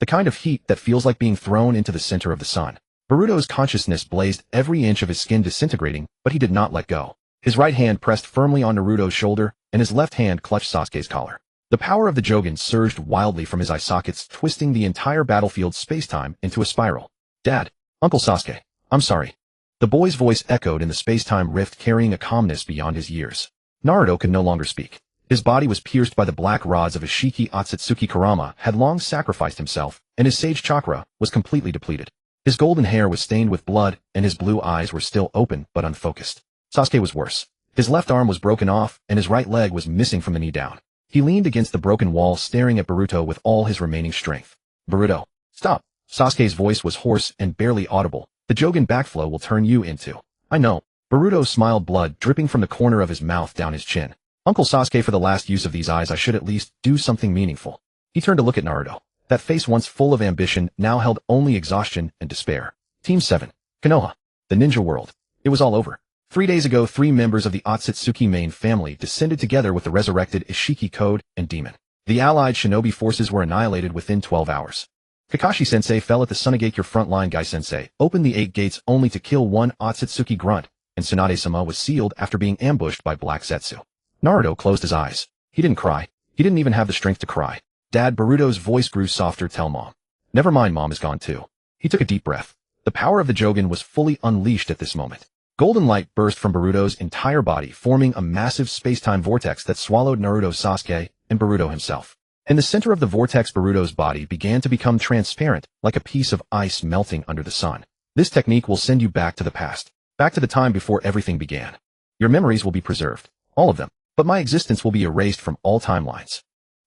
The kind of heat that feels like being thrown into the center of the sun. Boruto's consciousness blazed, every inch of his skin disintegrating, but he did not let go. His right hand pressed firmly on Naruto's shoulder, and his left hand clutched Sasuke's collar. The power of the Jōgan surged wildly from his eye sockets, twisting the entire battlefield's space-time into a spiral. Dad, Uncle Sasuke, I'm sorry. The boy's voice echoed in the space-time rift, carrying a calmness beyond his years. Naruto could no longer speak. His body was pierced by the black rods of Ishiki. Akatsuki Kurama had long sacrificed himself, and his sage chakra was completely depleted. His golden hair was stained with blood, and his blue eyes were still open but unfocused. Sasuke was worse. His left arm was broken off, and his right leg was missing from the knee down. He leaned against the broken wall, staring at Boruto with all his remaining strength. Boruto, stop. Sasuke's voice was hoarse and barely audible. The Jōgan backflow will turn you into. I know. Boruto smiled, blood dripping from the corner of his mouth down his chin. Uncle Sasuke, for the last use of these eyes, I should at least do something meaningful. He turned to look at Naruto. That face, once full of ambition, now held only exhaustion and despair. Team 7. Konoha. The ninja world. It was all over. 3 days ago, 3 members of the Akatsuki main family descended together with the resurrected Ishiki Code and Demon. The allied shinobi forces were annihilated within 12 hours. Kakashi-sensei fell at the Sunagakure front line. Gai-sensei opened the 8 gates only to kill one Akatsuki grunt, and Tsunade-sama was sealed after being ambushed by Black Zetsu. Naruto closed his eyes. He didn't cry. He didn't even have the strength to cry. Dad, Boruto's voice grew softer. Tell Mom. Never mind, Mom is gone too. He took a deep breath. The power of the Jōgan was fully unleashed at this moment. Golden light burst from Boruto's entire body, forming a massive space-time vortex that swallowed Naruto, Sasuke, and Boruto himself. In the center of the vortex, Boruto's body began to become transparent, like a piece of ice melting under the sun. This technique will send you back to the past, back to the time before everything began. Your memories will be preserved, all of them, but my existence will be erased from all timelines.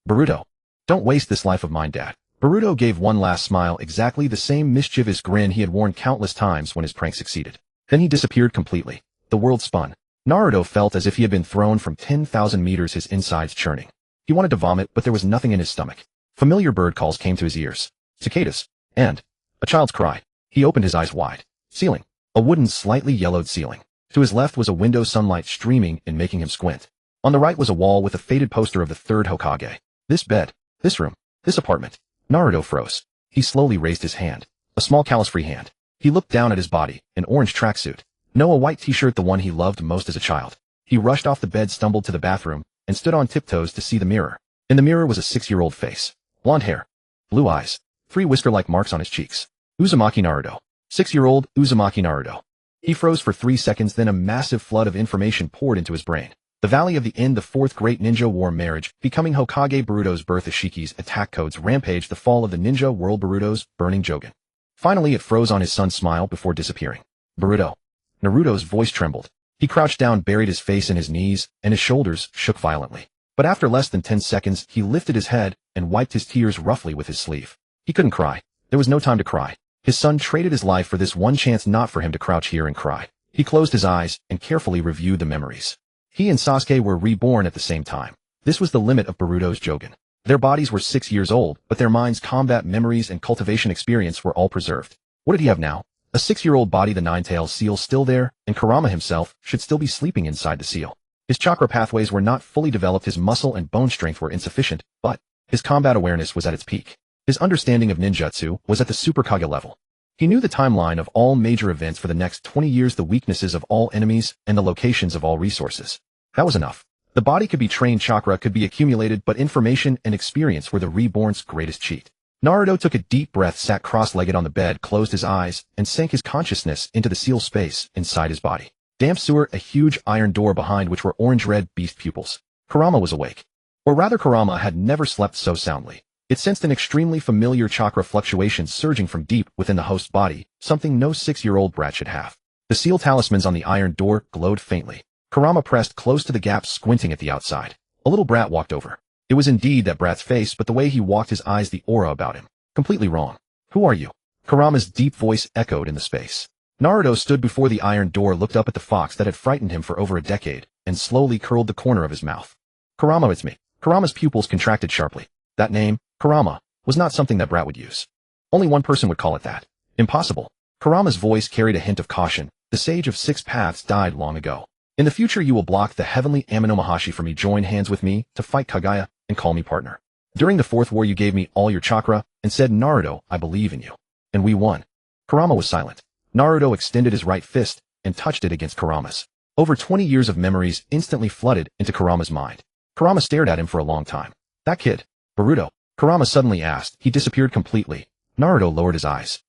Boruto, don't waste this life of mine, Dad. Boruto gave one last smile, exactly the same mischievous grin he had worn countless times when his prank succeeded. Then he disappeared completely. The world spun. Naruto felt as if he had been thrown from 10,000 meters, his insides churning. He wanted to vomit, but there was nothing in his stomach. Familiar bird calls came to his ears. Cicadas. And a child's cry. He opened his eyes wide. Ceiling. A wooden, slightly yellowed ceiling. To his left was a window, sunlight streaming and making him squint. On the right was a wall with a faded poster of the third Hokage. This bed. This room. This apartment. Naruto froze. He slowly raised his hand. A small callus-free hand. He looked down at his body, an orange tracksuit. No, a white t-shirt, the one he loved most as a child. He rushed off the bed, stumbled to the bathroom, and stood on tiptoes to see the mirror. In the mirror was a 6-year-old face. Blonde hair. Blue eyes. 3 whisker-like marks on his cheeks. Uzumaki Naruto. 6-year-old Uzumaki Naruto. He froze for 3 seconds, then a massive flood of information poured into his brain. The Valley of the End, the 4th Great Ninja War, marriage, becoming Hokage, Boruto's birth, Ishiki's attack codes, rampage, the fall of the ninja world, Boruto's burning Jōgan. Finally, it froze on his son's smile before disappearing. Boruto. Naruto's voice trembled. He crouched down, buried his face in his knees, and his shoulders shook violently. But after less than 10 seconds, he lifted his head and wiped his tears roughly with his sleeve. He couldn't cry. There was no time to cry. His son traded his life for this one chance, not for him to crouch here and cry. He closed his eyes and carefully reviewed the memories. He and Sasuke were reborn at the same time. This was the limit of Boruto's Jōgan. Their bodies were 6 years old, but their minds, combat memories, and cultivation experience were all preserved. What did he have now? A 6-year-old body, the Nine-Tailed Seal still there, and Kurama himself should still be sleeping inside the seal. His chakra pathways were not fully developed, his muscle and bone strength were insufficient, but his combat awareness was at its peak. His understanding of ninjutsu was at the Super Kage level. He knew the timeline of all major events for the next 20 years, the weaknesses of all enemies, and the locations of all resources. That was enough. The body could be trained, chakra could be accumulated, but information and experience were the reborn's greatest cheat. Naruto took a deep breath, sat cross-legged on the bed, closed his eyes, and sank his consciousness into the seal space inside his body. Damp sewer, a huge iron door behind which were orange-red beast pupils. Kurama was awake. Or rather, Kurama had never slept so soundly. It sensed an extremely familiar chakra fluctuation surging from deep within the host's body, something no 6-year-old brat should have. The seal talismans on the iron door glowed faintly. Kurama pressed close to the gap, squinting at the outside. A little brat walked over. It was indeed that brat's face, but the way he walked, his eyes, the aura about him. Completely wrong. Who are you? Kurama's deep voice echoed in the space. Naruto stood before the iron door, looked up at the fox that had frightened him for over a decade, and slowly curled the corner of his mouth. Kurama, it's me. Kurama's pupils contracted sharply. That name, Kurama, was not something that brat would use. Only one person would call it that. Impossible. Kurama's voice carried a hint of caution. The sage of 6 paths died long ago. In the future, you will block the heavenly Amino-Mahashi for me, join hands with me to fight Kaguya, and call me partner. During the 4th war, you gave me all your chakra, and said, "Naruto, I believe in you. And we won." Kurama was silent. Naruto extended his right fist and touched it against Kurama's. Over 20 years of memories instantly flooded into Kurama's mind. Kurama stared at him for a long time. "That kid, Boruto?" Kurama suddenly asked. He disappeared completely. Naruto lowered his eyes.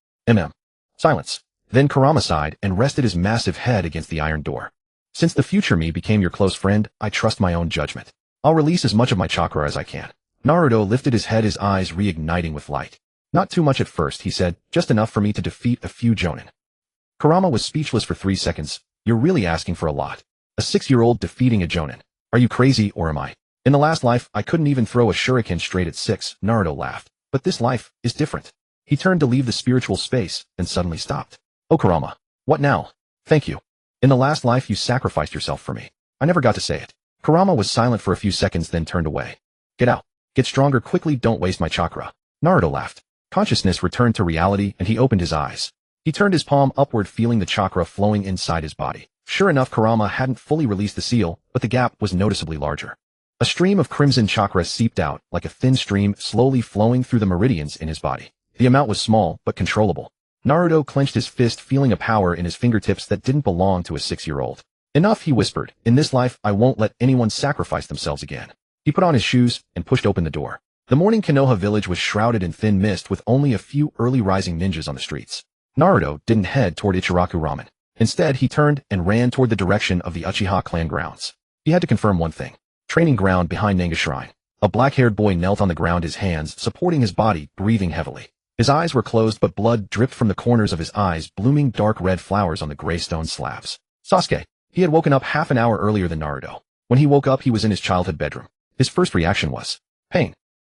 Silence. Then Kurama sighed and rested his massive head against the iron door. "Since the future me became your close friend, I trust my own judgment. I'll release as much of my chakra as I can." Naruto lifted his head, his eyes reigniting with light. "Not too much at first," he said, "just enough for me to defeat a few Jōnin." Kurama was speechless for 3 seconds. "You're really asking for a lot. A 6-year-old defeating a Jōnin. Are you crazy or am I? In the last life, I couldn't even throw a shuriken straight at 6, Naruto laughed. "But this life is different." He turned to leave the spiritual space, then suddenly stopped. "Oh Kurama. What now?" "Thank you. In the last life you sacrificed yourself for me. I never got to say it." Kurama was silent for a few seconds, then turned away. "Get out. Get stronger quickly, don't waste my chakra." Naruto laughed. Consciousness returned to reality and he opened his eyes. He turned his palm upward, feeling the chakra flowing inside his body. Sure enough, Kurama hadn't fully released the seal, but the gap was noticeably larger. A stream of crimson chakra seeped out, like a thin stream, slowly flowing through the meridians in his body. The amount was small, but controllable. Naruto clenched his fist, feeling a power in his fingertips that didn't belong to a 6-year-old. "Enough," he whispered. "In this life, I won't let anyone sacrifice themselves again." He put on his shoes and pushed open the door. The morning Konoha village was shrouded in thin mist with only a few early rising ninjas on the streets. Naruto didn't head toward Ichiraku Ramen. Instead, he turned and ran toward the direction of the Uchiha clan grounds. He had to confirm one thing. Training ground behind Nanga Shrine. A black-haired boy knelt on the ground, his hands supporting his body, breathing heavily. His eyes were closed, but blood dripped from the corners of his eyes, blooming dark red flowers on the gray stone slabs. Sasuke. He had woken up half an hour earlier than Naruto. When he woke up, he was in his childhood bedroom. His first reaction was pain.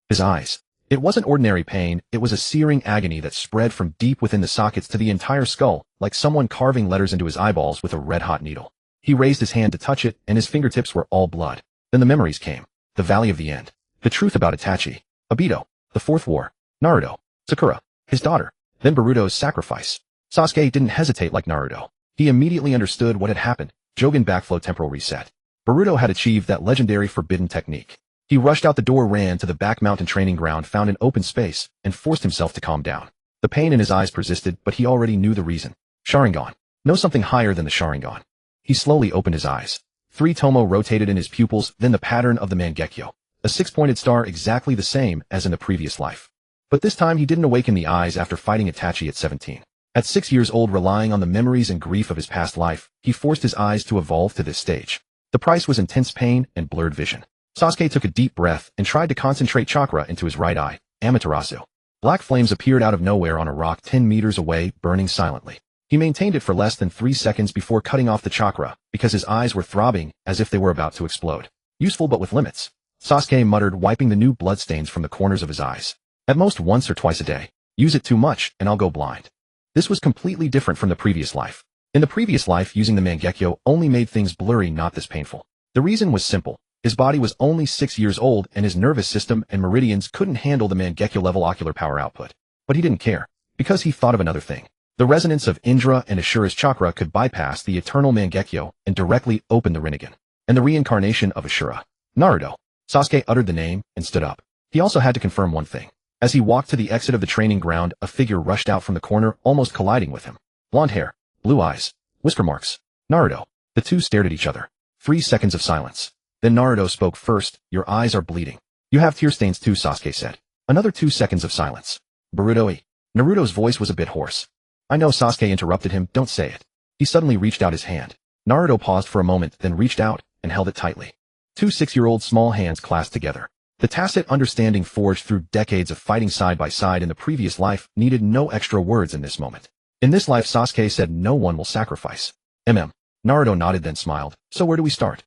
His eyes. It wasn't ordinary pain, it was a searing agony that spread from deep within the sockets to the entire skull, like someone carving letters into his eyeballs with a red-hot needle. He raised his hand to touch it, and his fingertips were all blood. Then the memories came. The Valley of the End. The truth about Itachi. Obito. The Fourth War. Naruto. Sakura. His daughter. Then Boruto's sacrifice. Sasuke didn't hesitate like Naruto. He immediately understood what had happened. Jōgan backflow temporal reset. Boruto had achieved that legendary forbidden technique. He rushed out the door, ran to the back mountain training ground, found an open space, and forced himself to calm down. The pain in his eyes persisted, but he already knew the reason. Sharingan. No, something higher than the Sharingan. He slowly opened his eyes. 3 tomo rotated in his pupils, then the pattern of the Mangekyō. A 6-pointed star, exactly the same as in the previous life. But this time he didn't awaken the eyes after fighting Itachi at 17. At 6 years old, relying on the memories and grief of his past life, he forced his eyes to evolve to this stage. The price was intense pain and blurred vision. Sasuke took a deep breath and tried to concentrate chakra into his right eye. Amaterasu. Black flames appeared out of nowhere on a rock 10 meters away, burning silently. He maintained it for less than 3 seconds before cutting off the chakra, because his eyes were throbbing as if they were about to explode. Useful but with limits. Sasuke muttered, wiping the new bloodstains from the corners of his eyes. At most once or twice a day. Use it too much, and I'll go blind. This was completely different from the previous life. In the previous life, using the Mangekyō only made things blurry, not this painful. The reason was simple. His body was only 6 years old, and his nervous system and meridians couldn't handle the Mangekyō-level ocular power output. But he didn't care, because he thought of another thing. The resonance of Indra and Ashura's chakra could bypass the Eternal Mangekyō and directly open the Rinnegan. And the reincarnation of Ashura. Naruto. Sasuke uttered the name and stood up. He also had to confirm one thing. As he walked to the exit of the training ground, a figure rushed out from the corner, almost colliding with him. Blonde hair, blue eyes, whisker marks. Naruto. The two stared at each other. 3 seconds of silence. Then Naruto spoke first. Your eyes are bleeding. You have tear stains too, Sasuke said. Another 2 seconds of silence. Boruto-e. Naruto's voice was a bit hoarse. I know, Sasuke interrupted him, don't say it. He suddenly reached out his hand. Naruto paused for a moment, then reached out and held it tightly. 2 6-year-old small hands clasped together. The tacit understanding forged through decades of fighting side by side in the previous life needed no extra words in this moment. In this life, Sasuke said no one will sacrifice. Naruto nodded, then smiled. So where do we start?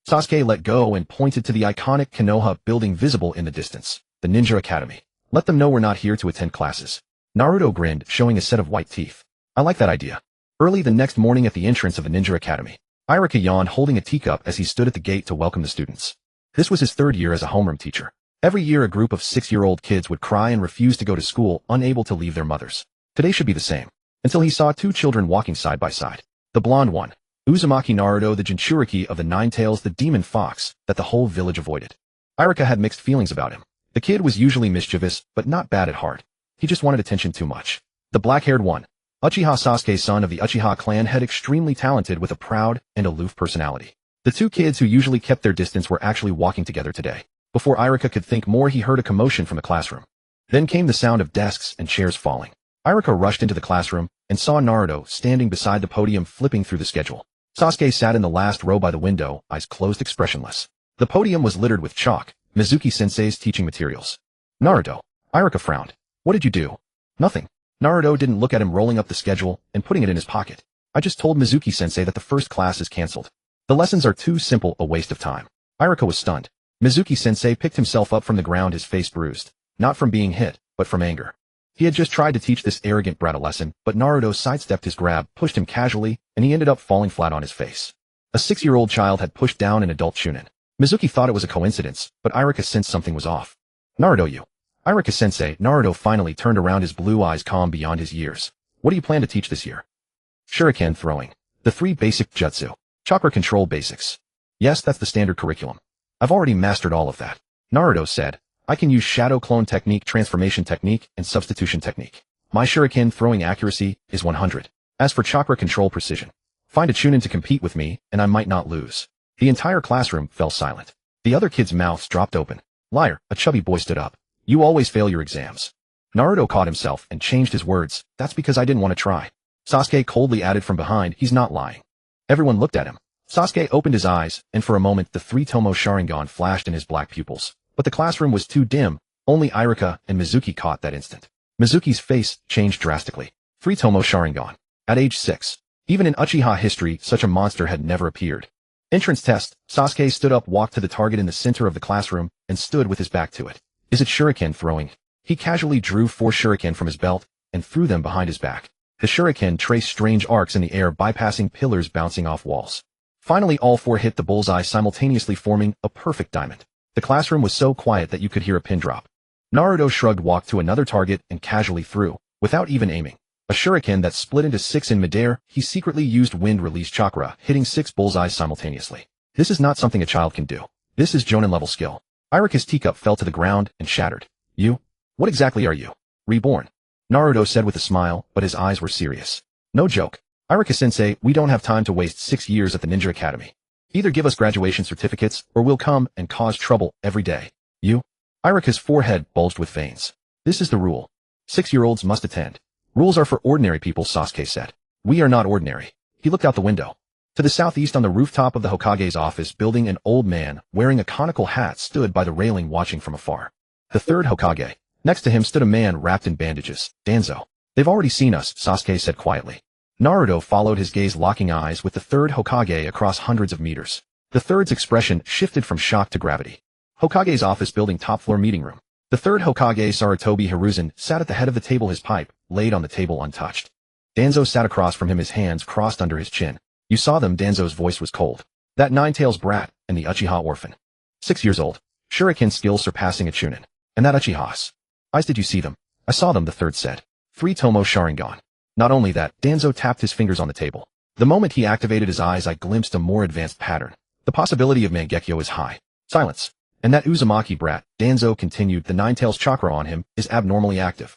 Sasuke let go and pointed to the iconic Konoha building visible in the distance. The Ninja Academy. Let them know we're not here to attend classes. Naruto grinned, showing a set of white teeth. I like that idea. Early the next morning at the entrance of the Ninja Academy, Irika yawned, holding a teacup as he stood at the gate to welcome the students. This was his 3rd year as a homeroom teacher. Every year a group of 6-year-old kids would cry and refuse to go to school, unable to leave their mothers. Today should be the same. Until he saw 2 children walking side by side. The blonde one, Uzumaki Naruto, the Jinchuriki of the 9 Tails, the demon fox that the whole village avoided. Irika had mixed feelings about him. The kid was usually mischievous, but not bad at heart. He just wanted attention too much. The black-haired one, Uchiha Sasuke, son of the Uchiha clan, had extremely talented with a proud and aloof personality. The two kids who usually kept their distance were actually walking together today. Before Irika could think more, he heard a commotion from the classroom. Then came the sound of desks and chairs falling. Irika rushed into the classroom and saw Naruto standing beside the podium flipping through the schedule. Sasuke sat in the last row by the window, eyes closed, expressionless. The podium was littered with chalk, Mizuki-sensei's teaching materials. Naruto. Irika frowned. What did you do? Nothing. Naruto didn't look at him, rolling up the schedule and putting it in his pocket. I just told Mizuki-sensei that the first class is cancelled. The lessons are too simple, a waste of time. Irika was stunned. Mizuki-sensei picked himself up from the ground, his face bruised. Not from being hit, but from anger. He had just tried to teach this arrogant brat a lesson, but Naruto sidestepped his grab, pushed him casually, and he ended up falling flat on his face. A 6-year-old child had pushed down an adult chunin. Mizuki thought it was a coincidence, but Irika sensed something was off. Naruto, you. Irika-sensei. Naruto finally turned around, his blue eyes calm beyond his years. What do you plan to teach this year? Shuriken throwing. The 3 basic jutsu. Chakra control basics. Yes, that's the standard curriculum. I've already mastered all of that. Naruto said. I can use shadow clone technique, transformation technique, and substitution technique. My shuriken throwing accuracy is 100. As for chakra control precision, find a chunin to compete with me, and I might not lose. The entire classroom fell silent. The other kids' mouths dropped open. Liar, a chubby boy stood up. You always fail your exams. Naruto caught himself and changed his words. That's because I didn't want to try. Sasuke coldly added from behind, he's not lying. Everyone looked at him. Sasuke opened his eyes, and for a moment the 3-tomo Sharingan flashed in his black pupils. But the classroom was too dim. Only Irika and Mizuki caught that instant. Mizuki's face changed drastically. 3-tomo Sharingan. At age 6. Even in Uchiha history, such a monster had never appeared. Entrance test. Sasuke stood up, walked to the target in the center of the classroom, and stood with his back to it. Is it shuriken throwing? He casually drew 4 shuriken from his belt and threw them behind his back. The shuriken traced strange arcs in the air, bypassing pillars, bouncing off walls. Finally, all 4 hit the bullseye, simultaneously forming a perfect diamond. The classroom was so quiet that you could hear a pin drop. Naruto shrugged, walked to another target, and casually threw, without even aiming, a shuriken that split into 6 in midair. He secretly used wind release chakra, hitting 6 bullseyes simultaneously. This is not something a child can do. This is Jōnen level skill. Irika's teacup fell to the ground and shattered. You? What exactly are you? Reborn. Naruto said with a smile, but his eyes were serious. No joke. Irika-sensei, we don't have time to waste 6 years at the Ninja Academy. Either give us graduation certificates, or we'll come and cause trouble every day. You? Irika's forehead bulged with veins. This is the rule. 6-year-olds must attend. Rules are for ordinary people, Sasuke said. We are not ordinary. He looked out the window. To the southeast, on the rooftop of the Hokage's office building, an old man, wearing a conical hat, stood by the railing watching from afar. The 3rd Hokage. Next to him stood a man wrapped in bandages. Danzo. They've already seen us, Sasuke said quietly. Naruto followed his gaze, locking eyes with the 3rd Hokage across hundreds of meters. The 3rd's expression shifted from shock to gravity. Hokage's office building, top floor meeting room. The 3rd Hokage, Sarutobi Hiruzen, sat at the head of the table, his pipe laid on the table untouched. Danzo sat across from him, his hands crossed under his chin. You saw them, Danzo's voice was cold. That Nine-Tails brat and the Uchiha orphan. 6 years old. Shuriken skills surpassing a chunin. And that Uchiha's eyes, did you see them? I saw them, the 3rd said. 3-tomo Sharingan. Not only that, Danzo tapped his fingers on the table. The moment he activated his eyes, I glimpsed a more advanced pattern. The possibility of Mangekyō is high. Silence. And that Uzumaki brat, Danzo continued, the Nine-Tails chakra on him is abnormally active.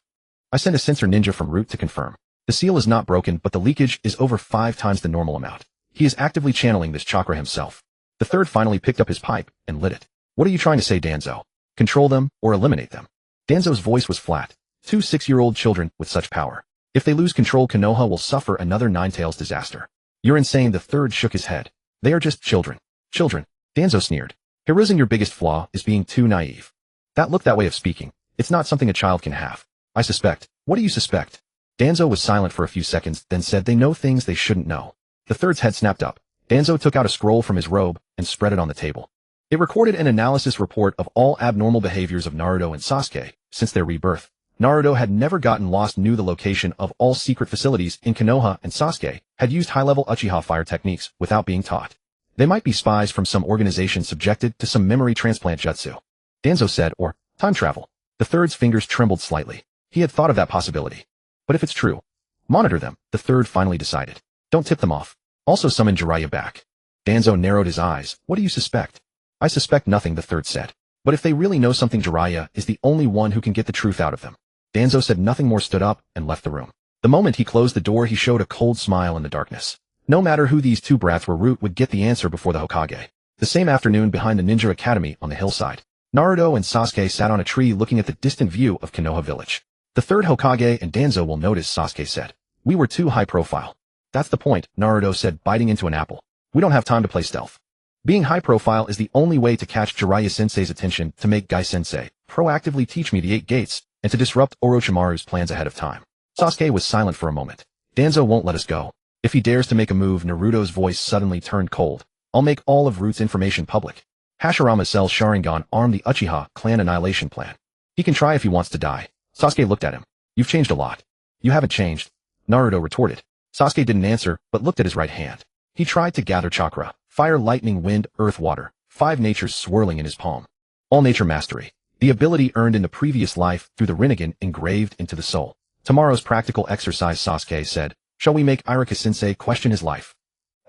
I sent a sensor ninja from Root to confirm. The seal is not broken, but the leakage is over 5 times the normal amount. He is actively channeling this chakra himself. The 3rd finally picked up his pipe and lit it. What are you trying to say, Danzo? Control them or eliminate them? Danzo's voice was flat. 2 6-year-old children with such power. If they lose control, Konoha will suffer another Nine-Tails disaster. You're insane, the 3rd shook his head. They are just children. Children. Danzo sneered. Hiruzen, your biggest flaw is being too naive. That way of speaking. It's not something a child can have. I suspect. What do you suspect? Danzo was silent for a few seconds, then said, they know things they shouldn't know. The 3rd's head snapped up. Danzo took out a scroll from his robe and spread it on the table. It recorded an analysis report of all abnormal behaviors of Naruto and Sasuke since their rebirth. Naruto had never gotten lost, knew the location of all secret facilities in Konoha, and Sasuke had used high-level Uchiha fire techniques without being taught. They might be spies from some organization subjected to some memory transplant jutsu. Danzo said, or time travel. The 3rd's fingers trembled slightly. He had thought of that possibility. But if it's true, monitor them, the 3rd finally decided. Don't tip them off. Also summon Jiraiya back. Danzo narrowed his eyes. What do you suspect? I suspect nothing, the 3rd said. But if they really know something, Jiraiya is the only one who can get the truth out of them. Danzo said nothing more, stood up, and left the room. The moment he closed the door, he showed a cold smile in the darkness. No matter who these two brats were, Root would get the answer before the Hokage. The same afternoon, behind the ninja academy on the hillside, Naruto and Sasuke sat on a tree looking at the distant view of Konoha village. The third Hokage and Danzo will notice, Sasuke said. We were too high profile. That's the point, Naruto said, biting into an apple. We don't have time to play stealth. Being high profile is the only way to catch Jiraiya-sensei's attention, to make Gai-sensei proactively teach me the 8 gates, and to disrupt Orochimaru's plans ahead of time. Sasuke was silent for a moment. Danzo won't let us go. If he dares to make a move, Naruto's voice suddenly turned cold. I'll make all of Root's information public. Hashirama sells Sharingan armed the Uchiha clan annihilation plan. He can try if he wants to die. Sasuke looked at him. You've changed a lot. You haven't changed, Naruto retorted. Sasuke didn't answer, but looked at his right hand. He tried to gather chakra, fire, lightning, wind, earth, water, 5 natures swirling in his palm. All nature mastery. The ability earned in the previous life through the Rasengan engraved into the soul. Tomorrow's practical exercise, Sasuke said. Shall we make Irika-sensei question his life?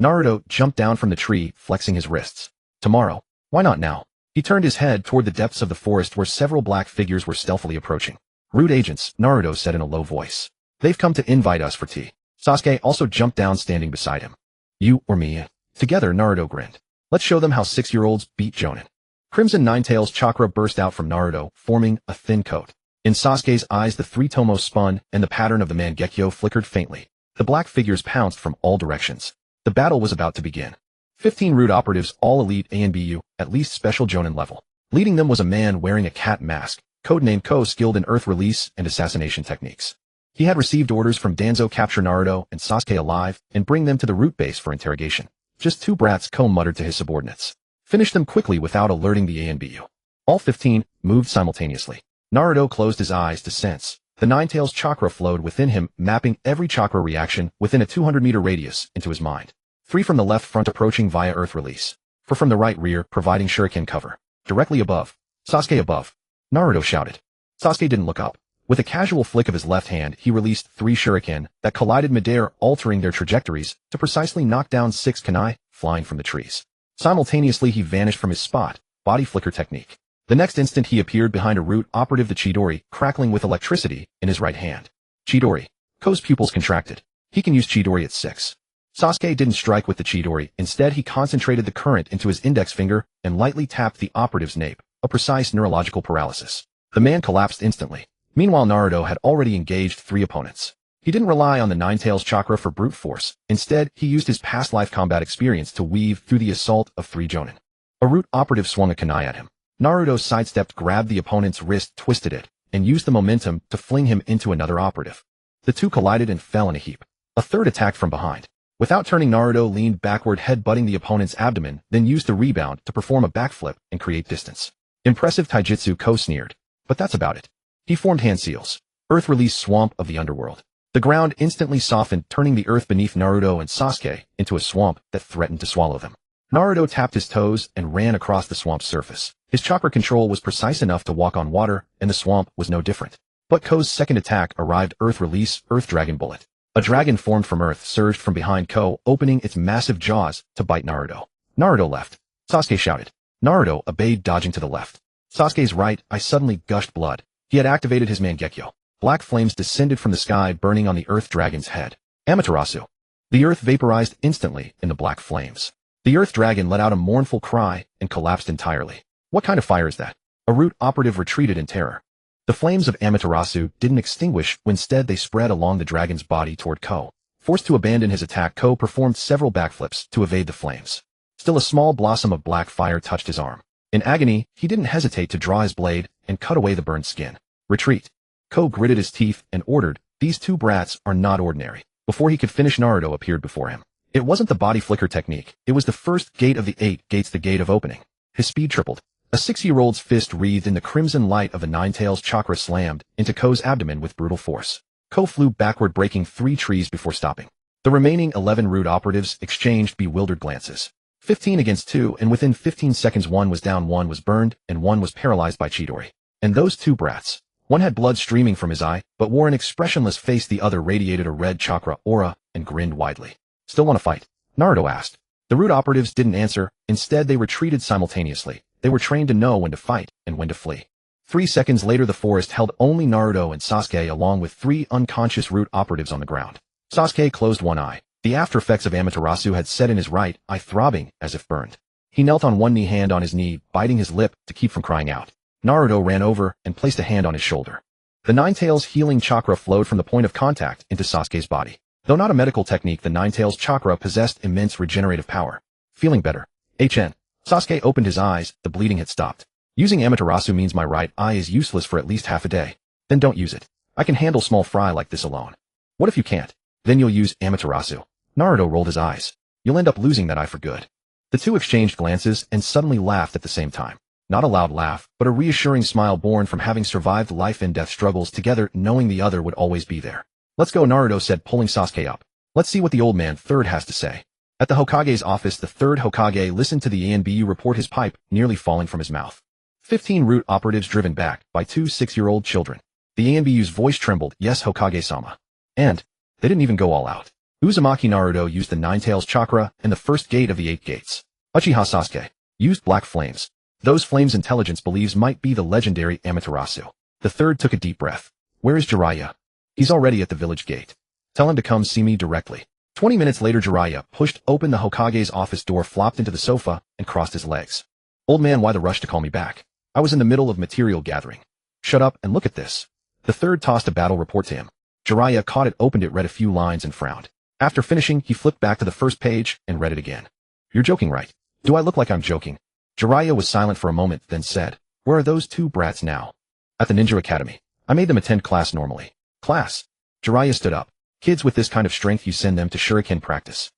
Naruto jumped down from the tree, flexing his wrists. Tomorrow. Why not now? He turned his head toward the depths of the forest where several black figures were stealthily approaching. Root agents, Naruto said in a low voice. They've come to invite us for tea. Sasuke also jumped down, standing beside him. You or me? Together, Naruto grinned. Let's show them how 6-year-olds beat Jōgan. Crimson Ninetales chakra burst out from Naruto, forming a thin coat. In Sasuke's eyes, the 3 tomos spun, and the pattern of the Mangekyō flickered faintly. The black figures pounced from all directions. The battle was about to begin. 15 Root operatives, all elite A and BU, at least special Jōnen level. Leading them was a man wearing a cat mask, codenamed Ko, skilled in earth release and assassination techniques. He had received orders from Danzo, capture Naruto and Sasuke alive and bring them to the Root base for interrogation. Just 2 brats, Ko muttered to his subordinates. Finish them quickly without alerting the A and BU. All 15 moved simultaneously. Naruto closed his eyes to sense. The Ninetales chakra flowed within him, mapping every chakra reaction within a 200-meter radius into his mind. 3 from the left front approaching via earth release. 4 from the right rear providing shuriken cover. Directly above. Sasuke above. Naruto shouted. Sasuke didn't look up. With a casual flick of his left hand, he released 3 shuriken that collided midair, altering their trajectories to precisely knock down 6 kunai flying from the trees. Simultaneously, he vanished from his spot, body flicker technique. The next instant, he appeared behind a Root operative, the Chidori, crackling with electricity in his right hand. Chidori. Ko's pupils contracted. He can use Chidori at 6. Sasuke didn't strike with the Chidori. Instead, he concentrated the current into his index finger and lightly tapped the operative's nape, a precise neurological paralysis. The man collapsed instantly. Meanwhile, Naruto had already engaged 3 opponents. He didn't rely on the Ninetales chakra for brute force. Instead, he used his past life combat experience to weave through the assault of 3 Jōnen. A Root operative swung a kunai at him. Naruto sidestepped, grabbed the opponent's wrist, twisted it, and used the momentum to fling him into another operative. The 2 collided and fell in a heap. A third attacked from behind. Without turning, Naruto leaned backward, head-butting the opponent's abdomen, then used the rebound to perform a backflip and create distance. Impressive taijutsu, Ko sneered. But that's about it. He formed hand seals. Earth release swamp of the underworld. The ground instantly softened, turning the earth beneath Naruto and Sasuke into a swamp that threatened to swallow them. Naruto tapped his toes and ran across the swamp's surface. His chakra control was precise enough to walk on water, and the swamp was no different. But Ko's second attack arrived. Earth release, Earth Dragon Bullet. A dragon formed from earth surged from behind Ko, opening its massive jaws to bite Naruto. Naruto left. Sasuke shouted. Naruto obeyed, dodging to the left. Sasuke's right eye suddenly gushed blood. He had activated his Mangekyō. Black flames descended from the sky, burning on the earth dragon's head. Amaterasu. The earth vaporized instantly in the black flames. The earth dragon let out a mournful cry and collapsed entirely. What kind of fire is that? A Root operative retreated in terror. The flames of Amaterasu didn't extinguish, instead they spread along the dragon's body toward Ko. Forced to abandon his attack, Ko performed several backflips to evade the flames. Still, a small blossom of black fire touched his arm. In agony, he didn't hesitate to draw his blade and cut away the burned skin. Retreat. Ko gritted his teeth and ordered, these 2 brats are not ordinary. Before he could finish, Naruto appeared before him. It wasn't the body flicker technique. It was the first gate of the 8 gates, the gate of opening. His speed tripled. A 6-year-old's fist wreathed in the crimson light of the Ninetales chakra slammed into Ko's abdomen with brutal force. Ko flew backward, breaking 3 trees before stopping. The remaining 11 Root operatives exchanged bewildered glances. 15 against 2, and within 15 seconds 1 was down, 1 was burned, and 1 was paralyzed by Chidori. And those 2 brats. One had blood streaming from his eye, but wore an expressionless face. The other radiated a red chakra aura and grinned widely. Still want to fight? Naruto asked. The Root operatives didn't answer. Instead, they retreated simultaneously. They were trained to know when to fight and when to flee. 3 seconds later the forest held only Naruto and Sasuke along with 3 unconscious root operatives on the ground. Sasuke closed one eye. The after effects of Amaterasu had set in his right eye, throbbing as if burned. He knelt on one knee, hand on his knee, biting his lip to keep from crying out. Naruto ran over and placed a hand on his shoulder. The Nine Tails healing chakra flowed from the point of contact into Sasuke's body. Though not a medical technique, the Nine Tails chakra possessed immense regenerative power. Feeling better. HN. Sasuke opened his eyes, the bleeding had stopped. Using Amaterasu means my right eye is useless for at least half a day. Then don't use it. I can handle small fry like this alone. What if you can't? Then you'll use Amaterasu. Naruto rolled his eyes. You'll end up losing that eye for good. The two exchanged glances and suddenly laughed at the same time. Not a loud laugh, but a reassuring smile born from having survived life and death struggles together, knowing the other would always be there. Let's go, Naruto said, pulling Sasuke up. Let's see what the old man third has to say. At the Hokage's office, the third Hokage listened to the ANBU report, his pipe nearly falling from his mouth. 15 root operatives driven back by 2 6-year-old children. The ANBU's voice trembled. Yes, Hokage-sama. And they didn't even go all out. Uzumaki Naruto used the Nine Tails chakra and the first gate of the 8 gates. Uchiha Sasuke used black flames. Those flames intelligence believes might be the legendary Amaterasu. The third took a deep breath. Where is Jiraiya? He's already at the village gate. Tell him to come see me directly. 20 minutes later, Jiraiya pushed open the Hokage's office door, flopped into the sofa, and crossed his legs. Old man, why the rush to call me back? I was in the middle of material gathering. Shut up and look at this. The third tossed a battle report to him. Jiraiya caught it, opened it, read a few lines, and frowned. After finishing, he flipped back to the first page and read it again. You're joking, right? Do I look like I'm joking? Jiraiya was silent for a moment, then said, where are those 2 brats now? At the Ninja Academy. I made them attend class normally. Class? Jiraiya stood up. Kids with this kind of strength, you send them to shuriken practice.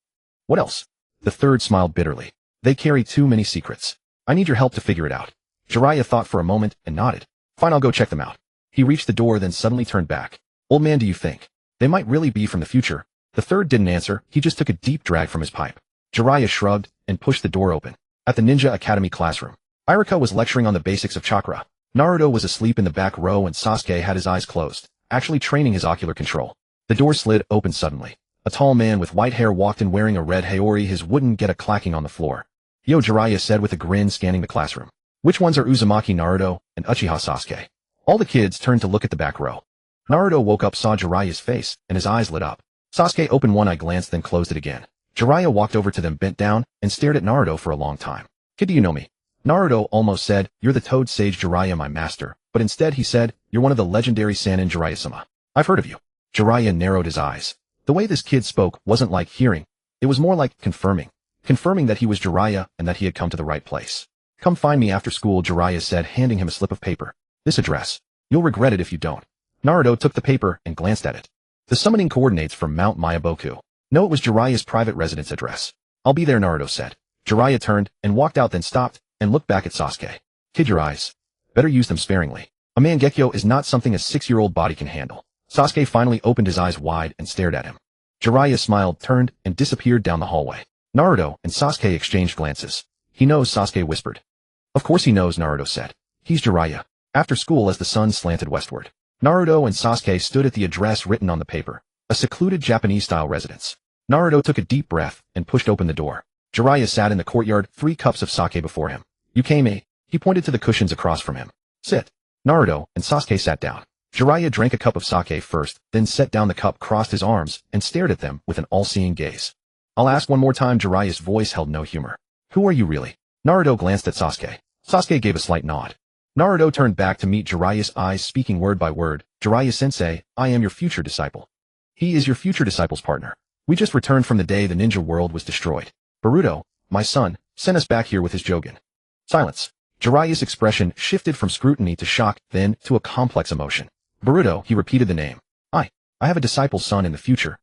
What else? The third smiled bitterly. They carry too many secrets. I need your help to figure it out. Jiraiya thought for a moment and nodded. Fine, I'll go check them out. He reached the door, then suddenly turned back. Old man, do you think they might really be from the future? The third didn't answer. He just took a deep drag from his pipe. Jiraiya shrugged and pushed the door open. At the Ninja Academy classroom, Iruka was lecturing on the basics of chakra. Naruto was asleep in the back row and Sasuke had his eyes closed, actually training his ocular control. The door slid open suddenly. A tall man with white hair walked in wearing a red haori, his wooden get a clacking on the floor. Yo, Jiraiya said with a grin, scanning the classroom. Which ones are Uzumaki Naruto and Uchiha Sasuke? All the kids turned to look at the back row. Naruto woke up, saw Jiraiya's face, and his eyes lit up. Sasuke opened one eye, glanced, then closed it again. Jiraiya walked over to them, bent down, and stared at Naruto for a long time. Kid, do you know me? Naruto almost said, you're the Toad Sage Jiraiya, my master, but instead he said, you're one of the legendary Sannin Jiraiya-sama. I've heard of you. Jiraiya narrowed his eyes. The way this kid spoke wasn't like hearing. It was more like confirming. Confirming that he was Jiraiya and that he had come to the right place. Come find me after school, Jiraiya said, handing him a slip of paper. This address. You'll regret it if you don't. Naruto took the paper and glanced at it. The summoning coordinates from Mount Mayaboku. No, it was Jiraiya's private residence address. I'll be there, Naruto said. Jiraiya turned and walked out, then stopped and looked back at Sasuke. Kid, your eyes. Better use them sparingly. A Mangekyō is not something a 6-year-old body can handle. Sasuke finally opened his eyes wide and stared at him. Jiraiya smiled, turned, and disappeared down the hallway. Naruto and Sasuke exchanged glances. He knows, Sasuke whispered. Of course he knows, Naruto said. He's Jiraiya. After school, as the sun slanted westward, Naruto and Sasuke stood at the address written on the paper. A secluded Japanese-style residence. Naruto took a deep breath and pushed open the door. Jiraiya sat in the courtyard, 3 cups of sake before him. You came, eh? He pointed to the cushions across from him. Sit. Naruto and Sasuke sat down. Jiraiya drank a cup of sake first, then set down the cup, crossed his arms, and stared at them with an all-seeing gaze. I'll ask one more time. Jiraiya's voice held no humor. Who are you really? Naruto glanced at Sasuke. Sasuke gave a slight nod. Naruto turned back to meet Jiraiya's eyes, speaking word by word. Jiraiya-sensei, I am your future disciple. He is your future disciple's partner. We just returned from the day the ninja world was destroyed. Boruto, my son, sent us back here with his Jōgan. Silence. Jiraiya's expression shifted from scrutiny to shock, then to a complex emotion. Boruto, he repeated the name. I have a disciple's son in the future.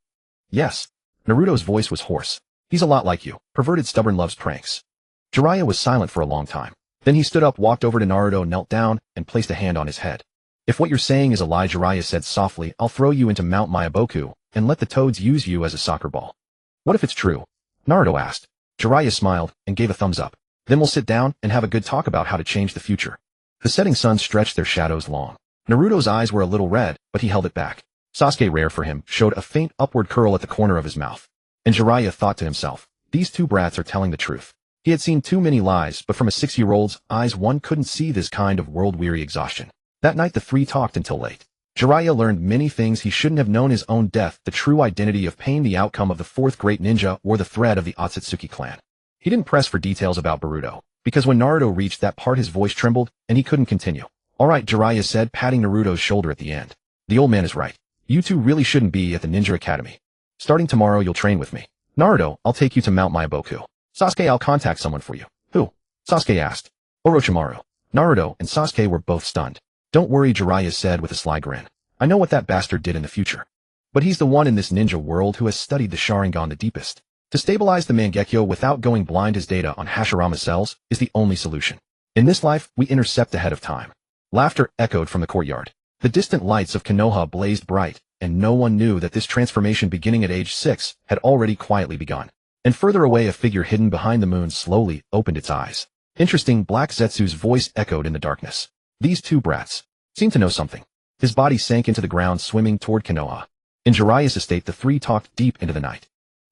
Yes. Naruto's voice was hoarse. He's a lot like you, perverted, stubborn, loves pranks. Jiraiya was silent for a long time. Then he stood up, walked over to Naruto, knelt down, and placed a hand on his head. If what you're saying is a lie, Jiraiya said softly, I'll throw you into Mount Mayaboku, and let the toads use you as a soccer ball. What if it's true? Naruto asked. Jiraiya smiled and gave a thumbs up. Then we'll sit down and have a good talk about how to change the future. The setting sun stretched their shadows long. Naruto's eyes were a little red, but he held it back. Sasuke, rare for him, showed a faint upward curl at the corner of his mouth. And Jiraiya thought to himself, these 2 brats are telling the truth. He had seen too many lies, but from a 6-year-old's eyes one couldn't see this kind of world-weary exhaustion. That night the three talked until late. Jiraiya learned many things he shouldn't have known: his own death, the true identity of pain, the outcome of the fourth great ninja, or the thread of the Akatsuki clan. He didn't press for details about Boruto, because when Naruto reached that part his voice trembled, and he couldn't continue. Alright, Jiraiya said, patting Naruto's shoulder at the end. The old man is right. You two really shouldn't be at the Ninja Academy. Starting tomorrow you'll train with me. Naruto, I'll take you to Mount Myoboku. Sasuke, I'll contact someone for you. Who? Sasuke asked. Orochimaru. Naruto and Sasuke were both stunned. Don't worry, Jiraiya said with a sly grin. I know what that bastard did in the future. But he's the one in this ninja world who has studied the Sharingan the deepest. To stabilize the Mangekyō without going blind, his data on Hashirama cells is the only solution. In this life, we intercept ahead of time. Laughter echoed from the courtyard. The distant lights of Konoha blazed bright, and no one knew that this transformation beginning at age 6 had already quietly begun. And further away, a figure hidden behind the moon slowly opened its eyes. Interesting, Black Zetsu's voice echoed in the darkness. These two brats seemed to know something. His body sank into the ground, swimming toward Konoha. In Jiraiya's estate, the three talked deep into the night.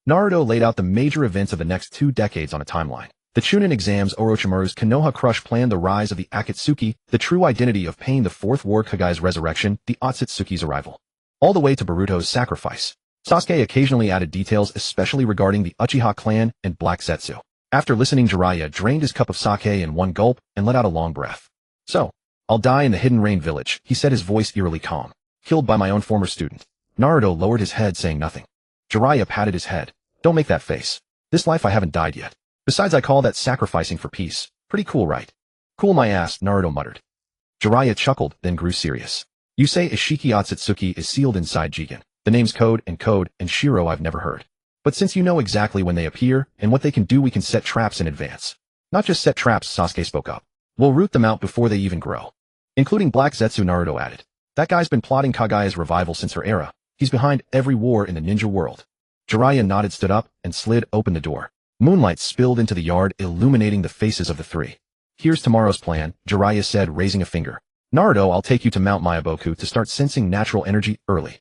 Naruto laid out the major events of the next 2 decades on a timeline. The Chunin exams, Orochimaru's Konoha crush plan, the rise of the Akatsuki, the true identity of pain, the fourth war, Kagai's resurrection, the Otsutsuki's arrival. All the way to Boruto's sacrifice. Sasuke occasionally added details, especially regarding the Uchiha clan and Black Zetsu. After listening, Jiraiya drained his cup of sake in one gulp and let out a long breath. So, I'll die in the Hidden Rain village, he said, his voice eerily calm. Killed by my own former student. Naruto lowered his head, saying nothing. Jiraiya patted his head. Don't make that face. This life I haven't died yet. Besides, I call that sacrificing for peace. Pretty cool, right? Cool my ass, Naruto muttered. Jiraiya chuckled, then grew serious. You say Ishiki Otsutsuki is sealed inside Jōgan. The names Code and Shiro I've never heard. But since you know exactly when they appear and what they can do, we can set traps in advance. Not just set traps, Sasuke spoke up. We'll root them out before they even grow. Including Black Zetsu, Naruto added. That guy's been plotting Kagaya's revival since her era. He's behind every war in the ninja world. Jiraiya nodded, stood up, and slid open the door. Moonlight spilled into the yard, illuminating the faces of the three. Here's tomorrow's plan, Jiraiya said, raising a finger. Naruto, I'll take you to Mount Myoboku to start sensing natural energy early.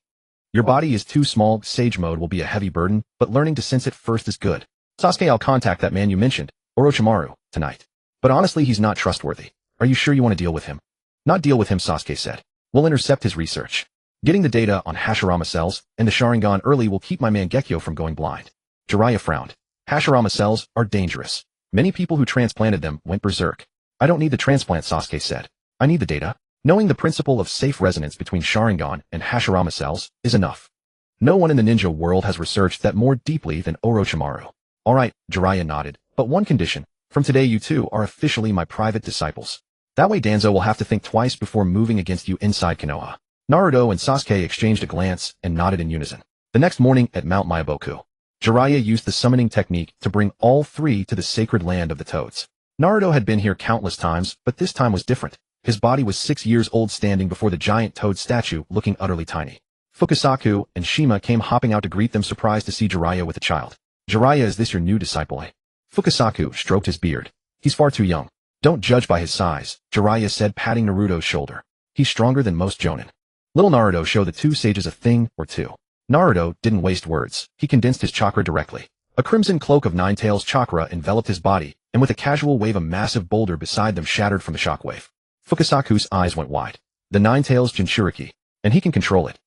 Your body is too small, Sage Mode will be a heavy burden, but learning to sense it first is good. Sasuke, I'll contact that man you mentioned, Orochimaru, tonight. But honestly, he's not trustworthy. Are you sure you want to deal with him? Not deal with him, Sasuke said. We'll intercept his research. Getting the data on Hashirama cells and the Sharingan early will keep my Mangekyō from going blind. Jiraiya frowned. Hashirama cells are dangerous. Many people who transplanted them went berserk. I don't need the transplant, Sasuke said. I need the data. Knowing the principle of safe resonance between Sharingan and Hashirama cells is enough. No one in the ninja world has researched that more deeply than Orochimaru. Alright, Jiraiya nodded, but one condition. From today you two are officially my private disciples. That way Danzo will have to think twice before moving against you inside Konoha. Naruto and Sasuke exchanged a glance and nodded in unison. The next morning at Mount Myoboku, Jiraiya used the summoning technique to bring all three to the sacred land of the toads. Naruto had been here countless times, but this time was different. His body was 6 years old, standing before the giant toad statue, looking utterly tiny. Fukasaku and Shima came hopping out to greet them, surprised to see Jiraiya with a child. Jiraiya, is this your new disciple, eh? Fukasaku stroked his beard. He's far too young. Don't judge by his size, Jiraiya said, patting Naruto's shoulder. He's stronger than most jonin. Little Naruto showed the two sages a thing or two. Naruto didn't waste words. He condensed his chakra directly. A crimson cloak of Nine Tails chakra enveloped his body, and with a casual wave a massive boulder beside them shattered from the shockwave. Fukasaku's eyes went wide. The Nine Tails Jinchuriki. And he can control it.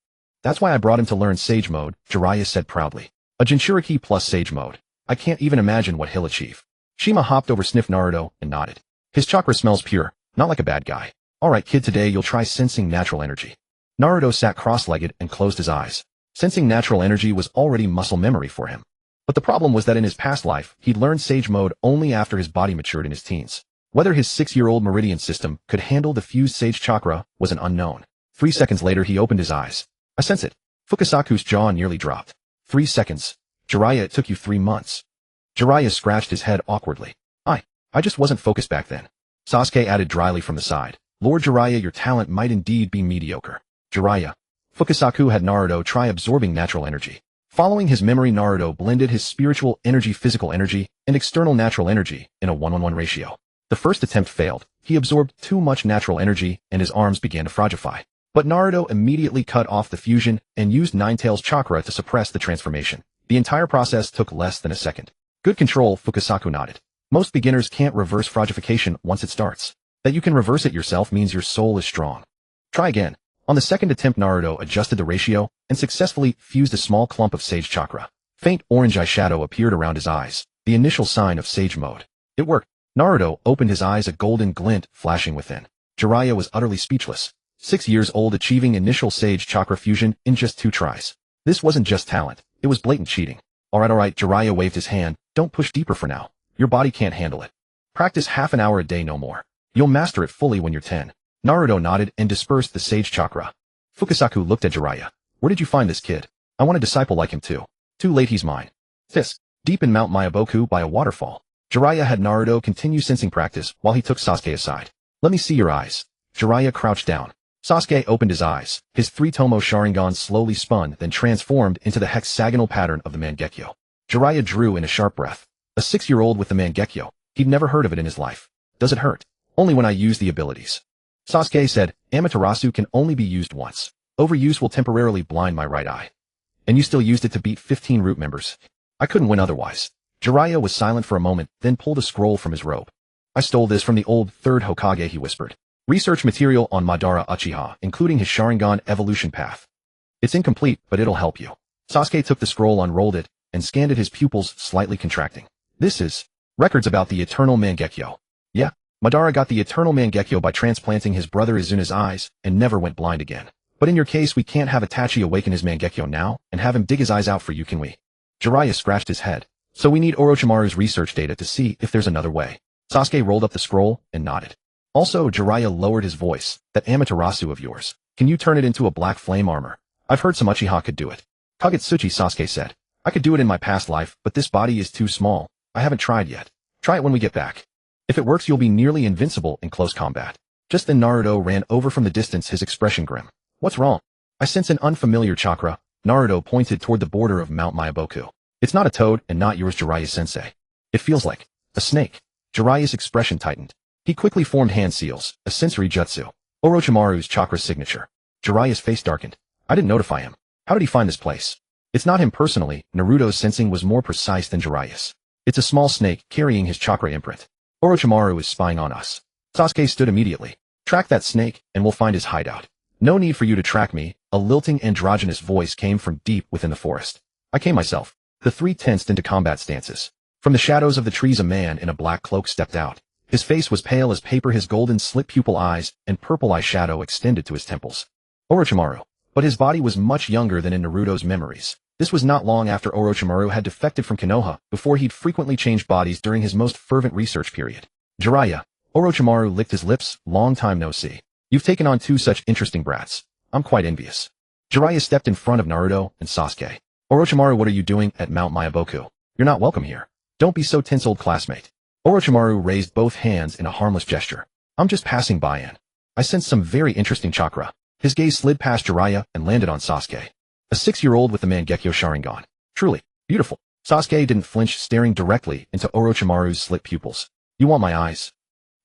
That's why I brought him to learn Sage Mode, Jiraiya said proudly. A Jinchuriki plus Sage Mode. I can't even imagine what he'll achieve. Shima hopped over, sniffed Naruto, and nodded. His chakra smells pure, not like a bad guy. Alright kid, today you'll try sensing natural energy. Naruto sat cross-legged and closed his eyes. Sensing natural energy was already muscle memory for him. But the problem was that in his past life, he'd learned Sage Mode only after his body matured in his teens. Whether his 6-year-old meridian system could handle the fused Sage Chakra was an unknown. 3 seconds later, he opened his eyes. I sense it. Fukasaku's jaw nearly dropped. 3 seconds. Jiraiya, it took you 3 months. Jiraiya scratched his head awkwardly. I just wasn't focused back then. Sasuke added dryly from the side. Lord Jiraiya, your talent might indeed be mediocre. Jiraiya. Fukasaku had Naruto try absorbing natural energy. Following his memory, Naruto blended his spiritual energy, physical energy, and external natural energy in a 1:1 ratio. The first attempt failed. He absorbed too much natural energy, and his arms began to fragify. But Naruto immediately cut off the fusion and used Nine Tails chakra to suppress the transformation. The entire process took less than a second. Good control, Fukasaku nodded. Most beginners can't reverse fragification once it starts. That you can reverse it yourself means your soul is strong. Try again. On the second attempt, Naruto adjusted the ratio and successfully fused a small clump of sage chakra. Faint orange eyeshadow appeared around his eyes, the initial sign of sage mode. It worked. Naruto opened his eyes, a golden glint flashing within. Jiraiya was utterly speechless. 6 years old, achieving initial sage chakra fusion in just 2 tries. This wasn't just talent, it was blatant cheating. Alright, Jiraiya waved his hand. Don't push deeper for now. Your body can't handle it. Practice half an hour a day, no more. You'll master it fully when you're 10. Naruto nodded and dispersed the sage chakra. Fukasaku looked at Jiraiya. Where did you find this kid? I want a disciple like him too. Too late, he's mine. This, deep in Mount Myaboku by a waterfall. Jiraiya had Naruto continue sensing practice while he took Sasuke aside. Let me see your eyes. Jiraiya crouched down. Sasuke opened his eyes. His 3-tomo Sharingan slowly spun, then transformed into the hexagonal pattern of the Mangekyō. Jiraiya drew in a sharp breath. A 6-year-old with the Mangekyō. He'd never heard of it in his life. Does it hurt? Only when I use the abilities. Sasuke said, Amaterasu can only be used once. Overuse will temporarily blind my right eye. And you still used it to beat 15 root members. I couldn't win otherwise. Jiraiya was silent for a moment, then pulled a scroll from his robe. I stole this from the old 3rd Hokage, he whispered. Research material on Madara Uchiha, including his Sharingan evolution path. It's incomplete, but it'll help you. Sasuke took the scroll, unrolled it, and scanned it, his pupils slightly contracting. This is records about the Eternal Mangekyō. Yeah, Madara got the Eternal Mangekyō by transplanting his brother Izuna's eyes and never went blind again. But in your case, we can't have Itachi awaken his Mangekyō now and have him dig his eyes out for you, can we? Jiraiya scratched his head. So we need Orochimaru's research data to see if there's another way. Sasuke rolled up the scroll and nodded. Also, Jiraiya lowered his voice. That Amaterasu of yours. Can you turn it into a black flame armor? I've heard some Uchiha could do it. Kagetsuchi, Sasuke said. I could do it in my past life, but this body is too small. I haven't tried yet. Try it when we get back. If it works, you'll be nearly invincible in close combat. Just then Naruto ran over from the distance, his expression grim. What's wrong? I sense an unfamiliar chakra. Naruto pointed toward the border of Mount Myaboku. It's not a toad and not yours, Jiraiya-sensei. It feels like a snake. Jiraiya's expression tightened. He quickly formed hand seals, a sensory jutsu. Orochimaru's chakra signature. Jiraiya's face darkened. I didn't notify him. How did he find this place? It's not him personally. Naruto's sensing was more precise than Jiraiya's. It's a small snake carrying his chakra imprint. Orochimaru is spying on us. Sasuke stood immediately. Track that snake, and we'll find his hideout. No need for you to track me. A lilting androgynous voice came from deep within the forest. I came myself. The 3 tensed into combat stances. From the shadows of the trees, a man in a black cloak stepped out. His face was pale as paper, his golden slit pupil eyes and purple eyeshadow extended to his temples. Orochimaru. But his body was much younger than in Naruto's memories. This was not long after Orochimaru had defected from Konoha, before he'd frequently changed bodies during his most fervent research period. Jiraiya. Orochimaru licked his lips. Long time no see. You've taken on 2 such interesting brats. I'm quite envious. Jiraiya stepped in front of Naruto and Sasuke. Orochimaru, what are you doing at Mount Myaboku? You're not welcome here. Don't be so tense, old classmate. Orochimaru raised both hands in a harmless gesture. I'm just passing by in. I sensed some very interesting chakra. His gaze slid past Jiraiya and landed on Sasuke. A 6-year-old with the Mangekyō Sharingan. Truly beautiful. Sasuke didn't flinch, staring directly into Orochimaru's slit pupils. You want my eyes?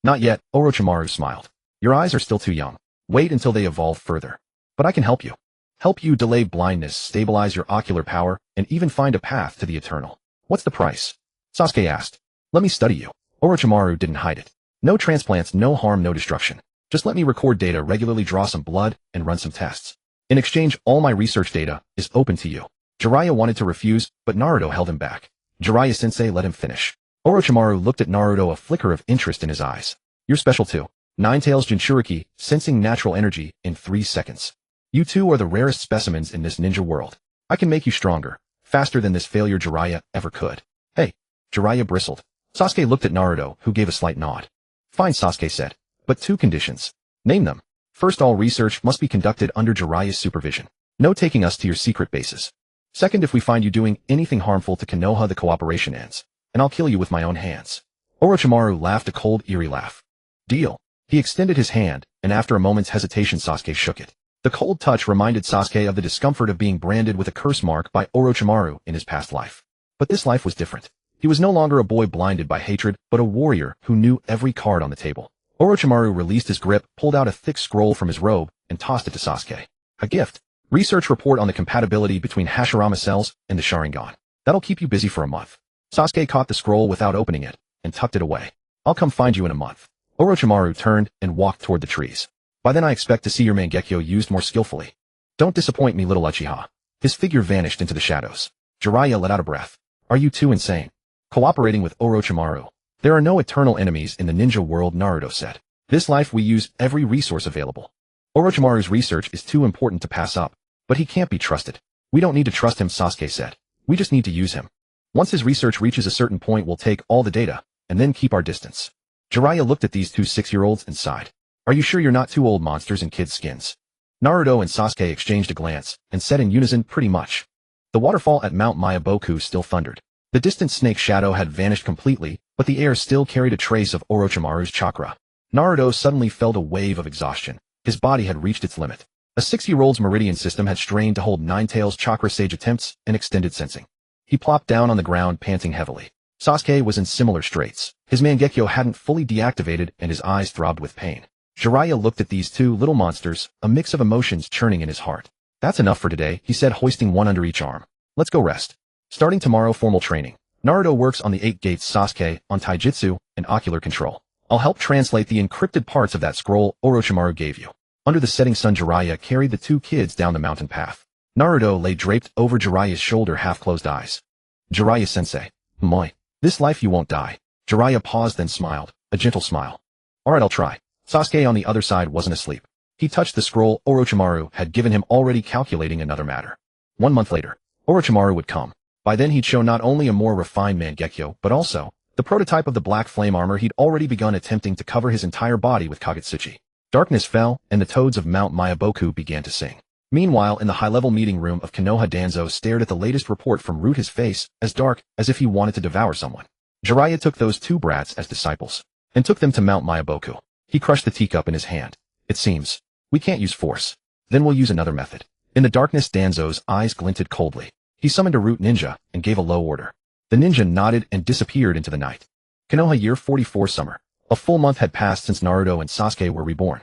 Not yet, Orochimaru smiled. Your eyes are still too young. Wait until they evolve further. But I can help you. Help you delay blindness, stabilize your ocular power, and even find a path to the eternal. What's the price? Sasuke asked. Let me study you. Orochimaru didn't hide it. No transplants, no harm, no destruction. Just let me record data, regularly draw some blood, and run some tests. In exchange, all my research data is open to you. Jiraiya wanted to refuse, but Naruto held him back. Jiraiya-sensei let him finish. Orochimaru looked at Naruto, a flicker of interest in his eyes. You're special too. Nine-Tails Jinchuriki, sensing natural energy in 3 seconds. You two are the rarest specimens in this ninja world. I can make you stronger, faster than this failure Jiraiya ever could. Hey. Jiraiya bristled. Sasuke looked at Naruto, who gave a slight nod. Fine, Sasuke said. But 2 conditions. Name them. First, all research must be conducted under Jiraiya's supervision. No taking us to your secret bases. Second, if we find you doing anything harmful to Konoha, the cooperation ends. And I'll kill you with my own hands. Orochimaru laughed a cold, eerie laugh. Deal. He extended his hand, and after a moment's hesitation Sasuke shook it. The cold touch reminded Sasuke of the discomfort of being branded with a curse mark by Orochimaru in his past life. But this life was different. He was no longer a boy blinded by hatred, but a warrior who knew every card on the table. Orochimaru released his grip, pulled out a thick scroll from his robe, and tossed it to Sasuke. A gift. Research report on the compatibility between Hashirama cells and the Sharingan. That'll keep you busy for a month. Sasuke caught the scroll without opening it, and tucked it away. I'll come find you in a month. Orochimaru turned and walked toward the trees. By then I expect to see your Mangekyō used more skillfully. Don't disappoint me, little Uchiha. His figure vanished into the shadows. Jiraiya let out a breath. Are you too insane? Cooperating with Orochimaru. There are no eternal enemies in the ninja world, Naruto said. This life we use every resource available. Orochimaru's research is too important to pass up, but he can't be trusted. We don't need to trust him, Sasuke said. We just need to use him. Once his research reaches a certain point, we'll take all the data, and then keep our distance. Jiraiya looked at these two 6-year-olds and sighed. Are you sure you're not two old monsters in kids' skins? Naruto and Sasuke exchanged a glance, and said in unison, pretty much. The waterfall at Mount Mayaboku still thundered. The distant snake shadow had vanished completely, but the air still carried a trace of Orochimaru's chakra. Naruto suddenly felt a wave of exhaustion. His body had reached its limit. A 6-year-old's meridian system had strained to hold Nine-Tails' chakra sage attempts and extended sensing. He plopped down on the ground, panting heavily. Sasuke was in similar straits. His Mangekyō hadn't fully deactivated and his eyes throbbed with pain. Jiraiya looked at these two little monsters, a mix of emotions churning in his heart. That's enough for today, he said, hoisting one under each arm. Let's go rest. Starting tomorrow, formal training. Naruto works on the 8 gates, Sasuke on taijutsu and ocular control. I'll help translate the encrypted parts of that scroll Orochimaru gave you. Under the setting sun, Jiraiya carried the two kids down the mountain path. Naruto lay draped over Jiraiya's shoulder, half-closed eyes. Jiraiya-sensei. Moi. This life you won't die. Jiraiya paused, then smiled, a gentle smile. Alright, I'll try. Sasuke on the other side wasn't asleep. He touched the scroll Orochimaru had given him, already calculating another matter. 1 month later, Orochimaru would come. By then he'd show not only a more refined Mangekyō, but also the prototype of the black flame armor he'd already begun attempting to cover his entire body with Akatsuki. Darkness fell, and the toads of Mount Mayaboku began to sing. Meanwhile, in the high-level meeting room of Konoha, Danzo stared at the latest report from Root, his face as dark as if he wanted to devour someone. Jiraiya took those two brats as disciples, and took them to Mount Mayaboku. He crushed the teacup in his hand. It seems we can't use force. Then we'll use another method. In the darkness, Danzo's eyes glinted coldly. He summoned a Root ninja and gave a low order. The ninja nodded and disappeared into the night. Konoha year 44 summer. A full month had passed since Naruto and Sasuke were reborn.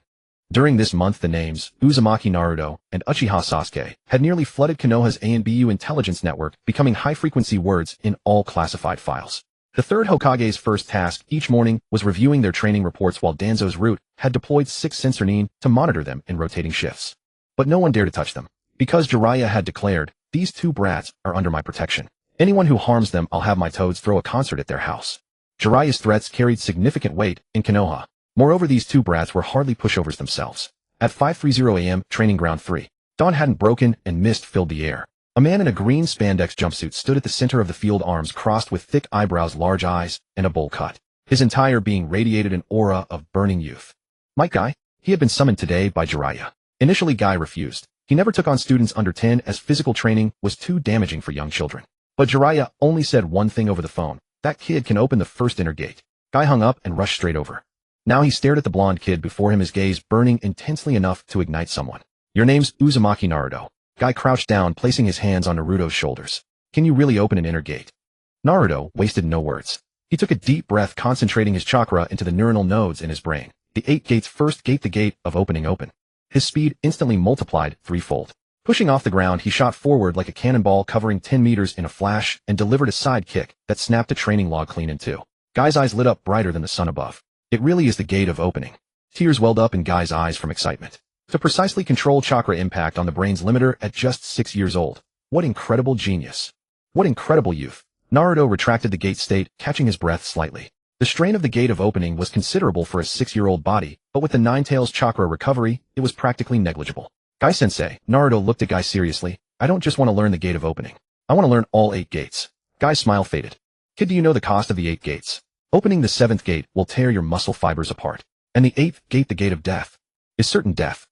During this month, the names Uzumaki Naruto and Uchiha Sasuke had nearly flooded Konoha's A&BU intelligence network, becoming high-frequency words in all classified files. The third Hokage's first task each morning was reviewing their training reports, while Danzo's Root had deployed 6 sensornin to monitor them in rotating shifts. But no one dared to touch them, because Jiraiya had declared, these two brats are under my protection. Anyone who harms them, I'll have my toads throw a concert at their house. Jiraiya's threats carried significant weight in Konoha. Moreover, these two brats were hardly pushovers themselves. At 5:30 a.m., Training Ground 3, dawn hadn't broken and mist filled the air. A man in a green spandex jumpsuit stood at the center of the field, arms crossed with thick eyebrows, large eyes, and a bowl cut. His entire being radiated an aura of burning youth. Might Guy? He had been summoned today by Jiraiya. Initially, Guy refused. He never took on students under 10 as physical training was too damaging for young children. But Jiraiya only said one thing over the phone. That kid can open the first inner gate. Guy hung up and rushed straight over. Now he stared at the blonde kid before him, his gaze burning intensely enough to ignite someone. Your name's Uzumaki Naruto. Guy crouched down, placing his hands on Naruto's shoulders. Can you really open an inner gate? Naruto wasted no words. He took a deep breath, concentrating his chakra into the neuronal nodes in his brain. The 8 gates first gate, the gate of opening, open. His speed instantly multiplied threefold. Pushing off the ground, he shot forward like a cannonball, covering 10 meters in a flash, and delivered a side kick that snapped a training log clean in two. Guy's eyes lit up brighter than the sun above. It really is the gate of opening. Tears welled up in Guy's eyes from excitement. To precisely control chakra impact on the brain's limiter at just 6 years old. What incredible genius. What incredible youth. Naruto retracted the gate state, catching his breath slightly. The strain of the gate of opening was considerable for a 6-year-old body, but with the Nine-Tails chakra recovery, it was practically negligible. Guy-sensei, Naruto looked at Guy seriously. I don't just want to learn the gate of opening. I want to learn all 8 gates. Guy's smile faded. Kid, do you know the cost of the 8 gates? Opening the 7th gate will tear your muscle fibers apart. And the 8th gate, the gate of death, is certain death.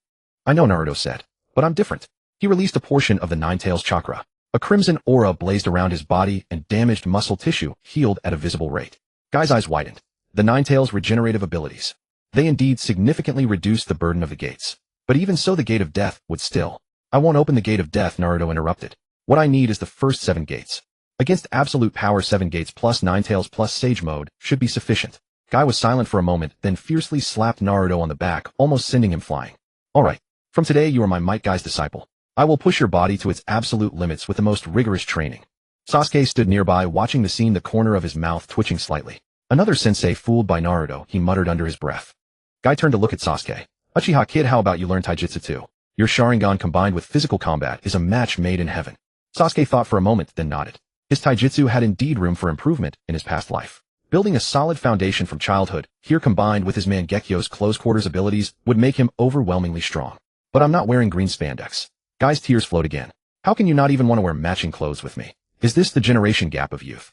I know, Naruto said, but I'm different. He released a portion of the Nine-Tails chakra. A crimson aura blazed around his body, and damaged muscle tissue healed at a visible rate. Guy's eyes widened. The Nine-Tails' regenerative abilities. They indeed significantly reduced the burden of the gates. But even so, the gate of death would still. I won't open the gate of death, Naruto interrupted. What I need is the first 7 gates. Against absolute power, 7 gates plus Nine-Tails plus Sage Mode should be sufficient. Guy was silent for a moment, then fiercely slapped Naruto on the back, almost sending him flying. Alright. From today, you are my Might Guy's disciple. I will push your body to its absolute limits with the most rigorous training. Sasuke stood nearby, watching the scene, the corner of his mouth twitching slightly. Another sensei fooled by Naruto, he muttered under his breath. Guy turned to look at Sasuke. Uchiha kid, how about you learn taijutsu too? Your Sharingan combined with physical combat is a match made in heaven. Sasuke thought for a moment, then nodded. His taijutsu had indeed room for improvement in his past life. Building a solid foundation from childhood, here combined with his Mangekyō's close-quarters abilities, would make him overwhelmingly strong. But I'm not wearing green spandex. Guy's tears flowed again. How can you not even want to wear matching clothes with me? Is this the generation gap of youth?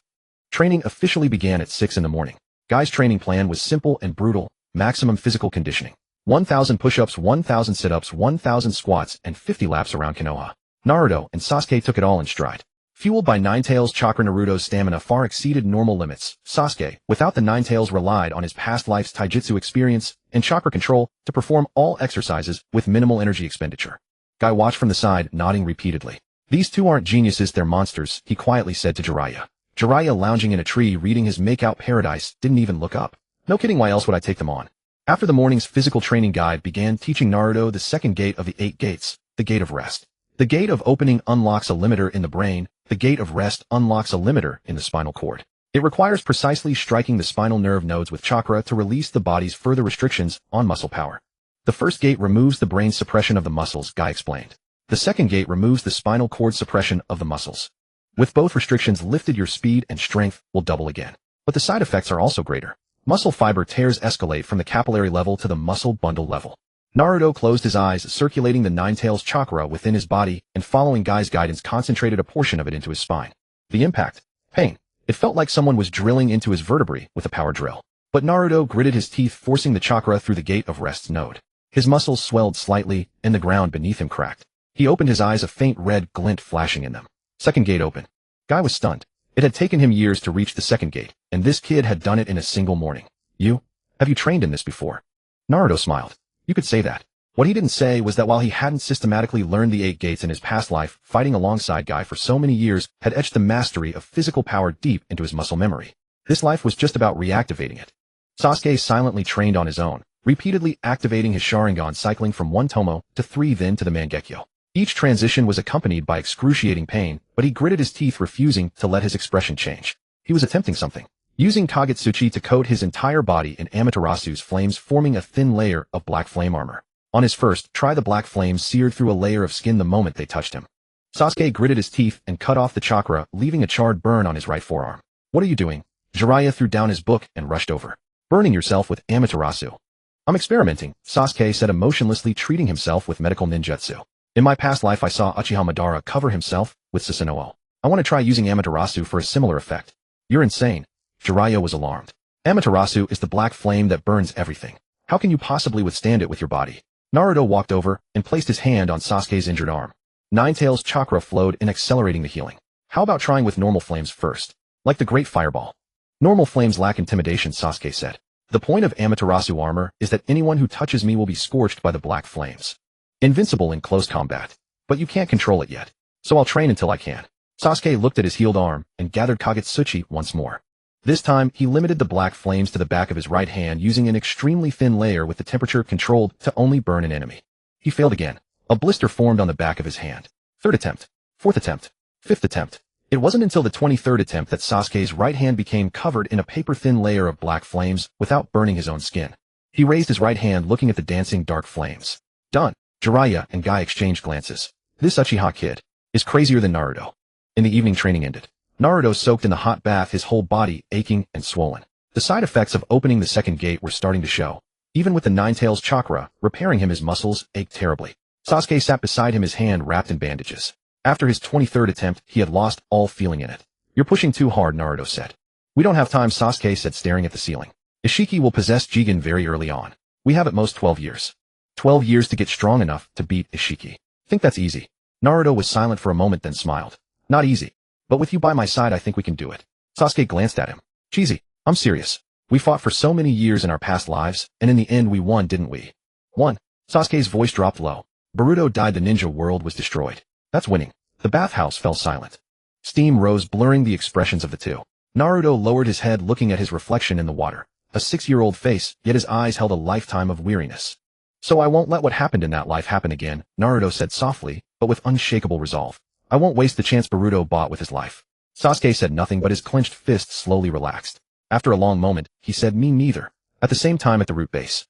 Training officially began at 6 in the morning. Guy's training plan was simple and brutal, maximum physical conditioning. 1,000 push-ups, 1,000 sit-ups, 1,000 squats, and 50 laps around Konoha. Naruto and Sasuke took it all in stride. Fueled by Ninetales chakra, Naruto's stamina far exceeded normal limits. Sasuke, without the Ninetales, relied on his past life's taijutsu experience and chakra control to perform all exercises with minimal energy expenditure. Guy watched from the side, nodding repeatedly. These two aren't geniuses, they're monsters, he quietly said to Jiraiya. Jiraiya, lounging in a tree reading his Make-Out Paradise, didn't even look up. No kidding, why else would I take them on? After the morning's physical training, guide began teaching Naruto the second gate of the 8 gates, the gate of rest. The gate of opening unlocks a limiter in the brain, the gate of rest unlocks a limiter in the spinal cord. It requires precisely striking the spinal nerve nodes with chakra to release the body's further restrictions on muscle power. The first gate removes the brain's suppression of the muscles, Guy explained. The second gate removes the spinal cord suppression of the muscles. With both restrictions lifted, your speed and strength will double again. But the side effects are also greater. Muscle fiber tears escalate from the capillary level to the muscle bundle level. Naruto closed his eyes, circulating the Ninetales chakra within his body, and following Guy's guidance concentrated a portion of it into his spine. The impact. Pain. It felt like someone was drilling into his vertebrae with a power drill. But Naruto gritted his teeth, forcing the chakra through the gate of rest's node. His muscles swelled slightly, and the ground beneath him cracked. He opened his eyes, a faint red glint flashing in them. Second gate open. Guy was stunned. It had taken him years to reach the second gate, and this kid had done it in a single morning. Have you trained in this before? Naruto smiled. You could say that. What he didn't say was that while he hadn't systematically learned the 8 gates in his past life, fighting alongside Guy for so many years had etched the mastery of physical power deep into his muscle memory. This life was just about reactivating it. Sasuke silently trained on his own, repeatedly activating his Sharingan, cycling from 1 tomo to 3, then to the Mangekyō. Each transition was accompanied by excruciating pain, but he gritted his teeth, refusing to let his expression change. He was attempting something. Using Kagutsuchi to coat his entire body in Amaterasu's flames, forming a thin layer of black flame armor. On his first try, the black flames seared through a layer of skin the moment they touched him. Sasuke gritted his teeth and cut off the chakra, leaving a charred burn on his right forearm. What are you doing? Jiraiya threw down his book and rushed over. Burning yourself with Amaterasu. I'm experimenting, Sasuke said, emotionlessly treating himself with medical ninjutsu. In my past life I saw Uchiha Madara cover himself with Susanoo. I want to try using Amaterasu for a similar effect. You're insane. Jiraiya was alarmed. Amaterasu is the black flame that burns everything. How can you possibly withstand it with your body? Naruto walked over and placed his hand on Sasuke's injured arm. Ninetales chakra flowed in, accelerating the healing. How about trying with normal flames first? Like the Great Fireball. Normal flames lack intimidation, Sasuke said. The point of Amaterasu armor is that anyone who touches me will be scorched by the black flames. Invincible in close combat. But you can't control it yet. So I'll train until I can. Sasuke looked at his healed arm and gathered Kagutsuchi once more. This time, he limited the black flames to the back of his right hand, using an extremely thin layer with the temperature controlled to only burn an enemy. He failed again. A blister formed on the back of his hand. Third attempt. Fourth attempt. Fifth attempt. It wasn't until the 23rd attempt that Sasuke's right hand became covered in a paper-thin layer of black flames without burning his own skin. He raised his right hand, looking at the dancing dark flames. Done. Jiraiya and Guy exchanged glances. This Uchiha kid is crazier than Naruto. In the evening, training ended. Naruto soaked in the hot bath, his whole body aching and swollen. The side effects of opening the second gate were starting to show. Even with the Ninetales chakra repairing him, his muscles ached terribly. Sasuke sat beside him, his hand wrapped in bandages. After his 23rd attempt, he had lost all feeling in it. You're pushing too hard, Naruto said. We don't have time, Sasuke said, staring at the ceiling. Ishiki will possess Jōgan very early on. We have at most 12 years. 12 years to get strong enough to beat Ishiki. Think that's easy? Naruto was silent for a moment, then smiled. Not easy. But with you by my side, I think we can do it. Sasuke glanced at him. Cheesy. I'm serious. We fought for so many years in our past lives, and in the end we won, didn't we? Won. Sasuke's voice dropped low. Boruto died, the ninja world was destroyed. That's winning. The bathhouse fell silent. Steam rose, blurring the expressions of the two. Naruto lowered his head, looking at his reflection in the water. A 6-year-old face, yet his eyes held a lifetime of weariness. So I won't let what happened in that life happen again, Naruto said softly, but with unshakable resolve. I won't waste the chance Boruto bought with his life. Sasuke said nothing, but his clenched fist slowly relaxed. After a long moment, he said, me neither. At the same time, at the root base.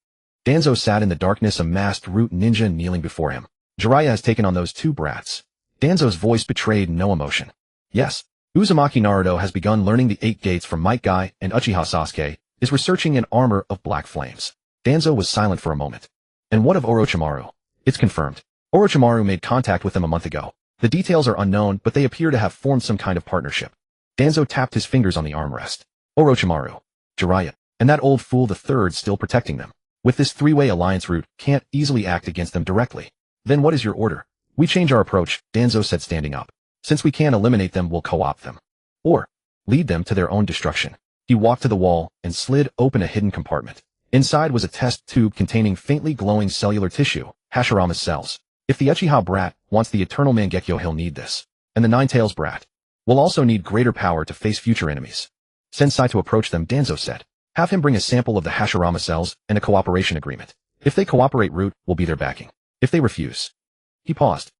Danzo sat in the darkness, a masked root ninja kneeling before him. Jiraiya has taken on those two brats. Danzo's voice betrayed no emotion. Yes, Uzumaki Naruto has begun learning the 8 gates from Might Guy, and Uchiha Sasuke is researching an armor of black flames. Danzo was silent for a moment. And what of Orochimaru? It's confirmed. Orochimaru made contact with them a month ago. The details are unknown, but they appear to have formed some kind of partnership. Danzo tapped his fingers on the armrest. Orochimaru, Jiraiya, and that old fool the third still protecting them. With this three-way alliance route, can't easily act against them directly. Then what is your order? We change our approach, Danzo said, standing up. Since we can't eliminate them, we'll co-opt them. Or lead them to their own destruction. He walked to the wall and slid open a hidden compartment. Inside was a test tube containing faintly glowing cellular tissue, Hashirama's cells. If the Uchiha brat wants the Eternal Mangekyō, he'll need this. And the Nine-Tails brat will also need greater power to face future enemies. Send Sai to approach them, Danzo said. Have him bring a sample of the Hashirama cells and a cooperation agreement. If they cooperate, Root will be their backing. If they refuse, he paused.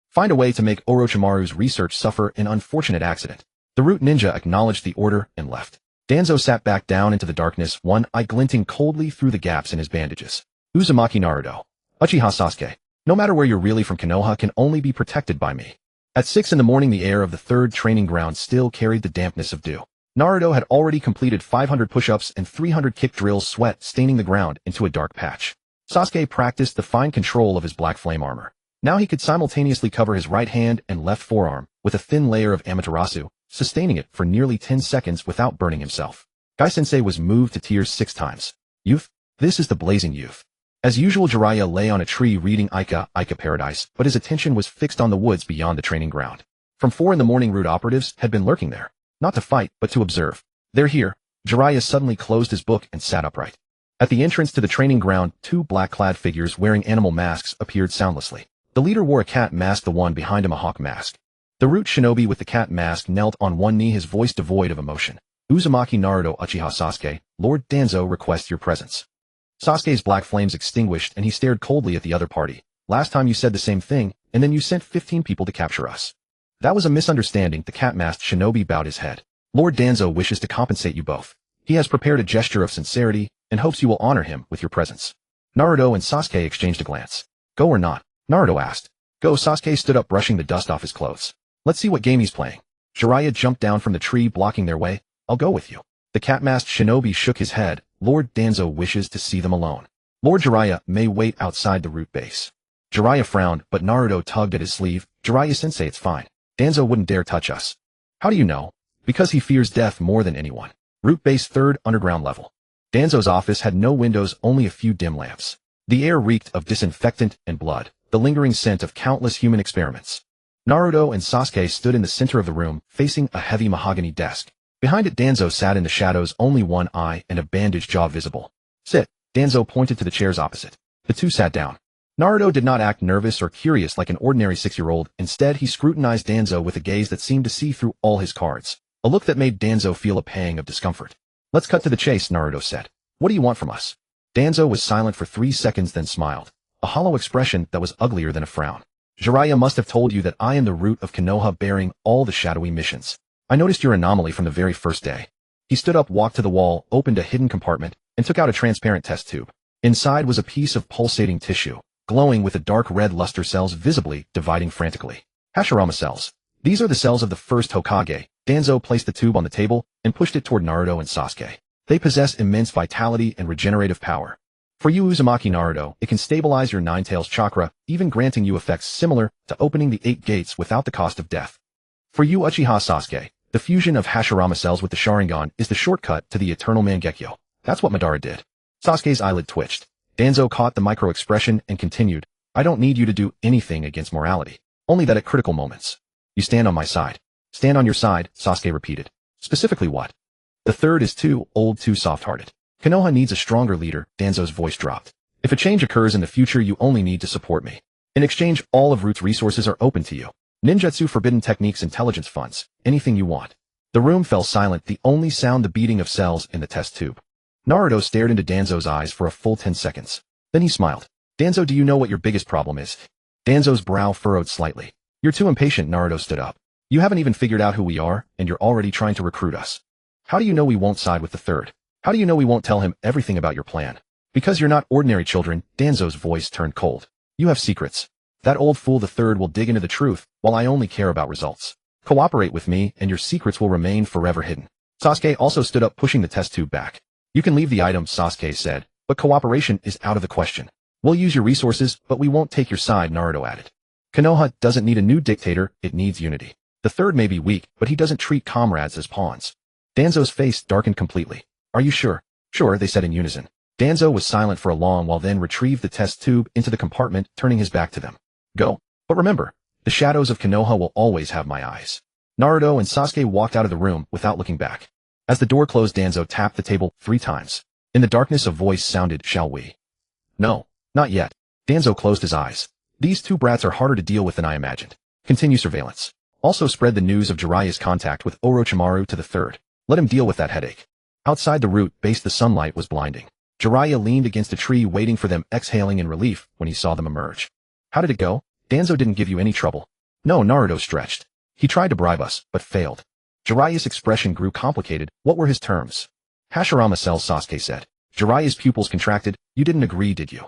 Find a way to make Orochimaru's research suffer an unfortunate accident. The Root ninja acknowledged the order and left. Danzo sat back down into the darkness, one eye glinting coldly through the gaps in his bandages. Uzumaki Naruto, Uchiha Sasuke, no matter where you're really from, Konoha can only be protected by me. At 6 in the morning, the air of the third training ground still carried the dampness of dew. Naruto had already completed 500 push-ups and 300 kick drills, sweat staining the ground into a dark patch. Sasuke practiced the fine control of his black flame armor. Now he could simultaneously cover his right hand and left forearm with a thin layer of Amaterasu, sustaining it for nearly 10 seconds without burning himself. Gai-sensei was moved to tears 6 times. Youth? This is the blazing youth. As usual, Jiraiya lay on a tree reading Ica Paradise, but his attention was fixed on the woods beyond the training ground. From 4 in the morning, Root operatives had been lurking there. Not to fight, but to observe. They're here. Jiraiya suddenly closed his book and sat upright. At the entrance to the training ground, 2 black-clad figures wearing animal masks appeared soundlessly. The leader wore a cat mask, the one behind him a hawk mask. The Root shinobi with the cat mask knelt on one knee, his voice devoid of emotion. Uzumaki Naruto, Uchiha Sasuke, Lord Danzo requests your presence. Sasuke's black flames extinguished and he stared coldly at the other party. Last time you said the same thing, and then you sent 15 people to capture us. That was a misunderstanding. The cat-masked shinobi bowed his head. Lord Danzo wishes to compensate you both. He has prepared a gesture of sincerity and hopes you will honor him with your presence. Naruto and Sasuke exchanged a glance. Go or not? Naruto asked. Go. Sasuke stood up, brushing the dust off his clothes. Let's see what game he's playing. Jiraiya jumped down from the tree, blocking their way. I'll go with you. The cat-masked shinobi shook his head. Lord Danzo wishes to see them alone. Lord Jiraiya may wait outside the Root base. Jiraiya frowned, but Naruto tugged at his sleeve. Jiraiya-sensei, it's fine. Danzo wouldn't dare touch us. How do you know? Because he fears death more than anyone. Root base, 3rd underground level. Danzo's office had no windows, only a few dim lamps. The air reeked of disinfectant and blood, the lingering scent of countless human experiments. Naruto and Sasuke stood in the center of the room, facing a heavy mahogany desk. Behind it, Danzo sat in the shadows, only one eye and a bandaged jaw visible. Sit. Danzo pointed to the chairs opposite. The two sat down. Naruto did not act nervous or curious like an ordinary 6-year-old. Instead, he scrutinized Danzo with a gaze that seemed to see through all his cards. A look that made Danzo feel a pang of discomfort. Let's cut to the chase, Naruto said. What do you want from us? Danzo was silent for 3 seconds, then smiled. A hollow expression that was uglier than a frown. Jiraiya must have told you that I am the Root of Konoha, bearing all the shadowy missions. I noticed your anomaly from the very first day. He stood up, walked to the wall, opened a hidden compartment, and took out a transparent test tube. Inside was a piece of pulsating tissue, glowing with a dark red luster, cells visibly dividing frantically. Hashirama cells. These are the cells of the first Hokage. Danzo placed the tube on the table and pushed it toward Naruto and Sasuke. They possess immense vitality and regenerative power. For you, Uzumaki Naruto, it can stabilize your Nine-Tails chakra, even granting you effects similar to opening the 8 gates without the cost of death. For you, Uchiha Sasuke, the fusion of Hashirama cells with the Sharingan is the shortcut to the Eternal Mangekyō. That's what Madara did. Sasuke's eyelid twitched. Danzo caught the micro-expression and continued, I don't need you to do anything against morality. Only that at critical moments, you stand on my side. Stand on your side, Sasuke repeated. Specifically what? The third is too old, too soft-hearted. Konoha needs a stronger leader. Danzo's voice dropped. If a change occurs in the future, you only need to support me. In exchange, all of Root's resources are open to you. Ninjutsu, forbidden techniques, intelligence funds, anything you want. The room fell silent, the only sound the beating of cells in the test tube. Naruto stared into Danzo's eyes for a full 10 seconds. Then he smiled. Danzo, do you know what your biggest problem is? Danzo's brow furrowed slightly. You're too impatient. Naruto stood up. You haven't even figured out who we are, and you're already trying to recruit us. How do you know we won't side with the third? How do you know we won't tell him everything about your plan? Because you're not ordinary children, Danzo's voice turned cold. You have secrets. That old fool the third will dig into the truth, while I only care about results. Cooperate with me, and your secrets will remain forever hidden. Sasuke also stood up, pushing the test tube back. You can leave the item, Sasuke said, but cooperation is out of the question. We'll use your resources, but we won't take your side, Naruto added. Konoha doesn't need a new dictator, it needs unity. The third may be weak, but he doesn't treat comrades as pawns. Danzo's face darkened completely. Are you sure? Sure, they said in unison. Danzo was silent for a long while, then retrieved the test tube into the compartment, turning his back to them. Go. But remember, the shadows of Konoha will always have my eyes. Naruto and Sasuke walked out of the room without looking back. As the door closed, Danzo tapped the table 3 times. In the darkness, a voice sounded, shall we? No, not yet. Danzo closed his eyes. These 2 brats are harder to deal with than I imagined. Continue surveillance. Also spread the news of Jiraiya's contact with Orochimaru to the third. Let him deal with that headache. Outside the root base, the sunlight was blinding. Jiraiya leaned against a tree waiting for them, exhaling in relief when he saw them emerge. How did it go? Danzo didn't give you any trouble. No, Naruto stretched. He tried to bribe us, but failed. Jiraiya's expression grew complicated. What were his terms? Hashirama cells, Sasuke said. Jiraiya's pupils contracted. You didn't agree, did you?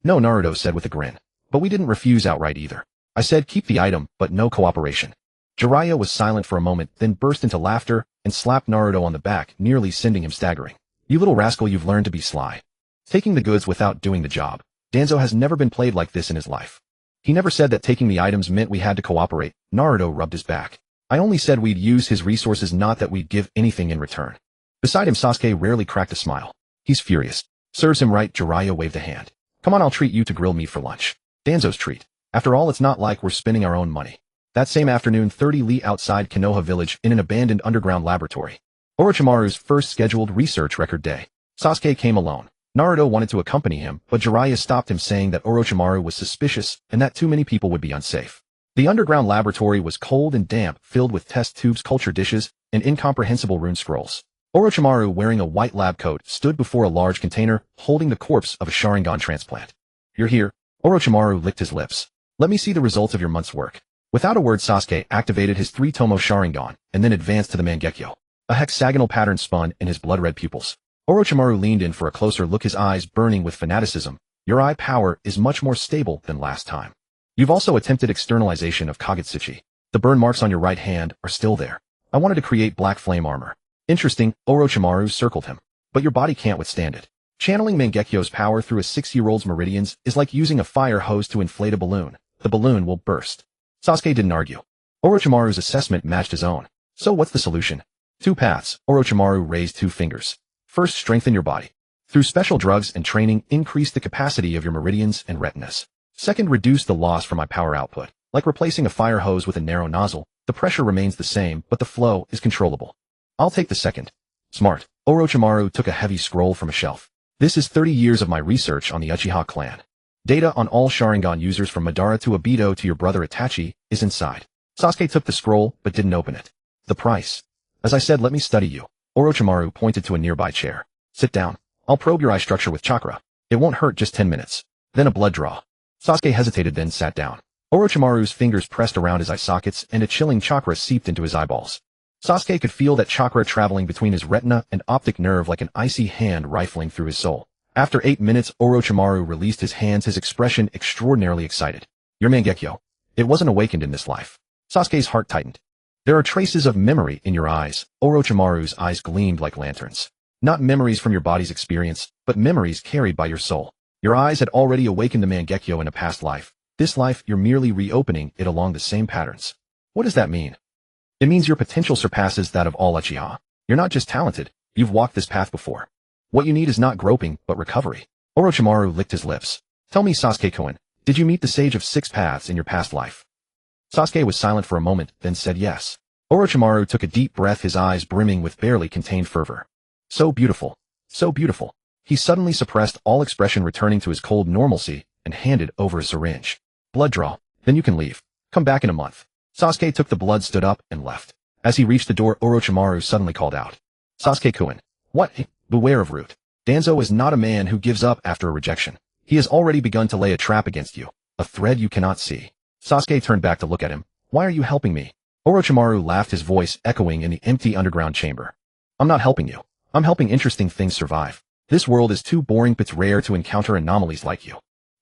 No, Naruto said with a grin. But we didn't refuse outright either. I said keep the item, but no cooperation. Jiraiya was silent for a moment, then burst into laughter and slapped Naruto on the back, nearly sending him staggering. You little rascal, you've learned to be sly. Taking the goods without doing the job. Danzo has never been played like this in his life. He never said that taking the items meant we had to cooperate. Naruto rubbed his back. I only said we'd use his resources, not that we'd give anything in return. Beside him, Sasuke rarely cracked a smile. He's furious. Serves him right, Jiraiya waved a hand. Come on, I'll treat you to grilled meat for lunch. Danzo's treat. After all, it's not like we're spending our own money. That same afternoon, 30 li outside Konoha village in an abandoned underground laboratory. Orochimaru's first scheduled research record day. Sasuke came alone. Naruto wanted to accompany him, but Jiraiya stopped him, saying that Orochimaru was suspicious and that too many people would be unsafe. The underground laboratory was cold and damp, filled with test tubes, culture dishes, and incomprehensible rune scrolls. Orochimaru, wearing a white lab coat, stood before a large container, holding the corpse of a Sharingan transplant. You're here. Orochimaru licked his lips. Let me see the results of your month's work. Without a word, Sasuke activated his 3-tomo Sharingan, and then advanced to the Mangekyō. A hexagonal pattern spun in his blood-red pupils. Orochimaru leaned in for a closer look, his eyes burning with fanaticism. Your eye power is much more stable than last time. You've also attempted externalization of Akatsuki. The burn marks on your right hand are still there. I wanted to create black flame armor. Interesting, Orochimaru circled him. But your body can't withstand it. Channeling Mangekyō's power through a 6-year-old's meridians is like using a fire hose to inflate a balloon. The balloon will burst. Sasuke didn't argue. Orochimaru's assessment matched his own. So what's the solution? 2 paths. Orochimaru raised 2 fingers. First, strengthen your body. Through special drugs and training, increase the capacity of your meridians and retinas. Second, reduce the loss from my power output. Like replacing a fire hose with a narrow nozzle, the pressure remains the same, but the flow is controllable. I'll take the second. Smart. Orochimaru took a heavy scroll from a shelf. This is 30 years of my research on the Uchiha clan. Data on all Sharingan users from Madara to Obito to your brother Itachi is inside. Sasuke took the scroll, but didn't open it. The price. As I said, let me study you. Orochimaru pointed to a nearby chair. Sit down. I'll probe your eye structure with chakra. It won't hurt, just 10 minutes. Then a blood draw. Sasuke hesitated, then sat down. Orochimaru's fingers pressed around his eye sockets, and a chilling chakra seeped into his eyeballs. Sasuke could feel that chakra traveling between his retina and optic nerve like an icy hand rifling through his soul. After 8 minutes, Orochimaru released his hands, his expression extraordinarily excited. Your Mangekyō. It wasn't awakened in this life. Sasuke's heart tightened. There are traces of memory in your eyes. Orochimaru's eyes gleamed like lanterns. Not memories from your body's experience, but memories carried by your soul. Your eyes had already awakened the Mangekyō in a past life. This life, you're merely reopening it along the same patterns. What does that mean? It means your potential surpasses that of all Uchiha. You're not just talented, you've walked this path before. What you need is not groping, but recovery. Orochimaru licked his lips. Tell me, Sasuke-kun, did you meet the Sage of 6 Paths in your past life? Sasuke was silent for a moment, then said yes. Orochimaru took a deep breath, his eyes brimming with barely contained fervor. So beautiful. So beautiful. He suddenly suppressed all expression, returning to his cold normalcy, and handed over a syringe. Blood draw. Then you can leave. Come back in a month. Sasuke took the blood, stood up, and left. As he reached the door, Orochimaru suddenly called out. Sasuke-kun. What? Beware of Root. Danzo is not a man who gives up after a rejection. He has already begun to lay a trap against you. A thread you cannot see. Sasuke turned back to look at him. Why are you helping me? Orochimaru laughed, his voice echoing in the empty underground chamber. I'm not helping you. I'm helping interesting things survive. This world is too boring, but it's rare to encounter anomalies like you.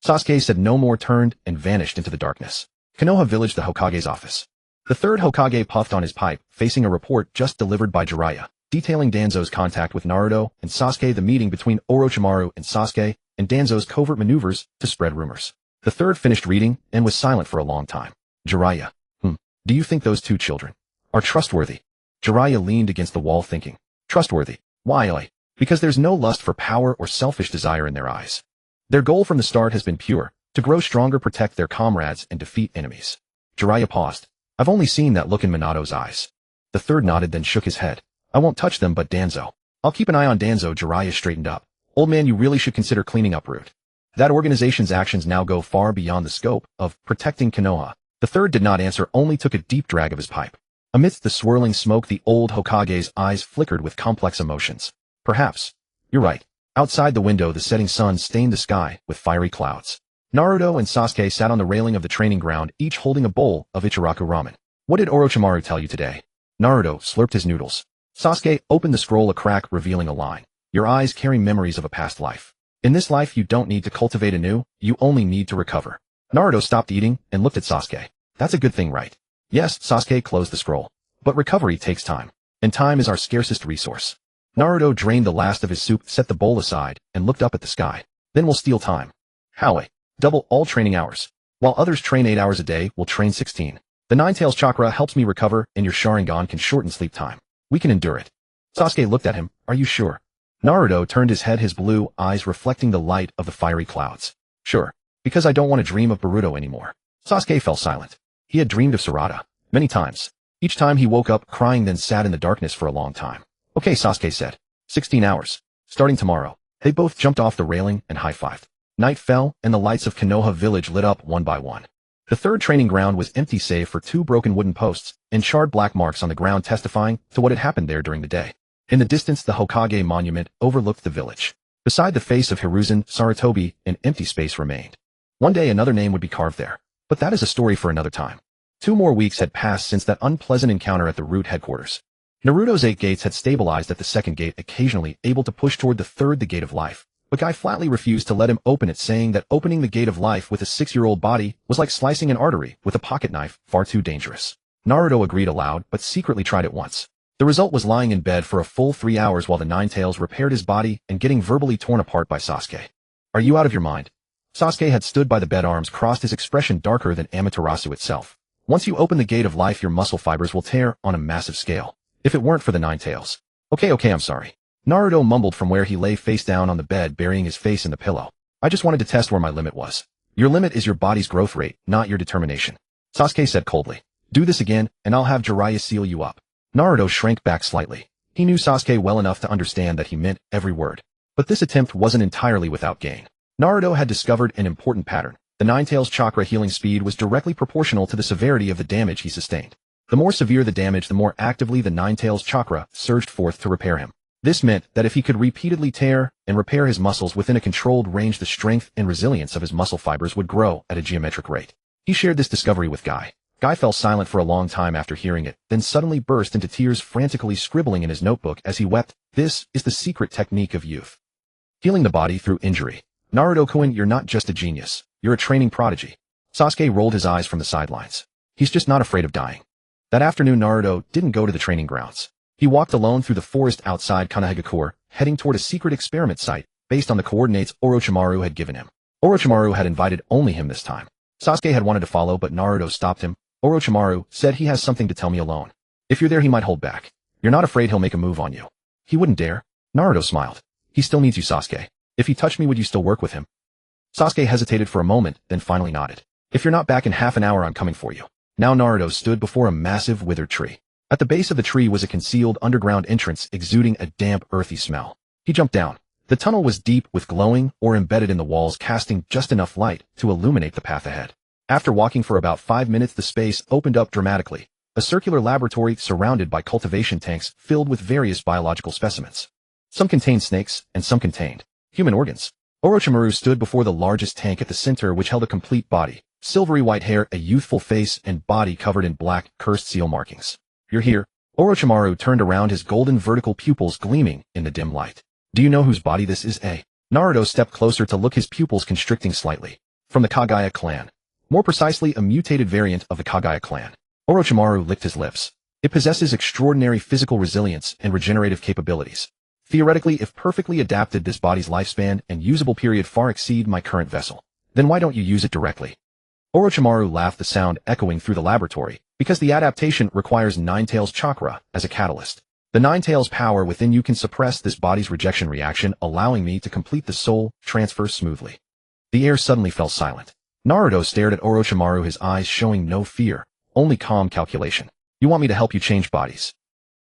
Sasuke said no more, turned and vanished into the darkness. Konoha Village, the Hokage's office. The third Hokage puffed on his pipe, facing a report just delivered by Jiraiya, detailing Danzo's contact with Naruto and Sasuke, the meeting between Orochimaru and Sasuke, and Danzo's covert maneuvers to spread rumors. The third finished reading and was silent for a long time. Jiraiya. Do you think those two children are trustworthy? Jiraiya leaned against the wall thinking. Trustworthy? Why? Because there's no lust for power or selfish desire in their eyes. Their goal from the start has been pure, to grow stronger, protect their comrades, and defeat enemies. Jiraiya paused. I've only seen that look in Minato's eyes. The third nodded, then shook his head. I won't touch them, but Danzo. I'll keep an eye on Danzo. Jiraiya straightened up. Old man, you really should consider cleaning up Root. That organization's actions now go far beyond the scope of protecting Konoha. The third did not answer, only took a deep drag of his pipe. Amidst the swirling smoke, the old Hokage's eyes flickered with complex emotions. Perhaps. You're right. Outside the window, the setting sun stained the sky with fiery clouds. Naruto and Sasuke sat on the railing of the training ground, each holding a bowl of Ichiraku ramen. What did Orochimaru tell you today? Naruto slurped his noodles. Sasuke opened the scroll a crack, revealing a line. Your eyes carry memories of a past life. In this life, you don't need to cultivate anew, you only need to recover. Naruto stopped eating and looked at Sasuke. That's a good thing, right? Yes, Sasuke closed the scroll. But recovery takes time. And time is our scarcest resource. Naruto drained the last of his soup, set the bowl aside, and looked up at the sky. Then we'll steal time. How? Double all training hours. While others train 8 hours a day, we'll train 16. The Nine-Tails chakra helps me recover, and your Sharingan can shorten sleep time. We can endure it. Sasuke looked at him. Are you sure? Naruto turned his head, his blue eyes reflecting the light of the fiery clouds. Sure. Because I don't want to dream of Boruto anymore. Sasuke fell silent. He had dreamed of Sarada. Many times. Each time he woke up crying, then sat in the darkness for a long time. Okay, Sasuke said. 16 hours. Starting tomorrow. They both jumped off the railing and high-fived. Night fell, and the lights of Konoha Village lit up one by one. The third training ground was empty save for 2 broken wooden posts and charred black marks on the ground testifying to what had happened there during the day. In the distance, the Hokage monument overlooked the village. Beside the face of Hiruzen, Sarutobi, an empty space remained. One day another name would be carved there. But that is a story for another time. 2 more weeks had passed since that unpleasant encounter at the Root headquarters. Naruto's 8 gates had stabilized at the second gate, occasionally able to push toward the third, the Gate of Life. But Guy flatly refused to let him open it, saying that opening the Gate of Life with a 6-year-old body was like slicing an artery with a pocket knife, far too dangerous. Naruto agreed aloud, but secretly tried it once. The result was lying in bed for a full 3 hours while the Nine-Tails repaired his body and getting verbally torn apart by Sasuke. Are you out of your mind? Sasuke had stood by the bed, arms crossed, his expression darker than Amaterasu itself. Once you open the Gate of Life, your muscle fibers will tear on a massive scale. If it weren't for the Nine-Tails. Okay, I'm sorry. Naruto mumbled from where he lay face down on the bed, burying his face in the pillow. I just wanted to test where my limit was. Your limit is your body's growth rate, not your determination. Sasuke said coldly. Do this again, and I'll have Jiraiya seal you up. Naruto shrank back slightly. He knew Sasuke well enough to understand that he meant every word. But this attempt wasn't entirely without gain. Naruto had discovered an important pattern. The Nine-Tails chakra healing speed was directly proportional to the severity of the damage he sustained. The more severe the damage, the more actively the Nine-Tails chakra surged forth to repair him. This meant that if he could repeatedly tear and repair his muscles within a controlled range, the strength and resilience of his muscle fibers would grow at a geometric rate. He shared this discovery with Guy. Guy fell silent for a long time after hearing it, then suddenly burst into tears, frantically scribbling in his notebook as he wept. This is the secret technique of youth. Healing the body through injury. Naruto-kun, you're not just a genius. You're a training prodigy. Sasuke rolled his eyes from the sidelines. He's just not afraid of dying. That afternoon, Naruto didn't go to the training grounds. He walked alone through the forest outside Konohagakure, heading toward a secret experiment site based on the coordinates Orochimaru had given him. Orochimaru had invited only him this time. Sasuke had wanted to follow, but Naruto stopped him. Orochimaru said he has something to tell me alone. If you're there, he might hold back. You're not afraid he'll make a move on you. He wouldn't dare. Naruto smiled. He still needs you, Sasuke. If he touched me, would you still work with him? Sasuke hesitated for a moment, then finally nodded. If you're not back in half an hour, I'm coming for you. Now Naruto stood before a massive withered tree. At the base of the tree was a concealed underground entrance exuding a damp, earthy smell. He jumped down. The tunnel was deep, with glowing ore embedded in the walls, casting just enough light to illuminate the path ahead. After walking for about 5 minutes, the space opened up dramatically. A circular laboratory surrounded by cultivation tanks filled with various biological specimens. Some contained snakes, and some contained human organs. Orochimaru stood before the largest tank at the center, which held a complete body. Silvery white hair, a youthful face, and body covered in black, cursed seal markings. You're here. Orochimaru turned around, his golden vertical pupils gleaming in the dim light. Do you know whose body this is, eh? Naruto stepped closer to look, his pupils constricting slightly. From the Kagaya clan. More precisely, a mutated variant of the Kagaya clan. Orochimaru licked his lips. It possesses extraordinary physical resilience and regenerative capabilities. Theoretically, if perfectly adapted, this body's lifespan and usable period far exceed my current vessel. Then why don't you use it directly? Orochimaru laughed, the sound echoing through the laboratory, because the adaptation requires Ninetales chakra as a catalyst. The Ninetales power within you can suppress this body's rejection reaction, allowing me to complete the soul transfer smoothly. The air suddenly fell silent. Naruto stared at Orochimaru, his eyes showing no fear, only calm calculation. You want me to help you change bodies?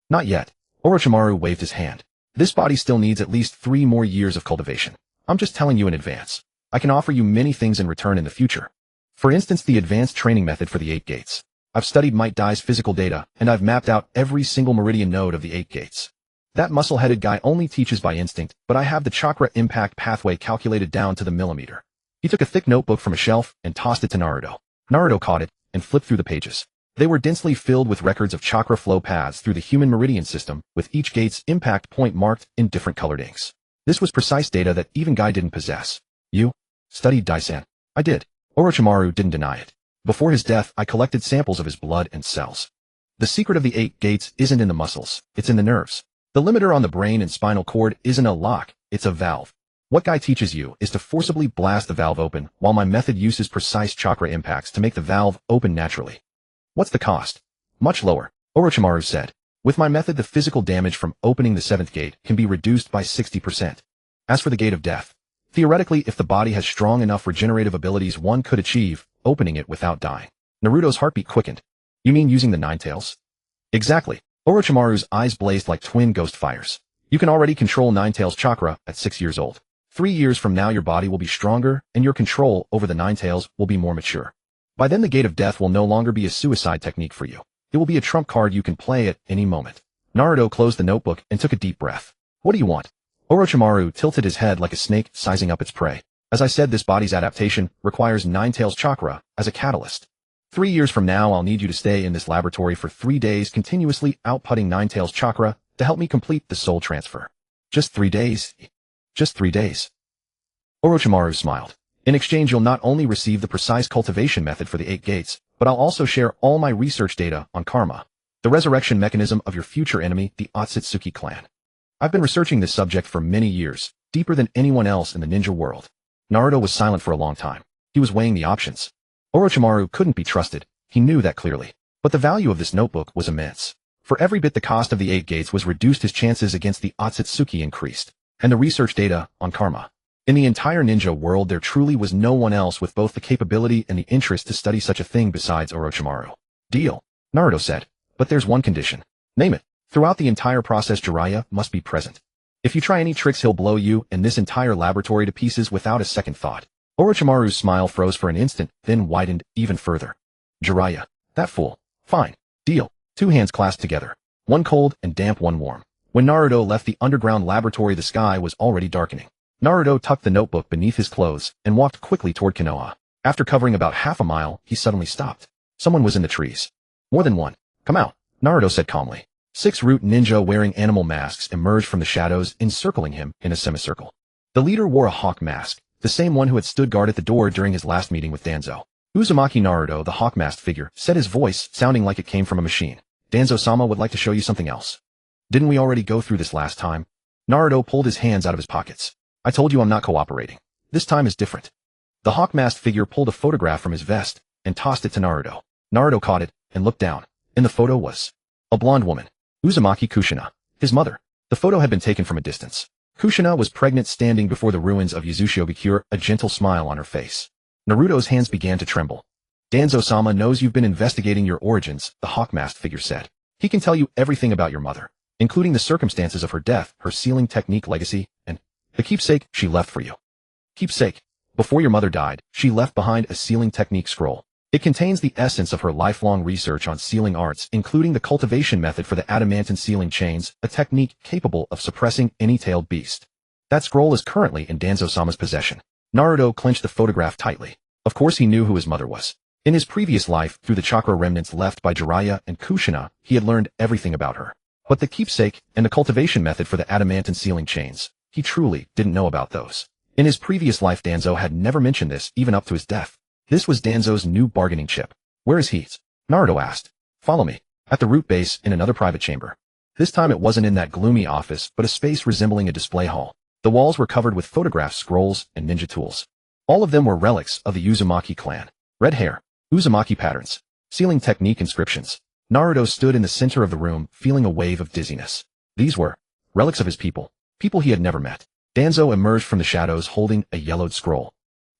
Not yet. Orochimaru waved his hand. This body still needs at least 3 more years of cultivation. I'm just telling you in advance. I can offer you many things in return in the future. For instance, the advanced training method for the 8 gates. I've studied Might Dai's physical data, and I've mapped out every single meridian node of the 8 gates. That muscle-headed guy only teaches by instinct, but I have the chakra impact pathway calculated down to the millimeter. He took a thick notebook from a shelf and tossed it to Naruto. Naruto caught it and flipped through the pages. They were densely filled with records of chakra flow paths through the human meridian system, with each gate's impact point marked in different colored inks. This was precise data that even Guy didn't possess. You studied Daisan. I did. Orochimaru didn't deny it. Before his death, I collected samples of his blood and cells. The secret of the 8 gates isn't in the muscles, it's in the nerves. The limiter on the brain and spinal cord isn't a lock, it's a valve. What Guy teaches you is to forcibly blast the valve open, while my method uses precise chakra impacts to make the valve open naturally. What's the cost? Much lower, Orochimaru said. With my method, the physical damage from opening the 7th gate can be reduced by 60%. As for the gate of death, theoretically, if the body has strong enough regenerative abilities, one could achieve opening it without dying. Naruto's heartbeat quickened. You mean using the Ninetales? Exactly. Orochimaru's eyes blazed like twin ghost fires. You can already control Ninetales chakra at 6 years old. 3 years from now, your body will be stronger, and your control over the Ninetales will be more mature. By then, the gate of death will no longer be a suicide technique for you. It will be a trump card you can play at any moment. Naruto closed the notebook and took a deep breath. What do you want? Orochimaru tilted his head like a snake sizing up its prey. As I said, this body's adaptation requires Ninetales chakra as a catalyst. 3 years from now, I'll need you to stay in this laboratory for 3 days, continuously outputting Ninetales chakra to help me complete the soul transfer. Just 3 days? Just 3 days. Orochimaru smiled. In exchange, you'll not only receive the precise cultivation method for the 8 gates, but I'll also share all my research data on karma, the resurrection mechanism of your future enemy, the Akatsuki clan. I've been researching this subject for many years, deeper than anyone else in the ninja world. Naruto was silent for a long time. He was weighing the options. Orochimaru couldn't be trusted. He knew that clearly. But the value of this notebook was immense. For every bit the cost of the 8 gates was reduced, his chances against the Akatsuki increased. And the research data on karma. In the entire ninja world, there truly was no one else with both the capability and the interest to study such a thing besides Orochimaru. Deal, Naruto said. But there's one condition. Name it. Throughout the entire process, Jiraiya must be present. If you try any tricks, he'll blow you and this entire laboratory to pieces without a second thought. Orochimaru's smile froze for an instant, then widened even further. Jiraiya. That fool. Fine. Deal. 2 hands clasped together. One cold and damp, one warm. When Naruto left the underground laboratory, the sky was already darkening. Naruto tucked the notebook beneath his clothes and walked quickly toward Konoha. After covering about half a mile, he suddenly stopped. Someone was in the trees. More than one. Come out, Naruto said calmly. 6 root ninja wearing animal masks emerged from the shadows, encircling him in a semicircle. The leader wore a hawk mask, the same one who had stood guard at the door during his last meeting with Danzo. Uzumaki. Naruto, the hawk-masked figure, said, his voice sounding like it came from a machine. Danzo-sama would like to show you something else. Didn't we already go through this last time? Naruto pulled his hands out of his pockets. I told you I'm not cooperating. This time is different. The hawk-masked figure pulled a photograph from his vest and tossed it to Naruto. Naruto caught it and looked down. In the photo was a blonde woman. Uzumaki Kushina, his mother. The photo had been taken from a distance. Kushina was pregnant, standing before the ruins of Yuzushiobikure, a gentle smile on her face. Naruto's hands began to tremble. Danzo-sama knows you've been investigating your origins, the hawk-masked figure said. He can tell you everything about your mother, including the circumstances of her death, her sealing technique legacy, and the keepsake she left for you. Keepsake. Before your mother died, she left behind a sealing technique scroll. It contains the essence of her lifelong research on sealing arts, including the cultivation method for the adamantine sealing chains, a technique capable of suppressing any tailed beast. That scroll is currently in Danzo-sama's possession. Naruto clenched the photograph tightly. Of course he knew who his mother was. In his previous life, through the chakra remnants left by Jiraiya and Kushina, he had learned everything about her. But the keepsake and the cultivation method for the adamantine sealing chains, He truly didn't know about those. In his previous life, Danzo had never mentioned this even up to his death. This was Danzo's new bargaining chip. Where is he? Naruto asked. Follow me. At the root base in another private chamber. This time it wasn't in that gloomy office, but a space resembling a display hall. The walls were covered with photographs, scrolls, and ninja tools. All of them were relics of the Uzumaki clan. Red hair, Uzumaki patterns, sealing technique inscriptions. Naruto stood in the center of the room, feeling a wave of dizziness. These were relics of his people he had never met. Danzo emerged from the shadows holding a yellowed scroll.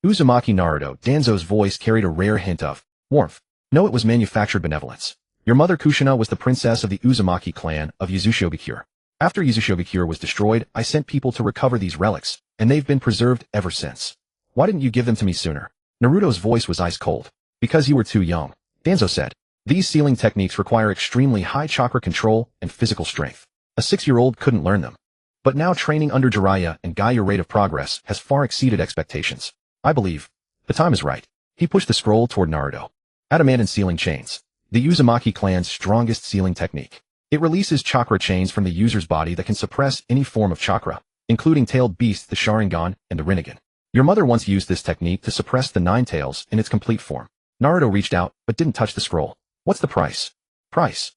Uzumaki Naruto, Danzo's voice carried a rare hint of warmth. No, it was manufactured benevolence. Your mother Kushina was the princess of the Uzumaki clan of Yuzushiogakure. After Yuzushiogakure was destroyed, I sent people to recover these relics, and they've been preserved ever since. Why didn't you give them to me sooner? Naruto's voice was ice cold. Because you were too young, Danzo said. These sealing techniques require extremely high chakra control and physical strength. A 6-year-old couldn't learn them. But now training under Jiraiya and Guy, your rate of progress has far exceeded expectations. I believe the time is right. He pushed the scroll toward Naruto. Adamant sealing chains. The Uzumaki clan's strongest sealing technique. It releases chakra chains from the user's body that can suppress any form of chakra, including tailed beasts, the Sharingan, and the Rinnegan. Your mother once used this technique to suppress the Nine Tails in its complete form. Naruto reached out, but didn't touch the scroll. What's the price? Price.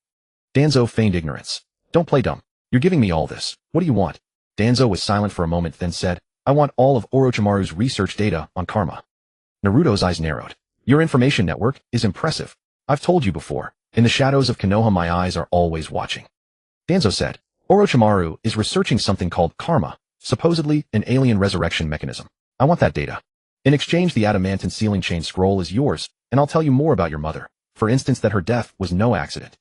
Danzo feigned ignorance. Don't play dumb. You're giving me all this. What do you want? Danzo was silent for a moment, then said, I want all of Orochimaru's research data on karma. Naruto's eyes narrowed. Your information network is impressive. I've told you before. In the shadows of Konoha, my eyes are always watching. Danzo said, Orochimaru is researching something called karma, supposedly an alien resurrection mechanism. I want that data. In exchange, the adamant sealing chain scroll is yours, and I'll tell you more about your mother. For instance, that her death was no accident.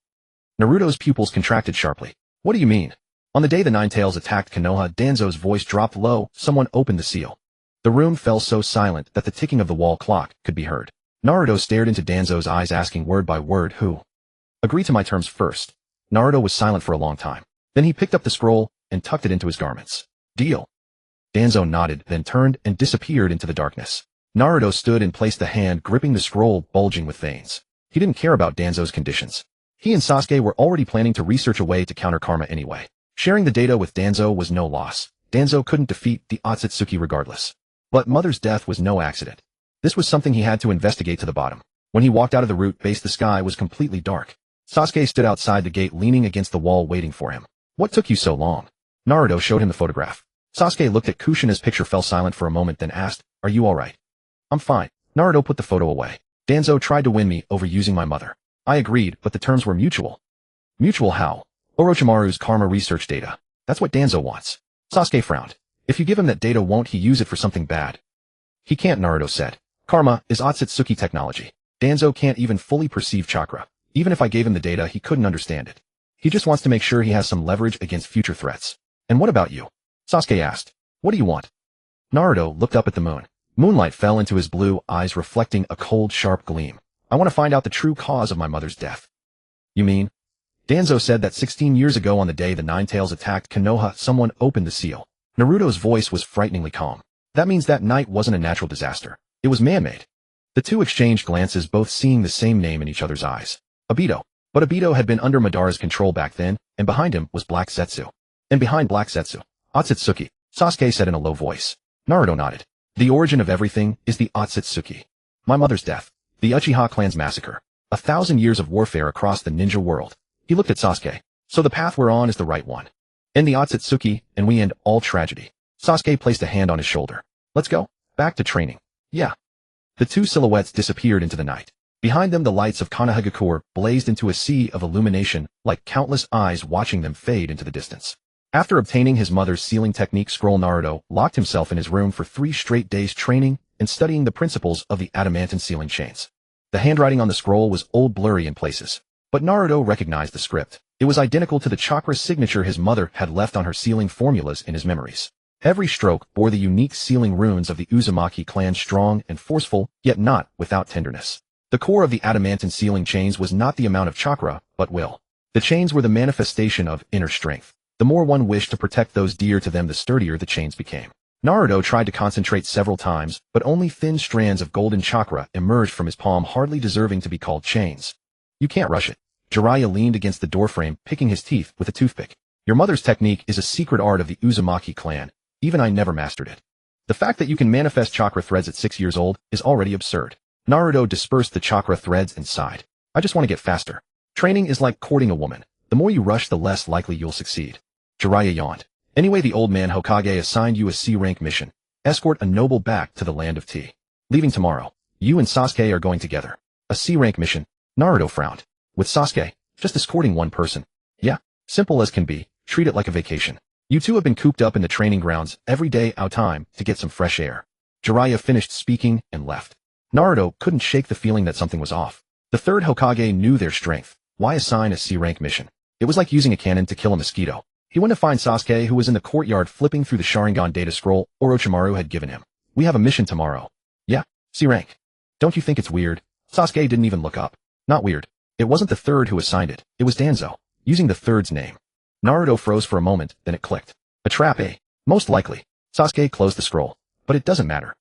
Naruto's pupils contracted sharply. What do you mean? On the day the Nine Tails attacked Konoha, Danzo's voice dropped low. Someone opened the seal. The room fell so silent that the ticking of the wall clock could be heard. Naruto stared into Danzo's eyes, asking word by word, who? Agree to my terms first. Naruto was silent for a long time. Then he picked up the scroll and tucked it into his garments. Deal. Danzo nodded, then turned and disappeared into the darkness. Naruto stood and placed the hand gripping the scroll, bulging with veins. He didn't care about Danzo's conditions. He and Sasuke were already planning to research a way to counter karma anyway. Sharing the data with Danzo was no loss. Danzo couldn't defeat the Akatsuki regardless. But mother's death was no accident. This was something he had to investigate to the bottom. When he walked out of the root base, the sky was completely dark. Sasuke stood outside the gate, leaning against the wall, waiting for him. What took you so long? Naruto showed him the photograph. Sasuke looked at Kushina's picture, fell silent for a moment, then asked, Are you alright? I'm fine. Naruto put the photo away. Danzo tried to win me over using my mother. I agreed, but the terms were mutual. Mutual how? Orochimaru's karma research data. That's what Danzo wants. Sasuke frowned. If you give him that data, won't he use it for something bad? He can't, Naruto said. Karma is Akatsuki technology. Danzo can't even fully perceive chakra. Even if I gave him the data, he couldn't understand it. He just wants to make sure he has some leverage against future threats. And what about you? Sasuke asked. What do you want? Naruto looked up at the moon. Moonlight fell into his blue eyes, reflecting a cold, sharp gleam. I want to find out the true cause of my mother's death. You mean? Danzo said that 16 years ago, on the day the Nine Tails attacked Konoha, someone opened the seal. Naruto's voice was frighteningly calm. That means that night wasn't a natural disaster. It was man-made. The two exchanged glances, both seeing the same name in each other's eyes. Obito. But Obito had been under Madara's control back then, and behind him was Black Zetsu. And behind Black Zetsu, Akatsuki, Sasuke said in a low voice. Naruto nodded. The origin of everything is the Akatsuki. My mother's death. The Uchiha clan's massacre. 1,000 years of warfare across the ninja world. He looked at Sasuke. So the path we're on is the right one. End the Akatsuki, and we end all tragedy. Sasuke placed a hand on his shoulder. Let's go. Back to training. Yeah. The two silhouettes disappeared into the night. Behind them, the lights of Konohagakure blazed into a sea of illumination, like countless eyes watching them fade into the distance. After obtaining his mother's sealing technique scroll, Naruto locked himself in his room for 3 straight days, training and studying the principles of the adamant sealing chains. The handwriting on the scroll was old, blurry in places. But Naruto recognized the script. It was identical to the chakra signature his mother had left on her sealing formulas in his memories. Every stroke bore the unique sealing runes of the Uzumaki clan, strong and forceful, yet not without tenderness. The core of the adamant sealing chains was not the amount of chakra, but will. The chains were the manifestation of inner strength. The more one wished to protect those dear to them, the sturdier the chains became. Naruto tried to concentrate several times, but only thin strands of golden chakra emerged from his palm, hardly deserving to be called chains. You can't rush it. Jiraiya leaned against the doorframe, picking his teeth with a toothpick. Your mother's technique is a secret art of the Uzumaki clan. Even I never mastered it. The fact that you can manifest chakra threads at 6 years old is already absurd. Naruto dispersed the chakra threads and sighed. I just want to get faster. Training is like courting a woman. The more you rush, the less likely you'll succeed. Jiraiya yawned. Anyway, the old man Hokage assigned you a C-rank mission. Escort a noble back to the land of tea. Leaving tomorrow. You and Sasuke are going together. A C-rank mission? Naruto frowned. With Sasuke? Just escorting one person. Yeah, simple as can be. Treat it like a vacation. You two have been cooped up in the training grounds every day out time to get some fresh air. Jiraiya finished speaking and left. Naruto couldn't shake the feeling that something was off. The third Hokage knew their strength. Why assign a C-rank mission? It was like using a cannon to kill a mosquito. He went to find Sasuke, who was in the courtyard flipping through the Sharingan data scroll Orochimaru had given him. We have a mission tomorrow. Yeah, C-rank. Don't you think it's weird? Sasuke didn't even look up. Not weird. It wasn't the third who assigned it. It was Danzo, using the third's name. Naruto froze for a moment, then it clicked. A trap, eh? Most likely. Sasuke closed the scroll. But it doesn't matter.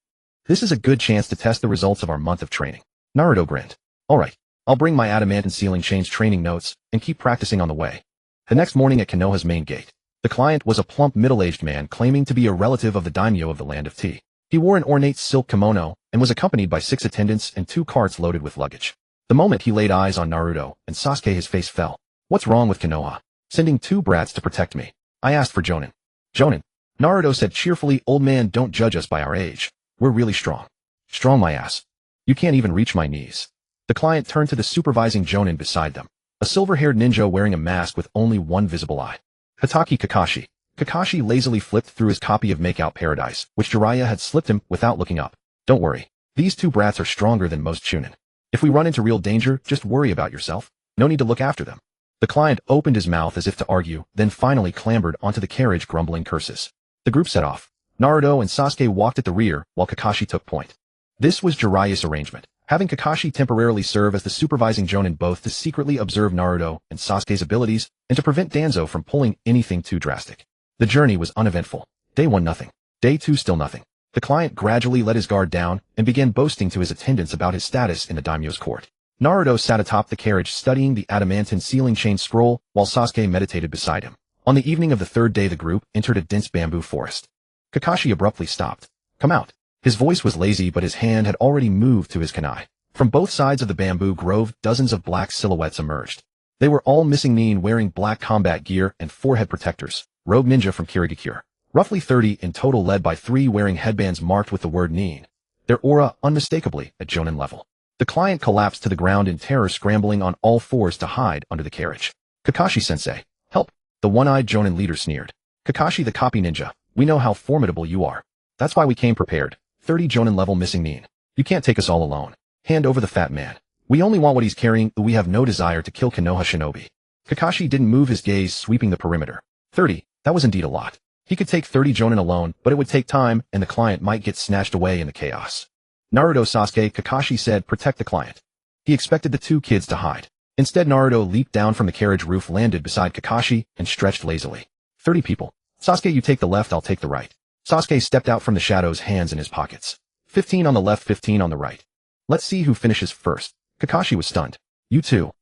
This is a good chance to test the results of our month of training. Naruto grinned. Alright, I'll bring my adamant sealing chains training notes and keep practicing on the way. The next morning at Konoha's main gate, the client was a plump middle-aged man claiming to be a relative of the daimyo of the land of tea. He wore an ornate silk kimono and was accompanied by 6 attendants and 2 carts loaded with luggage. The moment he laid eyes on Naruto and Sasuke, his face fell. What's wrong with Konoha? Sending 2 brats to protect me. I asked for Jōgan. Jōgan. Naruto said cheerfully, old man, don't judge us by our age. We're really strong. Strong my ass. You can't even reach my knees. The client turned to the supervising Jōgan beside them. A silver-haired ninja wearing a mask with only one visible eye. Hatake Kakashi. Kakashi lazily flipped through his copy of Makeout Paradise, which Jiraiya had slipped him without looking up. Don't worry. These 2 brats are stronger than most Chunin. If we run into real danger, just worry about yourself. No need to look after them. The client opened his mouth as if to argue, then finally clambered onto the carriage grumbling curses. The group set off. Naruto and Sasuke walked at the rear, while Kakashi took point. This was Jiraiya's arrangement, having Kakashi temporarily serve as the supervising Jōgan, both to secretly observe Naruto and Sasuke's abilities and to prevent Danzo from pulling anything too drastic. The journey was uneventful. Day 1 nothing. Day 2 still nothing. The client gradually let his guard down and began boasting to his attendants about his status in the daimyo's court. Naruto sat atop the carriage studying the adamantine sealing chain scroll while Sasuke meditated beside him. On the evening of the 3rd day, the group entered a dense bamboo forest. Kakashi abruptly stopped. Come out. His voice was lazy, but his hand had already moved to his kunai. From both sides of the bamboo grove, dozens of black silhouettes emerged. They were all missing nin, wearing black combat gear and forehead protectors. Rogue ninja from Kirigakure. Roughly 30 in total, led by 3 wearing headbands marked with the word nin. Their aura unmistakably at Jōgan level. The client collapsed to the ground in terror, scrambling on all 4s to hide under the carriage. Kakashi-sensei, help! The one-eyed Jōgan leader sneered. Kakashi the copy ninja, we know how formidable you are. That's why we came prepared. 30 Jōgan level missing nin. You can't take us all alone. Hand over the fat man. We only want what he's carrying. We have no desire to kill Konoha shinobi. Kakashi didn't move, his gaze sweeping the perimeter. 30, that was indeed a lot. He could take 30 Jōgan alone, but it would take time and the client might get snatched away in the chaos. Naruto, Sasuke, Kakashi said, protect the client. He expected the 2 kids to hide. Instead, Naruto leaped down from the carriage roof, landed beside Kakashi, and stretched lazily. 30 people. Sasuke, you take the left, I'll take the right. Sasuke stepped out from the shadows, hands in his pockets. 15 on the left, 15 on the right. Let's see who finishes first. Kakashi was stunned. You too.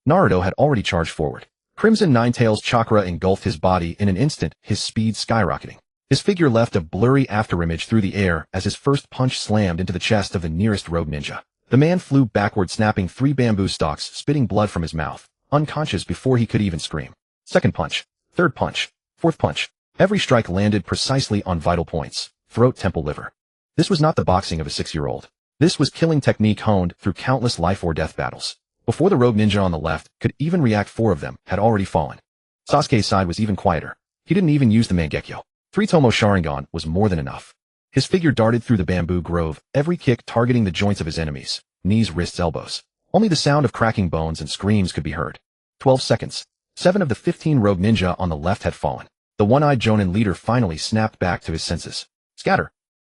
Naruto had already charged forward. Crimson Ninetails chakra engulfed his body in an instant, his speed skyrocketing. His figure left a blurry afterimage through the air as his first punch slammed into the chest of the nearest rogue ninja. The man flew backward, snapping 3 bamboo stalks, spitting blood from his mouth, unconscious before he could even scream. Second punch, third punch, fourth punch. Every strike landed precisely on vital points: throat, temple, liver. This was not the boxing of a 6-year-old. This was killing technique honed through countless life or death battles. Before the rogue ninja on the left could even react, 4 of them had already fallen. Sasuke's side was even quieter. He didn't even use the Mangekyō. 3 Tomo Sharingan was more than enough. His figure darted through the bamboo grove, every kick targeting the joints of his enemies, knees, wrists, elbows. Only the sound of cracking bones and screams could be heard. 12 seconds. 7 of the 15 rogue ninja on the left had fallen. The one-eyed Jōgan leader finally snapped back to his senses. Scatter.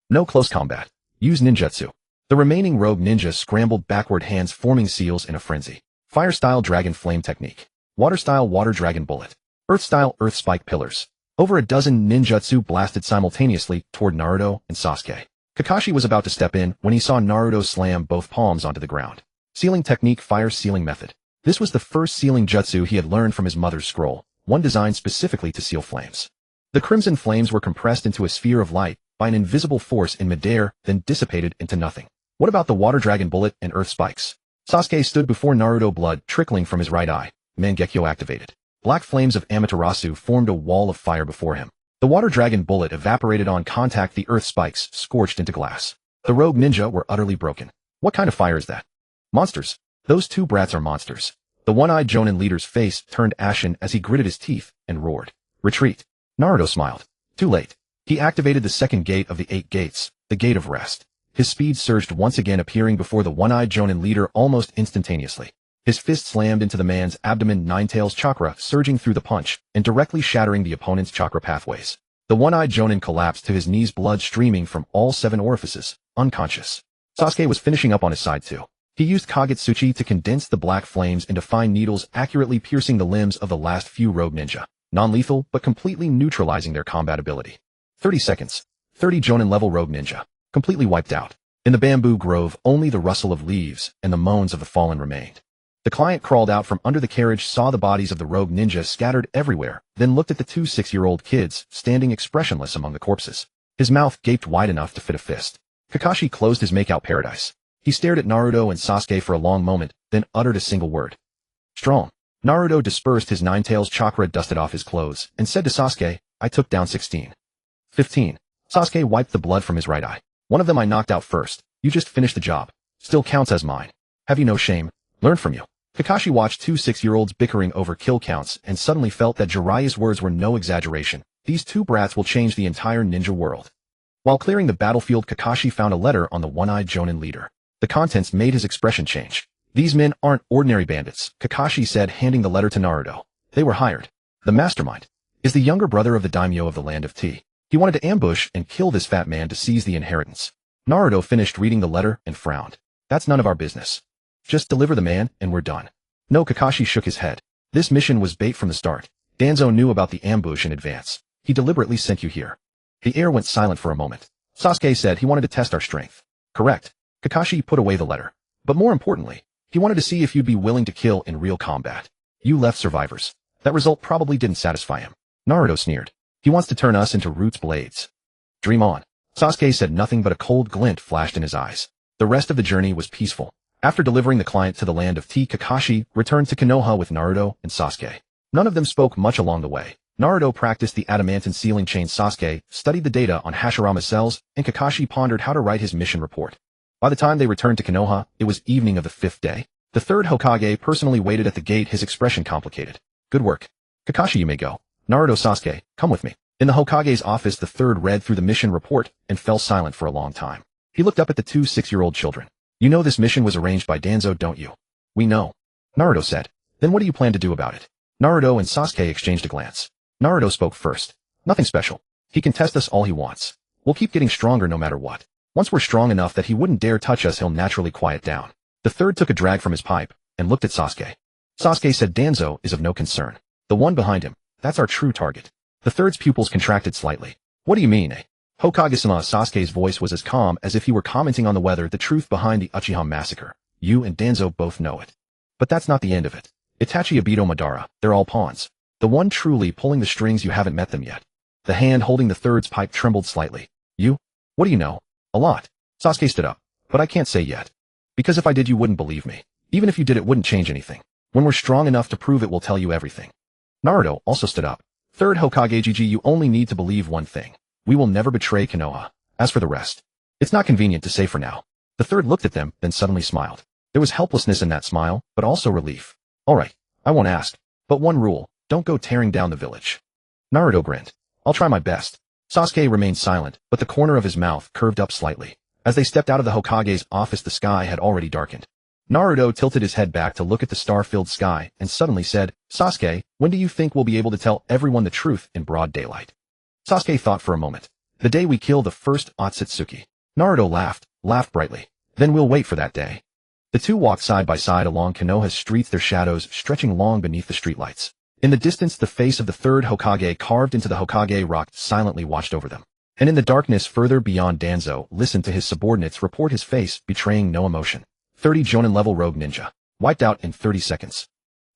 No close combat. Use ninjutsu. The remaining rogue ninja scrambled backward, hands forming seals in a frenzy. Fire-style dragon flame technique. Water-style water dragon bullet. Earth-style earth spike pillars. Over a dozen ninjutsu blasted simultaneously toward Naruto and Sasuke. Kakashi was about to step in when he saw Naruto slam both palms onto the ground. Sealing technique, fire sealing method. This was the first sealing jutsu he had learned from his mother's scroll, one designed specifically to seal flames. The crimson flames were compressed into a sphere of light by an invisible force in midair, then dissipated into nothing. What about the water dragon bullet and earth spikes? Sasuke stood before Naruto, blood trickling from his right eye. Mangekyō activated. Black flames of Amaterasu formed a wall of fire before him. The water dragon bullet evaporated on contact, the earth spikes scorched into glass. The rogue ninja were utterly broken. What kind of fire is that? Monsters. Those two brats are monsters. The one-eyed Jōnin leader's face turned ashen as he gritted his teeth and roared. Retreat. Naruto smiled. Too late. He activated the second gate of the 8 gates, the gate of rest. His speed surged once again, appearing before the one-eyed Jōnin leader almost instantaneously. His fist slammed into the man's abdomen, Ninetales chakra surging through the punch and directly shattering the opponent's chakra pathways. The one-eyed Jōnin collapsed to his knees, blood streaming from all 7 orifices, unconscious. Sasuke was finishing up on his side too. He used Akatsuki to condense the black flames into fine needles, accurately piercing the limbs of the last few rogue ninja. Non-lethal, but completely neutralizing their combat ability. 30 seconds. 30 Jōnin-level rogue ninja. Completely wiped out. In the bamboo grove, only the rustle of leaves and the moans of the fallen remained. The client crawled out from under the carriage, saw the bodies of the rogue ninja scattered everywhere, then looked at the 2 6-year-old kids standing expressionless among the corpses. His mouth gaped wide enough to fit a fist. Kakashi closed his makeout paradise. He stared at Naruto and Sasuke for a long moment, then uttered a single word. Strong. Naruto dispersed his Ninetales chakra, dusted off his clothes, and said to Sasuke, I took down 16. 15. Sasuke wiped the blood from his right eye. One of them I knocked out first. You just finished the job. Still counts as mine. Have you no shame? Learn from you. Kakashi watched 2 6-year-olds bickering over kill counts and suddenly felt that Jiraiya's words were no exaggeration. These 2 brats will change the entire ninja world. While clearing the battlefield, Kakashi found a letter on the one-eyed Jōnin leader. The contents made his expression change. These men aren't ordinary bandits, Kakashi said, handing the letter to Naruto. They were hired. The mastermind is the younger brother of the daimyo of the land of Tea. He wanted to ambush and kill this fat man to seize the inheritance. Naruto finished reading the letter and frowned. That's none of our business. Just deliver the man and we're done. No, Kakashi shook his head. This mission was bait from the start. Danzo knew about the ambush in advance. He deliberately sent you here. The air went silent for a moment. Sasuke said he wanted to test our strength. Correct. Kakashi put away the letter. But more importantly, he wanted to see if you'd be willing to kill in real combat. You left survivors. That result probably didn't satisfy him. Naruto sneered. He wants to turn us into Roots blades. Dream on. Sasuke said nothing, but a cold glint flashed in his eyes. The rest of the journey was peaceful. After delivering the client to the land of Tea, Kakashi returned to Konoha with Naruto and Sasuke. None of them spoke much along the way. Naruto practiced the adamantine sealing chain, Sasuke studied the data on Hashirama's cells, and Kakashi pondered how to write his mission report. By the time they returned to Konoha, it was evening of the 5th day. The 3rd Hokage personally waited at the gate, his expression complicated. Good work. Kakashi, you may go. Naruto, Sasuke, come with me. In the Hokage's office, the 3rd read through the mission report and fell silent for a long time. He looked up at the 2 6-year-old children. You know this mission was arranged by Danzo, don't you? We know. Naruto said. Then what do you plan to do about it? Naruto and Sasuke exchanged a glance. Naruto spoke first. Nothing special. He can test us all he wants. We'll keep getting stronger no matter what. Once we're strong enough that he wouldn't dare touch us, he'll naturally quiet down. The 3rd took a drag from his pipe and looked at Sasuke. Sasuke said Danzo is of no concern. The one behind him, that's our true target. The 3rd's pupils contracted slightly. What do you mean, eh? Hokage-sama. Sasuke's voice was as calm as if he were commenting on the weather, the truth behind the Uchiha massacre. You and Danzo both know it. But that's not the end of it. Itachi, Obito, Madara, they're all pawns. The one truly pulling the strings, you haven't met them yet. The hand holding the 3rd's pipe trembled slightly. You? What do you know? A lot. Sasuke stood up. But I can't say yet. Because if I did, you wouldn't believe me. Even if you did, it wouldn't change anything. When we're strong enough to prove it, we'll tell you everything. Naruto also stood up. 3rd Hokage, GG, you only need to believe one thing. We will never betray Konoha. As for the rest, it's not convenient to say for now. The 3rd looked at them, then suddenly smiled. There was helplessness in that smile, but also relief. All right, I won't ask. But one rule, don't go tearing down the village. Naruto grinned. I'll try my best. Sasuke remained silent, but the corner of his mouth curved up slightly. As they stepped out of the Hokage's office, the sky had already darkened. Naruto tilted his head back to look at the star-filled sky and suddenly said, Sasuke, when do you think we'll be able to tell everyone the truth in broad daylight? Sasuke thought for a moment. The day we kill the first Akatsuki. Naruto laughed brightly. Then we'll wait for that day. The two walked side by side along Konoha's streets, their shadows stretching long beneath the streetlights. In the distance, the face of the 3rd Hokage, carved into the Hokage rock, silently watched over them. And in the darkness further beyond, Danzo listened to his subordinates report, his face betraying no emotion. 30 Jōnin-level rogue ninja. Wiped out in 30 seconds.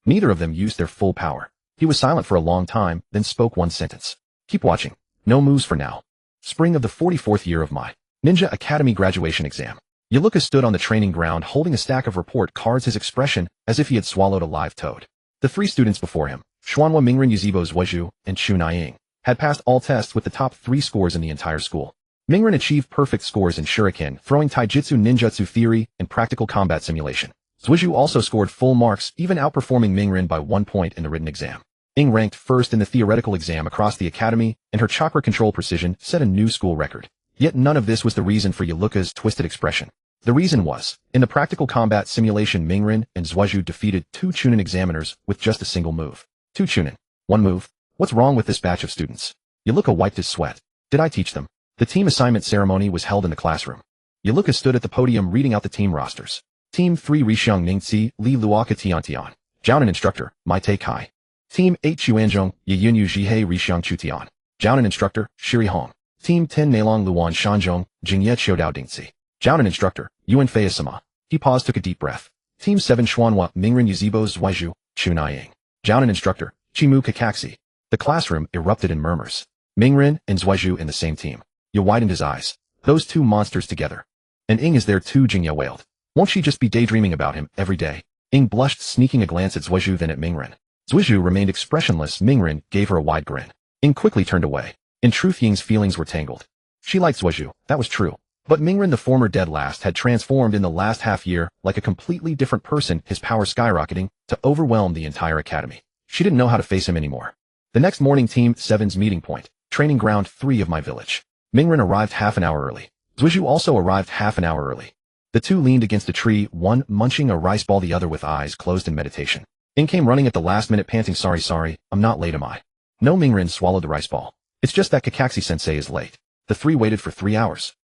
Neither of them used their full power. He was silent for a long time, then spoke one sentence. Keep watching. No moves for now. Spring of the 44th year of my Ninja Academy graduation exam. Yaluka stood on the training ground holding a stack of report cards, his expression as if he had swallowed a live toad. The three students before him, Xuanhua Mingren Yuzebo Zhuozhu and Chu Naiying, had passed all tests with the top 3 scores in the entire school. Mingren achieved perfect scores in shuriken, throwing taijutsu ninjutsu theory, and practical combat simulation. Zhuozhu also scored full marks, even outperforming Mingren by 1 point in the written exam. Ying ranked first in the theoretical exam across the academy, and her chakra control precision set a new school record. Yet none of this was the reason for Yaluka's twisted expression. The reason was, in the practical combat simulation, Mingren and Zhuozhu defeated 2 Chunin examiners with just a single move. 2 Chunin. 1 move? What's wrong with this batch of students? Yaluka wiped his sweat. Did I teach them? The team assignment ceremony was held in the classroom. Yaluka stood at the podium reading out the team rosters. Team 3 Rixiang Ningzi, Li Luoka Tiantian. Zhaonan instructor, Mai Te Kai. Team 8 Chuanzhong, Yiyunyu Zhihei Rixiang Chutian. Zhaonan instructor, Shiri Hong. Team 10 Neilong Luan Shanzhong, Jingye Qiudao Dingzi. Zhaonan instructor, Yuan Feiyasima. He paused, took a deep breath. Team 7 Xuanhua, Mingren Yuzebo Zhuozhu, Chu Naiying. Zhaonan instructor, Chimu Kakaxi. The classroom erupted in murmurs. Mingren and Zhuozhu in the same team. Yu widened his eyes. Those 2 monsters together. And Ying is there too, Jingye wailed. Won't she just be daydreaming about him every day? Ying blushed, sneaking a glance at Zhuozhu, then at Mingren. Zhuozhu remained expressionless. Mingren gave her a wide grin. Ying quickly turned away. In truth, Ying's feelings were tangled. She liked Zhuozhu, that was true. But Mingren, the former dead last, had transformed in the last half year like a completely different person, his power skyrocketing to overwhelm the entire academy. She didn't know how to face him anymore. The next morning, Team 7's meeting point, training ground 3 of my village. Mingren arrived half an hour early. Zhuozhu also arrived half an hour early. The 2 leaned against a tree, one munching a rice ball, the other with eyes closed in meditation. Ying came running at the last minute, panting, sorry, I'm not late, am I? No, Mingren swallowed the rice ball. It's just that Kakaxi-sensei is late. The 3 waited for 3 hours.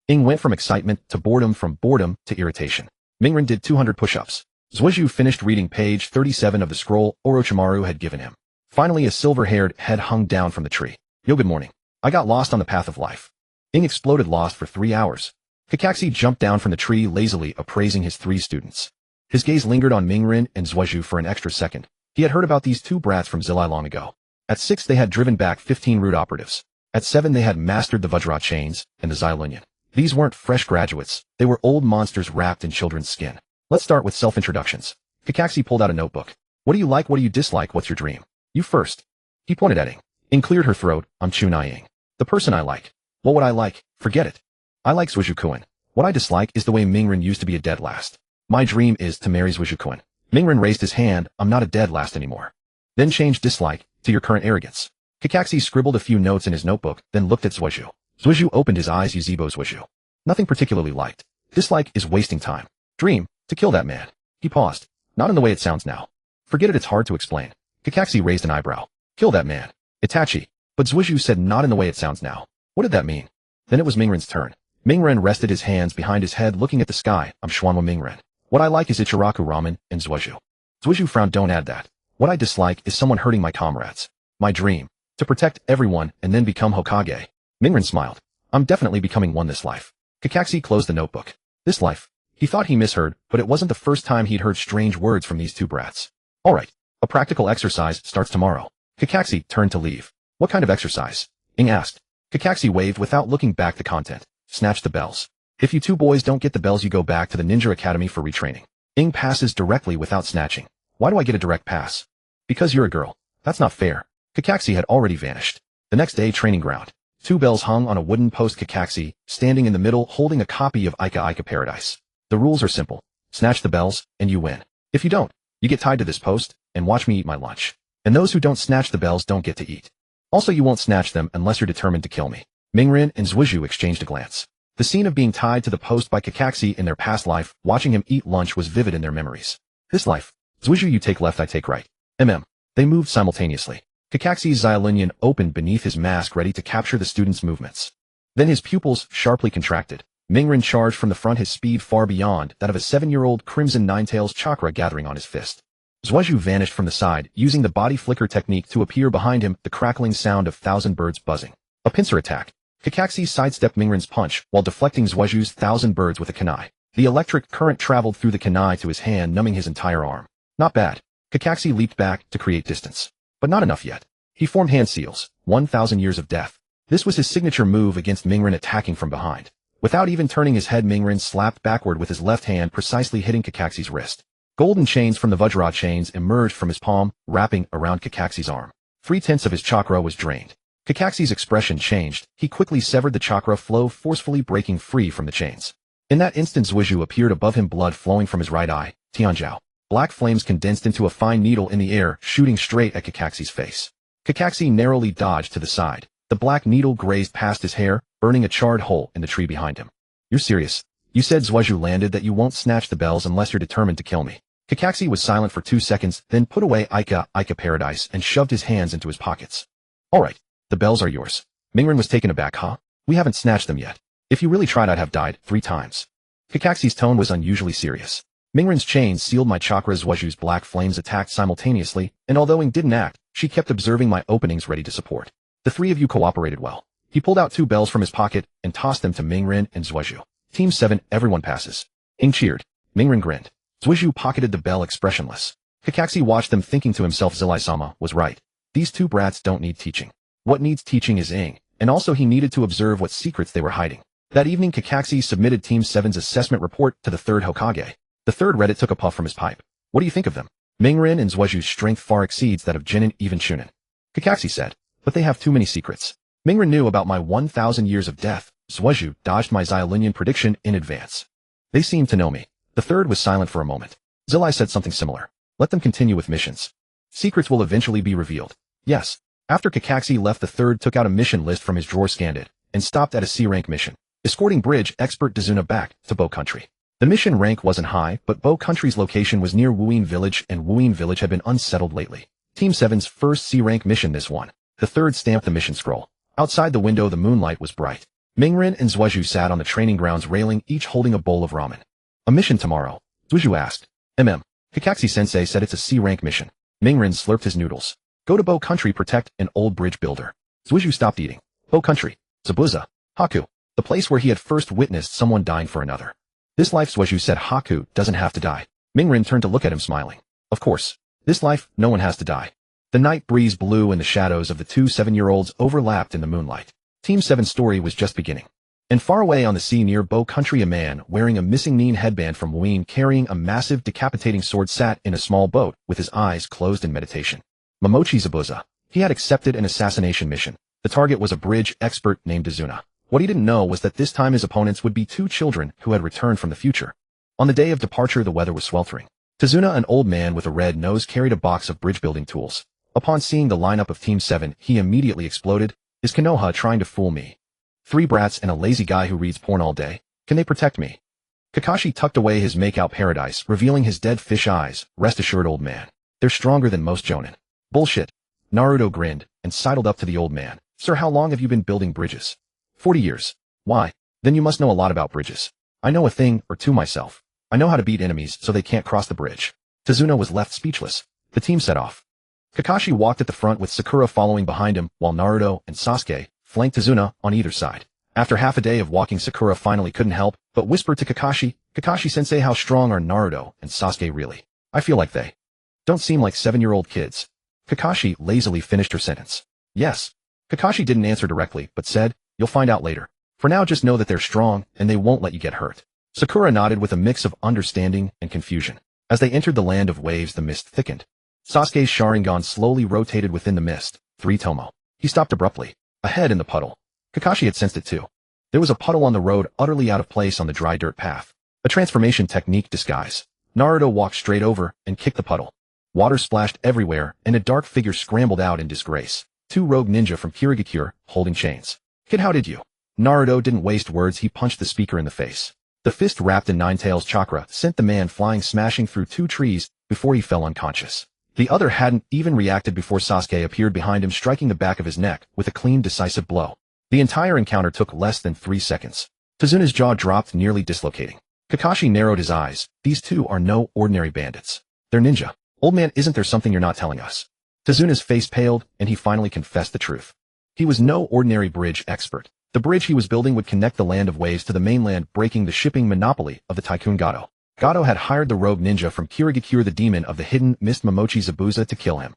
Ying went from excitement to boredom, from boredom to irritation. Mingren did 200 push-ups. Zhuozhu finished reading page 37 of the scroll Orochimaru had given him. Finally, a silver-haired head hung down from the tree. Yo, good morning. I got lost on the path of life. Ying exploded, lost for 3 hours. Kakaxi jumped down from the tree, lazily appraising his 3 students. His gaze lingered on Mingren and Zhuozhu for an extra second. He had heard about these 2 brats from Zilai long ago. At 6, they had driven back 15 root operatives. At 7, they had mastered the Vajra chains and the Xylunian. These weren't fresh graduates. They were old monsters wrapped in children's skin. Let's start with self-introductions. Kakaxi pulled out a notebook. What do you like? What do you dislike? What's your dream? You first. He pointed at Ying. Ying cleared her throat. I'm Chu Naiying. The person I like. What would I like? Forget it. I like Zhuozhu-kun. What I dislike is the way Mingren used to be a dead last. My dream is to marry Zhuozhu-kun. Mingren raised his hand. I'm not a dead last anymore. Then changed dislike to your current arrogance. Kakaxi scribbled a few notes in his notebook, then looked at Zhuozhu. Zhuozhu opened his eyes. Yuzebo Zhuozhu. Nothing particularly liked. Dislike is wasting time. Dream, to kill that man. He paused. Not in the way it sounds now. Forget it, it's hard to explain. Kakaxi raised an eyebrow. Kill that man. Itachi. But Zhuozhu said not in the way it sounds now. What did that mean? Then it was Mingren's turn. Mingren rested his hands behind his head, looking at the sky. I'm Xuanhua Mingren. What I like is Ichiraku ramen and Zhuozhu. Zhuozhu frowned. Don't add that. What I dislike is someone hurting my comrades. My dream. To protect everyone and then become Hokage. Mingren smiled. I'm definitely becoming one this life. Kakaxi closed the notebook. This life. He thought he misheard, but it wasn't the first time he'd heard strange words from these 2 brats. Alright. A practical exercise starts tomorrow. Kakaxi turned to leave. What kind of exercise? Ying asked. Kakaxi waved without looking back. The content. Snatch the bells. If you 2 boys don't get the bells, you go back to the Ninja Academy for retraining. Ying passes directly without snatching. Why do I get a direct pass? Because you're a girl. That's not fair. Kakaxi had already vanished. The next day, training ground. 2 bells hung on a wooden post. Kakaxi, standing in the middle, holding a copy of Ika Paradise. The rules are simple. Snatch the bells, and you win. If you don't, you get tied to this post, and watch me eat my lunch. And those who don't snatch the bells don't get to eat. Also, you won't snatch them unless you're determined to kill me. Mingren and Zhuozhu exchanged a glance. The scene of being tied to the post by Kakaxi in their past life, watching him eat lunch, was vivid in their memories. This life. Zhuozhu, you take left, I take right. They moved simultaneously. Kakaxi's Xylunian opened beneath his mask, ready to capture the student's movements. Then his pupils sharply contracted. Mingren charged from the front, his speed far beyond that of a 7-year-old, Crimson Ninetales chakra gathering on his fist. Zhuozhu vanished from the side, using the body flicker technique to appear behind him, the crackling sound of 1,000 birds buzzing. A pincer attack. Kakaxi sidestepped Mingren's punch while deflecting Zhuozhu's 1,000 birds with a kunai. The electric current traveled through the kunai to his hand, numbing his entire arm. Not bad. Kakaxi leaped back to create distance. But not enough yet. He formed hand seals, 1,000 years of death. This was his signature move against Mingren attacking from behind. Without even turning his head, Mingren slapped backward with his left hand, precisely hitting Kakaxi's wrist. Golden chains from the Vajra chains emerged from his palm, wrapping around Kakaxi's arm. 3/10 of his chakra was drained. Kakaxi's expression changed. He quickly severed the chakra flow, forcefully breaking free from the chains. In that instant, Zhuozhu appeared above him, blood flowing from his right eye. Tianzhao. Black flames condensed into a fine needle in the air, shooting straight at Kakaxi's face. Kakaxi narrowly dodged to the side. The black needle grazed past his hair, burning a charred hole in the tree behind him. You're serious? You said, Zhuozhu landed, that you won't snatch the bells unless you're determined to kill me. Kakaxi was silent for 2 seconds, then put away Ika Paradise and shoved his hands into his pockets. All right, the bells are yours. Mingren was taken aback. Huh? We haven't snatched them yet. If you really tried, I'd have died 3 times. Kakaxi's tone was unusually serious. Mingren's chains sealed my chakras. Zhuozhu's black flames attacked simultaneously, and although Ing didn't act, she kept observing my openings, ready to support. The 3 of you cooperated well. He pulled out 2 bells from his pocket and tossed them to Mingren and Zhuozhu. Team 7, everyone passes. Ing cheered. Mingren grinned. Zhuozhu pocketed the bell, expressionless. Kakaxi watched them, thinking to himself, Zilai-sama was right. These 2 brats don't need teaching. What needs teaching is Ing, and also he needed to observe what secrets they were hiding. That evening, Kakaxi submitted Team 7's assessment report to the 3rd Hokage. The 3rd read it, took a puff from his pipe. What do you think of them? Mingren and Zhuozhu's strength far exceeds that of Jinin, even Chunin. Kakaxi said, but they have too many secrets. Mingren knew about my 1,000 years of death. Zhuozhu dodged my Xiaolinian prediction in advance. They seemed to know me. The 3rd was silent for a moment. Zilai said something similar. Let them continue with missions. Secrets will eventually be revealed. Yes. After Kakaxi left, the 3rd took out a mission list from his drawer, scanned it, and stopped at a C-rank mission, escorting bridge expert Dazuna back to Bo Country. The mission rank wasn't high, but Bo Country's location was near Wuyin Village, and Wuyin Village had been unsettled lately. Team 7's first C-rank mission, this one. The 3rd stamped the mission scroll. Outside the window, the moonlight was bright. Mingren and Zhuozhu sat on the training grounds railing, each holding a bowl of ramen. A mission tomorrow? Zhuozhu asked. Kakaxi-sensei said it's a C-rank mission. Mingren slurped his noodles. Go to Bo Country, protect an old bridge builder. Zhuozhu stopped eating. Bo Country. Zabuza. Haku. The place where he had first witnessed someone dying for another. This life, Zhuozhu said, Haku doesn't have to die. Mingren turned to look at him, smiling. Of course. This life, no one has to die. The night breeze blew and the shadows of the 2 7-year-olds overlapped in the moonlight. Team 7's story was just beginning. And far away on the sea near Bo Country, a man wearing a missing Nin headband from Wuyin, carrying a massive decapitating sword, sat in a small boat with his eyes closed in meditation. Momochi Zabuza. He had accepted an assassination mission. The target was a bridge expert named Dazuna. What he didn't know was that this time his opponents would be 2 children who had returned from the future. On the day of departure, the weather was sweltering. Dazuna, an old man with a red nose, carried a box of bridge building tools. Upon seeing the lineup of Team 7, he immediately exploded. Is Konoha trying to fool me? 3 brats and a lazy guy who reads porn all day. Can they protect me? Kakashi tucked away his make-out paradise, revealing his dead fish eyes. Rest assured, old man. They're stronger than most jonin. Bullshit. Naruto grinned and sidled up to the old man. Sir, how long have you been building bridges? 40 years. Why? Then you must know a lot about bridges. I know a thing or two myself. I know how to beat enemies so they can't cross the bridge. Tazuna was left speechless. The team set off. Kakashi walked at the front with Sakura following behind him, while Naruto and Sasuke flanked Tazuna on either side. After half a day of walking, Sakura finally couldn't help but whisper to Kakashi, Kakashi-sensei, how strong are Naruto and Sasuke really? I feel like they don't seem like 7-year-old kids. Kakashi lazily finished her sentence. Yes. Kakashi didn't answer directly, but said, you'll find out later. For now, just know that they're strong, and they won't let you get hurt. Sakura nodded with a mix of understanding and confusion. As they entered the land of waves, the mist thickened. Sasuke's Sharingan slowly rotated within the mist. 3 Tomo. He stopped abruptly. Ahead in the puddle. Kakashi had sensed it too. There was a puddle on the road, utterly out of place on the dry dirt path. A transformation technique disguise. Naruto walked straight over and kicked the puddle. Water splashed everywhere, and a dark figure scrambled out in disgrace. 2 rogue ninja from Kirigakure, holding chains. Kid, how did you? Naruto didn't waste words, he punched the speaker in the face. The fist wrapped in Nine Tails chakra sent the man flying, smashing through 2 trees before he fell unconscious. The other hadn't even reacted before Sasuke appeared behind him, striking the back of his neck with a clean, decisive blow. The entire encounter took less than 3 seconds. Tazuna's jaw dropped, nearly dislocating. Kakashi narrowed his eyes. These 2 are no ordinary bandits. They're ninja. Old man, isn't there something you're not telling us? Tazuna's face paled, and he finally confessed the truth. He was no ordinary bridge expert. The bridge he was building would connect the land of waves to the mainland, breaking the shipping monopoly of the tycoon Gato. Gato had hired the rogue ninja from Kirigakure, the demon of the hidden mist Momochi Zabuza, to kill him.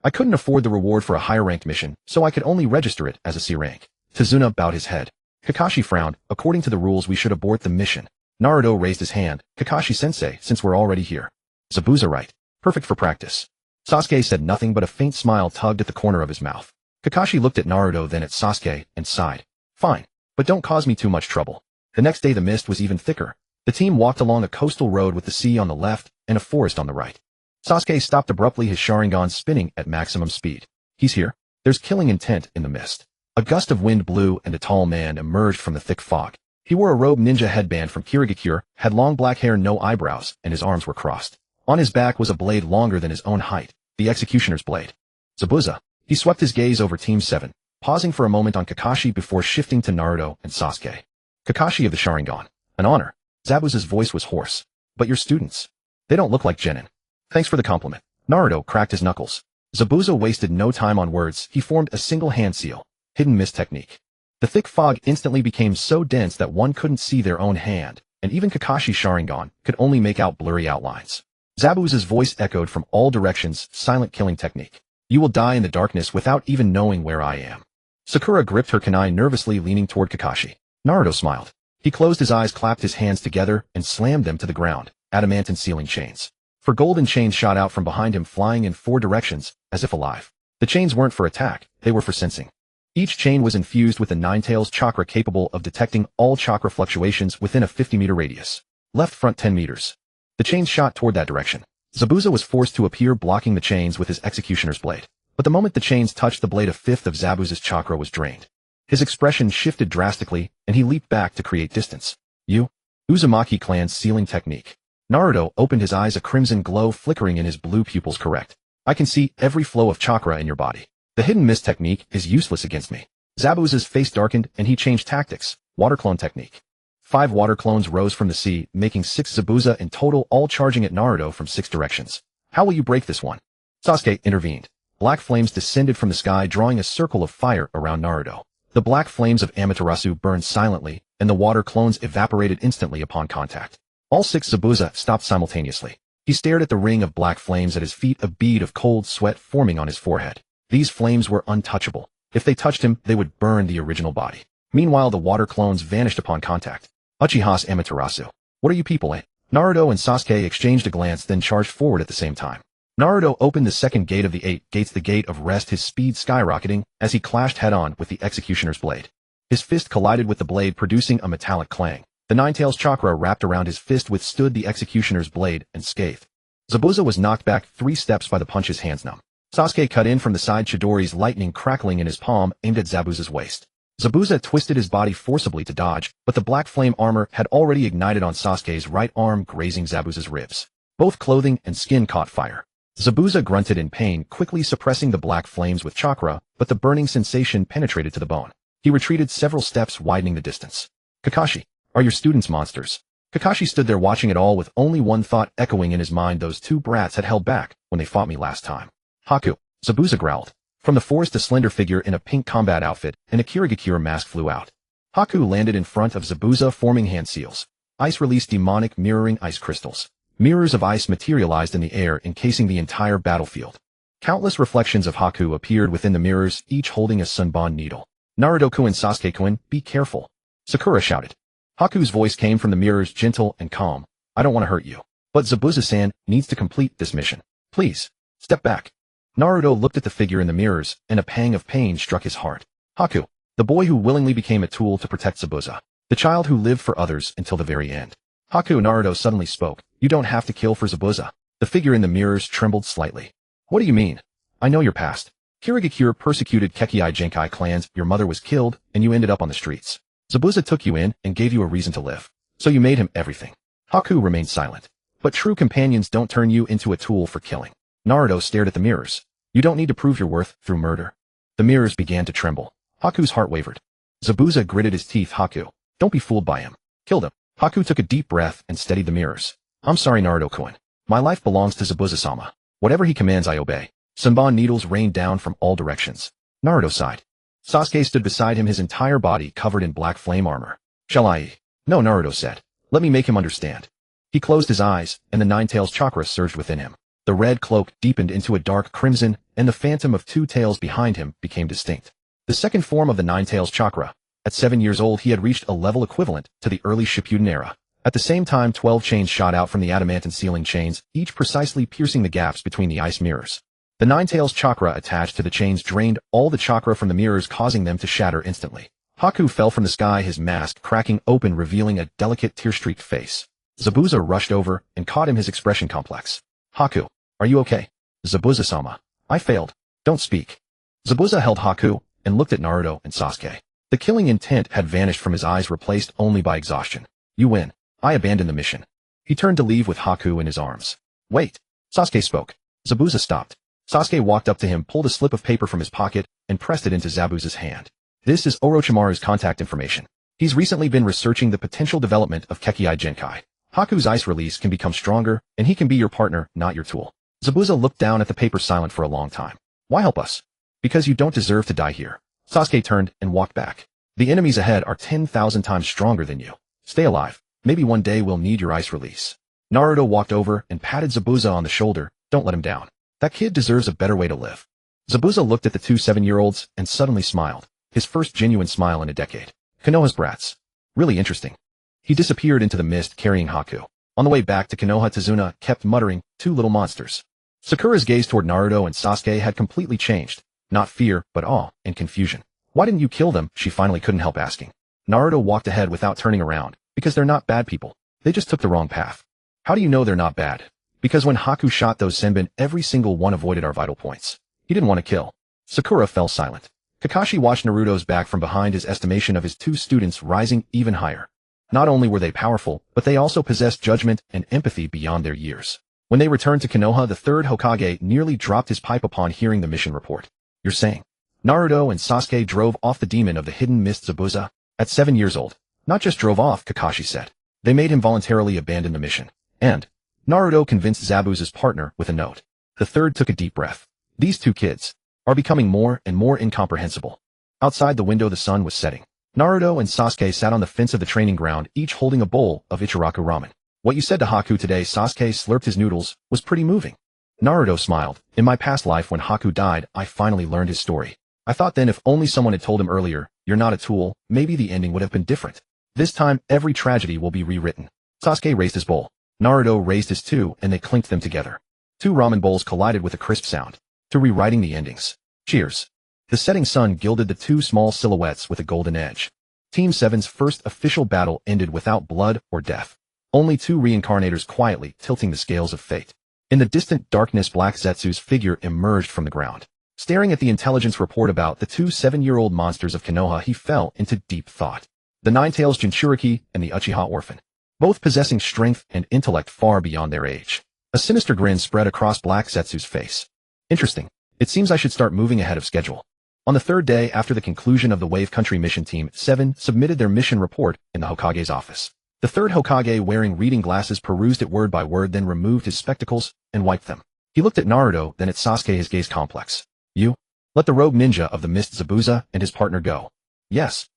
I couldn't afford the reward for a higher-ranked mission, so I could only register it as a C rank. Tazuna bowed his head. Kakashi frowned. According to the rules, we should abort the mission. Naruto raised his hand. Kakashi-sensei, since we're already here. Zabuza right. Perfect for practice. Sasuke said nothing, but a faint smile tugged at the corner of his mouth. Kakashi looked at Naruto, then at Sasuke, and sighed. Fine. But don't cause me too much trouble. The next day the mist was even thicker. The team walked along a coastal road with the sea on the left and a forest on the right. Sasuke stopped abruptly, his Sharingan spinning at maximum speed. He's here. There's killing intent in the mist. A gust of wind blew and a tall man emerged from the thick fog. He wore a robe ninja headband from Kirigakure, had long black hair, no eyebrows, and his arms were crossed. On his back was a blade longer than his own height, the executioner's blade. Zabuza. He swept his gaze over Team 7, pausing for a moment on Kakashi before shifting to Naruto and Sasuke. Kakashi of the Sharingan. An honor. Zabuza's voice was hoarse. But your students. They don't look like genin. Thanks for the compliment. Naruto cracked his knuckles. Zabuza wasted no time on words. He formed a single hand seal. Hidden mist technique. The thick fog instantly became so dense that one couldn't see their own hand, and even Kakashi's Sharingan could only make out blurry outlines. Zabuza's voice echoed from all directions. Silent killing technique. You will die in the darkness without even knowing where I am. Sakura gripped her kunai nervously, leaning toward Kakashi. Naruto smiled. He closed his eyes, clapped his hands together, and slammed them to the ground. Adamant and sealing chains. For golden chains shot out from behind him, flying in 4 directions, as if alive. The chains weren't for attack, they were for sensing. Each chain was infused with a Ninetales chakra capable of detecting all chakra fluctuations within a 50-meter radius. Left front 10 meters. The chains shot toward that direction. Zabuza was forced to appear, blocking the chains with his executioner's blade. But the moment the chains touched the blade, a fifth of Zabuza's chakra was drained. His expression shifted drastically, and he leaped back to create distance. You? Uzumaki clan's sealing technique. Naruto opened his eyes, a crimson glow flickering in his blue pupils. Correct. I can see every flow of chakra in your body. The hidden mist technique is useless against me. Zabuza's face darkened, and he changed tactics. Water clone technique. 5 water clones rose from the sea, making 6 Zabuza in total, all charging at Naruto from 6 directions. How will you break this one? Sasuke intervened. Black flames descended from the sky, drawing a circle of fire around Naruto. The black flames of Amaterasu burned silently, and the water clones evaporated instantly upon contact. All 6 Zabuza stopped simultaneously. He stared at the ring of black flames at his feet, a bead of cold sweat forming on his forehead. These flames were untouchable. If they touched him, they would burn the original body. Meanwhile, the water clones vanished upon contact. Uchiha's Amaterasu. What are you people at? Naruto and Sasuke exchanged a glance, then charged forward at the same time. Naruto opened the second gate of the 8 gates, the gate of rest, his speed skyrocketing as he clashed head-on with the executioner's blade. His fist collided with the blade, producing a metallic clang. The Ninetales chakra wrapped around his fist, withstood the executioner's blade, and scathed. Zabuza was knocked back 3 steps by the punch, his hands numb. Sasuke cut in from the side, Chidori's lightning crackling in his palm, aimed at Zabuza's waist. Zabuza twisted his body forcibly to dodge, but the black flame armor had already ignited on Sasuke's right arm, grazing Zabuza's ribs. Both clothing and skin caught fire. Zabuza grunted in pain, quickly suppressing the black flames with chakra, but the burning sensation penetrated to the bone. He retreated several steps, widening the distance. Kakashi, are your students monsters? Kakashi stood there watching it all with only one thought echoing in his mind: those 2 brats had held back when they fought me last time. Haku, Zabuza growled. From the forest, a slender figure in a pink combat outfit and a Kirigakure mask flew out. Haku landed in front of Zabuza, forming hand seals. Ice released demonic mirroring ice crystals. Mirrors of ice materialized in the air, encasing the entire battlefield. Countless reflections of Haku appeared within the mirrors, each holding a sunbon needle. Naruto-kun, Sasuke-kun, be careful. Sakura shouted. Haku's voice came from the mirrors, gentle and calm. I don't want to hurt you. But Zabuza-san needs to complete this mission. Please, step back. Naruto looked at the figure in the mirrors, and a pang of pain struck his heart. Haku, the boy who willingly became a tool to protect Zabuza. The child who lived for others until the very end. Haku, Naruto suddenly spoke. You don't have to kill for Zabuza. The figure in the mirrors trembled slightly. What do you mean? I know your past. Kirigakure persecuted Kekkei Genkai clans, your mother was killed, and you ended up on the streets. Zabuza took you in and gave you a reason to live. So you made him everything. Haku remained silent. But true companions don't turn you into a tool for killing. Naruto stared at the mirrors. You don't need to prove your worth through murder. The mirrors began to tremble. Haku's heart wavered. Zabuza gritted his teeth. Haku, don't be fooled by him. Killed him. Haku took a deep breath and steadied the mirrors. I'm sorry, Naruto-kun. My life belongs to Zabuza-sama. Whatever he commands, I obey. Sunbon needles rained down from all directions. Naruto sighed. Sasuke stood beside him, his entire body covered in black flame armor. Shall I? No, Naruto said. Let me make him understand. He closed his eyes, and the Ninetales chakra surged within him. The red cloak deepened into a dark crimson, and the phantom of two tails behind him became distinct. The second form of the Nine Tails chakra. At 7 years old he had reached a level equivalent to the early Shippuden era. At the same time 12 chains shot out from the adamantine ceiling chains, each precisely piercing the gaps between the ice mirrors. The Nine Tails chakra attached to the chains drained all the chakra from the mirrors, causing them to shatter instantly. Haku fell from the sky, his mask cracking open, revealing a delicate tear-streaked face. Zabuza rushed over and caught him, his expression complex. Haku, are you okay? Zabuza-sama. I failed. Don't speak. Zabuza held Haku and looked at Naruto and Sasuke. The killing intent had vanished from his eyes, replaced only by exhaustion. You win. I abandon the mission. He turned to leave with Haku in his arms. Wait. Sasuke spoke. Zabuza stopped. Sasuke walked up to him, pulled a slip of paper from his pocket, and pressed it into Zabuza's hand. This is Orochimaru's contact information. He's recently been researching the potential development of Kekkei Genkai. Haku's ice release can become stronger, and he can be your partner, not your tool. Zabuza looked down at the paper, silent for a long time. Why help us? Because you don't deserve to die here. Sasuke turned and walked back. The enemies ahead are 10,000 times stronger than you. Stay alive. Maybe one day we'll need your ice release. Naruto walked over and patted Zabuza on the shoulder. Don't let him down. That kid deserves a better way to live. Zabuza looked at the two 7-year-olds and suddenly smiled. His first genuine smile in a decade. Konoha's brats. Really interesting. He disappeared into the mist carrying Haku. On the way back to Konoha, Tazuna kept muttering, two little monsters. Sakura's gaze toward Naruto and Sasuke had completely changed. Not fear, but awe and confusion. Why didn't you kill them? She finally couldn't help asking. Naruto walked ahead without turning around. Because they're not bad people. They just took the wrong path. How do you know they're not bad? Because when Haku shot those Senbin, every single one avoided our vital points. He didn't want to kill. Sakura fell silent. Kakashi watched Naruto's back from behind, his estimation of his two students rising even higher. Not only were they powerful, but they also possessed judgment and empathy beyond their years. When they returned to Konoha, the third Hokage nearly dropped his pipe upon hearing the mission report. You're saying? Naruto and Sasuke drove off the demon of the hidden mist Zabuza. At 7 years old. Not just drove off, Kakashi said. They made him voluntarily abandon the mission. And Naruto convinced Zabuza's partner with a note. The third took a deep breath. These two kids are becoming more and more incomprehensible. Outside the window the sun was setting. Naruto and Sasuke sat on the fence of the training ground, each holding a bowl of Ichiraku ramen. What you said to Haku today, Sasuke slurped his noodles, was pretty moving. Naruto smiled. In my past life when Haku died, I finally learned his story. I thought then if only someone had told him earlier, you're not a tool, maybe the ending would have been different. This time, every tragedy will be rewritten. Sasuke raised his bowl. Naruto raised his too, and they clinked them together. Two ramen bowls collided with a crisp sound. To rewriting the endings. Cheers. The setting sun gilded the two small silhouettes with a golden edge. Team 7's first official battle ended without blood or death. Only two reincarnators quietly tilting the scales of fate. In the distant darkness, Black Zetsu's figure emerged from the ground. Staring at the intelligence report about the two 7-year-old monsters of Konoha, he fell into deep thought. The Nine Tails Jinchuriki and the Uchiha orphan. Both possessing strength and intellect far beyond their age. A sinister grin spread across Black Zetsu's face. Interesting. It seems I should start moving ahead of schedule. On the third day after the conclusion of the Wave Country mission, Team 7 submitted their mission report in the Hokage's office. The third Hokage, wearing reading glasses, perused it word by word, then removed his spectacles and wiped them. He looked at Naruto, then at Sasuke, his gaze complex. You? Let the rogue ninja of the mist Zabuza and his partner go. Yes.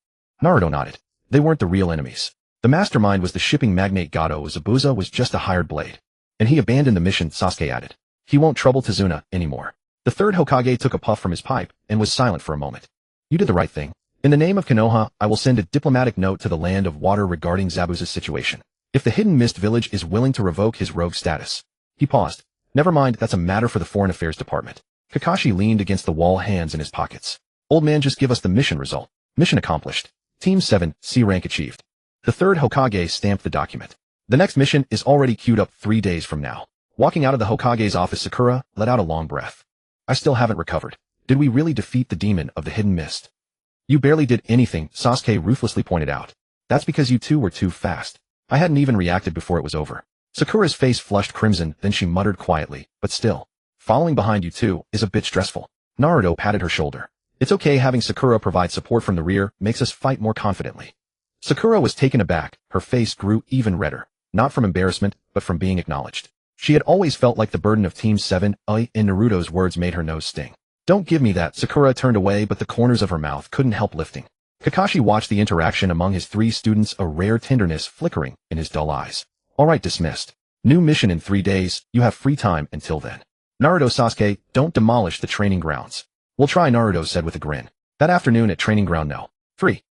Naruto nodded. They weren't the real enemies. The mastermind was the shipping magnate Gato. Zabuza was just a hired blade. And he abandoned the mission, Sasuke added. He won't trouble Tazuna anymore. The third Hokage took a puff from his pipe and was silent for a moment. You did the right thing. In the name of Konoha, I will send a diplomatic note to the Land of Water regarding Zabuza's situation. If the Hidden Mist Village is willing to revoke his rogue status. He paused. Never mind, that's a matter for the Foreign Affairs Department. Kakashi leaned against the wall, hands in his pockets. Old man, just give us the mission result. Mission accomplished. Team 7, C rank achieved. The third Hokage stamped the document. The next mission is already queued up 3 days from now. Walking out of the Hokage's office, Sakura let out a long breath. I still haven't recovered. Did we really defeat the demon of the hidden mist? You barely did anything, Sasuke ruthlessly pointed out. That's because you two were too fast. I hadn't even reacted before it was over. Sakura's face flushed crimson, then she muttered quietly, but still. Following behind you two is a bit stressful. Naruto patted her shoulder. It's okay, having Sakura provide support from the rear makes us fight more confidently. Sakura was taken aback, her face grew even redder, not from embarrassment, but from being acknowledged. She had always felt like the burden of Team 7, in Naruto's words made her nose sting. Don't give me that. Sakura turned away, but the corners of her mouth couldn't help lifting. Kakashi watched the interaction among his 3 students, a rare tenderness flickering in his dull eyes. All right, dismissed. New mission in 3 days, you have free time until then. Naruto Sasuke, don't demolish the training grounds. We'll try, Naruto said with a grin. That afternoon at training ground no. 3.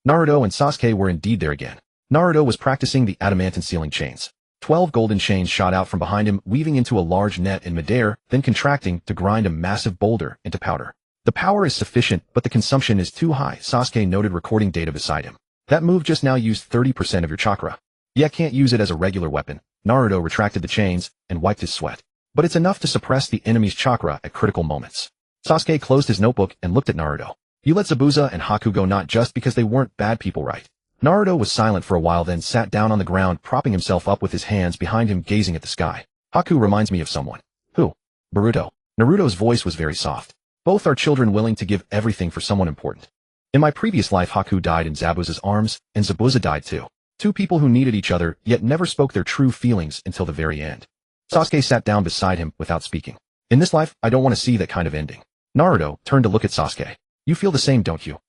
Naruto and Sasuke were indeed there again. Naruto was practicing the adamantine sealing chains. 12 golden chains shot out from behind him, weaving into a large net in midair, then contracting to grind a massive boulder into powder. The power is sufficient, but the consumption is too high, Sasuke noted, recording data beside him. That move just now used 30% of your chakra. Yeah, can't use it as a regular weapon. Naruto retracted the chains and wiped his sweat. But it's enough to suppress the enemy's chakra at critical moments. Sasuke closed his notebook and looked at Naruto. You let Zabuza and Haku go not just because they weren't bad people, right? Naruto was silent for a while, then sat down on the ground, propping himself up with his hands behind him, gazing at the sky. Haku reminds me of someone. Who? Boruto. Naruto's voice was very soft. Both are children willing to give everything for someone important. In my previous life, Haku died in Zabuza's arms, and Zabuza died too. Two people who needed each other, yet never spoke their true feelings until the very end. Sasuke sat down beside him without speaking. In this life, I don't want to see that kind of ending. Naruto turned to look at Sasuke. You feel the same, don't you?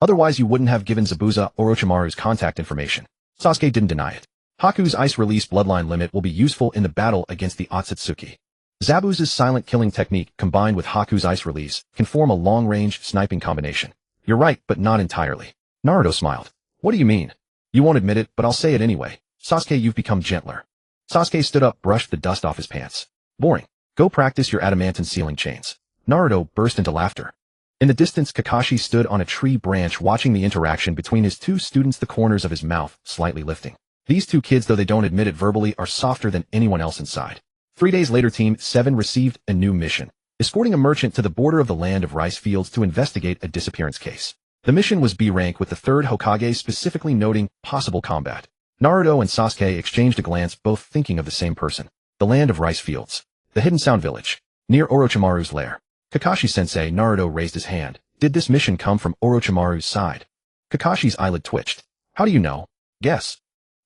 Otherwise you wouldn't have given Zabuza Orochimaru's contact information. Sasuke didn't deny it. Haku's ice release bloodline limit will be useful in the battle against the Akatsuki. Zabuza's silent killing technique combined with Haku's ice release can form a long-range sniping combination. You're right, but not entirely. Naruto smiled. What do you mean? You won't admit it, but I'll say it anyway. Sasuke, you've become gentler. Sasuke stood up, brushed the dust off his pants. Boring. Go practice your adamantine sealing chains. Naruto burst into laughter. In the distance, Kakashi stood on a tree branch watching the interaction between his two students, the corners of his mouth slightly lifting. These two kids, though they don't admit it verbally, are softer than anyone else inside. 3 days later, Team 7 received a new mission, escorting a merchant to the border of the land of rice fields to investigate a disappearance case. The mission was B rank, with the third Hokage specifically noting possible combat. Naruto and Sasuke exchanged a glance, both thinking of the same person. The land of rice fields. The hidden sound village. Near Orochimaru's lair. Kakashi-sensei, Naruto raised his hand. Did this mission come from Orochimaru's side? Kakashi's eyelid twitched. How do you know? Guess.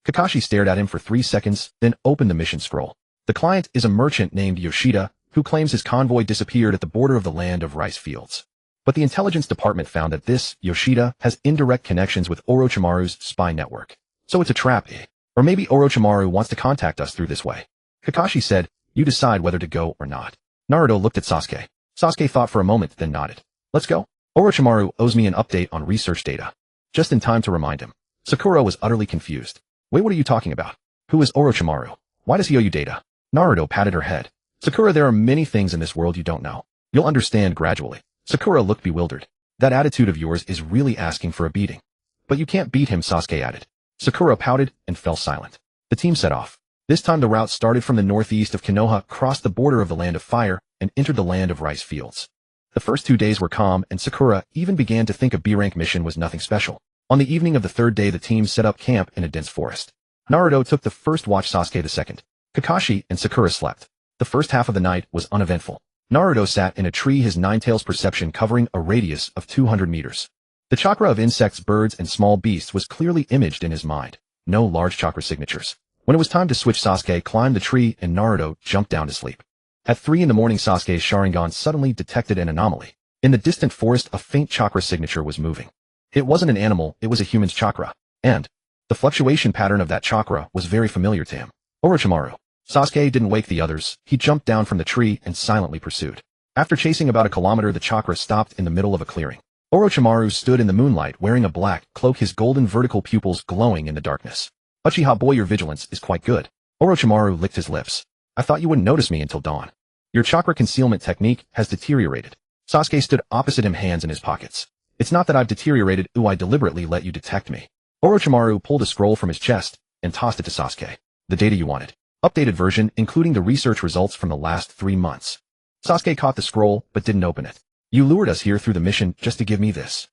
Kakashi stared at him for 3 seconds, then opened the mission scroll. The client is a merchant named Yoshida, who claims his convoy disappeared at the border of the land of rice fields. But the intelligence department found that this Yoshida has indirect connections with Orochimaru's spy network. So it's a trap, eh? Or maybe Orochimaru wants to contact us through this way. Kakashi said, you decide whether to go or not. Naruto looked at Sasuke. Sasuke thought for a moment, then nodded. Let's go. Orochimaru owes me an update on research data. Just in time to remind him. Sakura was utterly confused. Wait, what are you talking about? Who is Orochimaru? Why does he owe you data? Naruto patted her head. Sakura, there are many things in this world you don't know. You'll understand gradually. Sakura looked bewildered. That attitude of yours is really asking for a beating. But you can't beat him, Sasuke added. Sakura pouted and fell silent. The team set off. This time the route started from the northeast of Konoha, crossed the border of the land of fire, and entered the land of rice fields. The first 2 days were calm, and Sakura even began to think a B-rank mission was nothing special. On the evening of the third day, the team set up camp in a dense forest. Naruto took the first watch, Sasuke the second. Kakashi and Sakura slept. The first half of the night was uneventful. Naruto sat in a tree, his nine-tails perception covering a radius of 200 meters. The chakra of insects, birds, and small beasts was clearly imaged in his mind. No large chakra signatures. When it was time to switch, Sasuke climbed the tree and Naruto jumped down to sleep. At 3 in the morning, Sasuke's Sharingan suddenly detected an anomaly. In the distant forest, a faint chakra signature was moving. It wasn't an animal, it was a human's chakra. And the fluctuation pattern of that chakra was very familiar to him. Orochimaru. Sasuke didn't wake the others. He jumped down from the tree and silently pursued. After chasing about a kilometer, the chakra stopped in the middle of a clearing. Orochimaru stood in the moonlight wearing a black cloak, his golden vertical pupils glowing in the darkness. Uchiha boy, your vigilance is quite good. Orochimaru licked his lips. I thought you wouldn't notice me until dawn. Your chakra concealment technique has deteriorated. Sasuke stood opposite him, hands in his pockets. It's not that I've deteriorated, I deliberately let you detect me. Orochimaru pulled a scroll from his chest and tossed it to Sasuke. The data you wanted. Updated version, including the research results from the last 3 months. Sasuke caught the scroll, but didn't open it. You lured us here through the mission just to give me this.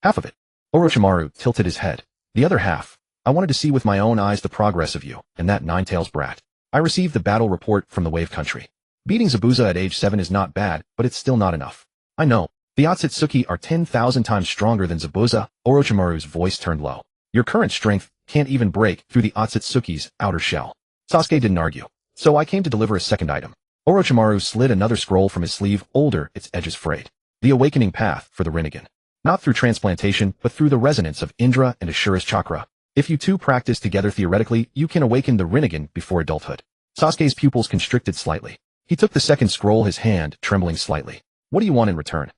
Half of it. Orochimaru tilted his head. The other half. I wanted to see with my own eyes the progress of you and that nine-tails brat. I received the battle report from the Wave Country. Beating Zabuza at age 7 is not bad, but it's still not enough. I know. The Akatsuki are 10,000 times stronger than Zabuza. Orochimaru's voice turned low. Your current strength can't even break through the Akatsuki's outer shell. Sasuke didn't argue. So I came to deliver a second item. Orochimaru slid another scroll from his sleeve, older, its edges frayed. The awakening path for the Rinnegan. Not through transplantation, but through the resonance of Indra and Ashura's chakra. If you two practice together theoretically, you can awaken the Rinnegan before adulthood. Sasuke's pupils constricted slightly. He took the second scroll, his hand trembling slightly. What do you want in return?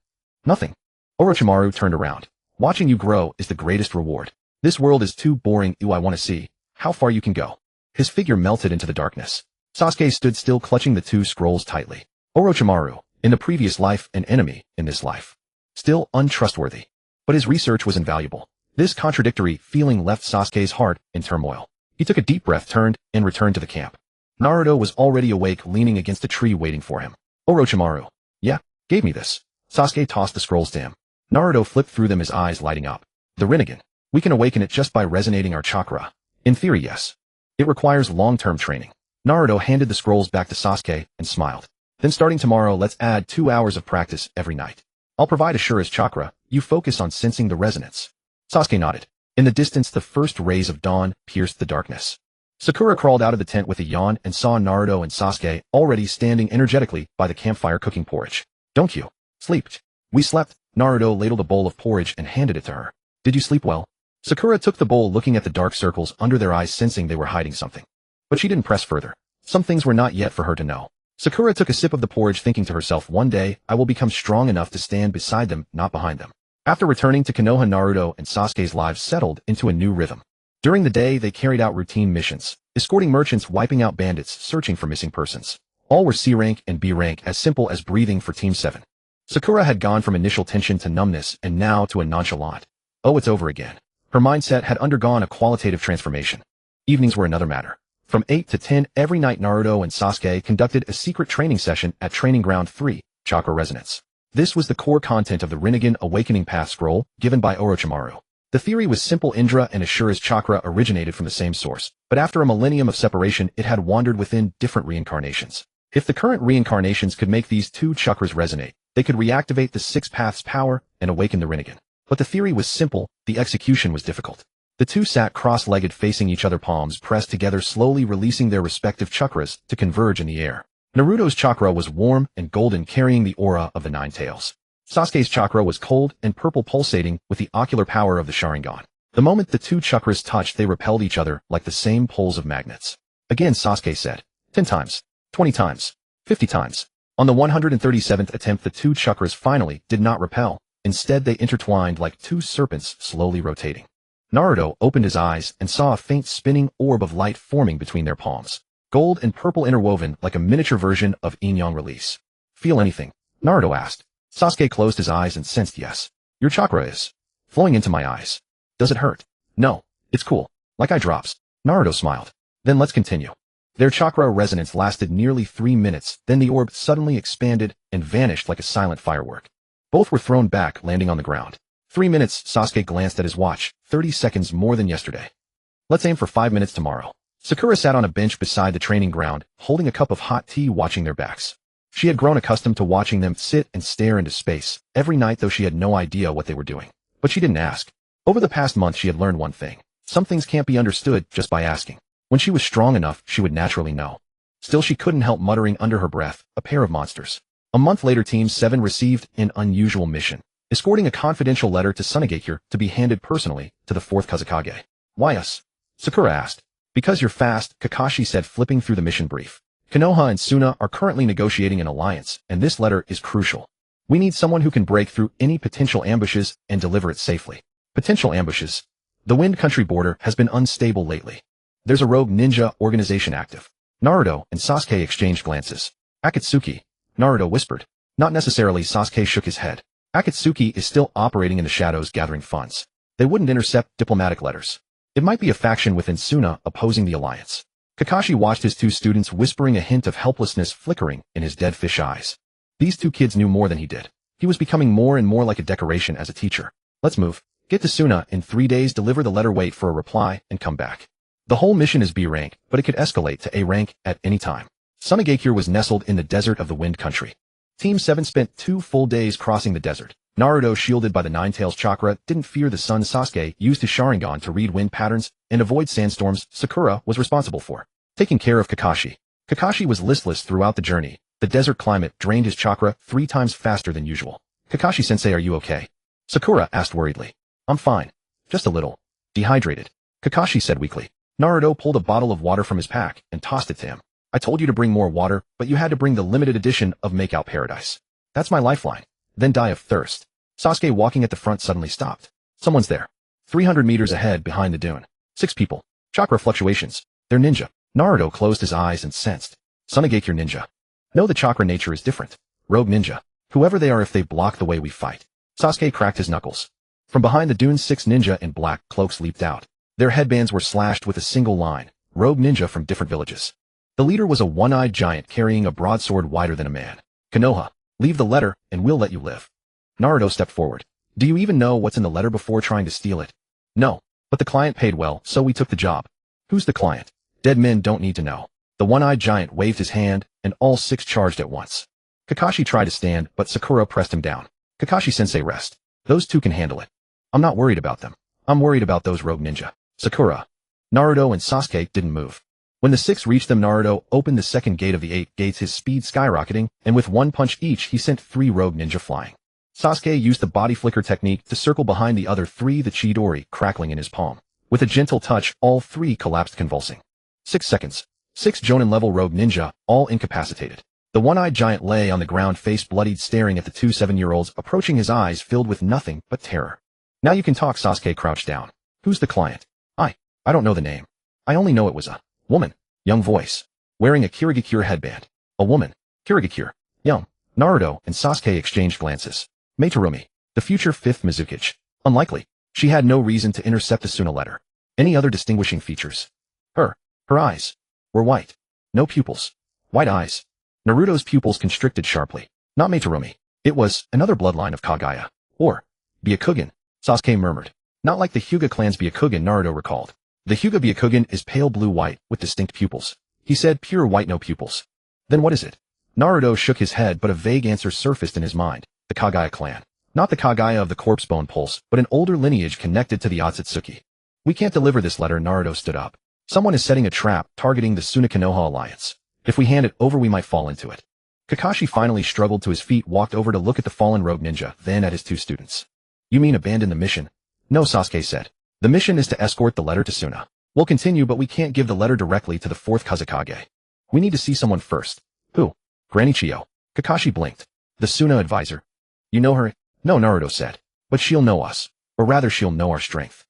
Nothing. Orochimaru turned around. Watching you grow is the greatest reward. This world is too boring. I want to see how far you can go. His figure melted into the darkness. Sasuke stood still, clutching the two scrolls tightly. Orochimaru, in the previous life an enemy, in this life still untrustworthy. But his research was invaluable. This contradictory feeling left Sasuke's heart in turmoil. He took a deep breath, turned, and returned to the camp. Naruto was already awake, leaning against a tree waiting for him. Orochimaru. Yeah, gave me this. Sasuke tossed the scrolls to him. Naruto flipped through them, his eyes lighting up. The Rinnegan. We can awaken it just by resonating our chakra. In theory, yes. It requires long-term training. Naruto handed the scrolls back to Sasuke and smiled. Then starting tomorrow, let's add 2 hours of practice every night. I'll provide Ashura's chakra. You focus on sensing the resonance. Sasuke nodded. In the distance, the first rays of dawn pierced the darkness. Sakura crawled out of the tent with a yawn and saw Naruto and Sasuke already standing energetically by the campfire cooking porridge. Don't you sleep? We slept. Naruto ladled a bowl of porridge and handed it to her. Did you sleep well? Sakura took the bowl, looking at the dark circles under their eyes, sensing they were hiding something. But she didn't press further. Some things were not yet for her to know. Sakura took a sip of the porridge, thinking to herself, one day, I will become strong enough to stand beside them, not behind them. After returning to Konoha, Naruto and Sasuke's lives settled into a new rhythm. During the day, they carried out routine missions, escorting merchants, wiping out bandits, searching for missing persons. All were C rank and B rank, as simple as breathing for Team 7. Sakura had gone from initial tension to numbness and now to a nonchalant. Oh, it's over again. Her mindset had undergone a qualitative transformation. Evenings were another matter. From 8 to 10 every night, Naruto and Sasuke conducted a secret training session at Training Ground 3, Chakra Resonance. This was the core content of the Rinnegan Awakening Path scroll given by Orochimaru. The theory was simple. Indra and Ashura's chakra originated from the same source, but after a millennium of separation, it had wandered within different reincarnations. If the current reincarnations could make these two chakras resonate, they could reactivate the six paths' power and awaken the Rinnegan. But the theory was simple, the execution was difficult. The two sat cross-legged, facing each other, palms pressed together, slowly releasing their respective chakras to converge in the air. Naruto's chakra was warm and golden, carrying the aura of the Nine Tails. Sasuke's chakra was cold and purple, pulsating with the ocular power of the Sharingan. The moment the two chakras touched, they repelled each other like the same poles of magnets. Again, Sasuke said, 10 times, 20 times, 50 times. On the 137th attempt, the two chakras finally did not repel. Instead, they intertwined like two serpents, slowly rotating. Naruto opened his eyes and saw a faint spinning orb of light forming between their palms. Gold and purple interwoven like a miniature version of yin-yang release. Feel anything? Naruto asked. Sasuke closed his eyes and sensed yes. Your chakra is flowing into my eyes. Does it hurt? No, it's cool. Like eye drops. Naruto smiled. Then let's continue. Their chakra resonance lasted nearly 3 minutes, then the orb suddenly expanded and vanished like a silent firework. Both were thrown back, landing on the ground. 3 minutes, Sasuke glanced at his watch. 30 seconds more than yesterday. Let's aim for 5 minutes tomorrow. Sakura sat on a bench beside the training ground, holding a cup of hot tea, watching their backs. She had grown accustomed to watching them sit and stare into space every night, though she had no idea what they were doing. But she didn't ask. Over the past month, she had learned one thing. Some things can't be understood just by asking. When she was strong enough, she would naturally know. Still, she couldn't help muttering under her breath, a pair of monsters. A month later, Team 7 received an unusual mission, escorting a confidential letter to Mangekyō to be handed personally to the 4th Kazekage. Why us? Sakura asked. Because you're fast, Kakashi said, flipping through the mission brief. Konoha and Suna are currently negotiating an alliance, and this letter is crucial. We need someone who can break through any potential ambushes and deliver it safely. Potential ambushes. The Wind Country border has been unstable lately. There's a rogue ninja organization active. Naruto and Sasuke exchanged glances. Akatsuki. Naruto whispered. Not necessarily. Sasuke shook his head. Akatsuki is still operating in the shadows, gathering funds. They wouldn't intercept diplomatic letters. It might be a faction within Suna opposing the alliance. Kakashi watched his two students, whispering, a hint of helplessness flickering in his dead fish eyes. These two kids knew more than he did. He was becoming more and more like a decoration as a teacher. Let's move. Get to Suna in 3 days, deliver the letter, wait for a reply, and come back. The whole mission is B rank, but it could escalate to A rank at any time. Mangekyō was nestled in the desert of the Wind Country. Team 7 spent 2 full days crossing the desert. Naruto, shielded by the Nine Tails chakra, didn't fear the sun. Sasuke used his Sharingan to read wind patterns and avoid sandstorms. Sakura was responsible for taking care of Kakashi. Kakashi was listless throughout the journey. The desert climate drained his chakra 3 times faster than usual. Kakashi-sensei, are you okay? Sakura asked worriedly. I'm fine. Just a little dehydrated, Kakashi said weakly. Naruto pulled a bottle of water from his pack and tossed it to him. I told you to bring more water, but you had to bring the limited edition of Makeout Paradise. That's my lifeline. Then die of thirst. Sasuke walking at the front suddenly stopped. Someone's there. 300 meters ahead behind the dune. 6 people. Chakra fluctuations. They're ninja. Naruto closed his eyes and sensed. Mangekyō ninja. No, the chakra nature is different. Rogue ninja. Whoever they are, if they block the way we fight. Sasuke cracked his knuckles. From behind the dunes, 6 ninja in black cloaks leaped out. Their headbands were slashed with a single line. Rogue ninja from different villages. The leader was a one-eyed giant carrying a broadsword wider than a man. Konoha, leave the letter, and we'll let you live. Naruto stepped forward. Do you even know what's in the letter before trying to steal it? No, but the client paid well, so we took the job. Who's the client? Dead men don't need to know. The one-eyed giant waved his hand, and all 6 charged at once. Kakashi tried to stand, but Sakura pressed him down. Kakashi-sensei, rest. Those 2 can handle it. I'm not worried about them. I'm worried about those rogue ninja. Sakura. Naruto and Sasuke didn't move. When the 6 reached them, Naruto opened the second gate of the 8 gates, his speed skyrocketing, and with 1 punch each he sent 3 rogue ninja flying. Sasuke used the body flicker technique to circle behind the other 3, the Chidori crackling in his palm. With a gentle touch, all 3 collapsed convulsing. 6 seconds. 6 Jonin-level rogue ninja, all incapacitated. The one-eyed giant lay on the ground, face bloodied, staring at the 2 7-year-olds, approaching, his eyes filled with nothing but terror. Now you can talk. Sasuke crouched down. Who's the client? I don't know the name. I only know it was a woman. Young voice. Wearing a Kirigakure headband. A woman. Kirigakure. Young. Naruto and Sasuke exchanged glances. Meiterumi. The future 5th Mizukage. Unlikely. She had no reason to intercept the Suna letter. Any other distinguishing features? Her eyes were white. No pupils. White eyes. Naruto's pupils constricted sharply. Not Meiterumi. It was another bloodline of Kagaya. Or Byakugan. Sasuke murmured. Not like the Hyuga clan's Byakugan, Naruto recalled. The Hyuga Byakugan is pale blue-white with distinct pupils. He said pure white, no pupils. Then what is it? Naruto shook his head, but a vague answer surfaced in his mind. The Kagaya clan. Not the Kagaya of the corpse bone pulse, but an older lineage connected to the Akatsuki. We can't deliver this letter. Naruto stood up. Someone is setting a trap, targeting the Suna-Konoha alliance. If we hand it over, we might fall into it. Kakashi finally struggled to his feet, walked over to look at the fallen rogue ninja, then at his 2 students. You mean abandon the mission? No, Sasuke said. The mission is to escort the letter to Suna. We'll continue, but we can't give the letter directly to the 4th Kazekage. We need to see someone first. Who? Granny Chiyo. Kakashi blinked. The Suna advisor. You know her? No, Naruto said. But she'll know us. Or rather, she'll know our strength.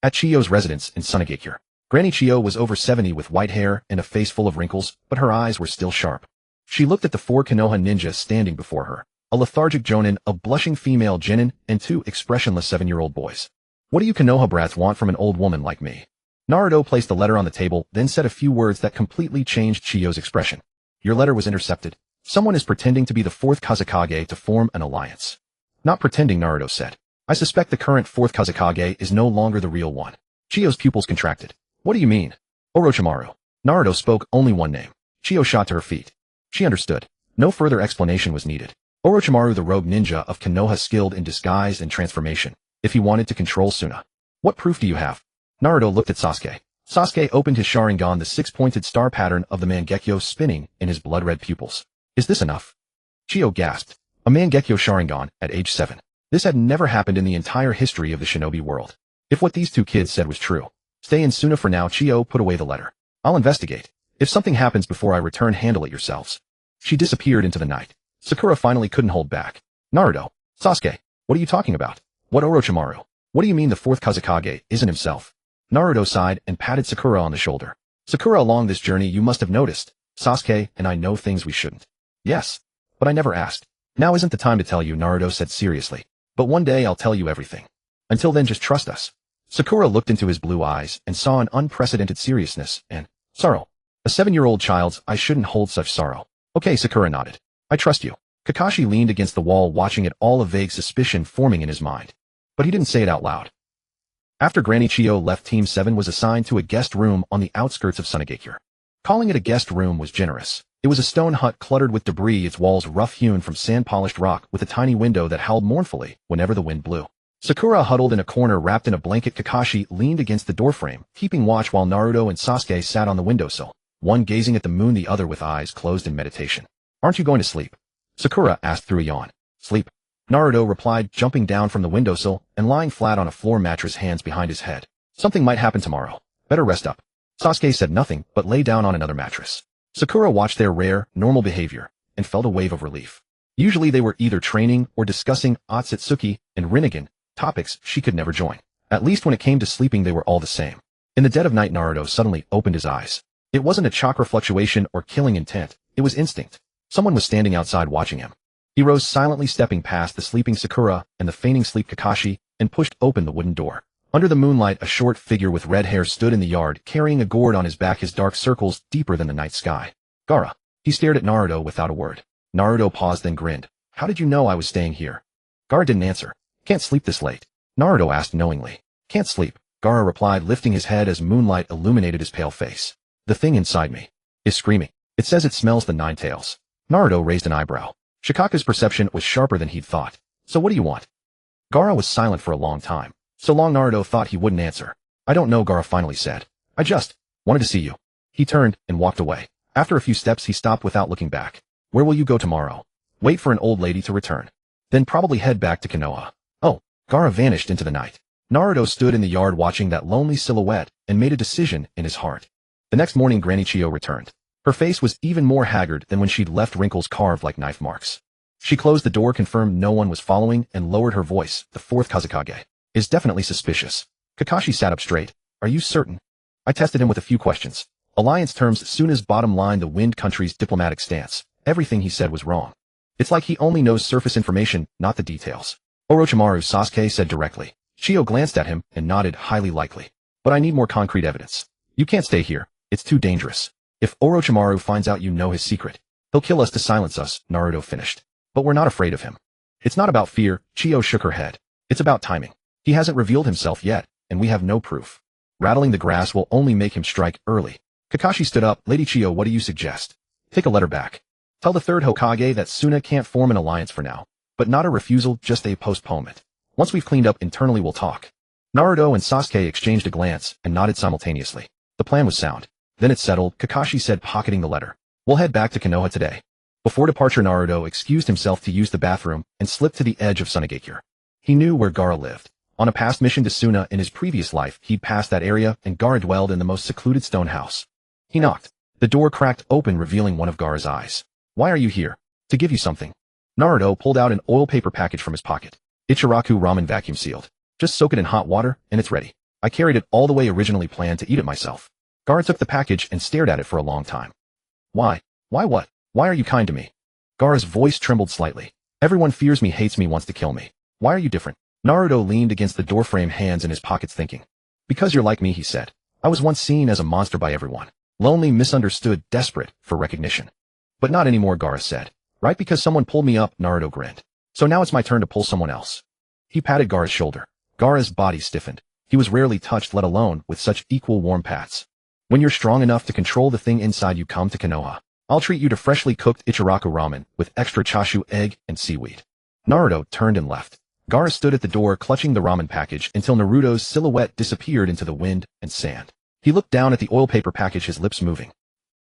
At Chiyo's residence in Mangekyō. Granny Chiyo was over 70 with white hair and a face full of wrinkles, but her eyes were still sharp. She looked at the 4 Konoha ninja standing before her. A lethargic jonin, a blushing female genin, and 2 expressionless 7-year-old boys. What do you Konoha brats want from an old woman like me? Naruto placed the letter on the table, then said a few words that completely changed Chiyo's expression. Your letter was intercepted. Someone is pretending to be the 4th Kazekage to form an alliance. Not pretending, Naruto said. I suspect the current 4th Kazekage is no longer the real one. Chiyo's pupils contracted. What do you mean? Orochimaru. Naruto spoke only one name. Chiyo shot to her feet. She understood. No further explanation was needed. Orochimaru, the rogue ninja of Konoha, skilled in disguise and transformation. If he wanted to control Suna. What proof do you have? Naruto looked at Sasuke. Sasuke opened his Sharingan, the 6-pointed star pattern of the Mangekyō spinning in his blood-red pupils. Is this enough? Chiyo gasped. A Mangekyō Sharingan at age 7. This had never happened in the entire history of the shinobi world. If what these 2 kids said was true. Stay in Suna for now. Chiyo put away the letter. I'll investigate. If something happens before I return, handle it yourselves. She disappeared into the night. Sakura finally couldn't hold back. Naruto. Sasuke. What are you talking about? What Orochimaru? What do you mean the 4th Kazekage isn't himself? Naruto sighed and patted Sakura on the shoulder. Sakura, along this journey you must have noticed. Sasuke and I know things we shouldn't. Yes. But I never asked. Now isn't the time to tell you, Naruto said seriously. But one day I'll tell you everything. Until then, just trust us. Sakura looked into his blue eyes and saw an unprecedented seriousness and sorrow. A 7-year-old child's eyes shouldn't hold such sorrow. Okay, Sakura nodded. I trust you. Kakashi leaned against the wall, watching it all, a vague suspicion forming in his mind. But he didn't say it out loud. After Granny Chiyo left, Team 7 was assigned to a guest room on the outskirts of Mangekyō. Calling it a guest room was generous. It was a stone hut cluttered with debris, its walls rough-hewn from sand-polished rock, with a tiny window that howled mournfully whenever the wind blew. Sakura huddled in a corner, wrapped in a blanket. Kakashi leaned against the doorframe, keeping watch, while Naruto and Sasuke sat on the windowsill, one gazing at the moon, the other with eyes closed in meditation. Aren't you going to sleep? Sakura asked through a yawn. Sleep? Naruto replied, jumping down from the windowsill and lying flat on a floor mattress, hands behind his head. Something might happen tomorrow. Better rest up. Sasuke said nothing, but lay down on another mattress. Sakura watched their rare, normal behavior, and felt a wave of relief. Usually they were either training or discussing Akatsuki and Rasengan, topics she could never join. At least when it came to sleeping they were all the same. In the dead of night Naruto suddenly opened his eyes. It wasn't a chakra fluctuation or killing intent, it was instinct. Someone was standing outside watching him. He rose silently, stepping past the sleeping Sakura and the feigning sleep Kakashi, and pushed open the wooden door. Under the moonlight a short figure with red hair stood in the yard, carrying a gourd on his back, his dark circles deeper than the night sky. Gaara. He stared at Naruto without a word. Naruto paused, then grinned. How did you know I was staying here? Gaara didn't answer. Can't sleep this late. Naruto asked knowingly. Can't sleep, Gaara replied, lifting his head as moonlight illuminated his pale face. The thing inside me is screaming. It says it smells the nine tails. Naruto raised an eyebrow. Shikaka's perception was sharper than he'd thought. So what do you want? Gaara was silent for a long time. So long Naruto thought he wouldn't answer. I don't know, Gaara finally said. I just wanted to see you. He turned and walked away. After a few steps he stopped without looking back. Where will you go tomorrow? Wait for an old lady to return. Then probably head back to Konoha. Oh, Gaara vanished into the night. Naruto stood in the yard watching that lonely silhouette and made a decision in his heart. The next morning Granny Chiyo returned. Her face was even more haggard than when she'd left, wrinkles carved like knife marks. She closed the door, confirmed no one was following, and lowered her voice. The fourth Kazekage is definitely suspicious. Kakashi sat up straight. Are you certain? I tested him with a few questions. Alliance terms, soon as bottom line the Wind Country's diplomatic stance. Everything he said was wrong. It's like he only knows surface information, not the details. Orochimaru, Sasuke said directly. Chiyo glanced at him and nodded, highly likely. But I need more concrete evidence. You can't stay here. It's too dangerous. If Orochimaru finds out you know his secret, he'll kill us to silence us, Naruto finished. But we're not afraid of him. It's not about fear, Chiyo shook her head. It's about timing. He hasn't revealed himself yet, and we have no proof. Rattling the grass will only make him strike early. Kakashi stood up. Lady Chiyo, what do you suggest? Take a letter back. Tell the third Hokage that Suna can't form an alliance for now. But not a refusal, just a postponement. Once we've cleaned up internally we'll talk. Naruto and Sasuke exchanged a glance and nodded simultaneously. The plan was sound. Then it's settled, Kakashi said, pocketing the letter. We'll head back to Konoha today. Before departure Naruto excused himself to use the bathroom and slipped to the edge of Sunagakure. He knew where Gaara lived. On a past mission to Suna in his previous life, he'd passed that area, and Gaara dwelled in the most secluded stone house. He knocked. The door cracked open, revealing one of Gaara's eyes. Why are you here? To give you something. Naruto pulled out an oil paper package from his pocket. Ichiraku ramen, vacuum sealed. Just soak it in hot water, and it's ready. I carried it all the way, originally planned to eat it myself. Gaara took the package and stared at it for a long time. Why? Why what? Why are you kind to me? Gaara's voice trembled slightly. Everyone fears me, hates me, wants to kill me. Why are you different? Naruto leaned against the doorframe, hands in his pockets, thinking. Because you're like me, he said. I was once seen as a monster by everyone. Lonely, misunderstood, desperate for recognition. But not anymore, Gaara said. Right, because someone pulled me up, Naruto grinned. So now it's my turn to pull someone else. He patted Gaara's shoulder. Gaara's body stiffened. He was rarely touched, let alone with such equal warm pats. When you're strong enough to control the thing inside you, come to Konoha. I'll treat you to freshly cooked Ichiraku ramen with extra chashu, egg, and seaweed. Naruto turned and left. Gaara stood at the door clutching the ramen package until Naruto's silhouette disappeared into the wind and sand. He looked down at the oil paper package, his lips moving.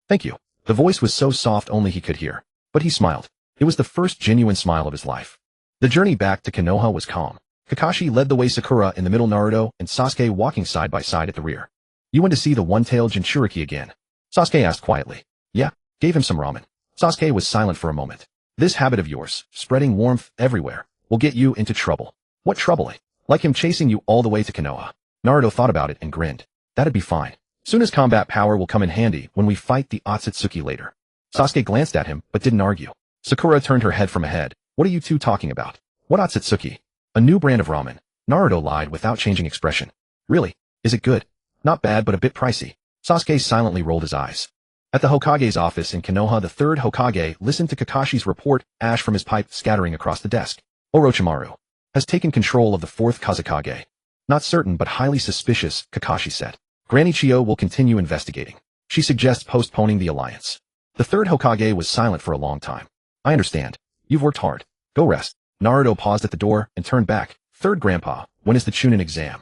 Thank you. The voice was so soft only he could hear. But he smiled. It was the first genuine smile of his life. The journey back to Konoha was calm. Kakashi led the way, Sakura in the middle, Naruto and Sasuke walking side by side at the rear. You went to see the one-tailed Jinchuriki again? Sasuke asked quietly. Yeah, gave him some ramen. Sasuke was silent for a moment. This habit of yours, spreading warmth everywhere, will get you into trouble. What trouble? Like him chasing you all the way to Konoha. Naruto thought about it and grinned. That'd be fine. Suna's combat power will come in handy when we fight the Akatsuki later. Sasuke glanced at him, but didn't argue. Sakura turned her head from ahead. What are you two talking about? What Akatsuki? A new brand of ramen. Naruto lied without changing expression. Really? Is it good? Not bad, but a bit pricey. Sasuke silently rolled his eyes. At the Hokage's office in Konoha, the third Hokage listened to Kakashi's report, ash from his pipe scattering across the desk. Orochimaru has taken control of the fourth Kazekage. Not certain, but highly suspicious, Kakashi said. Granny Chiyo will continue investigating. She suggests postponing the alliance. The third Hokage was silent for a long time. I understand. You've worked hard. Go rest. Naruto paused at the door and turned back. Third Grandpa, when is the Chunin exam?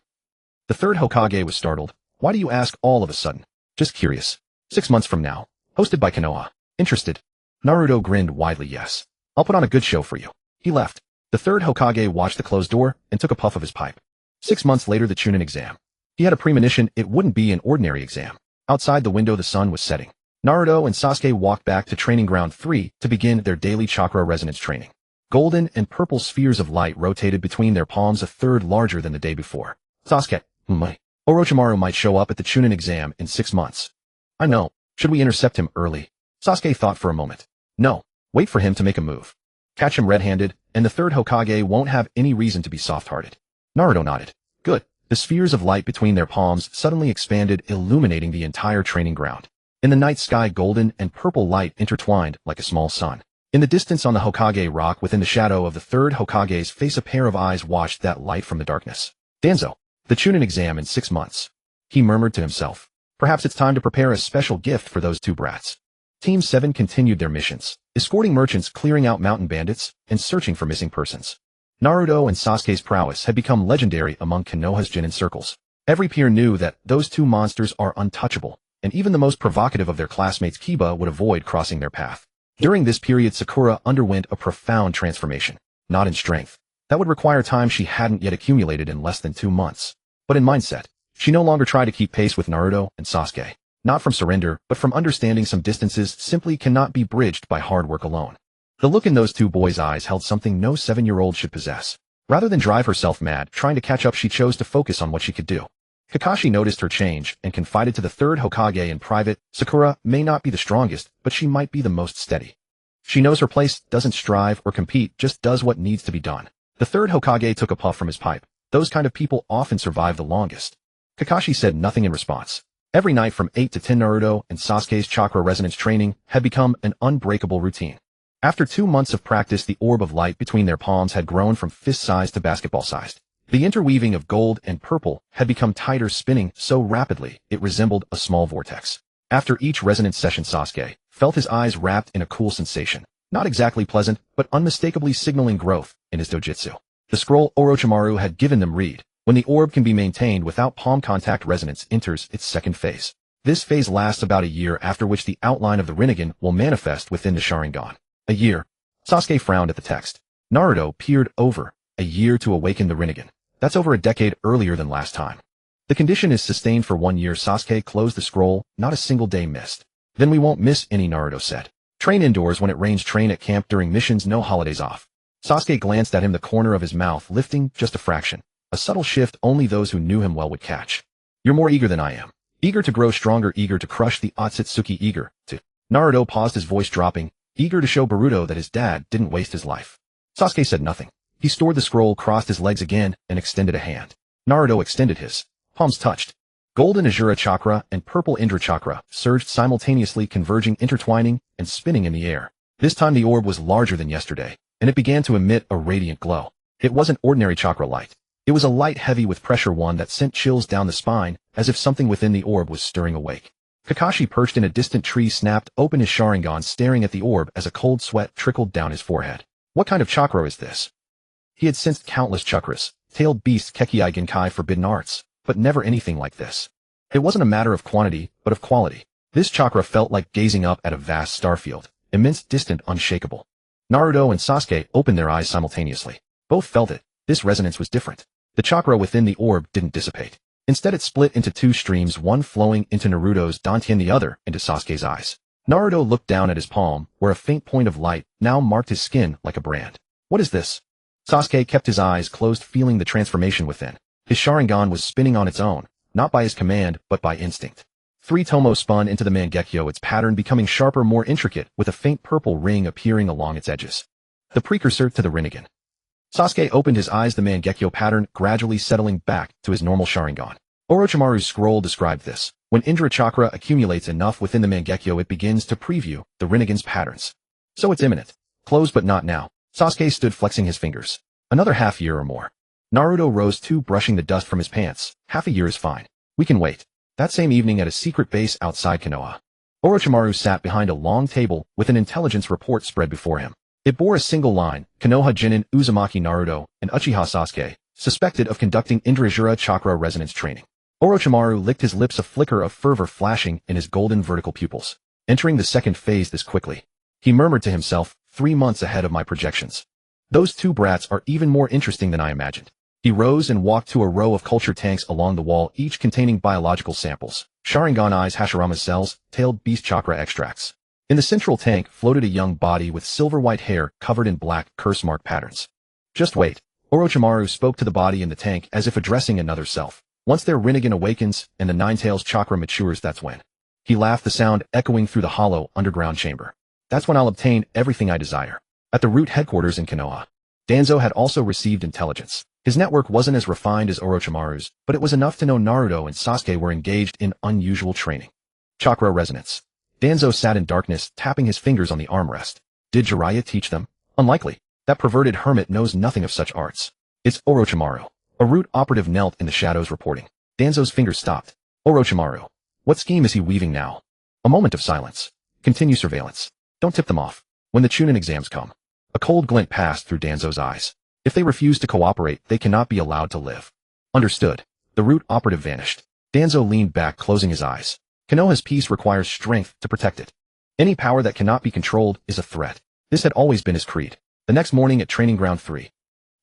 The third Hokage was startled. Why do you ask all of a sudden? Just curious. 6 months from now. Hosted by Konoha. Interested? Naruto grinned widely. Yes. I'll put on a good show for you. He left. The third Hokage watched the closed door and took a puff of his pipe. 6 months later, the Chunin exam. He had a premonition it wouldn't be an ordinary exam. Outside the window the sun was setting. Naruto and Sasuke walked back to Training Ground 3 to begin their daily chakra resonance training. Golden and purple spheres of light rotated between their palms, a third larger than the day before. Sasuke, Orochimaru might show up at the Chunin exam in 6 months. I know. Should we intercept him early? Sasuke thought for a moment. No. Wait for him to make a move. Catch him red-handed, and the third Hokage won't have any reason to be soft-hearted. Naruto nodded. Good. The spheres of light between their palms suddenly expanded, illuminating the entire training ground. In the night sky, golden and purple light intertwined like a small sun. In the distance on the Hokage rock within the shadow of the third Hokage's face, a pair of eyes watched that light from the darkness. Danzo. The Chunin exam in 6 months. He murmured to himself. Perhaps it's time to prepare a special gift for those two brats. Team 7 continued their missions, escorting merchants, clearing out mountain bandits, and searching for missing persons. Naruto and Sasuke's prowess had become legendary among Konoha's Genin circles. Every peer knew that those two monsters are untouchable, and even the most provocative of their classmates, Kiba, would avoid crossing their path. During this period, Sakura underwent a profound transformation, not in strength. That would require time she hadn't yet accumulated in less than 2 months. But in mindset, she no longer tried to keep pace with Naruto and Sasuke. Not from surrender, but from understanding some distances simply cannot be bridged by hard work alone. The look in those two boys' eyes held something no 7-year-old should possess. Rather than drive herself mad trying to catch up, she chose to focus on what she could do. Kakashi noticed her change and confided to the third Hokage in private, Sakura may not be the strongest, but she might be the most steady. She knows her place, doesn't strive or compete, just does what needs to be done. The third Hokage took a puff from his pipe. Those kind of people often survive the longest. Kakashi said nothing in response. Every night from 8 to 10, Naruto and Sasuke's chakra resonance training had become an unbreakable routine. After 2 months of practice, the orb of light between their palms had grown from fist-sized to basketball-sized. The interweaving of gold and purple had become tighter, spinning so rapidly it resembled a small vortex. After each resonance session, Sasuke felt his eyes wrapped in a cool sensation, not exactly pleasant, but unmistakably signaling growth in his dojutsu. The scroll Orochimaru had given them read, when the orb can be maintained without palm contact, resonance enters its second phase. This phase lasts about a year, after which the outline of the Rinnegan will manifest within the Sharingan. A year. Sasuke frowned at the text. Naruto peered over. A year to awaken the Rinnegan. That's over a decade earlier than last time. The condition is sustained for 1 year. Sasuke closed the scroll, not a single day missed. Then we won't miss any, Naruto said. Train indoors when it rains, train at camp during missions, no holidays off. Sasuke glanced at him, the corner of his mouth lifting just a fraction. A subtle shift only those who knew him well would catch. You're more eager than I am. Eager to grow stronger, eager to crush the Akatsuki, eager to... Naruto paused, his voice dropping, eager to show Boruto that his dad didn't waste his life. Sasuke said nothing. He stored the scroll, crossed his legs again, and extended a hand. Naruto extended his. Palms touched. Golden Ajura chakra and purple Indra chakra surged simultaneously, converging, intertwining, and spinning in the air. This time the orb was larger than yesterday, and it began to emit a radiant glow. It wasn't ordinary chakra light. It was a light heavy with pressure, one that sent chills down the spine, as if something within the orb was stirring awake. Kakashi, perched in a distant tree, snapped open his Sharingan, staring at the orb as a cold sweat trickled down his forehead. What kind of chakra is this? He had sensed countless chakras, tailed beasts, Kekkei Genkai, forbidden arts, but never anything like this. It wasn't a matter of quantity, but of quality. This chakra felt like gazing up at a vast starfield, immense, distant, unshakable. Naruto and Sasuke opened their eyes simultaneously. Both felt it. This resonance was different. The chakra within the orb didn't dissipate. Instead, it split into 2 streams, one flowing into Naruto's dantian, the other into Sasuke's eyes. Naruto looked down at his palm, where a faint point of light now marked his skin like a brand. What is this? Sasuke kept his eyes closed, feeling the transformation within. His Sharingan was spinning on its own, not by his command, but by instinct. 3 tomo spun into the Mangekyō, its pattern becoming sharper, more intricate, with a faint purple ring appearing along its edges. The precursor to the Rinnegan. Sasuke opened his eyes, the Mangekyō pattern gradually settling back to his normal Sharingan. Orochimaru's scroll described this. When Indra chakra accumulates enough within the Mangekyō, it begins to preview the Rinnegan's patterns. So it's imminent. Close, but not now. Sasuke stood, flexing his fingers. Another half year or more. Naruto rose too, brushing the dust from his pants. Half a year is fine. We can wait. That same evening, at a secret base outside Konoha, Orochimaru sat behind a long table with an intelligence report spread before him. It bore a single line: Konoha Genin, Uzumaki Naruto, and Uchiha Sasuke, suspected of conducting Indrajura chakra resonance training. Orochimaru licked his lips, a flicker of fervor flashing in his golden vertical pupils. Entering the second phase this quickly. He murmured to himself, 3 months ahead of my projections. Those two brats are even more interesting than I imagined. He rose and walked to a row of culture tanks along the wall, each containing biological samples. Sharingan eyes, Hashirama's cells, tailed beast chakra extracts. In the central tank floated a young body with silver-white hair covered in black curse mark patterns. Just wait. Orochimaru spoke to the body in the tank as if addressing another self. Once their Rinnegan awakens and the Ninetales chakra matures, that's when. He laughed, the sound echoing through the hollow underground chamber. That's when I'll obtain everything I desire. At the root headquarters in Konoha, Danzo had also received intelligence. His network wasn't as refined as Orochimaru's, but it was enough to know Naruto and Sasuke were engaged in unusual training. Chakra resonance. Danzo sat in darkness, tapping his fingers on the armrest. Did Jiraiya teach them? Unlikely. That perverted hermit knows nothing of such arts. It's Orochimaru. A root operative knelt in the shadows, reporting. Danzo's fingers stopped. Orochimaru. What scheme is he weaving now? A moment of silence. Continue surveillance. Don't tip them off. When the Chunin exams come. A cold glint passed through Danzo's eyes. If they refuse to cooperate, they cannot be allowed to live. Understood. The root operative vanished. Danzo leaned back, closing his eyes. Konoha's peace requires strength to protect it. Any power that cannot be controlled is a threat. This had always been his creed. The next morning at Training Ground 3.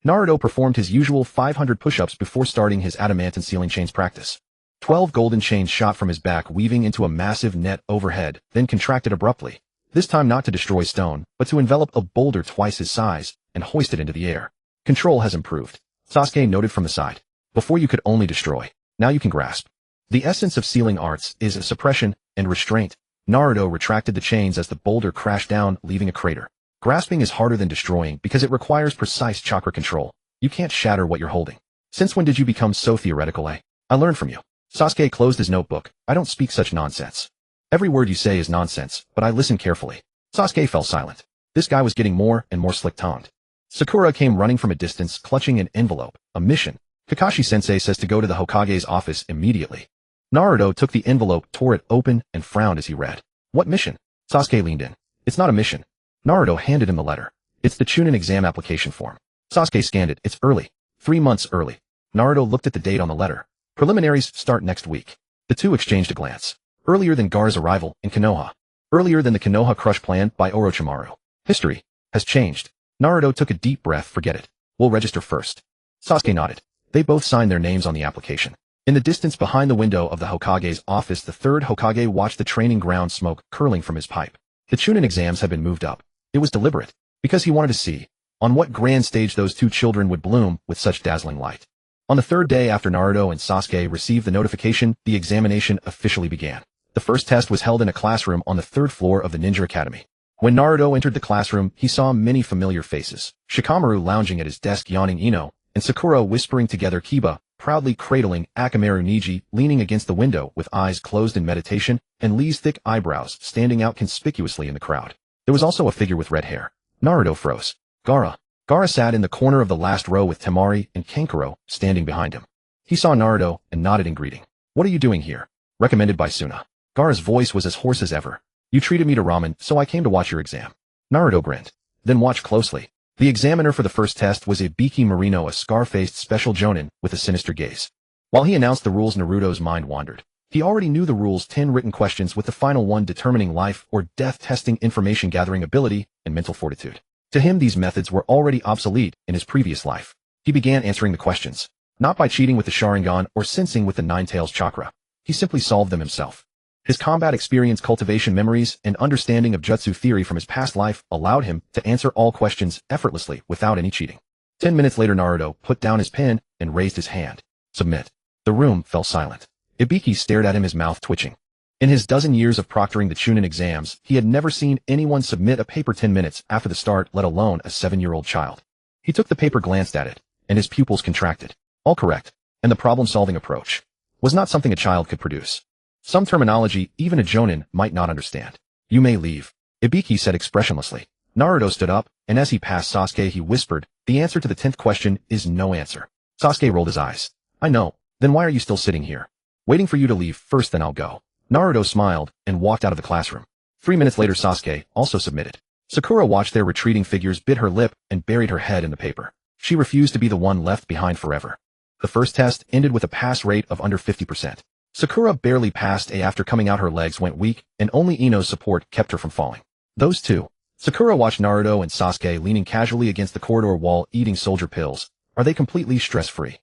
Naruto performed his usual 500 push-ups before starting his adamant and sealing chains practice. 12 golden chains shot from his back, weaving into a massive net overhead, then contracted abruptly. This time not to destroy stone, but to envelop a boulder twice his size and hoist it into the air. Control has improved. Sasuke noted from the side. Before you could only destroy. Now you can grasp. The essence of sealing arts is suppression and restraint. Naruto retracted the chains as the boulder crashed down, leaving a crater. Grasping is harder than destroying because it requires precise chakra control. You can't shatter what you're holding. Since when did you become so theoretical, eh? I learned from you. Sasuke closed his notebook. I don't speak such nonsense. Every word you say is nonsense, but I listen carefully. Sasuke fell silent. This guy was getting more and more slick-tongued. Sakura came running from a distance, clutching an envelope. A mission. Kakashi-sensei says to go to the Hokage's office immediately. Naruto took the envelope, tore it open, and frowned as he read. What mission? Sasuke leaned in. It's not a mission. Naruto handed him the letter. It's the Chunin exam application form. Sasuke scanned it. It's early. 3 months early. Naruto looked at the date on the letter. Preliminaries start next week. The two exchanged a glance. Earlier than Gaara's arrival in Konoha. Earlier than the Konoha crush planned by Orochimaru. History has changed. Naruto took a deep breath. Forget it. We'll register first. Sasuke nodded. They both signed their names on the application. In the distance behind the window of the Hokage's office, the third Hokage watched the training ground smoke curling from his pipe. The Chunin exams had been moved up. It was deliberate, because he wanted to see on what grand stage those two children would bloom with such dazzling light. On the third day after Naruto and Sasuke received the notification, the examination officially began. The first test was held in a classroom on the 3rd floor of the Ninja Academy. When Naruto entered the classroom, he saw many familiar faces. Shikamaru lounging at his desk, yawning, Ino, and Sakura whispering together, Kiba, proudly cradling Akamaru, Niji, leaning against the window with eyes closed in meditation, and Lee's thick eyebrows standing out conspicuously in the crowd. There was also a figure with red hair. Naruto froze. Gaara. Gaara sat in the corner of the last row with Temari and Kankuro standing behind him. He saw Naruto and nodded in greeting. What are you doing here? Recommended by Suna. Gaara's voice was as hoarse as ever. You treated me to ramen, so I came to watch your exam. Naruto grinned. Then watch closely. The examiner for the first test was Ibiki Marino, a scar-faced special jonin with a sinister gaze. While he announced the rules, Naruto's mind wandered. He already knew the rules, 10 written questions with the final one determining life or death, testing information gathering ability and mental fortitude. To him, these methods were already obsolete in his previous life. He began answering the questions, not by cheating with the Sharingan or sensing with the Ninetales chakra. He simply solved them himself. His combat experience, cultivation memories, and understanding of jutsu theory from his past life allowed him to answer all questions effortlessly without any cheating. 10 minutes later, Naruto put down his pen and raised his hand. Submit. The room fell silent. Ibiki stared at him, his mouth twitching. In his dozen years of proctoring the Chunin exams, he had never seen anyone submit a paper 10 minutes after the start, let alone a 7-year-old child. He took the paper, glanced at it, and his pupils contracted. All correct. And the problem-solving approach was not something a child could produce. Some terminology even a jonin might not understand. You may leave, Ibiki said expressionlessly. Naruto stood up, and as he passed Sasuke, he whispered, the answer to the 10th question is no answer. Sasuke rolled his eyes. I know. Then why are you still sitting here? Waiting for you to leave first, then I'll go. Naruto smiled and walked out of the classroom. 3 minutes later, Sasuke also submitted. Sakura watched their retreating figures, bit her lip, and buried her head in the paper. She refused to be the one left behind forever. The first test ended with a pass rate of under 50%. Sakura barely passed A after coming out. Her legs went weak, and only Ino's support kept her from falling. Those two. Sakura watched Naruto and Sasuke leaning casually against the corridor wall, eating soldier pills. Are they completely stress-free?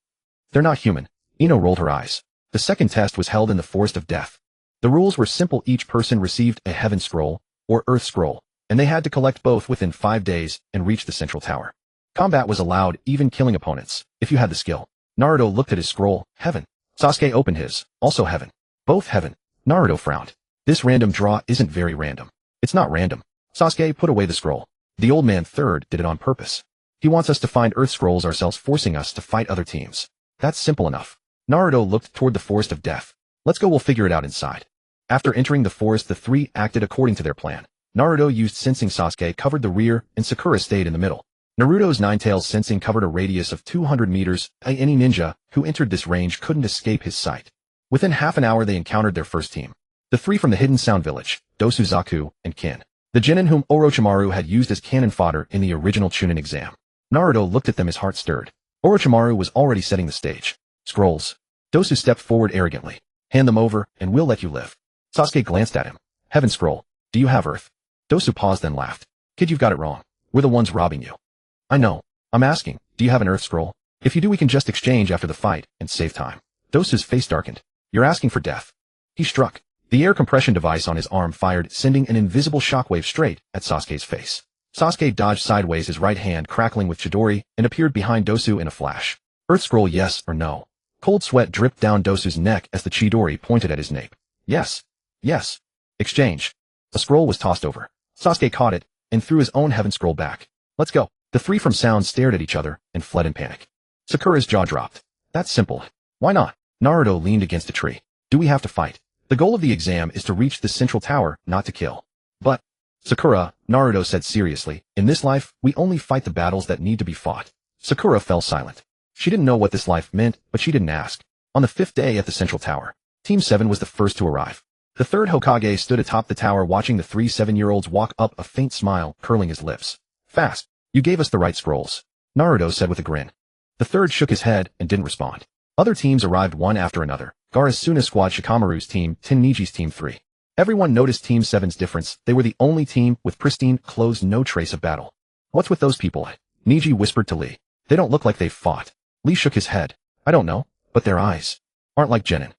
They're not human. Ino rolled her eyes. The second test was held in the Forest of Death. The rules were simple. Each person received a Heaven Scroll, or Earth Scroll, and they had to collect both within 5 days and reach the central tower. Combat was allowed, even killing opponents, if you had the skill. Naruto looked at his scroll, Heaven. Sasuke opened his, also Heaven. Both Heaven. Naruto frowned. This random draw isn't very random. It's not random. Sasuke put away the scroll. The old man third did it on purpose. He wants us to find Earth Scrolls ourselves, forcing us to fight other teams. That's simple enough. Naruto looked toward the Forest of Death. Let's go, we'll figure it out inside. After entering the forest, the three acted according to their plan. Naruto used sensing, Sasuke covered the rear, and Sakura stayed in the middle. Naruto's Ninetales sensing covered a radius of 200 meters. Any ninja who entered this range couldn't escape his sight. Within half an hour they encountered their first team. The three from the Hidden Sound Village, Dosuzaku and Kin. The genin whom Orochimaru had used as cannon fodder in the original Chunin exam. Naruto looked at them, his heart stirred. Orochimaru was already setting the stage. Scrolls. Dosu stepped forward arrogantly. Hand them over, and we'll let you live. Sasuke glanced at him. Heaven Scroll. Do you have Earth? Dosu paused, then laughed. Kid, you've got it wrong. We're the ones robbing you. I know. I'm asking, do you have an Earth Scroll? If you do, we can just exchange after the fight and save time. Dosu's face darkened. You're asking for death. He struck. The air compression device on his arm fired, sending an invisible shockwave straight at Sasuke's face. Sasuke dodged sideways, his right hand crackling with Chidori, and appeared behind Dosu in a flash. Earth Scroll, yes or no? Cold sweat dripped down Dosu's neck as the Chidori pointed at his nape. Yes. Yes. Exchange. A scroll was tossed over. Sasuke caught it, and threw his own Heaven Scroll back. Let's go. The three from Sound stared at each other, and fled in panic. Sakura's jaw dropped. That's simple. Why not? Naruto leaned against a tree. Do we have to fight? The goal of the exam is to reach the central tower, not to kill. But, Sakura, Naruto said seriously, in this life, we only fight the battles that need to be fought. Sakura fell silent. She didn't know what this life meant, but she didn't ask. On the 5th day at the central tower, Team 7 was the first to arrive. The third Hokage stood atop the tower watching the 3 7-year-olds walk up, a faint smile curling his lips. Fast. You gave us the right scrolls, Naruto said with a grin. The third shook his head and didn't respond. Other teams arrived one after another. Gaara's Suna squad, Shikamaru's team, Tenniji's team 3. Everyone noticed Team 7's difference. They were the only team with pristine clothes, no trace of battle. What's with those people? Neji whispered to Lee. They don't look like they've fought. Lee shook his head. I don't know, but their eyes aren't like genin.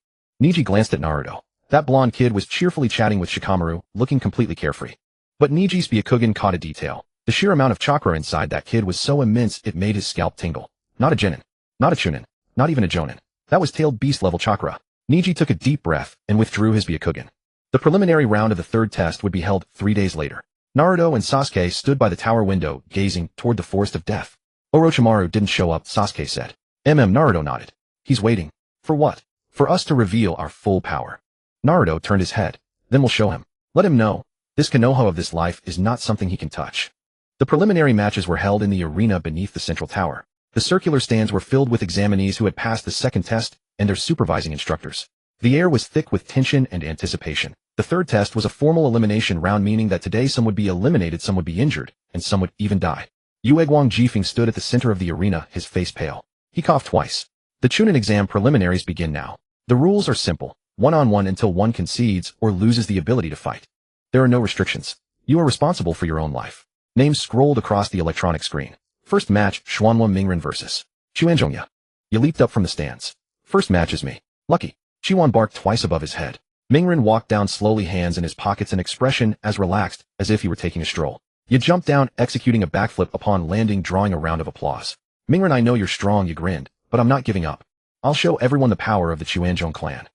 Neji glanced at Naruto. That blonde kid was cheerfully chatting with Shikamaru, looking completely carefree. But Niji's Byakugan caught a detail. The sheer amount of chakra inside that kid was so immense it made his scalp tingle. Not a genin. Not a chunin. Not even a jonin. That was tailed beast level chakra. Neji took a deep breath and withdrew his Byakugan. The preliminary round of the third test would be held 3 days later. Naruto and Sasuke stood by the tower window, gazing toward the Forest of Death. Orochimaru didn't show up, Sasuke said. Naruto nodded. He's waiting. For what? For us to reveal our full power. Naruto turned his head. Then we'll show him. Let him know. This Konoha of this life is not something he can touch. The preliminary matches were held in the arena beneath the central tower. The circular stands were filled with examinees who had passed the second test and their supervising instructors. The air was thick with tension and anticipation. The third test was a formal elimination round, meaning that today some would be eliminated, some would be injured, and some would even die. Uegwang Jifeng stood at the center of the arena, his face pale. He coughed twice. The Chunin exam preliminaries begin now. The rules are simple. 1-on-1 until one concedes or loses the ability to fight. There are no restrictions. You are responsible for your own life. Names scrolled across the electronic screen. First match, Xuanhua Mingren vs. Chuanzhongya. You leaped up from the stands. First match is me. Lucky. Chiwan barked twice above his head. Mingren walked down slowly, hands in his pockets, an expression as relaxed as if he were taking a stroll. You jumped down, executing a backflip upon landing, drawing a round of applause. Mingren, I know you're strong, you grinned, but I'm not giving up. I'll show everyone the power of the Chuanzhong clan.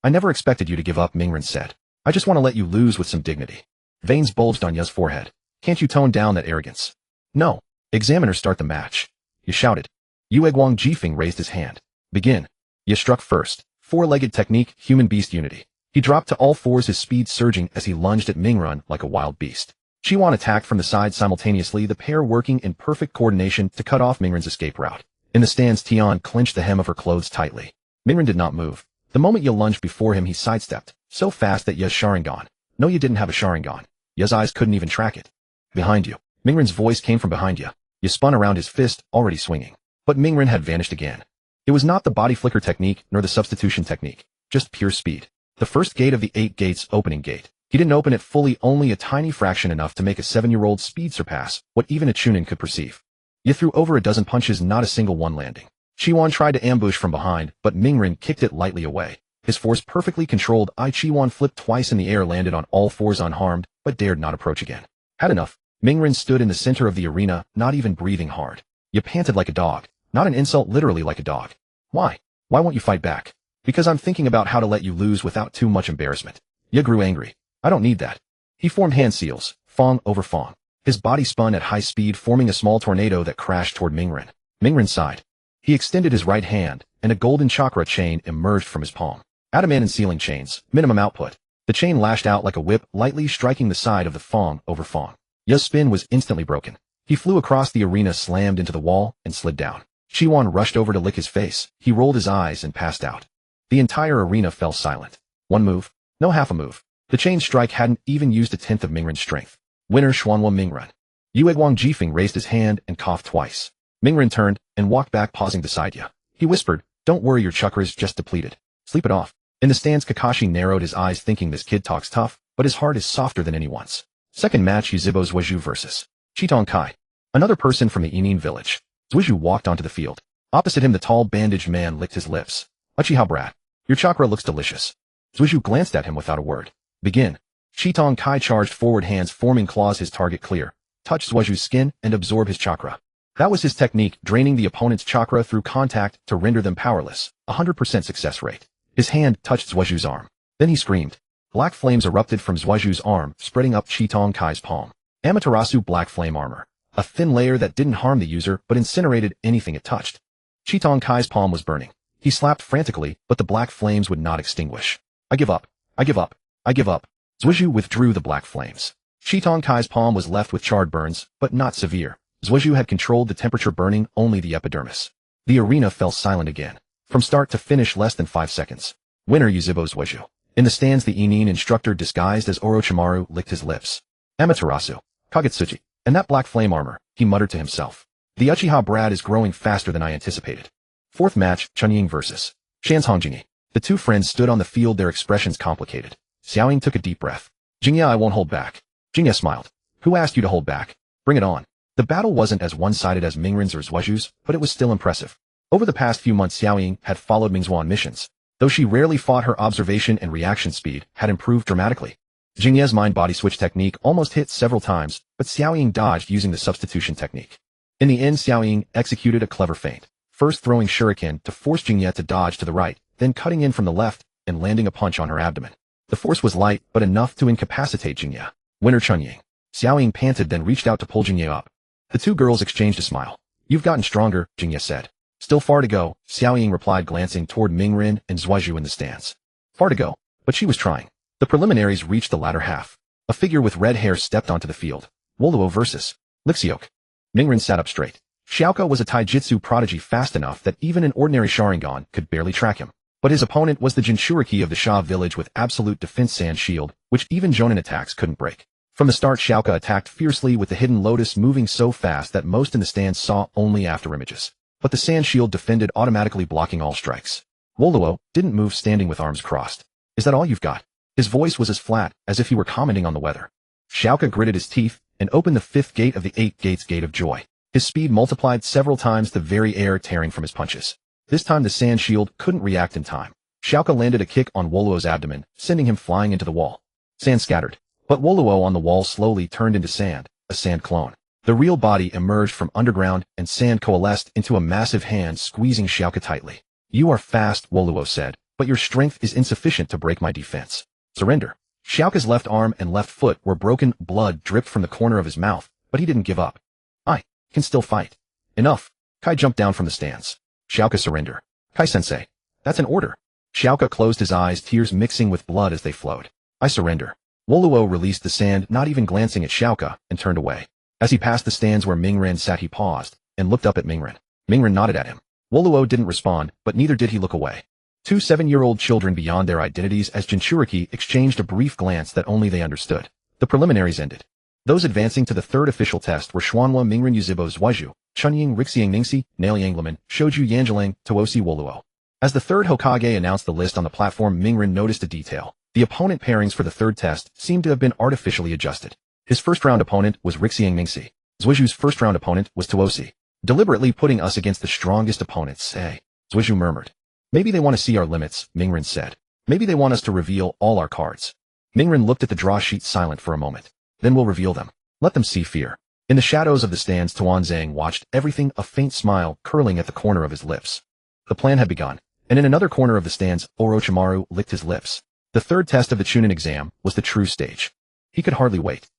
I never expected you to give up, Mingren said. I just want to let you lose with some dignity. Veins bulged on Ya's forehead. Can't you tone down that arrogance? No. Examiner, start the match. You shouted. Uegwang Jifeng raised his hand. Begin. You struck first. Four-legged technique, human beast unity. He dropped to all fours, his speed surging as he lunged at Mingren like a wild beast. Chiwan attacked from the side simultaneously, the pair working in perfect coordination to cut off Mingren's escape route. In the stands, Tian clenched the hem of her clothes tightly. Mingren did not move. The moment Ya lunged before him, he sidestepped, so fast that Ya's Sharingan. No, you didn't have a Sharingan. Ya's eyes couldn't even track it. Behind you. Mingren's voice came from behind Ya. You spun around, his fist already swinging. But Mingren had vanished again. It was not the body flicker technique nor the substitution technique, just pure speed. The first gate of the 8 gates opening gate. He didn't open it fully, only a tiny fraction enough to make a 7-year-old speed surpass what even a Chunin could perceive. You threw over a dozen punches, not a single one landing. Chiwon tried to ambush from behind, but Mingren kicked it lightly away. His force perfectly controlled. Chiwon flipped twice in the air, landed on all fours unharmed, but dared not approach again. Had enough. Mingren stood in the center of the arena, not even breathing hard. You panted like a dog. Not an insult, literally like a dog. Why? Why won't you fight back? Because I'm thinking about how to let you lose without too much embarrassment. Ye grew angry. I don't need that. He formed hand seals, Fong over Fong. His body spun at high speed, forming a small tornado that crashed toward Mingren. Mingren sighed. He extended his right hand, and a golden chakra chain emerged from his palm. Adamant sealing chains, minimum output. The chain lashed out like a whip, lightly striking the side of the Fong over Fong. Ye's spin was instantly broken. He flew across the arena, slammed into the wall, and slid down. Chiwon rushed over to lick his face. He rolled his eyes and passed out. The entire arena fell silent. One move. No, half a move. The chain strike hadn't even used a tenth of Mingren's strength. Winner Xuanhua Mingren. Yueguang Jifeng raised his hand and coughed twice. Mingren turned and walked back, pausing beside Ya. He whispered, "Don't worry, your chakra's just depleted. Sleep it off." In the stands, Kakashi narrowed his eyes, thinking this kid talks tough, but his heart is softer than anyone's. Second match, Yuzhibo Zhuozhu versus Chitong Kai. Another person from the Inin village. Zhuozhu walked onto the field. Opposite him, the tall bandaged man licked his lips. "Uchiha brat, your chakra looks delicious." Zhuozhu glanced at him without a word. "Begin." Chitong Kai charged forward, hands forming claws, his target clear. Touched Zhuozhu's skin and absorb his chakra. That was his technique, draining the opponent's chakra through contact to render them powerless. 100% success rate. His hand touched Zhuozhu's arm. Then he screamed. Black flames erupted from Zhuozhu's arm, spreading up Chitong Kai's palm. Amaterasu black flame armor. A thin layer that didn't harm the user but incinerated anything it touched. Chitong Kai's palm was burning. He slapped frantically, but the black flames would not extinguish. "I give up. I give up. I give up." Zhuozhu withdrew the black flames. Chitong Kai's palm was left with charred burns, but not severe. Zhuozhu had controlled the temperature, burning only the epidermis. The arena fell silent again. From start to finish, less than 5 seconds. Winner Yuzhibo Zhuozhu. In the stands, the Inin instructor disguised as Orochimaru licked his lips. Amaterasu, Kagutsuchi, and that black flame armor, he muttered to himself. The Uchiha brat is growing faster than I anticipated. Fourth match, Chunying versus Shanshangjingi. The two friends stood on the field, their expressions complicated. Xiaoying took a deep breath. "Jingya, I won't hold back." Jingya smiled. "Who asked you to hold back? Bring it on." The battle wasn't as one-sided as Mingren's or Zhuozhu's, but it was still impressive. Over the past few months, Xiaoying had followed Mingzhu on missions. Though she rarely fought, her observation and reaction speed had improved dramatically. Jingya's mind-body switch technique almost hit several times, but Xiaoying dodged using the substitution technique. In the end, Xiaoying executed a clever feint, first throwing shuriken to force Jingya to dodge to the right, then cutting in from the left and landing a punch on her abdomen. The force was light, but enough to incapacitate Jingya. Winner Chunying. Xiaoying panted, then reached out to pull Jingya up. The two girls exchanged a smile. "You've gotten stronger," Jingya said. "Still far to go," Xiaoying replied, glancing toward Mingren and Zhuozhu in the stands. Far to go, but she was trying. The preliminaries reached the latter half. A figure with red hair stepped onto the field. Woluo versus Lixiok. Mingren sat up straight. Xiaoka was a taijutsu prodigy, fast enough that even an ordinary Sharingan could barely track him. But his opponent was the Jinchuriki of the Sha village with absolute defense sand shield, which even Jonin attacks couldn't break. From the start, Xiaoka attacked fiercely with the hidden lotus, moving so fast that most in the stands saw only after images. But the sand shield defended, automatically blocking all strikes. Woluo didn't move, standing with arms crossed. "Is that all you've got?" His voice was as flat as if he were commenting on the weather. Xiaoka gritted his teeth and opened the 5th gate of the 8 gates gate of joy. His speed multiplied several times, the very air tearing from his punches. This time the sand shield couldn't react in time. Xiaoka landed a kick on Woluo's abdomen, sending him flying into the wall. Sand scattered. But Woluo on the wall slowly turned into sand, a sand clone. The real body emerged from underground, and sand coalesced into a massive hand, squeezing Xiaoka tightly. "You are fast," Woluo said, "but your strength is insufficient to break my defense. Surrender." Xiaoka's left arm and left foot were broken, blood dripped from the corner of his mouth, but he didn't give up. "I can still fight." "Enough." Kai jumped down from the stands. "Xiaoka, surrender." "Kai-sensei, that's an order." Xiaoka closed his eyes, tears mixing with blood as they flowed. "I surrender." Woluo released the sand, not even glancing at Xiaoka, and turned away. As he passed the stands where Mingren sat, he paused and looked up at Mingren. Mingren nodded at him. Woluo didn't respond, but neither did he look away. Two 7-year-old children beyond their identities as Jinchuriki exchanged a brief glance that only they understood. The preliminaries ended. Those advancing to the 3rd official test were Xuanhua Mingren, Yuzhibo Zhuozhu, Chunying Rixiang Ningxi, Nail Yanglaman, Shoju Yanjilang, Toosi Woluo. As the 3rd Hokage announced the list on the platform, Mingren noticed a detail. The opponent pairings for the 3rd test seemed to have been artificially adjusted. His first-round opponent was Rixiang Ningxi. Zhuozhu's first-round opponent was Toosi. Deliberately putting us against the strongest opponents, eh? Zuizhu murmured. Maybe they want to see our limits, Mingren said. Maybe they want us to reveal all our cards. Mingren looked at the draw sheet silent for a moment. Then we'll reveal them. Let them see fear. In the shadows of the stands, Tuanzang watched everything, a faint smile curling at the corner of his lips. The plan had begun, and in another corner of the stands, Orochimaru licked his lips. The third test of the Chunin exam was the true stage. He could hardly wait.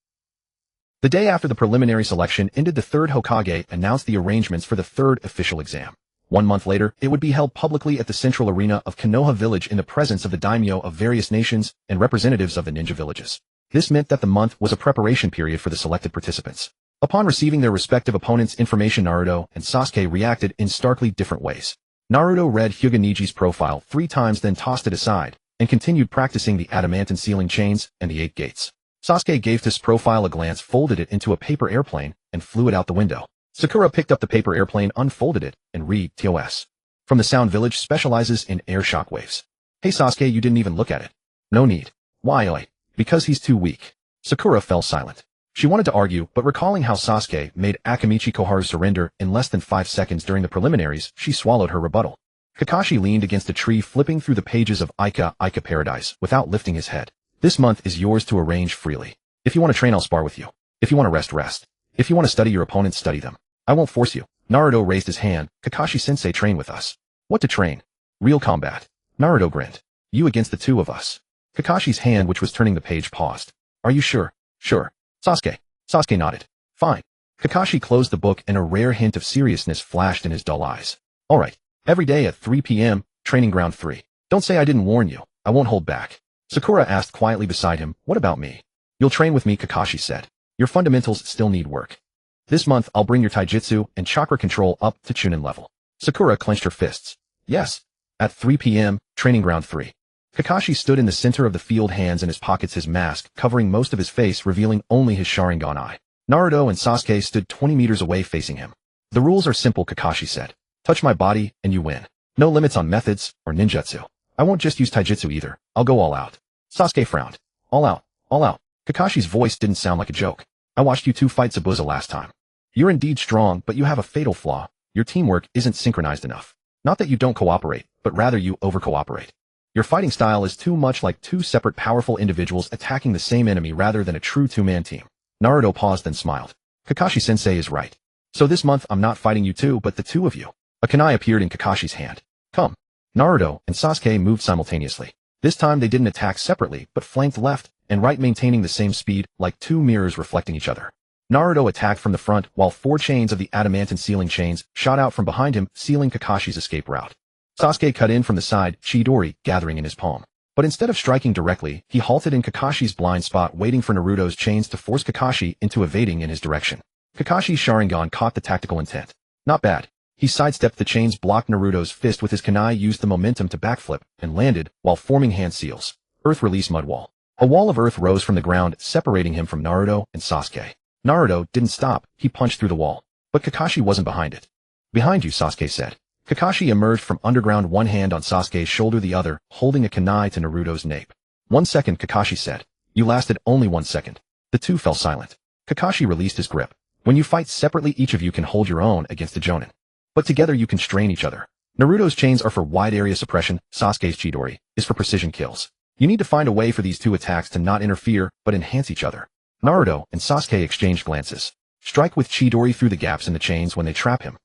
The day after the preliminary selection ended, the third Hokage announced the arrangements for the third official exam. 1 month later, it would be held publicly at the central arena of Konoha village in the presence of the daimyo of various nations and representatives of the ninja villages. This meant that the month was a preparation period for the selected participants. Upon receiving their respective opponents' information, Naruto and Sasuke reacted in starkly different ways. Naruto read Hyuga Niji's profile 3 times, then tossed it aside, and continued practicing the adamantine ceiling chains and the 8 gates. Sasuke gave his profile a glance, folded it into a paper airplane, and flew it out the window. Sakura picked up the paper airplane, unfolded it, and read TOS. From the Sound Village, specializes in air shock waves. Hey Sasuke, you didn't even look at it. No need. Why, oi? Because he's too weak. Sakura fell silent. She wanted to argue, but recalling how Sasuke made Akamichi Koharu surrender in less than 5 seconds during the preliminaries, she swallowed her rebuttal. Kakashi leaned against a tree, flipping through the pages of Ica Paradise without lifting his head. This month is yours to arrange freely. If you want to train, I'll spar with you. If you want to rest. If you want to study your opponents, study them. I won't force you. Naruto raised his hand. Kakashi-sensei, train with us. What to train? Real combat. Naruto grinned. You against the 2 of us. Kakashi's hand, which was turning the page, paused. Are you sure? Sure. Sasuke nodded. Fine. Kakashi closed the book, and a rare hint of seriousness flashed in his dull eyes. All right. Every day at 3 p.m., training ground 3. Don't say I didn't warn you. I won't hold back. Sakura asked quietly beside him, what about me? You'll train with me, Kakashi said. Your fundamentals still need work. This month, I'll bring your taijutsu and chakra control up to Chunin level. Sakura clenched her fists. Yes. At 3 p.m., training ground 3. Kakashi stood in the center of the field, hands in his pockets, his mask covering most of his face, revealing only his Sharingan eye. Naruto and Sasuke stood 20 meters away facing him. The rules are simple, Kakashi said. Touch my body, and you win. No limits on methods or ninjutsu. I won't just use taijutsu either. I'll go all out. Sasuke frowned. All out. All out. Kakashi's voice didn't sound like a joke. I watched you 2 fight Zabuza last time. You're indeed strong, but you have a fatal flaw. Your teamwork isn't synchronized enough. Not that you don't cooperate, but rather you over-cooperate. Your fighting style is too much like 2 separate powerful individuals attacking the same enemy rather than a true 2-man team. Naruto paused, then smiled. Kakashi-sensei is right. So this month I'm not fighting you 2, but the 2 of you. A kunai appeared in Kakashi's hand. Come. Naruto and Sasuke moved simultaneously. This time they didn't attack separately, but flanked left and right, maintaining the same speed, like 2 mirrors reflecting each other. Naruto attacked from the front, while 4 chains of the adamantine ceiling chains shot out from behind him, sealing Kakashi's escape route. Sasuke cut in from the side, Chidori gathering in his palm. But instead of striking directly, he halted in Kakashi's blind spot, waiting for Naruto's chains to force Kakashi into evading in his direction. Kakashi's Sharingan caught the tactical intent. Not bad. He sidestepped the chains, blocked Naruto's fist with his kunai, used the momentum to backflip, and landed, while forming hand seals. Earth release mud wall. A wall of earth rose from the ground, separating him from Naruto and Sasuke. Naruto didn't stop, he punched through the wall. But Kakashi wasn't behind it. Behind you, Sasuke said. Kakashi emerged from underground, one hand on Sasuke's shoulder, the other, holding a kunai to Naruto's nape. 1 second, Kakashi said. You lasted only 1 second. The 2 fell silent. Kakashi released his grip. When you fight separately, each of you can hold your own against the Jonin. But together you can strain each other. Naruto's chains are for wide area suppression, Sasuke's Chidori is for precision kills. You need to find a way for these 2 attacks to not interfere, but enhance each other. Naruto and Sasuke exchanged glances. Strike with Chidori through the gaps in the chains when they trap him.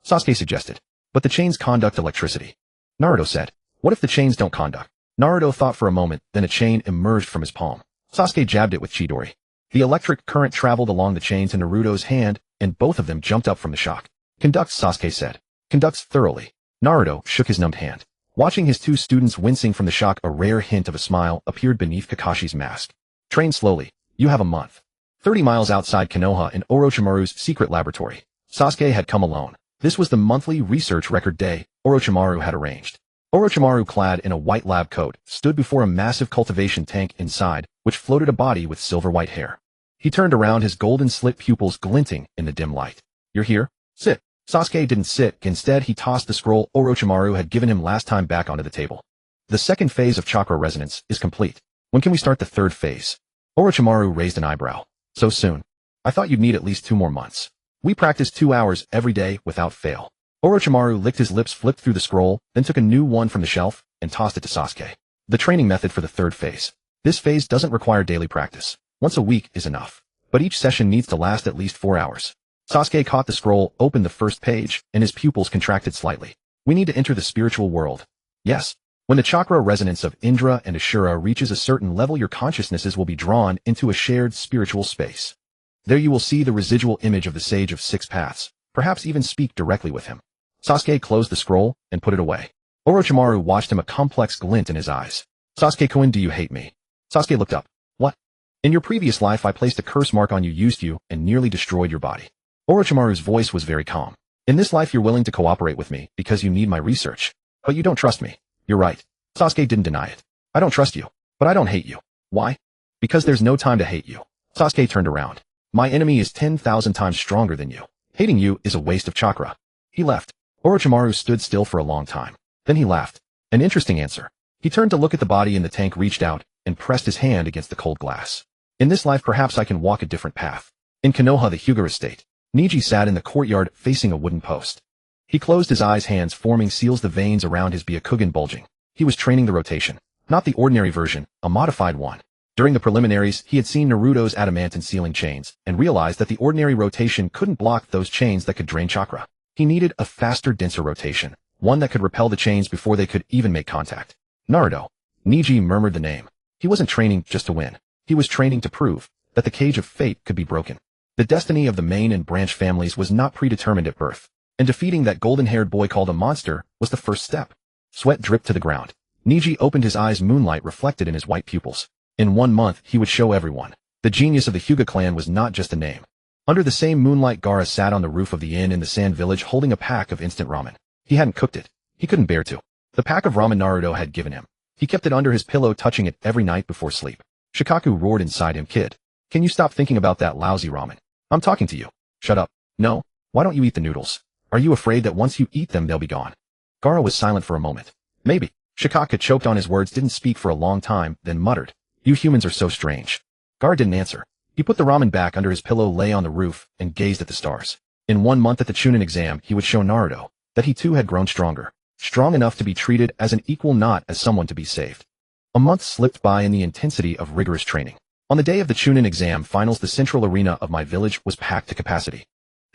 Sasuke suggested. But the chains conduct electricity. Naruto said. What if the chains don't conduct? Naruto thought for a moment, then a chain emerged from his palm. Sasuke jabbed it with Chidori. The electric current traveled along the chain to Naruto's hand, and both of them jumped up from the shock. Conducts, Sasuke said. Conducts thoroughly. Naruto shook his numbed hand. Watching his 2 students wincing from the shock, a rare hint of a smile appeared beneath Kakashi's mask. Train slowly. You have a month. 30 miles outside Konoha in Orochimaru's secret laboratory. Sasuke had come alone. This was the monthly research record day Orochimaru had arranged. Orochimaru, clad in a white lab coat, stood before a massive cultivation tank inside, which floated a body with silver-white hair. He turned around, his golden slit pupils glinting in the dim light. You're here? Sit. Sasuke didn't sit. Instead, he tossed the scroll Orochimaru had given him last time back onto the table. The second phase of chakra resonance is complete. When can we start the third phase? Orochimaru raised an eyebrow. So soon? I thought you'd need at least 2 more months. We practiced 2 hours every day without fail. Orochimaru licked his lips, flipped through the scroll, then took a new one from the shelf and tossed it to Sasuke. The training method for the third phase. This phase doesn't require daily practice. Once a week is enough. But each session needs to last at least 4 hours. Sasuke caught the scroll, opened the first page, and his pupils contracted slightly. We need to enter the spiritual world. Yes. When the chakra resonance of Indra and Ashura reaches a certain level, your consciousnesses will be drawn into a shared spiritual space. There you will see the residual image of the Sage of Six Paths, perhaps even speak directly with him. Sasuke closed the scroll and put it away. Orochimaru watched him, a complex glint in his eyes. Sasuke-kun, do you hate me? Sasuke looked up. What? In your previous life I placed a curse mark on you, used you, and nearly destroyed your body. Orochimaru's voice was very calm. In this life you're willing to cooperate with me because you need my research. But you don't trust me. You're right. Sasuke didn't deny it. I don't trust you, but I don't hate you. Why? Because there's no time to hate you. Sasuke turned around. My enemy is 10,000 times stronger than you. Hating you is a waste of chakra. He left. Orochimaru stood still for a long time. Then he laughed. An interesting answer. He turned to look at the body in the tank, reached out, and pressed his hand against the cold glass. In this life perhaps I can walk a different path. In Konoha, the Hyuga estate, Neji sat in the courtyard facing a wooden post. He closed his eyes, hands forming seals, the veins around his Byakugan bulging. He was training the rotation. Not the ordinary version, a modified one. During the preliminaries, he had seen Naruto's adamantine sealing chains, and realized that the ordinary rotation couldn't block those chains that could drain chakra. He needed a faster, denser rotation, one that could repel the chains before they could even make contact. Naruto. Neji murmured the name. He wasn't training just to win. He was training to prove that the cage of fate could be broken. The destiny of the main and branch families was not predetermined at birth, and defeating that golden-haired boy called a monster was the first step. Sweat dripped to the ground. Neji opened his eyes, moonlight reflected in his white pupils. In 1 month, he would show everyone. The genius of the Hyuga clan was not just a name. Under the same moonlight, Gaara sat on the roof of the inn in the sand village holding a pack of instant ramen. He hadn't cooked it. He couldn't bear to. The pack of ramen Naruto had given him. He kept it under his pillow, touching it every night before sleep. Shikaku roared inside him, kid. Can you stop thinking about that lousy ramen? I'm talking to you. Shut up. No. Why don't you eat the noodles? Are you afraid that once you eat them they'll be gone? Gaara was silent for a moment. Maybe. Shikaku choked on his words, didn't speak for a long time, then muttered. You humans are so strange. Gaara didn't answer. He put the ramen back under his pillow, lay on the roof, and gazed at the stars. In 1 month at the Chunin exam, he would show Naruto that he too had grown stronger. Strong enough to be treated as an equal, not as someone to be saved. A month slipped by in the intensity of rigorous training. On the day of the Chunin exam finals, the central arena of my village was packed to capacity.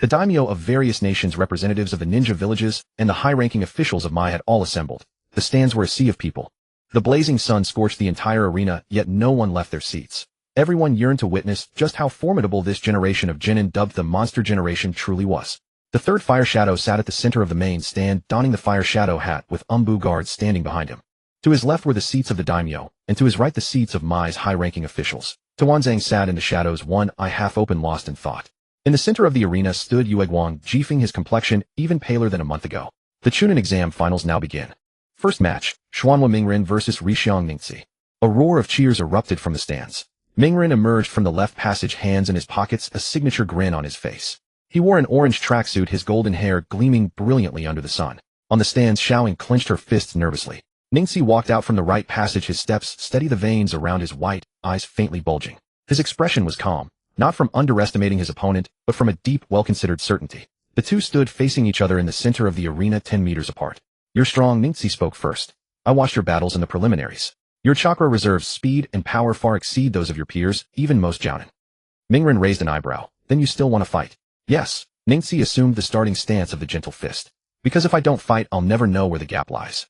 The daimyo of various nations, representatives of the ninja villages, and the high-ranking officials of Mai had all assembled. The stands were a sea of people. The blazing sun scorched the entire arena, yet no one left their seats. Everyone yearned to witness just how formidable this generation of genin, dubbed the Monster Generation, truly was. The third Fire Shadow sat at the center of the main stand, donning the Fire Shadow hat with Umbu guards standing behind him. To his left were the seats of the daimyo, and to his right the seats of Mai's high-ranking officials. Tawanzang sat in the shadows, one eye half open, lost in thought. In the center of the arena stood Uegwang, Jifeng, his complexion even paler than a month ago. The Chunin exam finals now begin. First match, Xuanhua Mingren versus Rishiang Ningxi. A roar of cheers erupted from the stands. Mingren emerged from the left passage, hands in his pockets, a signature grin on his face. He wore an orange tracksuit, his golden hair gleaming brilliantly under the sun. On the stands, Xiaoying clenched her fists nervously. Ningxi walked out from the right passage, his steps steady, the veins around his white eyes faintly bulging. His expression was calm, not from underestimating his opponent, but from a deep, well-considered certainty. The two stood facing each other in the center of the arena, 10 meters apart. You're strong, Ningxi spoke first. I watched your battles in the preliminaries. Your chakra reserves, speed, and power far exceed those of your peers, even most Jounin. Mingren raised an eyebrow. Then you still want to fight? Yes. Ningxi assumed the starting stance of the gentle fist. Because if I don't fight, I'll never know where the gap lies.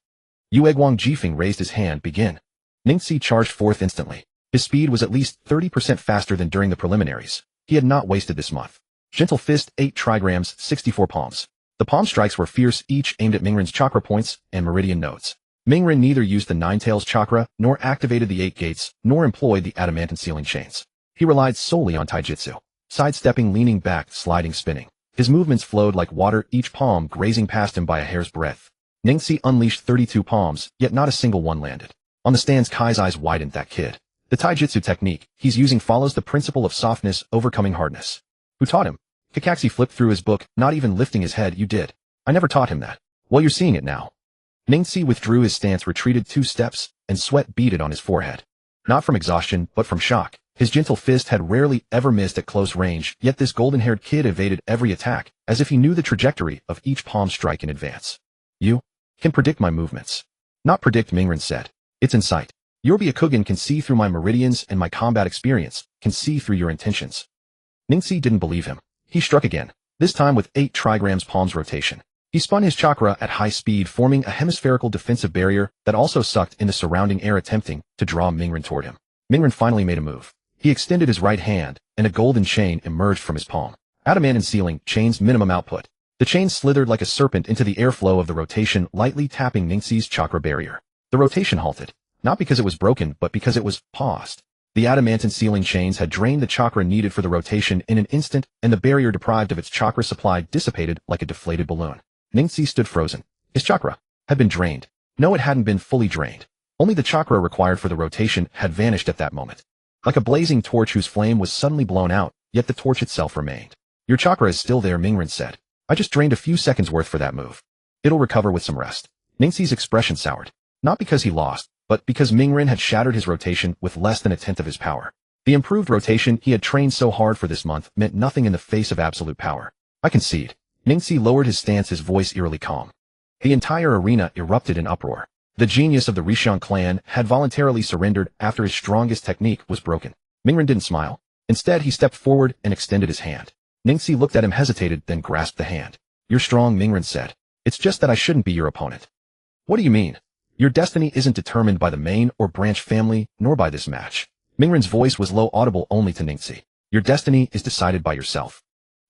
Uegwang Jifeng raised his hand. Begin. Ningxi charged forth instantly. His speed was at least 30% faster than during the preliminaries. He had not wasted this month. Gentle fist, 8 trigrams, 64 palms. The palm strikes were fierce, each aimed at Mingren's chakra points and meridian nodes. Mingren neither used the Nine Tails chakra, nor activated the 8 gates, nor employed the adamantine sealing chains. He relied solely on taijutsu. Sidestepping, leaning back, sliding, spinning. His movements flowed like water, each palm grazing past him by a hair's breadth. Ningxi unleashed 32 palms, yet not a single one landed. On the stands, Kai's eyes widened. That kid. The taijutsu technique he's using follows the principle of softness overcoming hardness. Who taught him? Kakashi flipped through his book, not even lifting his head. You did. I never taught him that. Well, you're seeing it now. Ningxi withdrew his stance, retreated 2 steps, and sweat beaded on his forehead. Not from exhaustion, but from shock. His gentle fist had rarely ever missed at close range, yet this golden-haired kid evaded every attack, as if he knew the trajectory of each palm strike in advance. You can predict my movements. Not predict, Mingren said. It's in sight. Your Byakugan can see through my meridians, and my combat experience can see through your intentions. Ningxi didn't believe him. He struck again, this time with 8 trigrams palms rotation. He spun his chakra at high speed, forming a hemispherical defensive barrier that also sucked in the surrounding air, attempting to draw Mingren toward him. Mingren finally made a move. He extended his right hand, and a golden chain emerged from his palm. Adamant sealing chain's minimum output. The chain slithered like a serpent into the airflow of the rotation, lightly tapping Ningxi's chakra barrier. The rotation halted, not because it was broken, but because it was paused. The adamantine sealing chains had drained the chakra needed for the rotation in an instant, and the barrier, deprived of its chakra supply, dissipated like a deflated balloon. Ningxi stood frozen. His chakra had been drained. No, it hadn't been fully drained. Only the chakra required for the rotation had vanished at that moment. Like a blazing torch whose flame was suddenly blown out, yet the torch itself remained. Your chakra is still there, Mingren said. I just drained a few seconds worth for that move. It'll recover with some rest. Ningxi's expression soured. Not because he lost, but because Mingren had shattered his rotation with less than a tenth of his power. The improved rotation he had trained so hard for this month meant nothing in the face of absolute power. I concede. Ningxi lowered his stance, his voice eerily calm. The entire arena erupted in uproar. The genius of the Rishan clan had voluntarily surrendered after his strongest technique was broken. Mingren didn't smile. Instead, he stepped forward and extended his hand. Ningxi looked at him, hesitated, then grasped the hand. You're strong, Mingren said. It's just that I shouldn't be your opponent. What do you mean? Your destiny isn't determined by the main or branch family, nor by this match. Mingren's voice was low, audible only to Ningxi. Your destiny is decided by yourself.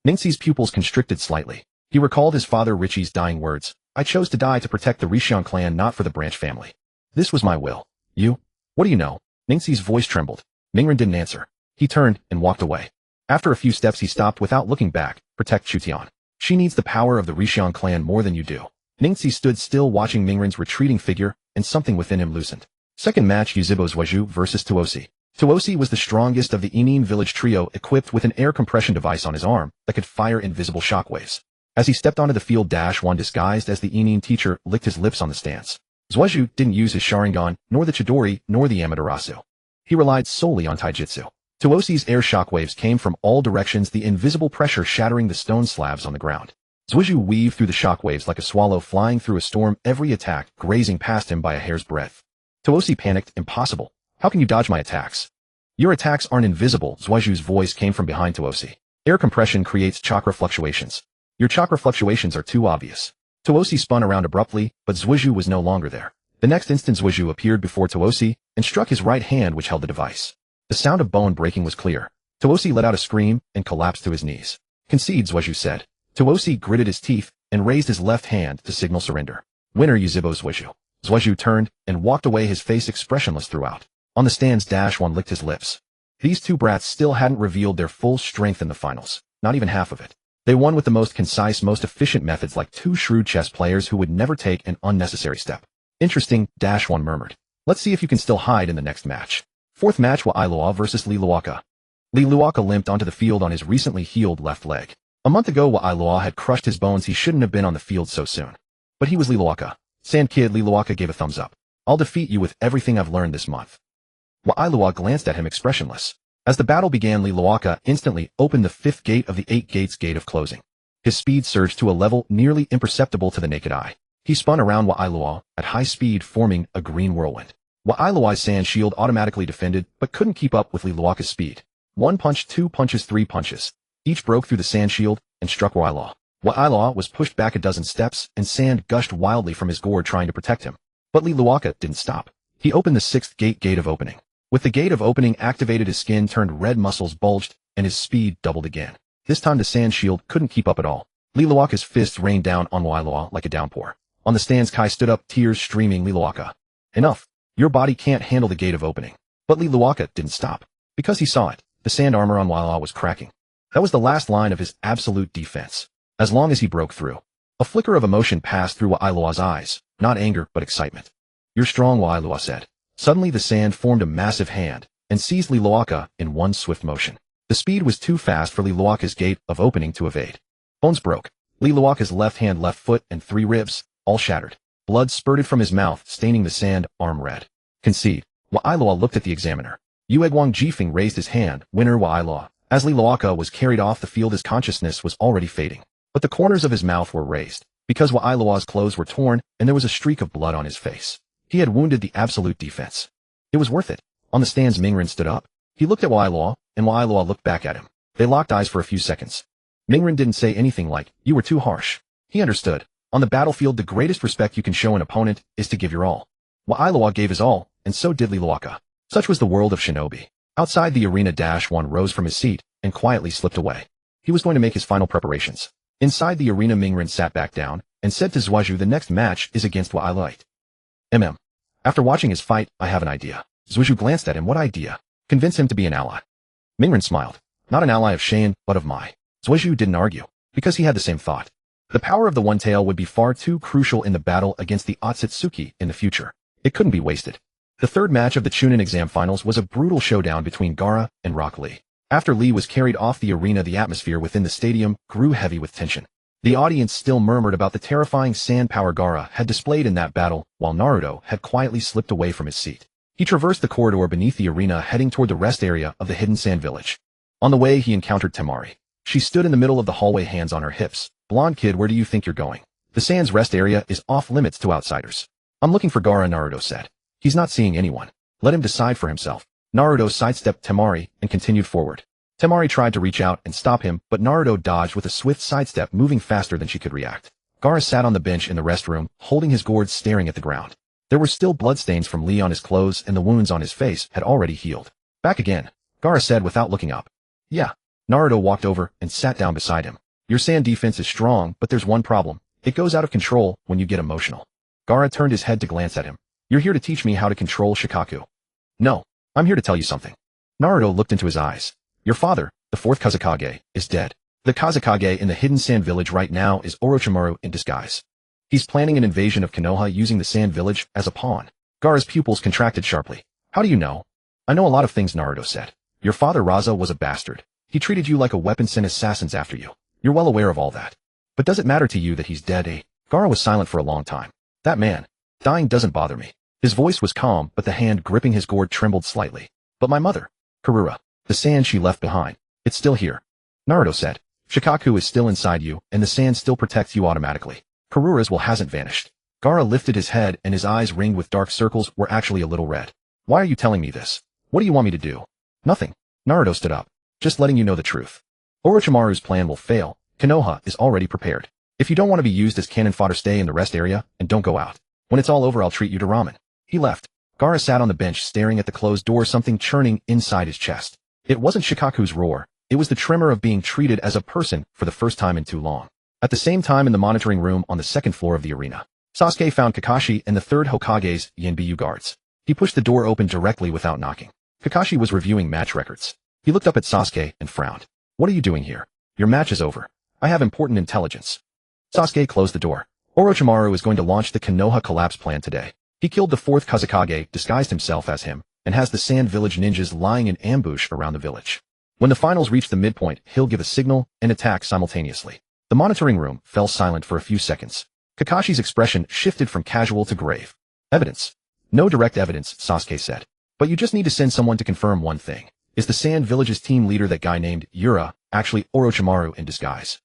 Ningxi's pupils constricted slightly. He recalled his father Richi's dying words. I chose to die to protect the Rishan clan, not for the branch family. This was my will. You? What do you know? Ningxi's voice trembled. Mingren didn't answer. He turned and walked away. After a few steps, he stopped without looking back. Protect Chutian. She needs the power of the Rishan clan more than you do. Ningxi stood still, watching Mingren's retreating figure, and something within him loosened. Second match, Yuzhibo Zhuozhu versus Tuosi. Tuosi was the strongest of the Inin village trio, equipped with an air compression device on his arm that could fire invisible shockwaves. As he stepped onto the field, One, disguised as the Inin teacher, licked his lips on the stance. Zhuozhu didn't use his Sharingan, nor the Chidori, nor the Amaterasu. He relied solely on Taijutsu. Tuosi's air shockwaves came from all directions, the invisible pressure shattering the stone slabs on the ground. Zhuozhu weaved through the shockwaves like a swallow flying through a storm, every attack grazing past him by a hair's breadth. Tuosi panicked. Impossible. How can you dodge my attacks? Your attacks aren't invisible. Zhuozhu's voice came from behind Tuosi. Air compression creates chakra fluctuations. Your chakra fluctuations are too obvious. Tuosi spun around abruptly, but Zhuozhu was no longer there. The next instant, Zhuozhu appeared before Tuosi and struck his right hand, which held the device. The sound of bone breaking was clear. Tuosi let out a scream and collapsed to his knees. Concede, Zhuozhu said. Tuosi gritted his teeth and raised his left hand to signal surrender. Winner, Yuzhibo Zhuozhu. Zhuozhu turned and walked away, his face expressionless throughout. On the stands, One licked his lips. These two brats still hadn't revealed their full strength in the finals. Not even half of it. They won with the most concise, most efficient methods, like two shrewd chess players who would never take an unnecessary step. Interesting, One murmured. Let's see if you can still hide in the next match. Fourth match, Wailuo versus Li Luoka. Li Luoka limped onto the field on his recently healed left leg. A month ago, Wailuo had crushed his bones. He shouldn't have been on the field so soon. But he was Li Luoka. Sand Kid. Li Luoka gave a thumbs up. I'll defeat you with everything I've learned this month. Wailuo glanced at him, expressionless. As the battle began, Li Luoka instantly opened the fifth gate of the 8 gates gate of closing. His speed surged to a level nearly imperceptible to the naked eye. He spun around Wailuo at high speed, forming a green whirlwind. Wailuo's sand shield automatically defended, but couldn't keep up with Li Luoka's speed. 1 punch, 2 punches, 3 punches. Each broke through the sand shield and struck Wailuo. Wailuo was pushed back a dozen steps, and sand gushed wildly from his gourd, trying to protect him. But Li Luoka didn't stop. He opened the 6th gate of opening. With the gate of opening activated, his skin turned red, muscles bulged, and his speed doubled again. This time the sand shield couldn't keep up at all. Li Luoka's fists rained down on Wailuo like a downpour. On the stands, Kai stood up, tears streaming. Li Luoka. Enough. Your body can't handle the gate of opening. But Li Luoka didn't stop. Because he saw it. The sand armor on Wailuo was cracking. That was the last line of his absolute defense. As long as he broke through. A flicker of emotion passed through Wailuo's eyes. Not anger, but excitement. You're strong, Wailuo said. Suddenly the sand formed a massive hand and seized Li Luoka in one swift motion. The speed was too fast for Li Luoka's gate of opening to evade. Bones broke. Li Luoka's left hand, left foot, and 3 ribs, all shattered. Blood spurted from his mouth, staining the sand arm red. Concede. Wailuo looked at the examiner. Uegwang Jifeng raised his hand, winner Wailaw. As Li Loaka was carried off the field, his consciousness was already fading. But the corners of his mouth were raised, because Wailaw's clothes were torn and there was a streak of blood on his face. He had wounded the absolute defense. It was worth it. On the stands, Mingren stood up. He looked at Wailaw, and Wailaw looked back at him. They locked eyes for a few seconds. Mingren didn't say anything like, "You were too harsh." He understood. On the battlefield, the greatest respect you can show an opponent is to give your all. Wailaw gave his all, and so did Li Loaka. Such was the world of shinobi. Outside the arena, One rose from his seat and quietly slipped away. He was going to make his final preparations. Inside the arena, Mingren sat back down and said to Zhuazhu, "The next match is against Wailaw. After watching his fight, I have an idea." Zhuazhu glanced at him. "What idea?" "Convince him to be an ally." Mingren smiled. "Not an ally of Shane, but of Mai." Zhuazhu didn't argue, because he had the same thought. The power of the One Tail would be far too crucial in the battle against the Akatsuki in the future. It couldn't be wasted. The third match of the Chunin exam finals was a brutal showdown between Gaara and Rock Lee. After Lee was carried off the arena, the atmosphere within the stadium grew heavy with tension. The audience still murmured about the terrifying sand power Gaara had displayed in that battle, while Naruto had quietly slipped away from his seat. He traversed the corridor beneath the arena, heading toward the rest area of the hidden sand village. On the way, he encountered Temari. She stood in the middle of the hallway, hands on her hips. "Blonde kid, where do you think you're going? The sand's rest area is off limits to outsiders." "I'm looking for Gaara," Naruto said. "He's not seeing anyone. Let him decide for himself." Naruto sidestepped Temari and continued forward. Temari tried to reach out and stop him, but Naruto dodged with a swift sidestep, moving faster than she could react. Gaara sat on the bench in the restroom, holding his gourd, staring at the ground. There were still bloodstains from Lee on his clothes, and the wounds on his face had already healed. "Back again," Gaara said without looking up. "Yeah." Naruto walked over and sat down beside him. "Your sand defense is strong, but there's one problem. It goes out of control when you get emotional." Gaara turned his head to glance at him. "You're here to teach me how to control Shikaku." "No, I'm here to tell you something." Naruto looked into his eyes. "Your father, the fourth Kazekage, is dead. The Kazekage in the hidden sand village right now is Orochimaru in disguise. He's planning an invasion of Konoha using the sand village as a pawn." Gaara's pupils contracted sharply. "How do you know?" "I know a lot of things," Naruto said. "Your father Raza was a bastard. He treated you like a weapon, sent assassins after you. You're well aware of all that. But does it matter to you that he's dead, eh?" Gaara was silent for a long time. "That man, dying doesn't bother me." His voice was calm, but the hand gripping his gourd trembled slightly. "But my mother, Karura, the sand she left behind, it's still here." Naruto said. "Shikaku is still inside you, and the sand still protects you automatically. Karura's will hasn't vanished." Gaara lifted his head, and his eyes, ringed with dark circles, were actually a little red. "Why are you telling me this? What do you want me to do?" "Nothing." Naruto stood up. "Just letting you know the truth. Orochimaru's plan will fail. Konoha is already prepared. If you don't want to be used as cannon fodder, stay in the rest area and don't go out. When it's all over, I'll treat you to ramen." He left. Gaara sat on the bench, staring at the closed door, something churning inside his chest. It wasn't Shikaku's roar. It was the tremor of being treated as a person for the first time in too long. At the same time, in the monitoring room on the second floor of the arena, Sasuke found Kakashi and the third Hokage's Yanbiyu guards. He pushed the door open directly without knocking. Kakashi was reviewing match records. He looked up at Sasuke and frowned. "What are you doing here? Your match is over. I have important intelligence." Sasuke closed the door. "Orochimaru is going to launch the Konoha collapse plan today. He killed the fourth Kazekage, disguised himself as him, and has the Sand Village ninjas lying in ambush around the village. When the finals reach the midpoint, he'll give a signal and attack simultaneously." The monitoring room fell silent for a few seconds. Kakashi's expression shifted from casual to grave. "Evidence?" "No direct evidence," Sasuke said. "But you just need to send someone to confirm one thing. Is the Sand Village's team leader, that guy named Yura, actually Orochimaru in disguise?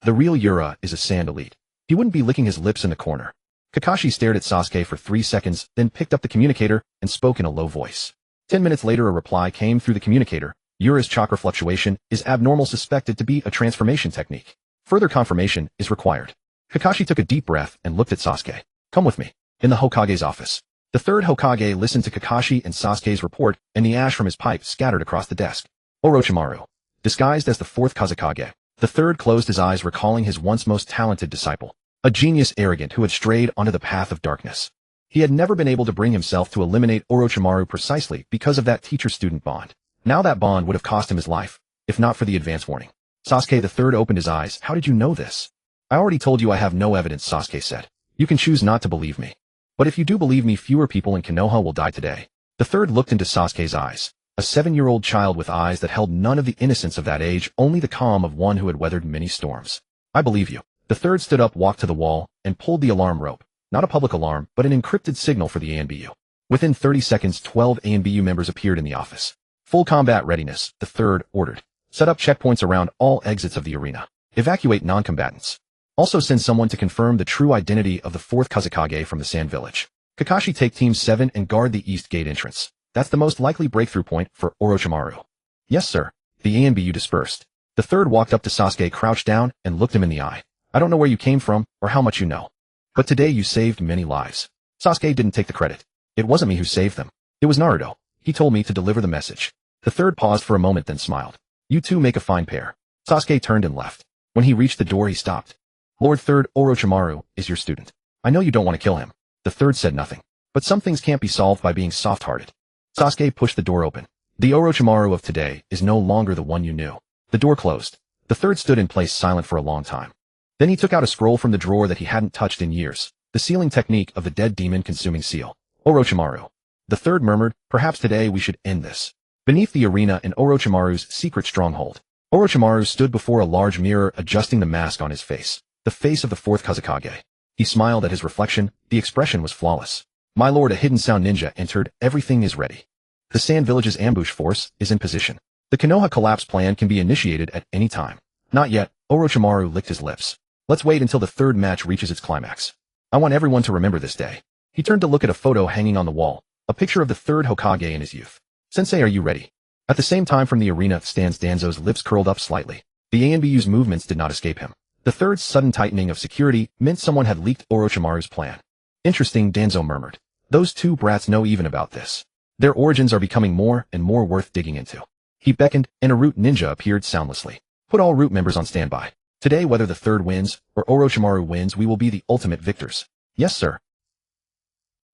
The real Yura is a Sand elite. He wouldn't be licking his lips in the corner." Kakashi stared at Sasuke for 3 seconds, then picked up the communicator and spoke in a low voice. 10 minutes later, a reply came through the communicator. "Yura's chakra fluctuation is abnormal, suspected to be a transformation technique. Further confirmation is required." Kakashi took a deep breath and looked at Sasuke. "Come with me." In the Hokage's office, the third Hokage listened to Kakashi and Sasuke's report, and the ash from his pipe scattered across the desk. Orochimaru, disguised as the fourth Kazekage. The third closed his eyes, recalling his once most talented disciple. A genius arrogant who had strayed onto the path of darkness. He had never been able to bring himself to eliminate Orochimaru precisely because of that teacher-student bond. Now that bond would have cost him his life, if not for the advance warning. Sasuke the third opened his eyes. "How did you know this?" "I already told you I have no evidence," Sasuke said. "You can choose not to believe me. But if you do believe me, fewer people in Konoha will die today." The third looked into Sasuke's eyes. A 7-year-old child with eyes that held none of the innocence of that age, only the calm of one who had weathered many storms. "I believe you." The third stood up, walked to the wall, and pulled the alarm rope. Not a public alarm, but an encrypted signal for the ANBU. Within 30 seconds, 12 ANBU members appeared in the office. Full combat readiness, the third ordered. Set up checkpoints around all exits of the arena. Evacuate non-combatants. Also send someone to confirm the true identity of the fourth Kazekage from the Sand Village. Kakashi take Team 7 and guard the East Gate entrance. That's the most likely breakthrough point for Orochimaru. Yes, sir. The ANBU dispersed. The third walked up to Sasuke, crouched down, and looked him in the eye. I don't know where you came from, or how much you know. But today you saved many lives. Sasuke didn't take the credit. It wasn't me who saved them. It was Naruto. He told me to deliver the message. The third paused for a moment, then smiled. You two make a fine pair. Sasuke turned and left. When he reached the door, he stopped. Lord Third Orochimaru is your student. I know you don't want to kill him. The third said nothing. But some things can't be solved by being soft-hearted. Sasuke pushed the door open. The Orochimaru of today is no longer the one you knew. The door closed. The third stood in place silent for a long time. Then he took out a scroll from the drawer that he hadn't touched in years. The sealing technique of the dead demon consuming seal. Orochimaru. The third murmured, perhaps today we should end this. Beneath the arena in Orochimaru's secret stronghold, Orochimaru stood before a large mirror adjusting the mask on his face. The face of the fourth Kazekage. He smiled at his reflection. The expression was flawless. My lord, a hidden sound ninja entered. Everything is ready. The Sand Village's ambush force is in position. The Konoha collapse plan can be initiated at any time. Not yet. Orochimaru licked his lips. Let's wait until the third match reaches its climax. I want everyone to remember this day. He turned to look at a photo hanging on the wall, a picture of the third Hokage in his youth. Sensei, are you ready? At the same time from the arena stands Danzo's lips curled up slightly. The ANBU's movements did not escape him. The third's sudden tightening of security meant someone had leaked Orochimaru's plan. Interesting, Danzo murmured. Those two brats know even about this. Their origins are becoming more and more worth digging into. He beckoned, and a root ninja appeared soundlessly. Put all root members on standby. Today, whether the third wins, or Orochimaru wins, we will be the ultimate victors. Yes, sir.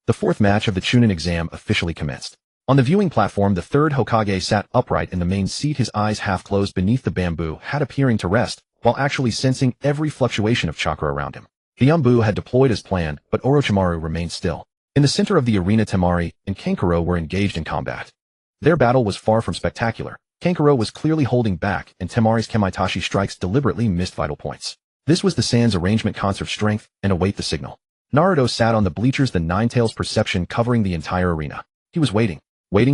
The fourth match of the Chunin exam officially commenced. On the viewing platform, the third Hokage sat upright in the main seat, his eyes half closed beneath the bamboo hat, appearing to rest, while actually sensing every fluctuation of chakra around him. The Umbu had deployed as planned, but Orochimaru remained still. In the center of the arena, Temari and Kankuro were engaged in combat. Their battle was far from spectacular. Kankuro was clearly holding back, and Temari's Kamaitachi strikes deliberately missed vital points. This was the Sand's arrangement: conserve strength and await the signal. Naruto sat on the bleachers, the Ninetales perception covering the entire arena. He was waiting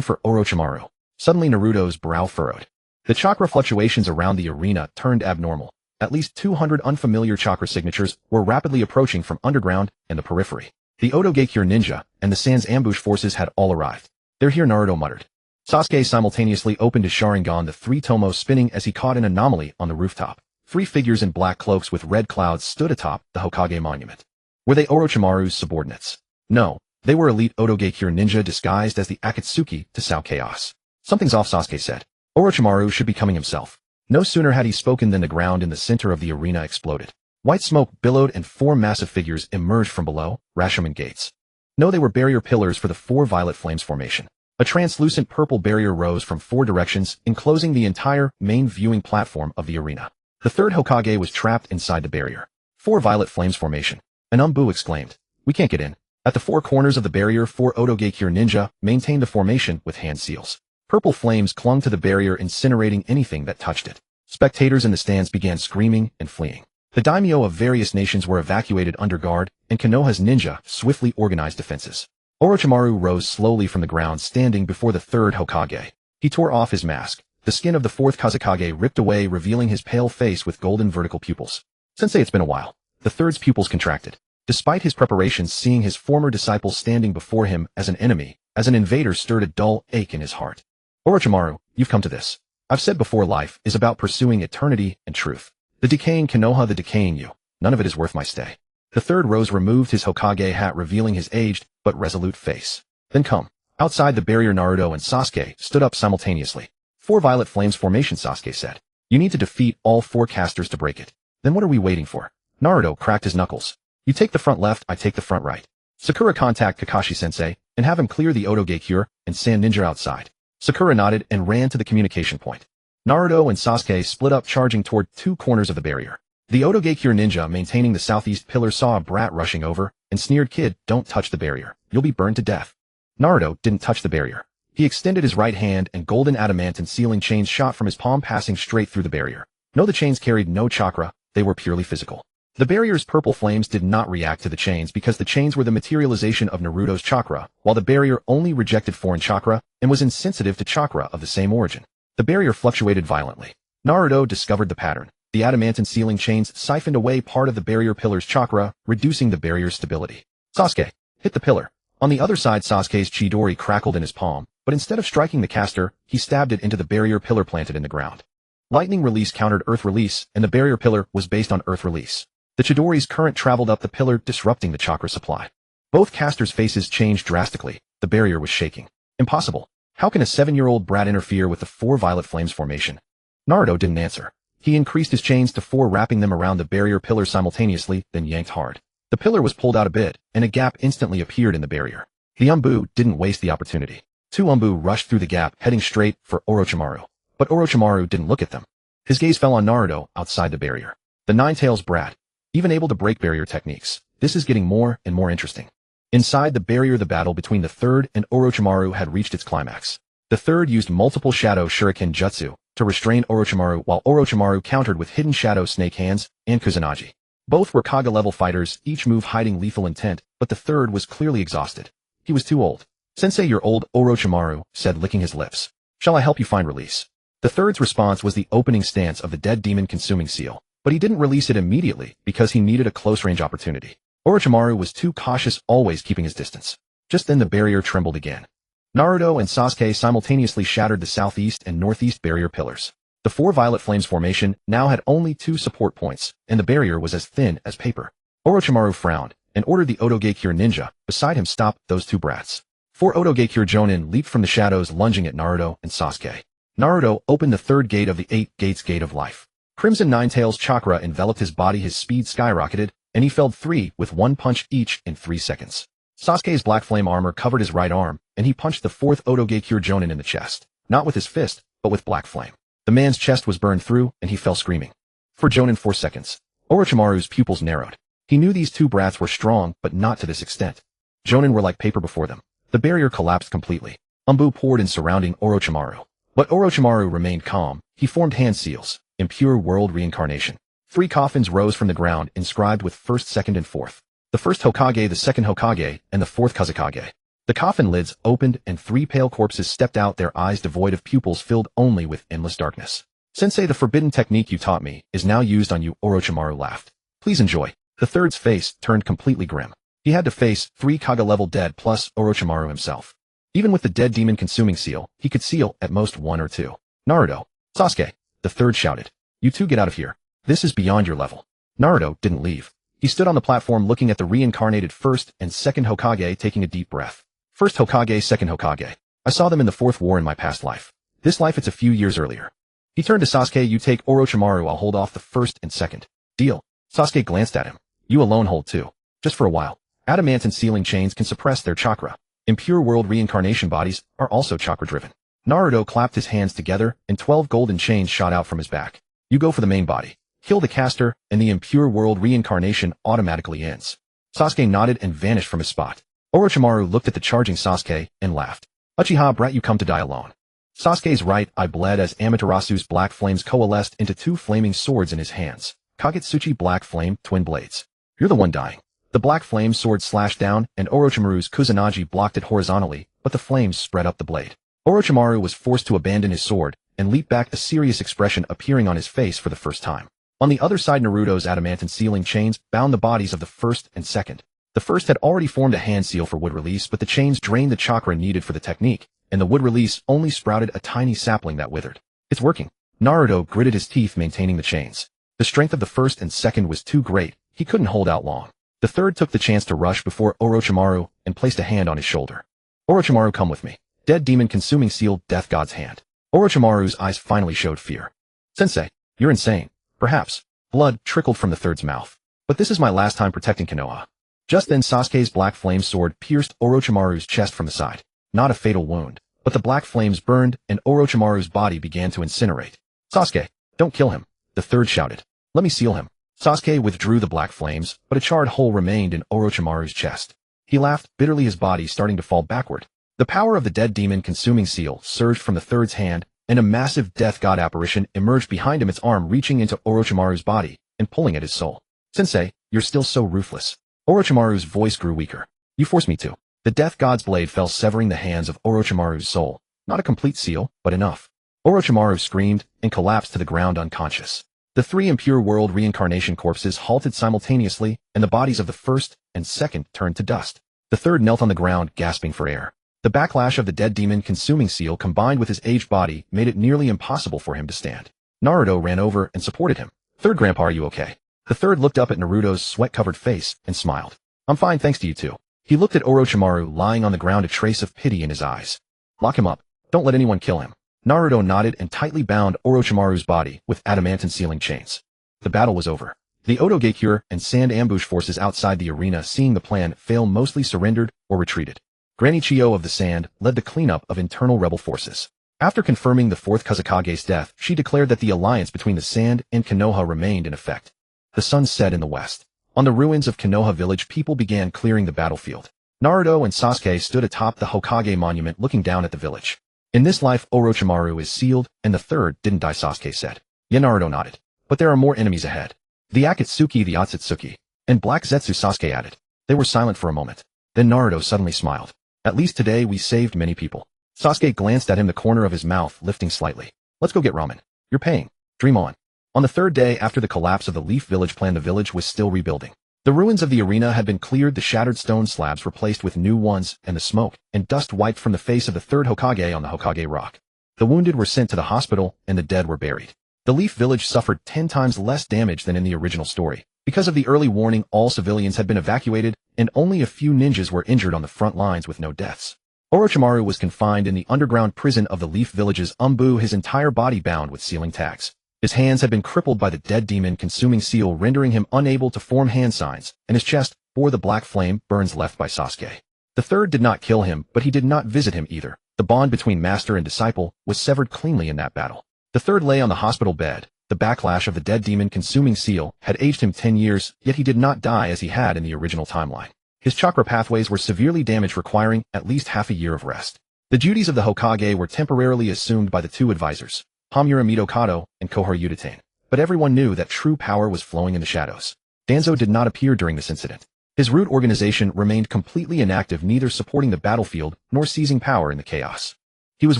for Orochimaru. Suddenly Naruto's brow furrowed. The chakra fluctuations around the arena turned abnormal. At least 200 unfamiliar chakra signatures were rapidly approaching from underground and the periphery. The Otogekyū ninja and the Sand's ambush forces had all arrived. They're here, Naruto muttered. Sasuke simultaneously opened his Sharingan, the three tomos spinning as he caught an anomaly on the rooftop. Three figures in black cloaks with red clouds stood atop the Hokage monument. Were they Orochimaru's subordinates? No, they were elite Otogekyū ninja disguised as the Akatsuki to sow chaos. Something's off, Sasuke said. Orochimaru should be coming himself. No sooner had he spoken than the ground in the center of the arena exploded. White smoke billowed and four massive figures emerged from below, Rasengan gates. No, they were barrier pillars for the four violet flames formation. A translucent purple barrier rose from four directions, enclosing the entire main viewing platform of the arena. The third Hokage was trapped inside the barrier. Four violet flames formation. An Umbu exclaimed. We can't get in. At the four corners of the barrier, four Otogekyū ninja maintained the formation with hand seals. Purple flames clung to the barrier, incinerating anything that touched it. Spectators in the stands began screaming and fleeing. The daimyo of various nations were evacuated under guard, and Konoha's ninja swiftly organized defenses. Orochimaru rose slowly from the ground, standing before the third Hokage. He tore off his mask. The skin of the fourth Kazekage ripped away, revealing his pale face with golden vertical pupils. Sensei, it's been a while. The third's pupils contracted. Despite his preparations, seeing his former disciple standing before him as an enemy, as an invader, stirred a dull ache in his heart. Orochimaru, you've come to this. I've said before, life is about pursuing eternity and truth. The decaying Konoha, the decaying you. None of it is worth my stay. The third rose, removed his Hokage hat, revealing his aged but resolute face. Then come. Outside the barrier, Naruto and Sasuke stood up simultaneously. Four violet flames formation, Sasuke said. You need to defeat all four casters to break it. Then what are we waiting for? Naruto cracked his knuckles. You take the front left, I take the front right. Sakura, contact Kakashi-sensei and have him clear the Otogekyū and Sand Ninja outside. Sakura nodded and ran to the communication point. Naruto and Sasuke split up, charging toward two corners of the barrier. The Otogekyū ninja maintaining the southeast pillar saw a brat rushing over and sneered, Kid, don't touch the barrier. You'll be burned to death. Naruto didn't touch the barrier. He extended his right hand and golden adamantine sealing chains shot from his palm, passing straight through the barrier. No, the chains carried no chakra, they were purely physical. The barrier's purple flames did not react to the chains because the chains were the materialization of Naruto's chakra, while the barrier only rejected foreign chakra and was insensitive to chakra of the same origin. The barrier fluctuated violently. Naruto discovered the pattern. The adamantine sealing chains siphoned away part of the barrier pillar's chakra, reducing the barrier's stability. Sasuke hit the pillar. On the other side, Sasuke's Chidori crackled in his palm, but instead of striking the caster, he stabbed it into the barrier pillar planted in the ground. Lightning release countered earth release, and the barrier pillar was based on earth release. The Chidori's current traveled up the pillar, disrupting the chakra supply. Both casters' faces changed drastically. The barrier was shaking. Impossible. How can a 7-year-old brat interfere with the 4 violet flames formation? Naruto didn't answer. He increased his chains to 4, wrapping them around the barrier pillar simultaneously, then yanked hard. The pillar was pulled out a bit, and a gap instantly appeared in the barrier. The Umbu didn't waste the opportunity. 2 Umbu rushed through the gap, heading straight for Orochimaru. But Orochimaru didn't look at them. His gaze fell on Naruto outside the barrier. The Nine-Tails brat, even able to break barrier techniques. This is getting more and more interesting. Inside the barrier, the battle between the Third and Orochimaru had reached its climax. The Third used multiple shadow shuriken jutsu to restrain Orochimaru, while Orochimaru countered with hidden shadow snake hands and Kusanagi. Both were Kaga-level fighters, each move hiding lethal intent, but the Third was clearly exhausted. He was too old. "Sensei, you're old," Orochimaru said, licking his lips. "Shall I help you find release?" The Third's response was the opening stance of the dead demon consuming seal, but he didn't release it immediately because he needed a close-range opportunity. Orochimaru was too cautious, always keeping his distance. Just then the barrier trembled again. Naruto and Sasuke simultaneously shattered the southeast and northeast barrier pillars. The 4 violet flames formation now had only 2 support points, and the barrier was as thin as paper. Orochimaru frowned and ordered the Otogekiure ninja beside him stop those 2 brats. 4 Otogekiure Jonin leaped from the shadows, lunging at Naruto and Sasuke. Naruto opened the 3rd gate of the 8 gates gate of life. Crimson Nine-Tails chakra enveloped his body, his speed skyrocketed, and he felled 3 with 1 punch each in 3 seconds. Sasuke's black flame armor covered his right arm, and he punched the 4th Otogekiure Jonin in the chest, not with his fist, but with black flame. The man's chest was burned through, and he fell screaming. For Jonin 4 seconds. Orochimaru's pupils narrowed. He knew these 2 brats were strong, but not to this extent. Jonin were like paper before them. The barrier collapsed completely. Umbu poured in surrounding Orochimaru. But Orochimaru remained calm. He formed hand seals, impure world reincarnation. 3 coffins rose from the ground, inscribed with 1st, 2nd, and 4th. The 1st Hokage, the 2nd Hokage, and the 4th Kazekage. The coffin lids opened, and 3 pale corpses stepped out, their eyes devoid of pupils, filled only with endless darkness. "Sensei, the forbidden technique you taught me is now used on you," Orochimaru laughed. "Please enjoy." The Third's face turned completely grim. He had to face 3 Kaga-level dead plus Orochimaru himself. Even with the dead demon consuming seal, he could seal at most 1 or 2. "Naruto, Sasuke," the Third shouted. "You 2 get out of here. This is beyond your level." Naruto didn't leave. He stood on the platform looking at the reincarnated 1st and 2nd Hokage, taking a deep breath. "1st Hokage, 2nd Hokage. I saw them in the 4th war in my past life. This life, it's a few years earlier." He turned to Sasuke. "You take Orochimaru, I'll hold off the 1st and 2nd. Deal?" Sasuke glanced at him. "You alone hold 2. Just for a while. Adamantine sealing chains can suppress their chakra. Impure world reincarnation bodies are also chakra-driven." Naruto clapped his hands together, and 12 golden chains shot out from his back. "You go for the main body. Kill the caster, and the impure world reincarnation automatically ends." Sasuke nodded and vanished from his spot. Orochimaru looked at the charging Sasuke and laughed. "Uchiha brat, you come to die alone." Sasuke's right eye bled as Amaterasu's black flames coalesced into 2 flaming swords in his hands. Kagetsuchi black flame, twin blades. "You're the one dying." The black flame sword slashed down, and Orochimaru's Kusanagi blocked it horizontally, but the flames spread up the blade. Orochimaru was forced to abandon his sword and leap back, a serious expression appearing on his face for the first time. On the other side, Naruto's adamantine sealing chains bound the bodies of the 1st and 2nd. The 1st had already formed a hand seal for wood release, but the chains drained the chakra needed for the technique, and the wood release only sprouted a tiny sapling that withered. "It's working." Naruto gritted his teeth, maintaining the chains. The strength of the 1st and 2nd was too great. He couldn't hold out long. The 3rd took the chance to rush before Orochimaru and placed a hand on his shoulder. "Orochimaru, come with me." Dead demon consuming seal, death god's hand. Orochimaru's eyes finally showed fear. "Sensei, you're insane." "Perhaps." Blood trickled from the 3rd's mouth. "But this is my last time protecting Konoha." Just then Sasuke's black flame sword pierced Orochimaru's chest from the side. Not a fatal wound, but the black flames burned, and Orochimaru's body began to incinerate. "Sasuke, don't kill him," the 3rd shouted. "Let me seal him." Sasuke withdrew the black flames, but a charred hole remained in Orochimaru's chest. He laughed bitterly, his body starting to fall backward. The power of the dead demon consuming seal surged from the 3rd's hand, and a massive death god apparition emerged behind him, its arm reaching into Orochimaru's body and pulling at his soul. "Sensei, you're still so ruthless." Orochimaru's voice grew weaker. "You forced me to." The death god's blade fell, severing the hands of Orochimaru's soul. Not a complete seal, but enough. Orochimaru screamed and collapsed to the ground unconscious. The three impure world reincarnation corpses halted simultaneously, and the bodies of the first and second turned to dust. The third knelt on the ground, gasping for air. The backlash of the dead demon consuming seal combined with his aged body made it nearly impossible for him to stand. Naruto ran over and supported him. "Third grandpa, are you okay?" The third looked up at Naruto's sweat-covered face and smiled. "I'm fine thanks to you two." He looked at Orochimaru lying on the ground, a trace of pity in his eyes. "Lock him up. Don't let anyone kill him." Naruto nodded and tightly bound Orochimaru's body with adamantine sealing chains. The battle was over. The Otogekyū and sand ambush forces outside the arena, seeing the plan fail, mostly surrendered or retreated. Granny Chiyo of the Sand led the cleanup of internal rebel forces. After confirming the fourth Kazekage's death, she declared that the alliance between the Sand and Konoha remained in effect. The sun set in the west. On the ruins of Konoha village, people began clearing the battlefield. Naruto and Sasuke stood atop the Hokage monument looking down at the village. "In this life, Orochimaru is sealed, and the third didn't die," Sasuke said. Yeah, Naruto nodded. "But there are more enemies ahead. The Akatsuki, the Otsutsuki, and Black Zetsu," Sasuke added. They were silent for a moment. Then Naruto suddenly smiled. "At least today we saved many people." Sasuke glanced at him, the corner of his mouth lifting slightly. "Let's go get ramen. You're paying. Dream on." On the third day after the collapse of the Leaf Village plan, the village was still rebuilding. The ruins of the arena had been cleared, the shattered stone slabs replaced with new ones, and the smoke and dust wiped from the face of the third Hokage on the Hokage Rock. The wounded were sent to the hospital, and the dead were buried. The Leaf Village suffered 10 times less damage than in the original story. Because of the early warning, all civilians had been evacuated, and only a few ninjas were injured on the front lines with no deaths. Orochimaru was confined in the underground prison of the Leaf Village's Umbu, his entire body bound with sealing tags. His hands had been crippled by the dead demon-consuming seal, rendering him unable to form hand signs, and his chest bore the black flame burns left by Sasuke. The third did not kill him, but he did not visit him either. The bond between master and disciple was severed cleanly in that battle. The third lay on the hospital bed. The backlash of the dead demon-consuming seal had aged him 10 years, yet he did not die as he had in the original timeline. His chakra pathways were severely damaged, requiring at least half a year of rest. The duties of the Hokage were temporarily assumed by the two advisors, Hamura Mitokado and Kohara Uchiha, but everyone knew that true power was flowing in the shadows. Danzo did not appear during this incident. His root organization remained completely inactive, neither supporting the battlefield nor seizing power in the chaos. He was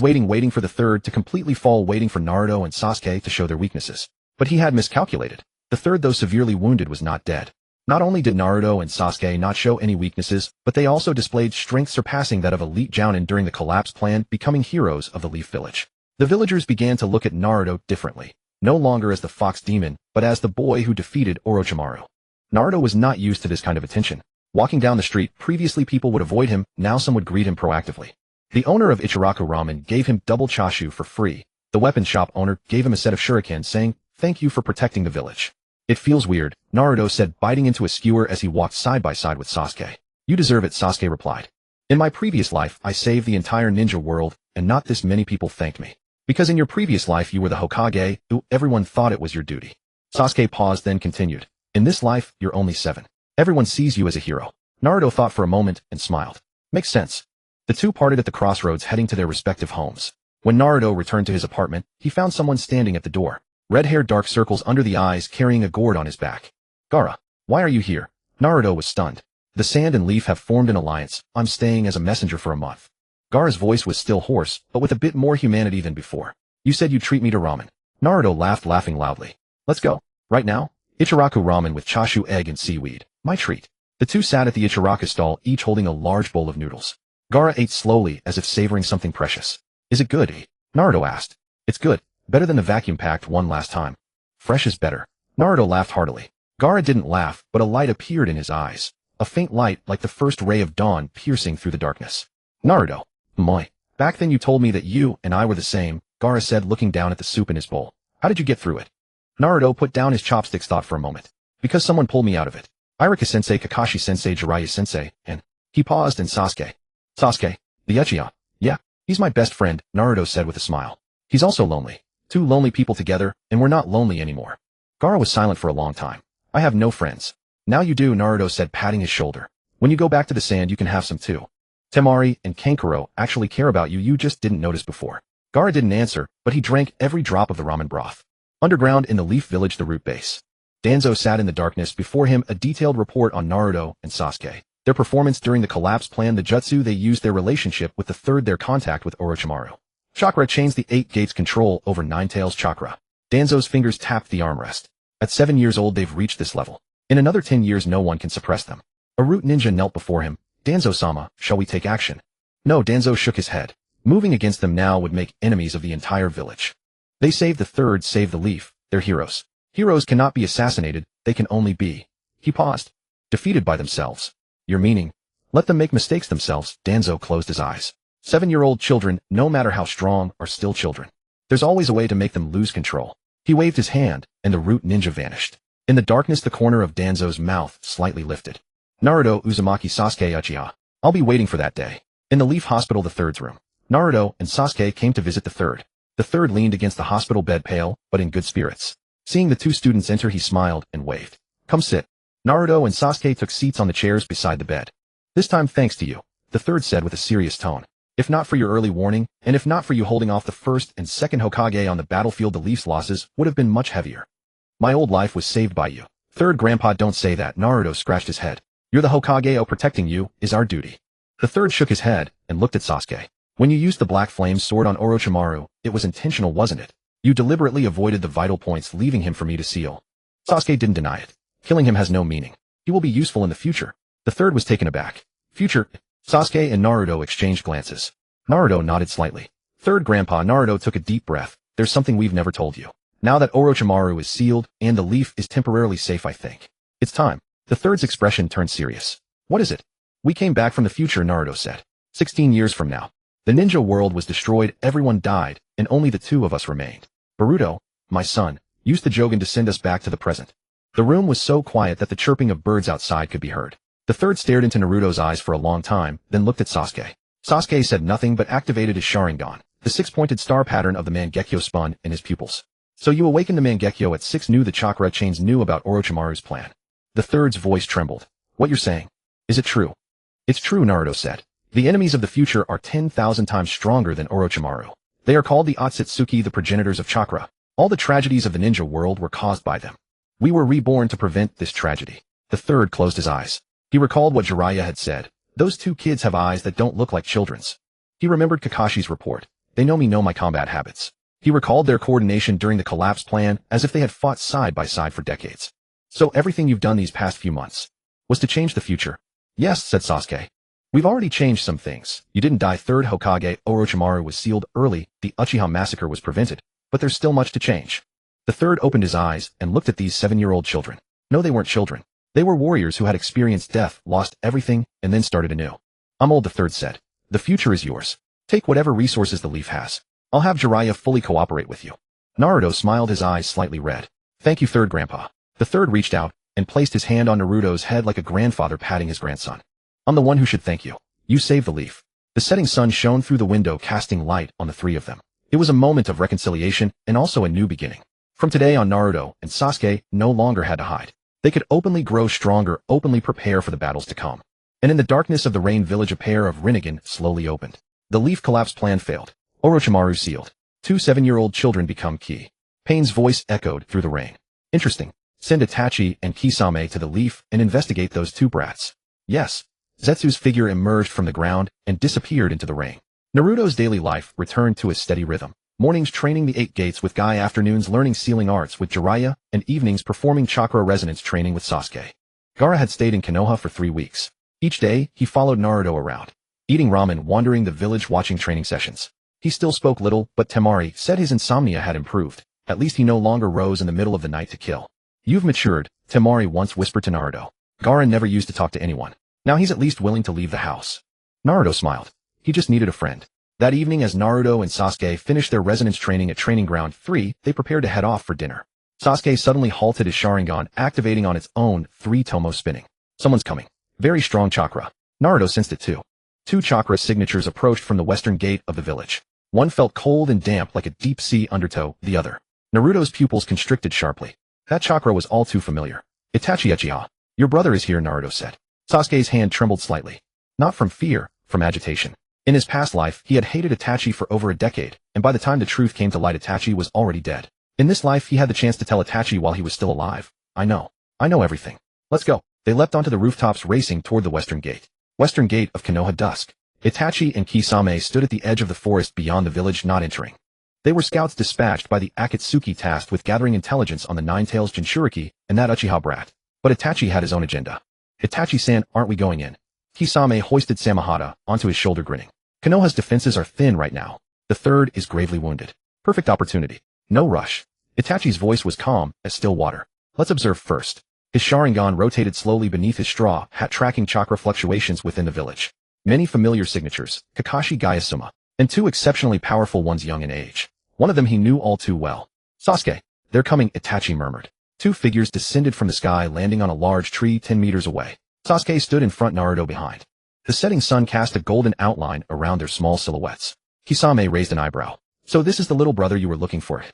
waiting for the third to completely fall, waiting for Naruto and Sasuke to show their weaknesses. But he had miscalculated. The third, though severely wounded, was not dead. Not only did Naruto and Sasuke not show any weaknesses, but they also displayed strength surpassing that of elite Jounin during the collapse plan, becoming heroes of the Leaf Village. The villagers began to look at Naruto differently, no longer as the fox demon, but as the boy who defeated Orochimaru. Naruto was not used to this kind of attention. Walking down the street, previously people would avoid him, now some would greet him proactively. The owner of Ichiraku Ramen gave him double chashu for free. The weapon shop owner gave him a set of shurikens, saying, "Thank you for protecting the village." "It feels weird," Naruto said, biting into a skewer as he walked side by side with Sasuke. "You deserve it," Sasuke replied. "In my previous life, I saved the entire ninja world, and not this many people thanked me. Because in your previous life you were the Hokage, who everyone thought it was your duty." Sasuke paused, then continued, "In this life, you're only 7. Everyone sees you as a hero." Naruto thought for a moment and smiled. "Makes sense." The two parted at the crossroads, heading to their respective homes. When Naruto returned to his apartment, he found someone standing at the door. Red hair, dark circles under the eyes, carrying a gourd on his back. "Gaara, why are you here?" Naruto was stunned. "The Sand and Leaf have formed an alliance. I'm staying as a messenger for a month." Gaara's voice was still hoarse, but with a bit more humanity than before. "You said you'd treat me to ramen." Naruto laughed, laughing loudly. "Let's go. Right now?" "Ichiraku ramen with chashu, egg, and seaweed. My treat." The two sat at the Ichiraku stall, each holding a large bowl of noodles. Gaara ate slowly, as if savoring something precious. "Is it good?" Naruto asked. "It's good. Better than the vacuum-packed one last time." "Fresh is better." Naruto laughed heartily. Gaara didn't laugh, but a light appeared in his eyes. A faint light, like the first ray of dawn, piercing through the darkness. "Naruto. Moi. Back then you told me that you and I were the same," Gaara said, looking down at the soup in his bowl. "How did you get through it?" Naruto put down his chopsticks, thought for a moment. "Because someone pulled me out of it. Irika-sensei, Kakashi-sensei, Jiraiya-sensei, and..." He paused, and Sasuke. "Sasuke. The Uchiha. Yeah, he's my best friend," Naruto said with a smile. "He's also lonely. Two lonely people together, and we're not lonely anymore." Gaara was silent for a long time. "I have no friends." "Now you do," Naruto said, patting his shoulder. "When you go back to the sand, you can have some too. Temari and Kankuro actually care about you, you just didn't notice before." Gaara didn't answer, but he drank every drop of the ramen broth. Underground in the Leaf Village, the root base. Danzo sat in the darkness. Before him, a detailed report on Naruto and Sasuke. Their performance during the collapse plan, the jutsu they used, their relationship with the third, their contact with Orochimaru. Chakra chains the 8 gates control over Nine Tails chakra. Danzo's fingers tapped the armrest. At 7 years old they've reached this level. In another 10 years no one can suppress them. A root ninja knelt before him. Danzo-sama, shall we take action? No, Danzo shook his head. Moving against them now would make enemies of the entire village. They saved the third, save the leaf. They're heroes. Heroes cannot be assassinated, they can only be. He paused. Defeated by themselves. Your meaning? Let them make mistakes themselves. Danzo closed his eyes. 7-year-old children, no matter how strong, are still children. There's always a way to make them lose control. He waved his hand, and the root ninja vanished. In the darkness the corner of Danzo's mouth slightly lifted. Naruto, Uzumaki, Sasuke, Uchiha. I'll be waiting for that day. In the Leaf Hospital, the third's room. Naruto and Sasuke came to visit the third. The third leaned against the hospital bed, pale, but in good spirits. Seeing the two students enter he smiled and waved. Come sit. Naruto and Sasuke took seats on the chairs beside the bed. This time thanks to you, the third said with a serious tone. If not for your early warning, and if not for you holding off the first and second Hokage on the battlefield, the Leaf's losses would have been much heavier. My old life was saved by you. Third, Grandpa, don't say that. Naruto scratched his head. You're the Hokage, oh, protecting you is our duty. The third shook his head and looked at Sasuke. When you used the Black Flame sword on Orochimaru, it was intentional, wasn't it? You deliberately avoided the vital points, leaving him for me to seal. Sasuke didn't deny it. Killing him has no meaning. He will be useful in the future. The third was taken aback. Future? Sasuke and Naruto exchanged glances. Naruto nodded slightly. Third, Grandpa. Naruto took a deep breath. There's something we've never told you. Now that Orochimaru is sealed and the leaf is temporarily safe, I think it's time. The third's expression turned serious. What is it? We came back from the future, Naruto said. 16 years from now. The ninja world was destroyed, everyone died, and only the two of us remained. Boruto, my son, used the Jōgan to send us back to the present. The room was so quiet that the chirping of birds outside could be heard. The third stared into Naruto's eyes for a long time, then looked at Sasuke. Sasuke said nothing but activated his Sharingan. The six-pointed star pattern of the Mangekyō spun in his pupils. So you awakened the Mangekyō at 6, knew the chakra chains, knew about Orochimaru's plan. The third's voice trembled. What you're saying? Is it true? It's true, Naruto said. The enemies of the future are 10,000 times stronger than Orochimaru. They are called the Akatsuki, the progenitors of chakra. All the tragedies of the ninja world were caused by them. We were reborn to prevent this tragedy. The third closed his eyes. He recalled what Jiraiya had said. Those two kids have eyes that don't look like children's. He remembered Kakashi's report. They know me, know my combat habits. He recalled their coordination during the collapse plan as if they had fought side by side for decades. So everything you've done these past few months was to change the future? Yes, said Sasuke. We've already changed some things. You didn't die. Third Hokage Orochimaru was sealed early, the Uchiha massacre was prevented, but there's still much to change. The third opened his eyes and looked at these 7-year-old children. No, they weren't children. They were warriors who had experienced death, lost everything, and then started anew. I'm old, the third said. The future is yours. Take whatever resources the leaf has. I'll have Jiraiya fully cooperate with you. Naruto smiled, his eyes slightly red. Thank you, third Grandpa. The third reached out and placed his hand on Naruto's head like a grandfather patting his grandson. I'm the one who should thank you. You saved the leaf. The setting sun shone through the window, casting light on the three of them. It was a moment of reconciliation and also a new beginning. From today on, Naruto and Sasuke no longer had to hide. They could openly grow stronger, openly prepare for the battles to come. And in the darkness of the rain village, a pair of Rasengan slowly opened. The leaf collapse plan failed. Orochimaru sealed. 2 7-year-old children become key. Pain's voice echoed through the rain. Interesting. Send Itachi and Kisame to the leaf and investigate those two brats. Yes. Zetsu's figure emerged from the ground and disappeared into the rain. Naruto's daily life returned to a steady rhythm. Mornings training the 8 gates with Guy, afternoons learning sealing arts with Jiraiya, and evenings performing chakra resonance training with Sasuke. Gaara had stayed in Konoha for 3 weeks. Each day, he followed Naruto around, eating ramen, wandering the village, watching training sessions. He still spoke little, but Temari said his insomnia had improved. At least he no longer rose in the middle of the night to kill. You've matured, Temari once whispered to Naruto. Gaara never used to talk to anyone. Now he's at least willing to leave the house. Naruto smiled. He just needed a friend. That evening, as Naruto and Sasuke finished their resonance training at Training Ground 3, they prepared to head off for dinner. Sasuke suddenly halted his Sharingan, activating on its own 3 tomo spinning. Someone's coming. Very strong chakra. Naruto sensed it too. 2 chakra signatures approached from the western gate of the village. One felt cold and damp like a deep sea undertow, the other. Naruto's pupils constricted sharply. That chakra was all too familiar. Itachi Uchiha. Your brother is here, Naruto said. Sasuke's hand trembled slightly. Not from fear, from agitation. In his past life, he had hated Itachi for over a decade, and by the time the truth came to light, Itachi was already dead. In this life, he had the chance to tell Itachi while he was still alive. I know everything. Let's go. They leapt onto the rooftops, racing toward the western gate. Western gate of Konoha dusk. Itachi and Kisame stood at the edge of the forest beyond the village, not entering. They were scouts dispatched by the Akatsuki tasked with gathering intelligence on the Nine-Tails Jinchuriki and that Uchiha brat. But Itachi had his own agenda. Itachi-san, aren't we going in? Kisame hoisted Samehada onto his shoulder, grinning. Konoha's defenses are thin right now. The third is gravely wounded. Perfect opportunity. No rush. Itachi's voice was calm as still water. Let's observe first. His Sharingan rotated slowly beneath his straw hat, tracking chakra fluctuations within the village. Many familiar signatures, Kakashi Gaiasuma, and two exceptionally powerful ones young in age. One of them he knew all too well. Sasuke. They're coming, Itachi murmured. Two figures descended from the sky, landing on a large tree 10 meters away. Sasuke stood in front, Naruto behind. The setting sun cast a golden outline around their small silhouettes. Kisame raised an eyebrow. So this is the little brother you were looking for?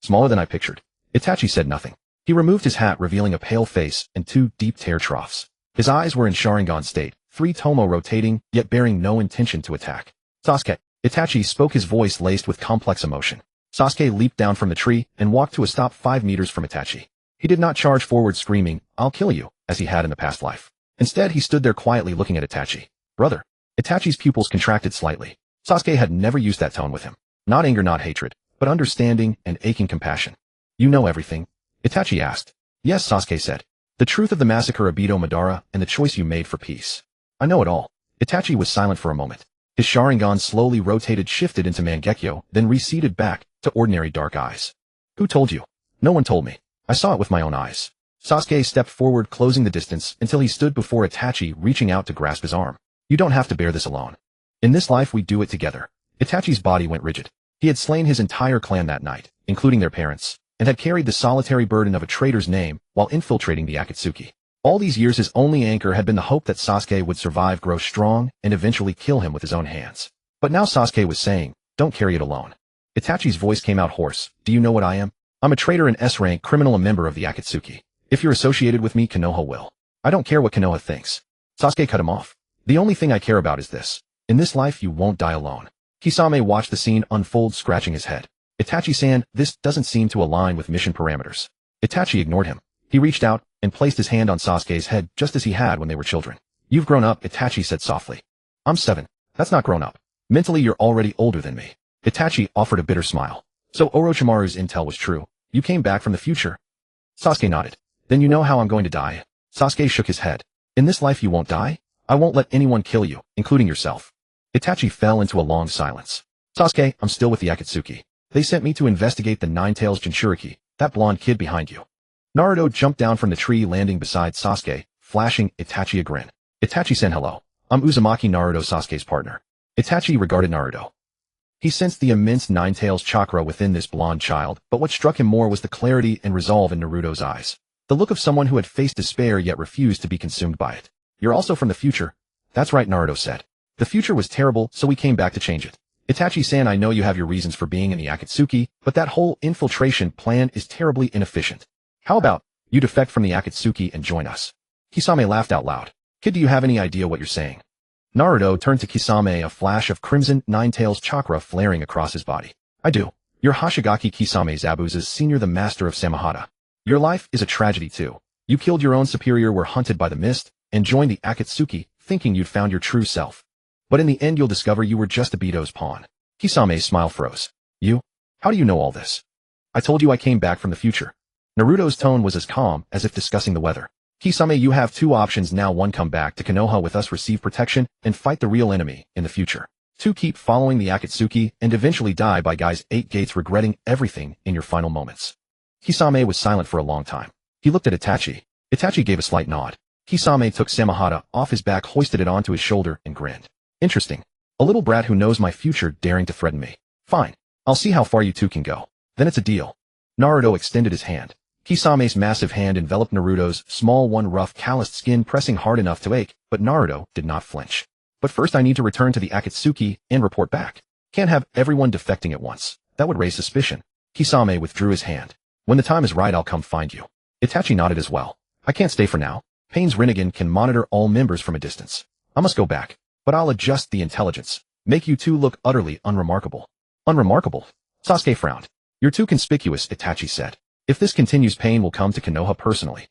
Smaller than I pictured. Itachi said nothing. He removed his hat, revealing a pale face and two deep tear troughs. His eyes were in Sharingan state, three tomo rotating, yet bearing no intention to attack. Sasuke. Itachi spoke, his voice laced with complex emotion. Sasuke leaped down from the tree and walked to a stop 5 meters from Itachi. He did not charge forward screaming, "I'll kill you," as he had in the past life. Instead, he stood there quietly looking at Itachi. Brother. Itachi's pupils contracted slightly. Sasuke had never used that tone with him. Not anger, not hatred, but understanding and aching compassion. You know everything? Itachi asked. Yes, Sasuke said. The truth of the massacre of Edo Madara and the choice you made for peace. I know it all. Itachi was silent for a moment. His Sharingan slowly rotated, shifted into Mangekyō, then receded back to ordinary dark eyes. Who told you? No one told me. I saw it with my own eyes. Sasuke stepped forward, closing the distance until he stood before Itachi, reaching out to grasp his arm. You don't have to bear this alone. In this life we do it together. Itachi's body went rigid. He had slain his entire clan that night, including their parents, and had carried the solitary burden of a traitor's name while infiltrating the Akatsuki. All these years his only anchor had been the hope that Sasuke would survive, grow strong, and eventually kill him with his own hands. But now Sasuke was saying, don't carry it alone. Itachi's voice came out hoarse. Do you know what I am? I'm a traitor, an S-rank criminal, a member of the Akatsuki. If you're associated with me, Konoha will. I don't care what Konoha thinks. Sasuke cut him off. The only thing I care about is this. In this life you won't die alone. Kisame watched the scene unfold, scratching his head. Itachi-san, this doesn't seem to align with mission parameters. Itachi ignored him. He reached out and placed his hand on Sasuke's head just as he had when they were children. You've grown up, Itachi said softly. I'm 7. That's not grown up. Mentally you're already older than me. Itachi offered a bitter smile. So Orochimaru's intel was true. You came back from the future? Sasuke nodded. Then you know how I'm going to die? Sasuke shook his head. In this life you won't die? I won't let anyone kill you, including yourself. Itachi fell into a long silence. Sasuke, I'm still with the Akatsuki. They sent me to investigate the Nine-Tails Jinchuriki, that blonde kid behind you. Naruto jumped down from the tree, landing beside Sasuke, flashing Itachi a grin. Itachi-san, hello. I'm Uzumaki, Naruto, Sasuke's partner. Itachi regarded Naruto. He sensed the immense Nine-Tails chakra within this blonde child, but what struck him more was the clarity and resolve in Naruto's eyes. The look of someone who had faced despair yet refused to be consumed by it. You're also from the future. That's right, Naruto said. The future was terrible, so we came back to change it. Itachi-san, I know you have your reasons for being in the Akatsuki, but that whole infiltration plan is terribly inefficient. How about you defect from the Akatsuki and join us? Kisame laughed out loud. Kid, do you have any idea what you're saying? Naruto turned to Kisame, a flash of crimson Nine-Tails chakra flaring across his body. I do. You're Hoshigaki Kisame Zabuza's senior, the master of Samehada. Your life is a tragedy too. You killed your own superior, were hunted by the mist, and joined the Akatsuki, thinking you'd found your true self. But in the end you'll discover you were just Obito's pawn. Kisame's smile froze. You? How do you know all this? I told you I came back from the future. Naruto's tone was as calm as if discussing the weather. Kisame, you have two options now. 1, come back to Konoha with us, receive protection, and fight the real enemy in the future. 2, keep following the Akatsuki and eventually die by Guy's 8 gates, regretting everything in your final moments. Kisame was silent for a long time. He looked at Itachi. Itachi gave a slight nod. Kisame took Samehada off his back, hoisted it onto his shoulder, and grinned. Interesting. A little brat who knows my future daring to threaten me. Fine. I'll see how far you two can go. Then it's a deal. Naruto extended his hand. Kisame's massive hand enveloped Naruto's small one, rough, calloused skin pressing hard enough to ache, but Naruto did not flinch. But first I need to return to the Akatsuki and report back. Can't have everyone defecting at once. That would raise suspicion. Kisame withdrew his hand. When the time is right I'll come find you. Itachi nodded as well. I can't stay for now. Pain's Rinnegan can monitor all members from a distance. I must go back. But I'll adjust the intelligence. Make you two look utterly unremarkable. Unremarkable? Sasuke frowned. You're too conspicuous, Itachi said. If this continues, Pain will come to Konoha personally.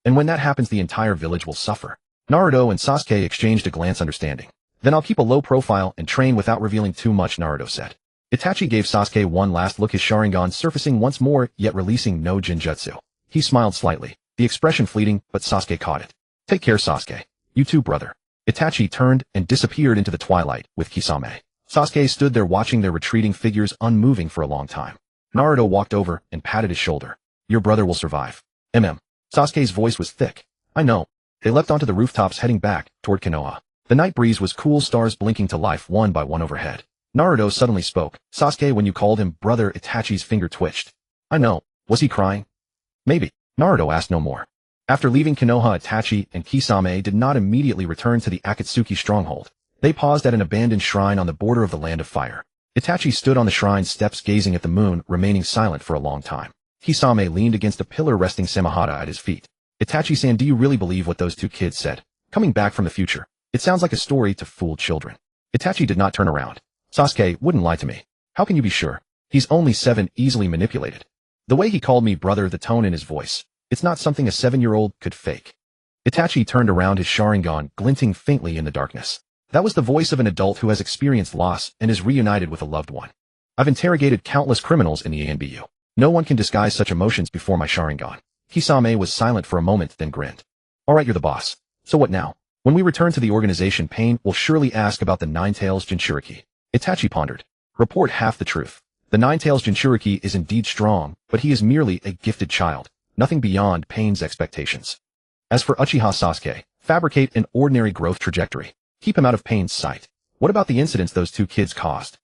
And when that happens the entire village will suffer. Naruto and Sasuke exchanged a glance, understanding. Then I'll keep a low profile and train without revealing too much, Naruto said. Itachi gave Sasuke one last look, his Sharingan surfacing once more, yet releasing no Genjutsu. He smiled slightly, the expression fleeting, but Sasuke caught it. Take care, Sasuke. You too, brother. Itachi turned and disappeared into the twilight with Kisame. Sasuke stood there watching their retreating figures unmoving for a long time. Naruto walked over and patted his shoulder. Your brother will survive. Sasuke's voice was thick. I know. They leapt onto the rooftops heading back toward Konoha. The night breeze was cool, stars blinking to life one by one overhead. Naruto suddenly spoke. Sasuke, when you called him brother, Itachi's finger twitched. I know. Was he crying? Maybe. Naruto asked no more. After leaving Konoha, Itachi and Kisame did not immediately return to the Akatsuki stronghold. They paused at an abandoned shrine on the border of the Land of Fire. Itachi stood on the shrine's steps gazing at the moon, remaining silent for a long time. Kisame leaned against a pillar, resting Samehada at his feet. Itachi-san, do you really believe what those two kids said? Coming back from the future. It sounds like a story to fool children. Itachi did not turn around. Sasuke wouldn't lie to me. How can you be sure? He's only 7, easily manipulated. The way he called me brother, the tone in his voice. It's not something a 7-year-old could fake. Itachi turned around, his Sharingan glinting faintly in the darkness. That was the voice of an adult who has experienced loss and is reunited with a loved one. I've interrogated countless criminals in the ANBU. No one can disguise such emotions before my Sharingan. Kisame was silent for a moment, then grinned. All right, you're the boss. So what now? When we return to the organization, Pain will surely ask about the Nine-Tails Jinchuriki. Itachi pondered. Report half the truth. The Nine-Tails Jinchuriki is indeed strong, but he is merely a gifted child, nothing beyond Pain's expectations. As for Uchiha Sasuke, fabricate an ordinary growth trajectory. Keep him out of Pain's sight. What about the incidents those two kids caused?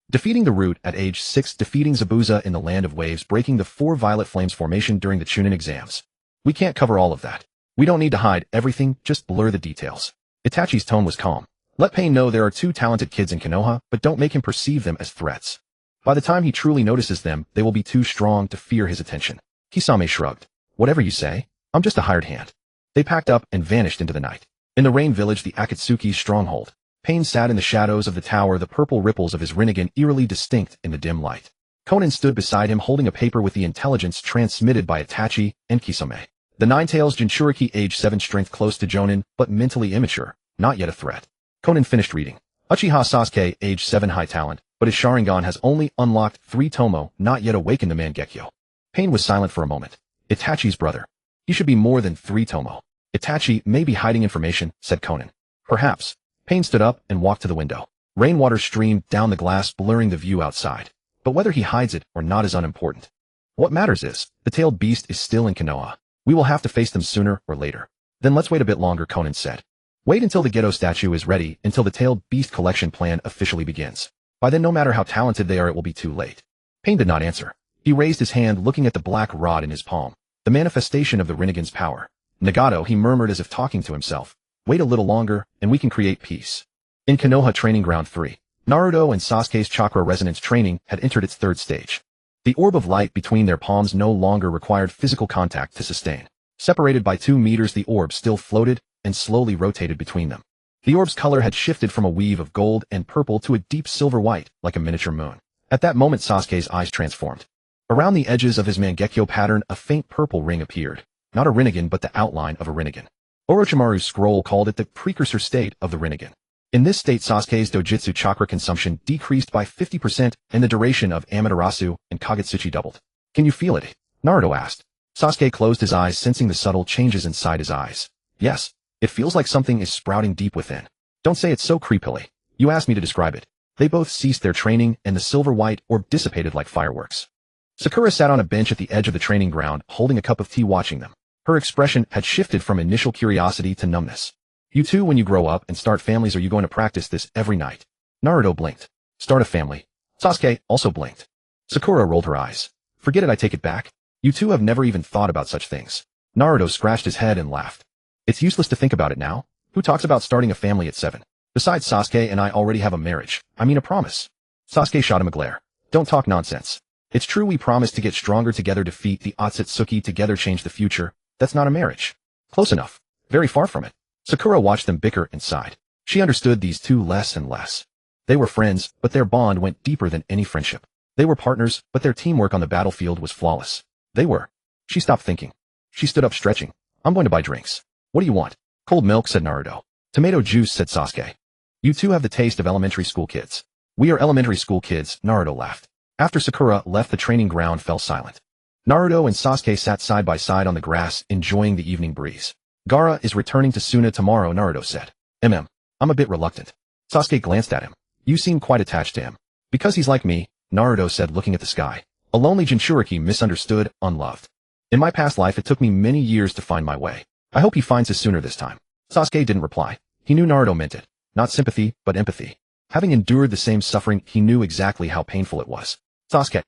Defeating the Root at age 6, defeating Zabuza in the Land of Waves, breaking the 4 Violet Flames formation during the Chunin exams. We can't cover all of that. We don't need to hide everything, just blur the details. Itachi's tone was calm. Let Pain know there are 2 talented kids in Konoha, but don't make him perceive them as threats. By the time he truly notices them, they will be too strong to fear his attention. Kisame shrugged. Whatever you say, I'm just a hired hand. They packed up and vanished into the night. In the Rain Village, the Akatsuki's stronghold, Pain sat in the shadows of the tower, the purple ripples of his Rinnegan eerily distinct in the dim light. Konan stood beside him holding a paper with the intelligence transmitted by Itachi and Kisame. The Nine-Tails Jinchuriki, age 7, strength close to Jonin, but mentally immature, not yet a threat. Konan finished reading. Uchiha Sasuke, age 7, high talent, but his Sharingan has only unlocked 3 Tomo, not yet awakened the Mangekyō. Pain was silent for a moment. Itachi's brother. He should be more than 3 Tomo. Itachi may be hiding information, said Konan. Perhaps. Pain stood up and walked to the window. Rainwater streamed down the glass, blurring the view outside. But whether he hides it or not is unimportant. What matters is, the tailed beast is still in Konoha. We will have to face them sooner or later. Then let's wait a bit longer, Konan said. Wait until the Geto statue is ready, until the tailed beast collection plan officially begins. By then, no matter how talented they are, it will be too late. Pain did not answer. He raised his hand, looking at the black rod in his palm, the manifestation of the Rinnegan's power. Nagato, he murmured as if talking to himself. Wait a little longer, and we can create peace. In Konoha Training Ground 3, Naruto and Sasuke's chakra resonance training had entered its 3rd stage. The orb of light between their palms no longer required physical contact to sustain. Separated by 2 meters, the orb still floated and slowly rotated between them. The orb's color had shifted from a weave of gold and purple to a deep silver white, like a miniature moon. At that moment, Sasuke's eyes transformed. Around the edges of his Mangekyō pattern, a faint purple ring appeared. Not a Rinnegan, but the outline of a Rinnegan. Orochimaru's scroll called it the precursor state of the Rinnegan. In this state, Sasuke's dojutsu chakra consumption decreased by 50% and the duration of Amaterasu and Kagutsuchi doubled. Can you feel it? Naruto asked. Sasuke closed his eyes, sensing the subtle changes inside his eyes. Yes, it feels like something is sprouting deep within. Don't say it so creepily. You asked me to describe it. They both ceased their training, and the silver-white orb dissipated like fireworks. Sakura sat on a bench at the edge of the training ground, holding a cup of tea, watching them. Her expression had shifted from initial curiosity to numbness. You two, when you grow up and start families, are you going to practice this every night? Naruto blinked. Start a family. Sasuke also blinked. Sakura rolled her eyes. Forget it, I take it back. You two have never even thought about such things. Naruto scratched his head and laughed. It's useless to think about it now. Who talks about starting a family at 7? Besides, Sasuke and I already have a marriage. I mean a promise. Sasuke shot him a glare. Don't talk nonsense. It's true we promised to get stronger together, defeat the Akatsuki together, change the future. That's not a marriage. Close enough. Very far from it. Sakura watched them bicker and sighed. She understood these two less and less. They were friends, but their bond went deeper than any friendship. They were partners, but their teamwork on the battlefield was flawless. They were. She stopped thinking. She stood up, stretching. I'm going to buy drinks. What do you want? Cold milk, said Naruto. Tomato juice, said Sasuke. You two have the taste of elementary school kids. We are elementary school kids, Naruto laughed. After Sakura left, the training ground fell silent. Naruto and Sasuke sat side by side on the grass, enjoying the evening breeze. Gaara is returning to Suna tomorrow, Naruto said. I'm a bit reluctant. Sasuke glanced at him. You seem quite attached to him. Because he's like me, Naruto said, looking at the sky. A lonely Jinchuriki, misunderstood, unloved. In my past life, it took me many years to find my way. I hope he finds us sooner this time. Sasuke didn't reply. He knew Naruto meant it. Not sympathy, but empathy. Having endured the same suffering, he knew exactly how painful it was. Sasuke,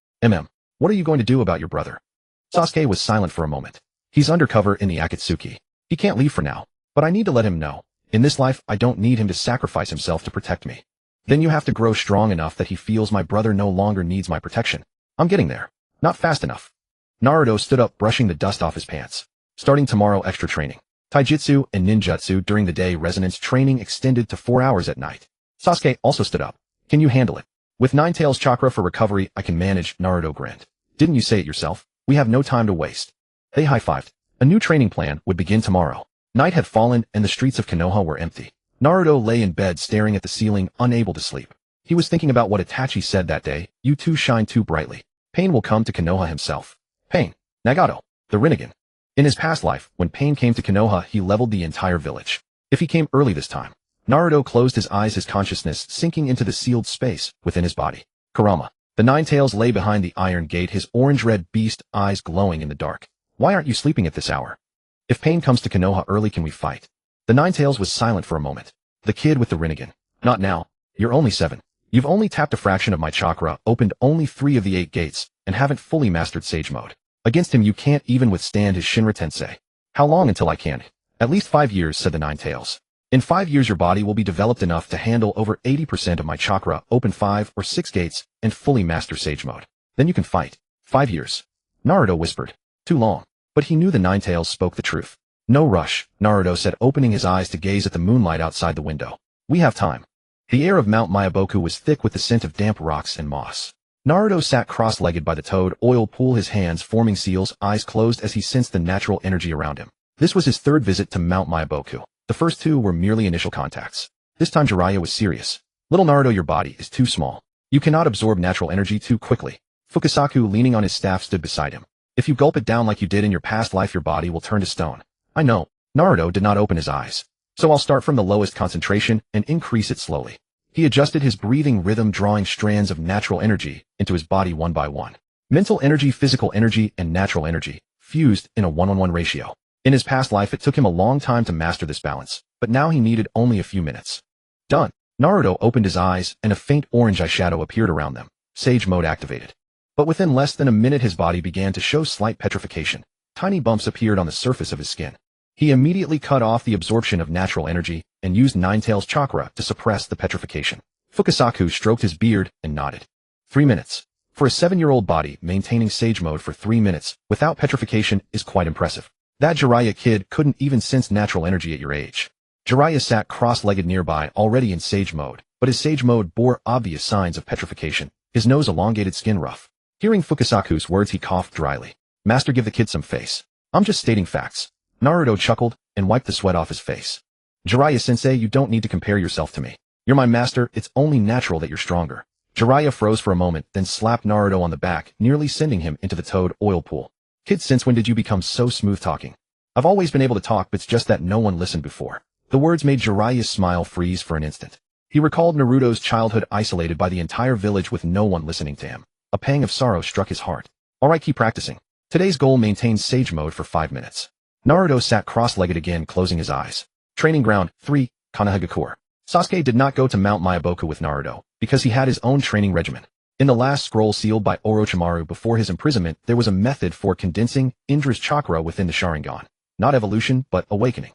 what are you going to do about your brother? Sasuke was silent for a moment. He's undercover in the Akatsuki. He can't leave for now. But I need to let him know. In this life, I don't need him to sacrifice himself to protect me. Then you have to grow strong enough that he feels my brother no longer needs my protection. I'm getting there. Not fast enough. Naruto stood up, brushing the dust off his pants. Starting tomorrow, extra training. Taijutsu and ninjutsu during the day, resonance training extended to 4 hours at night. Sasuke also stood up. Can you handle it? With 9 tails chakra for recovery, I can manage, Naruto grinned. Didn't you say it yourself? We have no time to waste. They high-fived. A new training plan would begin tomorrow. Night had fallen and the streets of Konoha were empty. Naruto lay in bed staring at the ceiling, unable to sleep. He was thinking about what Itachi said that day, you two shine too brightly. Pain will come to Konoha himself. Pain. Nagato. The Rinnegan. In his past life, when Pain came to Konoha, he leveled the entire village. If he came early this time. Naruto closed his eyes, his consciousness sinking into the sealed space within his body. Kurama. The 9 tails lay behind the iron gate, his orange-red beast eyes glowing in the dark. Why aren't you sleeping at this hour? If Pain comes to Konoha early, can we fight? The 9 tails was silent for a moment. The kid with the Rinnegan. Not now. You're only 7. You've only tapped a fraction of my chakra, opened only 3 of the 8 gates, and haven't fully mastered Sage Mode. Against him you can't even withstand his Shinra Tensei. How long until I can? At least 5 years, said the 9 tails. In 5 years your body will be developed enough to handle over 80% of my chakra, open 5 or 6 gates, and fully master Sage Mode. Then you can fight. 5 years. Naruto whispered. Too long. But he knew the 9 tails spoke the truth. No rush, Naruto said, opening his eyes to gaze at the moonlight outside the window. We have time. The air of Mount Myaboku was thick with the scent of damp rocks and moss. Naruto sat cross-legged by the toad oil pool, his hands forming seals, eyes closed as he sensed the natural energy around him. This was his 3rd visit to Mount Myaboku. The first 2 were merely initial contacts. This time Jiraiya was serious. Little Naruto, your body is too small. You cannot absorb natural energy too quickly. Fukasaku, leaning on his staff, stood beside him. If you gulp it down like you did in your past life, your body will turn to stone. I know. Naruto did not open his eyes. So I'll start from the lowest concentration and increase it slowly. He adjusted his breathing rhythm, drawing strands of natural energy into his body one by one. Mental energy, physical energy, and natural energy fused in a 1-on-1 ratio. In his past life, it took him a long time to master this balance, but now he needed only a few minutes. Done. Naruto opened his eyes, and a faint orange eyeshadow appeared around them. Sage Mode activated. But within less than a minute, his body began to show slight petrification. Tiny bumps appeared on the surface of his skin. He immediately cut off the absorption of natural energy and used 9 tails chakra to suppress the petrification. Fukasaku stroked his beard and nodded. 3 minutes. For a 7-year-old body, maintaining Sage Mode for 3 minutes without petrification is quite impressive. That Jiraiya kid couldn't even sense natural energy at your age. Jiraiya sat cross-legged nearby, already in Sage Mode, but his Sage Mode bore obvious signs of petrification, his nose elongated, skin rough. Hearing Fukasaku's words, he coughed dryly. Master, give the kid some face. I'm just stating facts. Naruto chuckled and wiped the sweat off his face. Jiraiya-sensei, you don't need to compare yourself to me. You're my master, it's only natural that you're stronger. Jiraiya froze for a moment, then slapped Naruto on the back, nearly sending him into the toad oil pool. Kid, since when did you become so smooth talking? I've always been able to talk, but it's just that no one listened before. The words made Jiraiya's smile freeze for an instant. He recalled Naruto's childhood, isolated by the entire village with no one listening to him. A pang of sorrow struck his heart. Alright, keep practicing. Today's goal, maintain Sage Mode for 5 minutes. Naruto sat cross-legged again, closing his eyes. Training Ground 3, Konohagakure. Sasuke did not go to Mount Myaboku with Naruto, because he had his own training regimen. In the last scroll sealed by Orochimaru before his imprisonment, there was a method for condensing Indra's chakra within the Sharingan. Not evolution, but awakening.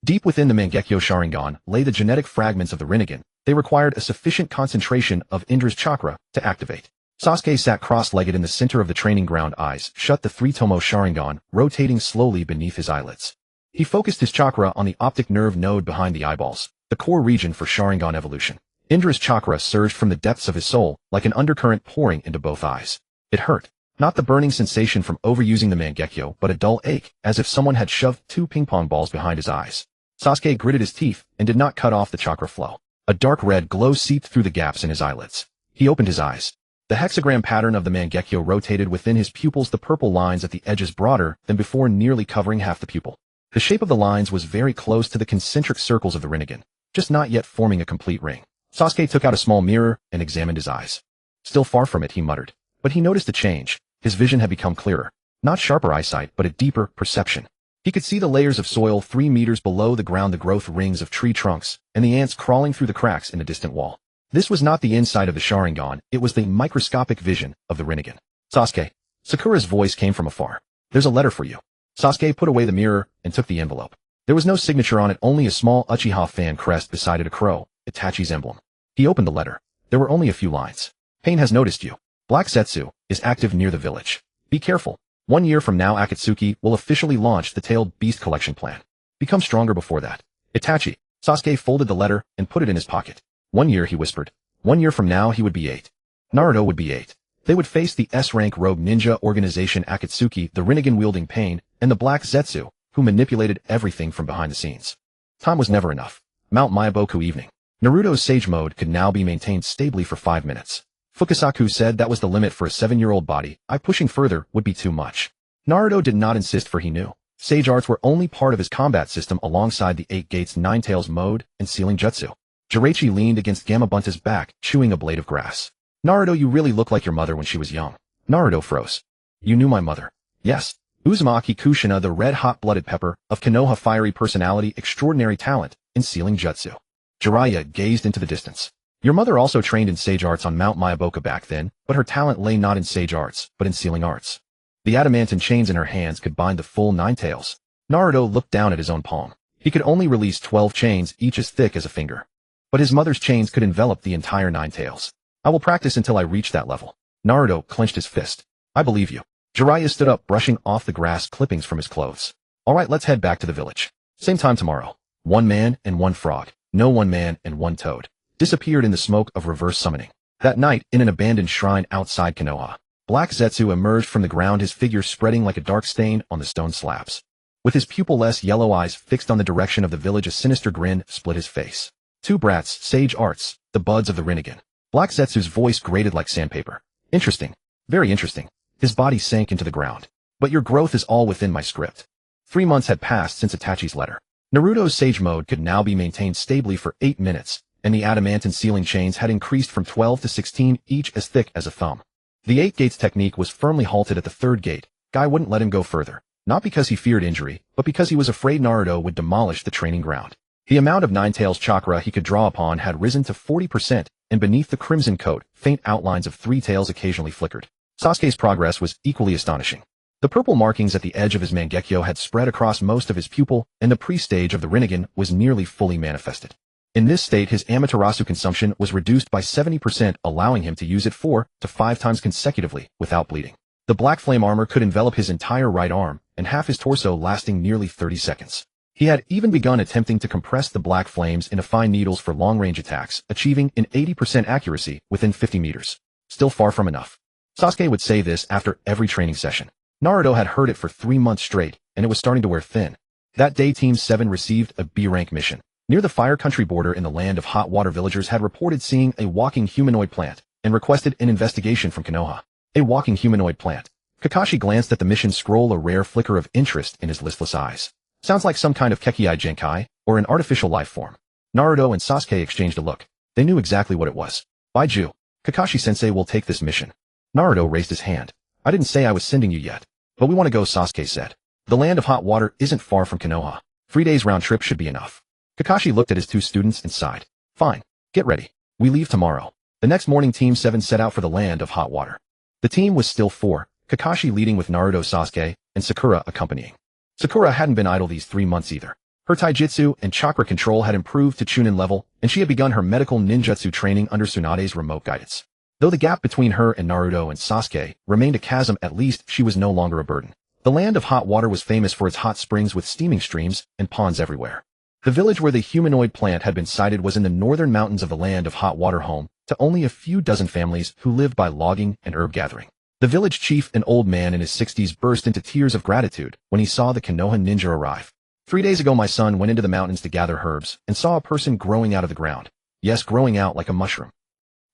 Deep within the Mangekyō Sharingan lay the genetic fragments of the Rinnegan. They required a sufficient concentration of Indra's chakra to activate. Sasuke sat cross-legged in the center of the training ground, eyes shut, the 3-tomo Sharingan rotating slowly beneath his eyelids. He focused his chakra on the optic nerve node behind the eyeballs, the core region for Sharingan evolution. Indra's chakra surged from the depths of his soul, like an undercurrent pouring into both eyes. It hurt. Not the burning sensation from overusing the Mangekyō, but a dull ache, as if someone had shoved 2 ping-pong balls behind his eyes. Sasuke gritted his teeth and did not cut off the chakra flow. A dark red glow seeped through the gaps in his eyelids. He opened his eyes. The hexagram pattern of the Mangekyō rotated within his pupils, the purple lines at the edges broader than before, nearly covering half the pupil. The shape of the lines was very close to the concentric circles of the Rasengan, just not yet forming a complete ring. Sasuke took out a small mirror and examined his eyes. Still far from it, he muttered. But he noticed a change. His vision had become clearer. Not sharper eyesight, but a deeper perception. He could see the layers of soil 3 meters below the ground, the growth rings of tree trunks, and the ants crawling through the cracks in the distant wall. This was not the inside of the Sharingan, it was the microscopic vision of the Rasengan. Sasuke. Sakura's voice came from afar. There's a letter for you. Sasuke put away the mirror and took the envelope. There was no signature on it, only a small Uchiha fan crest beside it, a crow, Itachi's emblem. He opened the letter. There were only a few lines. Pain has noticed you. Black Zetsu is active near the village. Be careful. 1 year from now, Akatsuki will officially launch the Tailed Beast collection plan. Become stronger before that. Itachi. Sasuke folded the letter and put it in his pocket. 1 year, he whispered. 1 year from now, he would be 8. Naruto would be 8. They would face the S-rank rogue ninja organization Akatsuki, the Rinnegan-wielding Pain, and the Black Zetsu, who manipulated everything from behind the scenes. Time was never enough. Mount Myoboku evening. Naruto's Sage Mode could now be maintained stably for 5 minutes. Fukasaku said that was the limit for a 7-year-old body. Pushing further would be too much. Naruto did not insist, for he knew. Sage arts were only part of his combat system alongside the 8 Gates 9 Tails mode and Sealing Jutsu. Jiraichi leaned against Gamabunta's back, chewing a blade of grass. Naruto, you really look like your mother when she was young. Naruto froze. You knew my mother. Yes. Uzumaki Kushina, the red hot-blooded pepper of Konoha, fiery personality, extraordinary talent in Sealing Jutsu. Jiraiya gazed into the distance. Your mother also trained in sage arts on Mount Myoboku back then, but her talent lay not in sage arts, but in sealing arts. The adamantine chains in her hands could bind the full 9 tails. Naruto looked down at his own palm. He could only release 12 chains, each as thick as a finger. But his mother's chains could envelop the entire 9 tails. I will practice until I reach that level. Naruto clenched his fist. I believe you. Jiraiya stood up, brushing off the grass clippings from his clothes. All right, let's head back to the village. Same time tomorrow. 1 man and 1 frog. No, 1 man and 1 toad. Disappeared in the smoke of reverse summoning. That night, in an abandoned shrine outside Konoha, Black Zetsu emerged from the ground, his figure spreading like a dark stain on the stone slabs. With his pupil-less yellow eyes fixed on the direction of the village, a sinister grin split his face. 2 brats, sage arts, the buds of the Rasengan. Black Zetsu's voice grated like sandpaper. Interesting. Very interesting. His body sank into the ground. But your growth is all within my script. 3 months had passed since Itachi's letter. Naruto's Sage Mode could now be maintained stably for 8 minutes, and the adamantine sealing chains had increased from 12 to 16, each as thick as a thumb. The 8 gates technique was firmly halted at the 3rd gate. Guy wouldn't let him go further, not because he feared injury, but because he was afraid Naruto would demolish the training ground. The amount of 9 tails chakra he could draw upon had risen to 40%, and beneath the crimson coat, faint outlines of 3 tails occasionally flickered. Sasuke's progress was equally astonishing. The purple markings at the edge of his Mangekyō had spread across most of his pupil, and the pre-stage of the Rasengan was nearly fully manifested. In this state, his Amaterasu consumption was reduced by 70%, allowing him to use it 4 to 5 times consecutively without bleeding. The black flame armor could envelop his entire right arm, and half his torso, lasting nearly 30 seconds. He had even begun attempting to compress the black flames into fine needles for long-range attacks, achieving an 80% accuracy within 50 meters. Still far from enough. Sasuke would say this after every training session. Naruto had heard it for 3 months straight, and it was starting to wear thin. That day, Team 7 received a B-rank mission. Near the Fire Country border in the Land of Hot Water, villagers had reported seeing a walking humanoid plant, and requested an investigation from Konoha. A walking humanoid plant. Kakashi glanced at the mission scroll, a rare flicker of interest in his listless eyes. Sounds like some kind of Kekii Genkai, or an artificial life form. Naruto and Sasuke exchanged a look. They knew exactly what it was. Baiju, Kakashi-sensei will take this mission. Naruto raised his hand. I didn't say I was sending you yet. But we want to go, Sasuke said. The Land of Hot Water isn't far from Konoha. 3 days round trip should be enough. Kakashi looked at his 2 students and sighed. Fine. Get ready. We leave tomorrow. The next morning, Team 7 set out for the Land of Hot Water. The team was still 4, Kakashi leading with Naruto, Sasuke, and Sakura accompanying. Sakura hadn't been idle these 3 months either. Her taijutsu and chakra control had improved to Chunin level, and she had begun her medical ninjutsu training under Tsunade's remote guidance. Though the gap between her and Naruto and Sasuke remained a chasm, at least she was no longer a burden. The Land of Hot Water was famous for its hot springs with steaming streams and ponds everywhere. The village where the humanoid plant had been sighted was in the northern mountains of the Land of Hot Water, home to only a few dozen families who lived by logging and herb gathering. The village chief, an old man in his 60s, burst into tears of gratitude when he saw the Konoha ninja arrive. 3 days ago, my son went into the mountains to gather herbs and saw a person growing out of the ground. yes, growing out like a mushroom.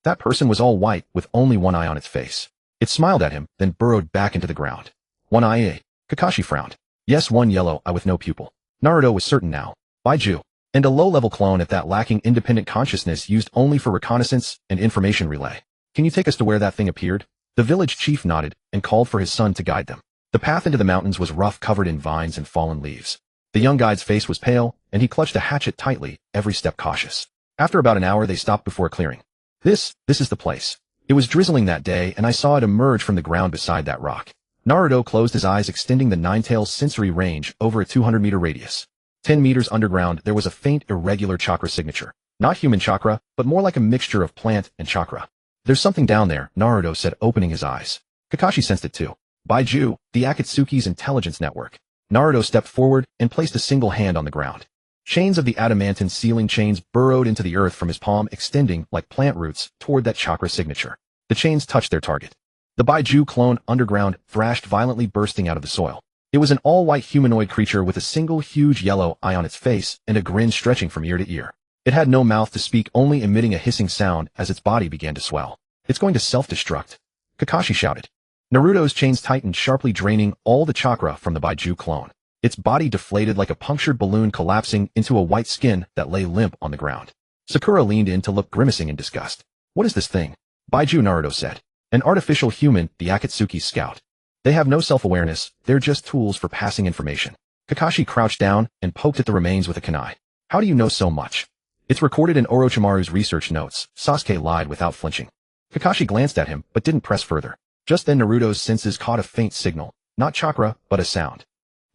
That person was all white with only one eye on its face. It smiled at him, then burrowed back into the ground. One eye, eh? Kakashi frowned. Yes, one yellow eye with no pupil. Naruto was certain now. Baiju. And a low-level clone at that, lacking independent consciousness used only for reconnaissance and information relay. Can you take us to where that thing appeared? The village chief nodded and called for his son to guide them. The path into the mountains was rough, covered in vines and fallen leaves. The young guide's face was pale, and he clutched a hatchet tightly, every step cautious. After about an hour, they stopped before a clearing. This is the place. It was drizzling that day, and I saw it emerge from the ground beside that rock. Naruto closed his eyes, extending the Nine-Tails sensory range over a 200-meter radius. 10 meters underground, there was a faint, irregular chakra signature. Not human chakra, but more like a mixture of plant and chakra. There's something down there, Naruto said, opening his eyes. Kakashi sensed it too. Baiju, the Akatsuki's intelligence network. Naruto stepped forward and placed a single hand on the ground. Chains of the adamantine sealing chains burrowed into the earth from his palm, extending, like plant roots, toward that chakra signature. The chains touched their target. The Baiju clone underground thrashed violently, bursting out of the soil. It was an all-white humanoid creature with a single huge yellow eye on its face and a grin stretching from ear to ear. It had no mouth to speak, only emitting a hissing sound as its body began to swell. It's going to self-destruct, Kakashi shouted. Naruto's chains tightened, sharply draining all the chakra from the Baiju clone. Its body deflated like a punctured balloon, collapsing into a white skin that lay limp on the ground. Sakura leaned in to look, grimacing in disgust. What is this thing? Baiju, Naruto said. An artificial human, the Akatsuki's scout. They have no self-awareness, they're just tools for passing information. Kakashi crouched down and poked at the remains with a kunai. How do you know so much? It's recorded in Orochimaru's research notes, Sasuke lied without flinching. Kakashi glanced at him, but didn't press further. Just then Naruto's senses caught a faint signal, not chakra, but a sound.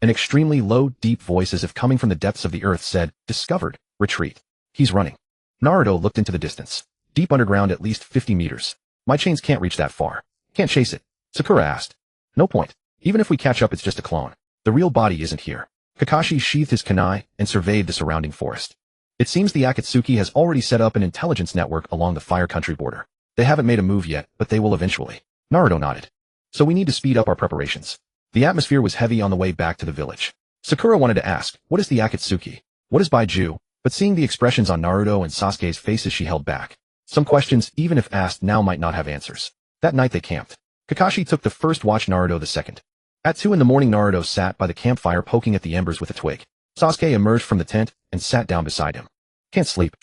An extremely low, deep voice, as if coming from the depths of the earth, said, "Discovered, retreat." He's running. Naruto looked into the distance. Deep underground, at least 50 meters. My chains can't reach that far. Can't chase it. Sakura asked. No point. Even if we catch up, it's just a clone. The real body isn't here. Kakashi sheathed his kunai and surveyed the surrounding forest. It seems the Akatsuki has already set up an intelligence network along the Fire Country border. They haven't made a move yet, but they will eventually. Naruto nodded. So we need to speed up our preparations. The atmosphere was heavy on the way back to the village. Sakura wanted to ask, what is the Akatsuki? What is Baiju? But seeing the expressions on Naruto and Sasuke's faces, she held back. Some questions, even if asked now, might not have answers. That night they camped. Kakashi took the first watch, Naruto the second. At 2 in the morning, Naruto sat by the campfire, poking at the embers with a twig. Sasuke emerged from the tent and sat down beside him. Can't sleep.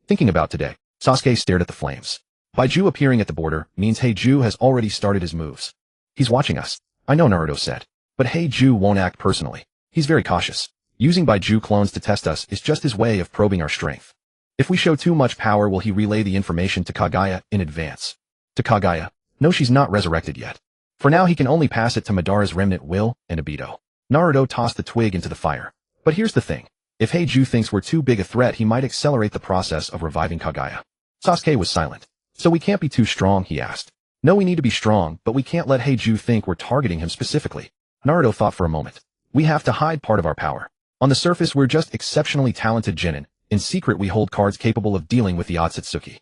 Thinking about today. Sasuke stared at the flames. Baiju appearing at the border means Heiju has already started his moves. He's watching us. I know, Naruto said. But Heiju won't act personally. He's very cautious. Using Baiju clones to test us is just his way of probing our strength. If we show too much power, will he relay the information to Kagaya in advance? To Kagaya? No, she's not resurrected yet. For now, he can only pass it to Madara's remnant will and Obito. Naruto tossed the twig into the fire. But here's the thing. If Heiju thinks we're too big a threat, he might accelerate the process of reviving Kagaya. Sasuke was silent. So we can't be too strong, he asked. No, we need to be strong, but we can't let Heiju think we're targeting him specifically. Naruto thought for a moment. We have to hide part of our power. On the surface, we're just exceptionally talented genin. In secret, we hold cards capable of dealing with the Akatsuki.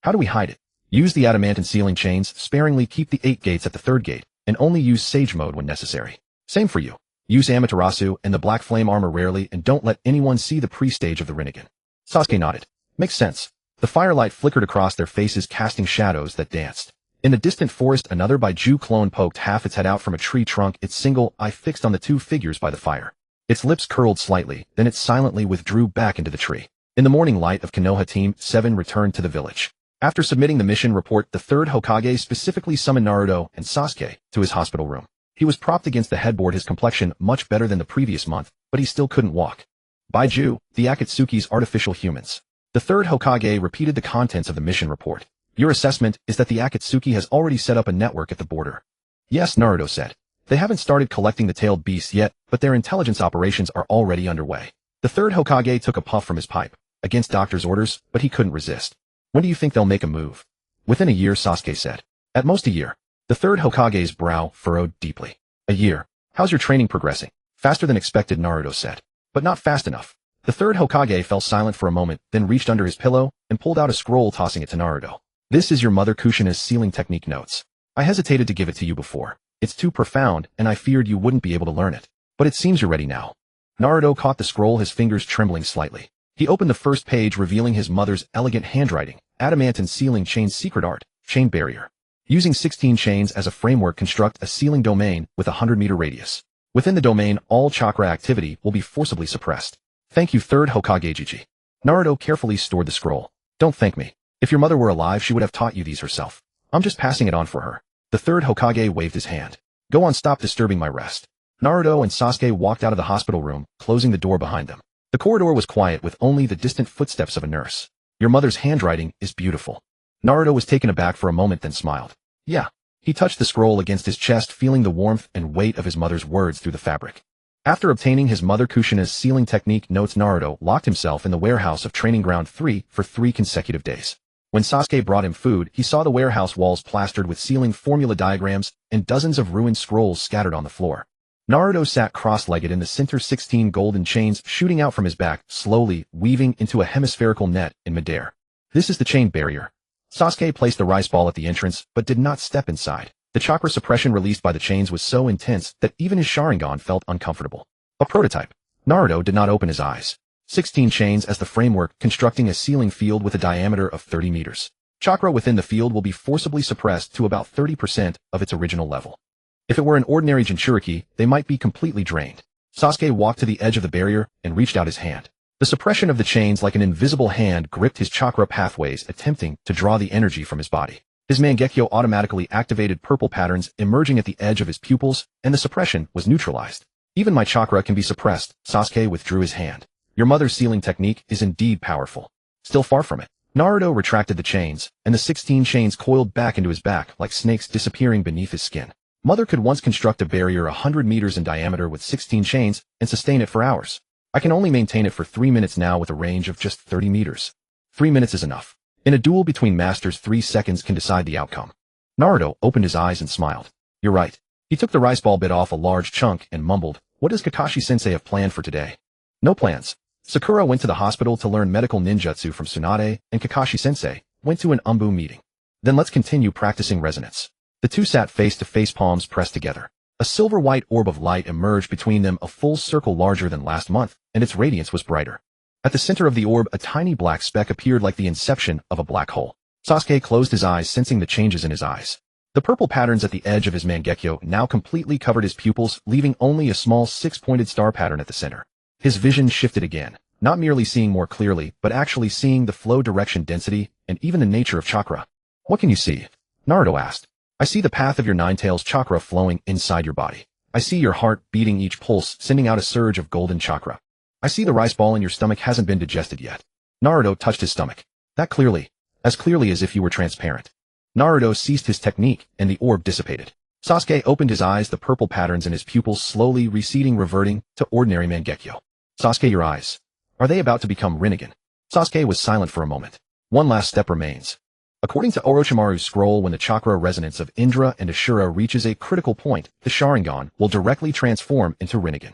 How do we hide it? Use the adamantine sealing chains, sparingly keep the 8 gates at the 3rd gate, and only use Sage Mode when necessary. Same for you. Use Amaterasu and the Black Flame armor rarely, and don't let anyone see the pre-stage of the Rasengan. Sasuke nodded. Makes sense. The firelight flickered across their faces, casting shadows that danced. In the distant forest, another Baiju clone poked half its head out from a tree trunk, its single eye fixed on the 2 figures by the fire. Its lips curled slightly, then it silently withdrew back into the tree. In the morning light of Konoha Team 7 returned to the village. After submitting the mission report, the 3rd Hokage specifically summoned Naruto and Sasuke to his hospital room. He was propped against the headboard, his complexion much better than the previous month, but he still couldn't walk. Baiju, the Akatsuki's artificial humans. The 3rd Hokage repeated the contents of the mission report. Your assessment is that the Akatsuki has already set up a network at the border. Yes, Naruto said. They haven't started collecting the tailed beasts yet, but their intelligence operations are already underway. The 3rd Hokage took a puff from his pipe. Against doctor's orders, but he couldn't resist. When do you think they'll make a move? Within a year, Sasuke said. At most a year. The 3rd Hokage's brow furrowed deeply. A year. How's your training progressing? Faster than expected, Naruto said. But not fast enough. The 3rd Hokage fell silent for a moment, then reached under his pillow and pulled out a scroll, tossing it to Naruto. This is your mother Kushina's sealing technique notes. I hesitated to give it to you before. It's too profound, and I feared you wouldn't be able to learn it. But it seems you're ready now. Naruto caught the scroll, his fingers trembling slightly. He opened the first page revealing his mother's elegant handwriting, adamantine sealing chain's secret art, chain barrier. Using 16 chains as a framework, construct a sealing domain with a 100-meter radius. Within the domain, all chakra activity will be forcibly suppressed. Thank you, third Hokage Jiji. Naruto carefully stored the scroll. Don't thank me. If your mother were alive, she would have taught you these herself. I'm just passing it on for her. The third Hokage waved his hand. Go on, stop disturbing my rest. Naruto and Sasuke walked out of the hospital room, closing the door behind them. The corridor was quiet with only the distant footsteps of a nurse. Your mother's handwriting is beautiful. Naruto was taken aback for a moment, then smiled. Yeah. He touched the scroll against his chest, feeling the warmth and weight of his mother's words through the fabric. After obtaining his mother Kushina's sealing technique notes, Naruto locked himself in the warehouse of Training Ground 3 for 3 consecutive days. When Sasuke brought him food, he saw the warehouse walls plastered with sealing formula diagrams and dozens of ruined scrolls scattered on the floor. Naruto sat cross-legged in the center, 16 golden chains shooting out from his back, slowly weaving into a hemispherical net in midair. This is the chain barrier. Sasuke placed the rice ball at the entrance, but did not step inside. The chakra suppression released by the chains was so intense that even his Sharingan felt uncomfortable. A prototype. Naruto did not open his eyes. 16 chains as the framework, constructing a sealing field with a diameter of 30 meters. Chakra within the field will be forcibly suppressed to about 30% of its original level. If it were an ordinary Jinchuriki, they might be completely drained. Sasuke walked to the edge of the barrier and reached out his hand. The suppression of the chains like an invisible hand gripped his chakra pathways, attempting to draw the energy from his body. His Mangekyō automatically activated purple patterns emerging at the edge of his pupils, and the suppression was neutralized. Even my chakra can be suppressed. Sasuke withdrew his hand. Your mother's sealing technique is indeed powerful. Still far from it. Naruto retracted the chains, and the 16 chains coiled back into his back like snakes, disappearing beneath his skin. Mother could once construct a barrier 100 meters in diameter with 16 chains and sustain it for hours. I can only maintain it for 3 minutes now with a range of just 30 meters. 3 minutes is enough. In a duel between masters, 3 seconds can decide the outcome. Naruto opened his eyes and smiled. You're right. He took the rice ball bit off a large chunk and mumbled, what does Kakashi-sensei have planned for today? No plans. Sakura went to the hospital to learn medical ninjutsu from Tsunade, and Kakashi-sensei went to an Umbu meeting. Then let's continue practicing resonance. The two sat face to face, palms pressed together. A silver-white orb of light emerged between them, a full circle larger than last month, and its radiance was brighter. At the center of the orb, a tiny black speck appeared like the inception of a black hole. Sasuke closed his eyes, sensing the changes in his eyes. The purple patterns at the edge of his Mangekyō now completely covered his pupils, leaving only a small 6-pointed star pattern at the center. His vision shifted again, not merely seeing more clearly, but actually seeing the flow, direction, density, and even the nature of chakra. What can you see? Naruto asked. I see the path of your Nine-Tails chakra flowing inside your body. I see your heart beating each pulse, sending out a surge of golden chakra. I see the rice ball in your stomach hasn't been digested yet. Naruto touched his stomach. That clearly. As clearly as if you were transparent. Naruto ceased his technique, and the orb dissipated. Sasuke opened his eyes, the purple patterns in his pupils slowly receding, reverting to ordinary Mangekyō. Sasuke, your eyes. Are they about to become Rinnegan? Sasuke was silent for a moment. One last step remains. According to Orochimaru's scroll, when the chakra resonance of Indra and Ashura reaches a critical point, the Sharingan will directly transform into Rinnegan.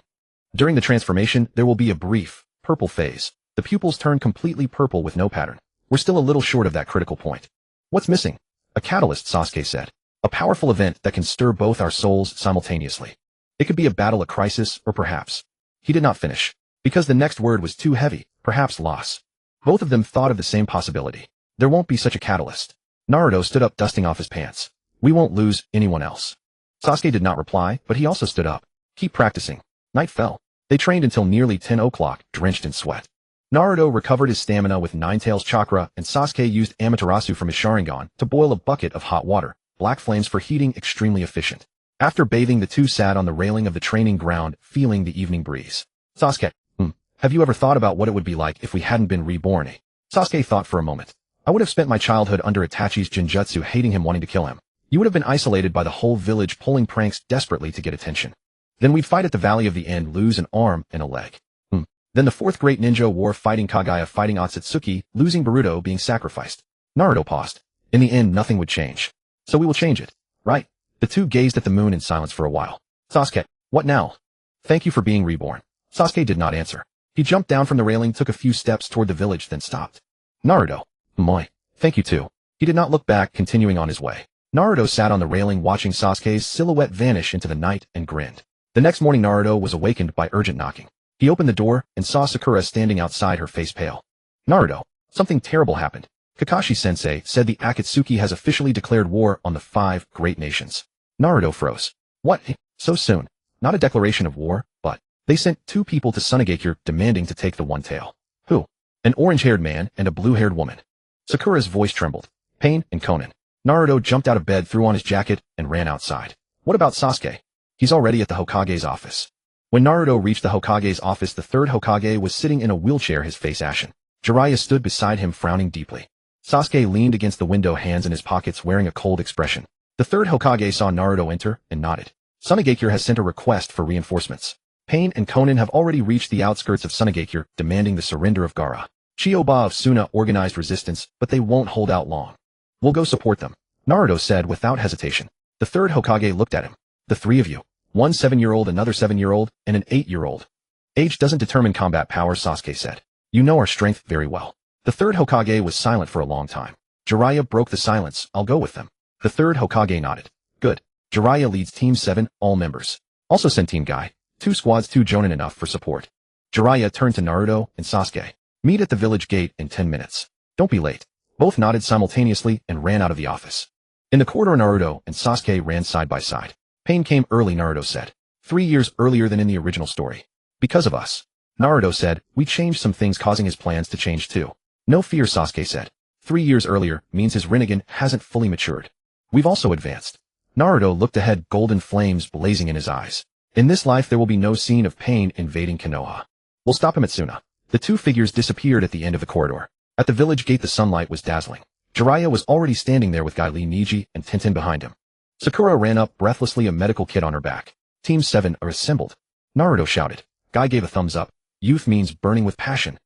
During the transformation, there will be a brief, purple phase. The pupils turn completely purple with no pattern. We're still a little short of that critical point. What's missing? A catalyst, Sasuke said. A powerful event that can stir both our souls simultaneously. It could be a battle, a crisis, or perhaps. He did not finish. Because the next word was too heavy, perhaps loss. Both of them thought of the same possibility. There won't be such a catalyst. Naruto stood up, dusting off his pants. We won't lose anyone else. Sasuke did not reply, but he also stood up. Keep practicing. Night fell. They trained until nearly 10 o'clock, drenched in sweat. Naruto recovered his stamina with Nine-Tails chakra, and Sasuke used Amaterasu from his Sharingan to boil a bucket of hot water, black flames for heating, extremely efficient. After bathing, the two sat on the railing of the training ground, feeling the evening breeze. Sasuke, have you ever thought about what it would be like if we hadn't been reborn? Sasuke thought for a moment. I would have spent my childhood under Itachi's Genjutsu, hating him, wanting to kill him. You would have been isolated by the whole village, pulling pranks desperately to get attention. Then we'd fight at the Valley of the End, lose an arm and a leg. Then the fourth great ninja war, fighting Kagaya, fighting Akatsuki, losing Boruto, being sacrificed. Naruto paused. In the end, nothing would change. So we will change it, right? The two gazed at the moon in silence for a while. Sasuke, what now? Thank you for being reborn. Sasuke did not answer. He jumped down from the railing, took a few steps toward the village, then stopped. Naruto. Moi. Thank you too. He did not look back, continuing on his way. Naruto sat on the railing watching Sasuke's silhouette vanish into the night and grinned. The next morning Naruto was awakened by urgent knocking. He opened the door and saw Sakura standing outside, her face pale. Naruto, something terrible happened. Kakashi-sensei said the Akatsuki has officially declared war on the 5 great nations. Naruto froze. What? So soon? Not a declaration of war, but they sent 2 people to Sunagakure demanding to take the one tail. Who? An orange-haired man and a blue-haired woman. Sakura's voice trembled. Pain and Konan. Naruto jumped out of bed, threw on his jacket, and ran outside. What about Sasuke? He's already at the Hokage's office. When Naruto reached the Hokage's office, the 3rd Hokage was sitting in a wheelchair, his face ashen. Jiraiya stood beside him, frowning deeply. Sasuke leaned against the window, hands in his pockets, wearing a cold expression. The 3rd Hokage saw Naruto enter and nodded. Sunagakure has sent a request for reinforcements. Pain and Konan have already reached the outskirts of Sunagakure, demanding the surrender of Gaara. Chiyoba of Suna organized resistance, but they won't hold out long. We'll go support them, Naruto said without hesitation. The 3rd Hokage looked at him. The 3 of you. One 7-year-old, another 7-year-old, and an 8-year-old. Age doesn't determine combat power, Sasuke said. You know our strength very well. The 3rd Hokage was silent for a long time. Jiraiya broke the silence. I'll go with them. The 3rd Hokage nodded. Good. Jiraiya leads Team 7, all members. Also send Team Guy. 2 squads, 2 Jōnen enough for support. Jiraiya turned to Naruto and Sasuke. Meet at the village gate in 10 minutes. Don't be late. Both nodded simultaneously and ran out of the office. In the corridor, Naruto and Sasuke ran side by side. Pain came early, Naruto said. 3 years earlier than in the original story. Because of us. Naruto said, we changed some things, causing his plans to change too. No fear, Sasuke said. 3 years earlier means his Rinnegan hasn't fully matured. We've also advanced. Naruto looked ahead, golden flames blazing in his eyes. In this life there will be no scene of Pain invading Konoha. We'll stop him at Suna. The 2 figures disappeared at the end of the corridor. At the village gate the sunlight was dazzling. Jiraiya was already standing there with Guy Lee Niji and Tenten behind him. Sakura ran up breathlessly, a medical kit on her back. Team 7 are assembled. Naruto shouted. Guy gave a thumbs up. Youth means burning with passion.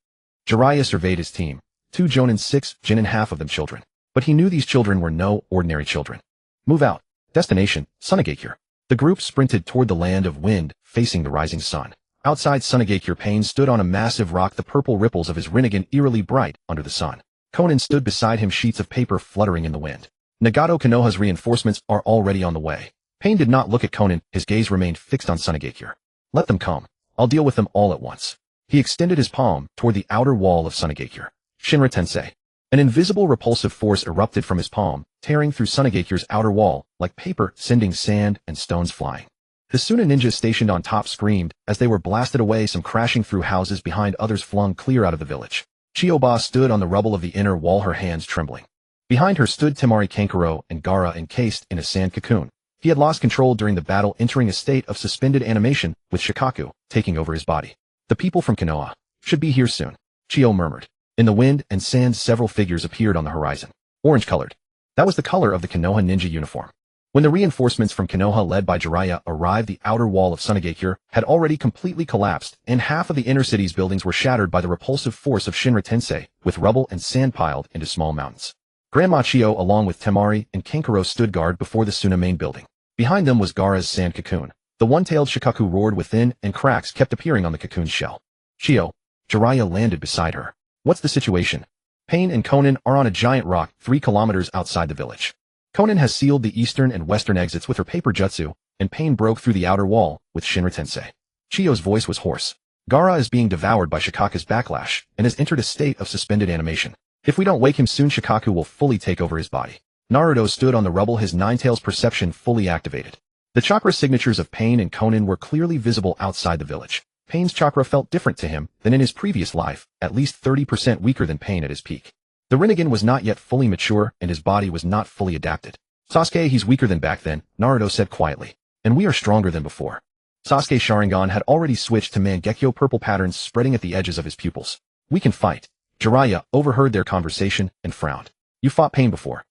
Jiraiya surveyed his team. 2 Jōnen, 6 Jin, and half of them children. But he knew these children were no ordinary children. Move out. Destination, Sunagakure. The group sprinted toward the land of wind, facing the rising sun. Outside Sunagakure, Pain stood on a massive rock, the purple ripples of his Rinnegan eerily bright under the sun. Konan stood beside him, sheets of paper fluttering in the wind. Nagato Konoha's reinforcements are already on the way. Pain did not look at Konan, his gaze remained fixed on Sunagakure. Let them come. I'll deal with them all at once. He extended his palm toward the outer wall of Sunagakure. Shinra Tensei. An invisible repulsive force erupted from his palm, tearing through Sunagakure's outer wall like paper, sending sand and stones flying. The Suna ninjas stationed on top screamed as they were blasted away, some crashing through houses behind, others flung clear out of the village. Chiyoba stood on the rubble of the inner wall, her hands trembling. Behind her stood Temari Kankuro and Gaara, encased in a sand cocoon. He had lost control during the battle, entering a state of suspended animation, with Shikaku taking over his body. The people from Konoha should be here soon, Chiyo murmured. In the wind and sand several figures appeared on the horizon. Orange-colored. That was the color of the Konoha ninja uniform. When the reinforcements from Konoha led by Jiraiya arrived, the outer wall of Sunagakure had already completely collapsed, and half of the inner city's buildings were shattered by the repulsive force of Shinra Tensei, with rubble and sand piled into small mountains. Grandma Chiyo along with Temari and Kankuro stood guard before the Suna main building. Behind them was Gaara's sand cocoon. The one-tailed Shikaku roared within, and cracks kept appearing on the cocoon's shell. Chiyo. Jiraiya landed beside her. What's the situation? Pain and Konan are on a giant rock 3 kilometers outside the village. Konan has sealed the eastern and western exits with her paper jutsu, and Pain broke through the outer wall with Shinra Tensei. Chiyo's voice was hoarse. Gaara is being devoured by Shikaku's backlash and has entered a state of suspended animation. If we don't wake him soon, Shikaku will fully take over his body. Naruto stood on the rubble, his Nine-Tails perception fully activated. The chakra signatures of Pain and Konan were clearly visible outside the village. Pain's chakra felt different to him than in his previous life, at least 30% weaker than Pain at his peak. The Rinnegan was not yet fully mature, and his body was not fully adapted. Sasuke, he's weaker than back then, Naruto said quietly. And we are stronger than before. Sasuke's Sharingan had already switched to Mangekyō, purple patterns spreading at the edges of his pupils. We can fight. Jiraiya overheard their conversation and frowned. You fought Pain before.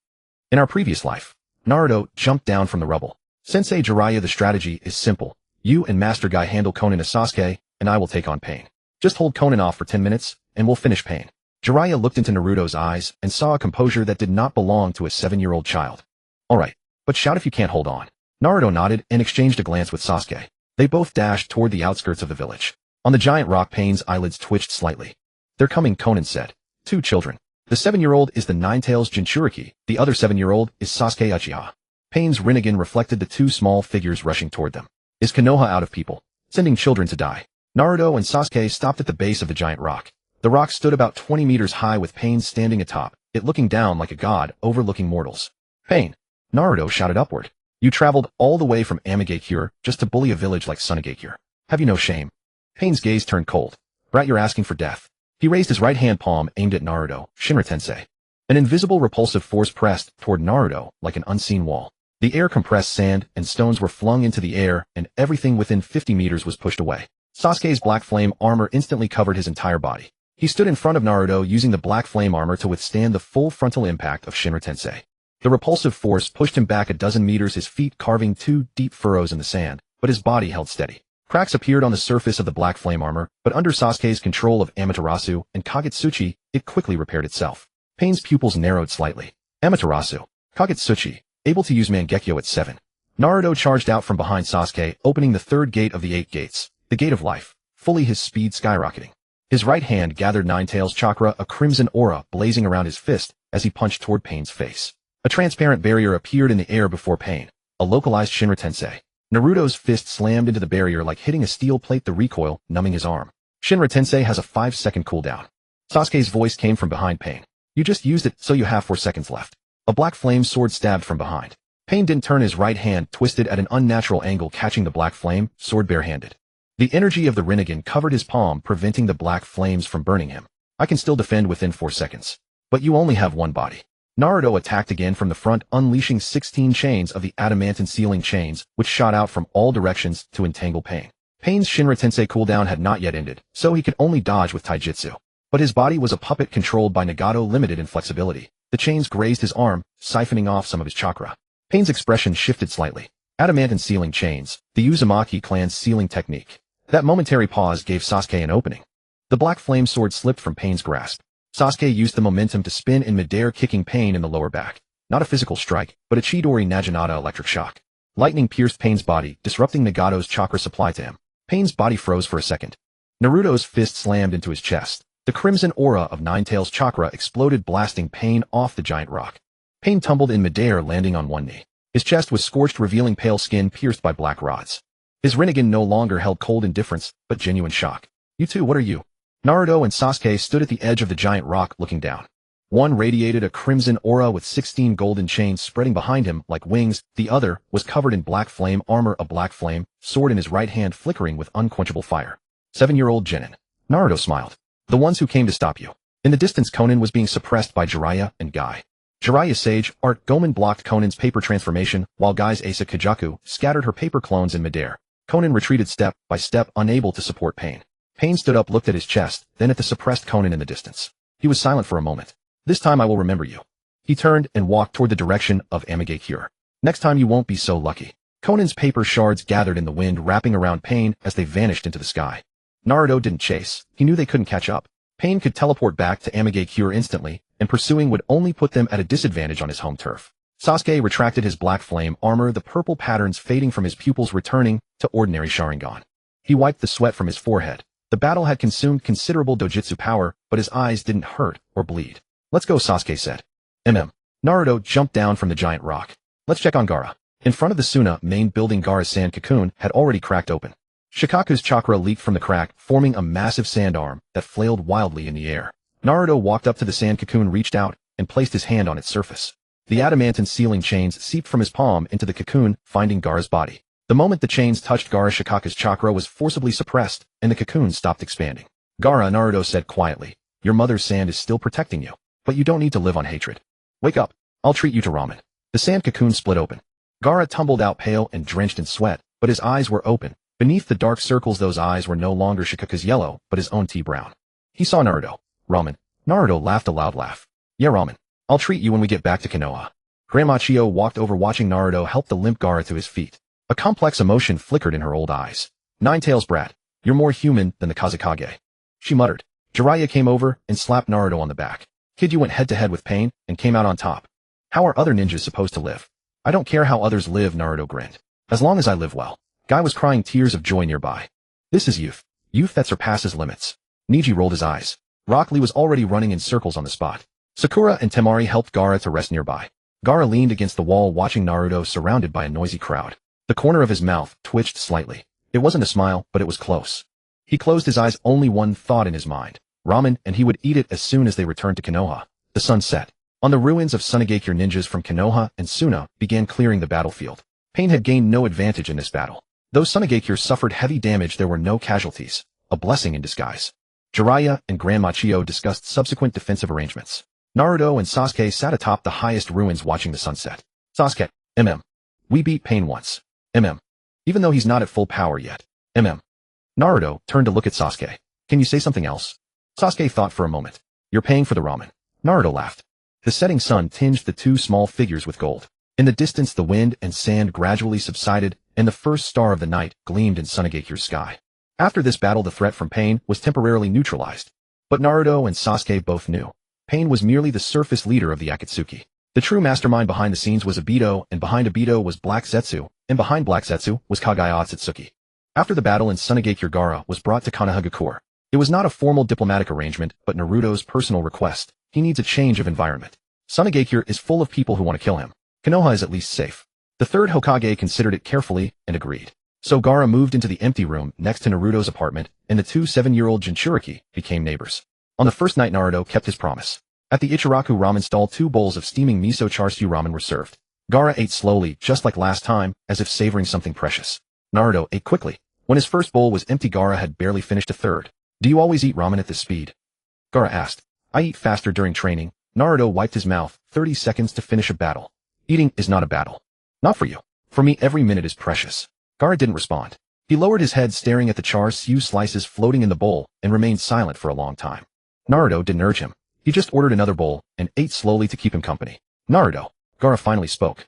In our previous life. Naruto jumped down from the rubble. Sensei Jiraiya, the strategy is simple. You and Master Guy handle Konan as Sasuke, and I will take on Pain. Just hold Konan off for 10 minutes, and we'll finish Pain. Jiraiya looked into Naruto's eyes and saw a composure that did not belong to a 7-year-old child. Alright, but shout if you can't hold on. Naruto nodded and exchanged a glance with Sasuke. They both dashed toward the outskirts of the village. On the giant rock, Pain's eyelids twitched slightly. They're coming, Konan said. 2 children. The 7-year-old is the Nine-Tails Jinchuriki, the other 7-year-old is Sasuke Uchiha. Pain's Rinnegan reflected the 2 small figures rushing toward them. Is Konoha out of people? Sending children to die. Naruto and Sasuke stopped at the base of the giant rock. The rock stood about 20 meters high with Pain standing atop, it looking down like a god overlooking mortals. Pain! Naruto shouted upward. You traveled all the way from Mangekyō just to bully a village like Mangekyō. Have you no shame? Pain's gaze turned cold. Brat, you're asking for death. He raised his right hand palm aimed at Naruto, Shinra Tensei. An invisible repulsive force pressed toward Naruto like an unseen wall. The air compressed, sand and stones were flung into the air, and everything within 50 meters was pushed away. Sasuke's black flame armor instantly covered his entire body. He stood in front of Naruto using the black flame armor to withstand the full frontal impact of Shinra Tensei. The repulsive force pushed him back a dozen meters, his feet carving 2 deep furrows in the sand, but his body held steady. Cracks appeared on the surface of the black flame armor, but under Sasuke's control of Amaterasu and Akatsuki, it quickly repaired itself. Pain's pupils narrowed slightly. Amaterasu. Akatsuki. Able to use Mangekyō at 7. Naruto charged out from behind Sasuke, opening the third gate of the 8 gates, the gate of life, fully, his speed skyrocketing. His right hand gathered Nine-Tails chakra, a crimson aura blazing around his fist as he punched toward Pain's face. A transparent barrier appeared in the air before Pain, a localized Shinra Tensei. Naruto's fist slammed into the barrier like hitting a steel plate, the recoil numbing his arm. Shinra Tensei has a 5-second cooldown. Sasuke's voice came from behind Pain. You just used it, so you have 4 seconds left. A black flame sword stabbed from behind. Pain didn't turn, his right hand twisted at an unnatural angle, catching the black flame, sword barehanded. The energy of the Rasengan covered his palm, preventing the black flames from burning him. I can still defend within 4 seconds. But you only have one body. Naruto attacked again from the front, unleashing 16 chains of the adamantine sealing chains, which shot out from all directions to entangle Pain. Pain's Shinra Tensei cooldown had not yet ended, so he could only dodge with taijutsu. But his body was a puppet controlled by Nagato, limited in flexibility. The chains grazed his arm, siphoning off some of his chakra. Pain's expression shifted slightly. Adamantine sealing chains, the Uzumaki clan's sealing technique. That momentary pause gave Sasuke an opening. The black flame sword slipped from Pain's grasp. Sasuke used the momentum to spin in midair, kicking Pain in the lower back. Not a physical strike, but a Chidori Naginata electric shock. Lightning pierced Pain's body, disrupting Nagato's chakra supply to him. Pain's body froze for a second. Naruto's fist slammed into his chest. The crimson aura of Nine-Tails chakra exploded, blasting Pain off the giant rock. Pain tumbled in midair, landing on one knee. His chest was scorched, revealing pale skin pierced by black rods. His Rasengan no longer held cold indifference, but genuine shock. You two, what are you? Naruto and Sasuke stood at the edge of the giant rock, looking down. One radiated a crimson aura with 16 golden chains spreading behind him like wings. The other was covered in black flame armor, a black flame sword in his right hand flickering with unquenchable fire. 7-year-old Genin. Naruto smiled. The ones who came to stop you. In the distance, Konan was being suppressed by Jiraiya and Guy. Jiraiya's sage, Art Gomen, blocked Konan's paper transformation, while Guy's Asa Kajaku scattered her paper clones in midair. Konan retreated step by step, unable to support Pain. Pain stood up, looked at his chest, then at the suppressed Konan in the distance. He was silent for a moment. This time I will remember you. He turned and walked toward the direction of Mangekyō. Next time you won't be so lucky. Konan's paper shards gathered in the wind, wrapping around Pain as they vanished into the sky. Naruto didn't chase. He knew they couldn't catch up. Pain could teleport back to Mangekyō instantly, and pursuing would only put them at a disadvantage on his home turf. Sasuke retracted his black flame armor, the purple patterns fading from his pupils, returning to ordinary Sharingan. He wiped the sweat from his forehead. The battle had consumed considerable dojutsu power, but his eyes didn't hurt or bleed. Let's go, Sasuke said. Naruto jumped down from the giant rock. Let's check on Gaara. In front of the Suna main building, Gaara's sand cocoon had already cracked open. Shikaku's chakra leaked from the crack, forming a massive sand arm that flailed wildly in the air. Naruto walked up to the sand cocoon, reached out, and placed his hand on its surface. The adamantine sealing chains seeped from his palm into the cocoon, finding Gaara's body. The moment the chains touched Gaara, Shikaku's chakra was forcibly suppressed, and the cocoon stopped expanding. Gaara, Naruto said quietly, your mother's sand is still protecting you, but you don't need to live on hatred. Wake up. I'll treat you to ramen. The sand cocoon split open. Gaara tumbled out, pale and drenched in sweat, but his eyes were open. Beneath the dark circles, those eyes were no longer Shikaku's yellow, but his own tea brown. He saw Naruto. Ramen. Naruto laughed a loud laugh. Yeah, ramen. I'll treat you when we get back to Konoha. Grandma Chiyo walked over, watching Naruto help the limp Gaara to his feet. A complex emotion flickered in her old eyes. Nine-Tails brat, you're more human than the Kazekage. She muttered. Jiraiya came over and slapped Naruto on the back. Kid, you went head-to-head with Pain and came out on top. How are other ninjas supposed to live? I don't care how others live, Naruto grinned. As long as I live well. Guy was crying tears of joy nearby. This is youth. Youth that surpasses limits. Niji rolled his eyes. Rock Lee was already running in circles on the spot. Sakura and Temari helped Gaara to rest nearby. Gaara leaned against the wall, watching Naruto surrounded by a noisy crowd. The corner of his mouth twitched slightly. It wasn't a smile, but it was close. He closed his eyes, only one thought in his mind. Ramen, and he would eat it as soon as they returned to Konoha. The sun set. On the ruins of Sunigakure, ninjas from Konoha and Suna began clearing the battlefield. Pain had gained no advantage in this battle. Though Sunigakure suffered heavy damage, there were no casualties. A blessing in disguise. Jiraiya and Grand Machio discussed subsequent defensive arrangements. Naruto and Sasuke sat atop the highest ruins watching the sunset. Sasuke, we beat Pain once. Even though he's not at full power yet. Naruto turned to look at Sasuke. Can you say something else? Sasuke thought for a moment. You're paying for the ramen. Naruto laughed. The setting sun tinged the two small figures with gold. In the distance, the wind and sand gradually subsided, and the first star of the night gleamed in Sunigakure's sky. After this battle, the threat from Pain was temporarily neutralized. But Naruto and Sasuke both knew. Pain was merely the surface leader of the Akatsuki. The true mastermind behind the scenes was Obito, and behind Obito was Black Zetsu, and behind Black Zetsu was Kage Akatsuki. After the battle in Sunigakure, Gaara was brought to Konohagakure. It was not a formal diplomatic arrangement, but Naruto's personal request. He needs a change of environment. Sunigakure is full of people who want to kill him. Konoha is at least safe. The third Hokage considered it carefully and agreed. So Gaara moved into the empty room next to Naruto's apartment, and the two 7-year-old Jinchuriki became neighbors. On the first night, Naruto kept his promise. At the Ichiraku ramen stall, 2 bowls of steaming miso char-siu ramen were served. Gaara ate slowly, just like last time, as if savoring something precious. Naruto ate quickly. When his first bowl was empty, Gaara had barely finished a third. Do you always eat ramen at this speed? Gaara asked. I eat faster during training. Naruto wiped his mouth. 30 seconds to finish a battle. Eating is not a battle. Not for you. For me, every minute is precious. Gaara didn't respond. He lowered his head, staring at the char-siu slices floating in the bowl, and remained silent for a long time. Naruto didn't urge him. He just ordered another bowl, and ate slowly to keep him company. Naruto. Gaara finally spoke.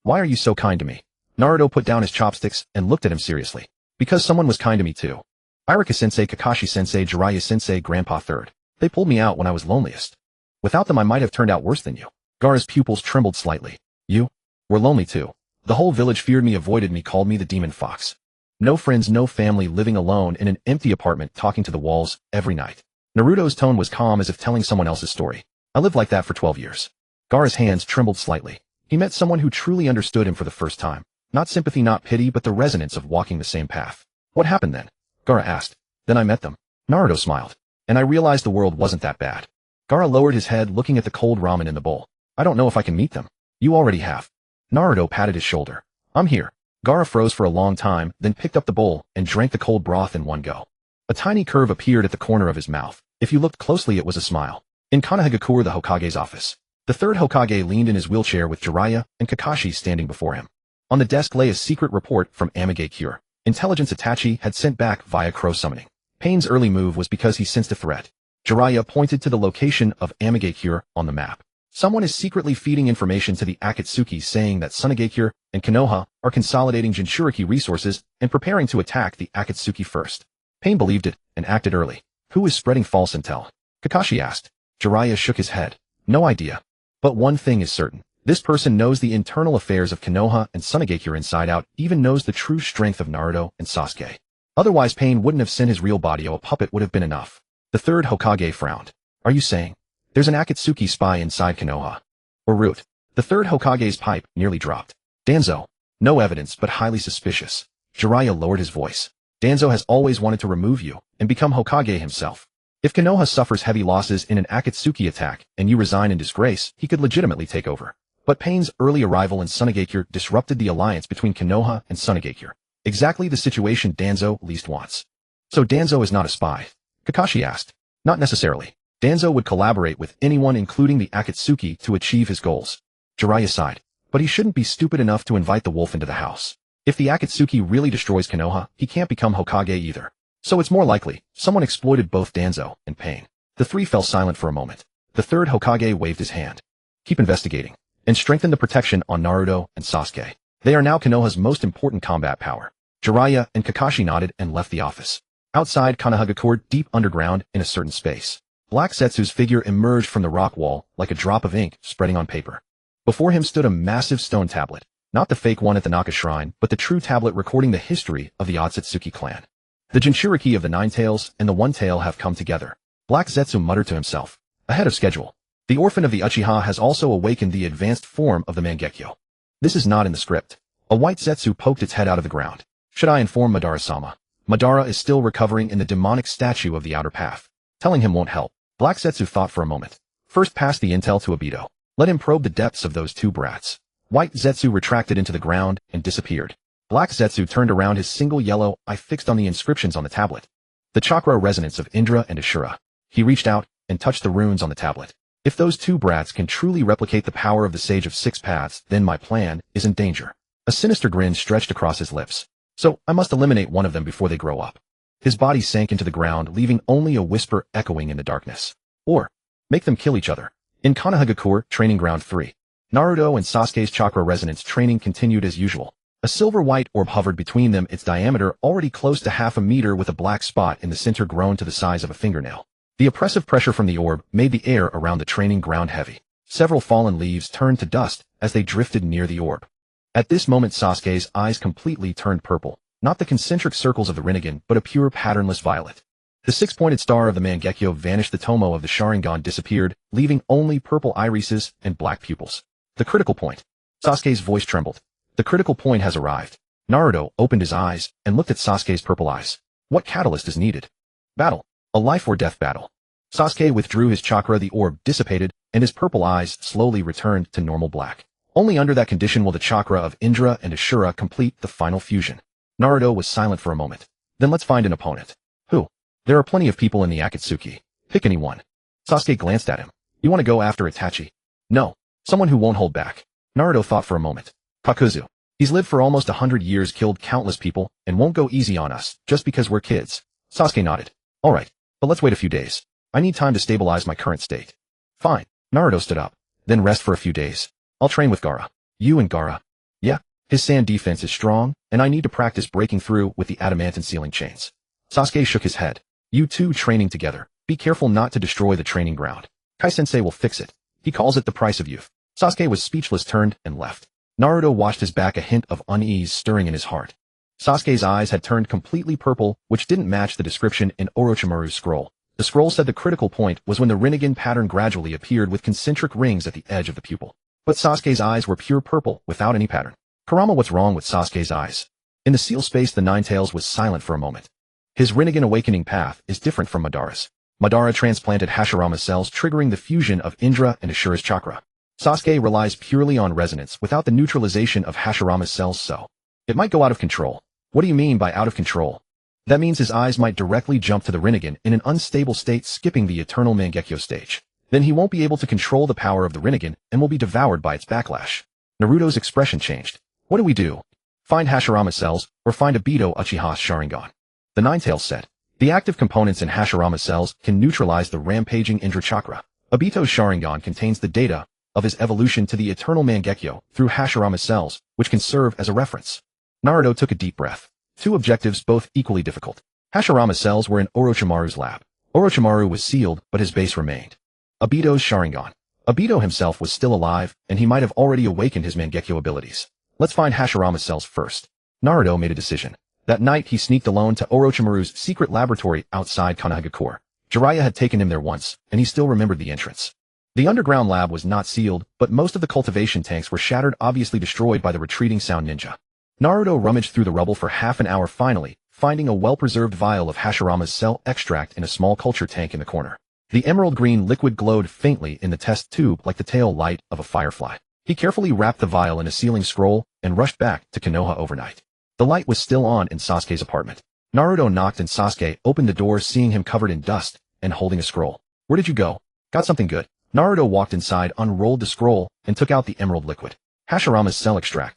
Why are you so kind to me? Naruto put down his chopsticks and looked at him seriously. Because someone was kind to me too. Irika-sensei, Kakashi-sensei, Jiraiya-sensei, Grandpa Third. They pulled me out when I was loneliest. Without them, I might have turned out worse than you. Gaara's pupils trembled slightly. You were lonely too. The whole village feared me, avoided me, called me the demon fox. No friends, no family, living alone in an empty apartment, talking to the walls every night. Naruto's tone was calm, as if telling someone else's story. I lived like that for 12 years. Gaara's hands trembled slightly. He met someone who truly understood him for the first time. Not sympathy, not pity, but the resonance of walking the same path. What happened then? Gaara asked. Then I met them. Naruto smiled. And I realized the world wasn't that bad. Gaara lowered his head, looking at the cold ramen in the bowl. I don't know if I can meet them. You already have. Naruto patted his shoulder. I'm here. Gaara froze for a long time, then picked up the bowl and drank the cold broth in one go. A tiny curve appeared at the corner of his mouth. If you looked closely, it was a smile. In Konohagakure, the Hokage's office. The third Hokage leaned in his wheelchair with Jiraiya and Kakashi standing before him. On the desk lay a secret report from Mangekyō. Intelligence attaché had sent back via crow summoning. Pain's early move was because he sensed a threat. Jiraiya pointed to the location of Mangekyō on the map. Someone is secretly feeding information to the Akatsuki, saying that Sunigakure and Konoha are consolidating Jinchuriki resources and preparing to attack the Akatsuki first. Pain believed it and acted early. Who is spreading false intel? Kakashi asked. Jiraiya shook his head. No idea. But one thing is certain. This person knows the internal affairs of Konoha and Sunigakure inside out, even knows the true strength of Naruto and Sasuke. Otherwise, Pain wouldn't have sent his real body. A puppet would have been enough. The third Hokage frowned. Are you saying there's an Akatsuki spy inside Konoha? Or Root? The third Hokage's pipe nearly dropped. Danzo. No evidence, but highly suspicious. Jiraiya lowered his voice. Danzo has always wanted to remove you and become Hokage himself. If Konoha suffers heavy losses in an Akatsuki attack and you resign in disgrace, he could legitimately take over. But Pain's early arrival in Sunigakure disrupted the alliance between Konoha and Sunigakure. Exactly the situation Danzo least wants. So Danzo is not a spy? Kakashi asked. Not necessarily. Danzo would collaborate with anyone, including the Akatsuki, to achieve his goals. Jiraiya sighed. But he shouldn't be stupid enough to invite the wolf into the house. If the Akatsuki really destroys Konoha, he can't become Hokage either. So it's more likely someone exploited both Danzo and Pain. The three fell silent for a moment. The third Hokage waved his hand. Keep investigating. And strengthen the protection on Naruto and Sasuke. They are now Konoha's most important combat power. Jiraiya and Kakashi nodded and left the office. Outside Konohagakure, deep underground in a certain space, Black Zetsu's figure emerged from the rock wall like a drop of ink spreading on paper. Before him stood a massive stone tablet. Not the fake one at the Naka Shrine, but the true tablet recording the history of the Akatsuki clan. The Jinchuriki of the Nine Tails and the One Tail have come together. Black Zetsu muttered to himself. Ahead of schedule. The orphan of the Uchiha has also awakened the advanced form of the Mangekyō. This is not in the script. A white Zetsu poked its head out of the ground. Should I inform Madara-sama? Madara is still recovering in the demonic statue of the outer path. Telling him won't help. Black Zetsu thought for a moment. First pass the intel to Obito. Let him probe the depths of those two brats. White Zetsu retracted into the ground and disappeared. Black Zetsu turned around, his single yellow eye fixed on the inscriptions on the tablet. The chakra resonance of Indra and Ashura. He reached out and touched the runes on the tablet. If those two brats can truly replicate the power of the Sage of Six Paths, then my plan is in danger. A sinister grin stretched across his lips. So, I must eliminate one of them before they grow up. His body sank into the ground, leaving only a whisper echoing in the darkness. Or, make them kill each other. In Konohagakure, Training Ground 3. Naruto and Sasuke's chakra resonance training continued as usual. A silver-white orb hovered between them, its diameter already close to half a meter with a black spot in the center grown to the size of a fingernail. The oppressive pressure from the orb made the air around the training ground heavy. Several fallen leaves turned to dust as they drifted near the orb. At this moment Sasuke's eyes completely turned purple, not the concentric circles of the Rinnegan, but a pure patternless violet. The six-pointed star of the Mangekyō vanished, the tomo of the Sharingan disappeared, leaving only purple irises and black pupils. The critical point. Sasuke's voice trembled. The critical point has arrived. Naruto opened his eyes and looked at Sasuke's purple eyes. What catalyst is needed? Battle. A life or death battle. Sasuke withdrew his chakra, the orb dissipated, and his purple eyes slowly returned to normal black. Only under that condition will the chakra of Indra and Ashura complete the final fusion. Naruto was silent for a moment. Then let's find an opponent. Who? There are plenty of people in the Akatsuki. Pick anyone. Sasuke glanced at him. You want to go after Itachi? No. Someone who won't hold back. Naruto thought for a moment. Kakuzu. He's lived for almost 100 years, killed countless people, and won't go easy on us, just because we're kids. Sasuke nodded. Alright, but let's wait a few days. I need time to stabilize my current state. Fine. Naruto stood up. Then rest for a few days. I'll train with Gaara. You and Gaara? Yeah. His sand defense is strong, and I need to practice breaking through with the adamantine ceiling chains. Sasuke shook his head. You two training together. Be careful not to destroy the training ground. Kai-sensei will fix it. He calls it the price of youth. Sasuke was speechless, turned, and left. Naruto watched his back, a hint of unease stirring in his heart. Sasuke's eyes had turned completely purple, which didn't match the description in Orochimaru's scroll. The scroll said the critical point was when the Rinnegan pattern gradually appeared with concentric rings at the edge of the pupil. But Sasuke's eyes were pure purple, without any pattern. Kurama, what's wrong with Sasuke's eyes? In the seal space, the Ninetales was silent for a moment. His Rinnegan awakening path is different from Madara's. Madara transplanted Hashirama cells, triggering the fusion of Indra and Ashura's chakra. Sasuke relies purely on resonance without the neutralization of Hashirama's cells, so it might go out of control. What do you mean by out of control? That means his eyes might directly jump to the Rinnegan in an unstable state, skipping the Eternal Mangekyō stage. Then he won't be able to control the power of the Rinnegan and will be devoured by its backlash. Naruto's expression changed. What do we do? Find Hashirama cells, or find Obito Uchiha's Sharingan. The Ninetales said. The active components in Hashirama cells can neutralize the rampaging Indra chakra. Obito's Sharingan contains the data of his evolution to the Eternal Mangekyō through Hashirama cells, which can serve as a reference. Naruto took a deep breath. Two objectives, both equally difficult. Hashirama cells were in Orochimaru's lab. Orochimaru was sealed, but his base remained. Obito's Sharingan. Obito himself was still alive, and he might have already awakened his Mangekyō abilities. Let's find Hashirama cells first. Naruto made a decision. That night he sneaked alone to Orochimaru's secret laboratory outside Konohagakure. Jiraiya had taken him there once, and he still remembered the entrance. The underground lab was not sealed, but most of the cultivation tanks were shattered, obviously destroyed by the retreating Sound Ninja. Naruto rummaged through the rubble for half an hour, finally finding a well-preserved vial of Hashirama's cell extract in a small culture tank in the corner. The emerald green liquid glowed faintly in the test tube like the tail light of a firefly. He carefully wrapped the vial in a sealing scroll and rushed back to Konoha overnight. The light was still on in Sasuke's apartment. Naruto knocked and Sasuke opened the door, seeing him covered in dust and holding a scroll. Where did you go? Got something good. Naruto walked inside, unrolled the scroll, and took out the emerald liquid. Hashirama's cell extract.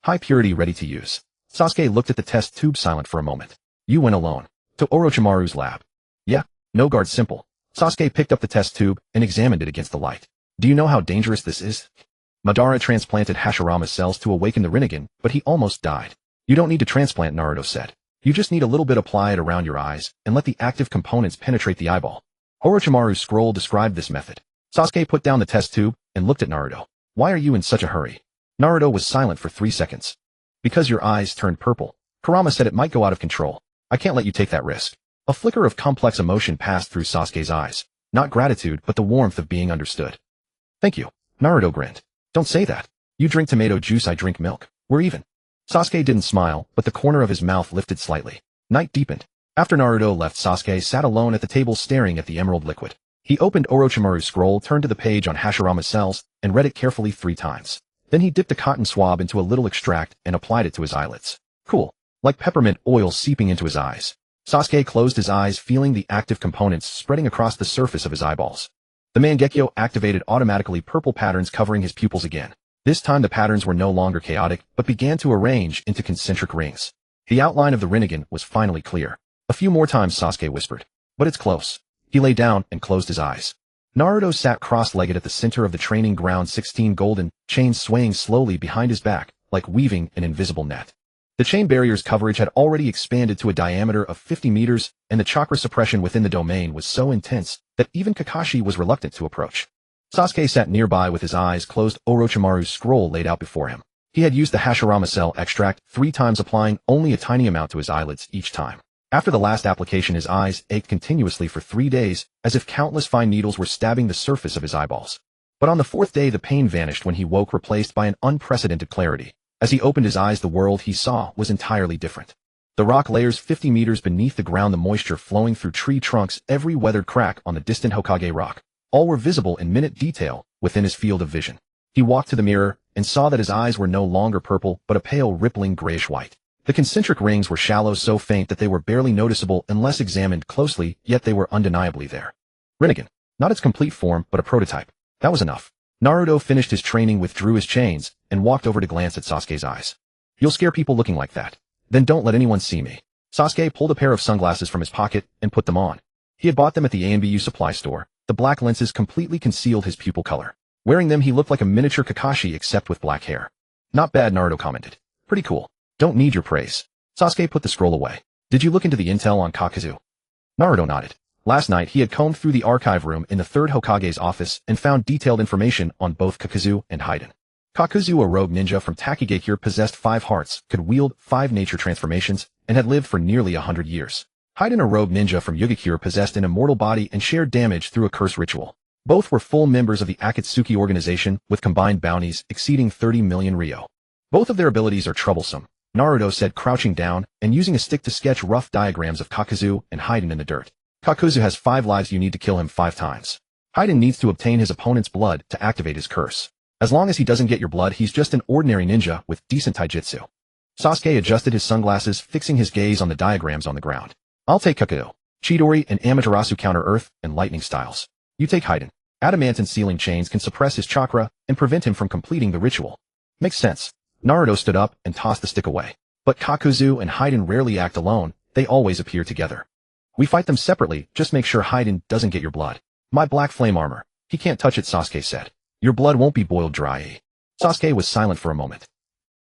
High purity, ready to use. Sasuke looked at the test tube, silent for a moment. You went alone. To Orochimaru's lab. Yeah, no guard, simple. Sasuke picked up the test tube and examined it against the light. Do you know how dangerous this is? Madara transplanted Hashirama's cells to awaken the Rinnegan, but he almost died. You don't need to transplant, Naruto said. You just need a little bit, apply it around your eyes, and let the active components penetrate the eyeball. Orochimaru's scroll described this method. Sasuke put down the test tube and looked at Naruto. Why are you in such a hurry? Naruto was silent for 3 seconds. Because your eyes turned purple. Kurama said it might go out of control. I can't let you take that risk. A flicker of complex emotion passed through Sasuke's eyes. Not gratitude, but the warmth of being understood. Thank you. Naruto grinned. Don't say that. You drink tomato juice, I drink milk. We're even. Sasuke didn't smile, but the corner of his mouth lifted slightly. Night deepened. After Naruto left, Sasuke sat alone at the table staring at the emerald liquid. He opened Orochimaru's scroll, turned to the page on Hashirama's cells, and read it carefully 3 times. Then he dipped a cotton swab into a little extract and applied it to his eyelids. Cool. Like peppermint oil seeping into his eyes. Sasuke closed his eyes, feeling the active components spreading across the surface of his eyeballs. The Mangekyō activated automatically, purple patterns covering his pupils again. This time the patterns were no longer chaotic, but began to arrange into concentric rings. The outline of the Rasengan was finally clear. A few more times Sasuke whispered. But it's close. He lay down and closed his eyes. Naruto sat cross-legged at the center of the training ground, 16 golden chains swaying slowly behind his back, like weaving an invisible net. The chain barrier's coverage had already expanded to a diameter of 50 meters, and the chakra suppression within the domain was so intense that even Kakashi was reluctant to approach. Sasuke sat nearby with his eyes closed, Orochimaru's scroll laid out before him. He had used the Hashirama cell extract 3 times, applying only a tiny amount to his eyelids each time. After the last application, his eyes ached continuously for 3 days, as if countless fine needles were stabbing the surface of his eyeballs. But on the 4th day the pain vanished when he woke, replaced by an unprecedented clarity. As he opened his eyes, the world he saw was entirely different. The rock layers 50 meters beneath the ground, the moisture flowing through tree trunks, every weathered crack on the distant Hokage rock, all were visible in minute detail within his field of vision. He walked to the mirror and saw that his eyes were no longer purple, but a pale, rippling grayish-white. The concentric rings were shallow, so faint that they were barely noticeable unless examined closely, yet they were undeniably there. Rasengan. Not its complete form, but a prototype. That was enough. Naruto finished his training, withdrew his chains, and walked over to glance at Sasuke's eyes. You'll scare people looking like that. Then don't let anyone see me. Sasuke pulled a pair of sunglasses from his pocket and put them on. He had bought them at the ANBU supply store. The black lenses completely concealed his pupil color. Wearing them, he looked like a miniature Kakashi except with black hair. Not bad, Naruto commented. Pretty cool. Don't need your praise. Sasuke put the scroll away. Did you look into the intel on Kakuzu? Naruto nodded. Last night he had combed through the archive room in the 3rd Hokage's office and found detailed information on both Kakuzu and Haiden. Kakuzu, a rogue ninja from Takigakure, possessed 5 hearts, could wield 5 nature transformations, and had lived for nearly 100 years. Haiden, a rogue ninja from Yugakure, possessed an immortal body and shared damage through a curse ritual. Both were full members of the Akatsuki organization, with combined bounties exceeding 30 million ryo. Both of their abilities are troublesome, Naruto said, crouching down and using a stick to sketch rough diagrams of Kakuzu and Haiden in the dirt. Kakuzu has 5 lives. You need to kill him 5 times. Haiden needs to obtain his opponent's blood to activate his curse. As long as he doesn't get your blood, he's just an ordinary ninja with decent taijutsu. Sasuke adjusted his sunglasses, fixing his gaze on the diagrams on the ground. I'll take Kakuzu. Chidori and Amaterasu counter earth and lightning styles. You take Haiden. Adamantine sealing chains can suppress his chakra and prevent him from completing the ritual. Makes sense. Naruto stood up and tossed the stick away. But Kakuzu and Haiden rarely act alone, they always appear together. We fight them separately, just make sure Haiden doesn't get your blood. My black flame armor. He can't touch it, Sasuke said. Your blood won't be boiled dry. Sasuke was silent for a moment.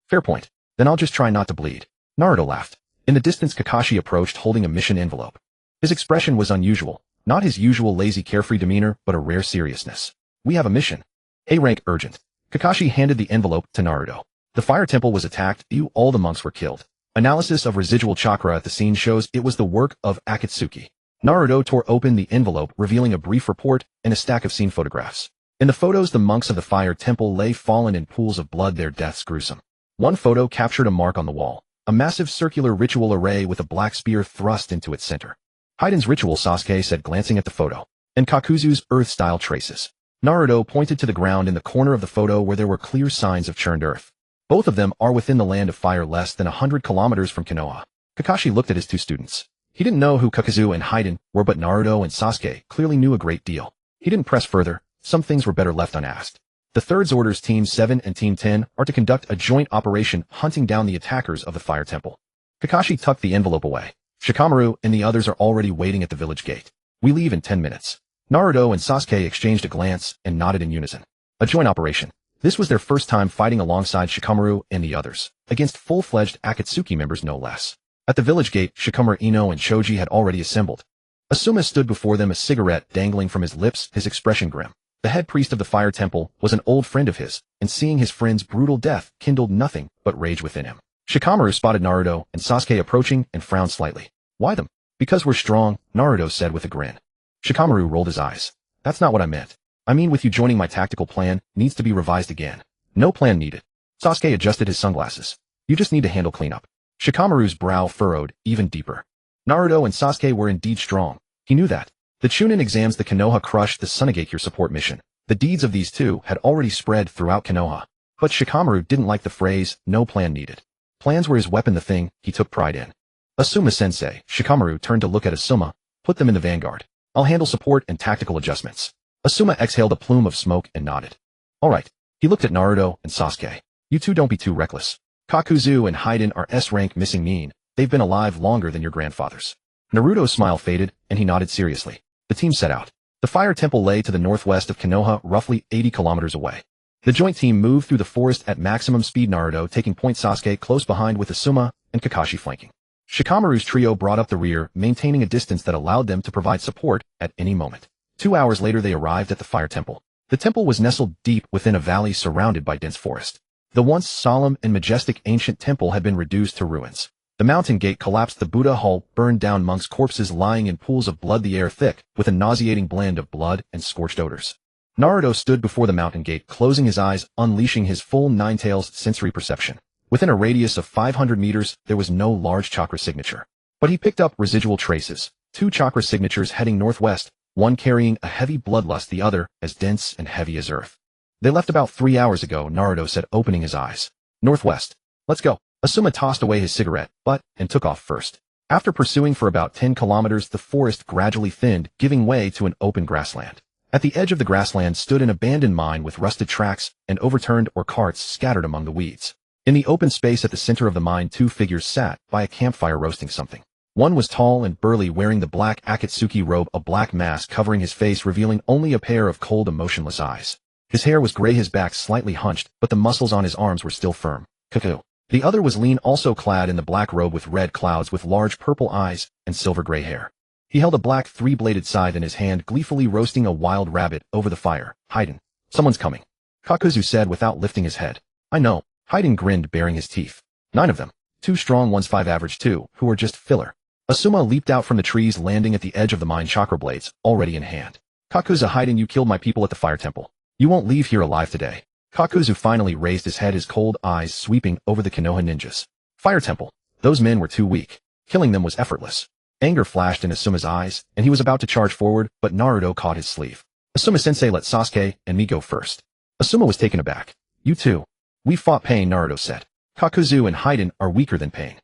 Fair point. Then I'll just try not to bleed. Naruto laughed. In the distance, Kakashi approached, holding a mission envelope. His expression was unusual. Not his usual lazy, carefree demeanor, but a rare seriousness. We have a mission. A rank urgent. Kakashi handed the envelope to Naruto. The fire temple was attacked. All the monks were killed. Analysis of residual chakra at the scene shows it was the work of Akatsuki. Naruto tore open the envelope, revealing a brief report and a stack of scene photographs. In the photos, the monks of the fire temple lay fallen in pools of blood, their deaths gruesome. One photo captured a mark on the wall, a massive circular ritual array with a black spear thrust into its center. Haiden's ritual, Sasuke said, glancing at the photo. And Kakuzu's earth-style traces. Naruto pointed to the ground in the corner of the photo where there were clear signs of churned earth. Both of them are within the land of fire, less than 100 kilometers from Konoha. Kakashi looked at his 2 students. He didn't know who Kakuzu and Haiden were, but Naruto and Sasuke clearly knew a great deal. He didn't press further. Some things were better left unasked. The Third's orders, Team 7 and Team 10, are to conduct a joint operation hunting down the attackers of the fire temple. Kakashi tucked the envelope away. Shikamaru and the others are already waiting at the village gate. We leave in 10 minutes. Naruto and Sasuke exchanged a glance and nodded in unison. A joint operation. This was their first time fighting alongside Shikamaru and the others, against full-fledged Akatsuki members no less. At the village gate, Shikamaru, Ino, and Choji had already assembled. Asuma stood before them, a cigarette dangling from his lips, his expression grim. The head priest of the fire temple was an old friend of his, and seeing his friend's brutal death kindled nothing but rage within him. Shikamaru spotted Naruto and Sasuke approaching and frowned slightly. Why them? Because we're strong, Naruto said with a grin. Shikamaru rolled his eyes. That's not what I meant. I mean, with you joining, my tactical plan needs to be revised again. No plan needed. Sasuke adjusted his sunglasses. You just need to handle cleanup. Shikamaru's brow furrowed even deeper. Naruto and Sasuke were indeed strong. He knew that. The Chunin exams the Konoha crushed the Mangekyō support mission. The deeds of these two had already spread throughout Konoha. But Shikamaru didn't like the phrase, no plan needed. Plans were his weapon, the thing he took pride in. Asuma-sensei, Shikamaru turned to look at Asuma. Put them in the vanguard. I'll handle support and tactical adjustments. Asuma exhaled a plume of smoke and nodded. All right. He looked at Naruto and Sasuke. You two don't be too reckless. Kakuzu and Haiden are S-rank missing mean. They've been alive longer than your grandfathers. Naruto's smile faded, and he nodded seriously. The team set out. The fire temple lay to the northwest of Konoha, roughly 80 kilometers away. The joint team moved through the forest at maximum speed, Naruto taking point, Sasuke close behind with Asuma and Kakashi flanking. Shikamaru's trio brought up the rear, maintaining a distance that allowed them to provide support at any moment. 2 hours later they arrived at the fire temple. The temple was nestled deep within a valley surrounded by dense forest. The once solemn and majestic ancient temple had been reduced to ruins. The mountain gate collapsed, the Buddha hall burned down, monks' corpses lying in pools of blood, the air thick with a nauseating blend of blood and scorched odors. Naruto stood before the mountain gate, closing his eyes, unleashing his full nine-tails sensory perception. Within a radius of 500 meters, there was no large chakra signature. But he picked up residual traces, 2 chakra signatures heading northwest, one carrying a heavy bloodlust, the other as dense and heavy as earth. They left about 3 hours ago, Naruto said, opening his eyes. Northwest. Let's go. Asuma tossed away his cigarette butt and took off first. After pursuing for about 10 kilometers, the forest gradually thinned, giving way to an open grassland. At the edge of the grassland stood an abandoned mine with rusted tracks and overturned ore carts scattered among the weeds. In the open space at the center of the mine, 2 figures sat by a campfire roasting something. One was tall and burly, wearing the black Akatsuki robe, a black mask covering his face, revealing only a pair of cold, emotionless eyes. His hair was gray, his back slightly hunched, but the muscles on his arms were still firm. Cuckoo. The other was lean, also clad in the black robe with red clouds, with large purple eyes and silver gray hair. He held a black 3-bladed scythe in his hand, gleefully roasting a wild rabbit over the fire. Haiden. Someone's coming. Kakuzu said without lifting his head. I know. Haiden grinned, baring his teeth. 9 of them. 2 strong ones, 5 average, 2 who were just filler. Asuma leaped out from the trees, landing at the edge of the mine, chakra blades already in hand. Kakuzu, Haiden, you killed my people at the fire temple. You won't leave here alive today. Kakuzu finally raised his head, his cold eyes sweeping over the Konoha ninjas. Fire temple. Those men were too weak. Killing them was effortless. Anger flashed in Asuma's eyes, and he was about to charge forward, but Naruto caught his sleeve. Asuma-sensei, let Sasuke and me go first. Asuma was taken aback. You too. We fought Pain, Naruto said. Kakuzu and Haiden are weaker than Pain.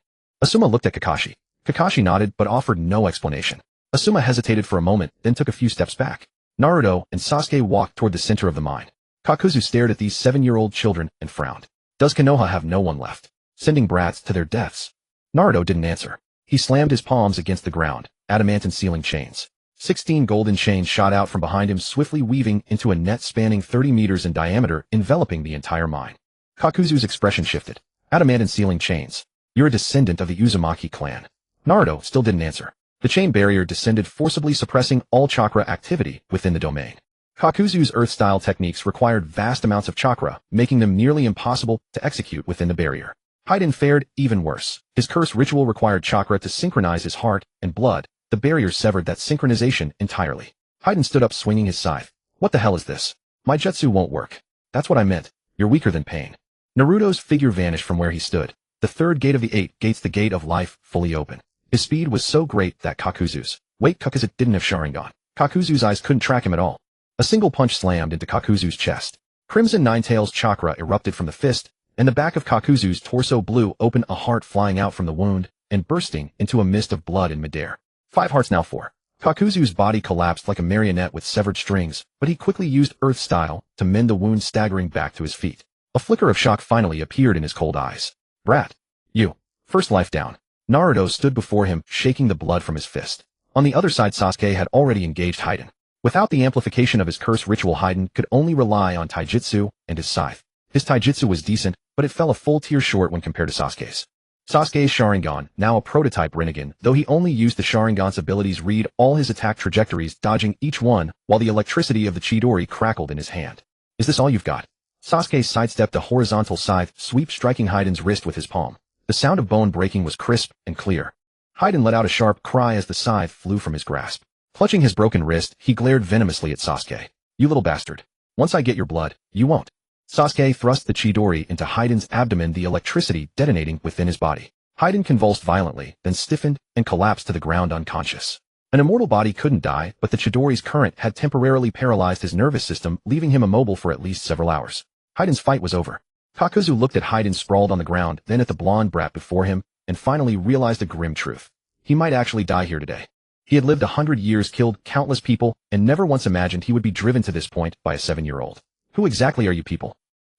Asuma looked at Kakashi. Kakashi nodded but offered no explanation. Asuma hesitated for a moment, then took a few steps back. Naruto and Sasuke walked toward the center of the mine. Kakuzu stared at these 7-year-old children and frowned. Does Konoha have no one left? Sending brats to their deaths? Naruto didn't answer. He slammed his palms against the ground, adamantine sealing chains. 16 golden chains shot out from behind him, swiftly weaving into a net spanning 30 meters in diameter, enveloping the entire mine. Kakuzu's expression shifted. Adamantine sealing chains. You're a descendant of the Uzumaki clan. Naruto still didn't answer. The chain barrier descended, forcibly suppressing all chakra activity within the domain. Kakuzu's earth-style techniques required vast amounts of chakra, making them nearly impossible to execute within the barrier. Haiden fared even worse. His curse ritual required chakra to synchronize his heart and blood. The barrier severed that synchronization entirely. Haiden stood up, swinging his scythe. What the hell is this? My jutsu won't work. That's what I meant. You're weaker than Pain. Naruto's figure vanished from where he stood. The third gate of the 8 gates, the gate of life, fully open. His speed was so great that Kakuzu's didn't have Sharingan. Kakuzu's eyes couldn't track him at all. A single punch slammed into Kakuzu's chest. Crimson Nine-Tails chakra erupted from the fist, and the back of Kakuzu's torso blew open, a heart flying out from the wound and bursting into a mist of blood in midair. 5 hearts, now 4. Kakuzu's body collapsed like a marionette with severed strings, but he quickly used Earth Style to mend the wound, staggering back to his feet. A flicker of shock finally appeared in his cold eyes. Brat. You. First life down. Naruto stood before him, shaking the blood from his fist. On the other side, Sasuke had already engaged Haiden. Without the amplification of his curse ritual, Haiden could only rely on taijutsu and his scythe. His taijutsu was decent, but it fell a full tier short when compared to Sasuke's. Sasuke's Sharingan, now a prototype Rasengan, though he only used the Sharingan's abilities, read all his attack trajectories, dodging each one, while the electricity of the Chidori crackled in his hand. Is this all you've got? Sasuke sidestepped a horizontal scythe sweep, striking Haiden's wrist with his palm. The sound of bone breaking was crisp and clear. Haiden let out a sharp cry as the scythe flew from his grasp. Clutching his broken wrist, he glared venomously at Sasuke. You little bastard. Once I get your blood, you won't. Sasuke thrust the Chidori into Haiden's abdomen, the electricity detonating within his body. Haiden convulsed violently, then stiffened and collapsed to the ground unconscious. An immortal body couldn't die, but the Chidori's current had temporarily paralyzed his nervous system, leaving him immobile for at least several hours. Haiden's fight was over. Kakuzu looked at Haiden sprawled on the ground, then at the blonde brat before him, and finally realized a grim truth. He might actually die here today. He had lived 100 years, killed countless people, and never once imagined he would be driven to this point by a 7-year-old. Who exactly are you people?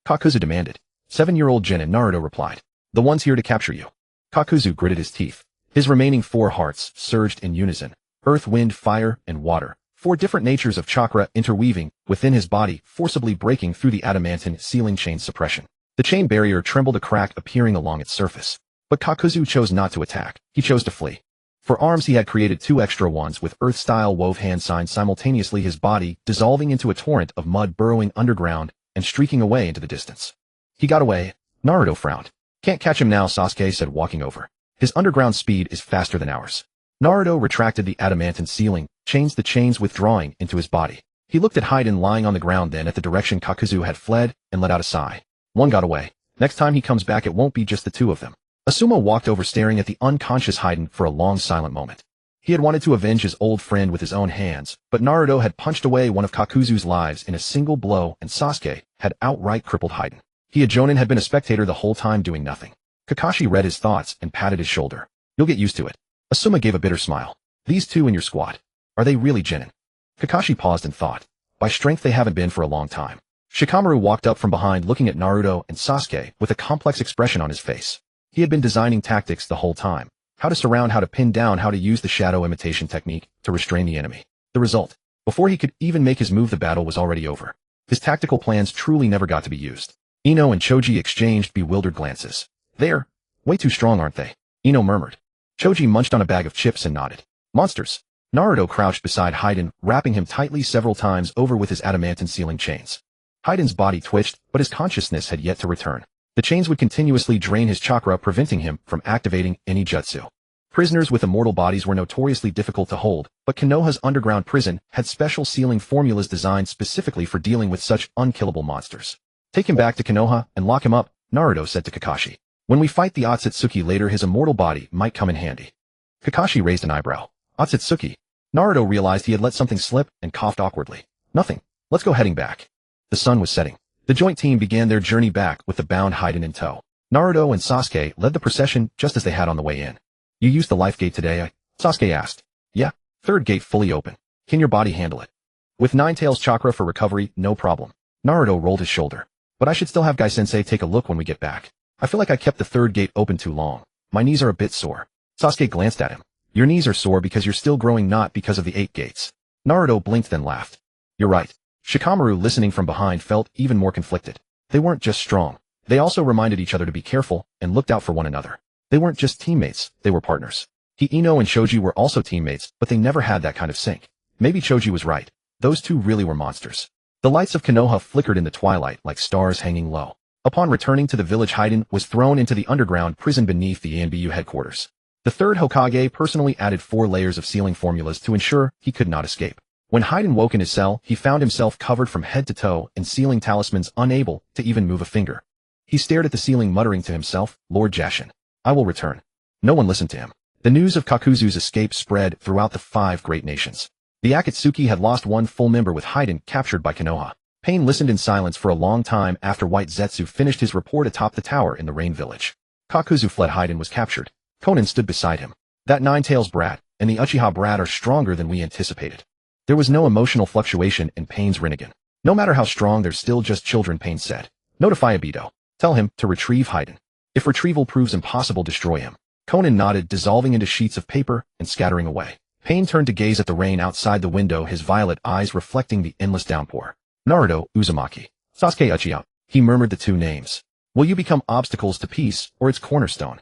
Kakuzu demanded. 7-year-old Jin and Naruto replied. The ones here to capture you. Kakuzu gritted his teeth. His remaining 4 hearts surged in unison. Earth, wind, fire, and water. 4 different natures of chakra interweaving within his body, forcibly breaking through the adamantine sealing chain suppression. The chain barrier trembled, a crack appearing along its surface. But Kakuzu chose not to attack. He chose to flee. For arms he had created 2 extra ones with Earth-style wove hand signs, simultaneously his body dissolving into a torrent of mud burrowing underground and streaking away into the distance. He got away. Naruto frowned. Can't catch him now, Sasuke said, walking over. His underground speed is faster than ours. Naruto retracted the adamantine sealing, changed the chains withdrawing into his body. He looked at Haiden lying on the ground, then at the direction Kakuzu had fled, and let out a sigh. One got away. Next time he comes back it won't be just the 2 of them. Asuma walked over, staring at the unconscious Haiden for a long silent moment. He had wanted to avenge his old friend with his own hands, but Naruto had punched away one of Kakuzu's lives in a single blow, and Sasuke had outright crippled Haiden. He, a Jonin, had been a spectator the whole time, doing nothing. Kakashi read his thoughts and patted his shoulder. You'll get used to it. Asuma gave a bitter smile. These 2 in your squad. Are they really Genin? Kakashi paused and thought. By strength they haven't been for a long time. Shikamaru walked up from behind, looking at Naruto and Sasuke with a complex expression on his face. He had been designing tactics the whole time. How to surround, how to pin down, how to use the shadow imitation technique to restrain the enemy. The result. Before he could even make his move, the battle was already over. His tactical plans truly never got to be used. Ino and Choji exchanged bewildered glances. They're way too strong, aren't they? Ino murmured. Choji munched on a bag of chips and nodded. Monsters. Naruto crouched beside Haiden, wrapping him tightly several times over with his adamantine sealing chains. Haiden's body twitched, but his consciousness had yet to return. The chains would continuously drain his chakra, preventing him from activating any jutsu. Prisoners with immortal bodies were notoriously difficult to hold, but Konoha's underground prison had special sealing formulas designed specifically for dealing with such unkillable monsters. Take him back to Konoha and lock him up, Naruto said to Kakashi. When we fight the Akatsuki later, his immortal body might come in handy. Kakashi raised an eyebrow. Akatsuki. Naruto realized he had let something slip and coughed awkwardly. Nothing. Let's go, heading back. The sun was setting. The joint team began their journey back with the bound Haiden in tow. Naruto and Sasuke led the procession just as they had on the way in. You used the life gate today, Sasuke asked. Yeah. 3rd gate fully open. Can your body handle it? With 9 tails chakra for recovery, no problem. Naruto rolled his shoulder. But I should still have Gai-sensei take a look when we get back. I feel like I kept the 3rd gate open too long. My knees are a bit sore. Sasuke glanced at him. Your knees are sore because you're still growing, not because of the 8 gates. Naruto blinked, then laughed. You're right. Shikamaru, listening from behind, felt even more conflicted. They weren't just strong. They also reminded each other to be careful and looked out for one another. They weren't just teammates, they were partners. Ino and Choji were also teammates, but they never had that kind of sync. Maybe Choji was right. Those 2 really were monsters. The lights of Konoha flickered in the twilight like stars hanging low. Upon returning to the village, Haiden was thrown into the underground prison beneath the ANBU headquarters. The 3rd Hokage personally added 4 layers of sealing formulas to ensure he could not escape. When Haiden woke in his cell, he found himself covered from head to toe in sealing talismans, unable to even move a finger. He stared at the ceiling, muttering to himself, Lord Jashin. I will return. No one listened to him. The news of Kakuzu's escape spread throughout the 5 great nations. The Akatsuki had lost 1 full member, with Haiden captured by Konoha. Pain listened in silence for a long time after White Zetsu finished his report atop the tower in the Rain Village. Kakuzu fled. Haiden was captured. Konan stood beside him. That 9 tails brat and the Uchiha brat are stronger than we anticipated. There was no emotional fluctuation in Pain's Rinnegan. No matter how strong, they're still just children, Pain said. Notify Obito. Tell him to retrieve Haiden. If retrieval proves impossible, destroy him. Konan nodded, dissolving into sheets of paper and scattering away. Pain turned to gaze at the rain outside the window, his violet eyes reflecting the endless downpour. Naruto, Uzumaki. Sasuke, Uchiha. He murmured the 2 names. Will you become obstacles to peace, or its cornerstone?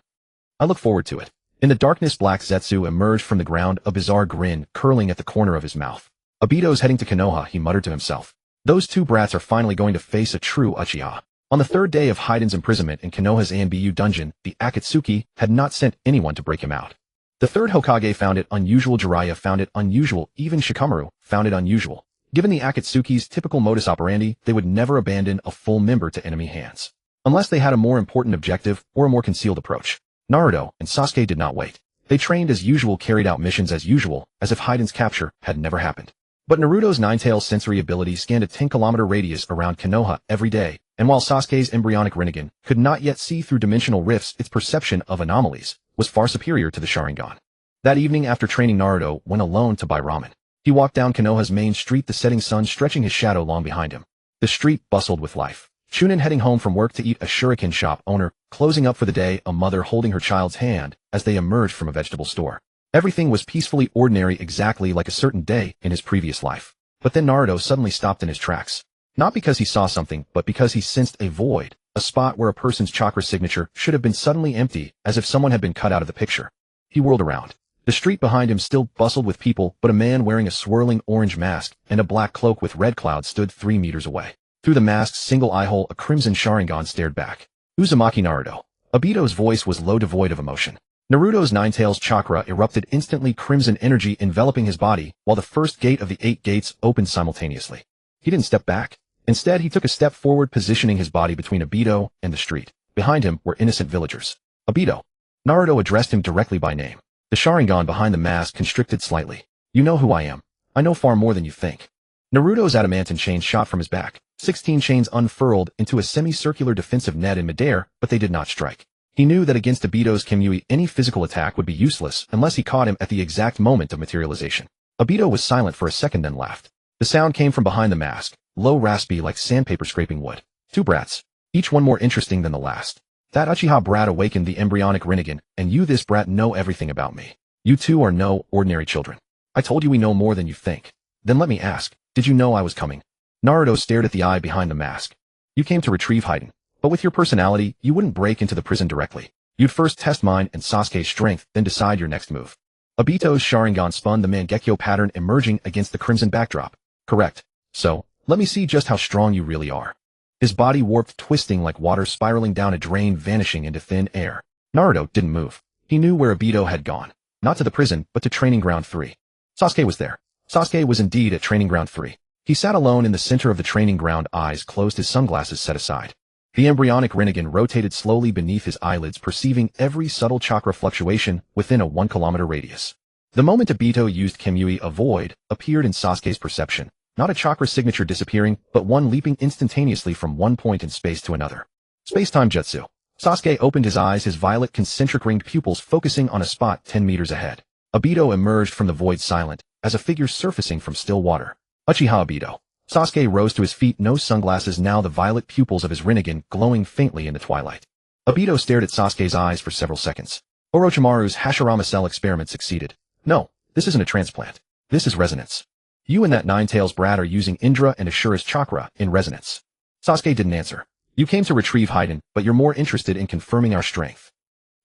I look forward to it. In the darkness, Black Zetsu emerged from the ground, a bizarre grin curling at the corner of his mouth. Obito's heading to Konoha, he muttered to himself. Those 2 brats are finally going to face a true Uchiha. On the 3rd day of Haiden's imprisonment in Konoha's ANBU dungeon, the Akatsuki had not sent anyone to break him out. The 3rd Hokage found it unusual, Jiraiya found it unusual, even Shikamaru found it unusual. Given the Akatsuki's typical modus operandi, they would never abandon a full member to enemy hands. Unless they had a more important objective or a more concealed approach. Naruto and Sasuke did not wait. They trained as usual, carried out missions as usual, as if Haiden's capture had never happened. But Naruto's nine-tail sensory ability scanned a 10-kilometer radius around Konoha every day, and while Sasuke's embryonic Rinnegan could not yet see through dimensional rifts, its perception of anomalies was far superior to the Sharingan. That evening, after training, Naruto went alone to buy ramen. He walked down Konoha's main street, the setting sun stretching his shadow long behind him. The street bustled with life. Chunin heading home from work to eat, a shuriken shop owner closing up for the day, a mother holding her child's hand as they emerged from a vegetable store. Everything was peacefully ordinary, exactly like a certain day in his previous life. But then Naruto suddenly stopped in his tracks. Not because he saw something, but because he sensed a void, a spot where a person's chakra signature should have been suddenly empty, as if someone had been cut out of the picture. He whirled around. The street behind him still bustled with people, but a man wearing a swirling orange mask and a black cloak with red clouds stood 3 meters away. Through the mask's single eye hole, a crimson Sharingan stared back. Uzumaki Naruto. Obito's voice was low, devoid of emotion. Naruto's nine-tails chakra erupted instantly, crimson energy enveloping his body, while the first gate of the 8 gates opened simultaneously. He didn't step back. Instead, he took a step forward, positioning his body between Obito and the street. Behind him were innocent villagers. Obito. Naruto addressed him directly by name. The Sharingan behind the mask constricted slightly. You know who I am. I know far more than you think. Naruto's adamantine chains shot from his back. 16 chains unfurled into a semicircular defensive net in midair, but they did not strike. He knew that against Obito's Kimui, any physical attack would be useless unless he caught him at the exact moment of materialization. Obito was silent for a second, then laughed. The sound came from behind the mask, low, raspy, like sandpaper scraping wood. 2 brats, each one more interesting than the last. That Uchiha brat awakened the embryonic Rinnegan, and you, this brat, know everything about me. You two are no ordinary children. I told you we know more than you think. Then let me ask, did you know I was coming? Naruto stared at the eye behind the mask. You came to retrieve Haiden, but with your personality, you wouldn't break into the prison directly. You'd first test mine and Sasuke's strength, then decide your next move. Obito's Sharingan spun, the Mangekyō pattern emerging against the crimson backdrop. Correct. So, let me see just how strong you really are. His body warped, twisting like water spiraling down a drain, vanishing into thin air. Naruto didn't move. He knew where Obito had gone. Not to the prison, but to Training Ground 3. Sasuke was there. Sasuke was indeed at Training Ground 3. He sat alone in the center of the training ground, eyes closed, his sunglasses set aside. The embryonic Rinnegan rotated slowly beneath his eyelids, perceiving every subtle chakra fluctuation within a 1-kilometer radius. The moment Obito used Kimui, a void appeared in Sasuke's perception. Not a chakra signature disappearing, but one leaping instantaneously from one point in space to another. Space-time jutsu. Sasuke opened his eyes, his violet concentric ringed pupils focusing on a spot 10 meters ahead. Obito emerged from the void, silent, as a figure surfacing from still water. Uchiha Obito. Sasuke rose to his feet, no sunglasses now, the violet pupils of his Rinnegan glowing faintly in the twilight. Obito stared at Sasuke's eyes for several seconds. Orochimaru's Hashirama cell experiment succeeded. No, this isn't a transplant. This is resonance. You and that nine-tails brat are using Indra and Ashura's chakra in resonance. Sasuke didn't answer. You came to retrieve Haiden, but you're more interested in confirming our strength.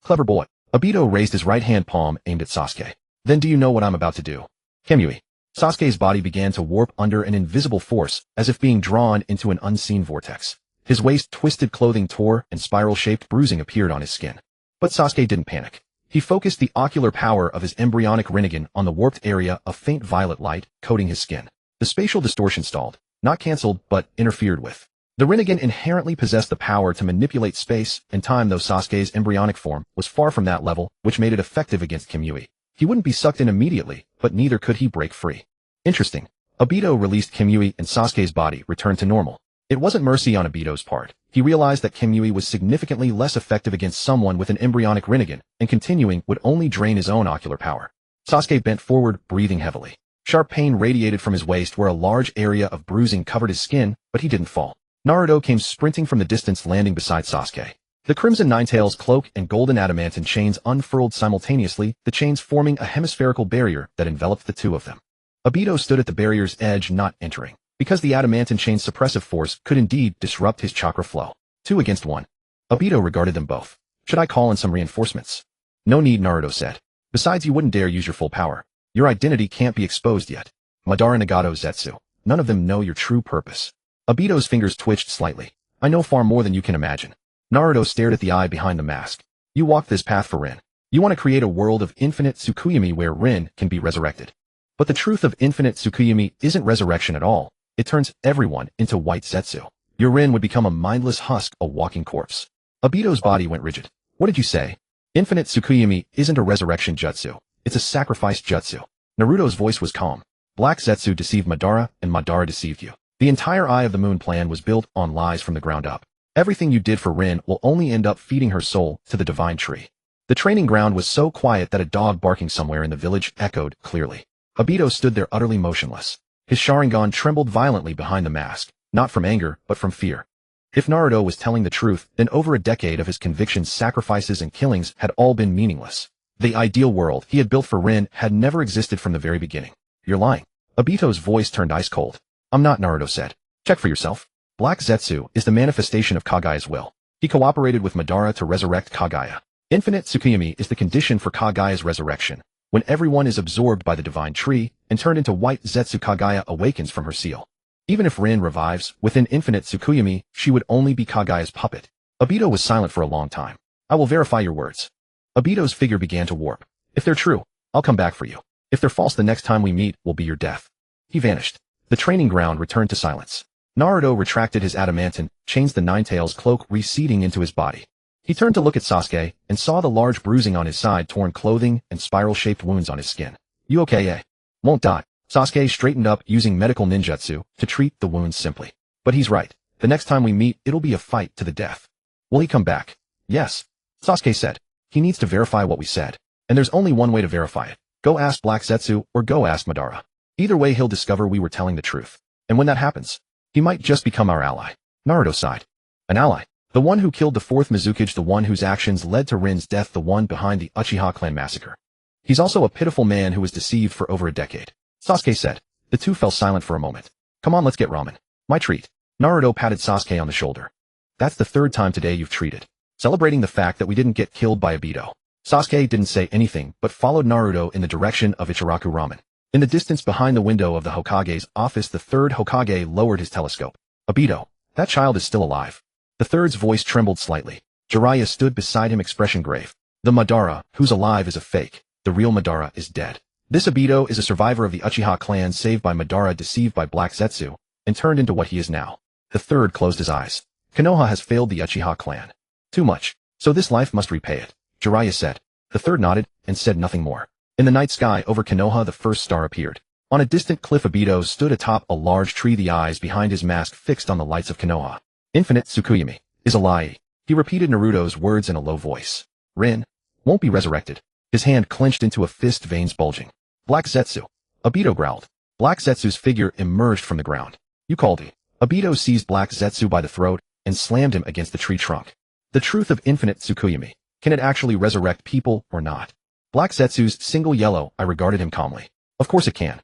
Clever boy. Obito raised his right hand palm, aimed at Sasuke. Then do you know what I'm about to do? Kimui. Sasuke's body began to warp under an invisible force, as if being drawn into an unseen vortex. His waist twisted, clothing tore, and spiral-shaped bruising appeared on his skin. But Sasuke didn't panic. He focused the ocular power of his embryonic Rinnegan on the warped area, of faint violet light coating his skin. The spatial distortion stalled, not cancelled, but interfered with. The Rinnegan inherently possessed the power to manipulate space and time, though Sasuke's embryonic form was far from that level, which made it effective against Kimui. He wouldn't be sucked in immediately, but neither could he break free. Interesting. Obito released Kimui and Sasuke's body returned to normal. It wasn't mercy on Obito's part. He realized that Kimui was significantly less effective against someone with an embryonic Rinnegan, and continuing would only drain his own ocular power. Sasuke bent forward, breathing heavily. Sharp pain radiated from his waist where a large area of bruising covered his skin, but he didn't fall. Naruto came sprinting from the distance, landing beside Sasuke. The crimson nine-tails cloak and golden adamantine chains unfurled simultaneously, the chains forming a hemispherical barrier that enveloped the two of them. Obito stood at the barrier's edge, not entering, because the adamantine chain's suppressive force could indeed disrupt his chakra flow. 2 against 1. Obito regarded them both. Should I call in some reinforcements? No need, Naruto said. Besides, you wouldn't dare use your full power. Your identity can't be exposed yet. Madara Nagato Zetsu. None of them know your true purpose. Obito's fingers twitched slightly. I know far more than you can imagine. Naruto stared at the eye behind the mask. You walked this path for Rin. You want to create a world of infinite Tsukuyomi where Rin can be resurrected. But the truth of infinite Tsukuyomi isn't resurrection at all. It turns everyone into white Zetsu. Your Rin would become a mindless husk, a walking corpse. Obito's body went rigid. What did you say? Infinite Tsukuyomi isn't a resurrection jutsu. It's a sacrifice jutsu. Naruto's voice was calm. Black Zetsu deceived Madara, and Madara deceived you. The entire Eye of the Moon plan was built on lies from the ground up. Everything you did for Rin will only end up feeding her soul to the divine tree. The training ground was so quiet that a dog barking somewhere in the village echoed clearly. Obito stood there utterly motionless. His Sharingan trembled violently behind the mask, not from anger, but from fear. If Naruto was telling the truth, then over a decade of his convictions, sacrifices, and killings had all been meaningless. The ideal world he had built for Rin had never existed from the very beginning. You're lying. Obito's voice turned ice cold. I'm not, Naruto said. Check for yourself. Black Zetsu is the manifestation of Kagaya's will. He cooperated with Madara to resurrect Kagaya. Infinite Tsukuyomi is the condition for Kagaya's resurrection. When everyone is absorbed by the divine tree and turned into white Zetsu, Kagaya awakens from her seal. Even if Rin revives, within Infinite Tsukuyomi, she would only be Kagaya's puppet. Obito was silent for a long time. I will verify your words. Obito's figure began to warp. If they're true, I'll come back for you. If they're false, the next time we meet will be your death. He vanished. The training ground returned to silence. Naruto retracted his adamantine, changed the Nine-Tails cloak receding into his body. He turned to look at Sasuke and saw the large bruising on his side, torn clothing, and spiral-shaped wounds on his skin. You okay, eh? Won't die. Sasuke straightened up using medical ninjutsu to treat the wounds simply. But he's right. The next time we meet, it'll be a fight to the death. Will he come back? Yes. Sasuke said. He needs to verify what we said. And there's only one way to verify it. Go ask Black Zetsu or go ask Madara. Either way, he'll discover we were telling the truth. And when that happens, he might just become our ally. Naruto sighed. An ally. The one who killed the fourth Mizukage, the one whose actions led to Rin's death, the one behind the Uchiha clan massacre. He's also a pitiful man who was deceived for over a decade. Sasuke said. The two fell silent for a moment. Come on, let's get ramen. My treat. Naruto patted Sasuke on the shoulder. That's the third time today you've treated. Celebrating the fact that we didn't get killed by Obito. Sasuke didn't say anything, but followed Naruto in the direction of Ichiraku Ramen. In the distance behind the window of the Hokage's office, the third Hokage lowered his telescope. Obito, that child is still alive. The third's voice trembled slightly. Jiraiya stood beside him, expression grave. The Madara, who's alive, is a fake. The real Madara is dead. This Obito is a survivor of the Uchiha clan, saved by Madara, deceived by Black Zetsu, and turned into what he is now. The third closed his eyes. Konoha has failed the Uchiha clan. Too much. So this life must repay it. Jiraiya said. The third nodded and said nothing more. In the night sky over Konoha, the first star appeared. On a distant cliff, Obito stood atop a large tree, the eyes behind his mask fixed on the lights of Konoha. Infinite Tsukuyomi is a lie. He repeated Naruto's words in a low voice. Rin won't be resurrected. His hand clenched into a fist, veins bulging. Black Zetsu. Obito growled. Black Zetsu's figure emerged from the ground. You called it. Obito seized Black Zetsu by the throat and slammed him against the tree trunk. The truth of Infinite Tsukuyomi. Can it actually resurrect people or not? Black Zetsu's single yellow. I regarded him calmly. Of course it can.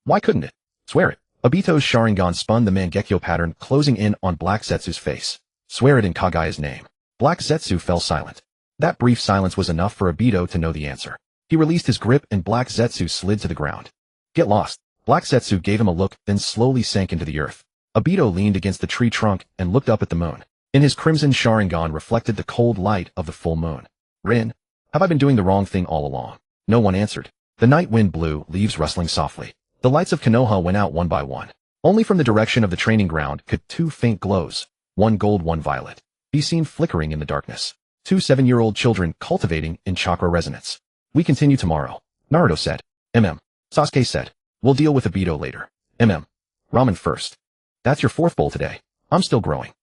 Why couldn't it? Swear it. Obito's Sharingan spun the Mangekyō pattern, closing in on Black Zetsu's face. Swear it in Kagaya's name. Black Zetsu fell silent. That brief silence was enough for Obito to know the answer. He released his grip and Black Zetsu slid to the ground. Get lost. Black Zetsu gave him a look, then slowly sank into the earth. Obito leaned against the tree trunk and looked up at the moon. In his crimson Sharingan reflected the cold light of the full moon. Rin, have I been doing the wrong thing all along? No one answered. The night wind blew, leaves rustling softly. The lights of Konoha went out one by one. Only from the direction of the training ground could two faint glows, one gold, one violet, be seen flickering in the darkness. Two 7-year-old children cultivating in chakra resonance. We continue tomorrow, Naruto said. Sasuke said. We'll deal with Obito later. Ramen first. That's your fourth bowl today. I'm still growing.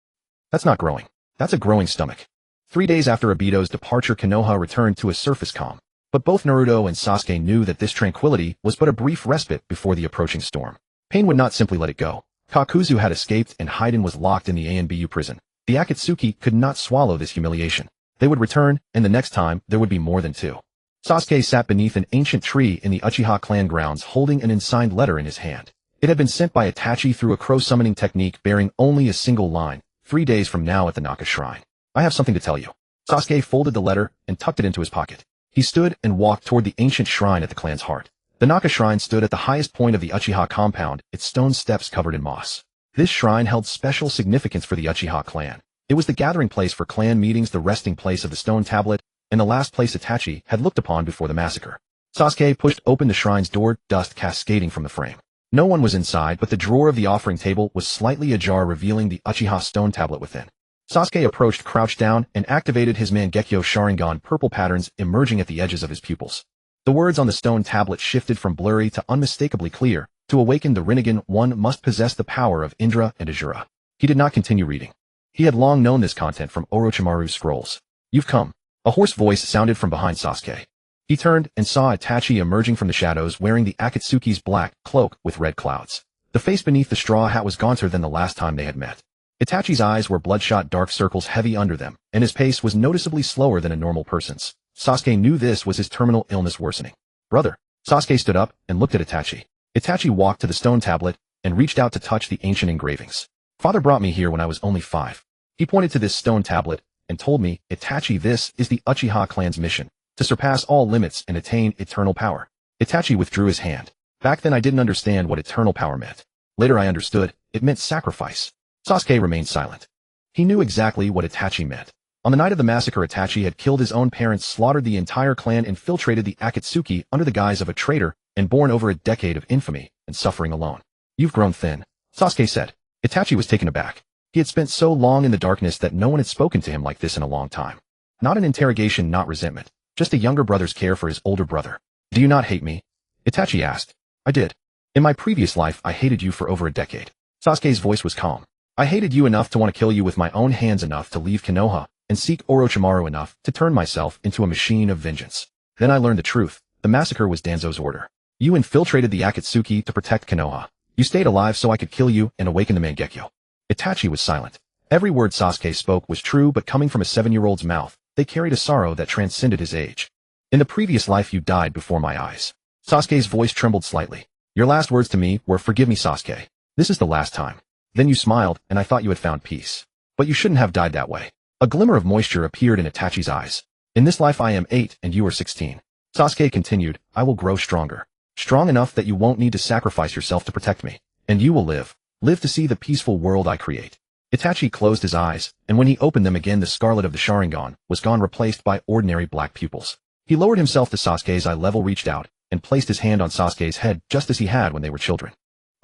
That's not growing. That's a growing stomach. 3 days after Obito's departure, Konoha returned to a surface calm. But both Naruto and Sasuke knew that this tranquility was but a brief respite before the approaching storm. Pain would not simply let it go. Kakuzu had escaped and Haiden was locked in the ANBU prison. The Akatsuki could not swallow this humiliation. They would return, and the next time there would be more than two. Sasuke sat beneath an ancient tree in the Uchiha clan grounds, holding an unsigned letter in his hand. It had been sent by Itachi through a crow summoning technique, bearing only a single line. 3 days from now at the Naka Shrine. I have something to tell you. Sasuke folded the letter and tucked it into his pocket. He stood and walked toward the ancient shrine at the clan's heart. The Naka Shrine stood at the highest point of the Uchiha compound, its stone steps covered in moss. This shrine held special significance for the Uchiha clan. It was the gathering place for clan meetings, the resting place of the stone tablet, and the last place Itachi had looked upon before the massacre. Sasuke pushed open the shrine's door, dust cascading from the frame. No one was inside, but the drawer of the offering table was slightly ajar, revealing the Uchiha stone tablet within. Sasuke approached, crouched down, and activated his Mangekyō Sharingan, purple patterns emerging at the edges of his pupils. The words on the stone tablet shifted from blurry to unmistakably clear. To awaken the Rinnegan, one must possess the power of Indra and Asura. He did not continue reading. He had long known this content from Orochimaru's scrolls. You've come. A hoarse voice sounded from behind Sasuke. He turned and saw Itachi emerging from the shadows wearing the Akatsuki's black cloak with red clouds. The face beneath the straw hat was gaunter than the last time they had met. Itachi's eyes were bloodshot, dark circles heavy under them, and his pace was noticeably slower than a normal person's. Sasuke knew this was his terminal illness worsening. Brother. Sasuke stood up and looked at Itachi. Itachi walked to the stone tablet and reached out to touch the ancient engravings. Father brought me here when I was only 5. He pointed to this stone tablet and told me, Itachi, this is the Uchiha clan's mission, to surpass all limits and attain eternal power. Itachi withdrew his hand. Back then I didn't understand what eternal power meant. Later I understood, it meant sacrifice. Sasuke remained silent. He knew exactly what Itachi meant. On the night of the massacre, Itachi had killed his own parents, slaughtered the entire clan, infiltrated the Akatsuki under the guise of a traitor, and borne over a decade of infamy and suffering alone. You've grown thin, Sasuke said. Itachi was taken aback. He had spent so long in the darkness that no one had spoken to him like this in a long time. Not an interrogation, not resentment, just a younger brother's care for his older brother. Do you not hate me? Itachi asked. I did. In my previous life, I hated you for over a decade. Sasuke's voice was calm. I hated you enough to want to kill you with my own hands, enough to leave Konoha and seek Orochimaru, enough to turn myself into a machine of vengeance. Then I learned the truth. The massacre was Danzo's order. You infiltrated the Akatsuki to protect Konoha. You stayed alive so I could kill you and awaken the Mangekyō. Itachi was silent. Every word Sasuke spoke was true, but coming from a 7-year-old's mouth, they carried a sorrow that transcended his age. In the previous life you died before my eyes. Sasuke's voice trembled slightly. Your last words to me were, forgive me, Sasuke. This is the last time. Then you smiled, and I thought you had found peace. But you shouldn't have died that way. A glimmer of moisture appeared in Itachi's eyes. In this life I am 8 and you are 16. Sasuke continued, I will grow stronger. Strong enough that you won't need to sacrifice yourself to protect me. And you will live. Live to see the peaceful world I create. Itachi closed his eyes, and when he opened them again the scarlet of the Sharingan was gone, replaced by ordinary black pupils. He lowered himself to Sasuke's eye level, reached out, and placed his hand on Sasuke's head just as he had when they were children.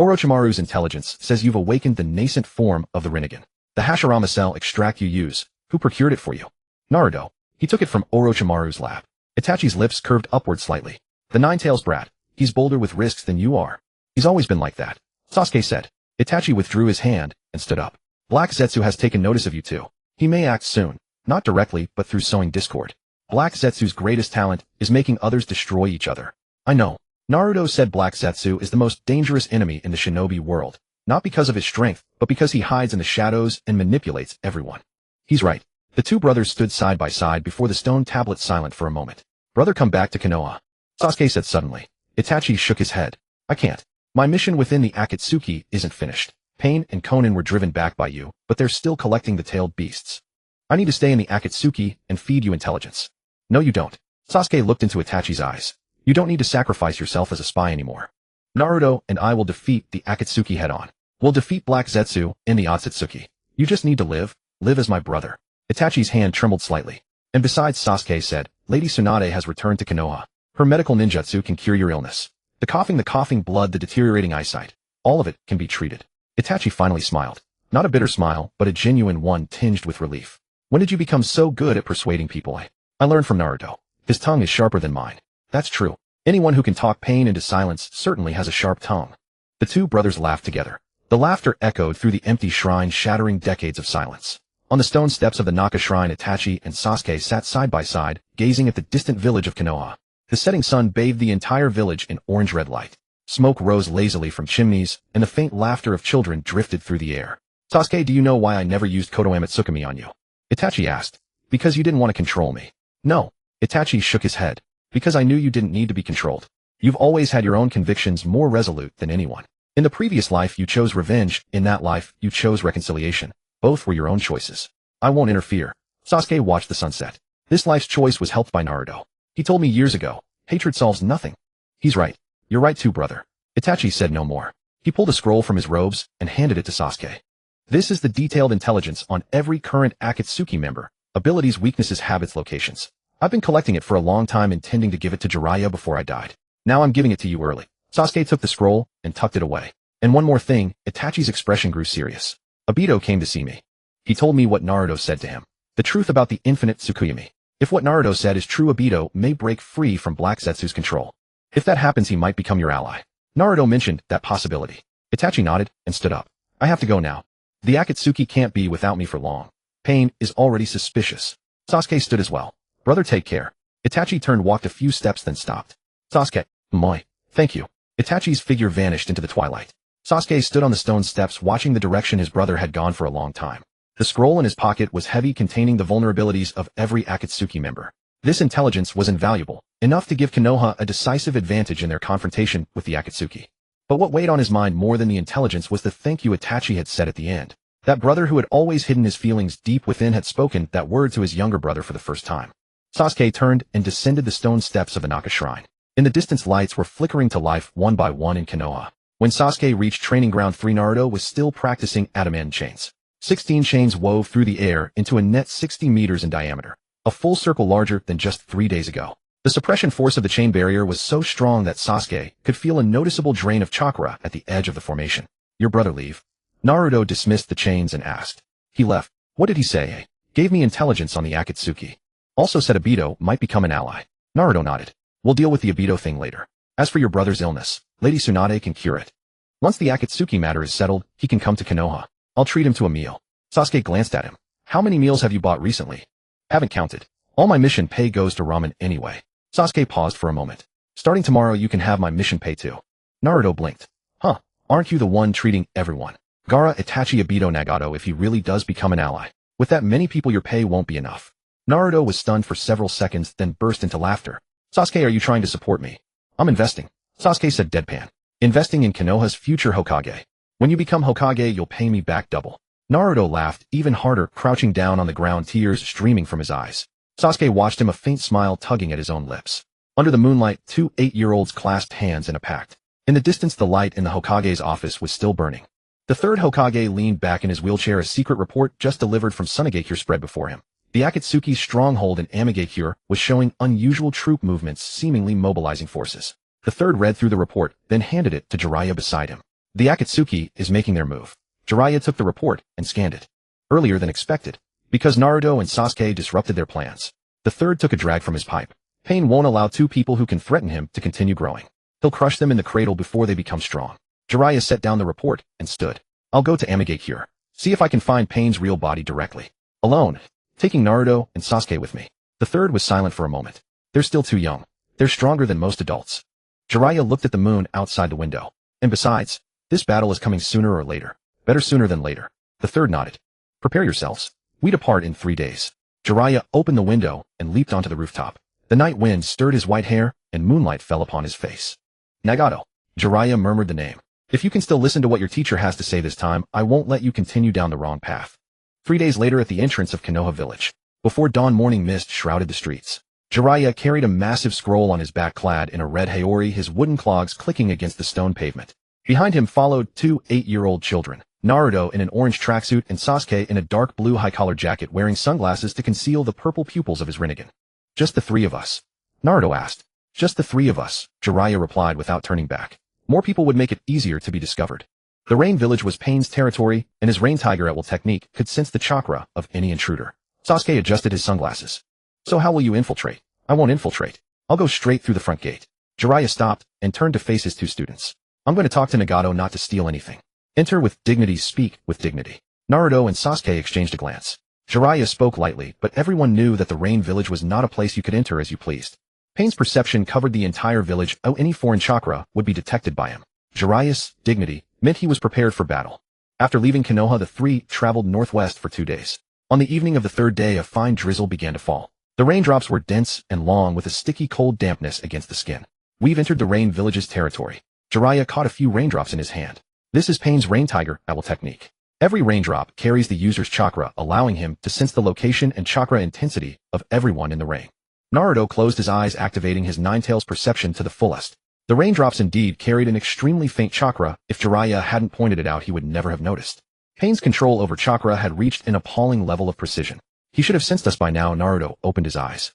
Orochimaru's intelligence says you've awakened the nascent form of the Rinnegan. The Hashirama cell extract you use. Who procured it for you? Naruto. He took it from Orochimaru's lab. Itachi's lips curved upward slightly. The Nine-Tails brat. He's bolder with risks than you are. He's always been like that, Sasuke said. Itachi withdrew his hand and stood up. Black Zetsu has taken notice of you too. He may act soon, not directly, but through sowing discord. Black Zetsu's greatest talent is making others destroy each other. I know. Naruto said Black Zetsu is the most dangerous enemy in the shinobi world, not because of his strength, but because he hides in the shadows and manipulates everyone. He's right. The two brothers stood side by side before the stone tablet, silent for a moment. Brother, come back to Konoha, Sasuke said suddenly. Itachi shook his head. I can't. My mission within the Akatsuki isn't finished. Pain and Konan were driven back by you, but they're still collecting the tailed beasts. I need to stay in the Akatsuki and feed you intelligence. No you don't. Sasuke looked into Itachi's eyes. You don't need to sacrifice yourself as a spy anymore. Naruto and I will defeat the Akatsuki head on. We'll defeat Black Zetsu in the Otsutsuki. You just need to live as my brother. Itachi's hand trembled slightly. And besides, Sasuke said, Lady Tsunade has returned to Konoha. Her medical ninjutsu can cure your illness. The coughing blood, the deteriorating eyesight. All of it can be treated. Itachi finally smiled. Not a bitter smile, but a genuine one tinged with relief. When did you become so good at persuading people? I learned from Naruto. His tongue is sharper than mine. That's true. Anyone who can talk pain into silence certainly has a sharp tongue. The two brothers laughed together. The laughter echoed through the empty shrine, shattering decades of silence. On the stone steps of the Naka shrine, Itachi and Sasuke sat side by side, gazing at the distant village of Konoha. The setting sun bathed the entire village in orange-red light. Smoke rose lazily from chimneys, and the faint laughter of children drifted through the air. Sasuke, do you know why I never used Kotoeme Tsukumi on you? Itachi asked. Because you didn't want to control me. No. Itachi shook his head. Because I knew you didn't need to be controlled. You've always had your own convictions, more resolute than anyone. In the previous life you chose revenge, in that life you chose reconciliation. Both were your own choices. I won't interfere. Sasuke watched the sunset. This life's choice was helped by Naruto. He told me years ago, hatred solves nothing. He's right. You're right too, brother. Itachi said no more. He pulled a scroll from his robes and handed it to Sasuke. This is the detailed intelligence on every current Akatsuki member, abilities, weaknesses, habits, locations. I've been collecting it for a long time, intending to give it to Jiraiya before I died. Now I'm giving it to you early. Sasuke took the scroll and tucked it away. And one more thing, Itachi's expression grew serious. Obito came to see me. He told me what Naruto said to him. The truth about the infinite Tsukuyami. If what Naruto said is true, Obito may break free from Black Zetsu's control. If that happens, he might become your ally. Naruto mentioned that possibility. Itachi nodded and stood up. I have to go now. The Akatsuki can't be without me for long. Pain is already suspicious. Sasuke stood as well. Brother, take care. Itachi turned, walked a few steps, then stopped. Sasuke, moi. Thank you. Itachi's figure vanished into the twilight. Sasuke stood on the stone steps, watching the direction his brother had gone for a long time. The scroll in his pocket was heavy, containing the vulnerabilities of every Akatsuki member. This intelligence was invaluable, enough to give Konoha a decisive advantage in their confrontation with the Akatsuki. But what weighed on his mind more than the intelligence was the thank you Itachi had said at the end. That brother who had always hidden his feelings deep within had spoken that word to his younger brother for the first time. Sasuke turned and descended the stone steps of Inaka Shrine. In the distance, lights were flickering to life one by one in Konoha. When Sasuke reached Training Ground 3, Naruto was still practicing adamant chains. 16 chains wove through the air into a net 60 meters in diameter, a full circle larger than just 3 days ago. The suppression force of the chain barrier was so strong that Sasuke could feel a noticeable drain of chakra at the edge of the formation. Your brother leave? Naruto dismissed the chains and asked. He left. What did he say? Gave me intelligence on the Akatsuki. Also said Obito might become an ally. Naruto nodded. We'll deal with the Obito thing later. As for your brother's illness, Lady Tsunade can cure it. Once the Akatsuki matter is settled, he can come to Konoha. I'll treat him to a meal. Sasuke glanced at him. How many meals have you bought recently? Haven't counted. All my mission pay goes to ramen anyway. Sasuke paused for a moment. Starting tomorrow, you can have my mission pay too. Naruto blinked. Huh, aren't you the one treating everyone? Gaara, Itachi, Obito, Nagato. If he really does become an ally, with that many people, your pay won't be enough. Naruto was stunned for several seconds, then burst into laughter. Sasuke, are you trying to support me? I'm investing. Sasuke said deadpan. Investing in Konoha's future Hokage. When you become Hokage, you'll pay me back double. Naruto laughed even harder, crouching down on the ground, tears streaming from his eyes. Sasuke watched him, a faint smile tugging at his own lips. Under the moonlight, 2 8-year-olds clasped hands in a pact. In the distance, the light in the Hokage's office was still burning. The third Hokage leaned back in his wheelchair, a secret report just delivered from Mangekyō spread before him. The Akatsuki's stronghold in Mangekyō was showing unusual troop movements, seemingly mobilizing forces. The third read through the report, then handed it to Jiraiya beside him. The Akatsuki is making their move. Jiraiya took the report and scanned it. Earlier than expected. Because Naruto and Sasuke disrupted their plans. The third took a drag from his pipe. Pain won't allow 2 people who can threaten him to continue growing. He'll crush them in the cradle before they become strong. Jiraiya set down the report and stood. I'll go to Mangekyō. See if I can find Pain's real body directly. Alone. Taking Naruto and Sasuke with me. The third was silent for a moment. They're still too young. They're stronger than most adults. Jiraiya looked at the moon outside the window. And besides, this battle is coming sooner or later. Better sooner than later. The third nodded. Prepare yourselves. We depart in 3 days. Jiraiya opened the window and leaped onto the rooftop. The night wind stirred his white hair, and moonlight fell upon his face. Nagato. Jiraiya murmured the name. If you can still listen to what your teacher has to say this time, I won't let you continue down the wrong path. 3 days later, at the entrance of Konoha village. Before dawn, morning mist shrouded the streets. Jiraiya carried a massive scroll on his back, clad in a red haori, his wooden clogs clicking against the stone pavement. Behind him followed 2 8-year-old children. Naruto in an orange tracksuit and Sasuke in a dark blue high-collar jacket, wearing sunglasses to conceal the purple pupils of his Rasengan. Just the 3 of us? Naruto asked. Just the 3 of us, Jiraiya replied without turning back. More people would make it easier to be discovered. The Rain Village was Pain's territory, and his Rain Tiger at technique could sense the chakra of any intruder. Sasuke adjusted his sunglasses. So how will you infiltrate? I won't infiltrate. I'll go straight through the front gate. Jiraiya stopped and turned to face his 2 students. I'm going to talk to Nagato not to steal anything. Enter with dignity, speak with dignity. Naruto and Sasuke exchanged a glance. Jiraiya spoke lightly, but everyone knew that the Rain Village was not a place you could enter as you pleased. Pain's perception covered the entire village, any foreign chakra would be detected by him. Jiraiya's dignity meant he was prepared for battle. After leaving Konoha, the 3 traveled northwest for 2 days. On the evening of the 3rd day, a fine drizzle began to fall. The raindrops were dense and long, with a sticky cold dampness against the skin. We've entered the Rain Village's territory. Jiraiya caught a few raindrops in his hand. This is Pain's Rain Tiger technique. Every raindrop carries the user's chakra, allowing him to sense the location and chakra intensity of everyone in the rain. Naruto closed his eyes, activating his Nine-Tails perception to the fullest. The raindrops indeed carried an extremely faint chakra. If Jiraiya hadn't pointed it out, he would never have noticed. Pain's control over chakra had reached an appalling level of precision. He should have sensed us by now. Naruto opened his eyes.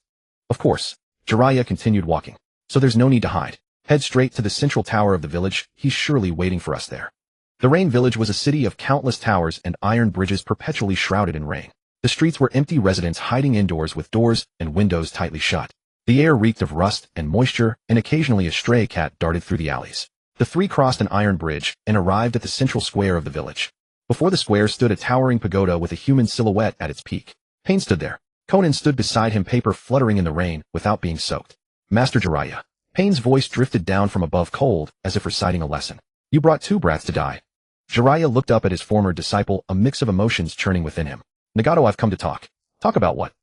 Of course. Jiraiya continued walking. So there's no need to hide. Head straight to the central tower of the village. He's surely waiting for us there. The Rain Village was a city of countless towers and iron bridges perpetually shrouded in rain. The streets were empty residents hiding indoors with doors and windows tightly shut. The air reeked of rust and moisture, and occasionally a stray cat darted through the alleys. The three crossed an iron bridge and arrived at the central square of the village. Before the square stood a towering pagoda with a human silhouette at its peak. Pain stood there. Conan stood beside him, paper fluttering in the rain without being soaked. Master Jiraiya. Pain's voice drifted down from above cold, as if reciting a lesson. You brought two brats to die. Jiraiya looked up at his former disciple, a mix of emotions churning within him. Nagato, I've come to talk. Talk about what?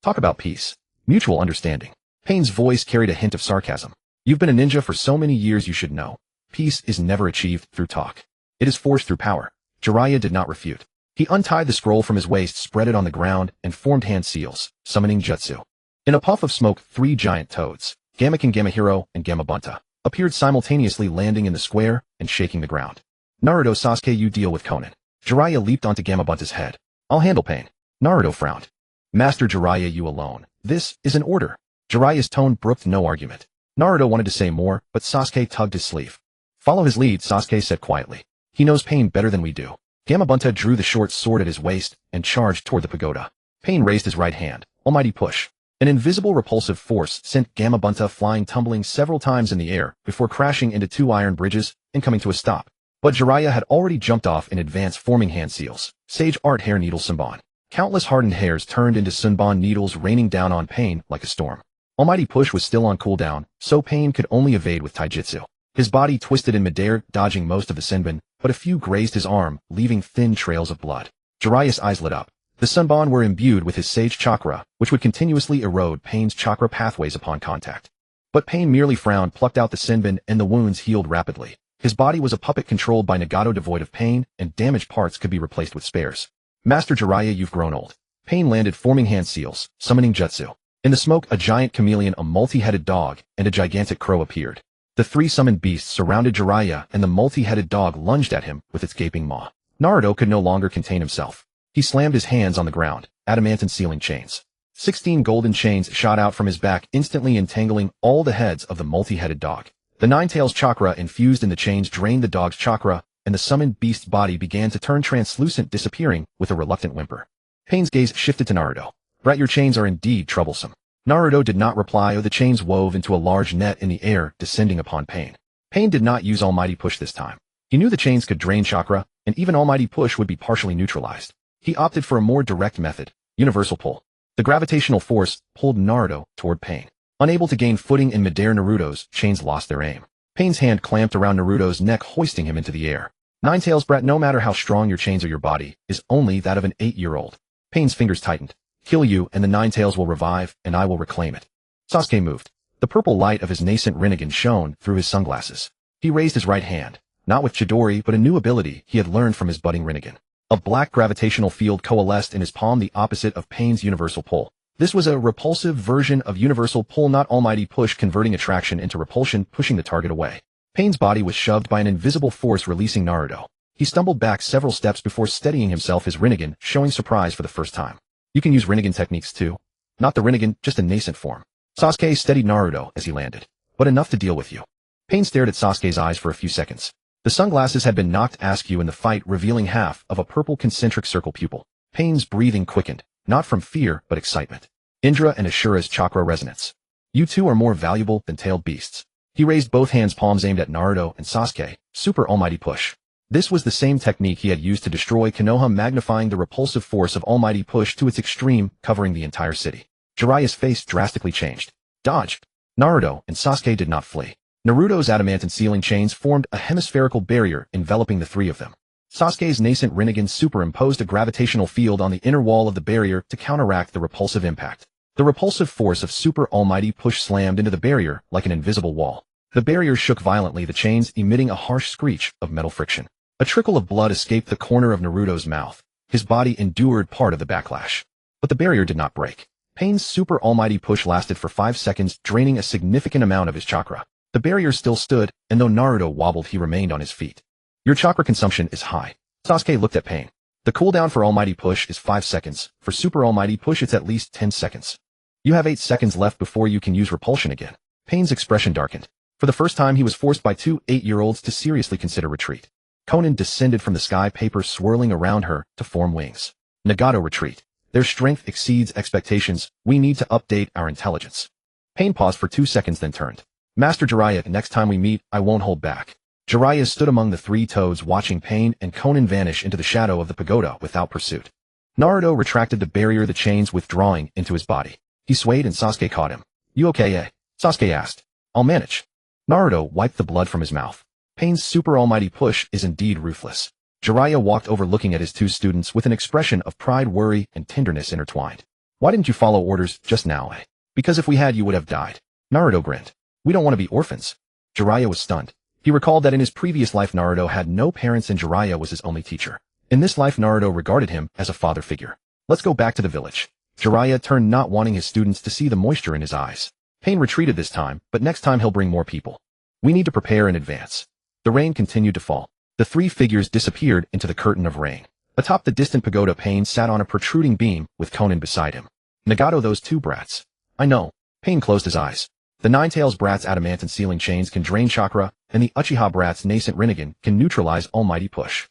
Talk about peace. Mutual understanding. Pain's voice carried a hint of sarcasm. You've been a ninja for so many years, you should know. Peace is never achieved through talk. It is forged through power. Jiraiya did not refute. He untied the scroll from his waist, spread it on the ground, and formed hand seals, summoning jutsu. In a puff of smoke, three giant toads, Gamaken, Gamahiro, and Gamabunta, appeared simultaneously, landing in the square and shaking the ground. Naruto, Sasuke, you deal with Conan. Jiraiya leaped onto Gamabunta's head. I'll handle Pain. Naruto frowned. Master Jiraiya, you alone. This is an order. Jiraiya's tone brooked no argument. Naruto wanted to say more, but Sasuke tugged his sleeve. Follow his lead, Sasuke said quietly. He knows Pain better than we do. Gamabunta drew the short sword at his waist and charged toward the pagoda. Pain raised his right hand. Almighty push. An invisible repulsive force sent Gamabunta flying, tumbling several times in the air before crashing into two iron bridges and coming to a stop. But Jiraiya had already jumped off in advance, forming hand seals. Sage art hair needle Sunban. Countless hardened hairs turned into Sunban needles, raining down on Pain like a storm. Almighty push was still on cooldown, so Pain could only evade with taijutsu. His body twisted in midair, dodging most of the Senbon, but a few grazed his arm, leaving thin trails of blood. Jiraiya's eyes lit up. The Sunban were imbued with his sage chakra, which would continuously erode Pain's chakra pathways upon contact. But Pain merely frowned, plucked out the Senbon, and the wounds healed rapidly. His body was a puppet controlled by Nagato, devoid of pain, and damaged parts could be replaced with spares. Master Jiraiya, you've grown old. Pain landed, forming hand seals, summoning jutsu. In the smoke, a giant chameleon, a multi-headed dog, and a gigantic crow appeared. The three summoned beasts surrounded Jiraiya, and the multi-headed dog lunged at him with its gaping maw. Naruto could no longer contain himself. He slammed his hands on the ground, adamantine sealing chains. 16 golden chains shot out from his back, instantly entangling all the heads of the multi-headed dog. The Nine-Tails chakra infused in the chains drained the dog's chakra, and the summoned beast's body began to turn translucent, disappearing with a reluctant whimper. Pain's gaze shifted to Naruto. Brat, your chains are indeed troublesome. Naruto did not reply, or the chains wove into a large net in the air, descending upon Pain. Pain did not use Almighty Push this time. He knew the chains could drain chakra, and even Almighty Push would be partially neutralized. He opted for a more direct method, universal pull. The gravitational force pulled Naruto toward Pain. Unable to gain footing in midair, Naruto's chains lost their aim. Pain's hand clamped around Naruto's neck, hoisting him into the air. Nine-Tails, brat, no matter how strong your chains or your body, is only that of an 8-year-old. Pain's fingers tightened. Kill you, and the Nine-Tails will revive, and I will reclaim it. Sasuke moved. The purple light of his nascent Rinnegan shone through his sunglasses. He raised his right hand, not with Chidori, but a new ability he had learned from his budding Rinnegan. A black gravitational field coalesced in his palm, the opposite of Pain's universal pull. This was a repulsive version of universal pull, not Almighty Push, converting attraction into repulsion, pushing the target away. Pain's body was shoved by an invisible force, releasing Naruto. He stumbled back several steps before steadying himself, his Rinnegan showing surprise for the first time. You can use Rinnegan techniques too. Not the Rinnegan, just a nascent form. Sasuke steadied Naruto as he landed. But enough to deal with you. Pain stared at Sasuke's eyes for a few seconds. The sunglasses had been knocked askew in the fight, revealing half of a purple concentric circle pupil. Pain's breathing quickened, not from fear, but excitement. Indra and Ashura's chakra resonance. You two are more valuable than tailed beasts. He raised both hands, palms aimed at Naruto and Sasuke. Super Almighty Push. This was the same technique he had used to destroy Konoha, magnifying the repulsive force of Almighty Push to its extreme, covering the entire city. Jiraiya's face drastically changed. Dodge! Naruto and Sasuke did not flee. Naruto's adamantine sealing chains formed a hemispherical barrier enveloping the three of them. Sasuke's nascent Rinnegan superimposed a gravitational field on the inner wall of the barrier to counteract the repulsive impact. The repulsive force of Super Almighty Push slammed into the barrier like an invisible wall. The barrier shook violently, the chains emitting a harsh screech of metal friction. A trickle of blood escaped the corner of Naruto's mouth. His body endured part of the backlash. But the barrier did not break. Pain's Super Almighty Push lasted for 5 seconds, draining a significant amount of his chakra. The barrier still stood, and though Naruto wobbled, he remained on his feet. Your chakra consumption is high. Sasuke looked at Pain. The cooldown for Almighty Push is 5 seconds. For Super Almighty Push, it's at least 10 seconds. You have 8 seconds left before you can use repulsion again. Pain's expression darkened. For the first time, he was forced by two 8-year-olds to seriously consider retreat. Conan descended from the sky, paper swirling around her to form wings. Nagato retreat. Their strength exceeds expectations. We need to update our intelligence. Pain paused for 2 seconds, then turned. Master Jiraiya, next time we meet, I won't hold back. Jiraiya stood among the three toads, watching Pain and Conan vanish into the shadow of the pagoda without pursuit. Naruto retracted the barrier, the chains withdrawing into his body. He swayed and Sasuke caught him. You okay, eh? Sasuke asked. I'll manage. Naruto wiped the blood from his mouth. Pain's super almighty push is indeed ruthless. Jiraiya walked over, looking at his two students with an expression of pride, worry, and tenderness intertwined. Why didn't you follow orders just now, eh? Because if we had, you would have died. Naruto grinned. We don't want to be orphans. Jiraiya was stunned. He recalled that in his previous life Naruto had no parents and Jiraiya was his only teacher. In this life Naruto regarded him as a father figure. Let's go back to the village. Jiraiya turned, not wanting his students to see the moisture in his eyes. Pain retreated this time, but next time he'll bring more people. We need to prepare in advance. The rain continued to fall. The three figures disappeared into the curtain of rain. Atop the distant pagoda, Pain sat on a protruding beam with Conan beside him. Nagato, those two brats. I know. Pain closed his eyes. The Ninetales brat's adamantine sealing chains can drain chakra, and the Uchiha brat's nascent Rasengan can neutralize almighty push.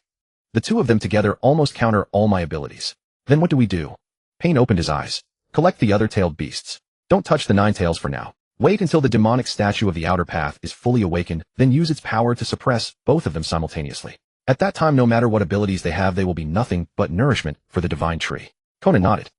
The two of them together almost counter all my abilities. Then what do we do? Pain opened his eyes. Collect the other tailed beasts. Don't touch the Ninetales for now. Wait until the demonic statue of the outer path is fully awakened, then use its power to suppress both of them simultaneously. At that time, no matter what abilities they have, they will be nothing but nourishment for the divine tree. Conan nodded.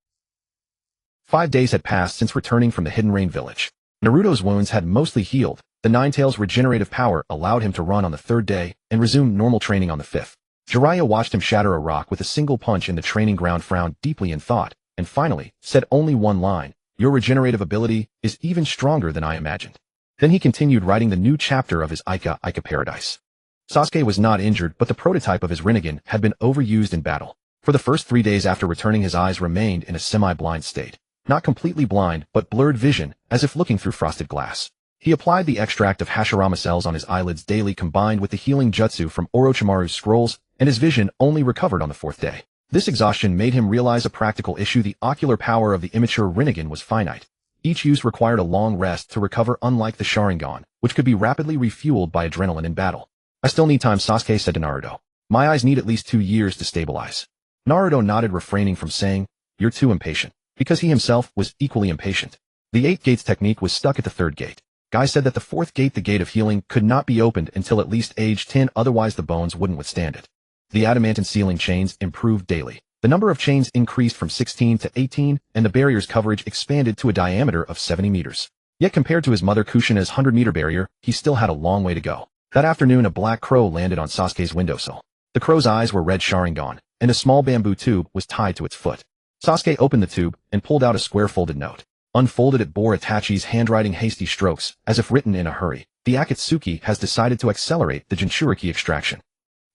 5 days had passed since returning from the Hidden Rain village. Naruto's wounds had mostly healed. The Ninetales' regenerative power allowed him to run on the 3rd day and resume normal training on the 5th. Jiraiya watched him shatter a rock with a single punch in the training ground, frowned deeply in thought, and finally said only one line. Your regenerative ability is even stronger than I imagined. Then he continued writing the new chapter of his Ica paradise. Sasuke was not injured, but the prototype of his Rasengan had been overused in battle. For the first 3 days after returning, his eyes remained in a semi-blind state. Not completely blind, but blurred vision, as if looking through frosted glass. He applied the extract of Hashirama cells on his eyelids daily, combined with the healing jutsu from Orochimaru's scrolls, and his vision only recovered on the 4th day. This exhaustion made him realize a practical issue. The ocular power of the immature Rasengan was finite. Each use required a long rest to recover, unlike the Sharingan, which could be rapidly refueled by adrenaline in battle. I still need time, Sasuke said to Naruto. My eyes need at least 2 years to stabilize. Naruto nodded, refraining from saying, You're too impatient. Because he himself was equally impatient. The 8 gates technique was stuck at the 3rd gate. Guy said that the 4th gate, the gate of healing, could not be opened until at least age 10, otherwise the bones wouldn't withstand it. The adamantine sealing chains improved daily. The number of chains increased from 16 to 18, and the barrier's coverage expanded to a diameter of 70 meters. Yet compared to his mother Kushina's 100-meter barrier, he still had a long way to go. That afternoon, a black crow landed on Sasuke's windowsill. The crow's eyes were red Sharingan, and a small bamboo tube was tied to its foot. Sasuke opened the tube and pulled out a square folded note. Unfolded, it bore Itachi's handwriting, hasty strokes, as if written in a hurry. The Akatsuki has decided to accelerate the Jinchuriki extraction.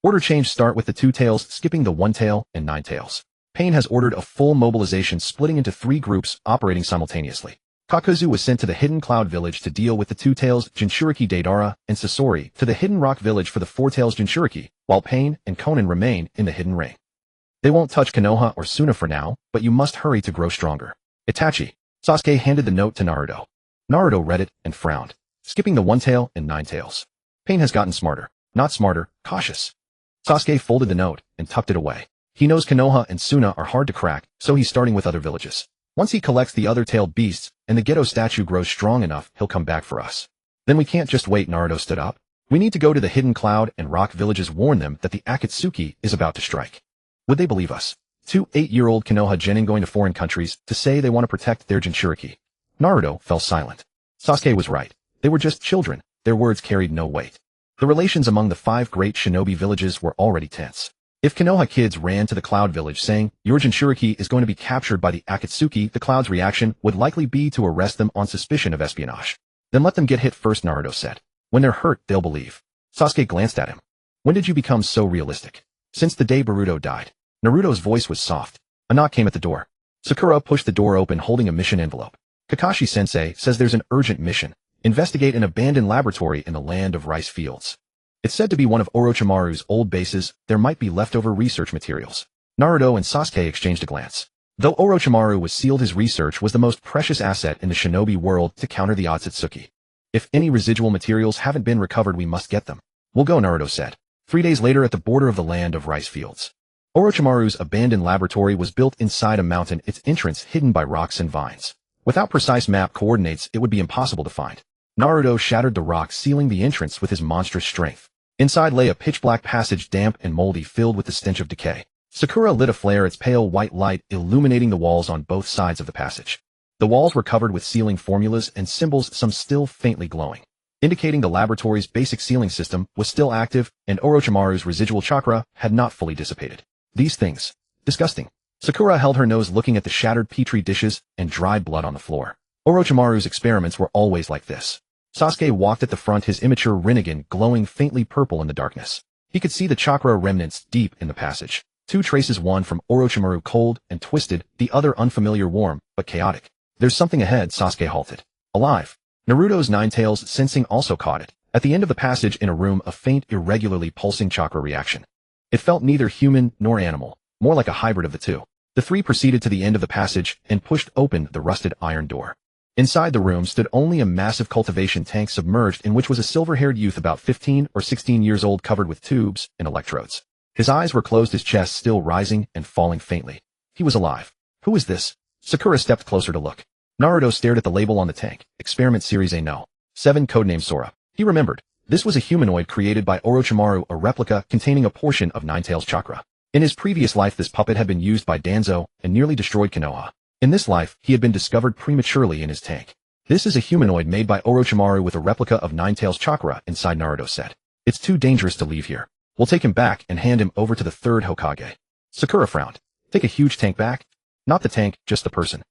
Order change, start with the 2 tails, skipping the 1 tail and 9 tails. Pain has ordered a full mobilization, splitting into 3 groups, operating simultaneously. Kakuzu was sent to the Hidden Cloud Village to deal with the 2 tails Jinchuriki, Deidara and Sasori to the Hidden Rock Village for the 4 tails Jinchuriki, while Pain and Conan remain in the Hidden Ring. They won't touch Konoha or Suna for now, but you must hurry to grow stronger. Itachi. Sasuke handed the note to Naruto. Naruto read it and frowned, skipping the 1 tail and 9 tails. Pain has gotten smarter. Not smarter, cautious. Sasuke folded the note and tucked it away. He knows Konoha and Suna are hard to crack, so he's starting with other villages. Once he collects the other tailed beasts and the Geto statue grows strong enough, he'll come back for us. Then we can't just wait. Naruto stood up. We need to go to the Hidden Cloud and Rock villages, warn them that the Akatsuki is about to strike. Would they believe us? 2 8-year-old Konoha genin going to foreign countries to say they want to protect their Jinchuriki. Naruto fell silent. Sasuke was right. They were just children. Their words carried no weight. The relations among the 5 great shinobi villages were already tense. If Konoha kids ran to the Cloud Village saying, your Jinchuriki is going to be captured by the Akatsuki, the Cloud's reaction would likely be to arrest them on suspicion of espionage. Then let them get hit first, Naruto said. When they're hurt, they'll believe. Sasuke glanced at him. When did you become so realistic? Since the day Boruto died. Naruto's voice was soft. A knock came at the door. Sakura pushed the door open, holding a mission envelope. Kakashi-sensei says there's an urgent mission. Investigate an abandoned laboratory in the land of rice fields. It's said to be one of Orochimaru's old bases. There might be leftover research materials. Naruto and Sasuke exchanged a glance. Though Orochimaru was sealed, his research was the most precious asset in the shinobi world to counter the Akatsuki. If any residual materials haven't been recovered, we must get them. We'll go, Naruto said. 3 days later at the border of the land of rice fields. Orochimaru's abandoned laboratory was built inside a mountain, its entrance hidden by rocks and vines. Without precise map coordinates, it would be impossible to find. Naruto shattered the rock, sealing the entrance with his monstrous strength. Inside lay a pitch-black passage, damp and moldy, filled with the stench of decay. Sakura lit a flare, its pale white light illuminating the walls on both sides of the passage. The walls were covered with sealing formulas and symbols, some still faintly glowing, indicating the laboratory's basic sealing system was still active and Orochimaru's residual chakra had not fully dissipated. These things. Disgusting. Sakura held her nose, looking at the shattered petri dishes and dried blood on the floor. Orochimaru's experiments were always like this. Sasuke walked at the front, his immature Rinnegan glowing faintly purple in the darkness. He could see the chakra remnants deep in the passage. 2 traces, one from Orochimaru cold and twisted, the other unfamiliar warm, but chaotic. There's something ahead, Sasuke halted. Alive. Naruto's Ninetales sensing also caught it. At the end of the passage in a room, a faint, irregularly pulsing chakra reaction. It felt neither human nor animal, more like a hybrid of the two. The 3 proceeded to the end of the passage and pushed open the rusted iron door. Inside the room stood only a massive cultivation tank submerged, in which was a silver-haired youth about 15 or 16 years old, covered with tubes and electrodes. His eyes were closed, his chest still rising and falling faintly. He was alive. Who is this? Sakura stepped closer to look. Naruto stared at the label on the tank. Experiment Series A No. 7, codename Sora. He remembered. This was a humanoid created by Orochimaru, a replica containing a portion of Ninetales chakra. In his previous life, this puppet had been used by Danzo and nearly destroyed Konoha. In this life, he had been discovered prematurely in his tank. This is a humanoid made by Orochimaru with a replica of Ninetales chakra inside, Naruto said. It's too dangerous to leave here. We'll take him back and hand him over to the 3rd Hokage. Sakura frowned. Take a huge tank back? Not the tank, just the person.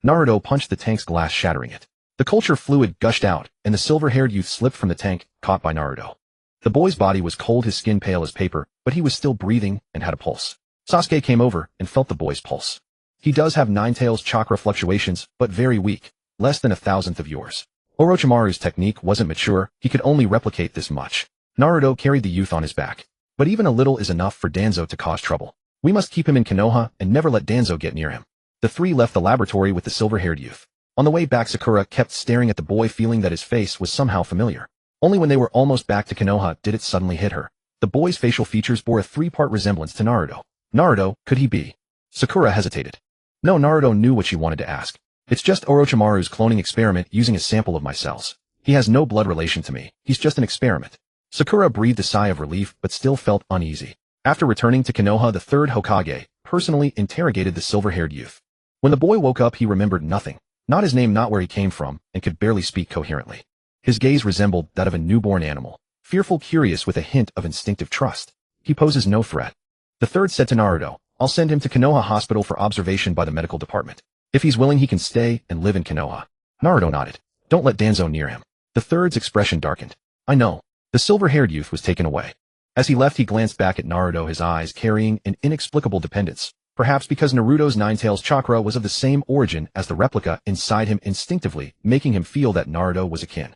Naruto punched the tank's glass, shattering it. The culture fluid gushed out, and the silver-haired youth slipped from the tank, caught by Naruto. The boy's body was cold, his skin pale as paper, but he was still breathing and had a pulse. Sasuke came over and felt the boy's pulse. He does have Ninetales chakra fluctuations, but very weak, less than 1,000th of yours. Orochimaru's technique wasn't mature, he could only replicate this much. Naruto carried the youth on his back. But even a little is enough for Danzo to cause trouble. We must keep him in Konoha and never let Danzo get near him. The 3 left the laboratory with the silver-haired youth. On the way back, Sakura kept staring at the boy, feeling that his face was somehow familiar. Only when they were almost back to Konoha did it suddenly hit her. The boy's facial features bore a 3-part resemblance to Naruto. Naruto, could he be? Sakura hesitated. No, Naruto knew what she wanted to ask. It's just Orochimaru's cloning experiment using a sample of my cells. He has no blood relation to me. He's just an experiment. Sakura breathed a sigh of relief but still felt uneasy. After returning to Konoha, the 3rd Hokage personally interrogated the silver-haired youth. When the boy woke up, he remembered nothing. Not his name, not where he came from, and could barely speak coherently. His gaze resembled that of a newborn animal, fearful, curious, with a hint of instinctive trust. He poses no threat. The 3rd said to Naruto, I'll send him to Konoha Hospital for observation by the medical department. If he's willing, he can stay and live in Konoha. Naruto nodded. Don't let Danzo near him. The 3rd's expression darkened. I know. The silver-haired youth was taken away. As he left, he glanced back at Naruto, his eyes carrying an inexplicable dependence. Perhaps because Naruto's Ninetales chakra was of the same origin as the replica inside him, instinctively making him feel that Naruto was akin.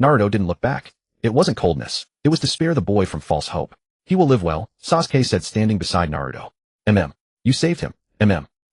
Naruto didn't look back. It wasn't coldness. It was to spare the boy from false hope. He will live well, Sasuke said, standing beside Naruto. You saved him.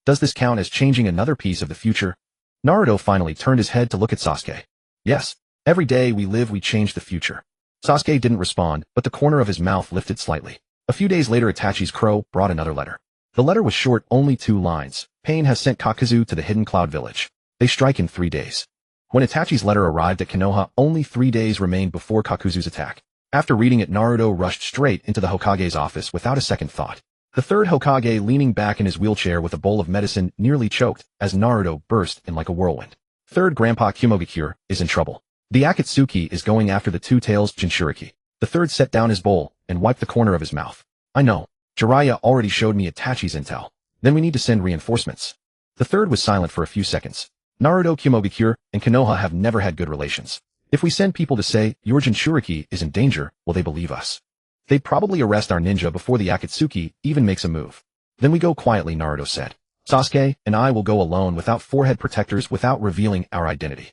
Does this count as changing another piece of the future? Naruto finally turned his head to look at Sasuke. Yes. Every day we live, we change the future. Sasuke didn't respond, but the corner of his mouth lifted slightly. A few days later, Itachi's crow brought another letter. The letter was short, only 2 lines. Pain has sent Kakuzu to the Hidden Cloud Village. They strike in 3 days. When Itachi's letter arrived at Konoha, only 3 days remained before Kakuzu's attack. After reading it, Naruto rushed straight into the Hokage's office without a second thought. The 3rd Hokage, leaning back in his wheelchair with a bowl of medicine, nearly choked as Naruto burst in like a whirlwind. 3rd Grandpa Kimogakure is in trouble. The Akatsuki is going after the Two-Tails Jinchuriki. The 3rd set down his bowl and wiped the corner of his mouth. I know. Jiraiya already showed me Itachi's intel. Then we need to send reinforcements. The 3rd was silent for a few seconds. Naruto, Kimogakure, and Konoha have never had good relations. If we send people to say, your Jinchuriki is in danger, will they believe us? They'd probably arrest our ninja before the Akatsuki even makes a move. Then we go quietly, Naruto said. Sasuke and I will go alone without forehead protectors, without revealing our identity.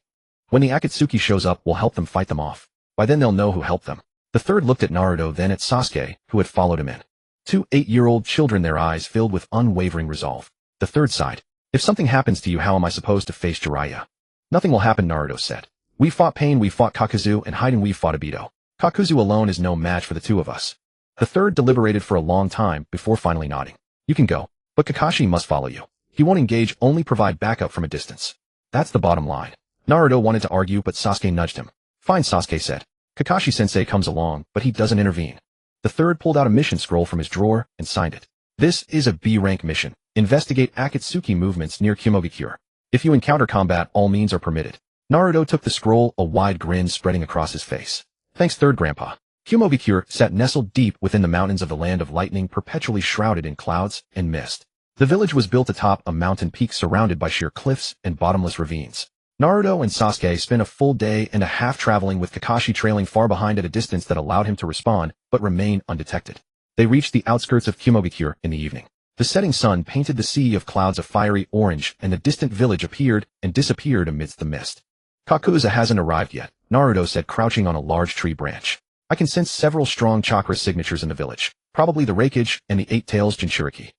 When the Akatsuki shows up, we'll help them fight them off. By then they'll know who helped them. The 3rd looked at Naruto, then at Sasuke, who had followed him in. 2 8-year-old children, their eyes filled with unwavering resolve. The 3rd sighed. If something happens to you, how am I supposed to face Jiraiya? Nothing will happen, Naruto said. We fought Pain, we fought Kakuzu, and hiding we fought Obito. Kakuzu alone is no match for the 2 of us. The third deliberated for a long time before finally nodding. You can go, but Kakashi must follow you. He won't engage, only provide backup from a distance. That's the bottom line. Naruto wanted to argue, but Sasuke nudged him. Fine, Sasuke said. Kakashi-sensei comes along, but he doesn't intervene. The third pulled out a mission scroll from his drawer and signed it. This is a B-rank mission. Investigate Akatsuki movements near Kumogakure. If you encounter combat, all means are permitted. Naruto took the scroll, a wide grin spreading across his face. Thanks, third grandpa. Kumogakure sat nestled deep within the mountains of the land of lightning, perpetually shrouded in clouds and mist. The village was built atop a mountain peak surrounded by sheer cliffs and bottomless ravines. Naruto and Sasuke spent a full day and a half traveling, with Kakashi trailing far behind at a distance that allowed him to respond but remain undetected. They reached the outskirts of Kumogakure in the evening. The setting sun painted the sea of clouds a fiery orange, and the distant village appeared and disappeared amidst the mist. Kakuzu hasn't arrived yet, Naruto said, crouching on a large tree branch. I can sense several strong chakra signatures in the village, probably the Raikage and the 8 Tails Jinchuriki.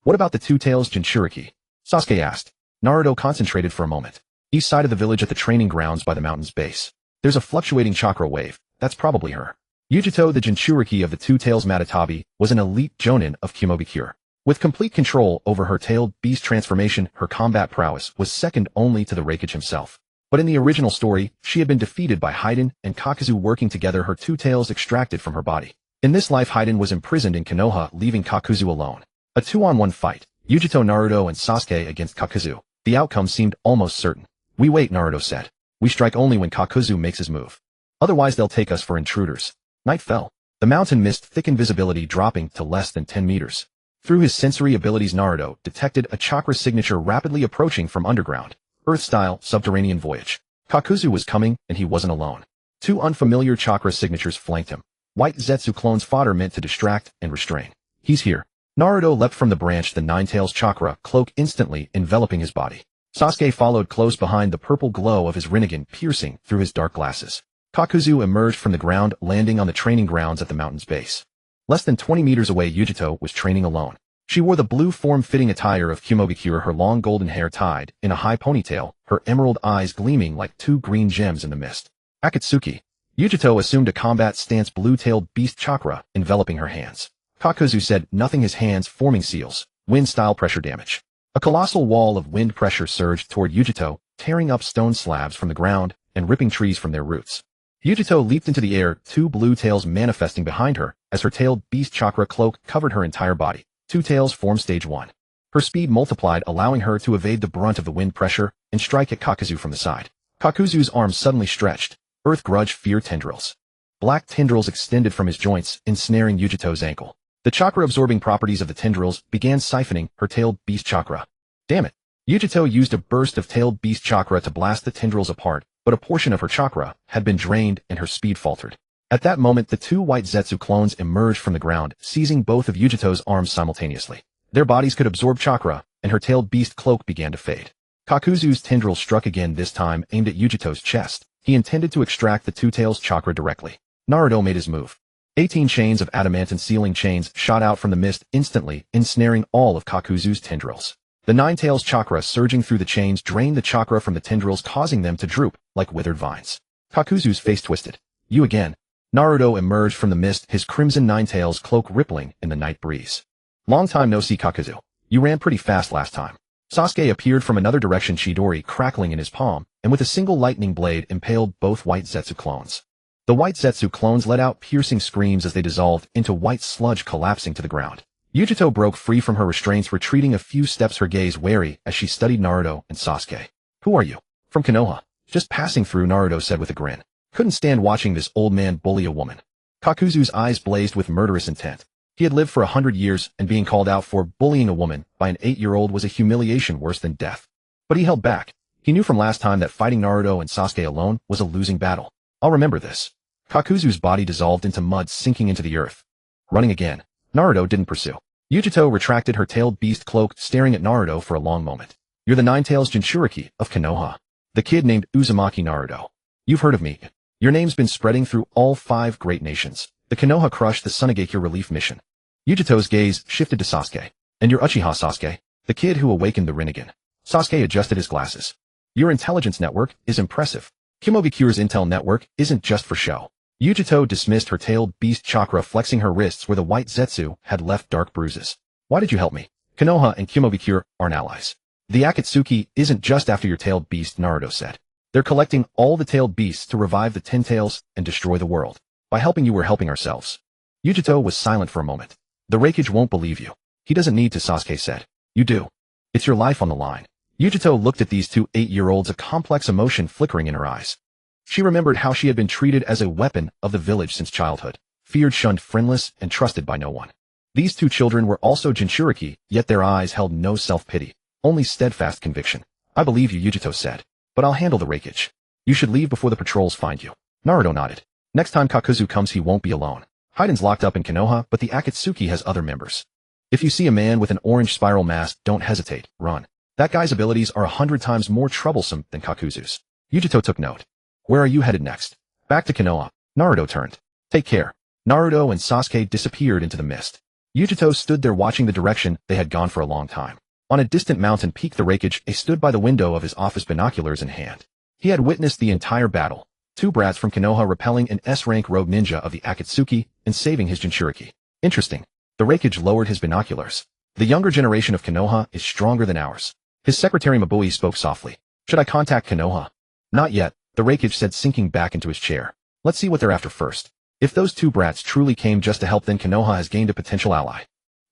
What about the 2 Tails Jinchuriki? Sasuke asked. Naruto concentrated for a moment. East side of the village at the training grounds by the mountain's base. There's a fluctuating chakra wave. That's probably her. Yujito, the Jinchuriki of the 2 Tails Matatabi, was an elite jonin of Kumogakure. With complete control over her tailed beast transformation, her combat prowess was second only to the Raikage himself. But in the original story, she had been defeated by Haiden and Kakuzu, working together, her 2 tails extracted from her body. In this life, Haiden was imprisoned in Konoha, leaving Kakuzu alone. A 2-on-1 fight. Yujito, Naruto, and Sasuke against Kakuzu. The outcome seemed almost certain. We wait, Naruto said. We strike only when Kakuzu makes his move. Otherwise they'll take us for intruders. Night fell. The mountain mist thickened, visibility dropping to less than 10 meters. Through his sensory abilities, Naruto detected a chakra signature rapidly approaching from underground. Earth-style, subterranean voyage. Kakuzu was coming, and he wasn't alone. 2 unfamiliar chakra signatures flanked him. White Zetsu clones, fodder meant to distract and restrain. He's here. Naruto leapt from the branch, the 9 Tails chakra cloak instantly enveloping his body. Sasuke followed close behind, the purple glow of his Rinnegan piercing through his dark glasses. Kakuzu emerged from the ground, landing on the training grounds at the mountain's base. Less than 20 meters away, Yujito was training alone. She wore the blue form-fitting attire of Kumogakure, her long golden hair tied in a high ponytail, her emerald eyes gleaming like 2 green gems in the mist. Akatsuki. Yujito assumed a combat stance, blue-tailed beast chakra enveloping her hands. Kakuzu said nothing, his hands forming seals. Wind-style pressure damage. A colossal wall of wind pressure surged toward Yujito, tearing up stone slabs from the ground and ripping trees from their roots. Yujito leaped into the air, 2 blue tails manifesting behind her as her tailed beast chakra cloak covered her entire body. 2 tails formed stage 1. Her speed multiplied, allowing her to evade the brunt of the wind pressure and strike at Kakuzu from the side. Kakuzu's arms suddenly stretched. Earth grudge, fear tendrils. Black tendrils extended from his joints, ensnaring Yujito's ankle. The chakra-absorbing properties of the tendrils began siphoning her tailed beast chakra. Damn it. Yujito used a burst of tailed beast chakra to blast the tendrils apart, but a portion of her chakra had been drained and her speed faltered. At that moment, the 2 white Zetsu clones emerged from the ground, seizing both of Yujito's arms simultaneously. Their bodies could absorb chakra, and her tailed beast cloak began to fade. Kakuzu's tendril struck again, this time aimed at Yujito's chest. He intended to extract the 2 tails chakra directly. Naruto made his move. 18 chains of adamantine sealing chains shot out from the mist, instantly ensnaring all of Kakuzu's tendrils. The 9 tails chakra surging through the chains drained the chakra from the tendrils, causing them to droop like withered vines. Kakuzu's face twisted. You again. Naruto emerged from the mist, his crimson 9 tails cloak rippling in the night breeze. Long time no see, Kakuzu. You ran pretty fast last time. Sasuke appeared from another direction, Chidori crackling in his palm, and with a single lightning blade impaled both white Zetsu clones. The white Zetsu clones let out piercing screams as they dissolved into white sludge, collapsing to the ground. Yujito broke free from her restraints, retreating a few steps, her gaze wary as she studied Naruto and Sasuke. Who are you? From Konoha. Just passing through, Naruto said with a grin. Couldn't stand watching this old man bully a woman. Kakuzu's eyes blazed with murderous intent. He had lived for 100 years, and being called out for bullying a woman by an 8-year-old was a humiliation worse than death. But he held back. He knew from last time that fighting Naruto and Sasuke alone was a losing battle. I'll remember this. Kakuzu's body dissolved into mud, sinking into the earth. Running again. Naruto didn't pursue. Yujito retracted her tailed beast cloak, staring at Naruto for a long moment. You're the 9 Tails Jinchuriki of Konoha. The kid named Uzumaki Naruto. You've heard of me. Your name's been spreading through all 5 great nations. The Konoha crushed the Sunagakure relief mission. Yujito's gaze shifted to Sasuke. And you're Uchiha Sasuke, the kid who awakened the Rinnegan. Sasuke adjusted his glasses. Your intelligence network is impressive. Kumogakure's intel network isn't just for show. Yujito dismissed her tailed beast chakra, flexing her wrists where the white Zetsu had left dark bruises. Why did you help me? Konoha and Kumobikure aren't allies. The Akatsuki isn't just after your tailed beast, Naruto said. They're collecting all the tailed beasts to revive the 10 tails and destroy the world. By helping you, we're helping ourselves. Yujito was silent for a moment. The Raikage won't believe you. He doesn't need to, Sasuke said. You do. It's your life on the line. Yujito looked at these two 8-year-olds, a complex emotion flickering in her eyes. She remembered how she had been treated as a weapon of the village since childhood, feared, shunned, friendless, and trusted by no one. These two children were also Jinchuriki, yet their eyes held no self-pity, only steadfast conviction. I believe you, Yujito said, but I'll handle the Raikage. You should leave before the patrols find you. Naruto nodded. Next time Kakuzu comes, he won't be alone. Haiden's locked up in Konoha, but the Akatsuki has other members. If you see a man with an orange spiral mask, don't hesitate, run. That guy's abilities are 100 times more troublesome than Kakuzu's. Yujito took note. Where are you headed next? Back to Konoha. Naruto turned. Take care. Naruto and Sasuke disappeared into the mist. Yujito stood there watching the direction they had gone for a long time. On a distant mountain peak, the Raikage stood by the window of his office, binoculars in hand. He had witnessed the entire battle. Two brats from Konoha repelling an S-rank rogue ninja of the Akatsuki and saving his Jinchuriki. Interesting. The Raikage lowered his binoculars. The younger generation of Konoha is stronger than ours. His secretary Mabui spoke softly. Should I contact Konoha? Not yet, the Raikage said, sinking back into his chair. Let's see what they're after first. If those two brats truly came just to help, then Konoha has gained a potential ally.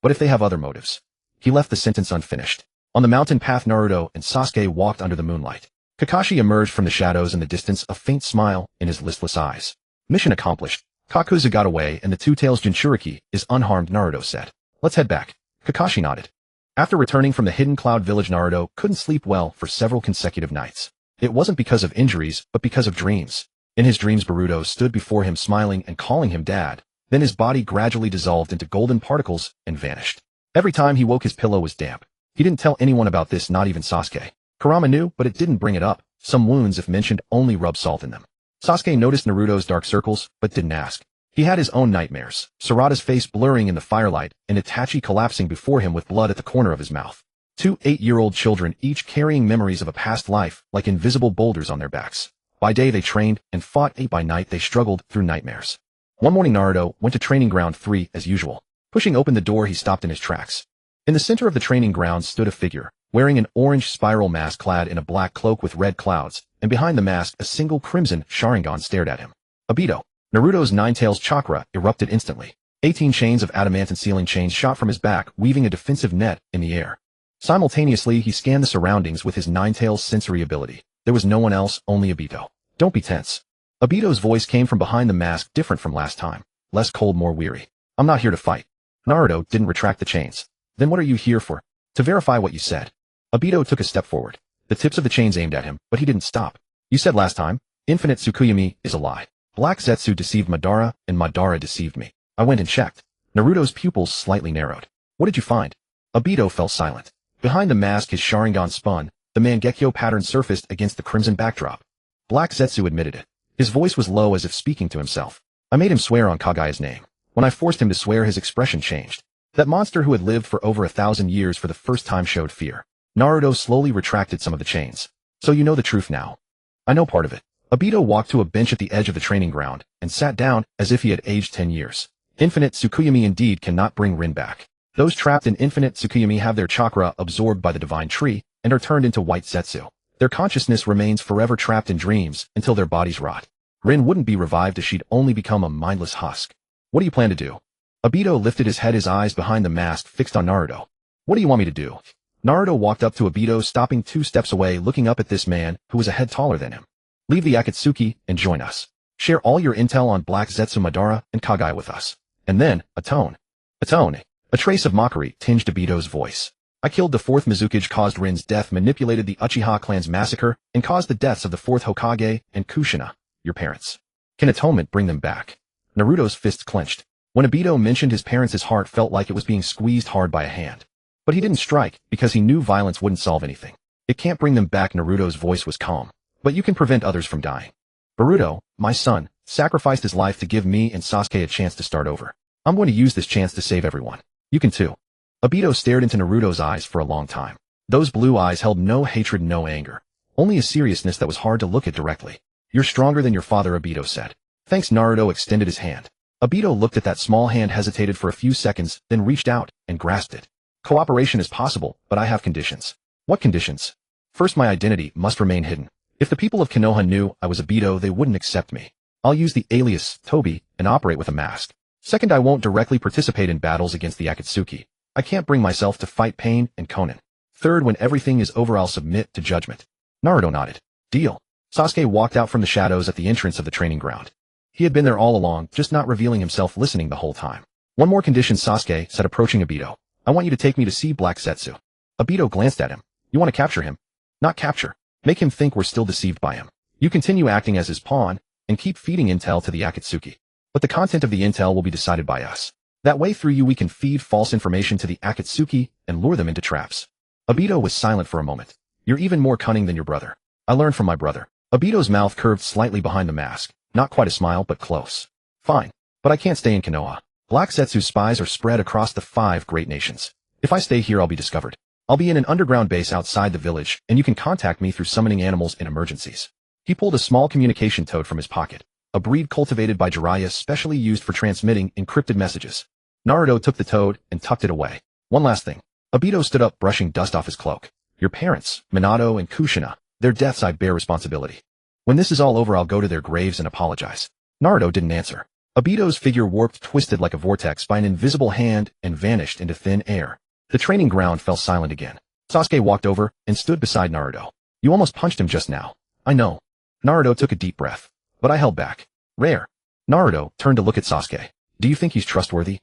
But if they have other motives? He left the sentence unfinished. On the mountain path, Naruto and Sasuke walked under the moonlight. Kakashi emerged from the shadows in the distance, a faint smile in his listless eyes. Mission accomplished. Kakuzu got away and the Two Tails Jinchuriki is unharmed, Naruto said. Let's head back. Kakashi nodded. After returning from the Hidden Cloud Village, Naruto couldn't sleep well for several consecutive nights. It wasn't because of injuries, but because of dreams. In his dreams, Boruto stood before him smiling and calling him dad. Then his body gradually dissolved into golden particles and vanished. Every time he woke, his pillow was damp. He didn't tell anyone about this, not even Sasuke. Kurama knew, but it didn't bring it up. Some wounds, if mentioned, only rubbed salt in them. Sasuke noticed Naruto's dark circles, but didn't ask. He had his own nightmares, Sarada's face blurring in the firelight, and Itachi collapsing before him with blood at the corner of his mouth. Two 8-year-old children, each carrying memories of a past life, like invisible boulders on their backs. By day they trained and fought, by night they struggled through nightmares. One morning Naruto went to Training Ground 3 as usual. Pushing open the door, he stopped in his tracks. In the center of the training ground stood a figure, wearing an orange spiral mask clad in a black cloak with red clouds, and behind the mask a single crimson Sharingan stared at him. Obito. Naruto's Nine Tails chakra erupted instantly. 18 chains of adamant and sealing chains shot from his back, weaving a defensive net in the air. Simultaneously, he scanned the surroundings with his Nine Tails sensory ability. There was no one else, only Obito. Don't be tense. Obito's voice came from behind the mask, different from last time. Less cold, more weary. I'm not here to fight. Naruto didn't retract the chains. Then what are you here for? To verify what you said. Obito took a step forward. The tips of the chains aimed at him, but he didn't stop. You said last time, infinite Tsukuyomi is a lie. Black Zetsu deceived Madara, and Madara deceived me. I went and checked. Naruto's pupils slightly narrowed. What did you find? Obito fell silent. Behind the mask, his Sharingan spun. The Mangekyō pattern surfaced against the crimson backdrop. Black Zetsu admitted it. His voice was low, as if speaking to himself. I made him swear on Kagaya's name. When I forced him to swear, his expression changed. That monster who had lived for over 1,000 years for the first time showed fear. Naruto slowly retracted some of the chains. So you know the truth now. I know part of it. Obito walked to a bench at the edge of the training ground and sat down as if he had aged 10 years. Infinite Tsukuyomi indeed cannot bring Rin back. Those trapped in Infinite Tsukuyomi have their chakra absorbed by the divine tree and are turned into white Zetsu. Their consciousness remains forever trapped in dreams until their bodies rot. Rin wouldn't be revived, as she'd only become a mindless husk. What do you plan to do? Obito lifted his head, his eyes behind the mask fixed on Naruto. What do you want me to do? Naruto walked up to Obito, stopping 2 steps away, looking up at this man who was a head taller than him. Leave the Akatsuki and join us. Share all your intel on Black Zetsu, Madara, and Kagaya with us. And then, atone. Atone. A trace of mockery tinged Obito's voice. I killed the 4th Mizukage, caused Rin's death, manipulated the Uchiha clan's massacre, and caused the deaths of the 4th Hokage and Kushina, your parents. Can atonement bring them back? Naruto's fists clenched. When Obito mentioned his parents, his heart felt like it was being squeezed hard by a hand. But he didn't strike, because he knew violence wouldn't solve anything. It can't bring them back. Naruto's voice was calm. But you can prevent others from dying. Boruto, my son, sacrificed his life to give me and Sasuke a chance to start over. I'm going to use this chance to save everyone. You can too. Obito stared into Naruto's eyes for a long time. Those blue eyes held no hatred, no anger. Only a seriousness that was hard to look at directly. You're stronger than your father, Obito said. Thanks. Naruto extended his hand. Obito looked at that small hand, hesitated for a few seconds, then reached out and grasped it. Cooperation is possible, but I have conditions. What conditions? First, my identity must remain hidden. If the people of Konoha knew I was Obito, they wouldn't accept me. I'll use the alias, Tobi, and operate with a mask. Second, I won't directly participate in battles against the Akatsuki. I can't bring myself to fight Pain and Konan. Third, when everything is over, I'll submit to judgment. Naruto nodded. Deal. Sasuke walked out from the shadows at the entrance of the training ground. He had been there all along, just not revealing himself, listening the whole time. One more condition, Sasuke said, approaching Obito. I want you to take me to see Black Zetsu. Obito glanced at him. You want to capture him? Not capture. Make him think we're still deceived by him. You continue acting as his pawn, and keep feeding intel to the Akatsuki. But the content of the intel will be decided by us. That way, through you, we can feed false information to the Akatsuki and lure them into traps. Obito was silent for a moment. You're even more cunning than your brother. I learned from my brother. Obito's mouth curved slightly behind the mask. Not quite a smile, but close. Fine. But I can't stay in Konoha. Black Zetsu's spies are spread across the 5 great nations. If I stay here, I'll be discovered. I'll be in an underground base outside the village, and you can contact me through summoning animals in emergencies. He pulled a small communication toad from his pocket, a breed cultivated by Jiraiya specially used for transmitting encrypted messages. Naruto took the toad and tucked it away. One last thing. Obito stood up, brushing dust off his cloak. Your parents, Minato and Kushina, their deaths I bear responsibility. When this is all over, I'll go to their graves and apologize. Naruto didn't answer. Obito's figure warped, twisted like a vortex by an invisible hand, and vanished into thin air. The training ground fell silent again. Sasuke walked over and stood beside Naruto. You almost punched him just now. I know. Naruto took a deep breath. But I held back. Rare. Naruto turned to look at Sasuke. Do you think he's trustworthy?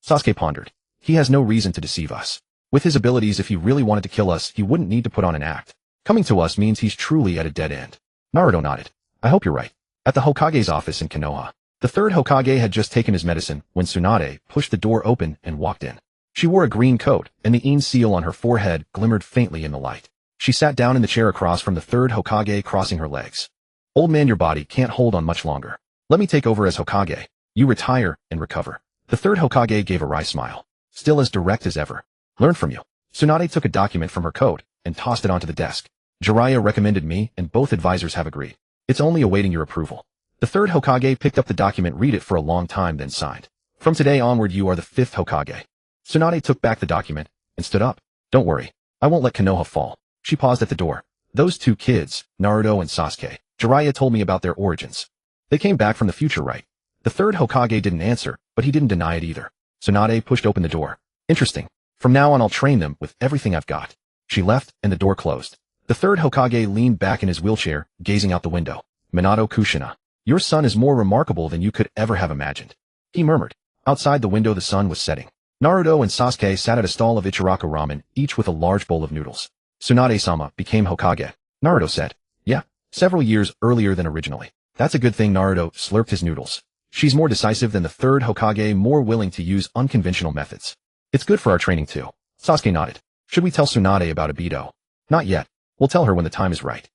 Sasuke pondered. He has no reason to deceive us. With his abilities, if he really wanted to kill us, he wouldn't need to put on an act. Coming to us means he's truly at a dead end. Naruto nodded. I hope you're right. At the Hokage's office in Konoha, the 3rd Hokage had just taken his medicine when Tsunade pushed the door open and walked in. She wore a green coat, and the Ine seal on her forehead glimmered faintly in the light. She sat down in the chair across from the 3rd Hokage, crossing her legs. Old man, your body can't hold on much longer. Let me take over as Hokage. You retire and recover. The 3rd Hokage gave a wry smile. Still as direct as ever. Learn from you. Tsunade took a document from her coat and tossed it onto the desk. Jiraiya recommended me, and both advisors have agreed. It's only awaiting your approval. The 3rd Hokage picked up the document, read it for a long time, then signed. From today onward, you are the 5th Hokage. Tsunade took back the document and stood up. Don't worry. I won't let Konoha fall. She paused at the door. Those 2 kids, Naruto and Sasuke, Jiraiya told me about their origins. They came back from the future, right? The 3rd Hokage didn't answer, but he didn't deny it either. Tsunade pushed open the door. Interesting. From now on, I'll train them with everything I've got. She left, and the door closed. The 3rd Hokage leaned back in his wheelchair, gazing out the window. Minato Kushina, your son is more remarkable than you could ever have imagined. He murmured. Outside the window, the sun was setting. Naruto and Sasuke sat at a stall of Ichiraku ramen, each with a large bowl of noodles. Tsunade-sama became Hokage. Naruto said. Yeah, several years earlier than originally. That's a good thing. Naruto slurped his noodles. She's more decisive than the 3rd Hokage, more willing to use unconventional methods. It's good for our training too. Sasuke nodded. Should we tell Tsunade about Obito? Not yet. We'll tell her when the time is right.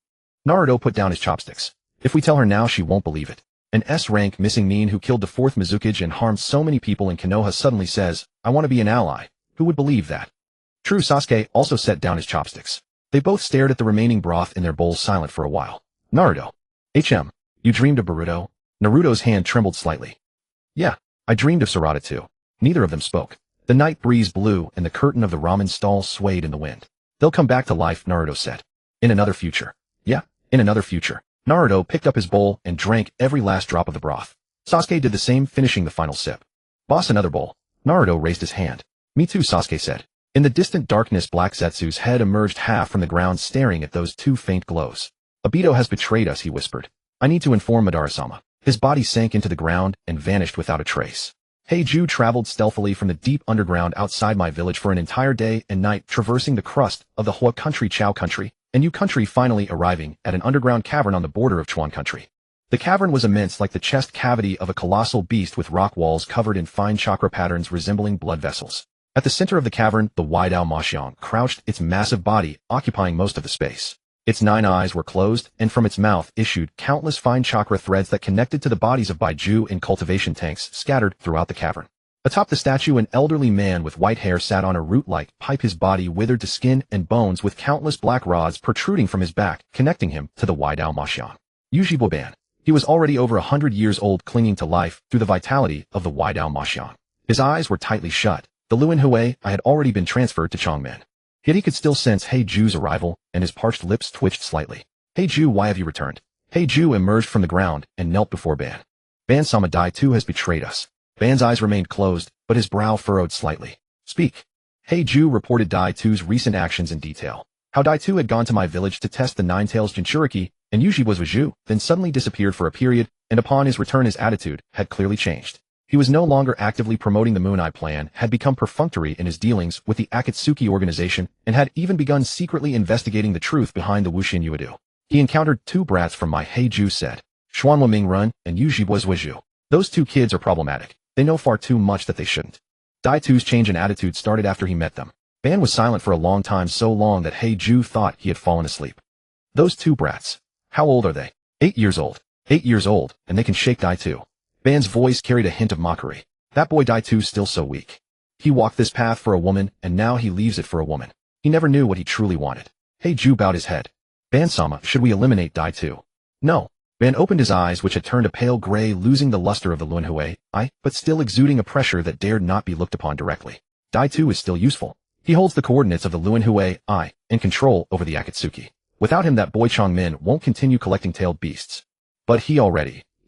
Naruto put down his chopsticks. If we tell her now, she won't believe it. An S-rank missing nin who killed the 4th Mizukage and harmed so many people in Konoha suddenly says, I want to be an ally. Who would believe that? True. Sasuke also set down his chopsticks. They both stared at the remaining broth in their bowls, silent for a while. Naruto. You dreamed of Boruto? Naruto's hand trembled slightly. Yeah, I dreamed of Sarada too. Neither of them spoke. The night breeze blew and the curtain of the ramen stall swayed in the wind. They'll come back to life, Naruto said. In another future. Yeah, in another future. Naruto picked up his bowl and drank every last drop of the broth. Sasuke did the same, finishing the final sip. Boss, another bowl. Naruto raised his hand. Me too, Sasuke said. In the distant darkness, Black Zetsu's head emerged half from the ground, staring at those 2 faint glows. Obito has betrayed us, he whispered. I need to inform Madara-sama. His body sank into the ground and vanished without a trace. Heiju traveled stealthily from the deep underground outside my village for an entire day and night, traversing the crust of the Hua country, Chao country, and Yu country, finally arriving at an underground cavern on the border of Chuan country. The cavern was immense, like the chest cavity of a colossal beast, with rock walls covered in fine chakra patterns resembling blood vessels. At the center of the cavern, the Weidao Maxiang crouched, its massive body occupying most of the space. Its 9 eyes were closed, and from its mouth issued countless fine chakra threads that connected to the bodies of Baiju in cultivation tanks scattered throughout the cavern. Atop the statue, an elderly man with white hair sat on a root-like pipe, his body withered to skin and bones, with countless black rods protruding from his back, connecting him to the Weidao Maxiang. Yujiboban. He was already over 100 years old, clinging to life through the vitality of the Weidao Maxiang. His eyes were tightly shut. The Luan Hui I had already been transferred to Chongmen. Yet he could still sense Ju's arrival, and his parched lips twitched slightly. Ju, why have you returned? Ju emerged from the ground and knelt before Ban. Ban-sama, Dai-tu has betrayed us. Ban's eyes remained closed, but his brow furrowed slightly. Speak. Ju reported Dai-tu's recent actions in detail. How Dai-tu had gone to my village to test the Nine-Tails Jinchuriki, and Yuji was with Zhu, then suddenly disappeared for a period, and upon his return his attitude had clearly changed. He was no longer actively promoting the Moon Eye plan, had become perfunctory in his dealings with the Akatsuki organization, and had even begun secretly investigating the truth behind the Wuxian Yuedu. He encountered two brats from my Ju said. Xuanhua Mingrun and Yuji was Zhu. Those two kids are problematic. They know far too much that they shouldn't. Dai-tu's change in attitude started after he met them. Ban was silent for a long time, so long that Ju thought he had fallen asleep. Those two brats. How old are they? 8 years old. 8 years old, and they can shake Dai-tu. Ban's voice carried a hint of mockery. That boy Dai-tu's still so weak. He walked this path for a woman, and now he leaves it for a woman. He never knew what he truly wanted. Ju bowed his head. Ban-sama, should we eliminate Dai-tu? No. Ban opened his eyes, which had turned a pale gray, losing the luster of the Luan Hui I, but still exuding a pressure that dared not be looked upon directly. Dai-tu is still useful. He holds the coordinates of the Luan Hui I, and control over the Akatsuki. Without him, that boy Chongmin won't continue collecting tailed beasts. But he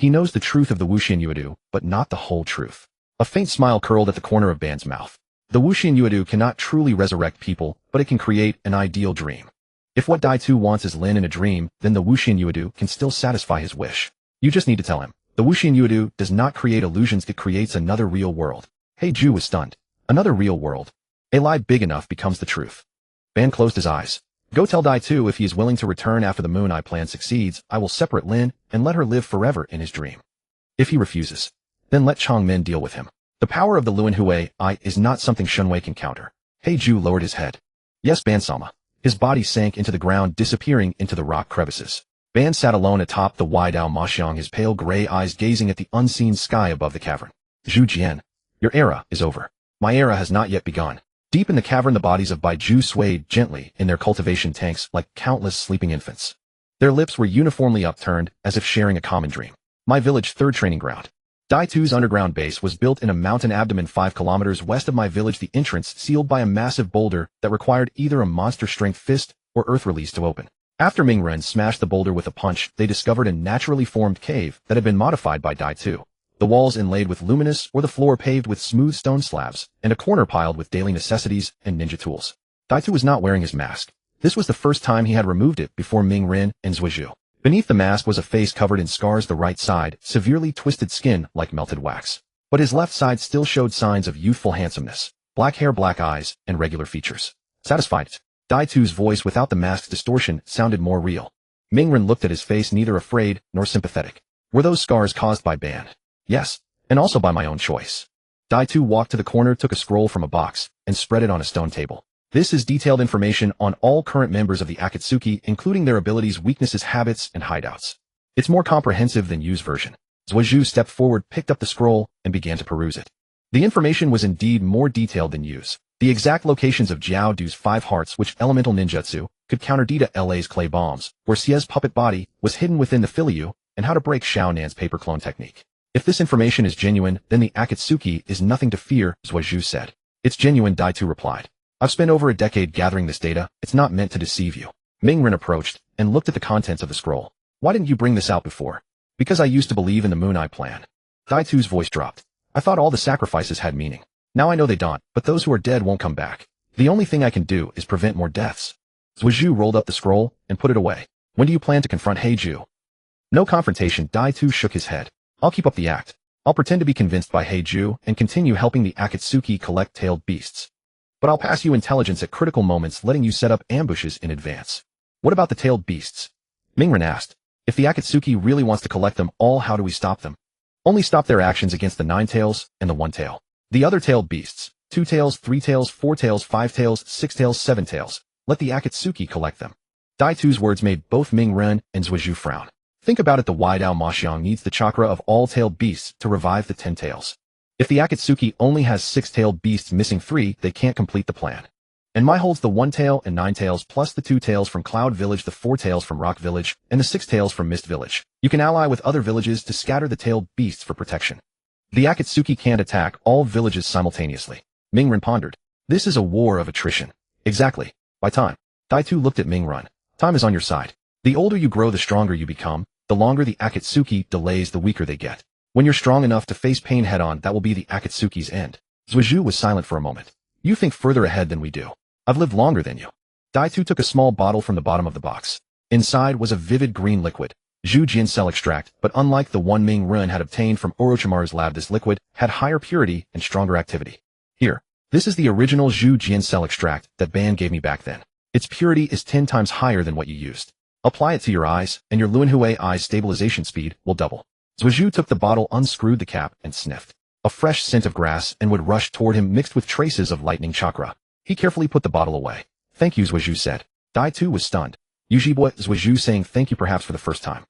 knows the truth of the Wuxian Yuedu, but not the whole truth. A faint smile curled at the corner of Ban's mouth. The Wuxian Yuedu cannot truly resurrect people, but it can create an ideal dream. If what Dai-tu wants is Lin in a dream, then the Wuxian Yuedu can still satisfy his wish. You just need to tell him. The Wuxian Yuedu does not create illusions, it creates another real world. Ju was stunned. Another real world. A lie big enough becomes the truth. Ban closed his eyes. Go tell Dai-tu if he is willing to return after the Moon Eye plan succeeds, I will separate Lin and let her live forever in his dream. If he refuses, then let Chongmin deal with him. The power of the Luan Hui I is not something Shunwei can counter. Ju lowered his head. Yes, Ban-sama. His body sank into the ground, disappearing into the rock crevices. Ban sat alone atop the Weidao Maxiang, his pale gray eyes gazing at the unseen sky above the cavern. Zhu Jian, your era is over. My era has not yet begun. Deep in the cavern, the bodies of Baiju swayed gently in their cultivation tanks like countless sleeping infants. Their lips were uniformly upturned, as if sharing a common dream. My village, third training ground. Dai-tu's underground base was built in a mountain abdomen 5 kilometers west of my village, the entrance sealed by a massive boulder that required either a monster-strength fist or earth release to open. After Mingren smashed the boulder with a punch, they discovered a naturally formed cave that had been modified by Dai-tu. The walls inlaid with luminous, or the floor paved with smooth stone slabs, and a corner piled with daily necessities and ninja tools. Dai-tu was not wearing his mask. This was the first time he had removed it before Ming Ren and Zhuizhu. Beneath the mask was a face covered in scars, the right side, severely twisted skin like melted wax. But his left side still showed signs of youthful handsomeness. Black hair, black eyes, and regular features. Satisfied. Dai-tu's voice without the mask's distortion sounded more real. Ming Ren looked at his face, neither afraid nor sympathetic. Were those scars caused by Ban? Yes, and also by my own choice. Dai-tu walked to the corner, took a scroll from a box, and spread it on a stone table. This is detailed information on all current members of the Akatsuki, including their abilities, weaknesses, habits, and hideouts. It's more comprehensive than Yu's version. Zhuizhu stepped forward, picked up the scroll, and began to peruse it. The information was indeed more detailed than Yu's. The exact locations of Jiao Du's 5 hearts, which elemental ninjutsu could counter Dita La's clay bombs, where Xie's puppet body was hidden within the Filiu, and how to break Xiao Nan's paper clone technique. If this information is genuine, then the Akatsuki is nothing to fear, Zhuizhu said. It's genuine, Dai-tu replied. I've spent over a decade gathering this data. It's not meant to deceive you. Ming Ren approached and looked at the contents of the scroll. Why didn't you bring this out before? Because I used to believe in the Moon Eye plan. Dai-tu's voice dropped. I thought all the sacrifices had meaning. Now I know they don't, but those who are dead won't come back. The only thing I can do is prevent more deaths. Zhuizhu rolled up the scroll and put it away. When do you plan to confront Heiju? No confrontation, Dai-tu shook his head. I'll keep up the act. I'll pretend to be convinced by Heiju and continue helping the Akatsuki collect tailed beasts. But I'll pass you intelligence at critical moments, letting you set up ambushes in advance. What about the tailed beasts? Ming Ren asked. If the Akatsuki really wants to collect them all, how do we stop them? Only stop their actions against the 9 tails and the 1 tail. The other tailed beasts, 2 tails, 3 tails, 4 tails, 5 tails, 6 tails, 7 tails. Let the Akatsuki collect them. Dai-tu's words made both Ming Ren and Zhuizhu frown. Think about it, the Weidao Maxiang needs the chakra of all tailed beasts to revive the 10 tails. If the Akatsuki only has 6 tailed beasts, missing 3, they can't complete the plan. And my holds the 1 tail and 9 tails plus the 2 tails from Cloud Village, the 4 tails from Rock Village, and the 6 tails from Mist Village. You can ally with other villages to scatter the tailed beasts for protection. The Akatsuki can't attack all villages simultaneously. Mingren pondered. This is a war of attrition. Exactly. By time. Daitu looked at Mingren. Time is on your side. The older you grow, the stronger you become. The longer the Akatsuki delays, the weaker they get. When you're strong enough to face pain head-on, that will be the Akatsuki's end. Zuiju was silent for a moment. You think further ahead than we do. I've lived longer than you. Daitu took a small bottle from the bottom of the box. Inside was a vivid green liquid, Zhu Jin cell extract, but unlike the one Ming Ren had obtained from Orochimaru's lab, this liquid had higher purity and stronger activity. Here, this is the original Zhu Jin cell extract that Ban gave me back then. Its purity is 10 times higher than what you used. Apply it to your eyes, and your Luanhui eye's stabilization speed will double. Zuiju took the bottle, unscrewed the cap, and sniffed. A fresh scent of grass and wood rushed toward him, mixed with traces of lightning chakra. He carefully put the bottle away. Thank you, Zuiju said. Daitu was stunned. Yujibwa, Zuiju saying thank you perhaps for the first time.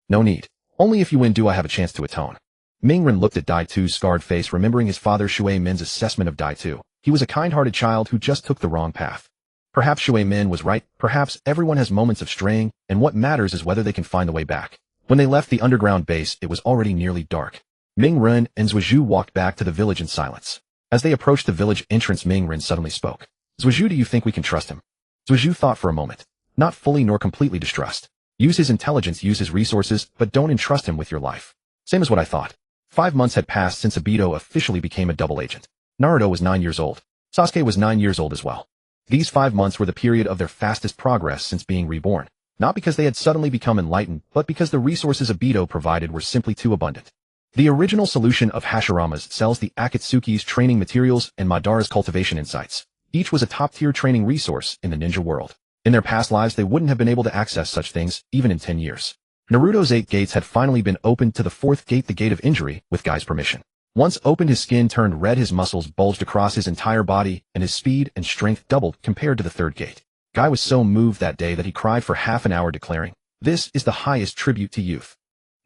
No need. Only if you win do I have a chance to atone. Mingren looked at Daitu's scarred face, remembering his father Shui Min's assessment of Daitu. He was a kind-hearted child who just took the wrong path. Perhaps Shui Min was right. Perhaps everyone has moments of straying, and what matters is whether they can find the way back. When they left the underground base, it was already nearly dark. Mingren and Zuiju walked back to the village in silence. As they approached the village entrance, Mingren suddenly spoke. Zuiju, do you think we can trust him? Zuiju thought for a moment. Not fully nor completely distrust. Use his intelligence, use his resources, but don't entrust him with your life. Same as what I thought. 5 months had passed since Obito officially became a double agent. Naruto was 9 years old. Sasuke was 9 years old as well. These 5 months were the period of their fastest progress since being reborn. Not because they had suddenly become enlightened, but because the resources Obito provided were simply too abundant. The original solution of Hashirama's sells the Akatsuki's training materials and Madara's cultivation insights. Each was a top-tier training resource in the ninja world. In their past lives, they wouldn't have been able to access such things, even in 10 years. Naruto's 8 gates had finally been opened to the 4th gate, the Gate of Injury, with Guy's permission. Once opened, his skin turned red, his muscles bulged across his entire body, and his speed and strength doubled compared to the 3rd gate. Guy was so moved that day that he cried for half an hour, declaring, "This is the highest tribute to youth."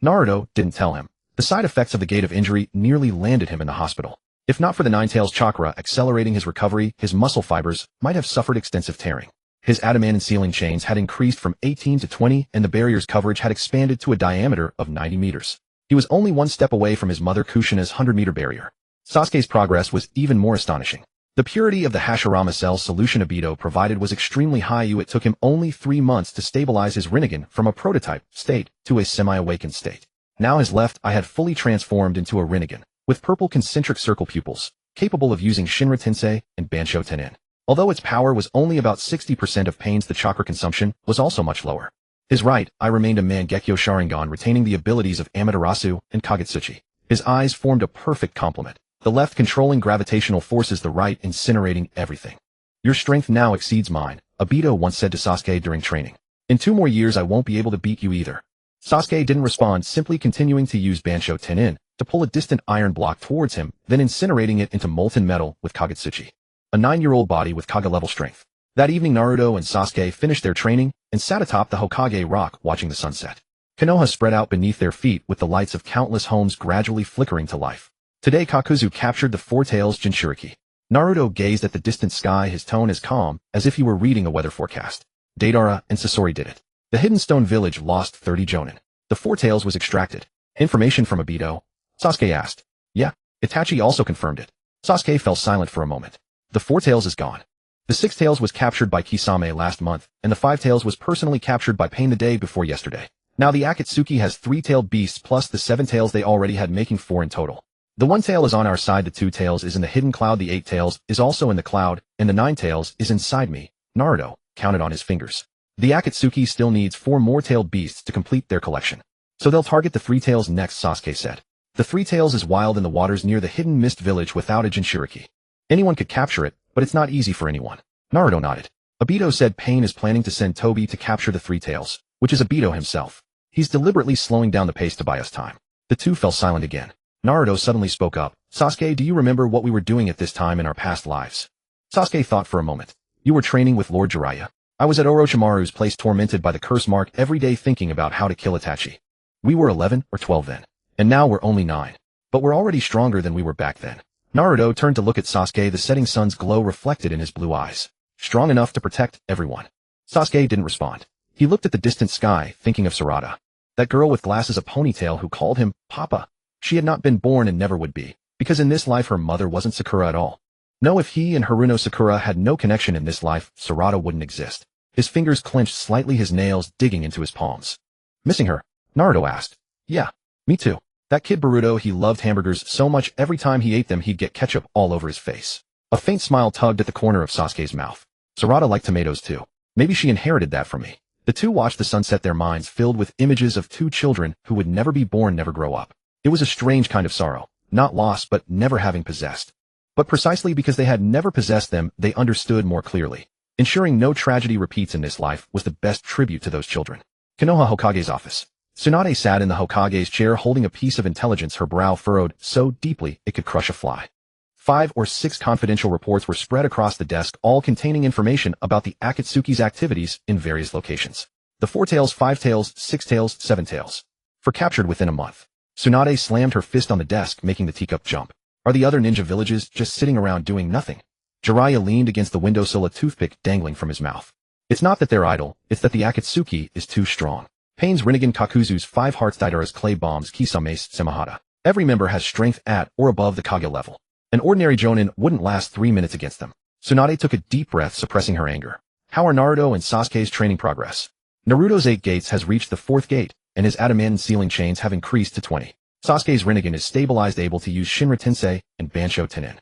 Naruto didn't tell him. The side effects of the Gate of Injury nearly landed him in the hospital. If not for the Nine Tails chakra accelerating his recovery, his muscle fibers might have suffered extensive tearing. His adamant ceiling chains had increased from 18 to 20, and the barrier's coverage had expanded to a diameter of 90 meters. He was only 1 step away from his mother Kushina's 100-meter barrier. Sasuke's progress was even more astonishing. The purity of the Hashirama cell solution Obito provided was extremely high. It took him only 3 months to stabilize his Rinnegan from a prototype state to a semi-awakened state. Now his left eye had fully transformed into a Rinnegan, with purple concentric circle pupils, capable of using Shinra Tensei and Bansho Tenin. Although its power was only about 60% of Pain's, the chakra consumption was also much lower. His right eye remained a Mangekyō Sharingan, retaining the abilities of Amaterasu and Kagutsuchi. His eyes formed a perfect complement, the left controlling gravitational forces, the right incinerating everything. "Your strength now exceeds mine," Obito once said to Sasuke during training. "In 2 more years I won't be able to beat you either." Sasuke didn't respond, simply continuing to use Bansho Tenin to pull a distant iron block towards him, then incinerating it into molten metal with Kagutsuchi. A 9-year-old body with Kaga-level strength. That evening Naruto and Sasuke finished their training and sat atop the Hokage rock watching the sunset. Konoha spread out beneath their feet with the lights of countless homes gradually flickering to life. Today Kakuzu captured the 4 tails Jinchuriki. Naruto gazed at the distant sky, his tone as calm as if he were reading a weather forecast. Deidara and Sasori did it. The Hidden Stone Village lost 30 jonin. The 4 tails was extracted. Information from Obito? Sasuke asked. Yeah. Itachi also confirmed it. Sasuke fell silent for a moment. The 4 tails is gone. The 6 tails was captured by Kisame last month, and the 5 tails was personally captured by Pain the day before yesterday. Now the Akatsuki has 3-tailed beasts plus the 7 tails they already had, making 4 in total. The 1 tail is on our side, the 2 tails is in the hidden cloud, the 8 tails is also in the cloud, and the 9 tails is inside me. Naruto counted on his fingers. The Akatsuki still needs 4 more tailed beasts to complete their collection. So they'll target the 3 tails next, Sasuke said. The 3 tails is wild in the waters near the hidden mist village without a Jinchuriki. Anyone could capture it, but it's not easy for anyone. Naruto nodded. Obito said Pain is planning to send Tobi to capture the 3 tails, which is Obito himself. He's deliberately slowing down the pace to buy us time. The two fell silent again. Naruto suddenly spoke up. Sasuke, do you remember what we were doing at this time in our past lives? Sasuke thought for a moment. You were training with Lord Jiraiya. I was at Orochimaru's place tormented by the curse mark every day thinking about how to kill Itachi. We were 11 or 12 then. And now we're only 9. But we're already stronger than we were back then. Naruto turned to look at Sasuke, the setting sun's glow reflected in his blue eyes. strong enough to protect everyone. Sasuke didn't respond. He looked at the distant sky, thinking of Sarada. That girl with glasses, a ponytail, who called him Papa. She had not been born and never would be, because in this life her mother wasn't Sakura at all. No, if he and Haruno Sakura had no connection in this life, Sarada wouldn't exist. His fingers clenched slightly, his nails digging into his palms. Missing her? Naruto asked. Yeah, me too. That kid Boruto, he loved hamburgers so much every time he ate them he'd get ketchup all over his face. A faint smile tugged at the corner of Sasuke's mouth. Sarada liked tomatoes too. Maybe she inherited that from me. The two watched the sunset, their minds filled with images of two children who would never be born, never grow up. It was a strange kind of sorrow, not loss but never having possessed. But precisely because they had never possessed them, they understood more clearly. Ensuring no tragedy repeats in this life was the best tribute to those children. Konoha Hokage's office. Tsunade sat in the Hokage's chair holding a piece of intelligence, her brow furrowed so deeply it could crush a fly. 5 or 6 confidential reports were spread across the desk, all containing information about the Akatsuki's activities in various locations. The 4 tails, 5 tails, 6 tails, 7 tails. For captured within a month. Tsunade slammed her fist on the desk, making the teacup jump. Are the other ninja villages just sitting around doing nothing? Jiraiya leaned against the windowsill, a toothpick dangling from his mouth. It's not that they're idle, it's that the Akatsuki is too strong. Pain's Rinnegan, Kakuzu's 5 hearts, Daidara's clay bombs, Kisama's Samahata. Every member has strength at or above the Kage level. An ordinary Jonin wouldn't last 3 minutes against them. Tsunade took a deep breath, suppressing her anger. How are Naruto and Sasuke's training progress? Naruto's 8 gates has reached the 4th gate, and his adamant sealing chains have increased to 20. Sasuke's Rinnegan is stabilized, able to use Shinra Tensei and Bansho Tenin.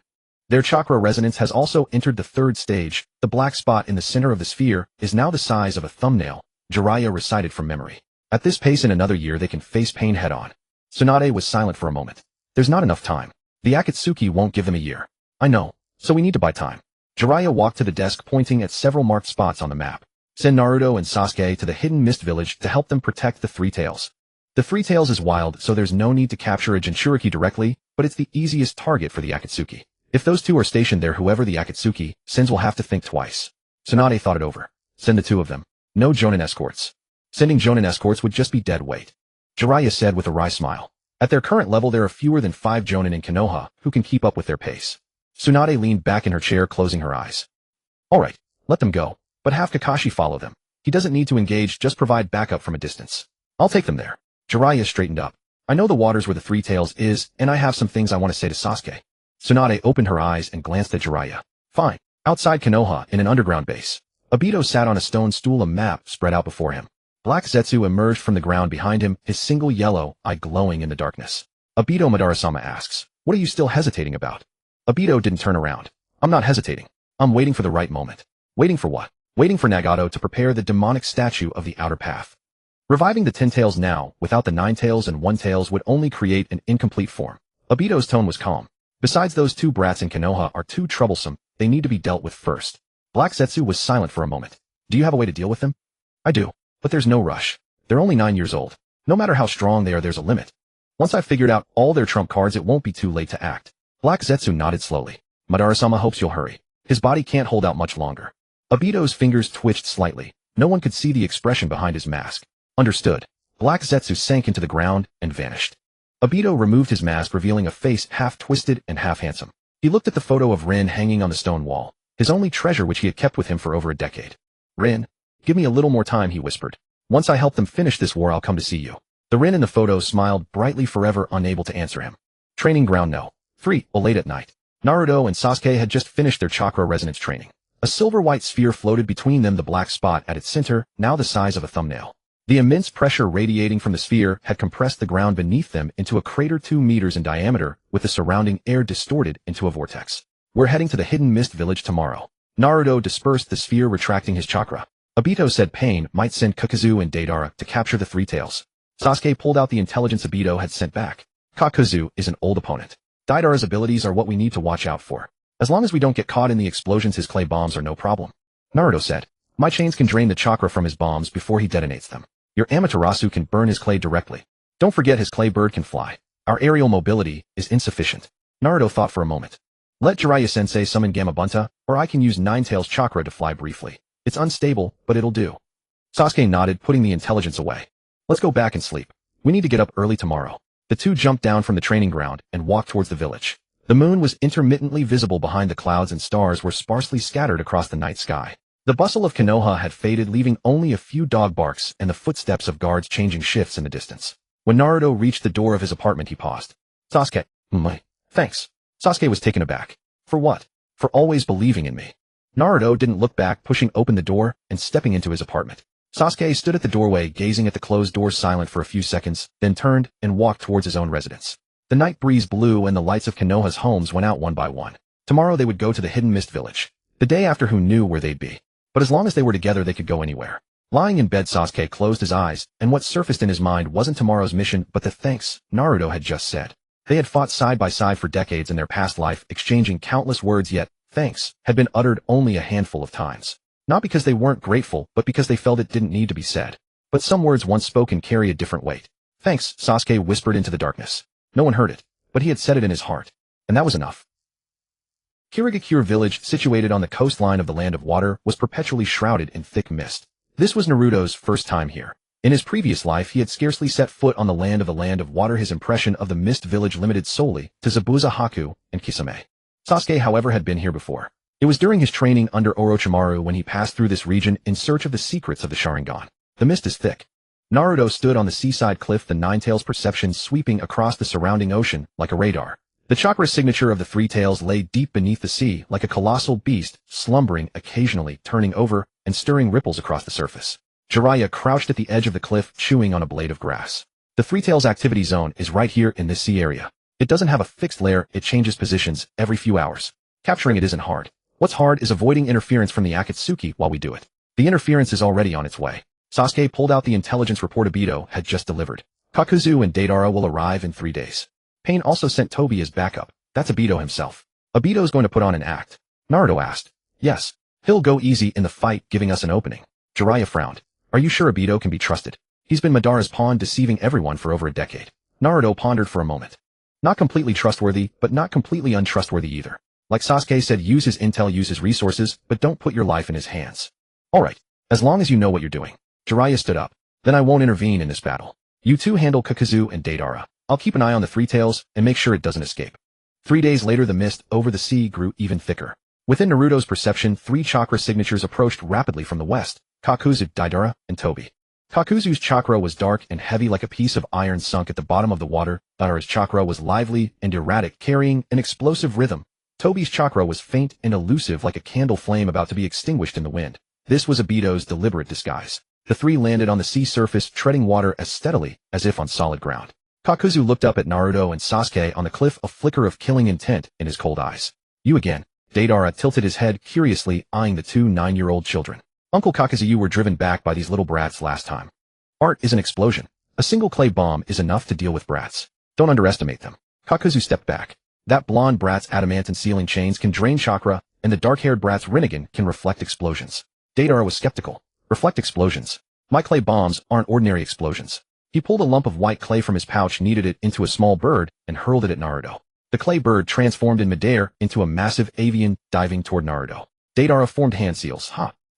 Their chakra resonance has also entered the 3rd stage. The black spot in the center of the sphere is now the size of a thumbnail, Jiraiya recited from memory. At this pace, in another year they can face pain head-on. Tsunade was silent for a moment. There's not enough time. The Akatsuki won't give them a year. I know, so we need to buy time. Jiraiya walked to the desk, pointing at several marked spots on the map. Send Naruto and Sasuke to the Hidden Mist Village to help them protect the 3 tails. The 3 tails is wild, so there's no need to capture a Jinchuriki directly, but it's the easiest target for the Akatsuki. If those 2 are stationed there, whoever the Akatsuki sends will have to think twice. Tsunade thought it over. Send the 2 of them. No Jonin escorts. Sending Jonin escorts would just be dead weight. Jiraiya said with a wry smile. At their current level there are fewer than 5 Jonin in Konoha who can keep up with their pace. Tsunade leaned back in her chair, closing her eyes. Alright, let them go, but have Kakashi follow them. He doesn't need to engage, just provide backup from a distance. I'll take them there. Jiraiya straightened up. I know the waters where the 3 tails is, and I have some things I want to say to Sasuke. Tsunade opened her eyes and glanced at Jiraiya. Fine. Outside Konoha, in an underground base. Obito sat on a stone stool, a map spread out before him. Black Zetsu emerged from the ground behind him, his single yellow eye glowing in the darkness. Obito, Madara-sama asks, what are you still hesitating about? Obito didn't turn around. I'm not hesitating. I'm waiting for the right moment. Waiting for what? Waiting for Nagato to prepare the demonic statue of the outer path. Reviving the 10 tails now, without the 9 tails and 1 tails, would only create an incomplete form. Obito's tone was calm. Besides, those 2 brats in Konoha are too troublesome. They need to be dealt with first. Black Zetsu was silent for a moment. Do you have a way to deal with them? I do. But there's no rush. They're only 9 years old. No matter how strong they are, there's a limit. Once I've figured out all their trump cards, it won't be too late to act. Black Zetsu nodded slowly. Madara-sama hopes you'll hurry. His body can't hold out much longer. Obito's fingers twitched slightly. No one could see the expression behind his mask. Understood. Black Zetsu sank into the ground and vanished. Obito removed his mask, revealing a face half twisted and half handsome. He looked at the photo of Rin hanging on the stone wall, his only treasure which he had kept with him for over a decade. Rin, give me a little more time, he whispered. Once I help them finish this war, I'll come to see you. The Rin in the photo smiled brightly, forever unable to answer him. Training ground no. 3. Late at night. Naruto and Sasuke had just finished their chakra resonance training. A silver-white sphere floated between them, the black spot at its center, now the size of a thumbnail. The immense pressure radiating from the sphere had compressed the ground beneath them into a crater 2 meters in diameter, with the surrounding air distorted into a vortex. We're heading to the Hidden Mist Village tomorrow. Naruto dispersed the sphere, retracting his chakra. Obito said Pain might send Kakuzu and Deidara to capture the 3 tails. Sasuke pulled out the intelligence Obito had sent back. Kakuzu is an old opponent. Deidara's abilities are what we need to watch out for. As long as we don't get caught in the explosions, his clay bombs are no problem. Naruto said. My chains can drain the chakra from his bombs before he detonates them. Your Amaterasu can burn his clay directly. Don't forget his clay bird can fly. Our aerial mobility is insufficient. Naruto thought for a moment. Let Jiraiya-sensei summon Gamabunta, or I can use Nine Tails chakra to fly briefly. It's unstable, but it'll do. Sasuke nodded, putting the intelligence away. Let's go back and sleep. We need to get up early tomorrow. The 2 jumped down from the training ground and walked towards the village. The moon was intermittently visible behind the clouds and stars were sparsely scattered across the night sky. The bustle of Konoha had faded, leaving only a few dog barks and the footsteps of guards changing shifts in the distance. When Naruto reached the door of his apartment, he paused. Sasuke, thanks. Sasuke was taken aback. For what? For always believing in me. Naruto didn't look back, pushing open the door and stepping into his apartment. Sasuke stood at the doorway, gazing at the closed door, silent for a few seconds, then turned and walked towards his own residence. The night breeze blew and the lights of Konoha's homes went out one by one. Tomorrow they would go to the Hidden Mist Village. The day after, who knew where they'd be. But as long as they were together, they could go anywhere. Lying in bed, Sasuke closed his eyes, and what surfaced in his mind wasn't tomorrow's mission, but the thanks Naruto had just said. They had fought side by side for decades in their past life, exchanging countless words, yet thanks had been uttered only a handful of times. Not because they weren't grateful, but because they felt it didn't need to be said. But some words once spoken carry a different weight. Thanks, Sasuke whispered into the darkness. No one heard it, but he had said it in his heart. And that was enough. Kirigakure village, situated on the coastline of the Land of Water, was perpetually shrouded in thick mist. This was Naruto's first time here. In his previous life, he had scarcely set foot on the Land of Water. His impression of the Mist Village limited solely to Zabuza Haku and Kisame. Sasuke, however, had been here before. It was during his training under Orochimaru when he passed through this region in search of the secrets of the Sharingan. The mist is thick. Naruto stood on the seaside cliff, the Nine-Tails perception sweeping across the surrounding ocean like a radar. The chakra signature of the Three Tails lay deep beneath the sea like a colossal beast, slumbering, occasionally turning over and stirring ripples across the surface. Jiraiya crouched at the edge of the cliff, chewing on a blade of grass. The Three Tails activity zone is right here in this sea area. It doesn't have a fixed lair, it changes positions every few hours. Capturing it isn't hard. What's hard is avoiding interference from the Akatsuki while we do it. The interference is already on its way. Sasuke pulled out the intelligence report Obito had just delivered. Kakuzu and Deidara will arrive in 3 days. Pain also sent Toby as backup. That's Obito himself. Obito's going to put on an act. Naruto asked. Yes. He'll go easy in the fight, giving us an opening. Jiraiya frowned. Are you sure Obito can be trusted? He's been Madara's pawn, deceiving everyone for over a decade. Naruto pondered for a moment. Not completely trustworthy, but not completely untrustworthy either. Like Sasuke said, use his intel, use his resources, but don't put your life in his hands. Alright, as long as you know what you're doing. Jiraiya stood up. Then I won't intervene in this battle. You two handle Kakuzu and Deidara. I'll keep an eye on the Three Tails and make sure it doesn't escape. 3 days later, the mist over the sea grew even thicker. Within Naruto's perception, 3 chakra signatures approached rapidly from the west: Kakuzu, Deidara, and Toby. Kakuzu's chakra was dark and heavy like a piece of iron sunk at the bottom of the water. Deidara's chakra was lively and erratic, carrying an explosive rhythm. Toby's chakra was faint and elusive like a candle flame about to be extinguished in the wind. This was Obito's deliberate disguise. The 3 landed on the sea surface, treading water as steadily as if on solid ground. Kakuzu looked up at Naruto and Sasuke on the cliff, a flicker of killing intent in his cold eyes. You again. Deidara tilted his head, curiously eyeing the 2 9-year-old children. Uncle Kakuzu, you were driven back by these little brats last time. Art is an explosion. A single clay bomb is enough to deal with brats. Don't underestimate them. Kakuzu stepped back. That blonde brat's adamant and sealing chains can drain chakra, and the dark-haired brat's Rinnegan can reflect explosions. Deidara was skeptical. Reflect explosions? My clay bombs aren't ordinary explosions. He pulled a lump of white clay from his pouch, kneaded it into a small bird, and hurled it at Naruto. The clay bird transformed in midair into a massive avian, diving toward Naruto. Deidara formed hand seals.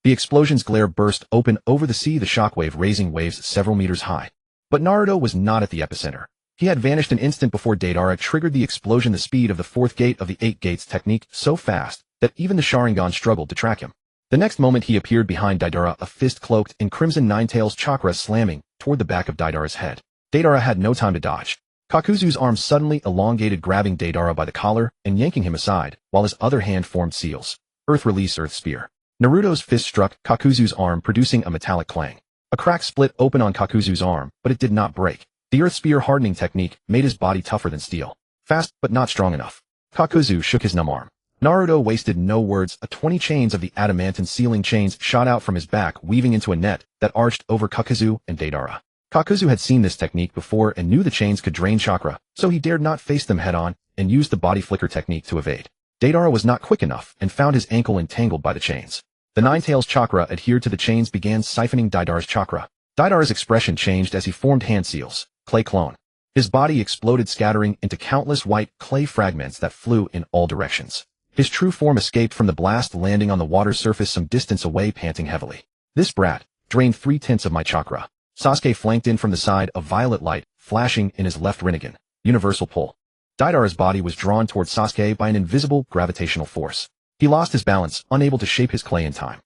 The explosion's glare burst open over the sea, the shockwave raising waves several meters high. But Naruto was not at the epicenter. He had vanished an instant before Deidara triggered the explosion, the speed of the 4th gate of the 8 gates technique so fast that even the Sharingan struggled to track him. The next moment he appeared behind Deidara, a fist cloaked in crimson Nine-Tails chakra slamming toward the back of Deidara's head. Deidara had no time to dodge. Kakuzu's arm suddenly elongated, grabbing Deidara by the collar and yanking him aside, while his other hand formed seals. Earth release, earth spear. Naruto's fist struck Kakuzu's arm, producing a metallic clang. A crack split open on Kakuzu's arm, but it did not break. The earth spear hardening technique made his body tougher than steel. Fast, but not strong enough. Kakuzu shook his numb arm. Naruto wasted no words. 20 chains of the adamantine sealing chains shot out from his back, weaving into a net that arched over Kakuzu and Deidara. Kakuzu had seen this technique before and knew the chains could drain chakra, so he dared not face them head-on and used the body flicker technique to evade. Deidara was not quick enough and found his ankle entangled by the chains. The Nine-Tails chakra adhered to the chains, began siphoning Deidara's chakra. Deidara's expression changed as he formed hand seals. Clay clone. His body exploded, scattering into countless white clay fragments that flew in all directions. His true form escaped from the blast, landing on the water surface some distance away, panting heavily. This brat drained 3/10 of my chakra. Sasuke flanked in from the side, a violet light flashing in his left Rinnegan. Universal pull. Deidara's body was drawn towards Sasuke by an invisible gravitational force. He lost his balance, unable to shape his clay in time.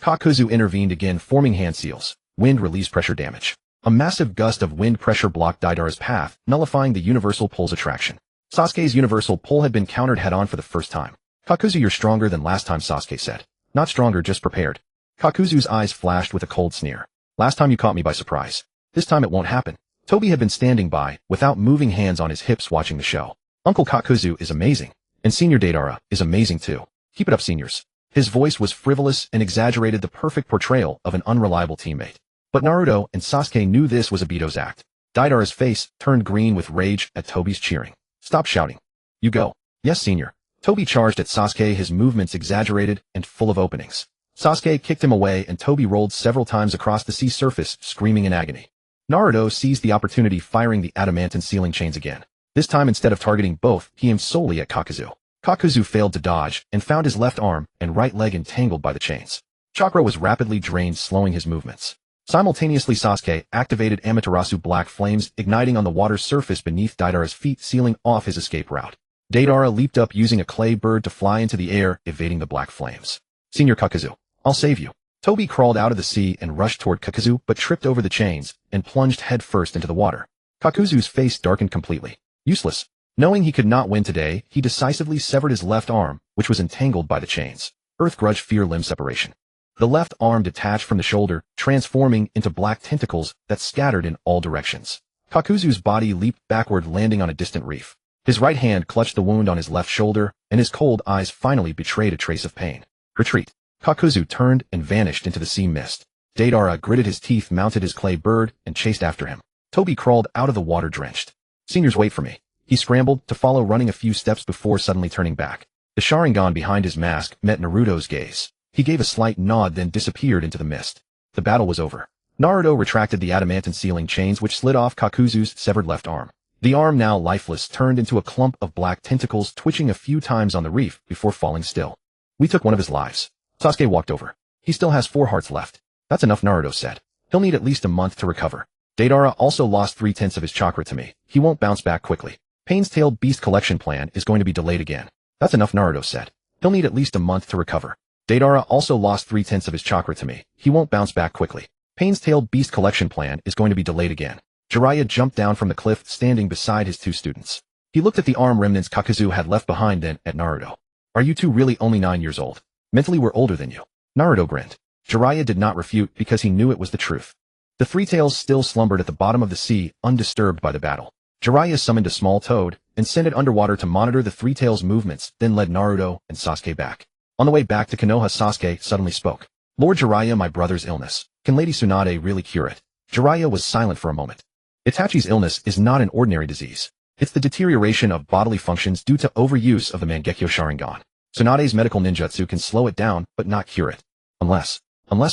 Kakuzu intervened again, forming hand seals. Wind released pressure damage. A massive gust of wind pressure blocked Deidara's path, nullifying the universal pull's attraction. Sasuke's universal pull had been countered head-on for the first time. Kakuzu, you're stronger than last time, Sasuke said. Not stronger, just prepared. Kakuzu's eyes flashed with a cold sneer. Last time you caught me by surprise. This time it won't happen. Toby had been standing by, without moving, hands on his hips, watching the show. Uncle Kakuzu is amazing. And Senior Deidara is amazing too. Keep it up, seniors. His voice was frivolous and exaggerated, the perfect portrayal of an unreliable teammate. But Naruto and Sasuke knew this was Obito's act. Deidara's face turned green with rage at Toby's cheering. Stop shouting. You go. Yes, senior. Toby charged at Sasuke, his movements exaggerated and full of openings. Sasuke kicked him away and Toby rolled several times across the sea surface, screaming in agony. Naruto seized the opportunity, firing the adamantine sealing chains again. This time, instead of targeting both, he aimed solely at Kakuzu. Kakuzu failed to dodge and found his left arm and right leg entangled by the chains. Chakra was rapidly drained, slowing his movements. Simultaneously, Sasuke activated Amaterasu black flames, igniting on the water's surface beneath Deidara's feet, sealing off his escape route. Deidara leaped up, using a clay bird to fly into the air, evading the black flames. Senior Kakuzu, I'll save you. Toby crawled out of the sea and rushed toward Kakuzu, but tripped over the chains and plunged headfirst into the water. Kakuzu's face darkened completely. Useless. Knowing he could not win today, he decisively severed his left arm, which was entangled by the chains. Earth grudge, fear, limb separation. The left arm detached from the shoulder, transforming into black tentacles that scattered in all directions. Kakuzu's body leaped backward, landing on a distant reef. His right hand clutched the wound on his left shoulder, and his cold eyes finally betrayed a trace of pain. Retreat. Kakuzu turned and vanished into the sea mist. Deidara gritted his teeth, mounted his clay bird, and chased after him. Toby crawled out of the water, drenched. Seniors, wait for me. He scrambled to follow, running a few steps before suddenly turning back. The Sharingan behind his mask met Naruto's gaze. He gave a slight nod, then disappeared into the mist. The battle was over. Naruto retracted the adamantine sealing chains, which slid off Kakuzu's severed left arm. The arm, now lifeless, turned into a clump of black tentacles, twitching a few times on the reef before falling still. We took one of his lives. Sasuke walked over. He still has 4 hearts left. That's enough, Naruto said. He'll need at least a month to recover. Deidara also lost 3/10 of his chakra to me. He won't bounce back quickly. Pain's tailed beast collection plan is going to be delayed again. That's enough, Naruto said. He'll need at least a month to recover. Deidara also lost 3/10 of his chakra to me. He won't bounce back quickly. Pain's tailed beast collection plan is going to be delayed again. Jiraiya jumped down from the cliff, standing beside his 2 students. He looked at the arm remnants Kakuzu had left behind, then at Naruto. Are you two really only 9 years old? Mentally, we're older than you. Naruto grinned. Jiraiya did not refute because he knew it was the truth. The 3 tails still slumbered at the bottom of the sea, undisturbed by the battle. Jiraiya summoned a small toad and sent it underwater to monitor the 3 tails' movements, then led Naruto and Sasuke back. On the way back to Konoha, Sasuke suddenly spoke. Lord Jiraiya, my brother's illness. Can Lady Tsunade really cure it? Jiraiya was silent for a moment. Itachi's illness is not an ordinary disease. It's the deterioration of bodily functions due to overuse of the Mangekyō Sharingan. Tsunade's medical ninjutsu can slow it down, but not cure it. Unless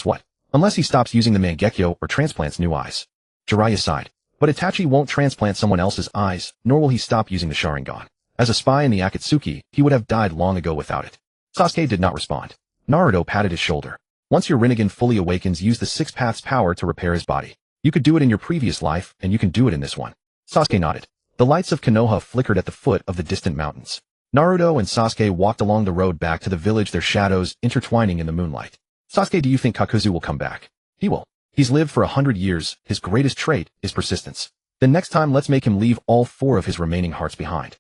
what? Unless he stops using the Mangekyō or transplants new eyes. Jiraiya sighed. But Itachi won't transplant someone else's eyes, nor will he stop using the Sharingan. As a spy in the Akatsuki, he would have died long ago without it. Sasuke did not respond. Naruto patted his shoulder. Once your Rinnegan fully awakens, use the 6 paths power to repair his body. You could do it in your previous life, and you can do it in this one. Sasuke nodded. The lights of Konoha flickered at the foot of the distant mountains. Naruto and Sasuke walked along the road back to the village, their shadows intertwining in the moonlight. Sasuke, do you think Kakuzu will come back? He will. He's lived for 100 years. His greatest trait is persistence. Then next time, let's make him leave all 4 of his remaining hearts behind.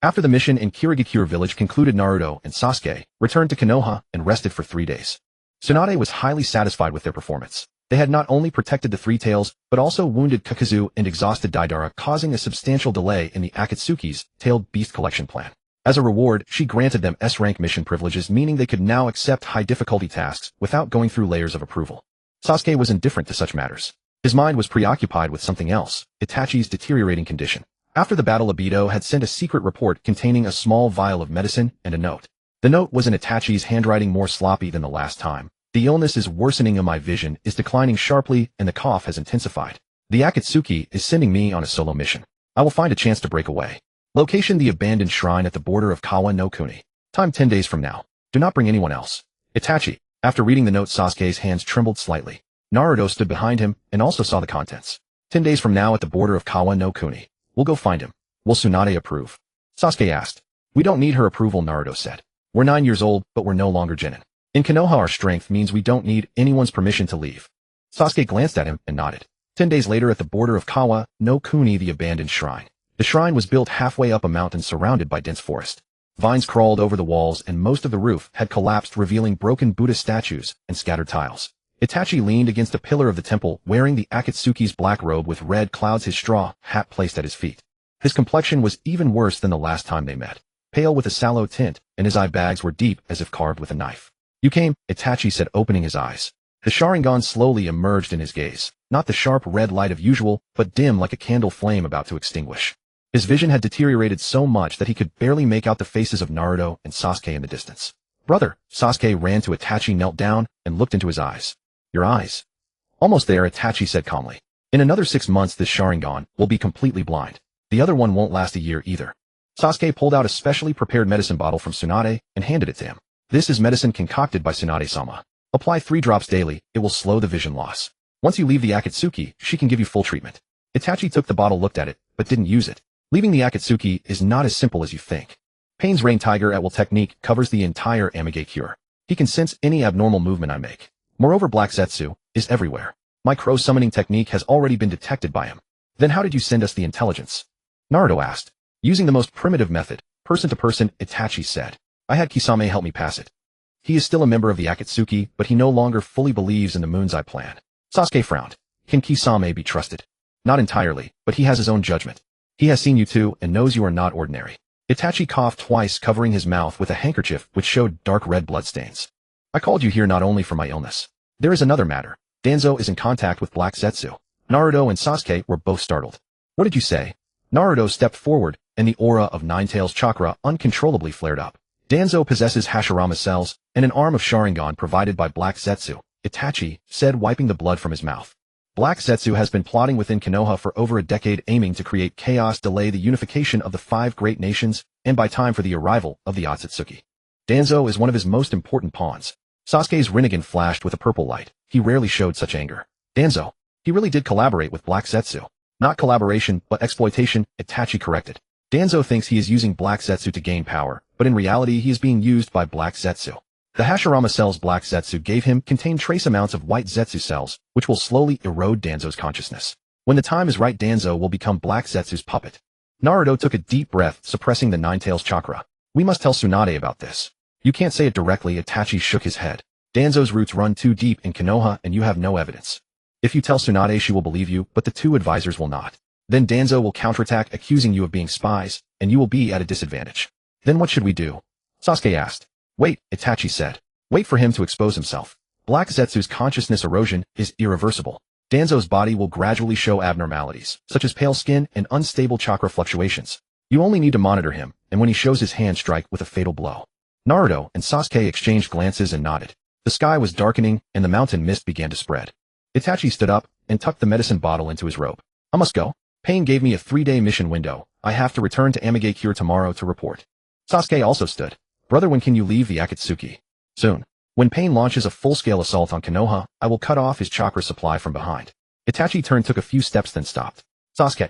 After the mission in Kirigakure village concluded, Naruto and Sasuke returned to Konoha and rested for 3 days. Tsunade was highly satisfied with their performance. They had not only protected the 3 tails, but also wounded Kakuzu and exhausted Deidara, causing a substantial delay in the Akatsuki's tailed beast collection plan. As a reward, she granted them S-rank mission privileges, meaning they could now accept high-difficulty tasks without going through layers of approval. Sasuke was indifferent to such matters. His mind was preoccupied with something else, Itachi's deteriorating condition. After the battle, Obito had sent a secret report containing a small vial of medicine and a note. The note was in Itachi's handwriting, more sloppy than the last time. The illness is worsening and my vision is declining sharply and the cough has intensified. The Akatsuki is sending me on a solo mission. I will find a chance to break away. Location: the abandoned shrine at the border of Kawa no Kuni. Time: 10 days from now. Do not bring anyone else. Itachi. After reading the note, Sasuke's hands trembled slightly. Naruto stood behind him and also saw the contents. 10 days from now at the border of Kawa no Kuni. We'll go find him. Will Tsunade approve? Sasuke asked. We don't need her approval, Naruto said. We're 9 years old, but we're no longer genin. In Konoha our strength means we don't need anyone's permission to leave. Sasuke glanced at him and nodded. 10 days later at the border of Kawa no Kuni, the abandoned shrine. The shrine was built halfway up a mountain surrounded by dense forest. Vines crawled over the walls and most of the roof had collapsed, revealing broken Buddha statues and scattered tiles. Itachi leaned against a pillar of the temple, wearing the Akatsuki's black robe with red clouds, his straw hat placed at his feet. His complexion was even worse than the last time they met, pale with a sallow tint, and his eye bags were deep as if carved with a knife. You came, Itachi said, opening his eyes. The Sharingan slowly emerged in his gaze, not the sharp red light of usual, but dim like a candle flame about to extinguish. His vision had deteriorated so much that he could barely make out the faces of Naruto and Sasuke in the distance. Brother, Sasuke ran to Itachi, knelt down, and looked into his eyes. Your eyes. Almost there, Itachi said calmly. In another 6 months this Sharingan will be completely blind. The other one won't last a year either. Sasuke pulled out a specially prepared medicine bottle from Tsunade and handed it to him. This is medicine concocted by Tsunade-sama. Apply 3 drops daily, it will slow the vision loss. Once you leave the Akatsuki, she can give you full treatment. Itachi took the bottle, looked at it, but didn't use it. Leaving the Akatsuki is not as simple as you think. Pain's Rain Tiger at Will technique covers the entire Mangekyō. He can sense any abnormal movement I make. Moreover, Black Zetsu is everywhere. My crow summoning technique has already been detected by him. Then how did you send us the intelligence? Naruto asked. Using the most primitive method, person to person, Itachi said. I had Kisame help me pass it. He is still a member of the Akatsuki, but he no longer fully believes in the Moon's Eye plan. Sasuke frowned. Can Kisame be trusted? Not entirely, but he has his own judgment. He has seen you too and knows you are not ordinary. Itachi coughed twice, covering his mouth with a handkerchief which showed dark red bloodstains. I called you here not only for my illness. There is another matter. Danzo is in contact with Black Zetsu. Naruto and Sasuke were both startled. What did you say? Naruto stepped forward, and the aura of Nine-Tails chakra uncontrollably flared up. Danzo possesses Hashirama cells and an arm of Sharingan provided by Black Zetsu, Itachi said, wiping the blood from his mouth. Black Zetsu has been plotting within Konoha for over a decade, aiming to create chaos, delay the unification of the 5 great nations, and buy time for the arrival of the Akatsuki. Danzo is one of his most important pawns. Sasuke's Rinnegan flashed with a purple light. He rarely showed such anger. Danzo. He really did collaborate with Black Zetsu. Not collaboration, but exploitation, Itachi corrected. Danzo thinks he is using Black Zetsu to gain power, but in reality he is being used by Black Zetsu. The Hashirama cells Black Zetsu gave him contain trace amounts of white Zetsu cells, which will slowly erode Danzo's consciousness. When the time is right, Danzo will become Black Zetsu's puppet. Naruto took a deep breath, suppressing the Nine-Tails chakra. We must tell Tsunade about this. You can't say it directly, Itachi shook his head. Danzo's roots run too deep in Konoha and you have no evidence. If you tell Tsunade she will believe you, but the 2 advisors will not. Then Danzo will counterattack, accusing you of being spies, and you will be at a disadvantage. Then what should we do? Sasuke asked. Wait, Itachi said. Wait for him to expose himself. Black Zetsu's consciousness erosion is irreversible. Danzo's body will gradually show abnormalities, such as pale skin and unstable chakra fluctuations. You only need to monitor him, and when he shows his hand, strike with a fatal blow. Naruto and Sasuke exchanged glances and nodded. The sky was darkening, and the mountain mist began to spread. Itachi stood up and tucked the medicine bottle into his robe. I must go. Pain gave me a 3-day mission window. I have to return to Mangekyō tomorrow to report. Sasuke also stood. Brother, when can you leave the Akatsuki? Soon. When Pain launches a full-scale assault on Konoha, I will cut off his chakra supply from behind. Itachi turned, took a few steps, then stopped. Sasuke,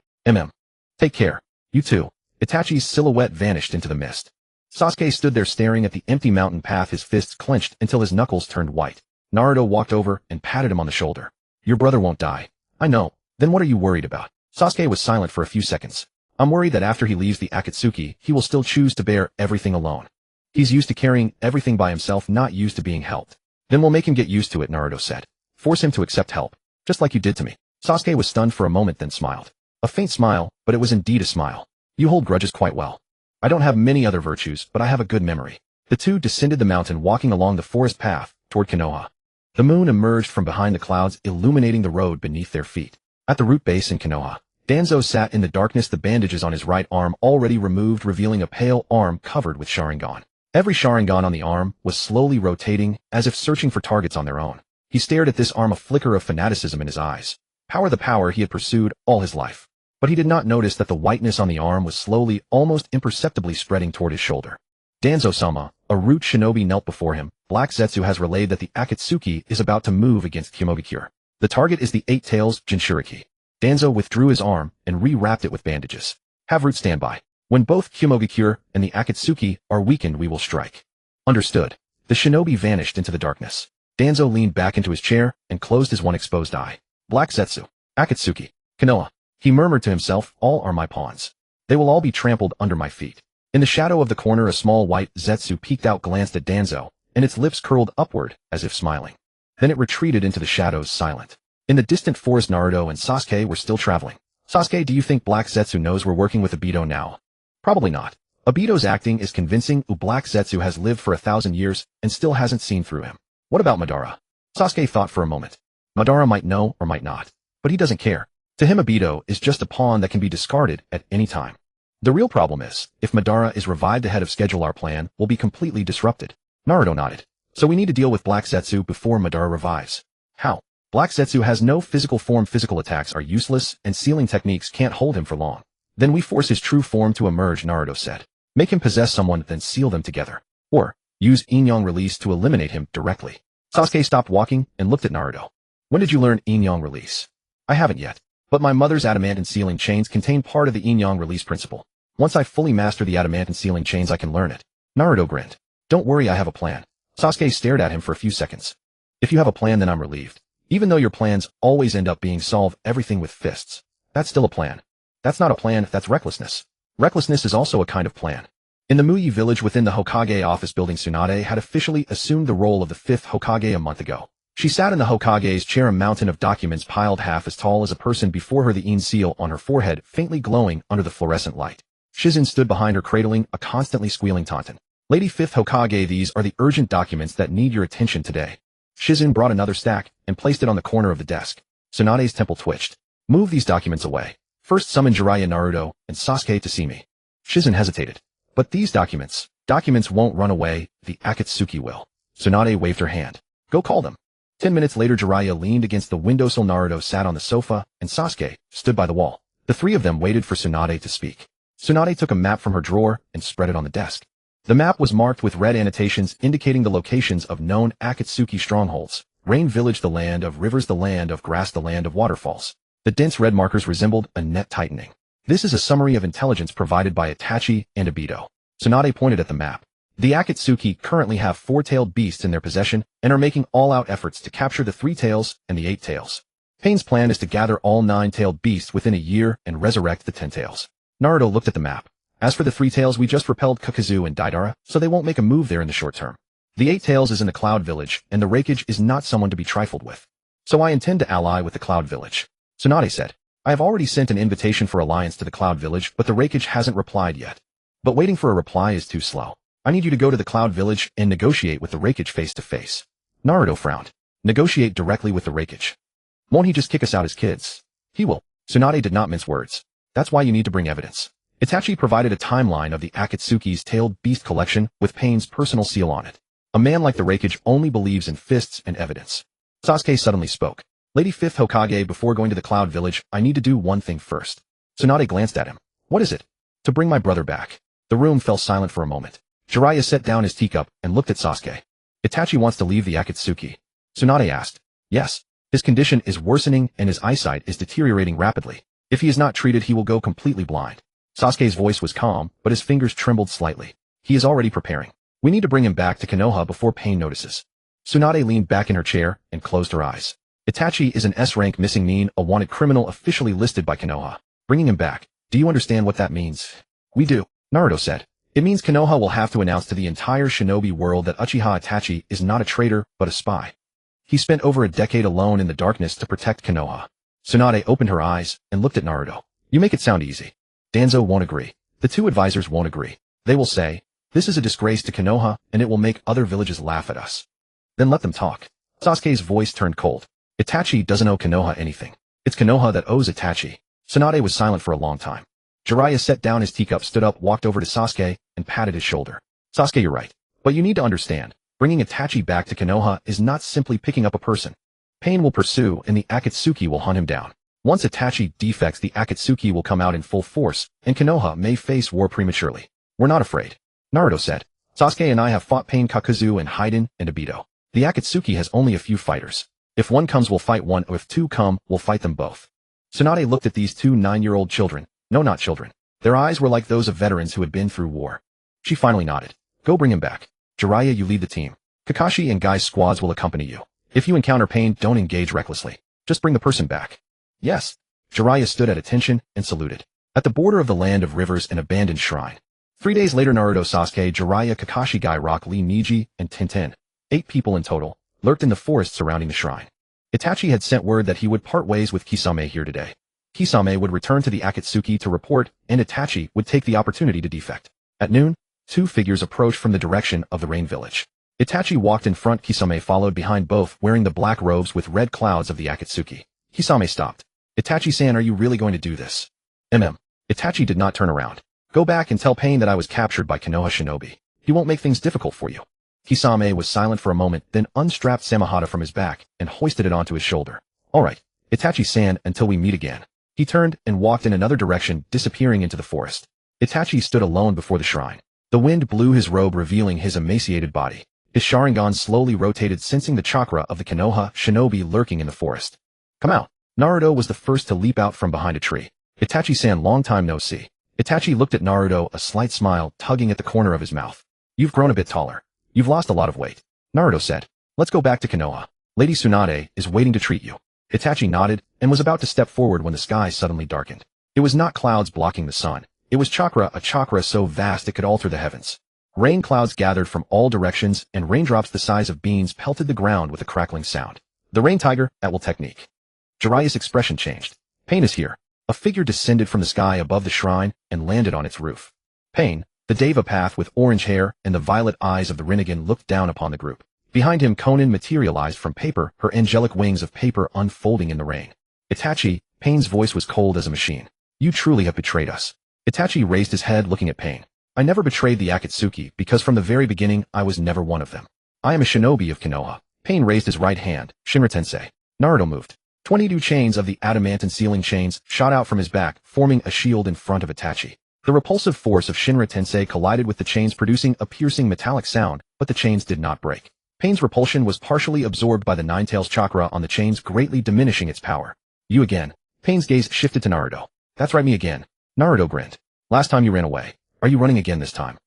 take care. You too. Itachi's silhouette vanished into the mist. Sasuke stood there staring at the empty mountain path, his fists clenched until his knuckles turned white. Naruto walked over and patted him on the shoulder. Your brother won't die. I know. Then what are you worried about? Sasuke was silent for a few seconds. I'm worried that after he leaves the Akatsuki, he will still choose to bear everything alone. He's used to carrying everything by himself, not used to being helped. Then we'll make him get used to it, Naruto said. Force him to accept help. Just like you did to me. Sasuke was stunned for a moment, then smiled. A faint smile, but it was indeed a smile. You hold grudges quite well. I don't have many other virtues, but I have a good memory. The 2 descended the mountain, walking along the forest path toward Konoha. The moon emerged from behind the clouds, illuminating the road beneath their feet. At the root base in Konoha, Danzo sat in the darkness, the bandages on his right arm already removed, revealing a pale arm covered with Sharingan. Every Sharingan on the arm was slowly rotating, as if searching for targets on their own. He stared at this arm, a flicker of fanaticism in his eyes. Power, the power he had pursued all his life. But he did not notice that the whiteness on the arm was slowly, almost imperceptibly spreading toward his shoulder. Danzo-sama, a root shinobi, knelt before him. Black Zetsu has relayed that the Akatsuki is about to move against Mangekyō. The target is the 8 Tails Jinchuriki. Danzo withdrew his arm and rewrapped it with bandages. Have root standby. When both Kumogakure and the Akatsuki are weakened, we will strike. Understood. The shinobi vanished into the darkness. Danzo leaned back into his chair and closed his one exposed eye. Black Zetsu, Akatsuki, Konoha. He murmured to himself, all are my pawns. They will all be trampled under my feet. In the shadow of the corner, a small white Zetsu peeked out, glanced at Danzo, and its lips curled upward as if smiling. Then it retreated into the shadows, silent. In the distant forest, Naruto and Sasuke were still traveling. Sasuke, do you think Black Zetsu knows we're working with Obito now? Probably not. Obito's acting is convincing. Black Zetsu has lived for 1,000 years and still hasn't seen through him. What about Madara? Sasuke thought for a moment. Madara might know or might not, but he doesn't care. To him, Obito is just a pawn that can be discarded at any time. The real problem is, if Madara is revived ahead of schedule, our plan will be completely disrupted. Naruto nodded. So we need to deal with Black Zetsu before Madara revives. How? Black Zetsu has no physical form. Physical attacks are useless, and sealing techniques can't hold him for long. Then we force his true form to emerge, Naruto said. Make him possess someone, then seal them together. Or, use Yin-Yang release to eliminate him directly. Sasuke stopped walking and looked at Naruto. When did you learn Yin-Yang release? I haven't yet. But my mother's adamantine sealing chains contain part of the Yin-Yang release principle. Once I fully master the adamantine sealing chains, I can learn it. Naruto grinned. Don't worry, I have a plan. Sasuke stared at him for a few seconds. If you have a plan, then I'm relieved. Even though your plans always end up being solve everything with fists. That's still a plan. That's not a plan, that's recklessness. Recklessness is also a kind of plan. In the Muyi village within the Hokage office building, Tsunade had officially assumed the role of the 5th Hokage a month ago. She sat in the Hokage's chair, a mountain of documents piled half as tall as a person before her, the Yin seal on her forehead faintly glowing under the fluorescent light. Shizen stood behind her, cradling a constantly squealing tauntaun. Lady 5th Hokage, these are the urgent documents that need your attention today. Shizen brought another stack and placed it on the corner of the desk. Tsunade's temple twitched. Move these documents away. First summon Jiraiya, Naruto, and Sasuke to see me. Shizen hesitated. But these documents won't run away, the Akatsuki will. Tsunade waved her hand. Go call them. 10 minutes later, Jiraiya leaned against the windowsill, Naruto sat on the sofa, and Sasuke stood by the wall. The three of them waited for Tsunade to speak. Tsunade took a map from her drawer and spread it on the desk. The map was marked with red annotations indicating the locations of known Akatsuki strongholds. Rain Village, the land of rivers, the land of grass, the land of waterfalls. The dense red markers resembled a net tightening. This is a summary of intelligence provided by Itachi and Obito. Tsunade pointed at the map. The Akatsuki currently have 4-tailed beasts in their possession and are making all-out efforts to capture the 3 tails and the 8 tails. Pain's plan is to gather all 9-tailed beasts within a year and resurrect the 10 tails. Naruto looked at the map. As for the 3 tails, we just repelled Kakazu and Deidara, so they won't make a move there in the short term. The 8 tails is in the Cloud Village, and the Raikage is not someone to be trifled with. So I intend to ally with the Cloud Village. Tsunade said. I have already sent an invitation for alliance to the Cloud Village, but the Raikage hasn't replied yet. But waiting for a reply is too slow. I need you to go to the Cloud Village and negotiate with the Raikage face to face. Naruto frowned. Negotiate directly with the Raikage. Won't he just kick us out as kids? He will. Tsunade did not mince words. That's why you need to bring evidence. Itachi provided a timeline of the Akatsuki's tailed beast collection with Pain's personal seal on it. A man like the Raikage only believes in fists and evidence. Sasuke suddenly spoke. Lady 5th Hokage, before going to the Cloud Village, I need to do one thing first. Tsunade glanced at him. What is it? To bring my brother back. The room fell silent for a moment. Jiraiya set down his teacup and looked at Sasuke. Itachi wants to leave the Akatsuki. Tsunade asked. Yes. His condition is worsening and his eyesight is deteriorating rapidly. If he is not treated, he will go completely blind. Sasuke's voice was calm, but his fingers trembled slightly. He is already preparing. We need to bring him back to Konoha before Pain notices. Tsunade leaned back in her chair and closed her eyes. Itachi is an S-rank missing mean, a wanted criminal officially listed by Konoha. Bringing him back. Do you understand what that means? We do, Naruto said. It means Konoha will have to announce to the entire shinobi world that Uchiha Itachi is not a traitor, but a spy. He spent over a decade alone in the darkness to protect Konoha. Tsunade opened her eyes and looked at Naruto. You make it sound easy. Danzo won't agree. The 2 advisors won't agree. They will say, this is a disgrace to Konoha and it will make other villages laugh at us. Then let them talk. Sasuke's voice turned cold. Itachi doesn't owe Konoha anything. It's Konoha that owes Itachi. Tsunade was silent for a long time. Jiraiya set down his teacup, stood up, walked over to Sasuke, and patted his shoulder. Sasuke, you're right. But you need to understand, bringing Itachi back to Konoha is not simply picking up a person. Pain will pursue and the Akatsuki will hunt him down. Once Itachi defects, the Akatsuki will come out in full force, and Konoha may face war prematurely. We're not afraid. Naruto said. Sasuke and I have fought Pain, Kakazu, and Haiden, and Obito. The Akatsuki has only a few fighters. If one comes, we'll fight one, or if 2 come, we'll fight them both. Tsunade looked at these 2 9-year-old children. No, not children. Their eyes were like those of veterans who had been through war. She finally nodded. Go bring him back. Jiraiya, you lead the team. Kakashi and Guy's squads will accompany you. If you encounter pain, don't engage recklessly. Just bring the person back. Yes. Jiraiya stood at attention and saluted. At the border of the land of rivers, an abandoned shrine. 3 days later, Naruto, Sasuke, Jiraiya, Kakashi, Guy, Rock Lee, Neji, and Tintin, 8 people in total, lurked in the forest surrounding the shrine. Itachi had sent word that he would part ways with Kisame here today. Kisame would return to the Akatsuki to report, and Itachi would take the opportunity to defect. At noon, 2 figures approached from the direction of the Rain Village. Itachi walked in front, Kisame followed behind, both wearing the black robes with red clouds of the Akatsuki. Kisame stopped. Itachi-san, are you really going to do this? Itachi did not turn around. Go back and tell Pain that I was captured by Konoha Shinobi. He won't make things difficult for you. Kisame was silent for a moment, then unstrapped Samehada from his back and hoisted it onto his shoulder. All right, Itachi-san, until we meet again. He turned and walked in another direction, disappearing into the forest. Itachi stood alone before the shrine. The wind blew his robe, revealing his emaciated body. His Sharingan slowly rotated, sensing the chakra of the Konoha Shinobi lurking in the forest. Come out. Naruto was the first to leap out from behind a tree. Itachi-san, long time no see. Itachi looked at Naruto, a slight smile tugging at the corner of his mouth. You've grown a bit taller. You've lost a lot of weight. Naruto said. Let's go back to Konoha. Lady Tsunade is waiting to treat you. Itachi nodded and was about to step forward when the sky suddenly darkened. It was not clouds blocking the sun. It was chakra, a chakra so vast it could alter the heavens. Rain clouds gathered from all directions, and raindrops the size of beans pelted the ground with a crackling sound. The Rain Tiger, at will technique. Jiraiya's expression changed. Pain is here. A figure descended from the sky above the shrine and landed on its roof. Pain, the Deva Path with orange hair and the violet eyes of the Rinnegan, looked down upon the group. Behind him, Konan materialized from paper, her angelic wings of paper unfolding in the rain. Itachi, Pain's voice was cold as a machine. You truly have betrayed us. Itachi raised his head, looking at Pain. I never betrayed the Akatsuki because from the very beginning I was never one of them. I am a shinobi of Konoha. Pain raised his right hand. Shinra Tensei. Naruto moved. 22 chains of the adamantine sealing chains shot out from his back, forming a shield in front of Itachi. The repulsive force of Shinra Tensei collided with the chains, producing a piercing metallic sound, but the chains did not break. Pain's repulsion was partially absorbed by the Nine-Tails chakra on the chains, greatly diminishing its power. You again. Pain's gaze shifted to Naruto. That's right, me again. Naruto grinned. Last time you ran away. Are you running again this time?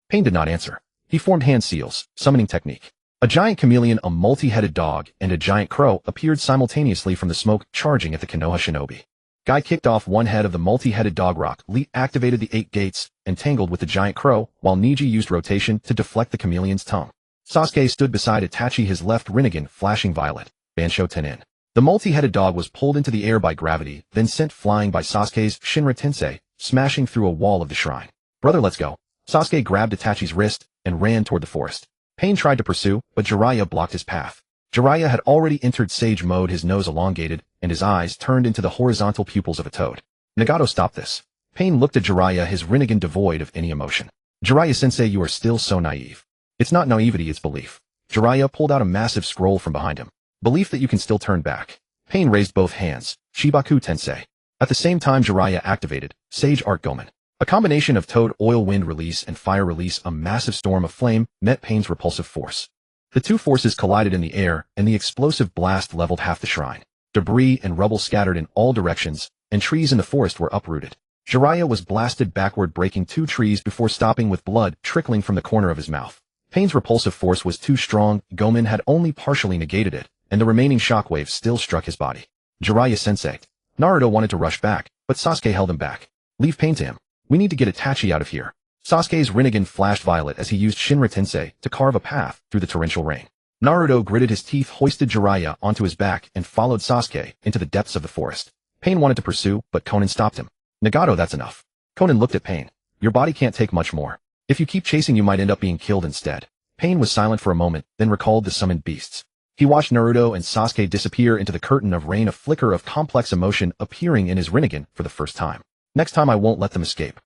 Pain did not answer. He formed hand seals, summoning technique. A giant chameleon, a multi-headed dog, and a giant crow appeared simultaneously from the smoke, charging at the Konoha Shinobi. Guy kicked off one head of the multi-headed dog. Rock Lee activated the 8 gates and tangled with the giant crow, while Neji used rotation to deflect the chameleon's tongue. Sasuke stood beside Itachi, his left Rinnegan flashing violet. Bansho Tenin. The multi-headed dog was pulled into the air by gravity, then sent flying by Sasuke's Shinra Tensei, smashing through a wall of the shrine. Brother, let's go. Sasuke grabbed Itachi's wrist and ran toward the forest. Pain tried to pursue, but Jiraiya blocked his path. Jiraiya had already entered sage mode, his nose elongated, and his eyes turned into the horizontal pupils of a toad. Nagato, stop this. Pain looked at Jiraiya, his Rinnegan devoid of any emotion. Jiraiya-sensei, you are still so naive. It's not naivety, it's belief. Jiraiya pulled out a massive scroll from behind him. Belief that you can still turn back. Pain raised both hands. Shibaku Tensei. At the same time, Jiraiya activated Sage Art Gomen. A combination of toad oil wind release and fire release, a massive storm of flame met Pain's repulsive force. The two forces collided in the air, and the explosive blast leveled half the shrine. Debris and rubble scattered in all directions, and trees in the forest were uprooted. Jiraiya was blasted backward, breaking 2 trees before stopping with blood trickling from the corner of his mouth. Pain's repulsive force was too strong, Gomen had only partially negated it, and the remaining shockwaves still struck his body. Jiraiya-sensei. Naruto wanted to rush back, but Sasuke held him back. Leave Pain to him. We need to get Itachi out of here. Sasuke's Rinnegan flashed violet as he used Shinra Tensei to carve a path through the torrential rain. Naruto gritted his teeth, hoisted Jiraiya onto his back, and followed Sasuke into the depths of the forest. Pain wanted to pursue, but Konan stopped him. Nagato, that's enough. Konan looked at Pain. Your body can't take much more. If you keep chasing, you might end up being killed instead. Pain was silent for a moment, then recalled the summoned beasts. He watched Naruto and Sasuke disappear into the curtain of rain, a flicker of complex emotion appearing in his Rinnegan for the first time. Next time I won't let them escape.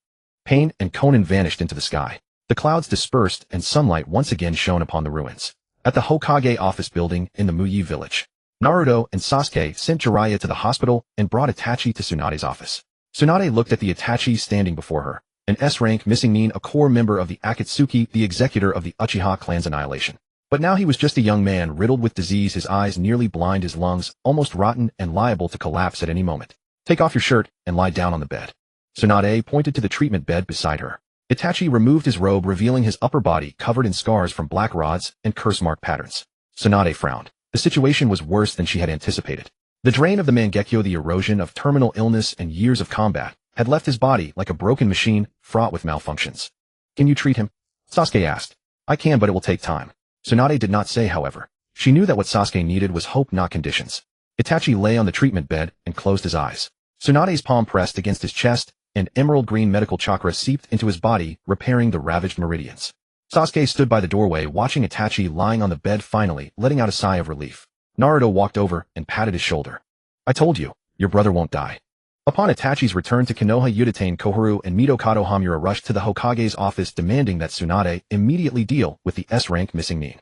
Pain and Konan vanished into the sky. The clouds dispersed and sunlight once again shone upon the ruins. At the Hokage office building in the Muyi village, Naruto and Sasuke sent Jiraiya to the hospital and brought Itachi to Tsunade's office. Tsunade looked at the Itachi standing before her, an S-rank missing mean, a core member of the Akatsuki, the executor of the Uchiha clan's annihilation. But now he was just a young man riddled with disease, his eyes nearly blind, his lungs almost rotten and liable to collapse at any moment. Take off your shirt and lie down on the bed. Tsunade pointed to the treatment bed beside her. Itachi removed his robe, revealing his upper body covered in scars from black rods and curse mark patterns. Tsunade frowned. The situation was worse than she had anticipated. The drain of the Mangekyō, the erosion of terminal illness and years of combat, had left his body like a broken machine, fraught with malfunctions. Can you treat him? Sasuke asked. I can, but it will take time. Tsunade did not say, however. She knew that what Sasuke needed was hope, not conditions. Itachi lay on the treatment bed and closed his eyes. Tsunade's palm pressed against his chest, and emerald green medical chakra seeped into his body, repairing the ravaged meridians. Sasuke stood by the doorway, watching Itachi lying on the bed, finally letting out a sigh of relief. Naruto walked over and patted his shoulder. I told you, your brother won't die. Upon Itachi's return to Konoha, Uchiha Koharu and Midokado Hamura rushed to the Hokage's office, demanding that Tsunade immediately deal with the S-rank missing nin.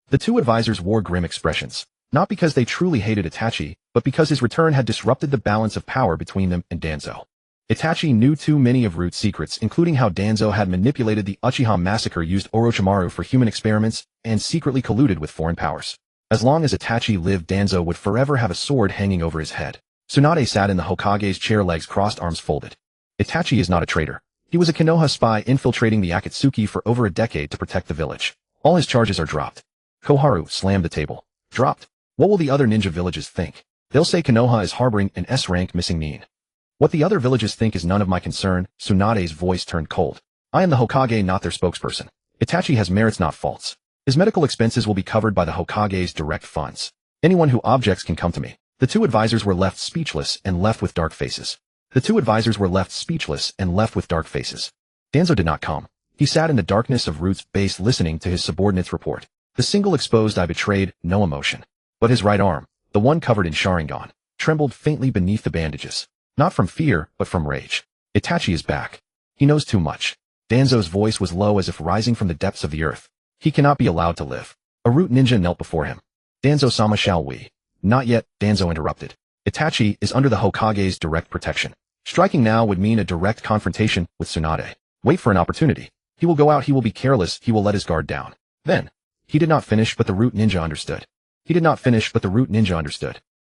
The two advisors wore grim expressions, not because they truly hated Itachi, but because his return had disrupted the balance of power between them and Danzo. Itachi knew too many of Root's secrets, including how Danzo had manipulated the Uchiha massacre, used Orochimaru for human experiments, and secretly colluded with foreign powers. As long as Itachi lived, Danzo would forever have a sword hanging over his head. Tsunade sat in the Hokage's chair, legs crossed, arms folded. Itachi is not a traitor. He was a Konoha spy infiltrating the Akatsuki for over a decade to protect the village. All his charges are dropped. Koharu slammed the table. Dropped? What will the other ninja villages think? They'll say Konoha is harboring an S-rank missing nin. What the other villages think is none of my concern. Tsunade's voice turned cold. I am the Hokage, not their spokesperson. Itachi has merits, not faults. His medical expenses will be covered by the Hokage's direct funds. Anyone who objects can come to me. The two advisors were left speechless and left with dark faces. Danzo did not come. He sat in the darkness of Root's base, listening to his subordinate's report. The single exposed eye betrayed no emotion. But his right arm, the one covered in Sharingan, trembled faintly beneath the bandages. Not from fear, but from rage. Itachi is back. He knows too much. Danzo's voice was low, as if rising from the depths of the earth. He cannot be allowed to live. A Root ninja knelt before him. Danzo-sama, shall we? Not yet, Danzo interrupted. Itachi is under the Hokage's direct protection. Striking now would mean a direct confrontation with Tsunade. Wait for an opportunity. He will go out, he will be careless, he will let his guard down. Then. He did not finish, but the Root ninja understood.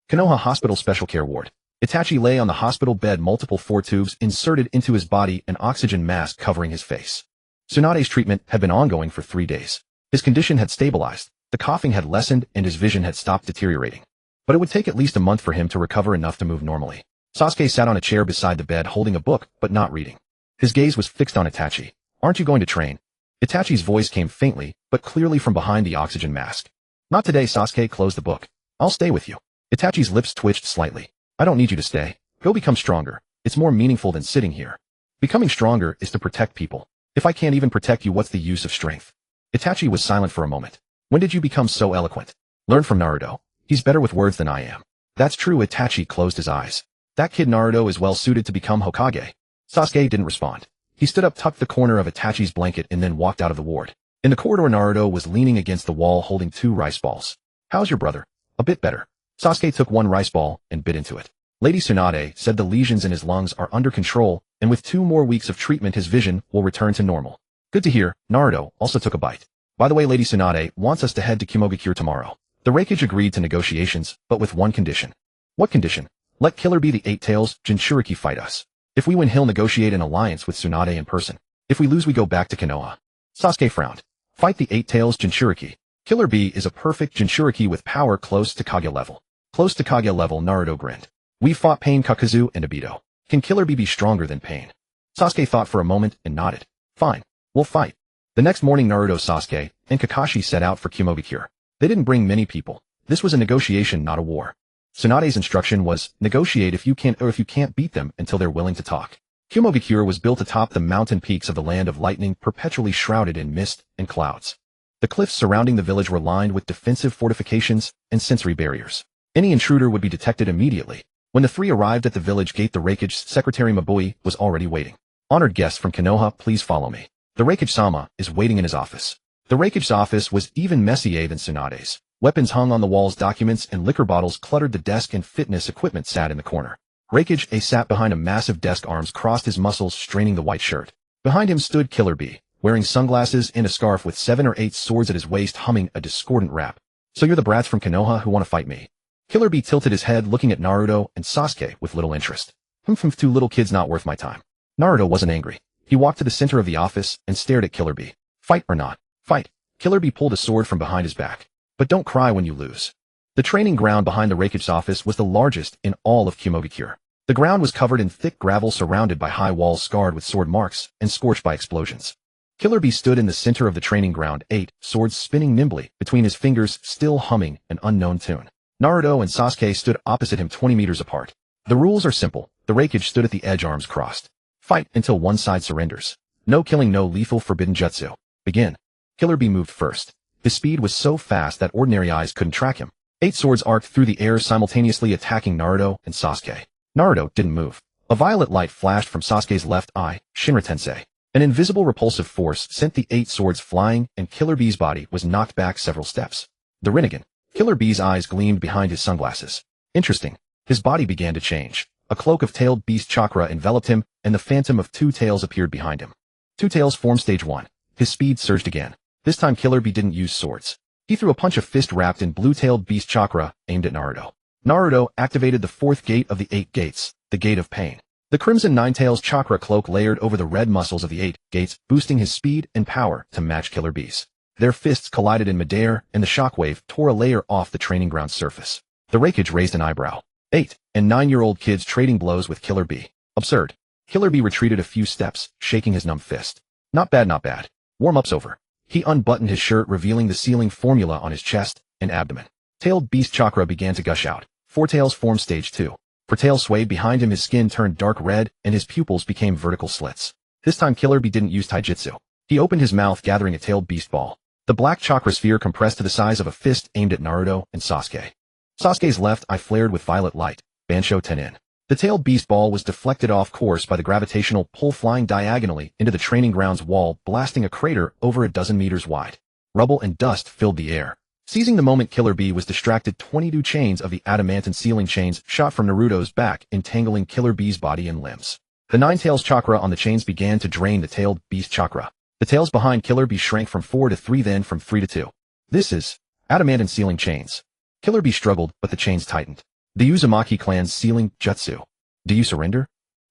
Konoha Hospital Special Care Ward. Itachi lay on the hospital bed, multiple 4 tubes inserted into his body, an oxygen mask covering his face. Tsunade's treatment had been ongoing for 3 days. His condition had stabilized, the coughing had lessened, and his vision had stopped deteriorating. But it would take at least a month for him to recover enough to move normally. Sasuke sat on a chair beside the bed, holding a book, but not reading. His gaze was fixed on Itachi. Aren't you going to train? Itachi's voice came faintly, but clearly from behind the oxygen mask. Not today. Sasuke closed the book. I'll stay with you. Itachi's lips twitched slightly. I don't need you to stay. Go become stronger. It's more meaningful than sitting here. Becoming stronger is to protect people. If I can't even protect you, what's the use of strength? Itachi was silent for a moment. When did you become so eloquent? Learn from Naruto. He's better with words than I am. That's true. Itachi closed his eyes. That kid Naruto is well suited to become Hokage. Sasuke didn't respond. He stood up, tucked the corner of Itachi's blanket, and then walked out of the ward. In the corridor, Naruto was leaning against the wall, holding 2 rice balls. How's your brother? A bit better. Sasuke took 1 rice ball and bit into it. Lady Tsunade said the lesions in his lungs are under control, and with 2 more weeks of treatment his vision will return to normal. Good to hear. Naruto also took a bite. By the way, Lady Tsunade wants us to head to Kimogakure tomorrow. The Raikage agreed to negotiations, but with one condition. What condition? Let Killer Bee the 8 Tails Jinchuriki fight us. If we win, he'll negotiate an alliance with Tsunade in person. If we lose, we go back to Konoha. Sasuke frowned. Fight the 8 Tails Jinchuriki. Killer Bee is a perfect Jinchuriki with power close to Kage level. Close to Kage level, Naruto grinned. We fought Pain, Kakazu, and Obito. Can Killer Bee be stronger than Pain? Sasuke thought for a moment and nodded. Fine. We'll fight. The next morning, Naruto, Sasuke, and Kakashi set out for Kimogakure. They didn't bring many people. This was a negotiation, not a war. Tsunade's instruction was, negotiate if you can't beat them until they're willing to talk. Kimogakure was built atop the mountain peaks of the land of lightning, perpetually shrouded in mist and clouds. The cliffs surrounding the village were lined with defensive fortifications and sensory barriers. Any intruder would be detected immediately. When the 3 arrived at the village gate, the Raikage's secretary Mabui was already waiting. Honored guests from Konoha, please follow me. The Raikage-sama is waiting in his office. The Raikage's office was even messier than Tsunade's. Weapons hung on the walls, documents and liquor bottles cluttered the desk, and fitness equipment sat in the corner. Raikage sat behind a massive desk, arms crossed, his muscles straining the white shirt. Behind him stood Killer Bee, wearing sunglasses and a scarf with 7 or 8 swords at his waist, humming a discordant rap. So you're the brats from Konoha who want to fight me? Killer Bee tilted his head, looking at Naruto and Sasuke with little interest. 2 little kids, not worth my time. Naruto wasn't angry. He walked to the center of the office and stared at Killer Bee. Fight or not? Fight. Killer Bee pulled a sword from behind his back. But don't cry when you lose. The training ground behind the Raikage office was the largest in all of Kumogakure. The ground was covered in thick gravel surrounded by high walls scarred with sword marks and scorched by explosions. Killer Bee stood in the center of the training ground, 8 swords spinning nimbly between his fingers, still humming an unknown tune. Naruto and Sasuke stood opposite him 20 meters apart. The rules are simple. The Raikage stood at the edge, arms crossed. Fight until one side surrenders. No killing, no lethal, forbidden jutsu. Begin. Killer Bee moved first. His speed was so fast that ordinary eyes couldn't track him. 8 swords arced through the air, simultaneously attacking Naruto and Sasuke. Naruto didn't move. A violet light flashed from Sasuke's left eye, Shinra Tensei. An invisible repulsive force sent the 8 swords flying, and Killer Bee's body was knocked back several steps. The Rinnegan. Killer Bee's eyes gleamed behind his sunglasses. Interesting. His body began to change. A cloak of tailed beast chakra enveloped him, and the phantom of 2 tails appeared behind him. 2 tails formed stage 1. His speed surged again. This time Killer Bee didn't use swords. He threw a punch of fist wrapped in blue-tailed beast chakra, aimed at Naruto. Naruto activated the 4th gate of the 8 gates, the Gate of Pain. The crimson 9 tails chakra cloak layered over the red muscles of the 8 gates, boosting his speed and power to match Killer Bee's. Their fists collided in midair, and the shockwave tore a layer off the training ground surface. The Raikage raised an eyebrow. 8 and 9-year-old kids trading blows with Killer Bee. Absurd. Killer Bee retreated a few steps, shaking his numb fist. Not bad, not bad. Warm-up's over. He unbuttoned his shirt, revealing the sealing formula on his chest and abdomen. Tailed beast chakra began to gush out. 4 tails formed stage 2. For tails swayed behind him, his skin turned dark red, and his pupils became vertical slits. This time Killer Bee didn't use taijutsu. He opened his mouth, gathering a tailed beast ball. The black chakra sphere compressed to the size of a fist, aimed at Naruto and Sasuke. Sasuke's left eye flared with violet light. Bansho Tenin. The tailed beast ball was deflected off course by the gravitational pull, flying diagonally into the training ground's wall, blasting a crater over a dozen meters wide. Rubble and dust filled the air. Seizing the moment, Killer Bee was distracted. 22 chains of the adamantine sealing chains shot from Naruto's back, entangling Killer Bee's body and limbs. The 9 tails chakra on the chains began to drain the tailed beast chakra. The tails behind Killer Bee shrank from 4 to 3, then from 3 to 2. This is adamantine sealing chains. Killer Bee struggled, but the chains tightened. The Uzumaki clan's sealing jutsu. Do you surrender?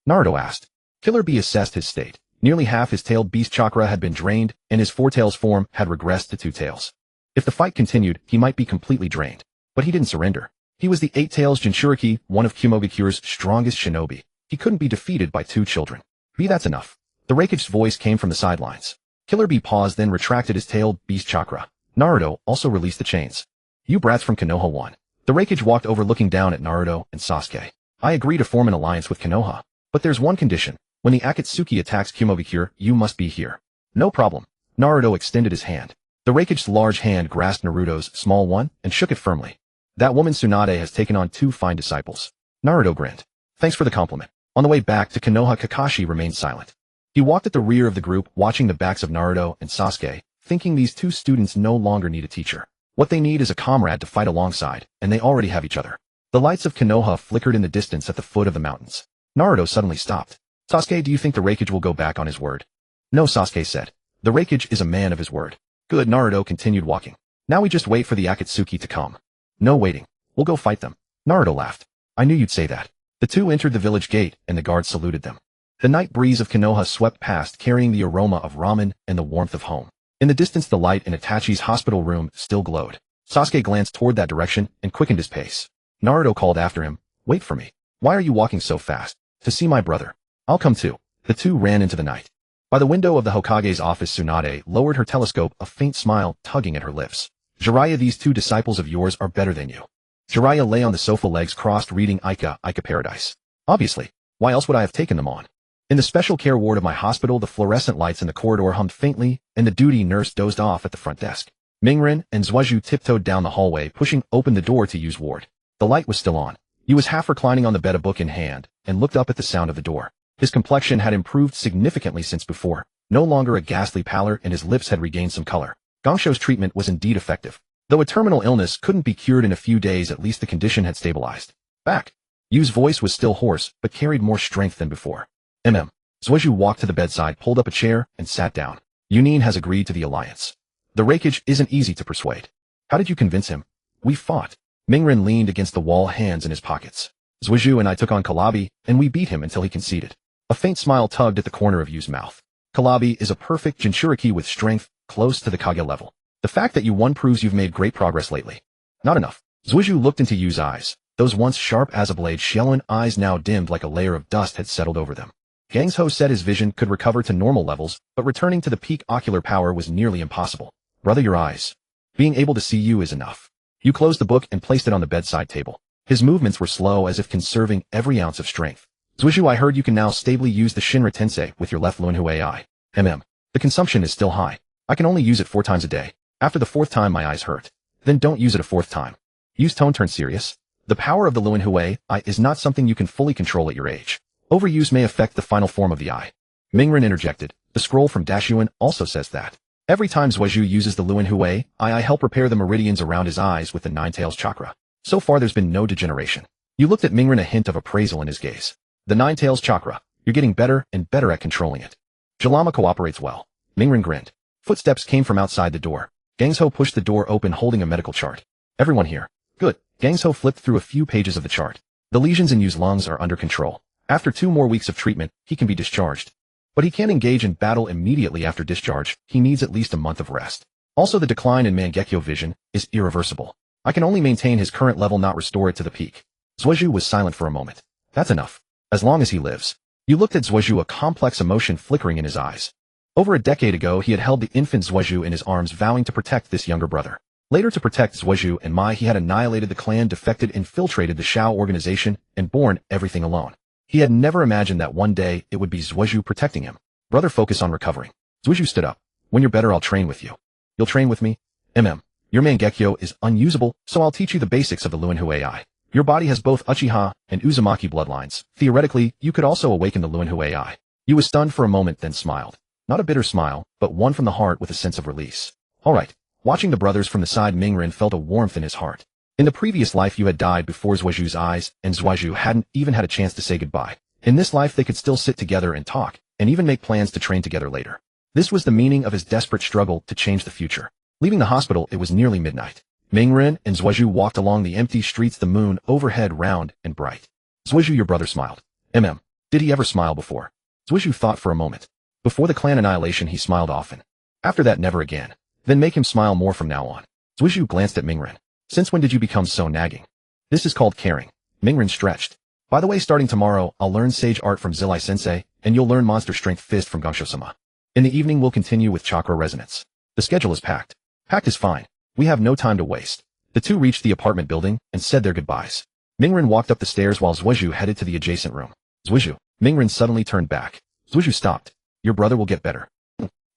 Naruto asked. Killer Bee assessed his state. Nearly half his tailed beast chakra had been drained, and his 4 tails form had regressed to 2 tails. If the fight continued, he might be completely drained. But he didn't surrender. He was the 8 tails Jinchuriki, one of Kumogakure's strongest shinobi. He couldn't be defeated by 2 children. That's enough. The Raikage's voice came from the sidelines. Killer Bee paused, then retracted his tailed beast chakra. Naruto also released the chains. You brats from Konoha won. The Raikage walked over, looking down at Naruto and Sasuke. I agree to form an alliance with Konoha. But there's one condition. When the Akatsuki attacks Kumogakure, you must be here. No problem. Naruto extended his hand. The Raikage's large hand grasped Naruto's small one and shook it firmly. That woman Tsunade has taken on 2 fine disciples. Naruto grinned. Thanks for the compliment. On the way back to Konoha, Kakashi remained silent. He walked at the rear of the group, watching the backs of Naruto and Sasuke, thinking these 2 students no longer need a teacher. What they need is a comrade to fight alongside, and they already have each other. The lights of Konoha flickered in the distance at the foot of the mountains. Naruto suddenly stopped. Sasuke, do you think the Raikage will go back on his word? No, Sasuke said. The Raikage is a man of his word. Good, Naruto continued walking. Now we just wait for the Akatsuki to come. No waiting. We'll go fight them. Naruto laughed. I knew you'd say that. The 2 entered the village gate, and the guards saluted them. The night breeze of Konoha swept past, carrying the aroma of ramen and the warmth of home. In the distance, the light in Itachi's hospital room still glowed. Sasuke glanced toward that direction and quickened his pace. Naruto called after him, wait for me. Why are you walking so fast? To see my brother. I'll come too. The 2 ran into the night. By the window of the Hokage's office, Tsunade lowered her telescope, a faint smile tugging at her lips. Jiraiya, these 2 disciples of yours are better than you. Jiraiya lay on the sofa, legs crossed, reading Ica Paradise. Obviously. Why else would I have taken them on? In the special care ward of my hospital, the fluorescent lights in the corridor hummed faintly, and the duty nurse dozed off at the front desk. Mingren and Zhuazhu tiptoed down the hallway, pushing open the door to use ward. The light was still on. He was half reclining on the bed, a book in hand, and looked up at the sound of the door. His complexion had improved significantly since before, no longer a ghastly pallor, and his lips had regained some color. Gongsho's treatment was indeed effective. Though a terminal illness couldn't be cured in a few days, at least the condition had stabilized. Back. Yu's voice was still hoarse, but carried more strength than before. Zhuazhu walked to the bedside, pulled up a chair, and sat down. Yunin has agreed to the alliance. The Raikage isn't easy to persuade. How did you convince him? We fought. Mingren leaned against the wall, hands in his pockets. Zhuazhu and I took on Kalabi, and we beat him until he conceded. A faint smile tugged at the corner of Yu's mouth. Kalabi is a perfect Jinchuriki with strength, close to the Kage level. The fact that you won proves you've made great progress lately. Not enough. Zuiju looked into Yu's eyes. Those once sharp as a blade Xiaolin eyes now dimmed like a layer of dust had settled over them. Gang's-ho said his vision could recover to normal levels, but returning to the peak ocular power was nearly impossible. Brother, your eyes. Being able to see you is enough. Yu closed the book and placed it on the bedside table. His movements were slow as if conserving every ounce of strength. Zuiju, I heard you can now stably use the Shinra Tensei with your left Luanhu AI. The consumption is still high. I can only use it 4 times a day. After the 4th time my eyes hurt. Then don't use it a 4th time. Yu's tone turned serious. The power of the Luanhu AI is not something you can fully control at your age. Overuse may affect the final form of the eye. Mingren interjected. The scroll from Dashuan also says that. Every time Zuiju uses the Luanhu AI, I help repair the meridians around his eyes with the Nine Tails chakra. So far there's been no degeneration. You looked at Mingren, a hint of appraisal in his gaze. The Nine Tails chakra. You're getting better and better at controlling it. Jalama cooperates well. Mingren grinned. Footsteps came from outside the door. Gangsho pushed the door open holding a medical chart. Everyone here. Good. Gangsho flipped through a few pages of the chart. The lesions in Yu's lungs are under control. After 2 more weeks of treatment, he can be discharged. But he can't engage in battle immediately after discharge. He needs at least a month of rest. Also, the decline in Mangekyō vision is irreversible. I can only maintain his current level, not restore it to the peak. Zuiju was silent for a moment. That's enough. As long as he lives. You looked at Zuiju, a complex emotion flickering in his eyes. Over a decade ago, he had held the infant Zuiju in his arms, vowing to protect this younger brother. Later, to protect Zuiju and Mai, he had annihilated the clan, defected, infiltrated the Shao organization, and borne everything alone. He had never imagined that one day it would be Zuiju protecting him. Brother, focus on recovering. Zuiju stood up. When you're better, I'll train with you. You'll train with me? Your Mangekyō is unusable, so I'll teach you the basics of the Luanhu AI. Your body has both Uchiha and Uzumaki bloodlines. Theoretically, you could also awaken the Luanhu AI. Yu was stunned for a moment, then smiled. Not a bitter smile, but one from the heart with a sense of release. All right. Watching the brothers from the side, Mingren felt a warmth in his heart. In the previous life, you had died before Zuiju's eyes, and Zuiju hadn't even had a chance to say goodbye. In this life, they could still sit together and talk, and even make plans to train together later. This was the meaning of his desperate struggle to change the future. Leaving the hospital, it was nearly midnight. Mingren and Zuiju walked along the empty streets, the moon overhead round and bright. Zuiju, your brother smiled. Did he ever smile before? Zuiju thought for a moment. Before the clan annihilation, he smiled often. After that, never again. Then make him smile more from now on. Zuiju glanced at Mingren. Since when did you become so nagging? This is called caring. Mingren stretched. By the way, starting tomorrow, I'll learn sage art from Zilai Sensei, and you'll learn monster strength fist from Gangsho-sama. In the evening, we'll continue with chakra resonance. The schedule is packed. Packed is fine. We have no time to waste. The two reached the apartment building and said their goodbyes. Mingren walked up the stairs while Zuiju headed to the adjacent room. Zuiju. Mingren suddenly turned back. Zuiju stopped. Your brother will get better.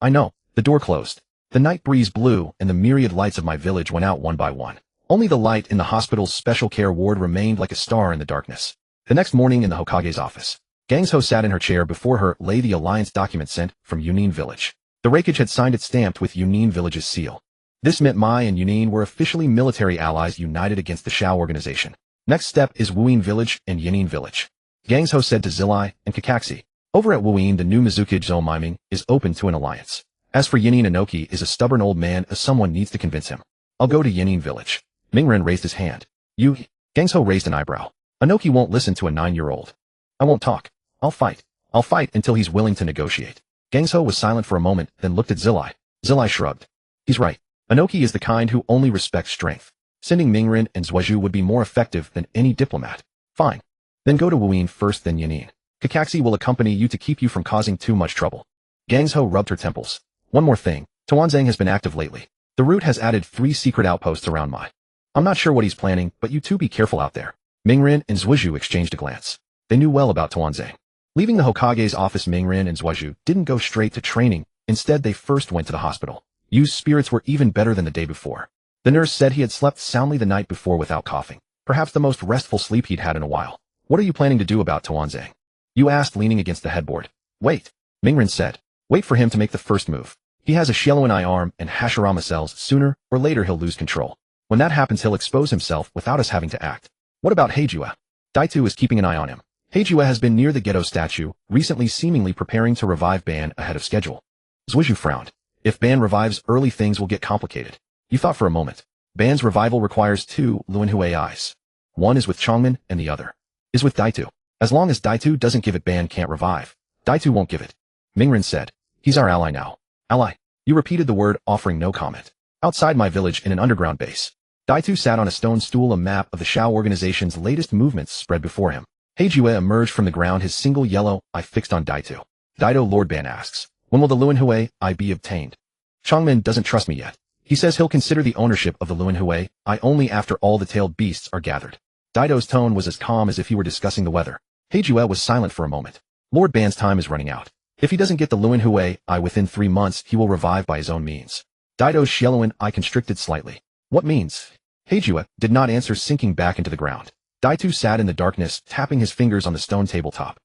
I know. The door closed. The night breeze blew, and the myriad lights of my village went out one by one. Only the light in the hospital's special care ward remained like a star in the darkness. The next morning in the Hokage's office, Gangsho sat in her chair. Before her lay the alliance document sent from Yunin Village. The Raikage had signed it, stamped with Yunin Village's seal. This meant Mai and Yunin were officially military allies united against the Shao organization. Next step is Wuin Village and Yunin Village. Gangsho said to Zilai and Kakaxi. Over at Wuin, the new Mizuki Zo Miming is open to an alliance. As for Yunin, Inoki is a stubborn old man, as someone needs to convince him. I'll go to Yunin Village. Mingren raised his hand. You? Gangsho raised an eyebrow. Inoki won't listen to a 9-year-old. I won't talk. I'll fight. I'll fight until he's willing to negotiate. Gangsho was silent for a moment, then looked at Zilai. Zilai shrugged. He's right. Inoki is the kind who only respects strength. Sending Mingren and Zuiju would be more effective than any diplomat. Fine. Then go to Wuin first, then Yunin. Kakaxi will accompany you to keep you from causing too much trouble. Gangsho rubbed her temples. One more thing. Tuanzang has been active lately. The route has added 3 secret outposts around Mai. I'm not sure what he's planning, but you two be careful out there. Mingren and Zuiju exchanged a glance. They knew well about Tuanzang. Leaving the Hokage's office, Mingren and Zuiju didn't go straight to training. Instead, they first went to the hospital. Yu's spirits were even better than the day before. The nurse said he had slept soundly the night before without coughing. Perhaps the most restful sleep he'd had in a while. What are you planning to do about Tuanzang? Yu asked, leaning against the headboard. Wait. Mingren said. Wait for him to make the first move. He has a Shieluan eye arm and Hashirama cells. Sooner or later he'll lose control. When that happens, he'll expose himself without us having to act. What about Heijua? Daitu is keeping an eye on him. Heijua has been near the Gedo statue, recently seemingly preparing to revive Ban ahead of schedule. Zuiju frowned. If Ban revives early, things will get complicated. You thought for a moment. Ban's revival requires 2 Luanhu AIs. One is with Chongmen and the other is with Daitu. As long as Daitu doesn't give it, Ban can't revive. Daitu won't give it. Mingren said. He's our ally now. Ally. You repeated the word, offering no comment. Outside my village in an underground base. Daitu sat on a stone stool, a map of the Shao organization's latest movements spread before him. Heijue emerged from the ground, his single yellow eye fixed on Daitu. Daido Lord Ban asks, when will the Luanhui eye be obtained? Changmin doesn't trust me yet. He says he'll consider the ownership of the Luanhui eye only after all the tailed beasts are gathered. Daido's tone was as calm as if he were discussing the weather. Heijue was silent for a moment. Lord Ban's time is running out. If he doesn't get the Luanhui eye within 3 months, he will revive by his own means. Daido's Xieluan eye constricted slightly. What means? Heijue did not answer, sinking back into the ground. Daitu sat in the darkness, tapping his fingers on the stone tabletop.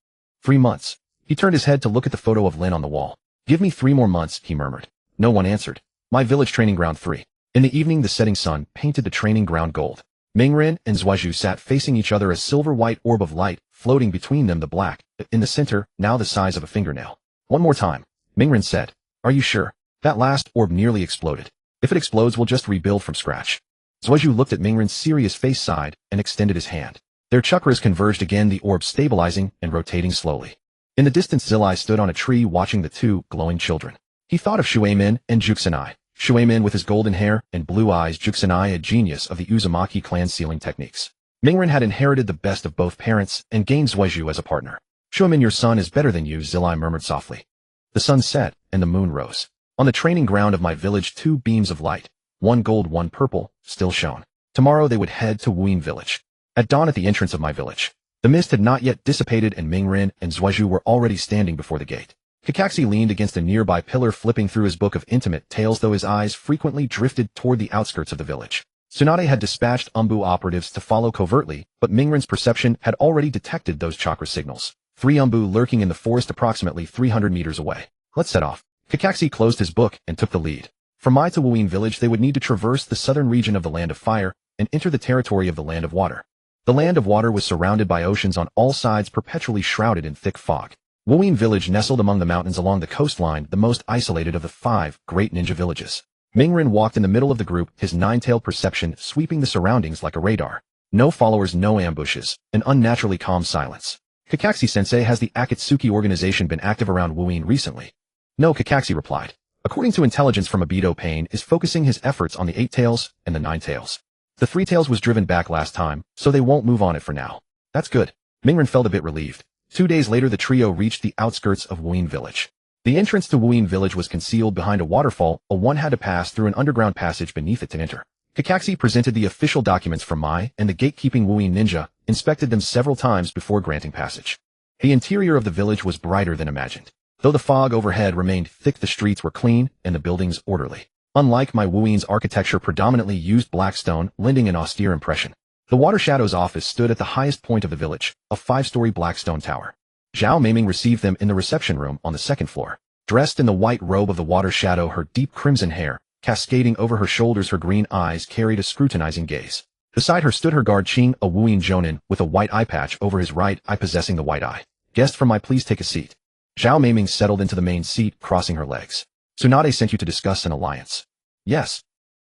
3 months. He turned his head to look at the photo of Lin on the wall. Give me 3 more months, he murmured. No one answered. My village training ground 3. In the evening, the setting sun painted the training ground gold. Mingren and Zhuozhu sat facing each other, a silver-white orb of light floating between them, the black, in the center, now the size of a fingernail. One more time. Mingren said. Are you sure? That last orb nearly exploded. If it explodes, we'll just rebuild from scratch. Zhuozhu looked at Mingren's serious face, sighed, and extended his hand. Their chakras converged again, the orb stabilizing and rotating slowly. In the distance, Zilai stood on a tree watching the 2 glowing children. He thought of Shuemin and Juxinai. Shuemin with his golden hair and blue eyes, Juxinai a genius of the Uzumaki clan sealing techniques. Mingren had inherited the best of both parents and gained Zhuozhu as a partner. Shuemin, your son is better than you, Zilai murmured softly. The sun set, and the moon rose. On the training ground of my village, 2 beams of light, one gold, one purple, still shone. Tomorrow they would head to Wuyin village. At dawn at the entrance of my village. The mist had not yet dissipated, and Mingren and Zhuozhu were already standing before the gate. Kakashi leaned against a nearby pillar, flipping through his book of intimate tales, though his eyes frequently drifted toward the outskirts of the village. Tsunade had dispatched Umbu operatives to follow covertly, but Mingren's perception had already detected those chakra signals. 3 Umbu lurking in the forest approximately 300 meters away. Let's set off. Kakashi closed his book and took the lead. From Mai to Wuyin village, they would need to traverse the southern region of the Land of Fire and enter the territory of the Land of Water. The Land of Water was surrounded by oceans on all sides, perpetually shrouded in thick fog. Wuyin village nestled among the mountains along the coastline, the most isolated of the 5 great ninja villages. Mingren walked in the middle of the group, his 9-tailed perception sweeping the surroundings like a radar. No followers, no ambushes, an unnaturally calm silence. Kakashi-sensei, has the Akatsuki organization been active around Wuyin recently? No, Kakashi replied. According to intelligence from Obito, Pain is focusing his efforts on the 8 tails and the 9 tails. The 3 tails was driven back last time, so they won't move on it for now. That's good. Mingren felt a bit relieved. 2 days later, the trio reached the outskirts of Wuyin village. The entrance to Wuyin village was concealed behind a waterfall, one had to pass through an underground passage beneath it to enter. Kakashi presented the official documents from Mai, and the gatekeeping Wuyin ninja inspected them several times before granting passage. The interior of the village was brighter than imagined. Though the fog overhead remained thick, the streets were clean and the buildings orderly. Unlike Mai, Wuyin's architecture predominantly used black stone, lending an austere impression. The Water Shadow's office stood at the highest point of the village, a 5-story black stone tower. Zhao Meiming received them in the reception room on the 2nd floor. Dressed in the white robe of the Water Shadow, her deep crimson hair cascading over her shoulders, her green eyes carried a scrutinizing gaze. Beside her stood her guard Qing, a Wuyin Jonin, with a white eye patch over his right eye, possessing the white eye. Guest from Mai, please take a seat. Zhao Meiming settled into the main seat, crossing her legs. Tsunade sent you to discuss an alliance. Yes.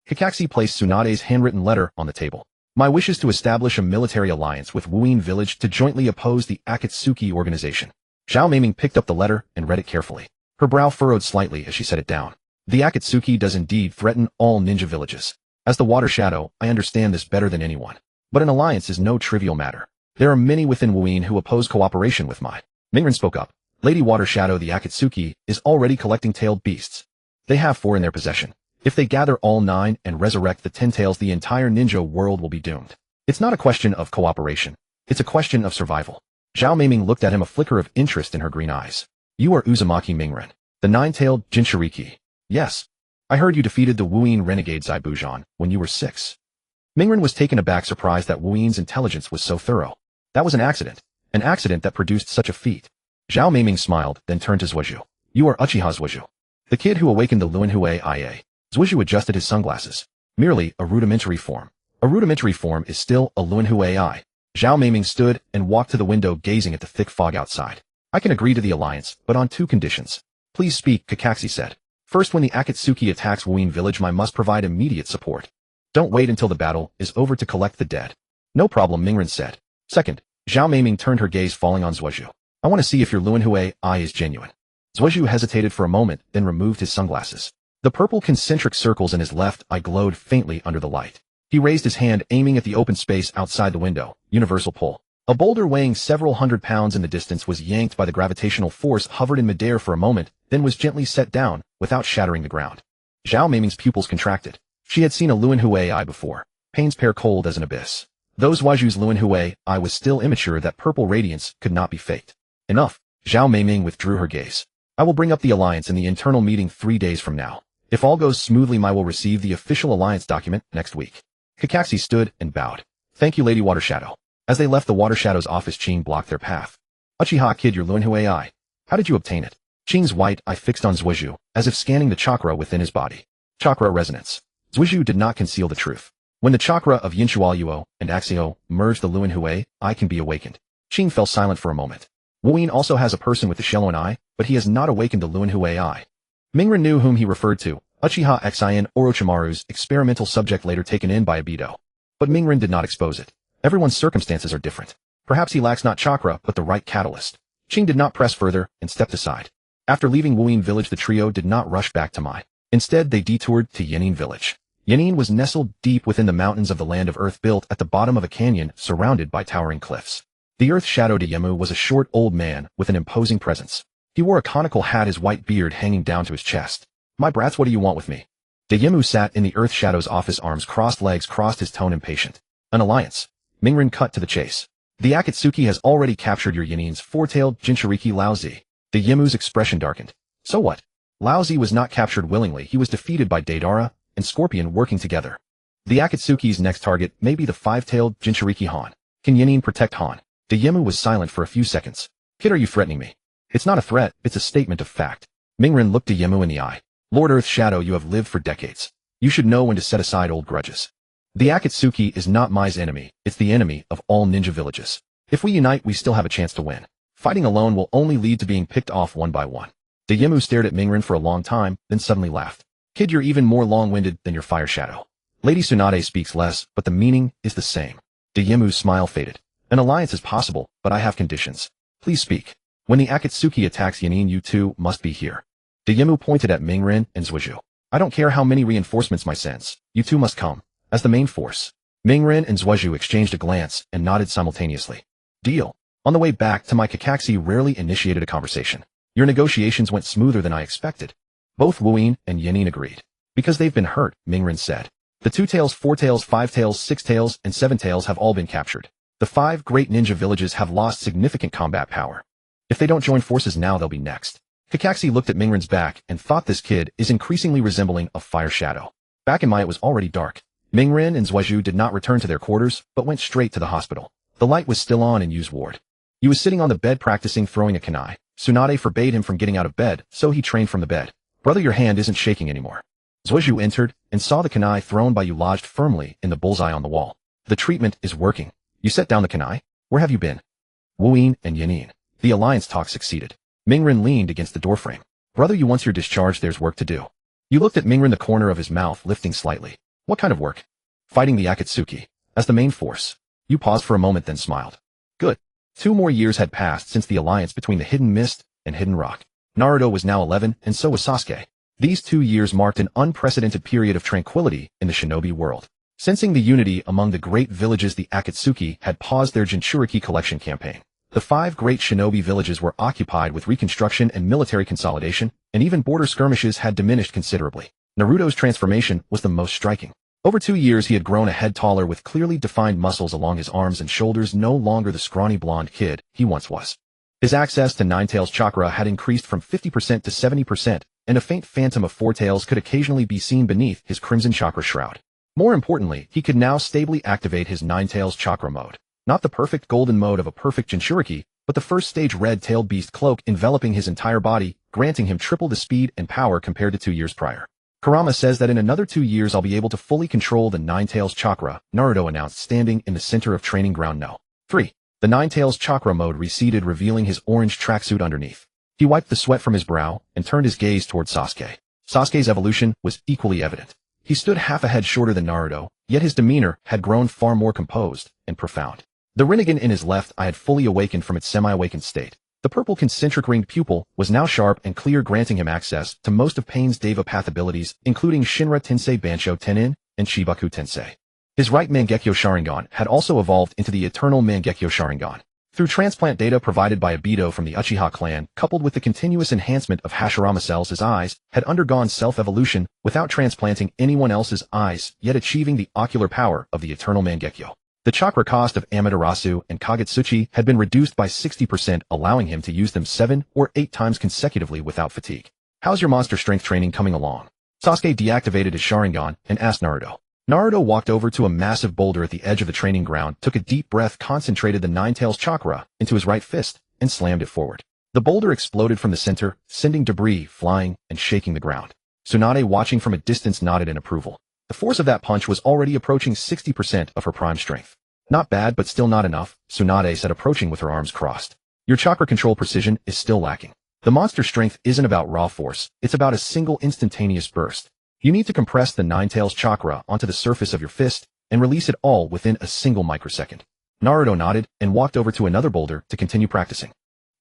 Kakashi placed Tsunade's handwritten letter on the table. Mai wishes to establish a military alliance with Wuyin village to jointly oppose the Akatsuki organization. Zhao Meiming picked up the letter and read it carefully. Her brow furrowed slightly as she set it down. The Akatsuki does indeed threaten all ninja villages. As the Water Shadow, I understand this better than anyone. But an alliance is no trivial matter. There are many within Wuyin who oppose cooperation with Mai. Mingren spoke up. Lady Water Shadow, the Akatsuki is already collecting tailed beasts. They have 4 in their possession. If they gather all 9 and resurrect the 10 tails, the entire ninja world will be doomed. It's not a question of cooperation. It's a question of survival. Zhao Meiming looked at him, a flicker of interest in her green eyes. You are Uzumaki Mingren, the 9-tailed Jinchuriki. Yes. I heard you defeated the Wuyin renegade Zaibujan when you were 6. Mingren was taken aback, surprised that Wuyin's intelligence was so thorough. That was an accident that produced such a feat. Zhao Meiming smiled, then turned to Zhuozhu. You are Uchiha Zhuozhu, the kid who awakened the Luanhui IA. Zhuozhu adjusted his sunglasses. Merely a rudimentary form. A rudimentary form is still a Luanhui AI. Zhao Meiming stood and walked to the window, gazing at the thick fog outside. I can agree to the alliance, but on 2 conditions. Please speak, Kakashi said. First, when the Akatsuki attacks Wuyin village, Mai must provide immediate support. Don't wait until the battle is over to collect the dead. No problem, Mingren said. Second, Zhao Meiming turned her gaze, falling on Zhuozhu. I want to see if your Luanhui eye is genuine. Zhuozhu hesitated for a moment, then removed his sunglasses. The purple concentric circles in his left eye glowed faintly under the light. He raised his hand, aiming at the open space outside the window. Universal pull. A boulder weighing several hundred pounds in the distance was yanked by the gravitational force, hovered in midair for a moment, then was gently set down, without shattering the ground. Zhao Meiming's pupils contracted. She had seen a Luanhui eye before. Pain's pear cold as an abyss. Though Zhuozhu's Luanhui eye was still immature, that purple radiance could not be faked. Enough. Zhao Meiming withdrew her gaze. I will bring up the alliance in the internal meeting 3 days from now. If all goes smoothly, I will receive the official alliance document next week. Kakashi stood and bowed. Thank you, Lady Water Shadow. As they left the Water Shadow's office, Qing blocked their path. Uchiha kid, your Luanhui eye. How did you obtain it? Qing's white eye fixed on Zhuozhu, as if scanning the chakra within his body. Chakra resonance. Zhuozhu did not conceal the truth. When the chakra of Yinshualuo and Axio merge, the Luanhui eye can be awakened. Qing fell silent for a moment. Wuyin also has a person with the Shelloan eye, but he has not awakened the Luanhui eye. Mingren knew whom he referred to. Uchiha Xian Orochimaru's experimental subject, later taken in by Obito. But Mingren did not expose it. Everyone's circumstances are different. Perhaps he lacks not chakra, but the right catalyst. Qing did not press further and stepped aside. After leaving Wuyin village, the trio did not rush back to Mai. Instead, they detoured to Yanin village. Yanin was nestled deep within the mountains of the land of earth, built at the bottom of a canyon surrounded by towering cliffs. The earth shadow Dayemu was a short old man with an imposing presence. He wore a conical hat, his white beard hanging down to his chest. My brats, what do you want with me? Dayemu sat in the earth shadow's office, arms crossed, legs crossed, his tone impatient. An alliance. Mingren cut to the chase. The Akatsuki has already captured your Yanin's four-tailed Jinchuriki Laozi. Dayemu's expression darkened. So what? Laozi was not captured willingly. He was defeated by Deidara and Scorpion working together. The Akatsuki's next target may be the five-tailed Jinchuriki Han. Can Yanin protect Han? Dayemu was silent for a few seconds. Kid, are you threatening me? It's not a threat, it's a statement of fact. Mingren looked Dayemu in the eye. Lord Earth Shadow, you have lived for decades. You should know when to set aside old grudges. The Akatsuki is not Mai's enemy, it's the enemy of all ninja villages. If we unite, we still have a chance to win. Fighting alone will only lead to being picked off one by one. Dayemu stared at Mingren for a long time, then suddenly laughed. Kid, you're even more long-winded than your fire shadow. Lady Tsunade speaks less, but the meaning is the same. Dayemu's smile faded. An alliance is possible, but I have conditions. Please speak. When the Akatsuki attacks Yanin, you two must be here. Dayemu pointed at Mingren and Zhuozhu. I don't care how many reinforcements my sends, you two must come. As the main force. Mingren and Zhuozhu exchanged a glance and nodded simultaneously. Deal. On the way back to my, Kakashi rarely initiated a conversation. Your negotiations went smoother than I expected. Both Wuyin and Yanin agreed. Because they've been hurt, Mingren said. The 2 tails, 4 tails, 5 tails, 6 tails, and 7 tails have all been captured. The 5 great ninja villages have lost significant combat power. If they don't join forces now, they'll be next. Kakashi looked at Mingren's back and thought this kid is increasingly resembling a fire shadow. Back in Mai, it was already dark. Mingren and Zhuozhu did not return to their quarters, but went straight to the hospital. The light was still on in Yu's ward. He was sitting on the bed practicing throwing a kunai. Tsunade forbade him from getting out of bed, so he trained from the bed. Brother, your hand isn't shaking anymore. Zhuozhu entered and saw the kunai thrown by Yu lodged firmly in the bullseye on the wall. The treatment is working. You set down the kunai? Where have you been? Wuyin and Yanin. The alliance talk succeeded. Mingren leaned against the doorframe. Brother, you once you're discharged, there's work to do. You looked at Mingren, the corner of his mouth lifting slightly. What kind of work? Fighting the Akatsuki. As the main force. You paused for a moment, then smiled. Good. 2 more years had passed since the alliance between the Hidden Mist and Hidden Rock. Naruto was now 11, and so was Sasuke. These 2 years marked an unprecedented period of tranquility in the shinobi world. Sensing the unity among the great villages, the Akatsuki had paused their Jinchuriki collection campaign. The 5 great shinobi villages were occupied with reconstruction and military consolidation, and even border skirmishes had diminished considerably. Naruto's transformation was the most striking. Over 2 years, he had grown a head taller with clearly defined muscles along his arms and shoulders, no longer the scrawny blonde kid he once was. His access to Nine Tails chakra had increased from 50% to 70%, and a faint phantom of 4 tails could occasionally be seen beneath his crimson chakra shroud. More importantly, he could now stably activate his Nine Tails chakra mode. Not the perfect golden mode of a perfect Jinchuriki, but the first stage red-tailed beast cloak enveloping his entire body, granting him triple the speed and power compared to 2 years prior. Kurama says that in another 2 years I'll be able to fully control the Nine Tails chakra, Naruto announced, standing in the center of training ground No. 3. The Nine Tails chakra mode receded, revealing his orange tracksuit underneath. He wiped the sweat from his brow and turned his gaze toward Sasuke. Sasuke's evolution was equally evident. He stood half a head shorter than Naruto, yet his demeanor had grown far more composed and profound. The Rinnegan in his left eye had fully awakened from its semi-awakened state. The purple concentric ringed pupil was now sharp and clear, granting him access to most of Pain's Deva Path abilities, including Shinra Tensei Bansho Tenin and Shibaku Tensei. His right Mangekyō Sharingan had also evolved into the Eternal Mangekyō Sharingan. Through transplant data provided by Obito from the Uchiha clan, coupled with the continuous enhancement of Hashirama cells, his eyes had undergone self-evolution without transplanting anyone else's eyes, yet achieving the ocular power of the Eternal Mangekyō. The chakra cost of Amaterasu and Kagutsuchi had been reduced by 60%, allowing him to use them 7 or 8 times consecutively without fatigue. How's your monster strength training coming along? Sasuke deactivated his Sharingan and asked Naruto. Naruto walked over to a massive boulder at the edge of the training ground, took a deep breath, concentrated the Nine-Tails chakra into his right fist, and slammed it forward. The boulder exploded from the center, sending debris flying and shaking the ground. Tsunade, watching from a distance, nodded in approval. The force of that punch was already approaching 60% of her prime strength. Not bad, but still not enough, Tsunade said, approaching with her arms crossed. Your chakra control precision is still lacking. The monster strength isn't about raw force, it's about a single instantaneous burst. You need to compress the Nine-Tails chakra onto the surface of your fist and release it all within a single microsecond. Naruto nodded and walked over to another boulder to continue practicing.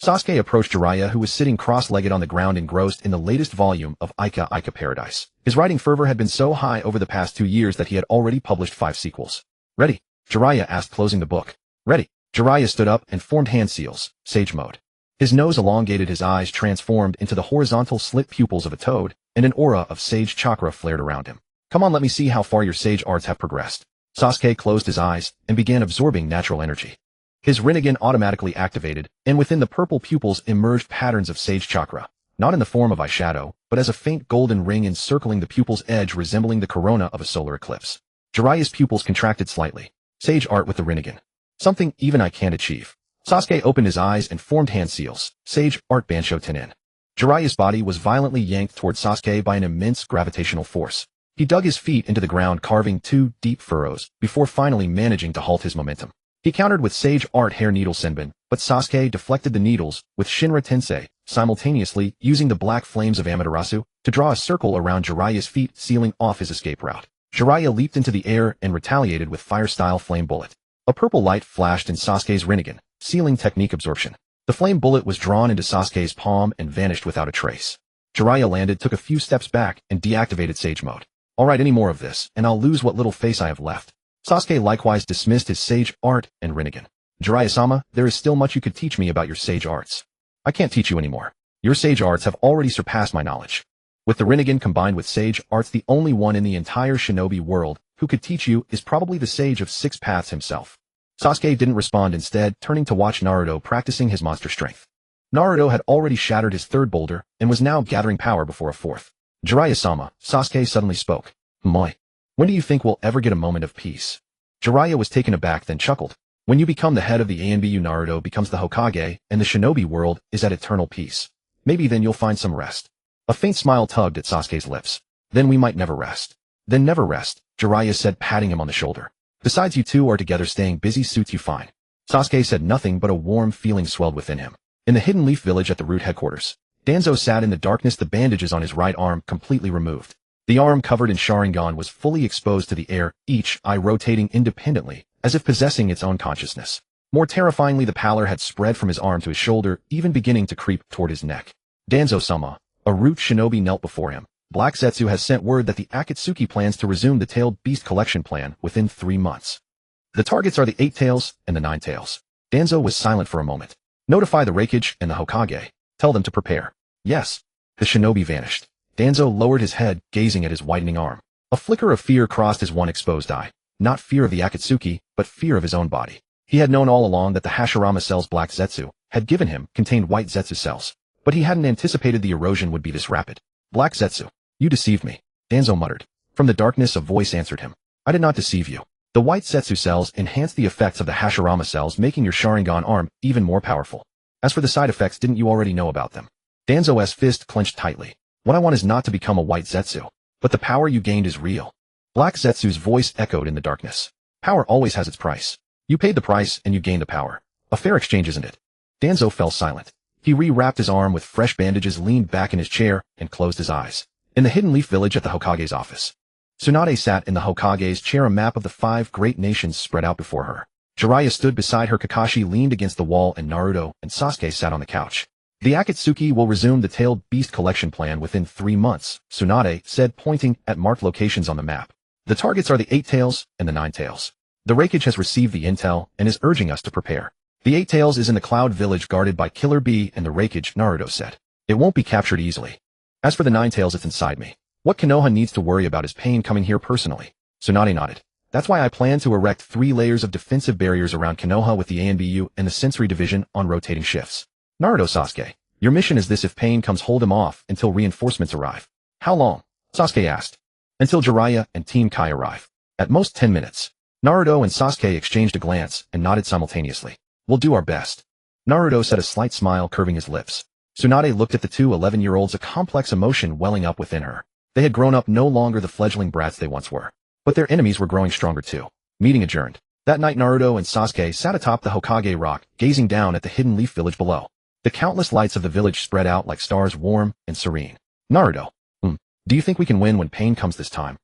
Sasuke approached Jiraiya, who was sitting cross-legged on the ground, engrossed in the latest volume of Ica Paradise. His writing fervor had been so high over the past 2 years that he had already published 5 sequels. Ready? Jiraiya asked, closing the book. Ready. Jiraiya stood up and formed hand seals, sage mode. His nose elongated, his eyes transformed into the horizontal slit pupils of a toad, and an aura of sage chakra flared around him. Come on, let me see how far your sage arts have progressed. Sasuke closed his eyes and began absorbing natural energy. His Rinnegan automatically activated, and within the purple pupils emerged patterns of sage chakra, not in the form of eyeshadow, but as a faint golden ring encircling the pupil's edge, resembling the corona of a solar eclipse. Jiraiya's pupils contracted slightly. Sage art with the Rinnegan. Something even I can't achieve. Sasuke opened his eyes and formed hand seals, sage art Bansho Tenin. Jiraiya's body was violently yanked toward Sasuke by an immense gravitational force. He dug his feet into the ground, carving 2 deep furrows, before finally managing to halt his momentum. He countered with sage art hair needle Senbon, but Sasuke deflected the needles with Shinra Tensei, simultaneously using the black flames of Amaterasu to draw a circle around Jiraiya's feet, sealing off his escape route. Jiraiya leaped into the air and retaliated with fire-style flame bullet. A purple light flashed in Sasuke's Rinnegan, sealing technique absorption. The flame bullet was drawn into Sasuke's palm and vanished without a trace. Jiraiya landed, took a few steps back, and deactivated sage mode. Alright, any more of this, and I'll lose what little face I have left. Sasuke likewise dismissed his sage art and Rinnegan. Jiraiya-sama, there is still much you could teach me about your sage arts. I can't teach you anymore. Your sage arts have already surpassed my knowledge. With the Rinnegan combined with sage arts, the only one in the entire shinobi world who could teach you is probably the Sage of 6 Paths himself. Sasuke didn't respond, instead turning to watch Naruto practicing his monster strength. Naruto had already shattered his 3rd boulder and was now gathering power before a 4th. Jiraiya-sama, Sasuke suddenly spoke. Moi. When do you think we'll ever get a moment of peace? Jiraiya was taken aback, then chuckled. When you become the head of the ANBU, Naruto becomes the Hokage, and the shinobi world is at eternal peace. Maybe then you'll find some rest. A faint smile tugged at Sasuke's lips. Then we might never rest. Then never rest, Jiraiya said, patting him on the shoulder. Besides, you two are together, staying busy suits you fine. Sasuke said nothing, but a warm feeling swelled within him. In the Hidden Leaf village at the Root headquarters, Danzo sat in the darkness, the bandages on his right arm completely removed. The arm covered in Sharingan was fully exposed to the air, each eye rotating independently, as if possessing its own consciousness. More terrifyingly, the pallor had spread from his arm to his shoulder, even beginning to creep toward his neck. Danzo-sama, a Root shinobi, knelt before him. Black Zetsu has sent word that the Akatsuki plans to resume the Tailed Beast collection plan within 3 months. The targets are the 8 tails and the 9 tails. Danzo was silent for a moment. Notify the Raikage and the Hokage. Tell them to prepare. Yes. The shinobi vanished. Danzo lowered his head, gazing at his widening arm. A flicker of fear crossed his one exposed eye. Not fear of the Akatsuki, but fear of his own body. He had known all along that the Hashirama cells Black Zetsu had given him contained white Zetsu cells, but he hadn't anticipated the erosion would be this rapid. Black Zetsu. You deceived me, Danzo muttered. From the darkness a voice answered him. I did not deceive you. The white Zetsu cells enhance the effects of the Hashirama cells, making your Sharingan arm even more powerful. As for the side effects, didn't you already know about them? Danzo's fist clenched tightly. What I want is not to become a white Zetsu, but the power you gained is real. Black Zetsu's voice echoed in the darkness. Power always has its price. You paid the price and you gained the power. A fair exchange, isn't it? Danzo fell silent. He re-wrapped his arm with fresh bandages, leaned back in his chair, and closed his eyes. In the Hidden Leaf village at the Hokage's office, Tsunade sat in the Hokage's chair, a map of the 5 great nations spread out before her. Jiraiya stood beside her, Kakashi leaned against the wall, and Naruto and Sasuke sat on the couch. The Akatsuki will resume the tailed beast collection plan within 3 months, Tsunade said, pointing at marked locations on the map. The targets are the 8 tails and the 9 tails. The Raikage has received the intel and is urging us to prepare. The 8 tails is in the Cloud Village guarded by Killer Bee and the Raikage, Naruto said. It won't be captured easily. As for the 9 tails, it's inside me. What Konoha needs to worry about is Pain coming here personally. Tsunade nodded. That's why I plan to erect 3 layers of defensive barriers around Konoha with the ANBU and the Sensory Division on rotating shifts. Naruto, Sasuke, your mission is this: if Pain comes, hold him off until reinforcements arrive. How long? Sasuke asked. Until Jiraiya and Team Kai arrive. At most 10 minutes. Naruto and Sasuke exchanged a glance and nodded simultaneously. We'll do our best. Naruto said, a slight smile curving his lips. Tsunade looked at the two 11-year-olds, a complex emotion welling up within her. They had grown up, no longer the fledgling brats they once were. But their enemies were growing stronger too. Meeting adjourned. That night Naruto and Sasuke sat atop the Hokage rock, gazing down at the hidden leaf village below. The countless lights of the village spread out like stars, warm and serene. Naruto. Do you think we can win when Pain comes this time?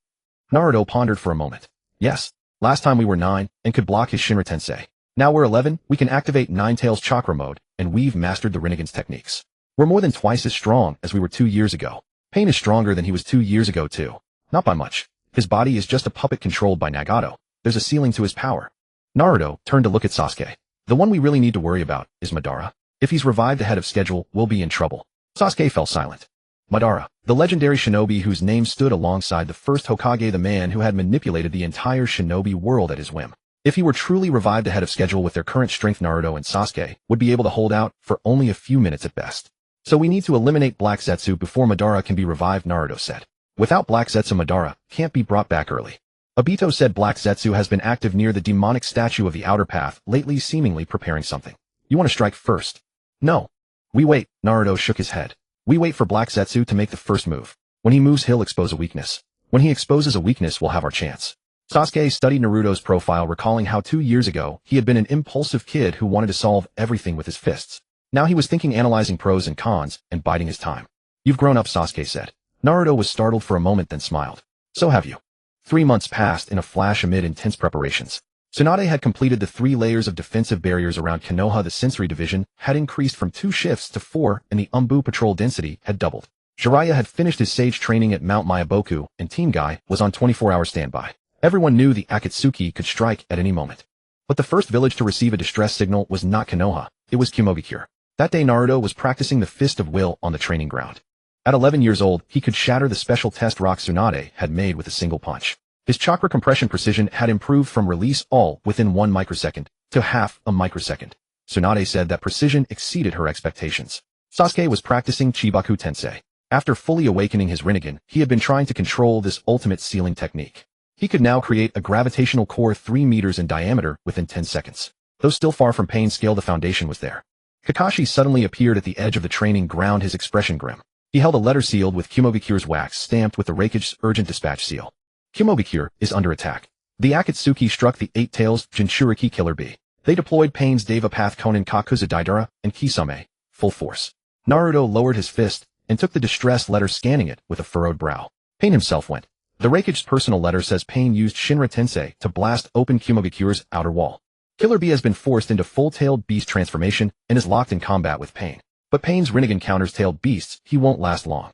Naruto pondered for a moment. Yes. Last time we were 9 and could block his Shinra Tensei. Now we're 11, we can activate 9 Tails Chakra mode, and we've mastered the Rinnegan's techniques. We're more than twice as strong as we were 2 years ago. Pain is stronger than he was 2 years ago too. Not by much. His body is just a puppet controlled by Nagato. There's a ceiling to his power. Naruto turned to look at Sasuke. The one we really need to worry about is Madara. If he's revived ahead of schedule, we'll be in trouble. Sasuke fell silent. Madara, the legendary shinobi whose name stood alongside the first Hokage, the man who had manipulated the entire shinobi world at his whim. If he were truly revived ahead of schedule with their current strength, Naruto and Sasuke would be able to hold out for only a few minutes at best. So we need to eliminate Black Zetsu before Madara can be revived, Naruto said. Without Black Zetsu, Madara can't be brought back early. Obito said Black Zetsu has been active near the demonic statue of the outer path lately, seemingly preparing something. You want to strike first? No. We wait, Naruto shook his head. We wait for Black Zetsu to make the first move. When he moves, he'll expose a weakness. When he exposes a weakness, we'll have our chance. Sasuke studied Naruto's profile, recalling how 2 years ago he had been an impulsive kid who wanted to solve everything with his fists. Now he was thinking, analyzing pros and cons, and biding his time. You've grown up, Sasuke said. Naruto was startled for a moment, then smiled. So have you. 3 months passed in a flash amid intense preparations. Tsunade had completed the 3 layers of defensive barriers around Konoha. The Sensory Division had increased from 2 shifts to 4, and the Umbu patrol density had doubled. Jiraiya had finished his sage training at Mount Myaboku, and Team Guy was on 24-hour standby. Everyone knew the Akatsuki could strike at any moment. But the first village to receive a distress signal was not Konoha, it was Kumogakure. That day Naruto was practicing the Fist of Will on the training ground. At 11 years old, he could shatter the special test rock Tsunade had made with a single punch. His chakra compression precision had improved from release all within 1 microsecond to half a microsecond. Tsunade said that precision exceeded her expectations. Sasuke was practicing Chibaku Tensei. After fully awakening his Rinnegan, he had been trying to control this ultimate sealing technique. He could now create a gravitational core 3 meters in diameter within 10 seconds. Though still far from Pain's scale, the foundation was there. Kakashi suddenly appeared at the edge of the training ground, his expression grim. He held a letter sealed with Kumogakure's wax stamped with the Raikage's urgent dispatch seal. Kumogakure is under attack. The Akatsuki struck the 8 tails Jinchuriki Killer Bee. They deployed Pain's Deva Path Konin Kakuza Daidara and Kisame, full force. Naruto lowered his fist and took the distress letter, scanning it with a furrowed brow. Pain himself went. The Raikage's personal letter says Pain used Shinra Tensei to blast open Kumogakure's outer wall. Killer Bee has been forced into full-tailed beast transformation and is locked in combat with Pain. But Pain's Rinnegan counters tailed beasts, he won't last long.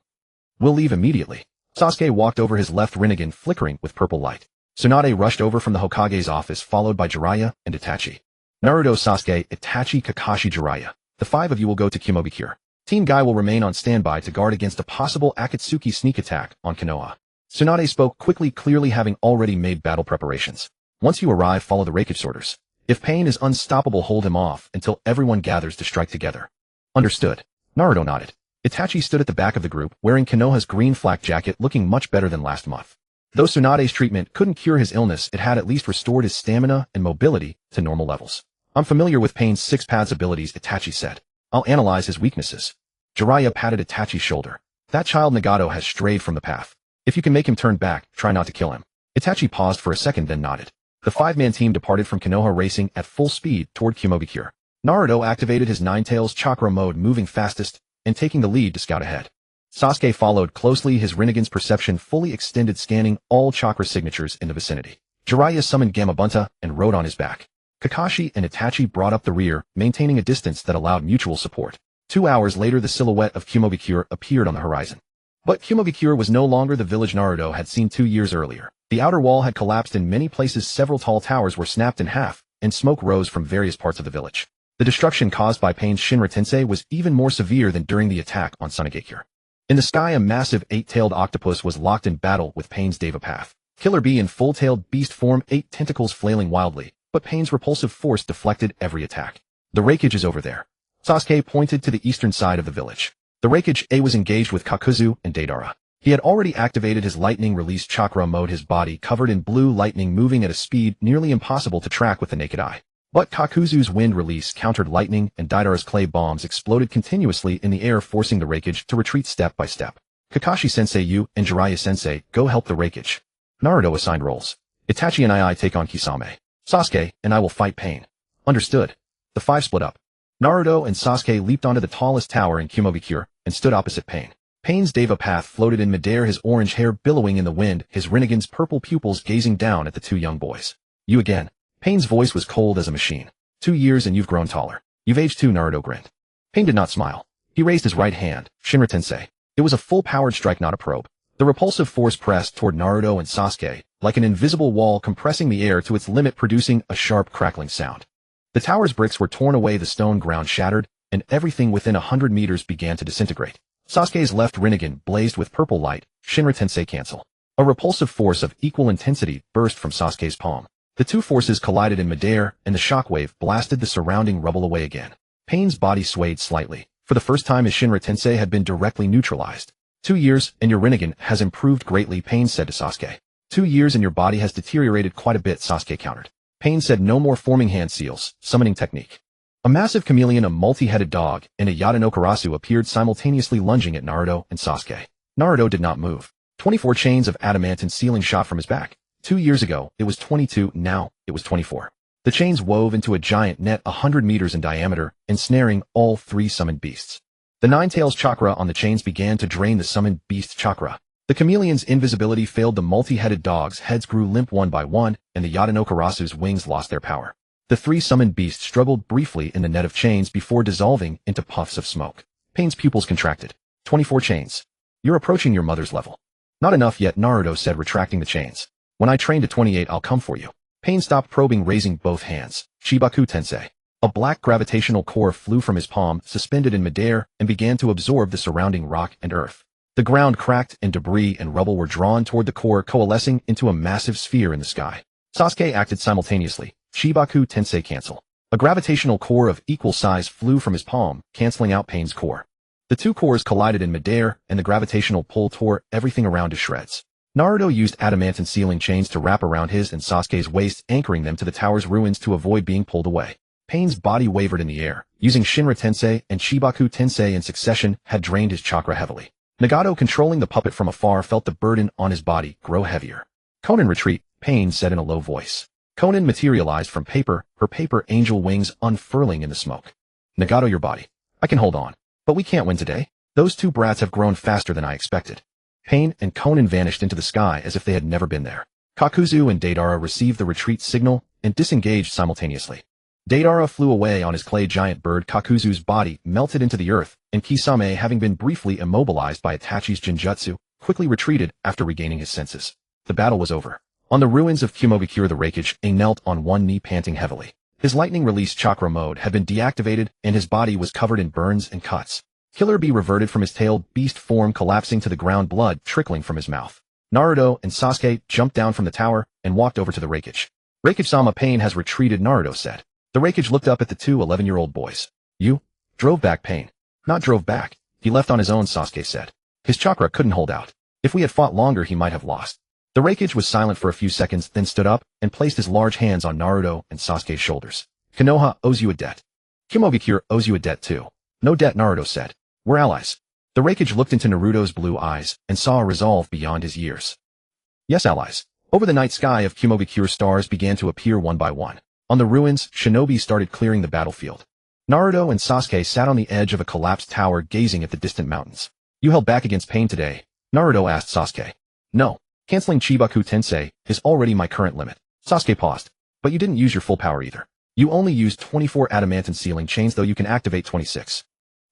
We'll leave immediately. Sasuke walked over, his left Rinnegan flickering with purple light. Tsunade rushed over from the Hokage's office, followed by Jiraiya and Itachi. Naruto, Sasuke, Itachi, Kakashi, Jiraiya. The 5 of you will go to Kumogakure. Team Guy will remain on standby to guard against a possible Akatsuki sneak attack on Konoha. Tsunade spoke quickly, clearly having already made battle preparations. Once you arrive, follow the Raikage's orders. If Pain is unstoppable, hold him off until everyone gathers to strike together. Understood. Naruto nodded. Itachi stood at the back of the group, wearing Konoha's green flak jacket, looking much better than last month. Though Tsunade's treatment couldn't cure his illness, it had at least restored his stamina and mobility to normal levels. I'm familiar with Pain's 6 paths abilities, Itachi said. I'll analyze his weaknesses. Jiraiya patted Itachi's shoulder. That child Nagato has strayed from the path. If you can make him turn back, try not to kill him. Itachi paused for a second, then nodded. The 5-man team departed from Konoha, racing at full speed toward Kumogakure. Naruto activated his 9 tails chakra mode, moving fastest and taking the lead to scout ahead. Sasuke followed closely, his Rinnegan's perception fully extended, scanning all chakra signatures in the vicinity. Jiraiya summoned Gamabunta and rode on his back. Kakashi and Itachi brought up the rear, maintaining a distance that allowed mutual support. 2 hours later, the silhouette of Kumogakure appeared on the horizon. But Kumogakure was no longer the village Naruto had seen 2 years earlier. The outer wall had collapsed in many places, several tall towers were snapped in half, and smoke rose from various parts of the village. The destruction caused by Pain's Shinra Tensei was even more severe than during the attack on Sunagakure. In the sky, a massive 8-tailed octopus was locked in battle with Pain's Deva Path. Killer Bee in full-tailed beast form, 8 tentacles flailing wildly, but Pain's repulsive force deflected every attack. The Raikage is over there. Sasuke pointed to the eastern side of the village. The Raikage A was engaged with Kakuzu and Deidara. He had already activated his lightning release chakra mode, his body covered in blue lightning moving at a speed nearly impossible to track with the naked eye. But Kakuzu's wind release countered lightning, and Deidara's clay bombs exploded continuously in the air, forcing the Raikage to retreat step by step. Kakashi-sensei, you and Jiraiya-sensei go help the Raikage. Naruto assigned roles. Itachi and I take on Kisame. Sasuke and I will fight Pain. Understood. The 5 split up. Naruto and Sasuke leaped onto the tallest tower in Kumogakure and stood opposite Pain. Pain's Deva Path floated in midair, his orange hair billowing in the wind, his Rinnegan's purple pupils gazing down at the 2 young boys. You again. Pain's voice was cold as a machine. 2 years and you've grown taller. You've aged too, Naruto grinned. Pain did not smile. He raised his right hand, Shinra Tensei. It was a full-powered strike, not a probe. The repulsive force pressed toward Naruto and Sasuke, like an invisible wall compressing the air to its limit, producing a sharp crackling sound. The tower's bricks were torn away, the stone ground shattered, and everything within 100 meters began to disintegrate. Sasuke's left Rinnegan blazed with purple light, Shinra Tensei cancel. A repulsive force of equal intensity burst from Sasuke's palm. The 2 forces collided in midair, and the shockwave blasted the surrounding rubble away again. Pain's body swayed slightly. For the first time, his Shinra Tensei had been directly neutralized. 2 years, and your Rinnegan has improved greatly, Pain said to Sasuke. 2 years and your body has deteriorated quite a bit, Sasuke countered. Pain said no more forming hand seals, summoning technique. A massive chameleon, a multi-headed dog, and a Yadanokarasu appeared simultaneously, lunging at Naruto and Sasuke. Naruto did not move. 24 chains of adamant and sealing shot from his back. 2 years ago, it was 22, now, it was 24. The chains wove into a giant net 100 meters in diameter, ensnaring all 3 summoned beasts. The 9 tails chakra on the chains began to drain the summoned beast chakra. The chameleon's invisibility failed, the multi-headed dog's heads grew limp one by one, and the Yadanokarasu's wings lost their power. The 3 summoned beasts struggled briefly in the net of chains before dissolving into puffs of smoke. Pain's pupils contracted. 24 chains. You're approaching your mother's level. Not enough yet, Naruto said, retracting the chains. When I train to 28, I'll come for you. Pain stopped probing, raising both hands. Shibaku Tensei. A black gravitational core flew from his palm, suspended in midair, and began to absorb the surrounding rock and earth. The ground cracked, and debris and rubble were drawn toward the core, coalescing into a massive sphere in the sky. Sasuke acted simultaneously. Shibaku Tensei cancel. A gravitational core of equal size flew from his palm, canceling out Pain's core. The 2 cores collided in midair, and the gravitational pull tore everything around to shreds. Naruto used adamant sealing chains to wrap around his and Sasuke's waists, anchoring them to the tower's ruins to avoid being pulled away. Pain's body wavered in the air. Using Shinra Tensei and Shibaku Tensei in succession had drained his chakra heavily. Nagato, controlling the puppet from afar, felt the burden on his body grow heavier. Conan, retreat, Pain said in a low voice. Conan materialized from paper, her paper angel wings unfurling in the smoke. Nagato, your body. I can hold on. But we can't win today. Those 2 brats have grown faster than I expected. Pain and Conan vanished into the sky as if they had never been there. Kakuzu and Deidara received the retreat signal and disengaged simultaneously. Deidara flew away on his clay giant bird. Kakuzu's body melted into the earth, and Kisame, having been briefly immobilized by Itachi's Genjutsu, quickly retreated after regaining his senses. The battle was over. On the ruins of Kumogakure, the Raikage knelt on one knee, panting heavily. His lightning release chakra mode had been deactivated, and his body was covered in burns and cuts. Killer Bee reverted from his tailed beast form, collapsing to the ground, blood trickling from his mouth. Naruto and Sasuke jumped down from the tower and walked over to the Raikage. Raikage-sama, Pain has retreated, Naruto said. The Raikage looked up at the 2 11-year-old boys. You? Drove back, Pain. Not drove back. He left on his own, Sasuke said. His chakra couldn't hold out. If we had fought longer, he might have lost. The Raikage was silent for a few seconds, then stood up and placed his large hands on Naruto and Sasuke's shoulders. Konoha owes you a debt. Kumogakure owes you a debt too. No debt, Naruto said. We're allies. The Raikage looked into Naruto's blue eyes and saw a resolve beyond his years. Yes, allies. Over the night sky of Kumogakure, stars began to appear one by one. On the ruins, shinobi started clearing the battlefield. Naruto and Sasuke sat on the edge of a collapsed tower, gazing at the distant mountains. You held back against Pain today? Naruto asked Sasuke. No. Canceling Chibaku Tensei is already my current limit. Sasuke paused. But you didn't use your full power either. You only used 24 adamantine sealing chains, though you can activate 26.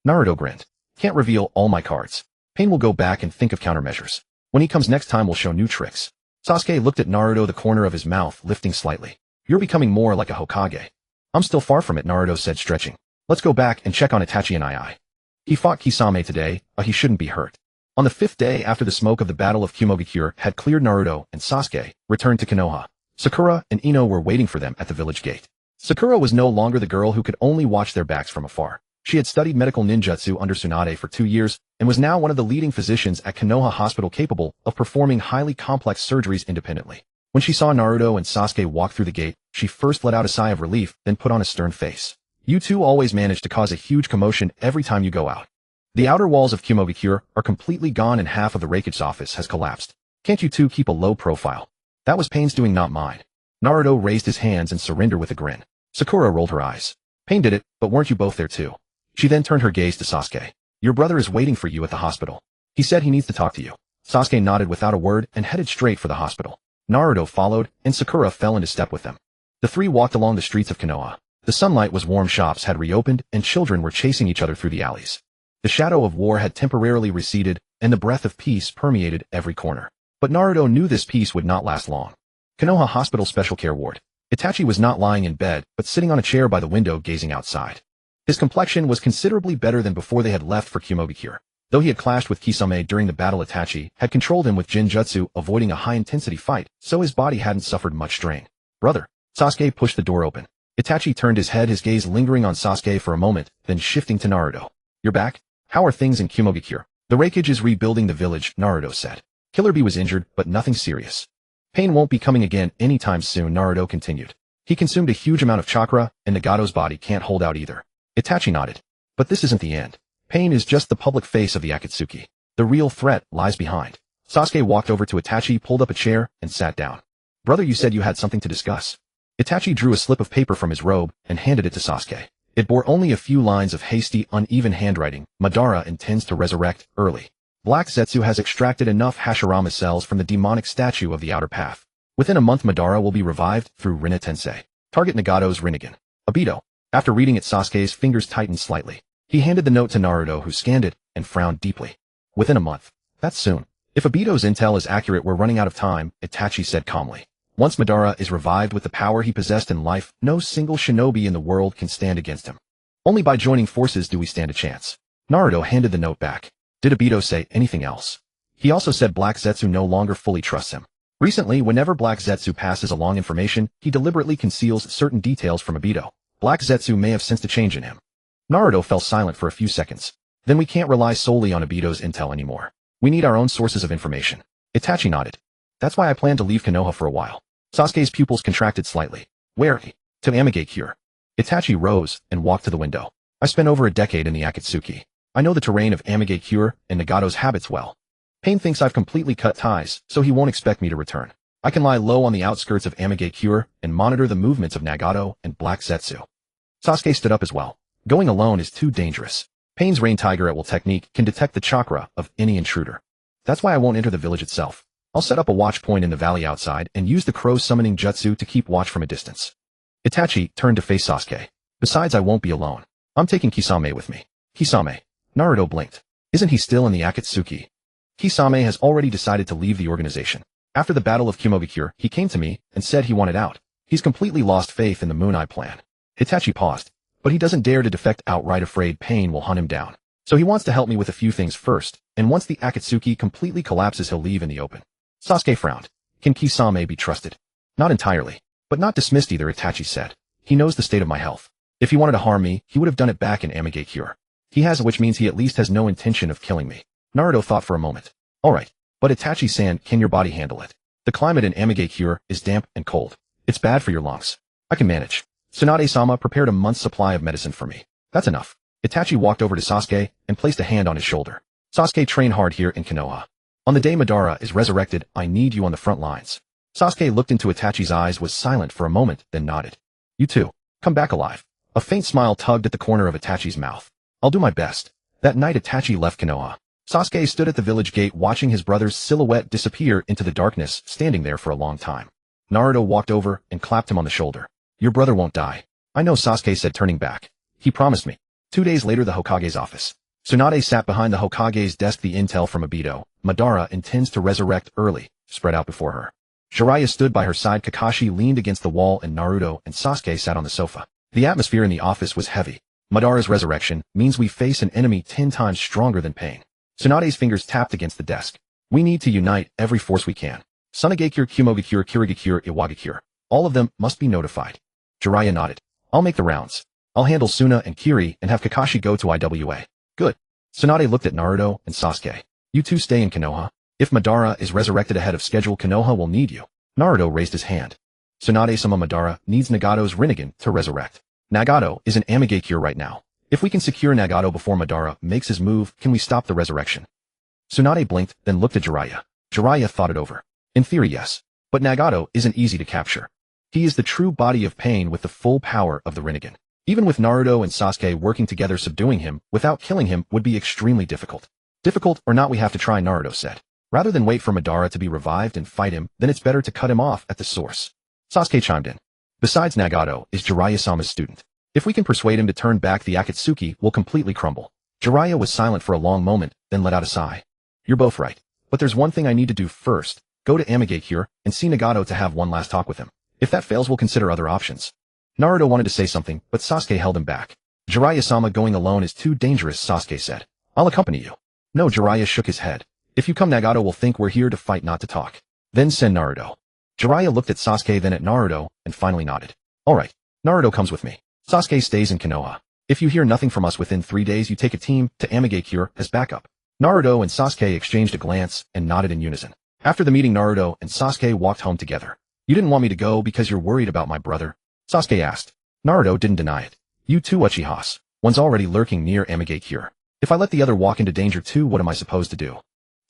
Naruto grinned. Can't reveal all my cards. Pain will go back and think of countermeasures. When he comes next time, we'll show new tricks. Sasuke looked at Naruto, the corner of his mouth lifting slightly. You're becoming more like a Hokage. I'm still far from it, Naruto said, stretching. Let's go back and check on Itachi and II. He fought Kisame today, but he shouldn't be hurt. On the 5th day after the smoke of the Battle of Kumogakure had cleared, Naruto and Sasuke returned to Konoha. Sakura and Ino were waiting for them at the village gate. Sakura was no longer the girl who could only watch their backs from afar. She had studied medical ninjutsu under Tsunade for 2 years and was now one of the leading physicians at Konoha Hospital, capable of performing highly complex surgeries independently. When she saw Naruto and Sasuke walk through the gate, she first let out a sigh of relief, then put on a stern face. You two always manage to cause a huge commotion every time you go out. The outer walls of Kumogakure are completely gone and half of the Raikage office has collapsed. Can't you two keep a low profile? That was Pain's doing, not mine. Naruto raised his hands and surrendered with a grin. Sakura rolled her eyes. Pain did it, but weren't you both there too? She then turned her gaze to Sasuke. Your brother is waiting for you at the hospital. He said he needs to talk to you. Sasuke nodded without a word and headed straight for the hospital. Naruto followed, and Sakura fell into step with them. The three walked along the streets of Konoha. The sunlight was warm, shops had reopened, and children were chasing each other through the alleys. The shadow of war had temporarily receded, and the breath of peace permeated every corner. But Naruto knew this peace would not last long. Konoha Hospital Special Care Ward. Itachi was not lying in bed, but sitting on a chair by the window gazing outside. His complexion was considerably better than before they had left for Kumogakure. Though he had clashed with Kisame during the battle, Itachi had controlled him with Jinjutsu, avoiding a high-intensity fight, so his body hadn't suffered much strain. Brother. Sasuke pushed the door open. Itachi turned his head, his gaze lingering on Sasuke for a moment, then shifting to Naruto. You're back? How are things in Kumogakure? The Raikage is rebuilding the village, Naruto said. Killer Bee was injured, but nothing serious. Pain won't be coming again anytime soon, Naruto continued. He consumed a huge amount of chakra, and Nagato's body can't hold out either. Itachi nodded. But this isn't the end. Pain is just the public face of the Akatsuki. The real threat lies behind. Sasuke walked over to Itachi, pulled up a chair, and sat down. Brother, you said you had something to discuss. Itachi drew a slip of paper from his robe and handed it to Sasuke. It bore only a few lines of hasty, uneven handwriting. Madara intends to resurrect early. Black Zetsu has extracted enough Hashirama cells from the demonic statue of the outer path. Within a month, Madara will be revived through Rinna Tensei. Target Nagato's Rinnegan. Obito. After reading it, Sasuke's fingers tightened slightly. He handed the note to Naruto, who scanned it and frowned deeply. Within a month. That's soon. If Obito's intel is accurate, we're running out of time, Itachi said calmly. Once Madara is revived with the power he possessed in life, no single shinobi in the world can stand against him. Only by joining forces do we stand a chance. Naruto handed the note back. Did Obito say anything else? He also said Black Zetsu no longer fully trusts him. Recently, whenever Black Zetsu passes along information, he deliberately conceals certain details from Obito. Black Zetsu may have sensed a change in him. Naruto fell silent for a few seconds. Then we can't rely solely on Obito's intel anymore. We need our own sources of information. Itachi nodded. That's why I plan to leave Konoha for a while. Sasuke's pupils contracted slightly. Where? To Mangekyō. Itachi rose and walked to the window. I spent over a decade in the Akatsuki. I know the terrain of Mangekyō and Nagato's habits well. Pain thinks I've completely cut ties, so he won't expect me to return. I can lie low on the outskirts of Mangekyō and monitor the movements of Nagato and Black Zetsu. Sasuke stood up as well. Going alone is too dangerous. Pain's Rain Tiger at will technique can detect the chakra of any intruder. That's why I won't enter the village itself. I'll set up a watch point in the valley outside and use the crow summoning jutsu to keep watch from a distance. Itachi turned to face Sasuke. Besides, I won't be alone. I'm taking Kisame with me. Kisame. Naruto blinked. Isn't he still in the Akatsuki? Kisame has already decided to leave the organization. After the Battle of Kumogakure, he came to me and said he wanted out. He's completely lost faith in the Moon Eye plan. Itachi paused, but he doesn't dare to defect outright, afraid Pain will hunt him down. So he wants to help me with a few things first, and once the Akatsuki completely collapses, he'll leave in the open. Sasuke frowned. Can Kisame be trusted? Not entirely, but not dismissed either, Itachi said. He knows the state of my health. If he wanted to harm me, he would have done it back in Mangekyō. He has, which means he at least has no intention of killing me. Naruto thought for a moment. Alright, but Itachi-san, can your body handle it? The climate in Mangekyō is damp and cold. It's bad for your lungs. I can manage. Tsunade-sama prepared a month's supply of medicine for me. That's enough. Itachi walked over to Sasuke and placed a hand on his shoulder. Sasuke, train hard here in Konoha. On the day Madara is resurrected, I need you on the front lines. Sasuke looked into Itachi's eyes, was silent for a moment, then nodded. You too. Come back alive. A faint smile tugged at the corner of Itachi's mouth. I'll do my best. That night Itachi left Konoha. Sasuke stood at the village gate watching his brother's silhouette disappear into the darkness, standing there for a long time. Naruto walked over and clapped him on the shoulder. Your brother won't die. I know, Sasuke said, turning back. He promised me. 2 days later, the Hokage's office. Tsunade sat behind the Hokage's desk. The intel from Obito, Madara intends to resurrect early, spread out before her. Jiraiya stood by her side. Kakashi leaned against the wall and Naruto and Sasuke sat on the sofa. The atmosphere in the office was heavy. Madara's resurrection means we face an enemy 10 times stronger than Pain. Tsunade's fingers tapped against the desk. We need to unite every force we can. Sunagakure, Kumogakure, Kirigakure, Iwagakure. All of them must be notified. Jiraiya nodded. I'll make the rounds. I'll handle Suna and Kiri and have Kakashi go to IWA. Good. Tsunade looked at Naruto and Sasuke. You two stay in Konoha. If Madara is resurrected ahead of schedule, Konoha will need you. Naruto raised his hand. Tsunade-sama, Madara needs Nagato's Rinnegan to resurrect. Nagato is in Amegakure right now. If we can secure Nagato before Madara makes his move, can we stop the resurrection? Tsunade blinked, then looked at Jiraiya. Jiraiya thought it over. In theory, yes. But Nagato isn't easy to capture. He is the true body of Pain with the full power of the Rinnegan. Even with Naruto and Sasuke working together, subduing him without killing him would be extremely difficult. Difficult or not, we have to try, Naruto said. Rather than wait for Madara to be revived and fight him, then it's better to cut him off at the source. Sasuke chimed in. Besides, Nagato is Jiraiya-sama's student. If we can persuade him to turn back, the Akatsuki will completely crumble. Jiraiya was silent for a long moment, then let out a sigh. You're both right. But there's one thing I need to do first. Go to Amegakure and see Nagato to have one last talk with him. If that fails, we'll consider other options. Naruto wanted to say something, but Sasuke held him back. Jiraiya-sama, going alone is too dangerous, Sasuke said. I'll accompany you. No, Jiraiya shook his head. If you come, Nagato will think we're here to fight, not to talk. Then send Naruto. Jiraiya looked at Sasuke, then at Naruto, and finally nodded. Alright, Naruto comes with me. Sasuke stays in Konoha. If you hear nothing from us within 3 days, you take a team to Amegakure as backup. Naruto and Sasuke exchanged a glance and nodded in unison. After the meeting, Naruto and Sasuke walked home together. You didn't want me to go because you're worried about my brother? Sasuke asked. Naruto didn't deny it. You two Uchihas. One's already lurking near Amegakure. If I let the other walk into danger too, what am I supposed to do?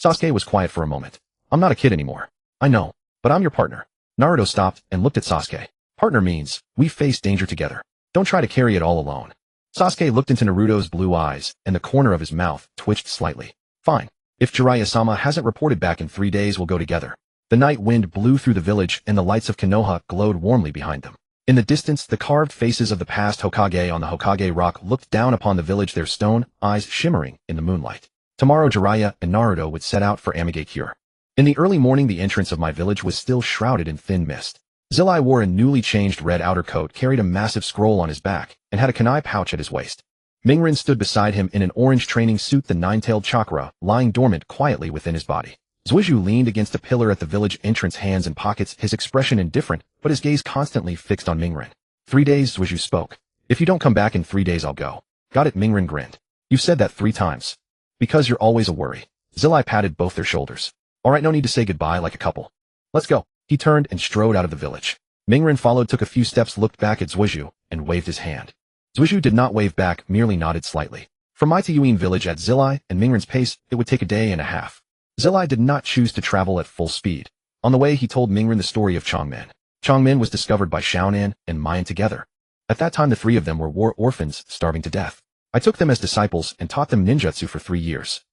Sasuke was quiet for a moment. I'm not a kid anymore. I know, but I'm your partner. Naruto stopped and looked at Sasuke. Partner means we face danger together. Don't try to carry it all alone. Sasuke looked into Naruto's blue eyes, and the corner of his mouth twitched slightly. Fine. If Jiraiya-sama hasn't reported back in 3 days, we'll go together. The night wind blew through the village, and the lights of Konoha glowed warmly behind them. In the distance, the carved faces of the past Hokage on the Hokage rock looked down upon the village, their stone eyes shimmering in the moonlight. Tomorrow, Jiraiya and Naruto would set out for Amegakure. In the early morning, the entrance of my village was still shrouded in thin mist. Zillai wore a newly changed red outer coat, carried a massive scroll on his back, and had a kunai pouch at his waist. Mingren stood beside him in an orange training suit, the nine-tailed chakra lying dormant quietly within his body. Zuizhu leaned against a pillar at the village entrance, hands in pockets, his expression indifferent, but his gaze constantly fixed on Mingren. 3 days, Zuizhu spoke. If you don't come back in 3 days, I'll go. Got it, Mingren grinned. You've said that 3 times. Because you're always a worry. Zillai patted both their shoulders. Alright, no need to say goodbye like a couple. Let's go. He turned and strode out of the village. Mingren followed, took a few steps, looked back at Zuizhu, and waved his hand. Zuizhu did not wave back, merely nodded slightly. From Mai to Yuin village at Zillai and Mingren's pace, it would take a day and a half. Zillai did not choose to travel at full speed. On the way, he told Mingren the story of Chongmin. Chongmin was discovered by Xiaonan and Mayan together. At that time, the 3 of them were war orphans, starving to death. I took them as disciples and taught them ninjutsu for 3 years.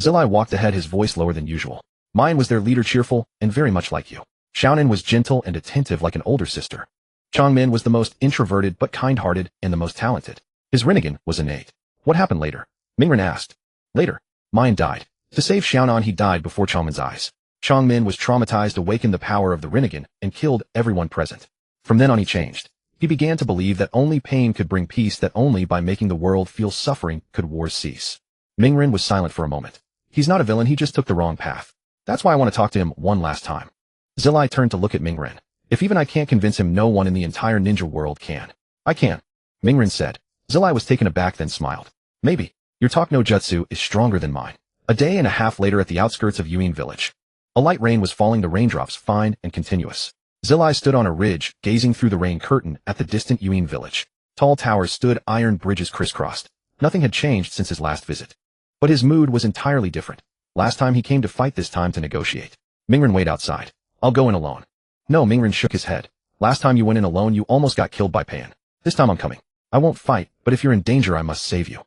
Zillai walked ahead, his voice lower than usual. Mayan was their leader, cheerful and very much like you. Xiaonan was gentle and attentive like an older sister. Chongmin was the most introverted but kind-hearted and the most talented. His Rinnegan was innate. What happened later? Mingren asked. Later, Mayan died. To save Xiaonan, he died before Chongmin's eyes. Chongmin was traumatized, awakened the power of the Rinnegan, and killed everyone present. From then on, he changed. He began to believe that only pain could bring peace, that only by making the world feel suffering could wars cease. Mingren was silent for a moment. He's not a villain, he just took the wrong path. That's why I want to talk to him one last time. Zillai turned to look at Mingren. If even I can't convince him, no one in the entire ninja world can. I can. Mingren said. Zillai was taken aback, then smiled. Maybe. Your talk no jutsu is stronger than mine. A day and a half later, at the outskirts of Yuin village. A light rain was falling, the raindrops fine and continuous. Zillai stood on a ridge, gazing through the rain curtain at the distant Yuin village. Tall towers stood, iron bridges crisscrossed. Nothing had changed since his last visit. But his mood was entirely different. Last time he came to fight, this time to negotiate. Mingren, wait outside. I'll go in alone. No, Mingren shook his head. Last time you went in alone, you almost got killed by Pan. This time I'm coming. I won't fight, but if you're in danger, I must save you.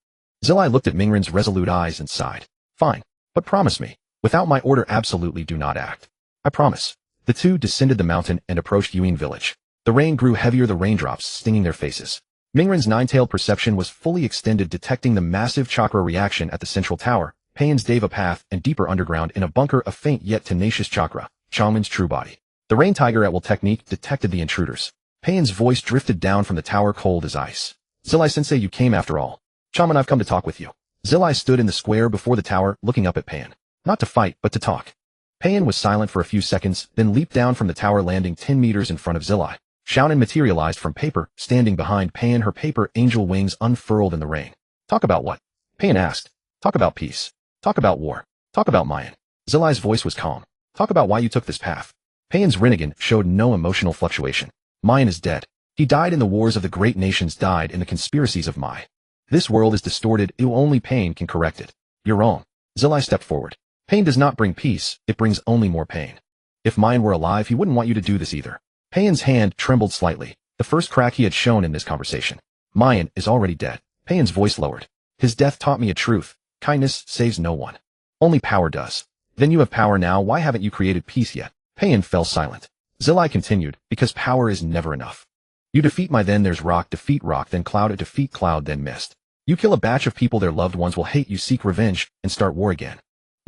Zillai looked at Mingren's resolute eyes and sighed. Fine. But promise me. Without my order, absolutely do not act. I promise. The two descended the mountain and approached Yuin village. The rain grew heavier, the raindrops stinging their faces. Mingren's nine-tailed perception was fully extended, detecting the massive chakra reaction at the central tower, Pain's Deva path, and deeper underground in a bunker of faint yet tenacious chakra, Changmin's true body. The Rain Tiger at will technique detected the intruders. Pain's voice drifted down from the tower cold as ice. Zilai-sensei, you came after all. Changmin, I've come to talk with you. Zilai stood in the square before the tower, looking up at Pain. Not to fight, but to talk. Pain was silent for a few seconds, then leaped down from the tower, landing 10 meters in front of Zilai. Xiaonan materialized from paper, standing behind Pain, her paper angel wings unfurled in the rain. Talk about what? Pain asked. Talk about peace. Talk about war. Talk about Mayan. Zilai's voice was calm. Talk about why you took this path. Pain's Rinnegan showed no emotional fluctuation. Mayan is dead. He died in the wars of the great nations, died in the conspiracies of Mai. This world is distorted, only Pain can correct it. You're wrong. Zilai stepped forward. Pain does not bring peace, it brings only more pain. If Mayan were alive, he wouldn't want you to do this either. Pain's hand trembled slightly, the first crack he had shown in this conversation. Mayan is already dead. Pain's voice lowered. His death taught me a truth. Kindness saves no one. Only power does. Then you have power now, why haven't you created peace yet? Pain fell silent. Zilai continued, because power is never enough. You defeat Mai, then there's rock, defeat rock, then cloud, defeat cloud, then mist. You kill a batch of people, their loved ones will hate you, seek revenge, and start war again.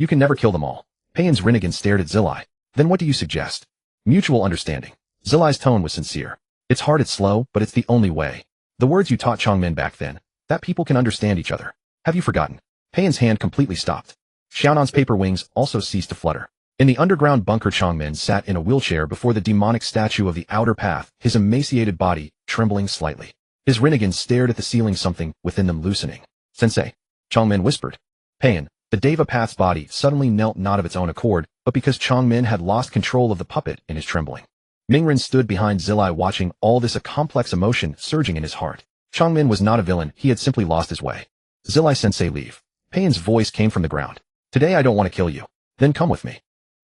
You can never kill them all. Pain's Rinnegan stared at Zilai. Then what do you suggest? Mutual understanding. Zilai's tone was sincere. It's hard, it's slow, but it's the only way. The words you taught Changmin back then, that people can understand each other. Have you forgotten? Pain's hand completely stopped. Xiaonan's paper wings also ceased to flutter. In the underground bunker, Changmin sat in a wheelchair before the demonic statue of the outer path, his emaciated body trembling slightly. His Rinnegan stared at the ceiling, something within them loosening. Sensei, Changmin whispered. Pain, the Deva path's body suddenly knelt, not of its own accord, but because Changmin had lost control of the puppet in his trembling. Mingren stood behind Zilai, watching all this, a complex emotion surging in his heart. Changmin was not a villain, he had simply lost his way. Zilai-sensei, leave. Pain's voice came from the ground. Today I don't want to kill you. Then come with me.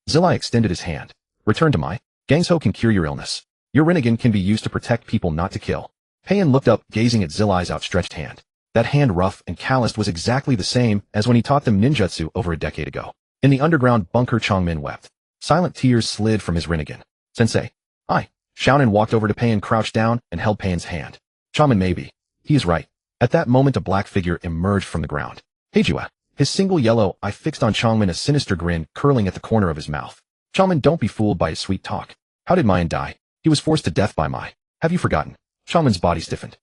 Zilai extended his hand. Return to Mai. Gangso can cure your illness. Your Rinnegan can be used to protect people, not to kill. Pain looked up, gazing at Zilai's outstretched hand. That hand, rough and calloused, was exactly the same as when he taught them ninjutsu over a decade ago. In the underground bunker, Changmin wept. Silent tears slid from his Rinnegan. Sensei. I. Xiaonan walked over to Pain, crouched down, and held Pain's hand. Changmin, maybe. He is right. At that moment, a black figure emerged from the ground. Heijua. His single yellow eye fixed on Changmin, a sinister grin curling at the corner of his mouth. Changmin, don't be fooled by his sweet talk. How did Mayan die? He was forced to death by Mai. Have you forgotten? Changmin's body stiffened.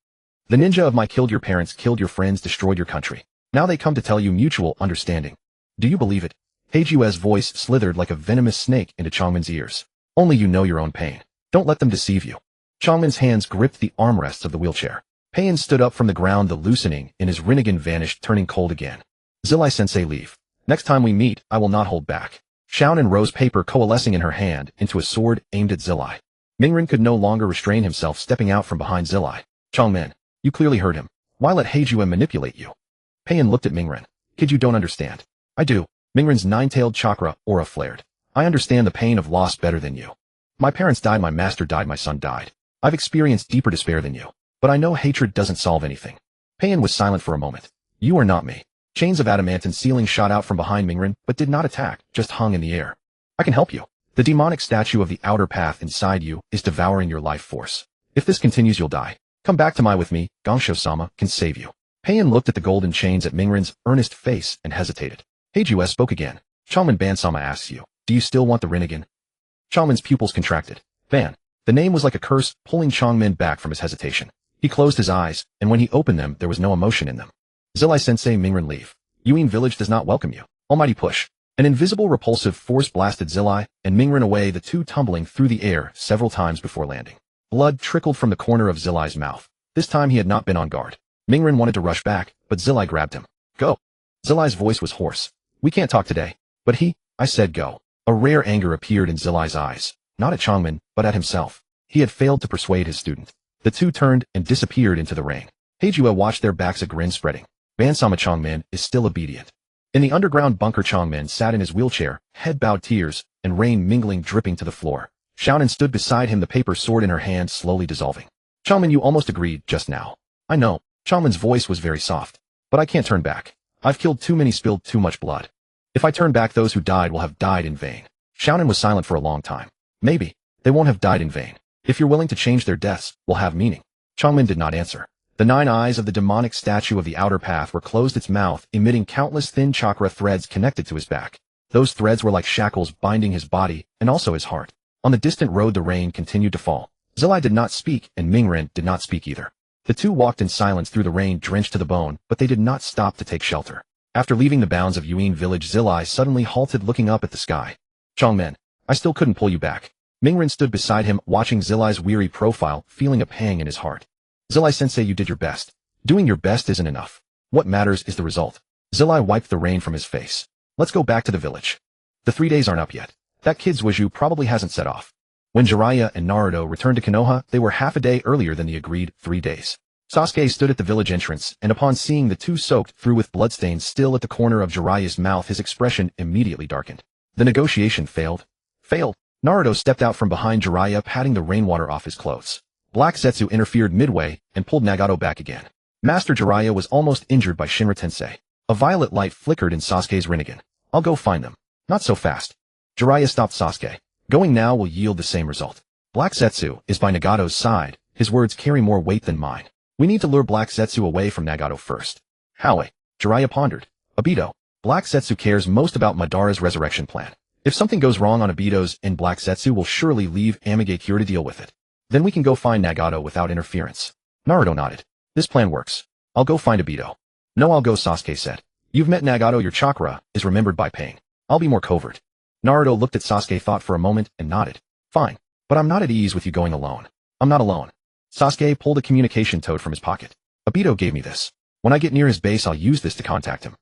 The ninja of Mai killed your parents, killed your friends, destroyed your country. Now they come to tell you mutual understanding. Do you believe it? Heijua's voice slithered like a venomous snake into Changmin's ears. Only you know your own pain. Don't let them deceive you. Changmin's hands gripped the armrests of the wheelchair. Pain stood up from the ground, the loosening in his Rinnegan vanished, turning cold again. Zilai-sensei, leave. Next time we meet, I will not hold back. Xiaonan rose, paper coalescing in her hand into a sword aimed at Zilai. Mingren could no longer restrain himself, stepping out from behind Zilai. Changmin, you clearly heard him. Why let Heijua manipulate you? Pain looked at Mingren. Kid, you don't understand. I do. Mingren's nine-tailed chakra aura flared. I understand the pain of loss better than you. My parents died, my master died, my son died. I've experienced deeper despair than you. But I know hatred doesn't solve anything. Pain was silent for a moment. You are not me. Chains of adamantine ceiling shot out from behind Mingren, but did not attack, just hung in the air. I can help you. The demonic statue of the outer path inside you is devouring your life force. If this continues, you'll die. Come back to Mai with me, Gangsho-sama can save you. Pain looked at the golden chains, at Mingren's earnest face, and hesitated. Heijua spoke again. Changmin, Ban-sama asks you, do you still want the Rinnegan? Changmin's pupils contracted. Ban. The name was like a curse, pulling Changmin back from his hesitation. He closed his eyes, and when he opened them, there was no emotion in them. Zilai-sensei, Mingren, leave. Yuin village does not welcome you. Almighty push. An invisible repulsive force blasted Zilai and Mingren away, the two tumbling through the air several times before landing. Blood trickled from the corner of Zilai's mouth. This time he had not been on guard. Mingren wanted to rush back, but Zilai grabbed him. Go. Zilai's voice was hoarse. We can't talk today. But I said go. A rare anger appeared in Zilai's eyes, not at Changmin, but at himself. He had failed to persuade his student. The two turned and disappeared into the rain. Heijua watched their backs, a grin spreading. Ban-sama, Changmin is still obedient. In the underground bunker, Changmin sat in his wheelchair, head bowed, tears and rain mingling dripping to the floor. Xiaonan stood beside him, the paper sword in her hand slowly dissolving. Changmin, you almost agreed just now. I know. Changmin's voice was very soft. But I can't turn back. I've killed too many, spilled too much blood. If I turn back, those who died will have died in vain. Xiaonan was silent for a long time. Maybe. They won't have died in vain. If you're willing to change, their deaths will have meaning. Changmin did not answer. The 9 eyes of the demonic statue of the outer path were closed its mouth, emitting countless thin chakra threads connected to his back. Those threads were like shackles binding his body and also his heart. On the distant road the rain continued to fall. Zilai did not speak and Mingren did not speak either. The two walked in silence through the rain drenched to the bone, but they did not stop to take shelter. After leaving the bounds of Yuan village, Zilai suddenly halted, looking up at the sky. Chongmen, I still couldn't pull you back. Mingren stood beside him, watching Zilai's weary profile, feeling a pang in his heart. Zilai-sensei, you did your best. Doing your best isn't enough. What matters is the result. Zilai wiped the rain from his face. Let's go back to the village. The 3 days aren't up yet. That kid Zuiju probably hasn't set off. When Jiraiya and Naruto returned to Konoha, they were half a day earlier than the agreed 3 days. Sasuke stood at the village entrance, and upon seeing the two soaked through with bloodstains still at the corner of Jiraiya's mouth, his expression immediately darkened. The negotiation failed. Failed. Naruto stepped out from behind Jiraiya, patting the rainwater off his clothes. Black Zetsu interfered midway and pulled Nagato back again. Master Jiraiya was almost injured by Shinra Tensei. A violet light flickered in Sasuke's Rinnegan. I'll go find them. Not so fast. Jiraiya stopped Sasuke. Going now will yield the same result. Black Zetsu is by Nagato's side. His words carry more weight than mine. We need to lure Black Zetsu away from Nagato first. How? Jiraiya pondered. Obito. Black Zetsu cares most about Madara's resurrection plan. If something goes wrong on Obito's end, Black Zetsu will surely leave Mangekyō to deal with it. Then we can go find Nagato without interference. Naruto nodded. This plan works. I'll go find Obito. No, I'll go, Sasuke said. You've met Nagato, your chakra is remembered by pain. I'll be more covert. Naruto looked at Sasuke, thought for a moment, and nodded. Fine. But I'm not at ease with you going alone. I'm not alone. Sasuke pulled a communication toad from his pocket. Obito gave me this. When I get near his base, I'll use this to contact him.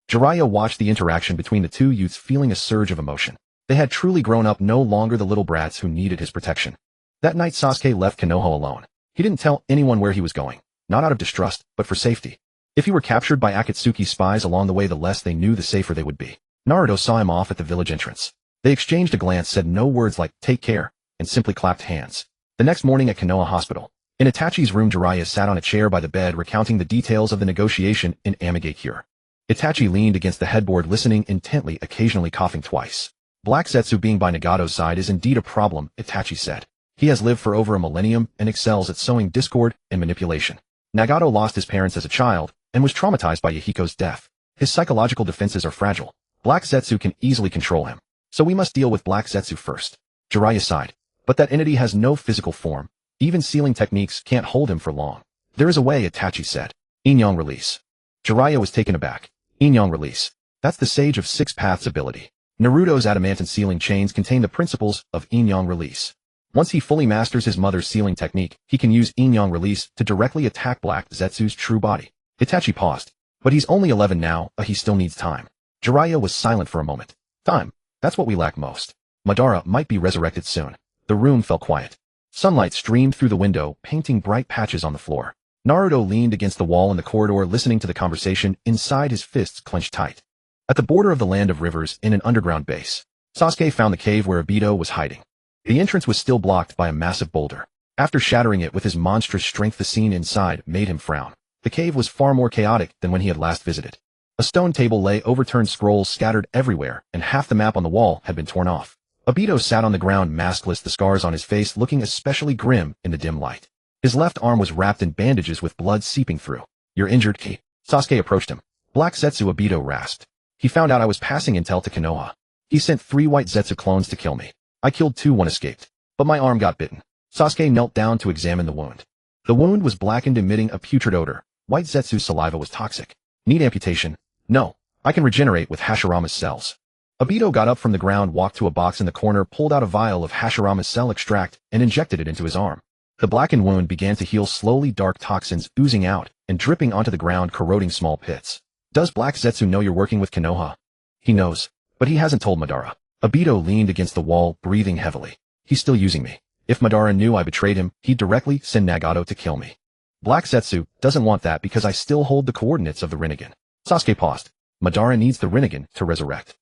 Jiraiya watched the interaction between the two youths, feeling a surge of emotion. They had truly grown up, no longer the little brats who needed his protection. That night Sasuke left Konoha alone. He didn't tell anyone where he was going, not out of distrust, but for safety. If he were captured by Akatsuki spies along the way, the less they knew, the safer they would be. Naruto saw him off at the village entrance. They exchanged a glance, said no words like, take care, and simply clapped hands. The next morning at Konoha Hospital. In Itachi's room, Jiraiya sat on a chair by the bed, recounting the details of the negotiation in Mangekyō. Itachi leaned against the headboard, listening intently, occasionally coughing twice. Black Zetsu being by Nagato's side is indeed a problem, Itachi said. He has lived for over a millennium and excels at sowing discord and manipulation. Nagato lost his parents as a child and was traumatized by Yahiko's death. His psychological defenses are fragile. Black Zetsu can easily control him. So we must deal with Black Zetsu first. Jiraiya sighed. But that entity has no physical form. Even sealing techniques can't hold him for long. There is a way, Itachi said. Yin-Yang release. Jiraiya was taken aback. Yin-Yang release. That's the Sage of Six Paths ability. Naruto's adamantine sealing chains contain the principles of Yin-Yang release. Once he fully masters his mother's sealing technique, he can use Yin-Yang release to directly attack Black Zetsu's true body. Itachi paused. But he's only 11 now, he still needs time. Jiraiya was silent for a moment. Time. That's what we lack most. Madara might be resurrected soon. The room fell quiet. Sunlight streamed through the window, painting bright patches on the floor. Naruto leaned against the wall in the corridor, listening to the conversation, inside his fists clenched tight. At the border of the land of rivers, in an underground base, Sasuke found the cave where Obito was hiding. The entrance was still blocked by a massive boulder. After shattering it with his monstrous strength, the scene inside made him frown. The cave was far more chaotic than when he had last visited. A stone table lay, overturned scrolls scattered everywhere, and half the map on the wall had been torn off. Obito sat on the ground, maskless, the scars on his face looking especially grim in the dim light. His left arm was wrapped in bandages with blood seeping through. You're injured, Ki. Sasuke approached him. Black Zetsu, Obito rasped. He found out I was passing intel to Konoha. He sent 3 white Zetsu clones to kill me. I killed 2, 1 escaped. But my arm got bitten. Sasuke knelt down to examine the wound. The wound was blackened, emitting a putrid odor. White Zetsu's saliva was toxic. Need amputation? No. I can regenerate with Hashirama's cells. Obito got up from the ground, walked to a box in the corner, pulled out a vial of Hashirama's cell extract, and injected it into his arm. The blackened wound began to heal slowly, dark toxins oozing out and dripping onto the ground, corroding small pits. Does Black Zetsu know you're working with Konoha? He knows, but he hasn't told Madara. Obito leaned against the wall, breathing heavily. He's still using me. If Madara knew I betrayed him, he'd directly send Nagato to kill me. Black Zetsu doesn't want that because I still hold the coordinates of the Rinnegan. Sasuke paused. Madara needs the Rinnegan to resurrect.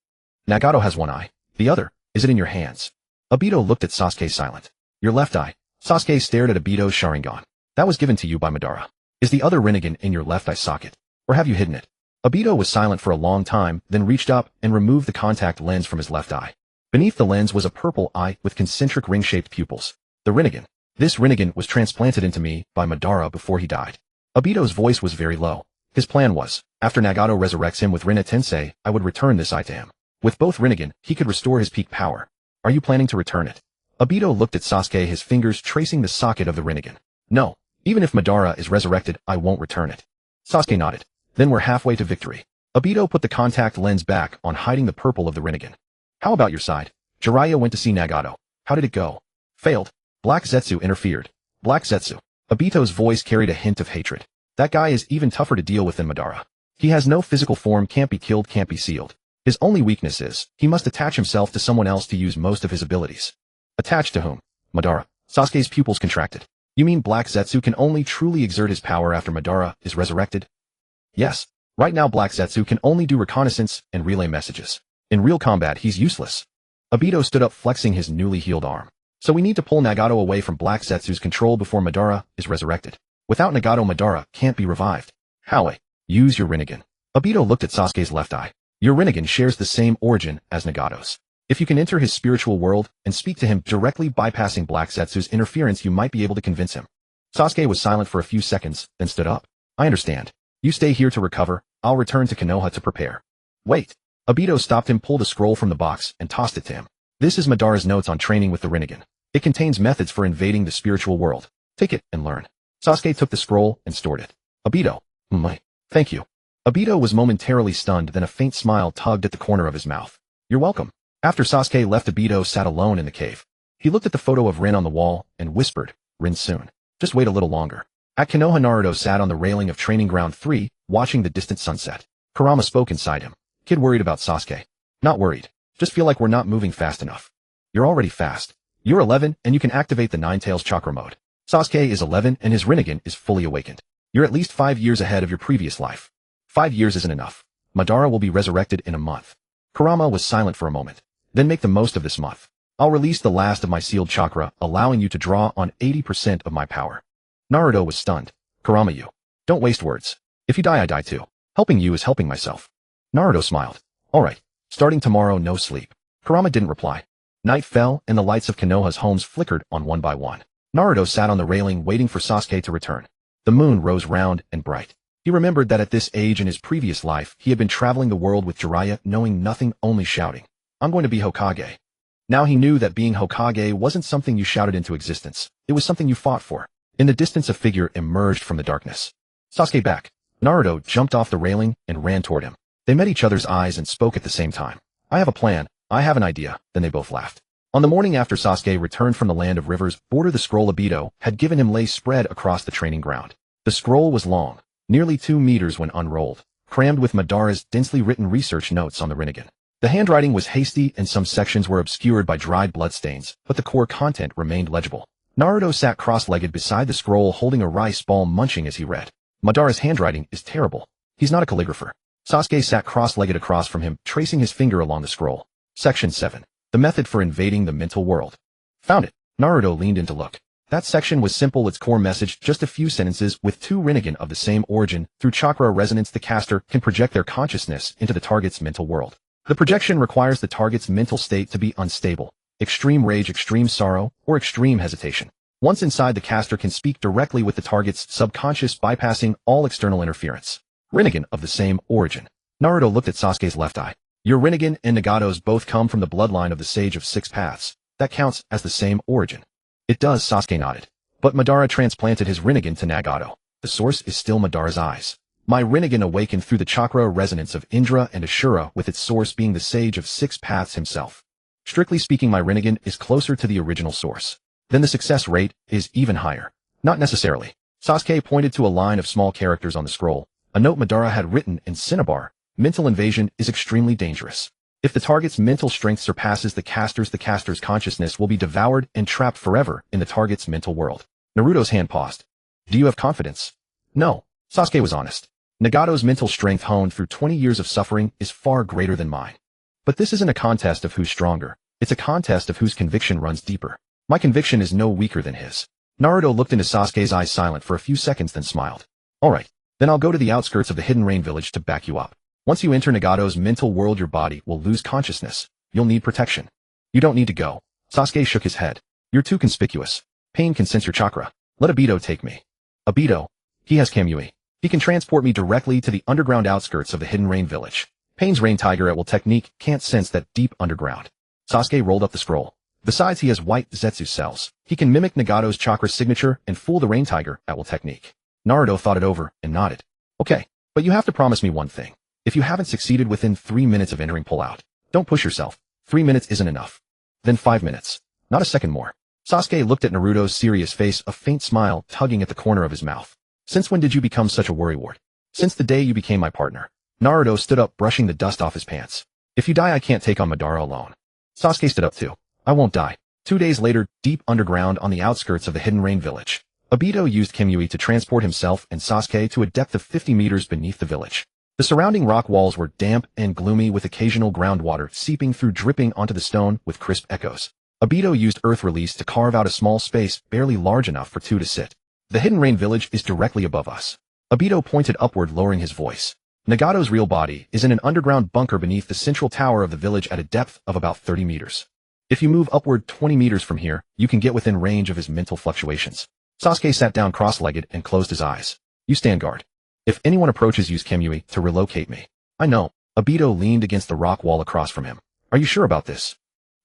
Nagato has one eye. The other, is it in your hands? Obito looked at Sasuke, silent. Your left eye. Sasuke stared at Obito's Sharingan. That was given to you by Madara. Is the other Rinnegan in your left eye socket? Or have you hidden it? Obito was silent for a long time, then reached up and removed the contact lens from his left eye. Beneath the lens was a purple eye with concentric ring-shaped pupils. The Rinnegan. This Rinnegan was transplanted into me by Madara before he died. Obito's voice was very low. His plan was, after Nagato resurrects him with Rinna Tensei, I would return this eye to him. With both Rinnegan, he could restore his peak power. Are you planning to return it? Obito looked at Sasuke, his fingers tracing the socket of the Rinnegan. No. Even if Madara is resurrected, I won't return it. Sasuke nodded. Then we're halfway to victory. Obito put the contact lens back on, hiding the purple of the Rinnegan. How about your side? Jiraiya went to see Nagato. How did it go? Failed. Black Zetsu interfered. Black Zetsu. Obito's voice carried a hint of hatred. That guy is even tougher to deal with than Madara. He has no physical form, can't be killed, can't be sealed. His only weakness is, he must attach himself to someone else to use most of his abilities. Attached to whom? Madara. Sasuke's pupils contracted. You mean Black Zetsu can only truly exert his power after Madara is resurrected? Yes. Right now Black Zetsu can only do reconnaissance and relay messages. In real combat he's useless. Obito stood up, flexing his newly healed arm. So we need to pull Nagato away from Black Zetsu's control before Madara is resurrected. Without Nagato, Madara can't be revived. Howie, use your Rinnegan. Obito looked at Sasuke's left eye. Your Rinnegan shares the same origin as Nagato's. If you can enter his spiritual world and speak to him directly bypassing Black Zetsu's interference, you might be able to convince him. Sasuke was silent for a few seconds, then stood up. I understand. You stay here to recover, I'll return to Konoha to prepare. Wait. Obito stopped him, pulled a scroll from the box, and tossed it to him. This is Madara's notes on training with the Rinnegan. It contains methods for invading the spiritual world. Take it and learn. Sasuke took the scroll and stored it. Obito. Thank you. Obito was momentarily stunned, then a faint smile tugged at the corner of his mouth. You're welcome. After Sasuke left, Obito sat alone in the cave. He looked at the photo of Rin on the wall and whispered, Rin soon. Just wait a little longer. At Konoha, Naruto sat on the railing of Training Ground 3, watching the distant sunset. Kurama spoke inside him. Kid worried about Sasuke. Not worried. Just feel like we're not moving fast enough. You're already fast. You're 11 and you can activate the Nine Tails chakra mode. Sasuke is 11 and his Rinnegan is fully awakened. You're at least 5 years ahead of your previous life. 5 years isn't enough. Madara will be resurrected in a month. Kurama was silent for a moment. Then make the most of this month. I'll release the last of my sealed chakra, allowing you to draw on 80% of my power. Naruto was stunned. Kurama, you. Don't waste words. If you die, I die too. Helping you is helping myself. Naruto smiled. Alright. Starting tomorrow, no sleep. Kurama didn't reply. Night fell and the lights of Konoha's homes flickered on one by one. Naruto sat on the railing waiting for Sasuke to return. The moon rose round and bright. He remembered that at this age in his previous life, he had been traveling the world with Jiraiya, knowing nothing, only shouting, I'm going to be Hokage. Now he knew that being Hokage wasn't something you shouted into existence. It was something you fought for. In the distance, a figure emerged from the darkness. Sasuke back. Naruto jumped off the railing and ran toward him. They met each other's eyes and spoke at the same time. I have a plan. I have an idea. Then they both laughed. On the morning after Sasuke returned from the land of rivers, border the scroll Obito had given him lay spread across the training ground. The scroll was long, nearly 2 meters when unrolled, crammed with Madara's densely written research notes on the Rinnegan. The handwriting was hasty and some sections were obscured by dried bloodstains, but the core content remained legible. Naruto sat cross-legged beside the scroll holding a rice ball, munching as he read. Madara's handwriting is terrible. He's not a calligrapher. Sasuke sat cross-legged across from him, tracing his finger along the scroll. Section 7. The method for invading the mental world. Found it. Naruto leaned in to look. That section was simple, its core message, just a few sentences with 2 Rinnegan of the same origin. Through chakra resonance, the caster can project their consciousness into the target's mental world. The projection requires the target's mental state to be unstable, extreme rage, extreme sorrow, or extreme hesitation. Once inside, the caster can speak directly with the target's subconscious, bypassing all external interference. Rinnegan of the same origin. Naruto looked at Sasuke's left eye. Your Rinnegan and Nagato's both come from the bloodline of the Sage of 6 Paths. That counts as the same origin. It does, Sasuke nodded. But Madara transplanted his Rinnegan to Nagato. The source is still Madara's eyes. My Rinnegan awakened through the chakra resonance of Indra and Ashura, with its source being the Sage of 6 Paths himself. Strictly speaking, my Rinnegan is closer to the original source. Then the success rate is even higher. Not necessarily. Sasuke pointed to a line of small characters on the scroll, a note Madara had written in cinnabar. Mental invasion is extremely dangerous. If the target's mental strength surpasses the caster's consciousness will be devoured and trapped forever in the target's mental world. Naruto's hand paused. Do you have confidence? No. Sasuke was honest. Nagato's mental strength, honed through 20 years of suffering, is far greater than mine. But this isn't a contest of who's stronger. It's a contest of whose conviction runs deeper. My conviction is no weaker than his. Naruto looked into Sasuke's eyes, silent for a few seconds, then smiled. Alright, then I'll go to the outskirts of the Hidden Rain village to back you up. Once you enter Nagato's mental world, your body will lose consciousness. You'll need protection. You don't need to go. Sasuke shook his head. You're too conspicuous. Pain can sense your chakra. Let Obito take me. Obito. He has Kamui. He can transport me directly to the underground outskirts of the Hidden Rain village. Pain's Rain Tiger at will technique can't sense that deep underground. Sasuke rolled up the scroll. Besides, he has white Zetsu cells. He can mimic Nagato's chakra signature and fool the Rain Tiger at will technique. Naruto thought it over and nodded. Okay, but you have to promise me one thing. If you haven't succeeded within 3 minutes of entering pull-out, don't push yourself. 3 minutes isn't enough. Then 5 minutes. Not a second more. Sasuke looked at Naruto's serious face, a faint smile tugging at the corner of his mouth. Since when did you become such a worrywart? Since the day you became my partner. Naruto stood up, brushing the dust off his pants. If you die, I can't take on Madara alone. Sasuke stood up too. I won't die. 2 days later, deep underground on the outskirts of the Hidden Rain village, Obito used Kamui to transport himself and Sasuke to a depth of 50 meters beneath the village. The surrounding rock walls were damp and gloomy, with occasional groundwater seeping through, dripping onto the stone with crisp echoes. Obito used earth release to carve out a small space barely large enough for two to sit. The Hidden Rain village is directly above us. Obito pointed upward, lowering his voice. Nagato's real body is in an underground bunker beneath the central tower of the village at a depth of about 30 meters. If you move upward 20 meters from here, you can get within range of his mental fluctuations. Sasuke sat down cross-legged and closed his eyes. You stand guard. If anyone approaches, use Kamui to relocate me. I know. Obito leaned against the rock wall across from him. Are you sure about this?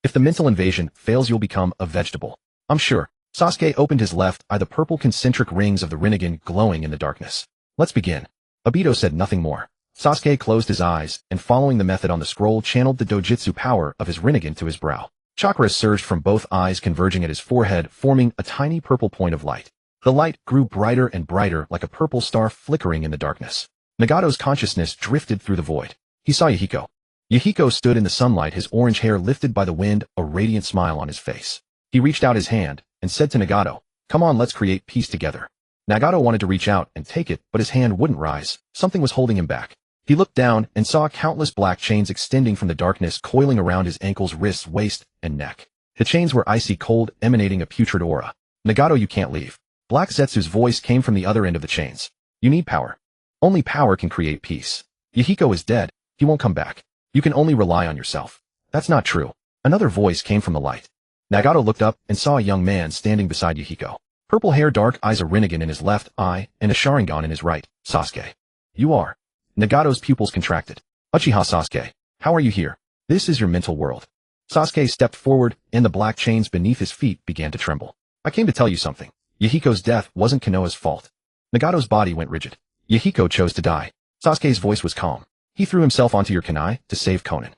If the mental invasion fails, you'll become a vegetable. I'm sure. Sasuke opened his left eye, the purple concentric rings of the Rinnegan glowing in the darkness. Let's begin. Obito said nothing more. Sasuke closed his eyes and, following the method on the scroll, channeled the dojutsu power of his Rinnegan to his brow. Chakra surged from both eyes, converging at his forehead, forming a tiny purple point of light. The light grew brighter and brighter, like a purple star flickering in the darkness. Nagato's consciousness drifted through the void. He saw Yahiko. Yahiko stood in the sunlight, his orange hair lifted by the wind, a radiant smile on his face. He reached out his hand and said to Nagato, "Come on, let's create peace together." Nagato wanted to reach out and take it, but his hand wouldn't rise. Something was holding him back. He looked down and saw countless black chains extending from the darkness, coiling around his ankles, wrists, waist, and neck. The chains were icy cold, emanating a putrid aura. Nagato, you can't leave. Black Zetsu's voice came from the other end of the chains. You need power. Only power can create peace. Yahiko is dead. He won't come back. You can only rely on yourself. That's not true. Another voice came from the light. Nagato looked up and saw a young man standing beside Yahiko. Purple hair, dark eyes, a Rinnegan in his left eye, and a Sharingan in his right. Sasuke. You are. Nagato's pupils contracted. Uchiha Sasuke. How are you here? This is your mental world. Sasuke stepped forward, and the black chains beneath his feet began to tremble. I came to tell you something. Yahiko's death wasn't Konoha's fault. Nagato's body went rigid. Yahiko chose to die. Sasuke's voice was calm. He threw himself onto your kunai to save Konan.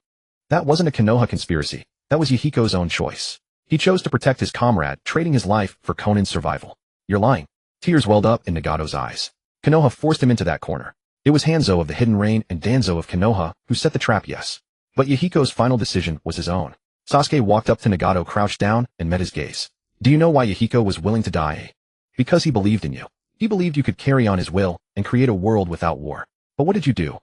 That wasn't a Konoha conspiracy. That was Yahiko's own choice. He chose to protect his comrade, trading his life for Konan's survival. You're lying. Tears welled up in Nagato's eyes. Konoha forced him into that corner. It was Hanzo of the Hidden Rain and Danzo of Konoha who set the trap, yes. But Yahiko's final decision was his own. Sasuke walked up to Nagato, crouched down, and met his gaze. Do you know why Yahiko was willing to die? Because he believed in you. He believed you could carry on his will and create a world without war. But what did you do?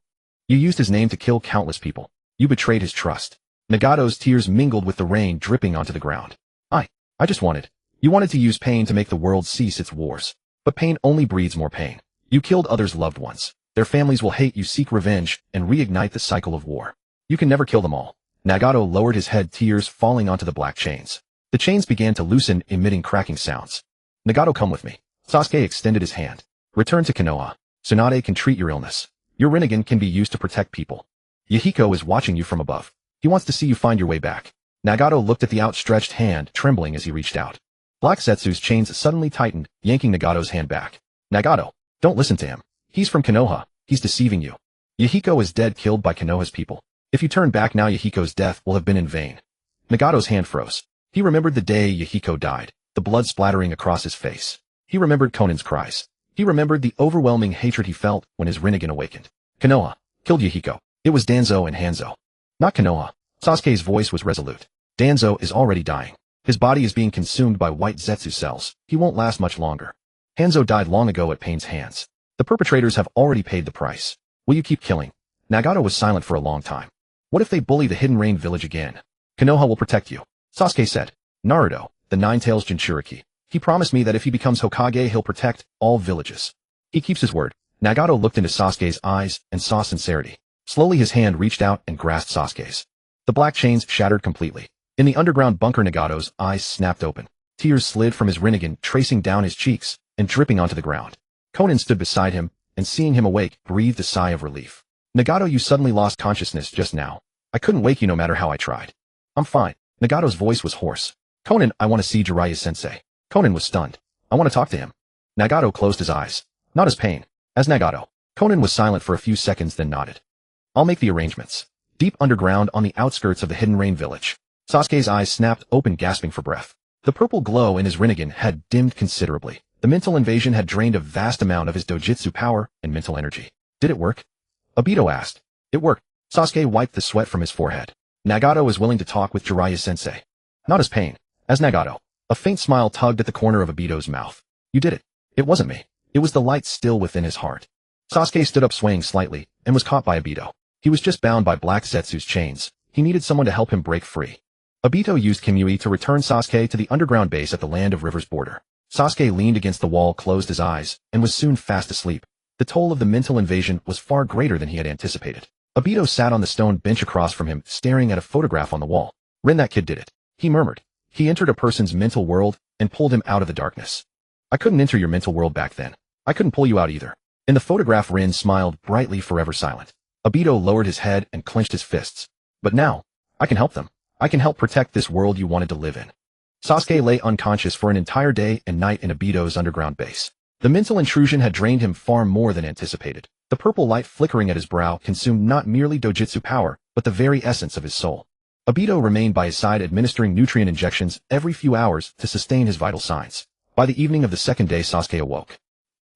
You used his name to kill countless people. You betrayed his trust. Nagato's tears mingled with the rain dripping onto the ground. I just wanted. You wanted to use pain to make the world cease its wars. But pain only breeds more pain. You killed others' loved ones. Their families will hate you, seek revenge, and reignite the cycle of war. You can never kill them all. Nagato lowered his head, tears falling onto the black chains. The chains began to loosen, emitting cracking sounds. Nagato, come with me. Sasuke extended his hand. Return to Konoha. Tsunade can treat your illness. Your Rinnegan can be used to protect people. Yahiko is watching you from above. He wants to see you find your way back. Nagato looked at the outstretched hand, trembling as he reached out. Black Zetsu's chains suddenly tightened, yanking Nagato's hand back. Nagato, don't listen to him. He's from Konoha. He's deceiving you. Yahiko is dead, killed by Konoha's people. If you turn back now, Yahiko's death will have been in vain. Nagato's hand froze. He remembered the day Yahiko died, the blood splattering across his face. He remembered Konan's cries. He remembered the overwhelming hatred he felt when his Rinnegan awakened. Konoha killed Yahiko. It was Danzo and Hanzo. Not Konoha. Sasuke's voice was resolute. Danzo is already dying. His body is being consumed by white Zetsu cells. He won't last much longer. Hanzo died long ago at Pain's hands. The perpetrators have already paid the price. Will you keep killing? Nagato was silent for a long time. What if they bully the Hidden Rain village again? Konoha will protect you. Sasuke said. Naruto, the Nine-Tails Jinchuriki. He promised me that if he becomes Hokage, he'll protect all villages. He keeps his word. Nagato looked into Sasuke's eyes and saw sincerity. Slowly his hand reached out and grasped Sasuke's. The black chains shattered completely. In the underground bunker, Nagato's eyes snapped open. Tears slid from his Rinnegan, tracing down his cheeks and dripping onto the ground. Conan stood beside him, and seeing him awake, breathed a sigh of relief. Nagato, you suddenly lost consciousness just now. I couldn't wake you no matter how I tried. I'm fine. Nagato's voice was hoarse. Conan, I want to see Jiraiya-sensei. Conan was stunned. I want to talk to him. Nagato closed his eyes. Not as pain. As Nagato. Conan was silent for a few seconds then nodded. I'll make the arrangements. Deep underground on the outskirts of the Hidden Rain village. Sasuke's eyes snapped open, gasping for breath. The purple glow in his Rinnegan had dimmed considerably. The mental invasion had drained a vast amount of his dojutsu power and mental energy. Did it work? Obito asked. It worked. Sasuke wiped the sweat from his forehead. Nagato is willing to talk with Jiraiya-sensei. Not as pain. As Nagato. A faint smile tugged at the corner of Obito's mouth. You did it. It wasn't me. It was the light still within his heart. Sasuke stood up swaying slightly, and was caught by Obito. He was just bound by Black Zetsu's chains. He needed someone to help him break free. Obito used Kimui to return Sasuke to the underground base at the Land of River's border. Sasuke leaned against the wall, closed his eyes, and was soon fast asleep. The toll of the mental invasion was far greater than he had anticipated. Obito sat on the stone bench across from him, staring at a photograph on the wall. Rin, that kid did it. He murmured. He entered a person's mental world and pulled him out of the darkness. I couldn't enter your mental world back then. I couldn't pull you out either. In the photograph, Rin smiled brightly, forever silent. Obito lowered his head and clenched his fists. But now, I can help them. I can help protect this world you wanted to live in. Sasuke lay unconscious for an entire day and night in Obito's underground base. The mental intrusion had drained him far more than anticipated. The purple light flickering at his brow consumed not merely dojutsu power, but the very essence of his soul. Obito remained by his side, administering nutrient injections every few hours to sustain his vital signs. By the evening of the second day, Sasuke awoke.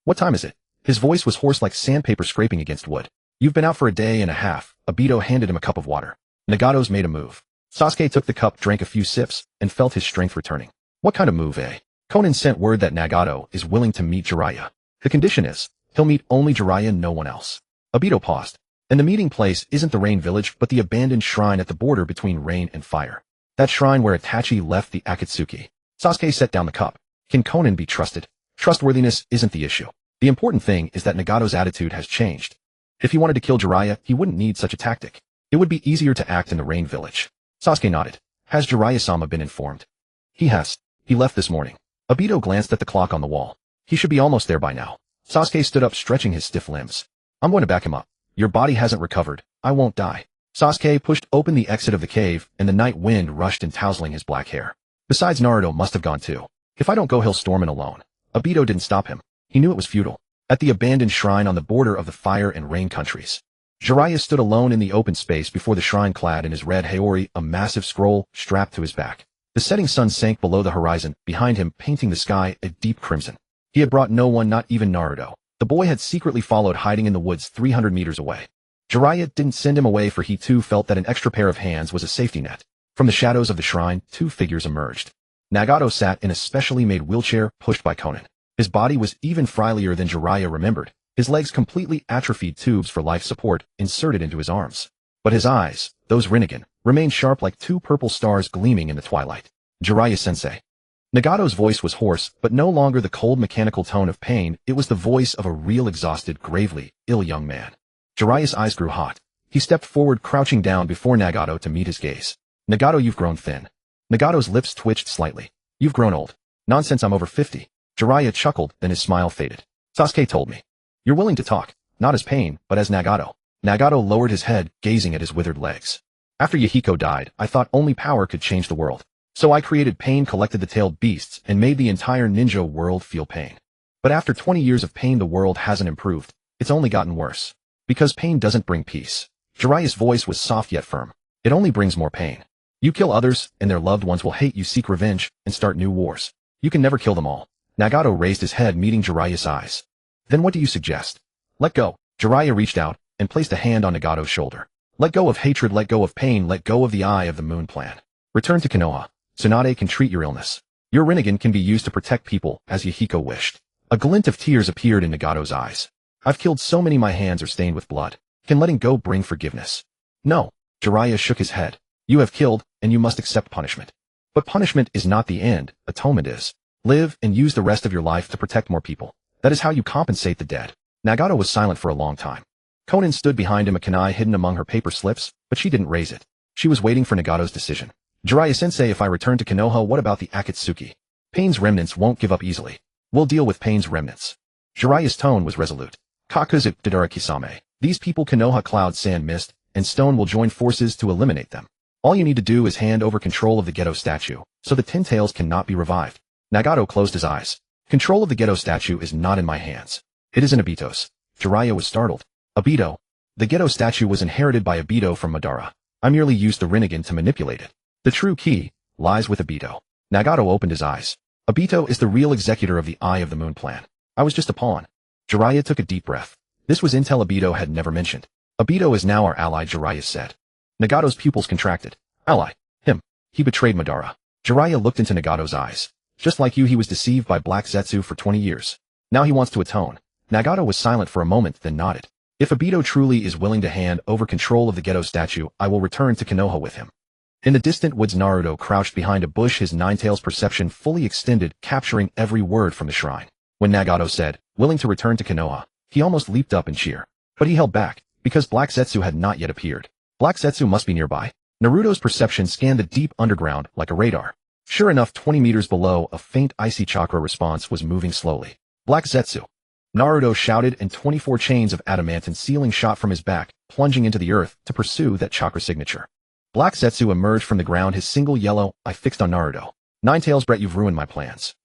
What time is it? His voice was hoarse like sandpaper scraping against wood. You've been out for a day and a half. Obito handed him a cup of water. Nagato's made a move. Sasuke took the cup, drank a few sips, and felt his strength returning. What kind of move, eh? Conan sent word that Nagato is willing to meet Jiraiya. The condition is, he'll meet only Jiraiya, no one else. Obito paused. And the meeting place isn't the Rain village, but the abandoned shrine at the border between Rain and Fire. That shrine where Itachi left the Akatsuki. Sasuke set down the cup. Can Conan be trusted? Trustworthiness isn't the issue. The important thing is that Nagato's attitude has changed. If he wanted to kill Jiraiya, he wouldn't need such a tactic. It would be easier to act in the Rain village. Sasuke nodded. Has Jiraiya-sama been informed? He has. He left this morning. Obito glanced at the clock on the wall. He should be almost there by now. Sasuke stood up, stretching his stiff limbs. I'm going to back him up. Your body hasn't recovered. I won't die. Sasuke pushed open the exit of the cave, and the night wind rushed in, tousling his black hair. Besides, Naruto must have gone too. If I don't go, he'll storm in alone. Obito didn't stop him. He knew it was futile. At the abandoned shrine on the border of the Fire and Rain countries, Jiraiya stood alone in the open space before the shrine, clad in his red haori, a massive scroll strapped to his back. The setting sun sank below the horizon, behind him, painting the sky a deep crimson. He had brought no one, not even Naruto. The boy had secretly followed, hiding in the woods 300 meters away. Jiraiya didn't send him away, for he too felt that an extra pair of hands was a safety net. From the shadows of the shrine, two figures emerged. Nagato sat in a specially made wheelchair, pushed by Conan. His body was even frilier than Jiraiya remembered. His legs completely atrophied, tubes for life support inserted into his arms. But his eyes, those Rinnegan, remained sharp like two purple stars gleaming in the twilight. Jiraiya-sensei. Nagato's voice was hoarse, but no longer the cold mechanical tone of pain. It was the voice of a real, exhausted, gravely ill young man. Jiraiya's eyes grew hot. He stepped forward, crouching down before Nagato to meet his gaze. Nagato, you've grown thin. Nagato's lips twitched slightly. You've grown old. Nonsense, I'm over 50. Jiraiya chuckled, then his smile faded. Sasuke told me. You're willing to talk, not as pain, but as Nagato. Nagato lowered his head, gazing at his withered legs. After Yahiko died, I thought only power could change the world. So I created pain, collected the tailed beasts, and made the entire ninja world feel pain. But after 20 years of pain, the world hasn't improved. It's only gotten worse. Because pain doesn't bring peace. Jiraiya's voice was soft yet firm. It only brings more pain. You kill others, and their loved ones will hate you, seek revenge, and start new wars. You can never kill them all. Nagato raised his head, meeting Jiraiya's eyes. Then what do you suggest? Let go. Jiraiya reached out and placed a hand on Nagato's shoulder. Let go of hatred, let go of pain, let go of the Eye of the Moon plan. Return to Konoha. Tsunade can treat your illness. Your Rinnegan can be used to protect people, as Yahiko wished. A glint of tears appeared in Nagato's eyes. I've killed so many, my hands are stained with blood. Can letting go bring forgiveness? No. Jiraiya shook his head. You have killed, and you must accept punishment. But punishment is not the end, atonement is. Live and use the rest of your life to protect more people. That is how you compensate the dead. Nagato was silent for a long time. Conan stood behind him, a kunai hidden among her paper slips, but she didn't raise it. She was waiting for Nagato's decision. Jiraiya-sensei, if I return to Konoha, what about the Akatsuki? Pain's remnants won't give up easily. We'll deal with Pain's remnants. Jiraiya's tone was resolute. Kakuzu Dodoraki-same. These people Konoha cloud sand mist, and stone will join forces to eliminate them. All you need to do is hand over control of the Geto statue, so the Ten Tails cannot be revived. Nagato closed his eyes. Control of the Geto statue is not in my hands. It is in Obito's. Jiraiya was startled. Obito. The Geto statue was inherited by Obito from Madara. I merely used the Rinnegan to manipulate it. The true key lies with Obito. Nagato opened his eyes. Obito is the real executor of the Eye of the Moon plan. I was just a pawn. Jiraiya took a deep breath. This was intel Obito had never mentioned. Obito is now our ally, Jiraiya said. Nagato's pupils contracted. Ally. Him. He betrayed Madara. Jiraiya looked into Nagato's eyes. Just like you, he was deceived by Black Zetsu for 20 years. Now he wants to atone. Nagato was silent for a moment, then nodded. If Obito truly is willing to hand over control of the Geto statue, I will return to Konoha with him. In the distant woods, Naruto crouched behind a bush, his Nine-Tails perception fully extended, capturing every word from the shrine. When Nagato said, willing to return to Konoha, he almost leaped up in cheer. But he held back, because Black Zetsu had not yet appeared. Black Zetsu must be nearby. Naruto's perception scanned the deep underground like a radar. Sure enough, 20 meters below, a faint icy chakra response was moving slowly. Black Zetsu. Naruto shouted, and 24 chains of adamantine sealing shot from his back, plunging into the earth to pursue that chakra signature. Black Zetsu emerged from the ground, his single yellow eye fixed on Naruto. Nine-Tails Brett, you've ruined my plans.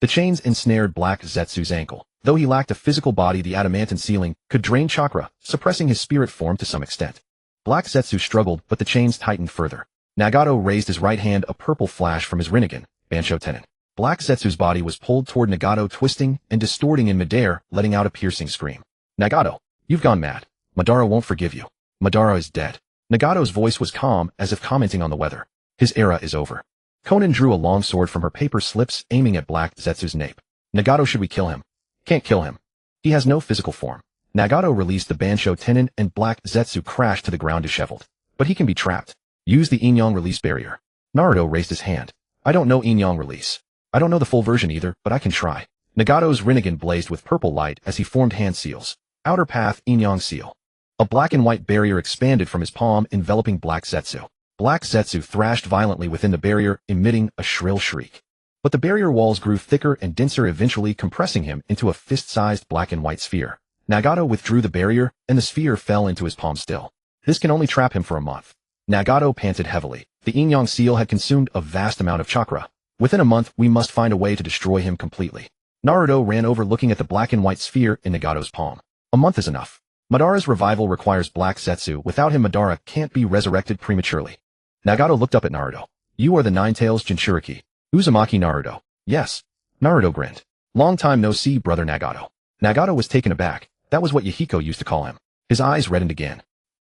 The chains ensnared Black Zetsu's ankle. Though he lacked a physical body, the adamantine sealing could drain chakra, suppressing his spirit form to some extent. Black Zetsu struggled, but the chains tightened further. Nagato raised his right hand, a purple flash from his Rinnegan, Bansho Tenin. Black Zetsu's body was pulled toward Nagato, twisting and distorting in midair, letting out a piercing scream. Nagato, you've gone mad. Madara won't forgive you. Madara is dead. Nagato's voice was calm, as if commenting on the weather. His era is over. Konan drew a long sword from her paper slips, aiming at Black Zetsu's nape. Nagato, should we kill him? Can't kill him. He has no physical form. Nagato released the Bansho Tenin, and Black Zetsu crashed to the ground disheveled. But he can be trapped. Use the Yin-Yang release barrier. Naruto raised his hand. I don't know Yin-Yang release. I don't know the full version either, but I can try. Nagato's Rinnegan blazed with purple light as he formed hand seals. Outer path, Yin-Yang seal. A black and white barrier expanded from his palm, enveloping Black Zetsu. Black Zetsu thrashed violently within the barrier, emitting a shrill shriek. But the barrier walls grew thicker and denser, eventually compressing him into a fist-sized black and white sphere. Nagato withdrew the barrier, and the sphere fell into his palm still. This can only trap him for a month. Nagato panted heavily. The Yin-Yang seal had consumed a vast amount of chakra. Within a month, we must find a way to destroy him completely. Naruto ran over, looking at the black and white sphere in Nagato's palm. A month is enough. Madara's revival requires Black Zetsu. Without him, Madara can't be resurrected prematurely. Nagato looked up at Naruto. You are the Nine-Tails Jinchuriki. Uzumaki Naruto. Yes. Naruto grinned. Long time no see, brother Nagato. Nagato was taken aback. That was what Yahiko used to call him. His eyes reddened again.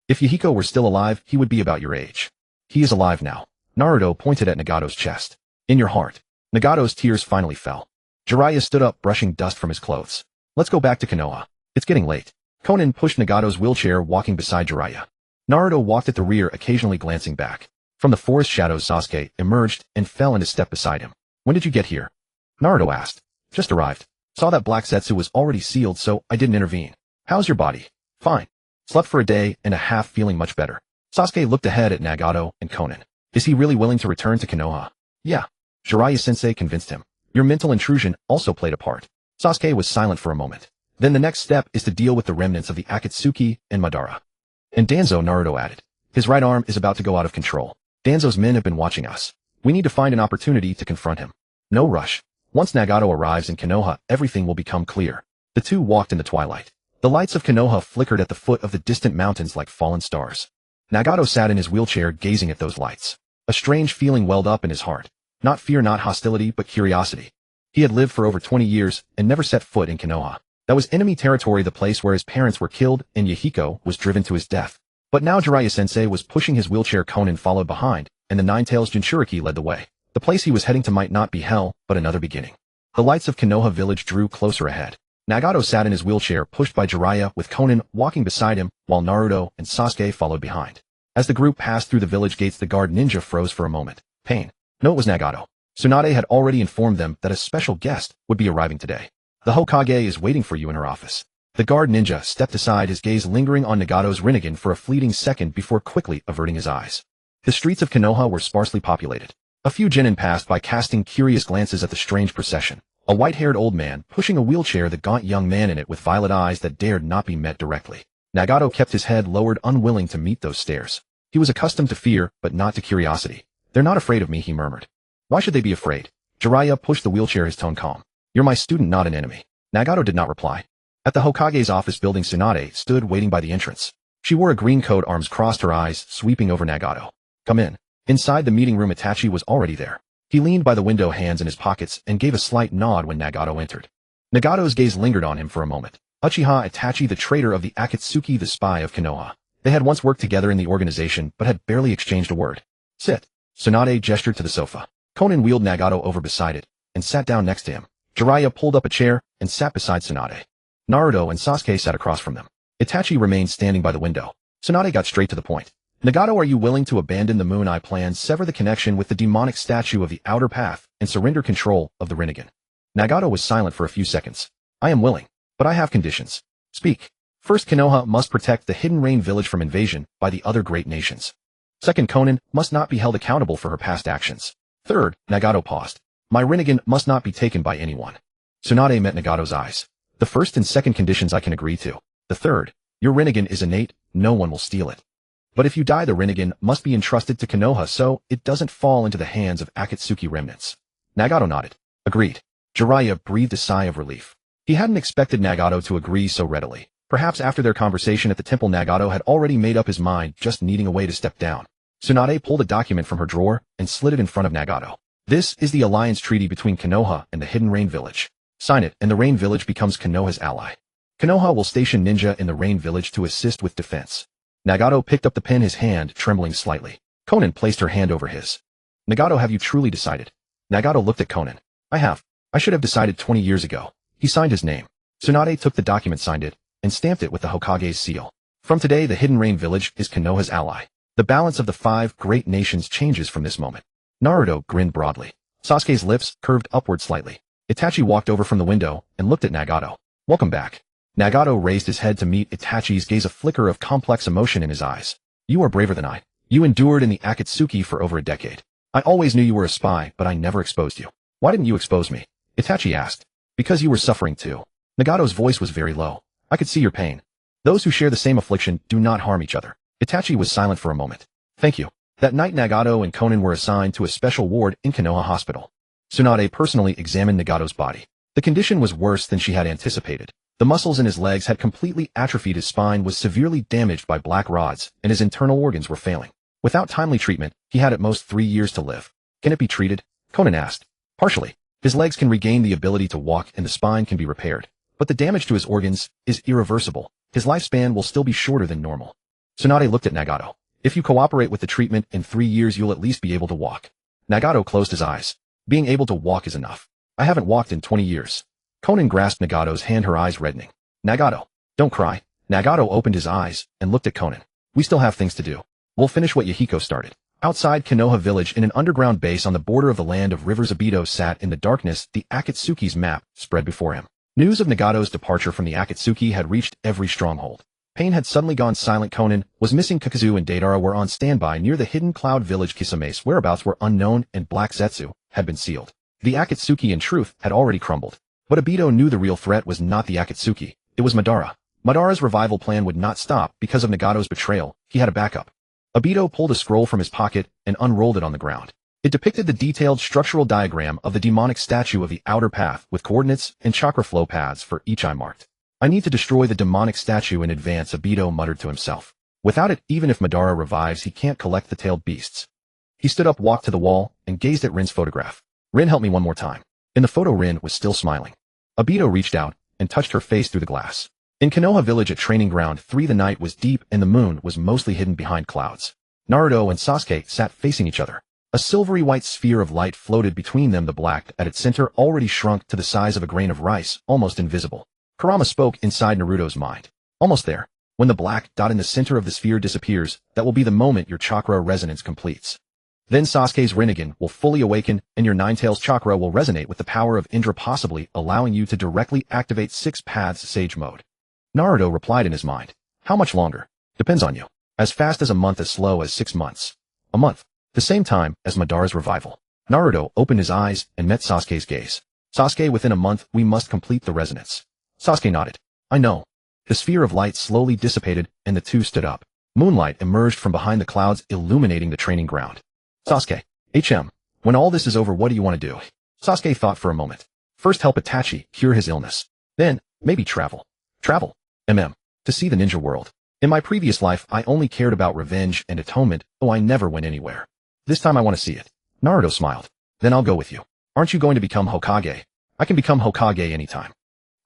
If Yahiko were still alive, he would be about your age. He is alive now. Naruto pointed at Nagato's chest. In your heart. Nagato's tears finally fell. Jiraiya stood up, brushing dust from his clothes. Let's go back to Konoha. It's getting late. Konan pushed Nagato's wheelchair, walking beside Jiraiya. Naruto walked at the rear, occasionally glancing back. From the forest shadows, Sasuke emerged and fell into step beside him. When did you get here? Naruto asked. Just arrived. Saw that Black Zetsu was already sealed, so I didn't intervene. How's your body? Fine. Slept for a day and a half, feeling much better. Sasuke looked ahead at Nagato and Konan. Is he really willing to return to Konoha? Yeah. Jiraiya-sensei convinced him. Your mental intrusion also played a part. Sasuke was silent for a moment. Then the next step is to deal with the remnants of the Akatsuki and Madara. And Danzo, Naruto added. His right arm is about to go out of control. Danzo's men have been watching us. We need to find an opportunity to confront him. No rush. Once Nagato arrives in Konoha, everything will become clear. The two walked in the twilight. The lights of Konoha flickered at the foot of the distant mountains like fallen stars. Nagato sat in his wheelchair, gazing at those lights. A strange feeling welled up in his heart. Not fear, not hostility, but curiosity. He had lived for over 20 years and never set foot in Konoha. That was enemy territory, the place where his parents were killed and Yahiko was driven to his death. But now Jiraiya-sensei was pushing his wheelchair, Konan followed behind, and the Nine-Tails Jinchuriki led the way. The place he was heading to might not be hell, but another beginning. The lights of Konoha village drew closer ahead. Nagato sat in his wheelchair, pushed by Jiraiya, with Konan walking beside him, while Naruto and Sasuke followed behind. As the group passed through the village gates, the guard ninja froze for a moment. Pain. No, it was Nagato. Tsunade had already informed them that a special guest would be arriving today. The Hokage is waiting for you in her office. The guard ninja stepped aside, his gaze lingering on Nagato's Rinnegan for a fleeting second before quickly averting his eyes. The streets of Konoha were sparsely populated. A few genin passed by, casting curious glances at the strange procession. A white-haired old man pushing a wheelchair, the gaunt young man in it with violet eyes that dared not be met directly. Nagato kept his head lowered, unwilling to meet those stares. He was accustomed to fear, but not to curiosity. "They're not afraid of me," he murmured. "Why should they be afraid?" Jiraiya pushed the wheelchair, his tone calm. "You're my student, not an enemy." Nagato did not reply. At the Hokage's office building, Tsunade stood waiting by the entrance. She wore a green coat, arms crossed, her eyes sweeping over Nagato. "Come in." Inside the meeting room, Itachi was already there. He leaned by the window, hands in his pockets, and gave a slight nod when Nagato entered. Nagato's gaze lingered on him for a moment. Uchiha Itachi, the traitor of the Akatsuki, the spy of Konoha. They had once worked together in the organization, but had barely exchanged a word. "Sit." Tsunade gestured to the sofa. Konan wheeled Nagato over beside it, and sat down next to him. Jiraiya pulled up a chair, and sat beside Tsunade. Naruto and Sasuke sat across from them. Itachi remained standing by the window. Tsunade got straight to the point. "Nagato, are you willing to abandon the Moon Eye plan, sever the connection with the demonic statue of the Outer Path, and surrender control of the Rinnegan?" Nagato was silent for a few seconds. "I am willing, but I have conditions." "Speak." "First, Konoha must protect the Hidden Rain village from invasion by the other great nations. Second, Konan must not be held accountable for her past actions. Third," Nagato paused, "my Rinnegan must not be taken by anyone." Tsunade met Nagato's eyes. "The first and second conditions I can agree to. The third, your Rinnegan is innate, no one will steal it. But if you die, the Rinnegan must be entrusted to Konoha so it doesn't fall into the hands of Akatsuki remnants." Nagato nodded. "Agreed." Jiraiya breathed a sigh of relief. He hadn't expected Nagato to agree so readily. Perhaps after their conversation at the temple, Nagato had already made up his mind, just needing a way to step down. Tsunade pulled a document from her drawer and slid it in front of Nagato. "This is the alliance treaty between Konoha and the Hidden Rain village. Sign it, and the Rain village becomes Konoha's ally. Konoha will station ninja in the Rain village to assist with defense." Nagato picked up the pen, his hand trembling slightly. Konan placed her hand over his. "Nagato, have you truly decided?" Nagato looked at Konan. "I have. I should have decided 20 years ago." He signed his name. Tsunade took the document, signed it, and stamped it with the Hokage's seal. "From today, the Hidden Rain village is Konoha's ally. The balance of the 5 great nations changes from this moment." Naruto grinned broadly. Sasuke's lips curved upward slightly. Itachi walked over from the window and looked at Nagato. "Welcome back." Nagato raised his head to meet Itachi's gaze, a flicker of complex emotion in his eyes. "You are braver than I. You endured in the Akatsuki for over a decade. I always knew you were a spy, but I never exposed you." "Why didn't you expose me?" Itachi asked. "Because you were suffering too." Nagato's voice was very low. "I could see your pain. Those who share the same affliction do not harm each other." Itachi was silent for a moment. "Thank you." That night, Nagato and Konan were assigned to a special ward in Konoha Hospital. Tsunade personally examined Nagato's body. The condition was worse than she had anticipated. The muscles in his legs had completely atrophied, his spine was severely damaged by black rods, and his internal organs were failing. Without timely treatment, he had at most 3 years to live. "Can it be treated?" Konan asked. "Partially. His legs can regain the ability to walk and the spine can be repaired. But the damage to his organs is irreversible. His lifespan will still be shorter than normal." Tsunade looked at Nagato. "If you cooperate with the treatment, in 3 years you'll at least be able to walk." Nagato closed his eyes. "Being able to walk is enough. I haven't walked in 20 years. Konan grasped Nagato's hand, her eyes reddening. "Nagato, don't cry." Nagato opened his eyes and looked at Konan. "We still have things to do. We'll finish what Yahiko started." Outside Konoha village, in an underground base on the border of the land of rivers, Obito sat in the darkness, the Akatsuki's map spread before him. News of Nagato's departure from the Akatsuki had reached every stronghold. Pain had suddenly gone silent. Konan was missing. Kakazu and Deidara were on standby near the hidden cloud village. Kisame's whereabouts were unknown, and Black Zetsu had been sealed. The Akatsuki, in truth, had already crumbled. But Obito knew the real threat was not the Akatsuki, it was Madara. Madara's revival plan would not stop because of Nagato's betrayal. He had a backup. Obito pulled a scroll from his pocket and unrolled it on the ground. It depicted the detailed structural diagram of the demonic statue of the Outer Path with coordinates and chakra flow paths for each eye marked. "I need to destroy the demonic statue in advance," Obito muttered to himself. "Without it, even if Madara revives, he can't collect the tailed beasts." He stood up, walked to the wall, and gazed at Rin's photograph. "Rin, help me one more time." In the photo, Rin was still smiling. Obito reached out and touched her face through the glass. In Konoha village at Training Ground 3, the night was deep and the moon was mostly hidden behind clouds. Naruto and Sasuke sat facing each other. A silvery white sphere of light floated between them, the black at its center already shrunk to the size of a grain of rice, almost invisible. Kurama spoke inside Naruto's mind. "Almost there. When the black dot in the center of the sphere disappears, that will be the moment your chakra resonance completes. Then Sasuke's Rinnegan will fully awaken and your Ninetales chakra will resonate with the power of Indra, possibly allowing you to directly activate 6 paths Sage mode." Naruto replied in his mind. "How much longer?" "Depends on you. As fast as a month, as slow as 6 months. A month. The same time as Madara's revival." Naruto opened his eyes and met Sasuke's gaze. Sasuke, within a month, we must complete the resonance. Sasuke nodded. I know. The sphere of light slowly dissipated, and the two stood up. Moonlight emerged from behind the clouds, illuminating the training ground. Sasuke. When all this is over, what do you want to do? Sasuke thought for a moment. First help Itachi cure his illness. Then, maybe travel. Travel? To see the ninja world. In my previous life, I only cared about revenge and atonement, though I never went anywhere. This time I want to see it. Naruto smiled. Then I'll go with you. Aren't you going to become Hokage? I can become Hokage anytime.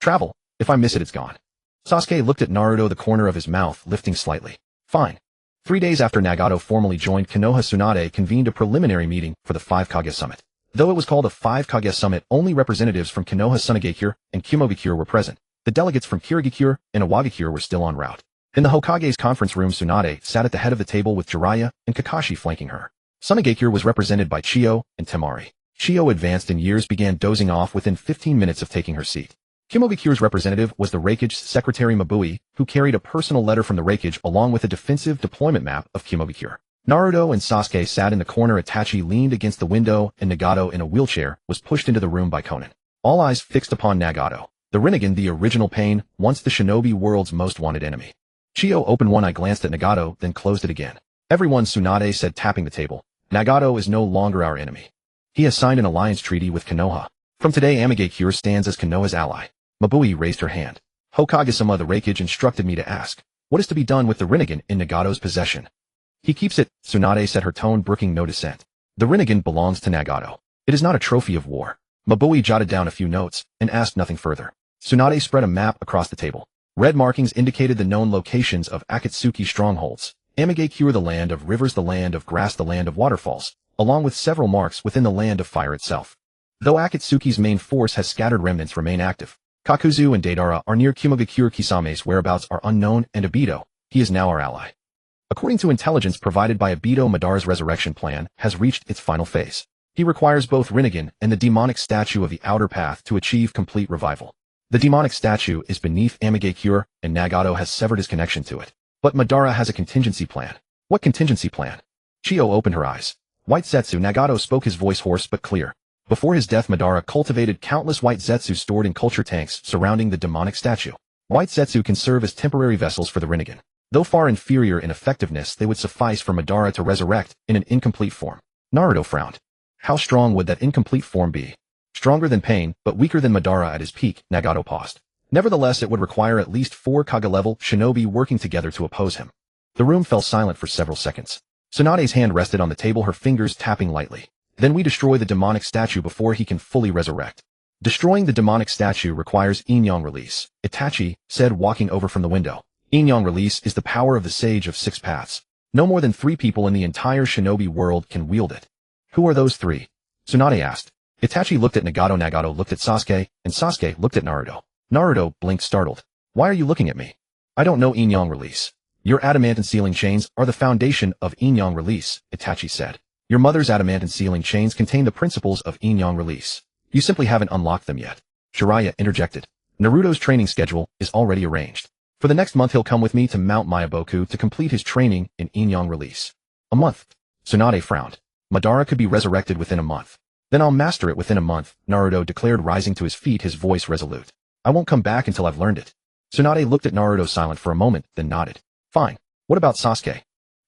Travel. If I miss it, it's gone. Sasuke looked at Naruto, the corner of his mouth lifting slightly. Fine. 3 days after Nagato formally joined Konoha, Tsunade convened a preliminary meeting for the 5 Kage Summit. Though it was called a 5 Kage Summit, only representatives from Konoha Tsunade and Kumogakure were present. The delegates from Kirigakure and Iwagakure were still en route. In the Hokage's conference room, Tsunade sat at the head of the table with Jiraiya and Kakashi flanking her. Tsunagakure was represented by Chiyo and Temari. Chiyo, advanced in years, began dozing off within 15 minutes of taking her seat. Kumogakure's representative was the Raikage's secretary Mabui, who carried a personal letter from the Raikage along with a defensive deployment map of Kumogakure. Naruto and Sasuke sat in the corner. Itachi leaned against the window, and Nagato, in a wheelchair, was pushed into the room by Konan. All eyes fixed upon Nagato, the Rinnegan, the original pain, once the shinobi world's most wanted enemy. Chiyo opened one eye, glanced at Nagato, then closed it again. Everyone, Tsunade said, tapping the table. Nagato is no longer our enemy. He has signed an alliance treaty with Konoha. From today, Amigakure stands as Konoha's ally. Mabui raised her hand. Hokage-sama, the Raikage instructed me to ask, what is to be done with the Rinnegan in Nagato's possession? He keeps it, Tsunade said, her tone brooking no dissent. The Rinnegan belongs to Nagato. It is not a trophy of war. Mabui jotted down a few notes and asked nothing further. Tsunade spread a map across the table. Red markings indicated the known locations of Akatsuki strongholds. Amigakure, the land of rivers, the land of grass, the land of waterfalls, along with several marks within the land of fire itself. Though Akatsuki's main force has scattered, remnants remain active. Kakuzu and Deidara are near Kumogakure. Kisame's whereabouts are unknown, and Obito, he is now our ally. According to intelligence provided by Obito, Madara's resurrection plan has reached its final phase. He requires both Rinnegan and the demonic statue of the outer path to achieve complete revival. The demonic statue is beneath Amigakure, and Nagato has severed his connection to it. But Madara has a contingency plan. What contingency plan? Chiyo opened her eyes. White Zetsu, Nagato spoke, his voice hoarse but clear. Before his death, Madara cultivated countless white Zetsu stored in culture tanks surrounding the demonic statue. White Zetsu can serve as temporary vessels for the Rinnegan. Though far inferior in effectiveness, they would suffice for Madara to resurrect in an incomplete form. Naruto frowned. How strong would that incomplete form be? Stronger than Pain, but weaker than Madara at his peak, Nagato paused. Nevertheless, it would require at least 4 Kage-level shinobi working together to oppose him. The room fell silent for several seconds. Tsunade's hand rested on the table, her fingers tapping lightly. Then we destroy the demonic statue before he can fully resurrect. Destroying the demonic statue requires Yin-Yang release, Itachi said, walking over from the window. Yin-Yang release is the power of the Sage of Six Paths. No more than 3 people in the entire shinobi world can wield it. Who are those 3? Tsunade asked. Itachi looked at Nagato, Nagato looked at Sasuke, and Sasuke looked at Naruto. Naruto blinked, startled. Why are you looking at me? I don't know Yin-Yang release. Your adamant sealing chains are the foundation of Yin-Yang release, Itachi said. Your mother's adamant sealing chains contain the principles of Yin-Yang release. You simply haven't unlocked them yet. Jiraiya interjected. Naruto's training schedule is already arranged. For the next month he'll come with me to Mount Myaboku to complete his training in Yin-Yang release. A month? Tsunade frowned. Madara could be resurrected within a month. Then I'll master it within a month, Naruto declared, rising to his feet, his voice resolute. I won't come back until I've learned it. Tsunade looked at Naruto, silent for a moment, then nodded. Fine. What about Sasuke?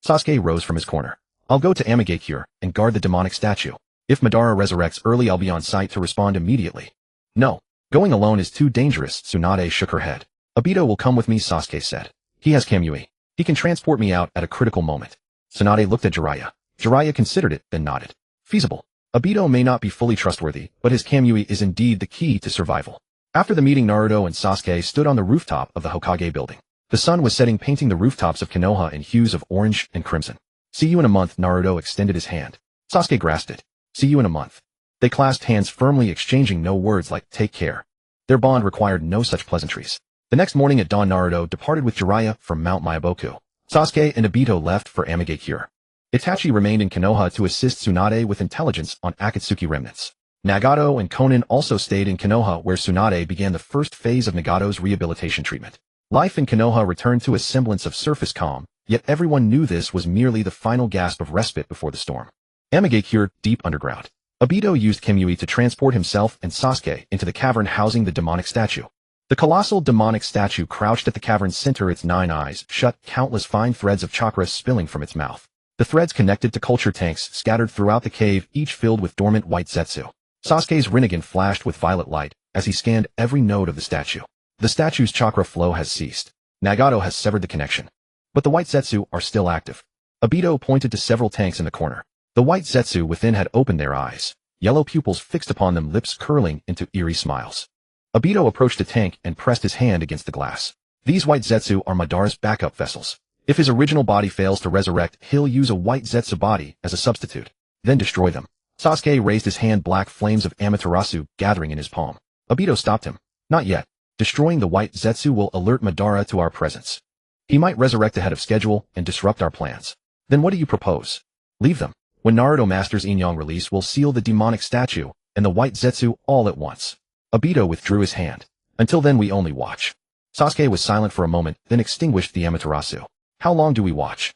Sasuke rose from his corner. I'll go to Amigakure and guard the demonic statue. If Madara resurrects early, I'll be on site to respond immediately. No. Going alone is too dangerous, Tsunade shook her head. Obito will come with me, Sasuke said. He has Kamui. He can transport me out at a critical moment. Tsunade looked at Jiraiya. Jiraiya considered it, then nodded. Feasible. Obito may not be fully trustworthy, but his Kamui is indeed the key to survival. After the meeting, Naruto and Sasuke stood on the rooftop of the Hokage building. The sun was setting, painting the rooftops of Konoha in hues of orange and crimson. See you in a month, Naruto extended his hand. Sasuke grasped it. See you in a month. They clasped hands firmly, exchanging no words like take care. Their bond required no such pleasantries. The next morning at dawn, Naruto departed with Jiraiya from Mount Myaboku. Sasuke and Obito left for Amigakure. Itachi remained in Konoha to assist Tsunade with intelligence on Akatsuki remnants. Nagato and Konan also stayed in Konoha, where Tsunade began the first phase of Nagato's rehabilitation treatment. Life in Konoha returned to a semblance of surface calm, yet everyone knew this was merely the final gasp of respite before the storm. Amigakure, deep underground. Obito used Kimui to transport himself and Sasuke into the cavern housing the demonic statue. The colossal demonic statue crouched at the cavern's center, its 9 eyes shut, countless fine threads of chakra spilling from its mouth. The threads connected to culture tanks scattered throughout the cave, each filled with dormant white Zetsu. Sasuke's Rasengan flashed with violet light as he scanned every node of the statue. The statue's chakra flow has ceased. Nagato has severed the connection. But the white Zetsu are still active. Obito pointed to several tanks in the corner. The white Zetsu within had opened their eyes, yellow pupils fixed upon them, lips curling into eerie smiles. Obito approached a tank and pressed his hand against the glass. These white Zetsu are Madara's backup vessels. If his original body fails to resurrect, he'll use a white Zetsu body as a substitute, then destroy them. Sasuke raised his hand, black flames of Amaterasu gathering in his palm. Obito stopped him. Not yet. Destroying the white Zetsu will alert Madara to our presence. He might resurrect ahead of schedule and disrupt our plans. Then what do you propose? Leave them. When Naruto masters Yin-Yang release, we'll seal the demonic statue and the white Zetsu all at once. Obito withdrew his hand. Until then we only watch. Sasuke was silent for a moment, then extinguished the Amaterasu. How long do we watch?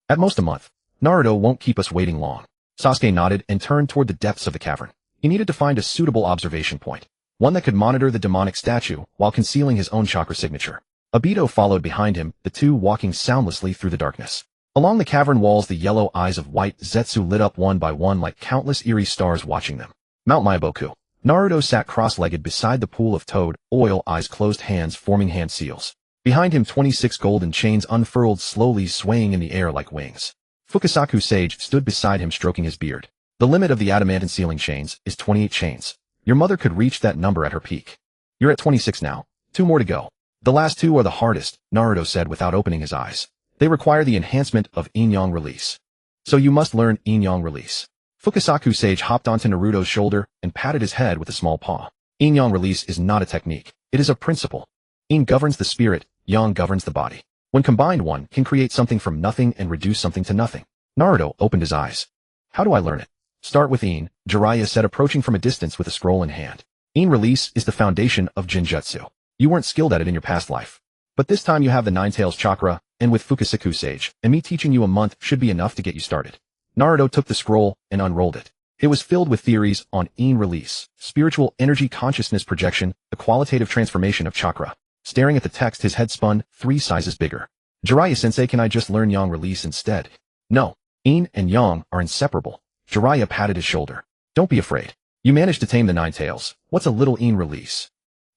At most a month. Naruto won't keep us waiting long. Sasuke nodded and turned toward the depths of the cavern. He needed to find a suitable observation point, one that could monitor the demonic statue while concealing his own chakra signature. Obito followed behind him, the two walking soundlessly through the darkness. Along the cavern walls, the yellow eyes of white Zetsu lit up one by one like countless eerie stars watching them. Mount Maiboku. Naruto sat cross-legged beside the pool of toad oil, eyes closed, hands forming hand seals. Behind him 26 golden chains unfurled, slowly swaying in the air like wings. Fukasaku Sage stood beside him, stroking his beard. The limit of the adamantine sealing chains is 28 chains. Your mother could reach that number at her peak. You're at 26 now. 2 more to go. The last 2 are the hardest, Naruto said without opening his eyes. They require the enhancement of Yin-Yang release. So you must learn Yin-Yang release. Fukasaku Sage hopped onto Naruto's shoulder and patted his head with a small paw. Yin-Yang release is not a technique. It is a principle. Yin governs the spirit, Yang governs the body. When combined, one can create something from nothing and reduce something to nothing. Naruto opened his eyes. How do I learn it? Start with Yin, Jiraiya said, approaching from a distance with a scroll in hand. Yin release is the foundation of Jinjutsu. You weren't skilled at it in your past life. But this time you have the Nine Tails chakra, and with Fukasaku Sage, and me teaching you a month should be enough to get you started. Naruto took the scroll and unrolled it. It was filled with theories on Yin release, spiritual energy, consciousness projection, the qualitative transformation of chakra. Staring at the text, his head spun 3 sizes bigger. Jiraiya-sensei, can I just learn Yang release instead? No. Yin and Yang are inseparable. Jiraiya patted his shoulder. Don't be afraid. You managed to tame the 9 tails. What's a little Yin release?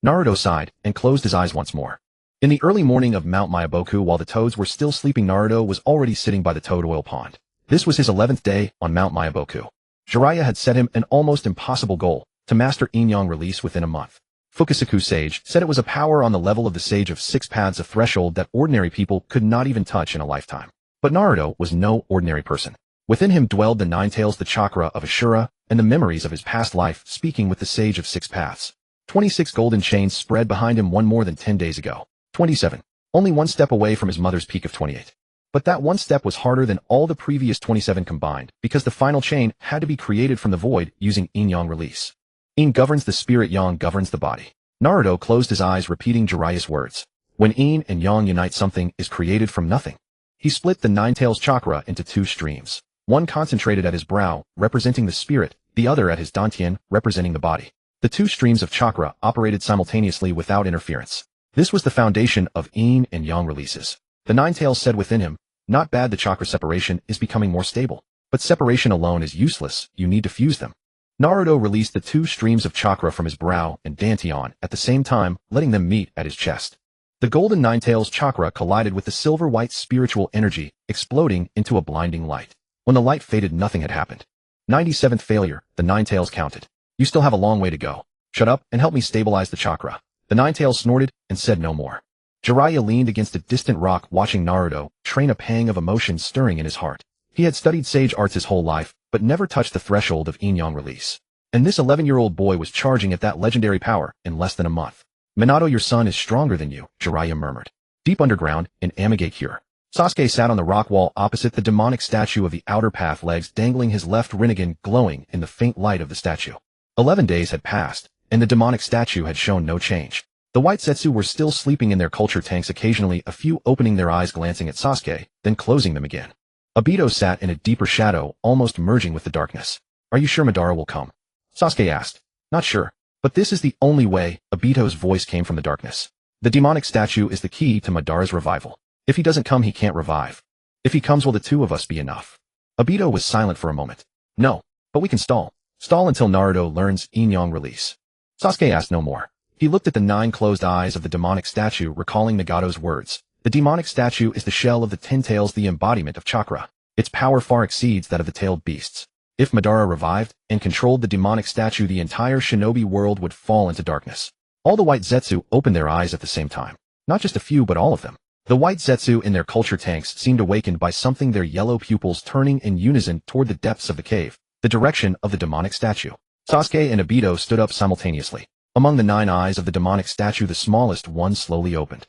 Naruto sighed and closed his eyes once more. In the early morning of Mount Maiboku, while the toads were still sleeping, Naruto was already sitting by the toad oil pond. This was his 11th day on Mount Maiboku. Jiraiya had set him an almost impossible goal, to master Yin-Yang release within a month. Fukasaku Sage said it was a power on the level of the Sage of 6 Paths, a threshold that ordinary people could not even touch in a lifetime. But Naruto was no ordinary person. Within him dwelled the 9 tails, the chakra of Ashura, and the memories of his past life, speaking with the Sage of 6 Paths. 26 golden chains spread behind him, one more than 10 days ago. 27. Only 1 step away from his mother's peak of 28. But that 1 step was harder than all the previous 27 combined, because the final chain had to be created from the void using Yin-Yang release. Yin governs the spirit, Yang governs the body. Naruto closed his eyes, repeating Jiraiya's words. When Yin and Yang unite, something is created from nothing. He split the 9 tails chakra into 2 streams. One concentrated at his brow, representing the spirit, the other at his dantian, representing the body. The 2 streams of chakra operated simultaneously without interference. This was the foundation of Yin and Yang releases. The 9 tails said within him, not bad, the chakra separation is becoming more stable. But separation alone is useless, you need to fuse them. Naruto released the 2 streams of chakra from his brow and dantian at the same time, letting them meet at his chest. The golden 9 tails chakra collided with the silver-white spiritual energy, exploding into a blinding light. When the light faded, nothing had happened. 97th failure, the 9 tails counted. You still have a long way to go. Shut up and help me stabilize the chakra. The 9 tails snorted and said no more. Jiraiya leaned against a distant rock, watching Naruto train, a pang of emotion stirring in his heart. He had studied sage arts his whole life, but never touched the threshold of Yin-Yang release. And this 11-year-old boy was charging at that legendary power in less than a month. Minato, your son is stronger than you, Jiraiya murmured. Deep underground, in Mangekyō, Sasuke sat on the rock wall opposite the demonic statue of the outer path, legs dangling, his left Rasengan glowing in the faint light of the statue. 11 days had passed, and the demonic statue had shown no change. The white Zetsu were still sleeping in their culture tanks, occasionally a few opening their eyes, glancing at Sasuke, then closing them again. Obito sat in a deeper shadow, almost merging with the darkness. Are you sure Madara will come? Sasuke asked. Not sure. But this is the only way. Obito's voice came from the darkness. The demonic statue is the key to Madara's revival. If he doesn't come, he can't revive. If he comes, will the two of us be enough? Obito was silent for a moment. No, but we can stall. Stall until Naruto learns Inyang release. Sasuke asked no more. He looked at the 9 closed eyes of the demonic statue, recalling Nagato's words. The demonic statue is the shell of the 10 tails, the embodiment of chakra. Its power far exceeds that of the tailed beasts. If Madara revived and controlled the demonic statue, the entire shinobi world would fall into darkness. All the white Zetsu opened their eyes at the same time. Not just a few, but all of them. The white Zetsu in their culture tanks seemed awakened by something, their yellow pupils turning in unison toward the depths of the cave, the direction of the demonic statue. Sasuke and Obito stood up simultaneously. Among the 9 eyes of the demonic statue, the smallest one slowly opened.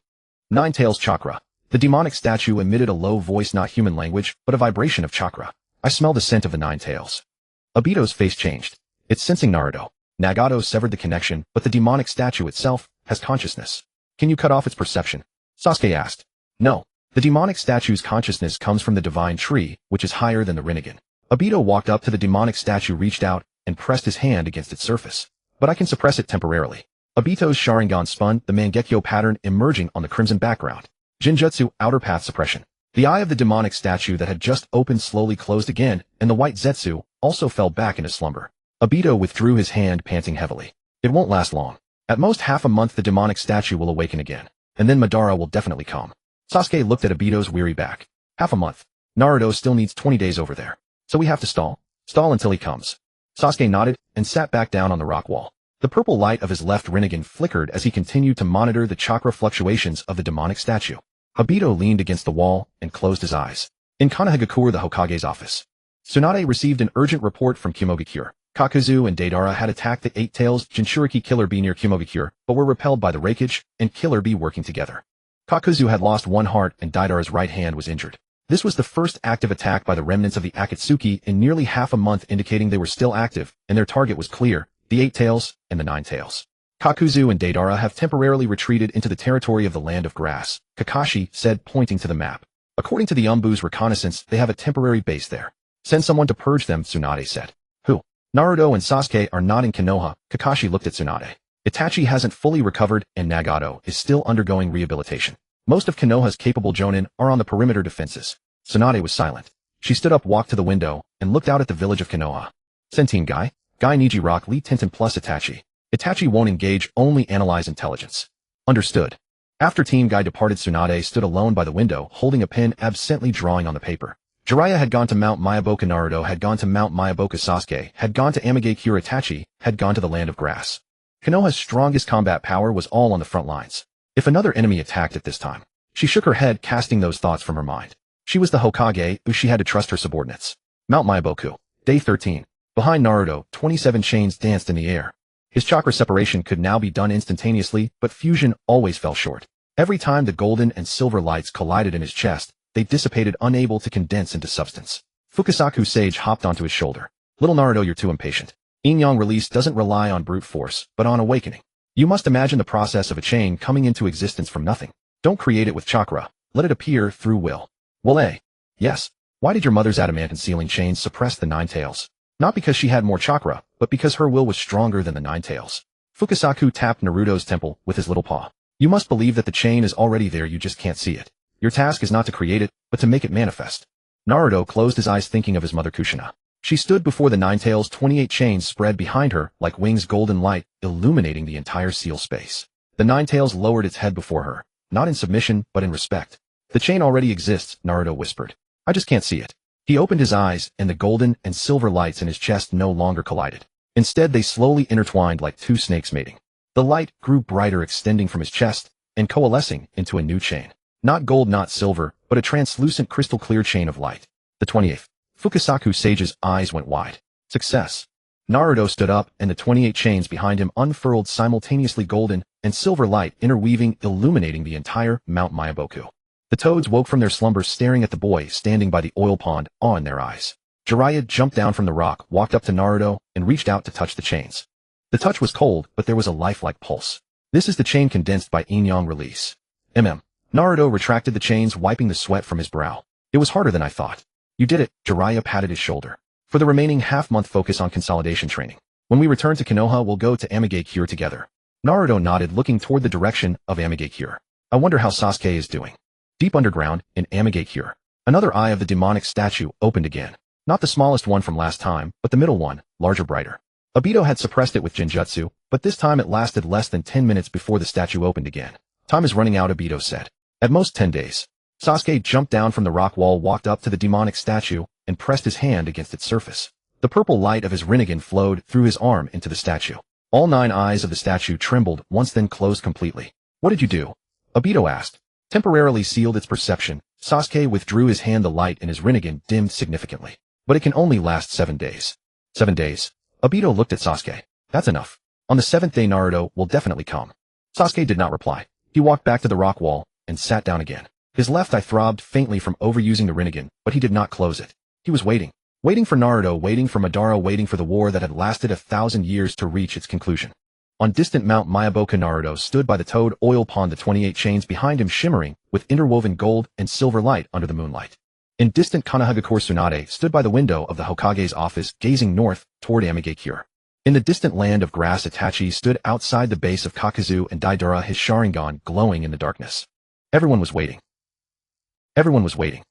9 tails chakra. The demonic statue emitted a low voice, not human language, but a vibration of chakra. I smell the scent of the 9 tails. Obito's face changed. It's sensing Naruto. Nagato severed the connection, but the demonic statue itself has consciousness. Can you cut off its perception? Sasuke asked. No. The demonic statue's consciousness comes from the divine tree, which is higher than the Rinnegan. Obito walked up to the demonic statue, reached out, and pressed his hand against its surface. But I can suppress it temporarily. Obito's Sharingan spun, the Mangekyō pattern emerging on the crimson background. Genjutsu, outer path suppression. The eye of the demonic statue that had just opened slowly closed again, and the white Zetsu also fell back into slumber. Obito withdrew his hand, panting heavily. It won't last long. At most half a month, the demonic statue will awaken again. And then Madara will definitely come. Sasuke looked at Obito's weary back. Half a month. Naruto still needs 20 days over there. So we have to stall? Stall until he comes. Sasuke nodded and sat back down on the rock wall. The purple light of his left Rinnegan flickered as he continued to monitor the chakra fluctuations of the demonic statue. Obito leaned against the wall and closed his eyes. In Konohagakure, the Hokage's office. Tsunade received an urgent report from Kumogakure. Kakuzu and Deidara had attacked the 8 tails Jinchuriki Killer Bee near Kumogakure, but were repelled by the Reikage and Killer Bee working together. Kakuzu had lost one heart and Deidara's right hand was injured. This was the first active attack by the remnants of the Akatsuki in nearly half a month, indicating they were still active, and their target was clear, the 8 tails and the 9 tails. Kakuzu and Deidara have temporarily retreated into the territory of the Land of Grass, Kakashi said, pointing to the map. According to the Umbu's reconnaissance, they have a temporary base there. Send someone to purge them, Tsunade said. Who? Naruto and Sasuke are not in Konoha. Kakashi looked at Tsunade. Itachi hasn't fully recovered, and Nagato is still undergoing rehabilitation. Most of Konoha's capable jonin are on the perimeter defenses. Tsunade was silent. She stood up, walked to the window, and looked out at the village of Konoha. Send Team Guy. Guy Niji Rock Lee Tenten plus Itachi. Itachi won't engage, only analyze intelligence. Understood. After Team Guy departed, Tsunade stood alone by the window, holding a pen, absently drawing on the paper. Jiraiya had gone to Mount Myaboka, Naruto had gone to Mount Myaboka, Sasuke had gone to Amagakure, Itachi had gone to the Land of Grass. Konoha's strongest combat power was all on the front lines. If another enemy attacked at this time, she shook her head, casting those thoughts from her mind. She was the Hokage, who she had to trust her subordinates. Mount Myaboku. Day 13. Behind Naruto, 27 chains danced in the air. His chakra separation could now be done instantaneously, but fusion always fell short. Every time the golden and silver lights collided in his chest, they dissipated, unable to condense into substance. Fukasaku Sage hopped onto his shoulder. Little Naruto, you're too impatient. Inyang release doesn't rely on brute force, but on awakening. You must imagine the process of a chain coming into existence from nothing. Don't create it with chakra. Let it appear through will. Well, yes. Why did your mother's adamantine sealing chains suppress the 9 tails? Not because she had more chakra, but because her will was stronger than the 9 tails. Fukasaku tapped Naruto's temple with his little paw. You must believe that the chain is already there, you just can't see it. Your task is not to create it, but to make it manifest. Naruto closed his eyes, thinking of his mother Kushina. She stood before the 9 tails, 28 chains spread behind her, like wings, golden light, illuminating the entire seal space. The 9 tails lowered its head before her, not in submission, but in respect. The chain already exists, Naruto whispered. I just can't see it. He opened his eyes, and the golden and silver lights in his chest no longer collided. Instead, they slowly intertwined like 2 snakes mating. The light grew brighter, extending from his chest and coalescing into a new chain. Not gold, not silver, but a translucent crystal clear chain of light. The 28th. Fukasaku Sage's eyes went wide. Success. Naruto stood up, and the 28 chains behind him unfurled simultaneously, golden and silver light interweaving, illuminating the entire Mount Myaboku. The toads woke from their slumber, staring at the boy standing by the oil pond, awe in their eyes. Jiraiya jumped down from the rock, walked up to Naruto, and reached out to touch the chains. The touch was cold, but there was a lifelike pulse. This is the chain condensed by Inyang release. Naruto retracted the chains, wiping the sweat from his brow. It was harder than I thought. You did it. Jiraiya patted his shoulder. For the remaining half-month, focus on consolidation training. When we return to Konoha, we'll go to Mangekyō together. Naruto nodded, looking toward the direction of Mangekyō. I wonder how Sasuke is doing. Deep underground, in Mangekyō, another eye of the demonic statue opened again. Not the smallest one from last time, but the middle one, larger, brighter. Obito had suppressed it with Genjutsu, but this time it lasted less than 10 minutes before the statue opened again. Time is running out, Obito said. At most 10 days. Sasuke jumped down from the rock wall, walked up to the demonic statue, and pressed his hand against its surface. The purple light of his Rasengan flowed through his arm into the statue. All 9 eyes of the statue trembled once, then closed completely. What did you do? Obito asked. Temporarily sealed its perception, Sasuke withdrew his hand. The light in his Rasengan dimmed significantly. But it can only last 7 days. 7 days? Obito looked at Sasuke. That's enough. On the 7th day Naruto will definitely come. Sasuke did not reply. He walked back to the rock wall and sat down again. His left eye throbbed faintly from overusing the Rasengan, but he did not close it. He was waiting. Waiting for Naruto, waiting for Madara, waiting for the war that had lasted 1,000 years to reach its conclusion. On distant Mount Myaboku, Naruto stood by the toad oil pond, the 28 chains behind him shimmering with interwoven gold and silver light under the moonlight. In distant Konohagakure, Tsunade stood by the window of the Hokage's office, gazing north toward Mangekyō. In the distant land of grass, Itachi stood outside the base of Kakuzu and Daidara, his Sharingan glowing in the darkness. Everyone was waiting. Everyone was waiting.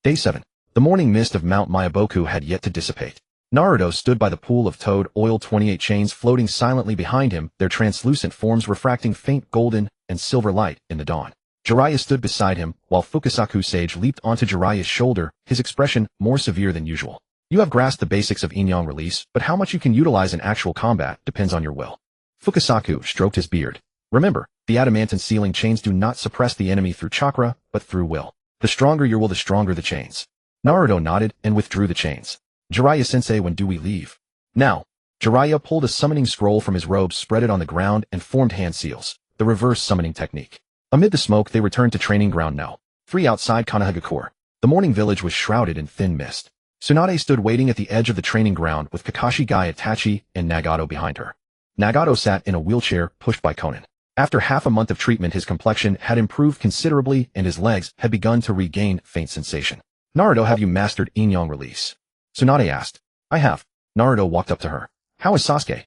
Day 7. The morning mist of Mount Myaboku had yet to dissipate. Naruto stood by the pool of toad oil, 28 chains floating silently behind him, their translucent forms refracting faint golden and silver light in the dawn. Jiraiya stood beside him, while Fukasaku Sage leaped onto Jiraiya's shoulder, his expression more severe than usual. You have grasped the basics of Inyan release, but how much you can utilize in actual combat depends on your will. Fukasaku stroked his beard. Remember, the adamantine sealing chains do not suppress the enemy through chakra, but through will. The stronger your will, the stronger the chains. Naruto nodded and withdrew the chains. Jiraiya-sensei, when do we leave? Now. Jiraiya pulled a summoning scroll from his robe, spread it on the ground, and formed hand seals, the reverse summoning technique. Amid the smoke, they returned to training ground No. 3 outside Konohagakure. The morning village was shrouded in thin mist. Tsunade stood waiting at the edge of the training ground with Kakashi, Guy, Itachi, and Nagato behind her. Nagato sat in a wheelchair, pushed by Konan. After half a month of treatment, his complexion had improved considerably and his legs had begun to regain faint sensation. Naruto, have you mastered Inyan release? Tsunade asked. I have. Naruto walked up to her. How is Sasuke?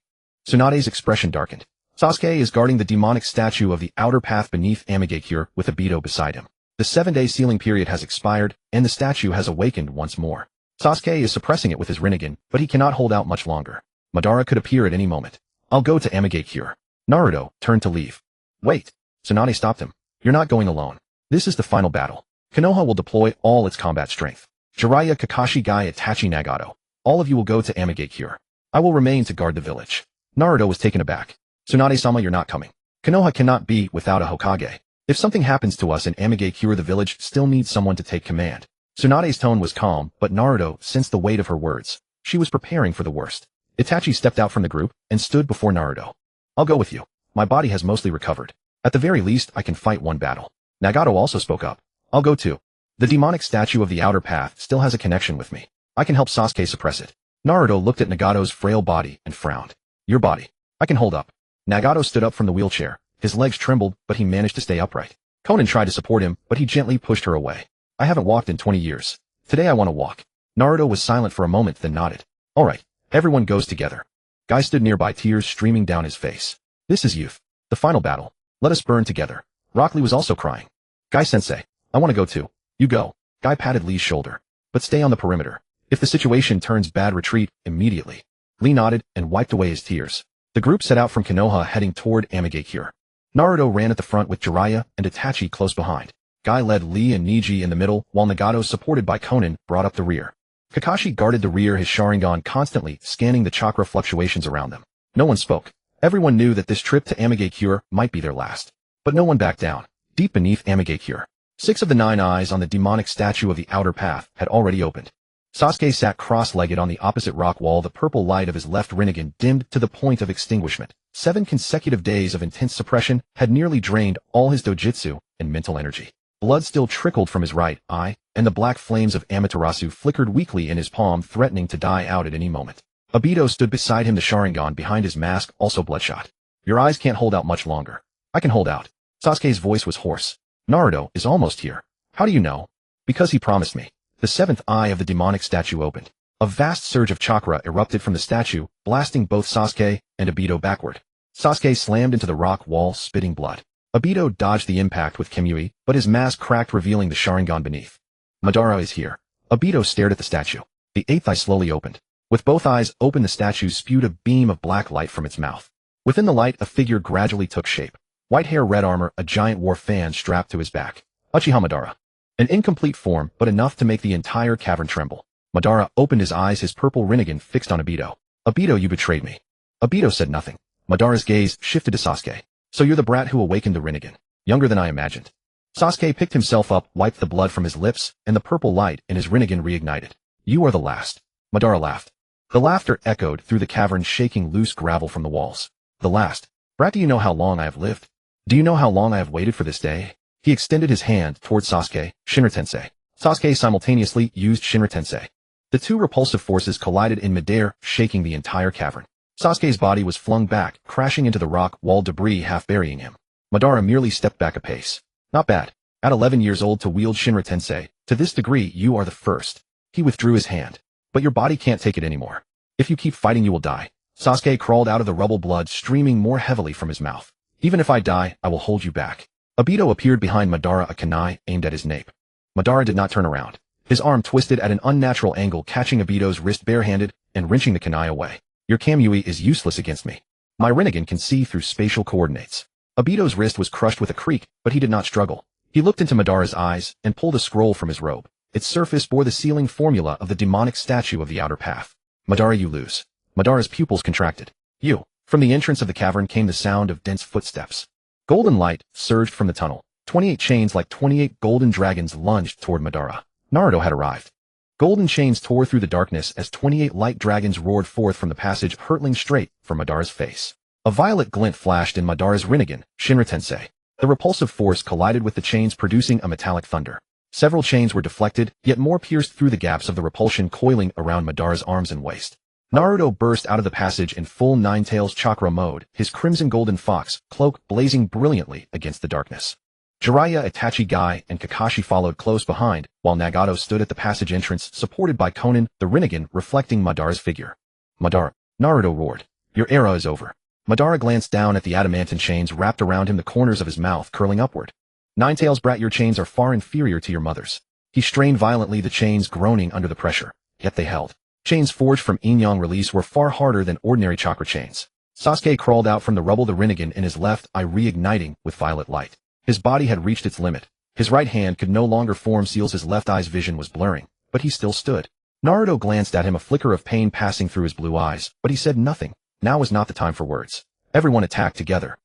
Tsunade's expression darkened. Sasuke is guarding the demonic statue of the outer path beneath Mangekyō with Obito beside him. The 7-day sealing period has expired, and the statue has awakened once more. Sasuke is suppressing it with his Rasengan, but he cannot hold out much longer. Madara could appear at any moment. I'll go to Mangekyō. Naruto turned to leave. Wait. Tsunade stopped him. You're not going alone. This is the final battle. Konoha will deploy all its combat strength. Jiraiya, Kakashi, Guy, Itachi, Nagato. All of you will go to Mangekyō. I will remain to guard the village. Naruto was taken aback. Tsunade-sama, you're not coming. Konoha cannot be without a Hokage. If something happens to us in Mangekyō, the village still needs someone to take command. Tsunade's tone was calm, but Naruto sensed the weight of her words. She was preparing for the worst. Itachi stepped out from the group and stood before Naruto. I'll go with you. My body has mostly recovered. At the very least, I can fight one battle. Nagato also spoke up. I'll go too. The demonic statue of the outer path still has a connection with me. I can help Sasuke suppress it. Naruto looked at Nagato's frail body and frowned. Your body. I can hold up. Nagato stood up from the wheelchair. His legs trembled, but he managed to stay upright. Konan tried to support him, but he gently pushed her away. I haven't walked in 20 years. Today I want to walk. Naruto was silent for a moment, then nodded. All right. Everyone goes together. Guy stood nearby, tears streaming down his face. This is youth. The final battle. Let us burn together. Rock Lee was also crying. Guy-sensei, I want to go too. You go. Guy patted Lee's shoulder. But stay on the perimeter. If the situation turns bad, retreat immediately. Lee nodded and wiped away his tears. The group set out from Konoha, heading toward Mangekyō. Naruto ran at the front with Jiraiya and Itachi close behind. Guy led Lee and Neji in the middle, while Nagato, supported by Konan, brought up the rear. Kakashi guarded the rear, his Sharingan constantly scanning the chakra fluctuations around them. No one spoke. Everyone knew that this trip to Mangekyō might be their last. But no one backed down. Deep beneath Mangekyō, 6 of the 9 eyes on the demonic statue of the outer path had already opened. Sasuke sat cross-legged on the opposite rock wall, the purple light of his left Rasengan dimmed to the point of extinguishment. 7 consecutive days of intense suppression had nearly drained all his dojutsu and mental energy. Blood still trickled from his right eye, and the black flames of Amaterasu flickered weakly in his palm, threatening to die out at any moment. Obito stood beside him, the Sharingan behind his mask also bloodshot. Your eyes can't hold out much longer. I can hold out. Sasuke's voice was hoarse. Naruto is almost here. How do you know? Because he promised me. The 7th eye of the demonic statue opened. A vast surge of chakra erupted from the statue, blasting both Sasuke and Obito backward. Sasuke slammed into the rock wall, spitting blood. Obito dodged the impact with Kimui, but his mask cracked, revealing the Sharingan beneath. Madara is here. Obito stared at the statue. The eighth eye slowly opened. With both eyes open, the statue spewed a beam of black light from its mouth. Within the light, a figure gradually took shape. White hair, red armor, a giant war fan strapped to his back. Uchiha Madara. An incomplete form, but enough to make the entire cavern tremble. Madara opened his eyes, his purple Rinnegan fixed on Obito. Obito, you betrayed me. Obito said nothing. Madara's gaze shifted to Sasuke. So you're the brat who awakened the Rinnegan. Younger than I imagined. Sasuke picked himself up, wiped the blood from his lips, and the purple light in his Rinnegan reignited. You are the last. Madara laughed. The laughter echoed through the cavern, shaking loose gravel from the walls. The last. Brat, do you know how long I have lived? Do you know how long I have waited for this day? He extended his hand towards Sasuke, Shinra Tensei. Sasuke simultaneously used Shinra Tensei. The two repulsive forces collided in midair, shaking the entire cavern. Sasuke's body was flung back, crashing into the rock wall debris, half burying him. Madara merely stepped back a pace. Not bad. At 11 years old to wield Shinra Tensei, to this degree you are the first. He withdrew his hand. But your body can't take it anymore. If you keep fighting you will die. Sasuke crawled out of the rubble, blood streaming more heavily from his mouth. Even if I die, I will hold you back. Obito appeared behind Madara, a kunai aimed at his nape. Madara did not turn around. His arm twisted at an unnatural angle, catching Obito's wrist barehanded and wrenching the kunai away. Your Kamui is useless against me. My Rinnegan can see through spatial coordinates. Obito's wrist was crushed with a creak, but he did not struggle. He looked into Madara's eyes and pulled a scroll from his robe. Its surface bore the sealing formula of the demonic statue of the outer path. Madara, you lose. Madara's pupils contracted. You. From the entrance of the cavern came the sound of dense footsteps. Golden light surged from the tunnel. 28 chains like 28 golden dragons lunged toward Madara. Naruto had arrived. Golden chains tore through the darkness as 28 light dragons roared forth from the passage, hurtling straight for Madara's face. A violet glint flashed in Madara's Rinnegan, Shinra Tensei. The repulsive force collided with the chains, producing a metallic thunder. Several chains were deflected, yet more pierced through the gaps of the repulsion coiling around Madara's arms and waist. Naruto burst out of the passage in full Nine-Tails chakra mode, his crimson golden fox cloak blazing brilliantly against the darkness. Jiraiya, Itachi, Guy, and Kakashi followed close behind, while Nagato stood at the passage entrance, supported by Konan, the Rinnegan reflecting Madara's figure. Madara. Naruto roared. Your era is over. Madara glanced down at the adamantine chains wrapped around him, the corners of his mouth curling upward. Nine-Tails, brat, your chains are far inferior to your mother's. He strained violently, the chains groaning under the pressure. Yet they held. Chains forged from yin-yang release were far harder than ordinary chakra chains. Sasuke crawled out from the rubble, the Rinnegan in his left eye reigniting with violet light. His body had reached its limit. His right hand could no longer form seals, his left eye's vision was blurring, but he still stood. Naruto glanced at him, a flicker of pain passing through his blue eyes, but he said nothing. Now was not the time for words. Everyone attacked together.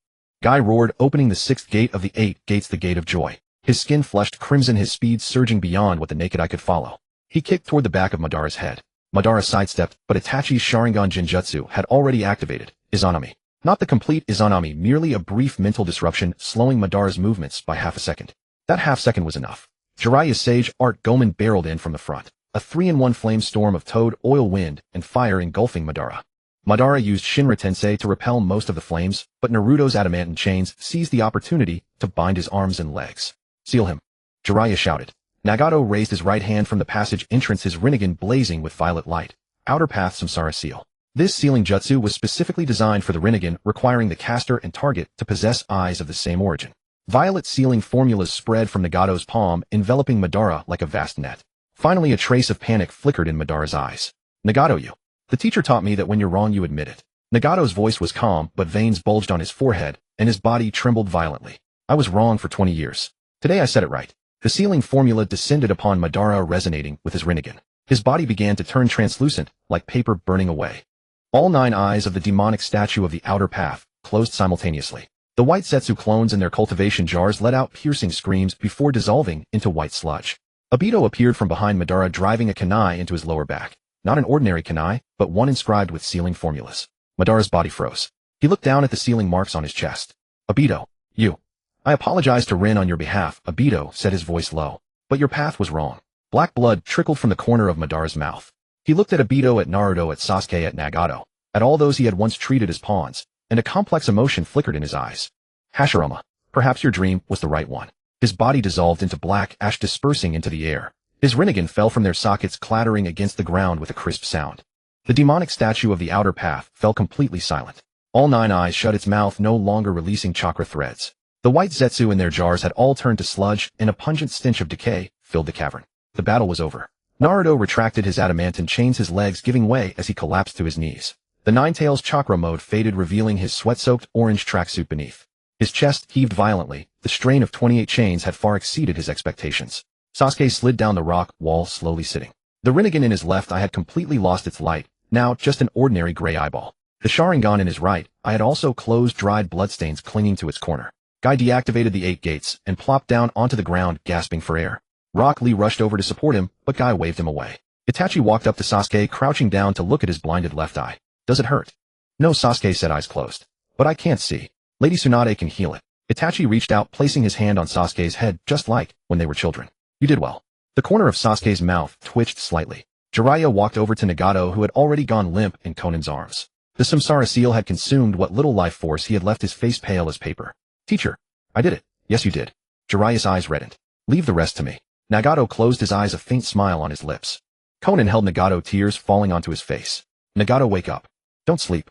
Guy roared, opening the sixth gate of the 8 gates, the gate of joy. His skin flushed crimson, his speed surging beyond what the naked eye could follow. He kicked toward the back of Madara's head. Madara sidestepped, but Itachi's Sharingan Genjutsu had already activated. Izanami. Not the complete Izanami, merely a brief mental disruption, slowing Madara's movements by half a second. That half second was enough. Jiraiya's Sage Art Gomen barreled in from the front. A 3-in-1 flame storm of toad, oil, wind, and fire engulfing Madara. Madara used Shinra Tensei to repel most of the flames, but Naruto's adamantine chains seized the opportunity to bind his arms and legs. Seal him. Jiraiya shouted. Nagato raised his right hand from the passage entrance, his Rinnegan blazing with violet light. Outer Path Samsara Seal. This sealing jutsu was specifically designed for the Rinnegan, requiring the caster and target to possess eyes of the same origin. Violet sealing formulas spread from Nagato's palm, enveloping Madara like a vast net. Finally, a trace of panic flickered in Madara's eyes. Nagato, you. The teacher taught me that when you're wrong you admit it. Nagato's voice was calm, but veins bulged on his forehead, and his body trembled violently. I was wrong for 20 years. Today I said it right. The sealing formula descended upon Madara, resonating with his Rinnegan. His body began to turn translucent, like paper burning away. All 9 eyes of the demonic statue of the outer path closed simultaneously. The white Zetsu clones in their cultivation jars let out piercing screams before dissolving into white sludge. Obito appeared from behind Madara, driving a kunai into his lower back. Not an ordinary kunai, but one inscribed with sealing formulas. Madara's body froze. He looked down at the sealing marks on his chest. Obito, you. I apologize to Rin on your behalf, Obito said, his voice low. But your path was wrong. Black blood trickled from the corner of Madara's mouth. He looked at Obito, at Naruto, at Sasuke, at Nagato, at all those he had once treated as pawns, and a complex emotion flickered in his eyes. Hashirama, perhaps your dream was the right one. His body dissolved into black ash, dispersing into the air. His Rinnegan fell from their sockets, clattering against the ground with a crisp sound. The demonic statue of the outer path fell completely silent. All 9 eyes shut, its mouth no longer releasing chakra threads. The white Zetsu in their jars had all turned to sludge, and a pungent stench of decay filled the cavern. The battle was over. Naruto retracted his adamantine chains, his legs giving way as he collapsed to his knees. The Nine-Tails chakra mode faded, revealing his sweat-soaked orange tracksuit beneath. His chest heaved violently. The strain of 28 chains had far exceeded his expectations. Sasuke slid down the rock wall, slowly sitting. The Rinnegan in his left eye had completely lost its light, now just an ordinary gray eyeball. The Sharingan in his right eye had also closed, dried bloodstains clinging to its corner. Guy deactivated the 8 gates and plopped down onto the ground, gasping for air. Rock Lee rushed over to support him, but Guy waved him away. Itachi walked up to Sasuke, crouching down to look at his blinded left eye. Does it hurt? No, Sasuke said, eyes closed. But I can't see. Lady Tsunade can heal it. Itachi reached out, placing his hand on Sasuke's head, just like when they were children. You did well. The corner of Sasuke's mouth twitched slightly. Jiraiya walked over to Nagato, who had already gone limp in Conan's arms. The Samsara seal had consumed what little life force he had left, his face pale as paper. Teacher, I did it. Yes, you did. Jiraiya's eyes reddened. Leave the rest to me. Nagato closed his eyes, a faint smile on his lips. Conan held Nagato, tears falling onto his face. Nagato, wake up. Don't sleep.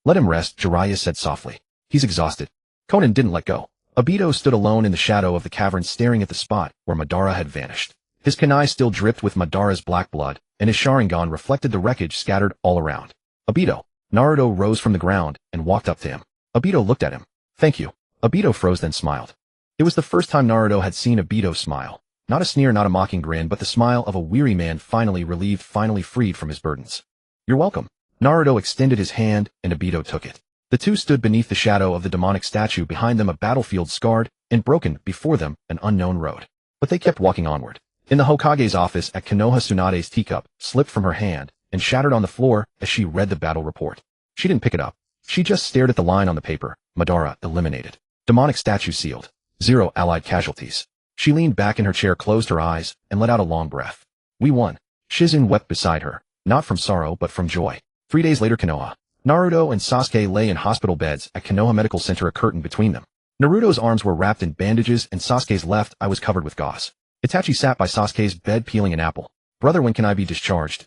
Let him rest, Jiraiya said softly. He's exhausted. Conan didn't let go. Obito stood alone in the shadow of the cavern, staring at the spot where Madara had vanished. His kunai still dripped with Madara's black blood, and his Sharingan reflected the wreckage scattered all around. Obito. Naruto rose from the ground and walked up to him. Obito looked at him. Thank you. Obito froze, then smiled. It was the first time Naruto had seen Obito smile. Not a sneer, not a mocking grin, but the smile of a weary man, finally relieved, finally freed from his burdens. You're welcome. Naruto extended his hand, and Obito took it. The two stood beneath the shadow of the demonic statue, behind them a battlefield scarred and broken, before them an unknown road. But they kept walking onward. In the Hokage's office at Konoha, Tsunade's teacup slipped from her hand and shattered on the floor as she read the battle report. She didn't pick it up. She just stared at the line on the paper. Madara eliminated. Demonic statue sealed. 0 allied casualties. She leaned back in her chair, closed her eyes, and let out a long breath. We won. Shizun wept beside her, not from sorrow but from joy. 3 days later, Konoha. Naruto and Sasuke lay in hospital beds at Konoha Medical Center, a curtain between them. Naruto's arms were wrapped in bandages and Sasuke's left eye was covered with gauze. Itachi sat by Sasuke's bed peeling an apple. Brother, when can I be discharged?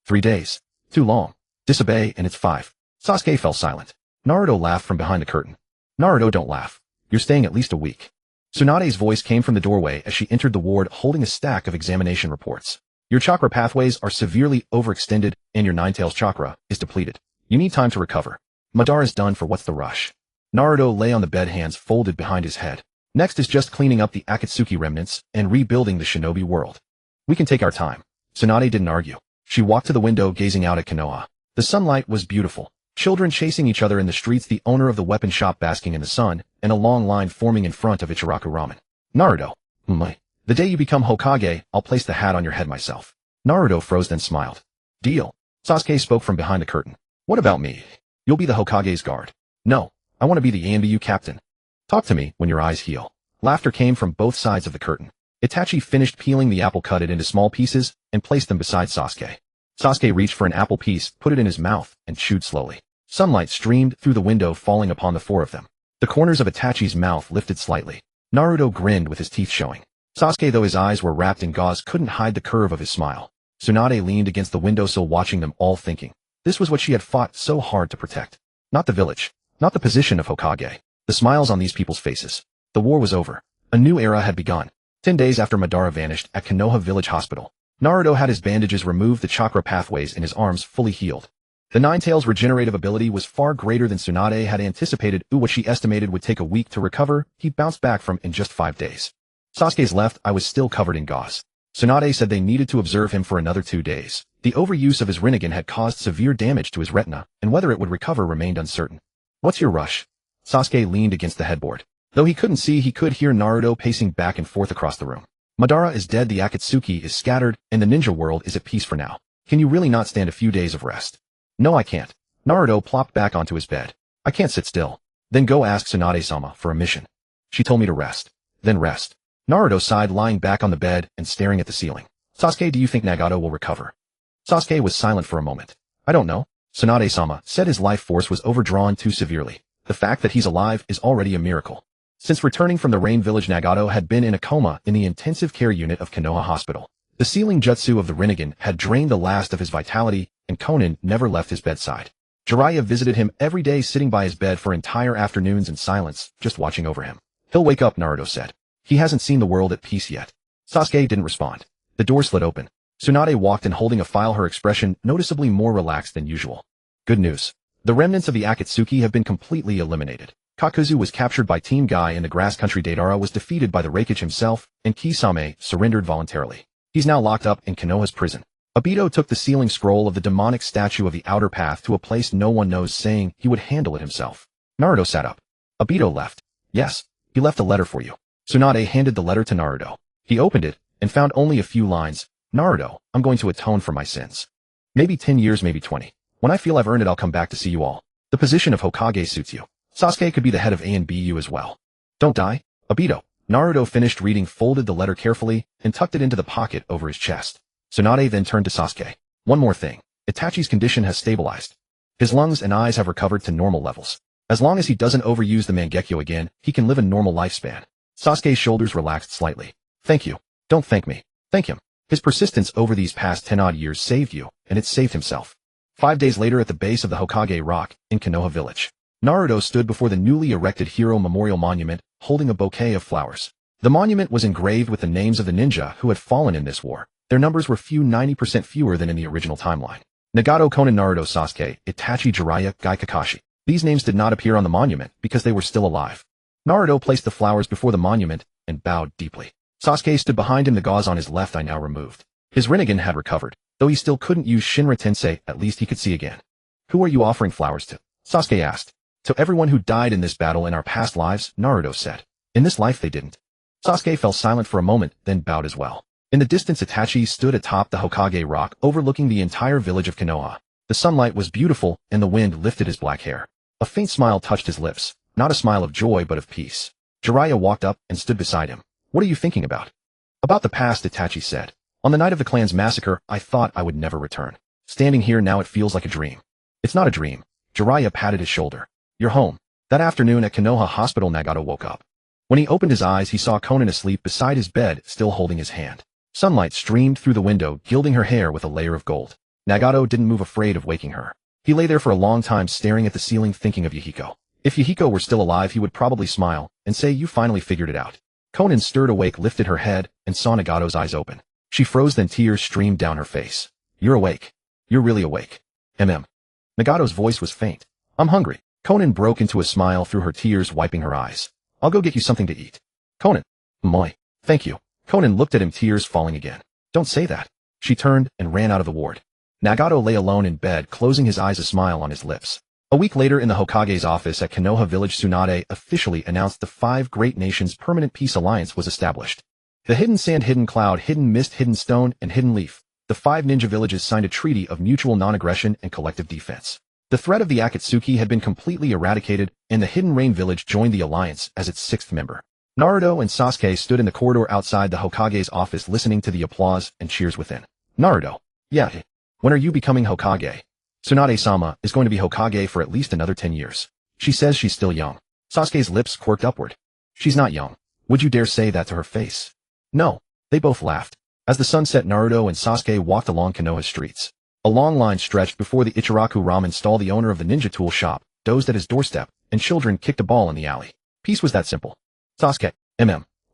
3 days. Too long. Disobey and it's 5. Sasuke fell silent. Naruto laughed from behind the curtain. Naruto, don't laugh. You're staying at least a week. Tsunade's voice came from the doorway as she entered the ward, holding a stack of examination reports. Your chakra pathways are severely overextended and your Nine-Tails chakra is depleted. You need time to recover. Madara's done for, what's the rush? Naruto lay on the bed, hands folded behind his head. Next is just cleaning up the Akatsuki remnants and rebuilding the shinobi world. We can take our time. Tsunade didn't argue. She walked to the window, gazing out at Konoha. The sunlight was beautiful. Children chasing each other in the streets, the owner of the weapon shop basking in the sun, and a long line forming in front of Ichiraku Ramen. Naruto. The day you become Hokage, I'll place the hat on your head myself. Naruto froze, then smiled. Deal. Sasuke spoke from behind the curtain. What about me? You'll be the Hokage's guard. No, I want to be the ANBU captain. Talk to me when your eyes heal. Laughter came from both sides of the curtain. Itachi finished peeling the apple, cut it into small pieces, and placed them beside Sasuke. Sasuke reached for an apple piece, put it in his mouth, and chewed slowly. Sunlight streamed through the window, falling upon the 4 of them. The corners of Itachi's mouth lifted slightly. Naruto grinned with his teeth showing. Sasuke, though his eyes were wrapped in gauze, couldn't hide the curve of his smile. Tsunade leaned against the windowsill, watching them all, thinking. This was what she had fought so hard to protect. Not the village. Not the position of Hokage. The smiles on these people's faces. The war was over. A new era had begun. 10 days after Madara vanished at Konoha Village Hospital, Naruto had his bandages removed, the chakra pathways in his arms fully healed. The Nine-Tails' regenerative ability was far greater than Tsunade had anticipated. What she estimated would take a week to recover, he bounced back from in just 5 days. Sasuke's left eye was still covered in gauze. Tsunade said they needed to observe him for another 2 days. The overuse of his Rinnegan had caused severe damage to his retina, and whether it would recover remained uncertain. What's your rush? Sasuke leaned against the headboard. Though he couldn't see, he could hear Naruto pacing back and forth across the room. Madara is dead, the Akatsuki is scattered, and the ninja world is at peace for now. Can you really not stand a few days of rest? No, I can't. Naruto plopped back onto his bed. I can't sit still. Then go ask Tsunade-sama for a mission. She told me to rest. Then rest. Naruto sighed, lying back on the bed and staring at the ceiling. Sasuke, do you think Nagato will recover? Sasuke was silent for a moment. I don't know. Tsunade-sama said his life force was overdrawn too severely. The fact that he's alive is already a miracle. Since returning from the Rain Village, Nagato had been in a coma in the intensive care unit of Konoha Hospital. The sealing jutsu of the Rinnegan had drained the last of his vitality, and Konan never left his bedside. Jiraiya visited him every day, sitting by his bed for entire afternoons in silence, just watching over him. He'll wake up, Naruto said. He hasn't seen the world at peace yet. Sasuke didn't respond. The door slid open. Tsunade walked in holding a file, her expression noticeably more relaxed than usual. Good news. The remnants of the Akatsuki have been completely eliminated. Kakuzu was captured by Team Guy in the grass country. Deidara was defeated by the Raikage himself, and Kisame surrendered voluntarily. He's now locked up in Konoha's prison. Obito took the sealing scroll of the demonic statue of the outer path to a place no one knows, saying he would handle it himself. Naruto sat up. Obito left. Yes, he left a letter for you. Tsunade handed the letter to Naruto. He opened it, and found only a few lines. Naruto, I'm going to atone for my sins. Maybe 10 years, maybe 20. When I feel I've earned it, I'll come back to see you all. The position of Hokage suits you. Sasuke could be the head of ANBU as well. Don't die, Obito. Naruto finished reading, folded the letter carefully, and tucked it into the pocket over his chest. Tsunade then turned to Sasuke. One more thing. Itachi's condition has stabilized. His lungs and eyes have recovered to normal levels. As long as he doesn't overuse the Mangekyō again, he can live a normal lifespan. Sasuke's shoulders relaxed slightly. Thank you. Don't thank me. Thank him. His persistence over these past 10-odd years saved you, and it saved himself. 5 days later, at the base of the Hokage Rock, in Konoha Village, Naruto stood before the newly erected Hero Memorial Monument, holding a bouquet of flowers. The monument was engraved with the names of the ninja who had fallen in this war. Their numbers were 90% fewer than in the original timeline. Nagato, Konan, Naruto, Sasuke, Itachi, Jiraiya, Guy, Kakashi. These names did not appear on the monument because they were still alive. Naruto placed the flowers before the monument and bowed deeply. Sasuke stood behind him, the gauze on his left eye now removed. His Rinnegan had recovered. Though he still couldn't use Shinra Tensei, at least he could see again. Who are you offering flowers to? Sasuke asked. To everyone who died in this battle in our past lives, Naruto said. In this life they didn't. Sasuke fell silent for a moment, then bowed as well. In the distance, Itachi stood atop the Hokage Rock, overlooking the entire village of Konoha. The sunlight was beautiful, and the wind lifted his black hair. A faint smile touched his lips, not a smile of joy but of peace. Jiraiya walked up and stood beside him. What are you thinking about? About the past, Itachi said. On the night of the clan's massacre, I thought I would never return. Standing here now, it feels like a dream. It's not a dream. Jiraiya patted his shoulder. You're home. That afternoon at Konoha Hospital, Nagato woke up. When he opened his eyes, he saw Konan asleep beside his bed, still holding his hand. Sunlight streamed through the window, gilding her hair with a layer of gold. Nagato didn't move, afraid of waking her. He lay there for a long time, staring at the ceiling, thinking of Yahiko. If Yahiko were still alive, he would probably smile and say, "You finally figured it out." Konan stirred awake, lifted her head, and saw Nagato's eyes open. She froze, then tears streamed down her face. You're awake. You're really awake. Nagato's voice was faint. I'm hungry. Konan broke into a smile through her tears, wiping her eyes. I'll go get you something to eat. Konan. Moi. Thank you. Konan looked at him, tears falling again. Don't say that. She turned and ran out of the ward. Nagato lay alone in bed, closing his eyes, a smile on his lips. A week later, in the Hokage's office at Konoha Village, Tsunade officially announced the 5 Great Nations Permanent Peace Alliance was established. The Hidden Sand, Hidden Cloud, Hidden Mist, Hidden Stone, and Hidden Leaf, the 5 ninja villages signed a treaty of mutual non-aggression and collective defense. The threat of the Akatsuki had been completely eradicated, and the Hidden Rain Village joined the alliance as its 6th member. Naruto and Sasuke stood in the corridor outside the Hokage's office, listening to the applause and cheers within. Naruto. Yeah. When are you becoming Hokage? Tsunade-sama is going to be Hokage for at least another 10 years. She says she's still young. Sasuke's lips quirked upward. She's not young. Would you dare say that to her face? No. They both laughed. As the sun set, Naruto and Sasuke walked along Konoha's streets. A long line stretched before the Ichiraku Ramen stall. The owner of the ninja tool shop dozed at his doorstep, and children kicked a ball in the alley. Peace was that simple. Sasuke.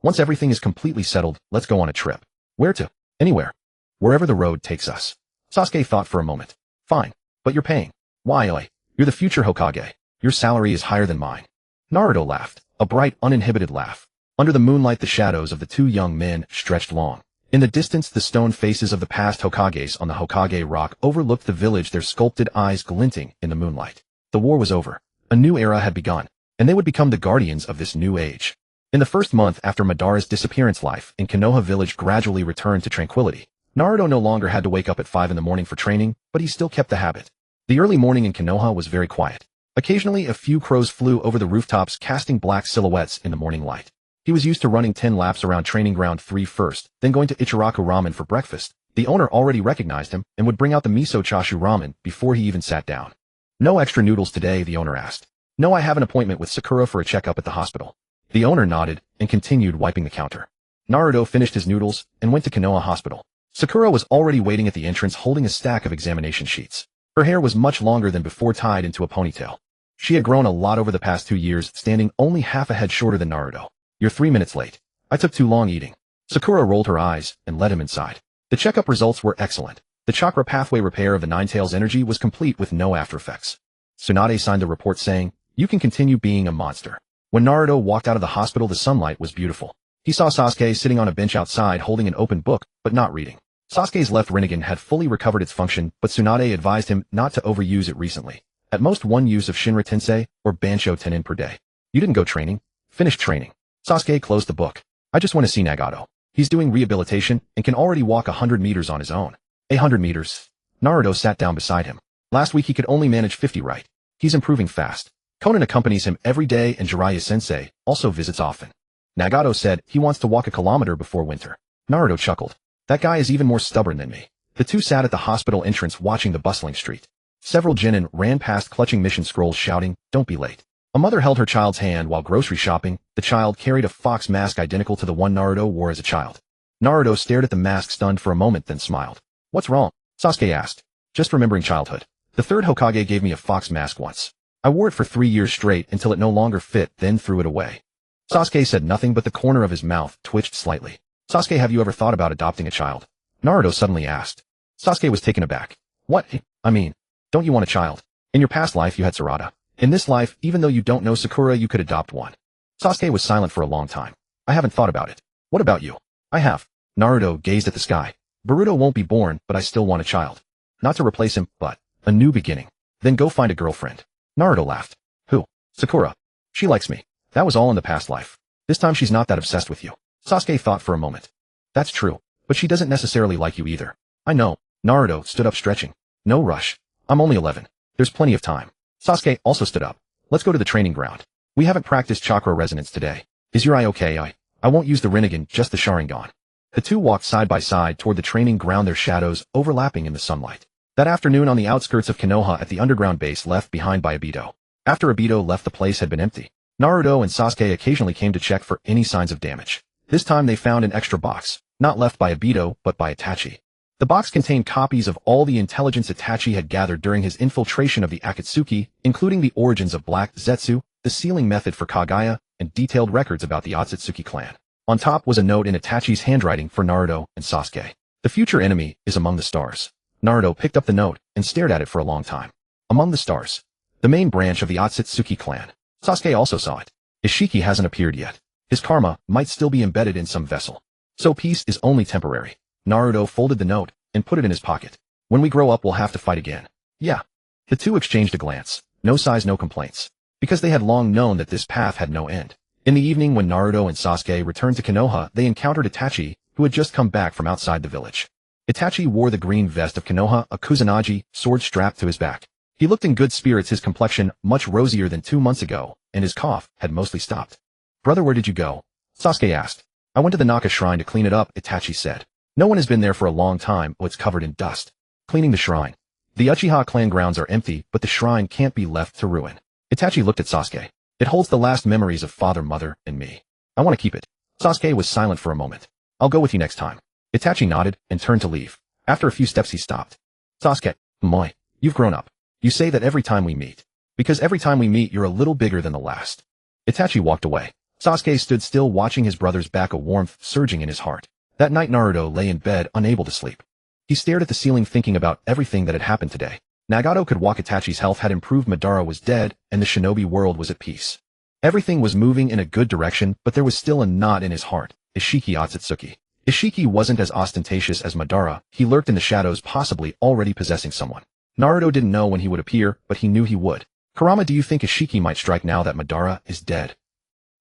Once everything is completely settled, let's go on a trip. Where to? Anywhere. Wherever the road takes us. Sasuke thought for a moment. Fine. But you're paying. Why? You're the future Hokage. Your salary is higher than mine. Naruto laughed. A bright, uninhibited laugh. Under the moonlight, the shadows of the 2 young men stretched long. In the distance, the stone faces of the past Hokages on the Hokage Rock overlooked the village, their sculpted eyes glinting in the moonlight. The war was over. A new era had begun, and they would become the guardians of this new age. In the first month after Madara's disappearance, life in Konoha Village gradually returned to tranquility. Naruto no longer had to wake up at 5 in the morning for training, but he still kept the habit. The early morning in Konoha was very quiet. Occasionally, a few crows flew over the rooftops, casting black silhouettes in the morning light. He was used to running 10 laps around Training Ground 3 first, then going to Ichiraku Ramen for breakfast. The owner already recognized him and would bring out the miso chashu ramen before he even sat down. No extra noodles today, the owner asked. No, I have an appointment with Sakura for a checkup at the hospital. The owner nodded and continued wiping the counter. Naruto finished his noodles and went to Konoha Hospital. Sakura was already waiting at the entrance holding a stack of examination sheets. Her hair was much longer than before tied into a ponytail. She had grown a lot over the past 2 years, standing only half a head shorter than Naruto. You're 3 minutes late. I took too long eating. Sakura rolled her eyes and led him inside. The checkup results were excellent. The chakra pathway repair of the Nine Tails energy was complete with no after effects. Tsunade signed the report saying, "You can continue being a monster." When Naruto walked out of the hospital, the sunlight was beautiful. He saw Sasuke sitting on a bench outside holding an open book, but not reading. Sasuke's left Rasengan had fully recovered its function, but Tsunade advised him not to overuse it recently. At most 1 use of Shinra Tensei or Bansho Tenin per day. You didn't go training? Finish training. Sasuke closed the book. I just want to see Nagato. He's doing rehabilitation and can already walk 100 meters on his own. 100 meters. Naruto sat down beside him. Last week he could only manage 50 right. He's improving fast. Konan accompanies him every day and Jiraiya-sensei also visits often. Nagato said he wants to walk a kilometer before winter. Naruto chuckled. That guy is even more stubborn than me. The two sat at the hospital entrance watching the bustling street. Several genin ran past clutching mission scrolls shouting, "Don't be late." A mother held her child's hand while grocery shopping. The child carried a fox mask identical to the one Naruto wore as a child. Naruto stared at the mask stunned for a moment then smiled. "What's wrong?" Sasuke asked. "Just remembering childhood. The third Hokage gave me a fox mask once. I wore it for 3 years straight until it no longer fit, then threw it away." Sasuke said nothing, but the corner of his mouth twitched slightly. "Sasuke, have you ever thought about adopting a child?" Naruto suddenly asked. Sasuke was taken aback. "What? I mean, don't you want a child? In your past life you had Sarada. In this life, even though you don't know Sakura, you could adopt one." Sasuke was silent for a long time. "I haven't thought about it. What about you?" "I have." Naruto gazed at the sky. "Boruto won't be born, but I still want a child. Not to replace him, but a new beginning. Then go find a girlfriend." Naruto laughed. "Who?" "Sakura. She likes me. That was all in the past life. This time she's not that obsessed with you." Sasuke thought for a moment. "That's true, but she doesn't necessarily like you either." "I know." Naruto stood up stretching. "No rush. I'm only 11. There's plenty of time." Sasuke also stood up. "Let's go to the training ground. We haven't practiced chakra resonance today. Is your eye okay? I won't use the Rinnegan, just the Sharingan." The two walked side by side toward the training ground, their shadows overlapping in the sunlight. That afternoon on the outskirts of Konoha at the underground base left behind by Obito. After Obito left, the place had been empty. Naruto and Sasuke occasionally came to check for any signs of damage. This time they found an extra box, not left by Obito, but by Itachi. The box contained copies of all the intelligence Itachi had gathered during his infiltration of the Akatsuki, including the origins of Black Zetsu, the sealing method for Kaguya, and detailed records about the Akatsuki clan. On top was a note in Itachi's handwriting for Naruto and Sasuke. "The future enemy is among the stars." Naruto picked up the note and stared at it for a long time. Among the stars. The main branch of the Akatsuki clan. Sasuke also saw it. Ishiki hasn't appeared yet. His karma might still be embedded in some vessel. So peace is only temporary. Naruto folded the note and put it in his pocket. "When we grow up, we'll have to fight again." "Yeah." The two exchanged a glance. No sighs, no complaints. Because they had long known that this path had no end. In the evening when Naruto and Sasuke returned to Konoha, they encountered Itachi, who had just come back from outside the village. Itachi wore the green vest of Konoha, a kusanagi, sword strapped to his back. He looked in good spirits, his complexion much rosier than 2 months ago, and his cough had mostly stopped. "Brother, where did you go?" Sasuke asked. "I went to the Naka shrine to clean it up," Itachi said. "No one has been there for a long time, it's covered in dust." Cleaning the shrine. "The Uchiha clan grounds are empty, but the shrine can't be left to ruin." Itachi looked at Sasuke. "It holds the last memories of father, mother, and me. I want to keep it." Sasuke was silent for a moment. "I'll go with you next time." Itachi nodded and turned to leave. After a few steps he stopped. "Sasuke, moi, you've grown up. You say that every time we meet. Because every time we meet you're a little bigger than the last." Itachi walked away. Sasuke stood still watching his brother's back, a warmth surging in his heart. That night Naruto lay in bed unable to sleep. He stared at the ceiling thinking about everything that had happened today. Nagato could walk, Itachi's health had improved, Madara was dead, and the shinobi world was at peace. Everything was moving in a good direction, but there was still a knot in his heart. Ishiki Akatsuki. Ishiki wasn't as ostentatious as Madara, he lurked in the shadows, possibly already possessing someone. Naruto didn't know when he would appear, but he knew he would. "Kurama, do you think Ishiki might strike now that Madara is dead?"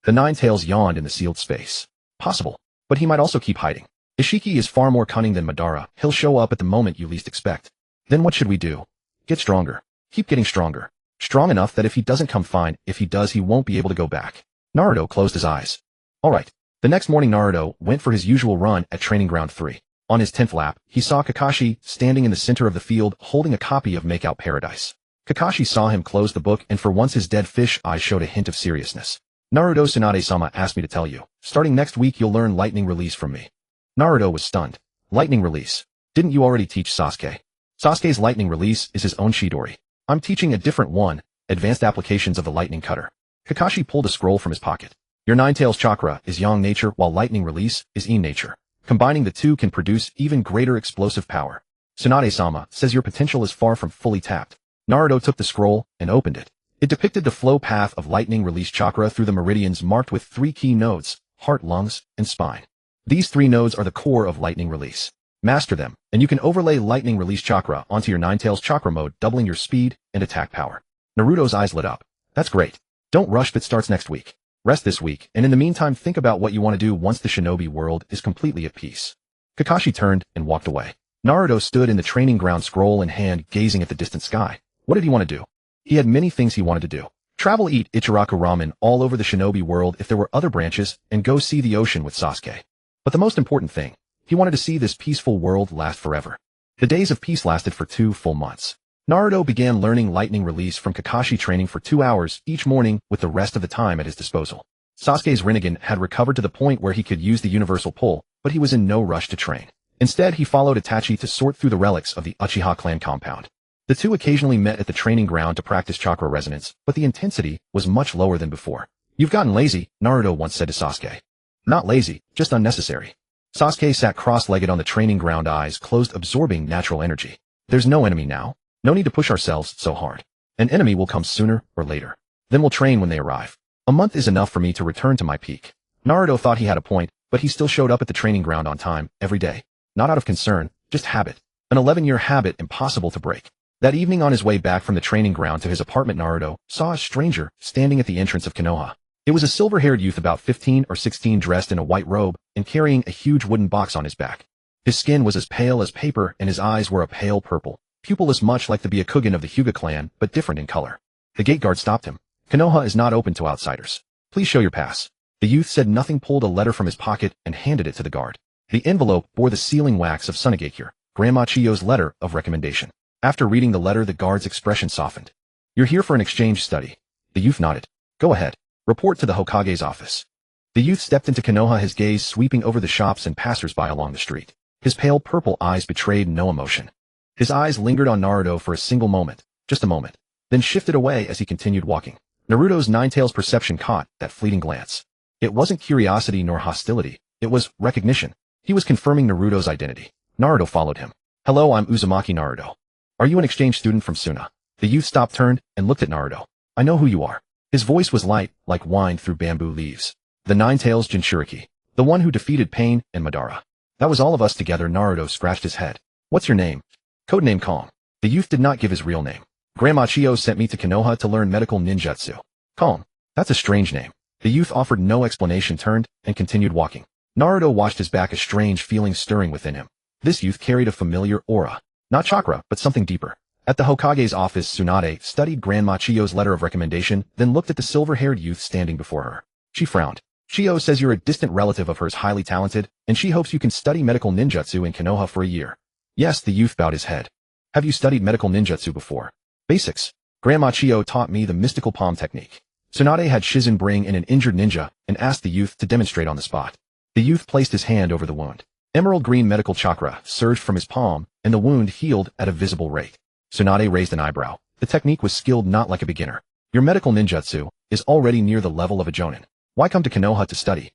The Nine Tails yawned in the sealed space. "Possible. But he might also keep hiding. Ishiki is far more cunning than Madara, he'll show up at the moment you least expect." "Then what should we do?" "Get stronger. Keep getting stronger. Strong enough that if he doesn't come, fine, if he does he won't be able to go back." Naruto closed his eyes. "Alright." The next morning Naruto went for his usual run at Training Ground 3. On his 10th lap, he saw Kakashi standing in the center of the field holding a copy of Makeout Paradise. Kakashi saw him close the book, and for once his dead fish eyes showed a hint of seriousness. "Naruto, Tsunade-sama asked me to tell you. Starting next week you'll learn lightning release from me." Naruto was stunned. Lightning release. Didn't you already teach Sasuke? Sasuke's lightning release is his own Chidori. I'm teaching a different one, advanced applications of the lightning cutter. Kakashi pulled a scroll from his pocket. Your Nine-Tails chakra is yang nature while lightning release is yin nature. Combining the two can produce even greater explosive power. Tsunade-sama says your potential is far from fully tapped. Naruto took the scroll and opened it. It depicted the flow path of lightning release chakra through the meridians marked with 3 key nodes, heart, lungs, and spine. These 3 nodes are the core of lightning release. Master them, and you can overlay lightning release chakra onto your Nine-Tails chakra mode, doubling your speed and attack power. Naruto's eyes lit up. That's great. Don't rush, it starts next week. Rest this week, and in the meantime think about what you want to do once the shinobi world is completely at peace. Kakashi turned and walked away. Naruto stood in the training ground, scroll in hand, gazing at the distant sky. What did he want to do? He had many things he wanted to do. Travel, eat Ichiraku ramen all over the shinobi world if there were other branches, and go see the ocean with Sasuke. But the most important thing, he wanted to see this peaceful world last forever. The days of peace lasted for 2 full months. Naruto began learning lightning release from Kakashi, training for 2 hours each morning with the rest of the time at his disposal. Sasuke's Rinnegan had recovered to the point where he could use the universal pull, but he was in no rush to train. Instead, he followed Itachi to sort through the relics of the Uchiha clan compound. The two occasionally met at the training ground to practice chakra resonance, but the intensity was much lower than before. You've gotten lazy, Naruto once said to Sasuke. Not lazy, just unnecessary. Sasuke sat cross-legged on the training ground, eyes closed, absorbing natural energy. There's no enemy now. No need to push ourselves so hard. An enemy will come sooner or later. Then we'll train when they arrive. A month is enough for me to return to my peak. Naruto thought he had a point, but he still showed up at the training ground on time, every day. Not out of concern, just habit. An 11-year habit impossible to break. That evening on his way back from the training ground to his apartment, Naruto saw a stranger standing at the entrance of Konoha. It was a silver-haired youth about 15 or 16, dressed in a white robe and carrying a huge wooden box on his back. His skin was as pale as paper and his eyes were a pale purple, pupilless, much like the Byakugan of the Hyuga clan, but different in color. The gate guard stopped him. Konoha is not open to outsiders. Please show your pass. The youth said nothing, pulled a letter from his pocket and handed it to the guard. The envelope bore the sealing wax of Sunagekure, Grandma Chiyo's letter of recommendation. After reading the letter, the guard's expression softened. You're here for an exchange study. The youth nodded. Go ahead. Report to the Hokage's office. The youth stepped into Konoha, his gaze sweeping over the shops and passersby along the street. His pale purple eyes betrayed no emotion. His eyes lingered on Naruto for a single moment, just a moment, then shifted away as he continued walking. Naruto's Nine-Tails perception caught that fleeting glance. It wasn't curiosity nor hostility, it was recognition. He was confirming Naruto's identity. Naruto followed him. Hello, I'm Uzumaki Naruto. Are you an exchange student from Suna? The youth stopped, turned, and looked at Naruto. I know who you are. His voice was light, like wine through bamboo leaves. The Nine-Tails Jinchuriki. The one who defeated Pain and Madara. That was all of us together. Naruto scratched his head. What's your name? Codename Calm. The youth did not give his real name. Grandma Chiyo sent me to Konoha to learn medical ninjutsu. Calm. That's a strange name. The youth offered no explanation, turned, and continued walking. Naruto watched his back, a strange feeling stirring within him. This youth carried a familiar aura. Not chakra, but something deeper. At the Hokage's office, Tsunade studied Grandma Chiyo's letter of recommendation, then looked at the silver-haired youth standing before her. She frowned. Chiyo says you're a distant relative of hers, highly talented, and she hopes you can study medical ninjutsu in Konoha for a year. Yes, the youth bowed his head. Have you studied medical ninjutsu before? Basics. Grandma Chiyo taught me the mystical palm technique. Tsunade had Shizen bring in an injured ninja and asked the youth to demonstrate on the spot. The youth placed his hand over the wound. Emerald green medical chakra surged from his palm, and the wound healed at a visible rate. Tsunade raised an eyebrow. The technique was skilled, not like a beginner. Your medical ninjutsu is already near the level of a jonin. Why come to Konoha to study?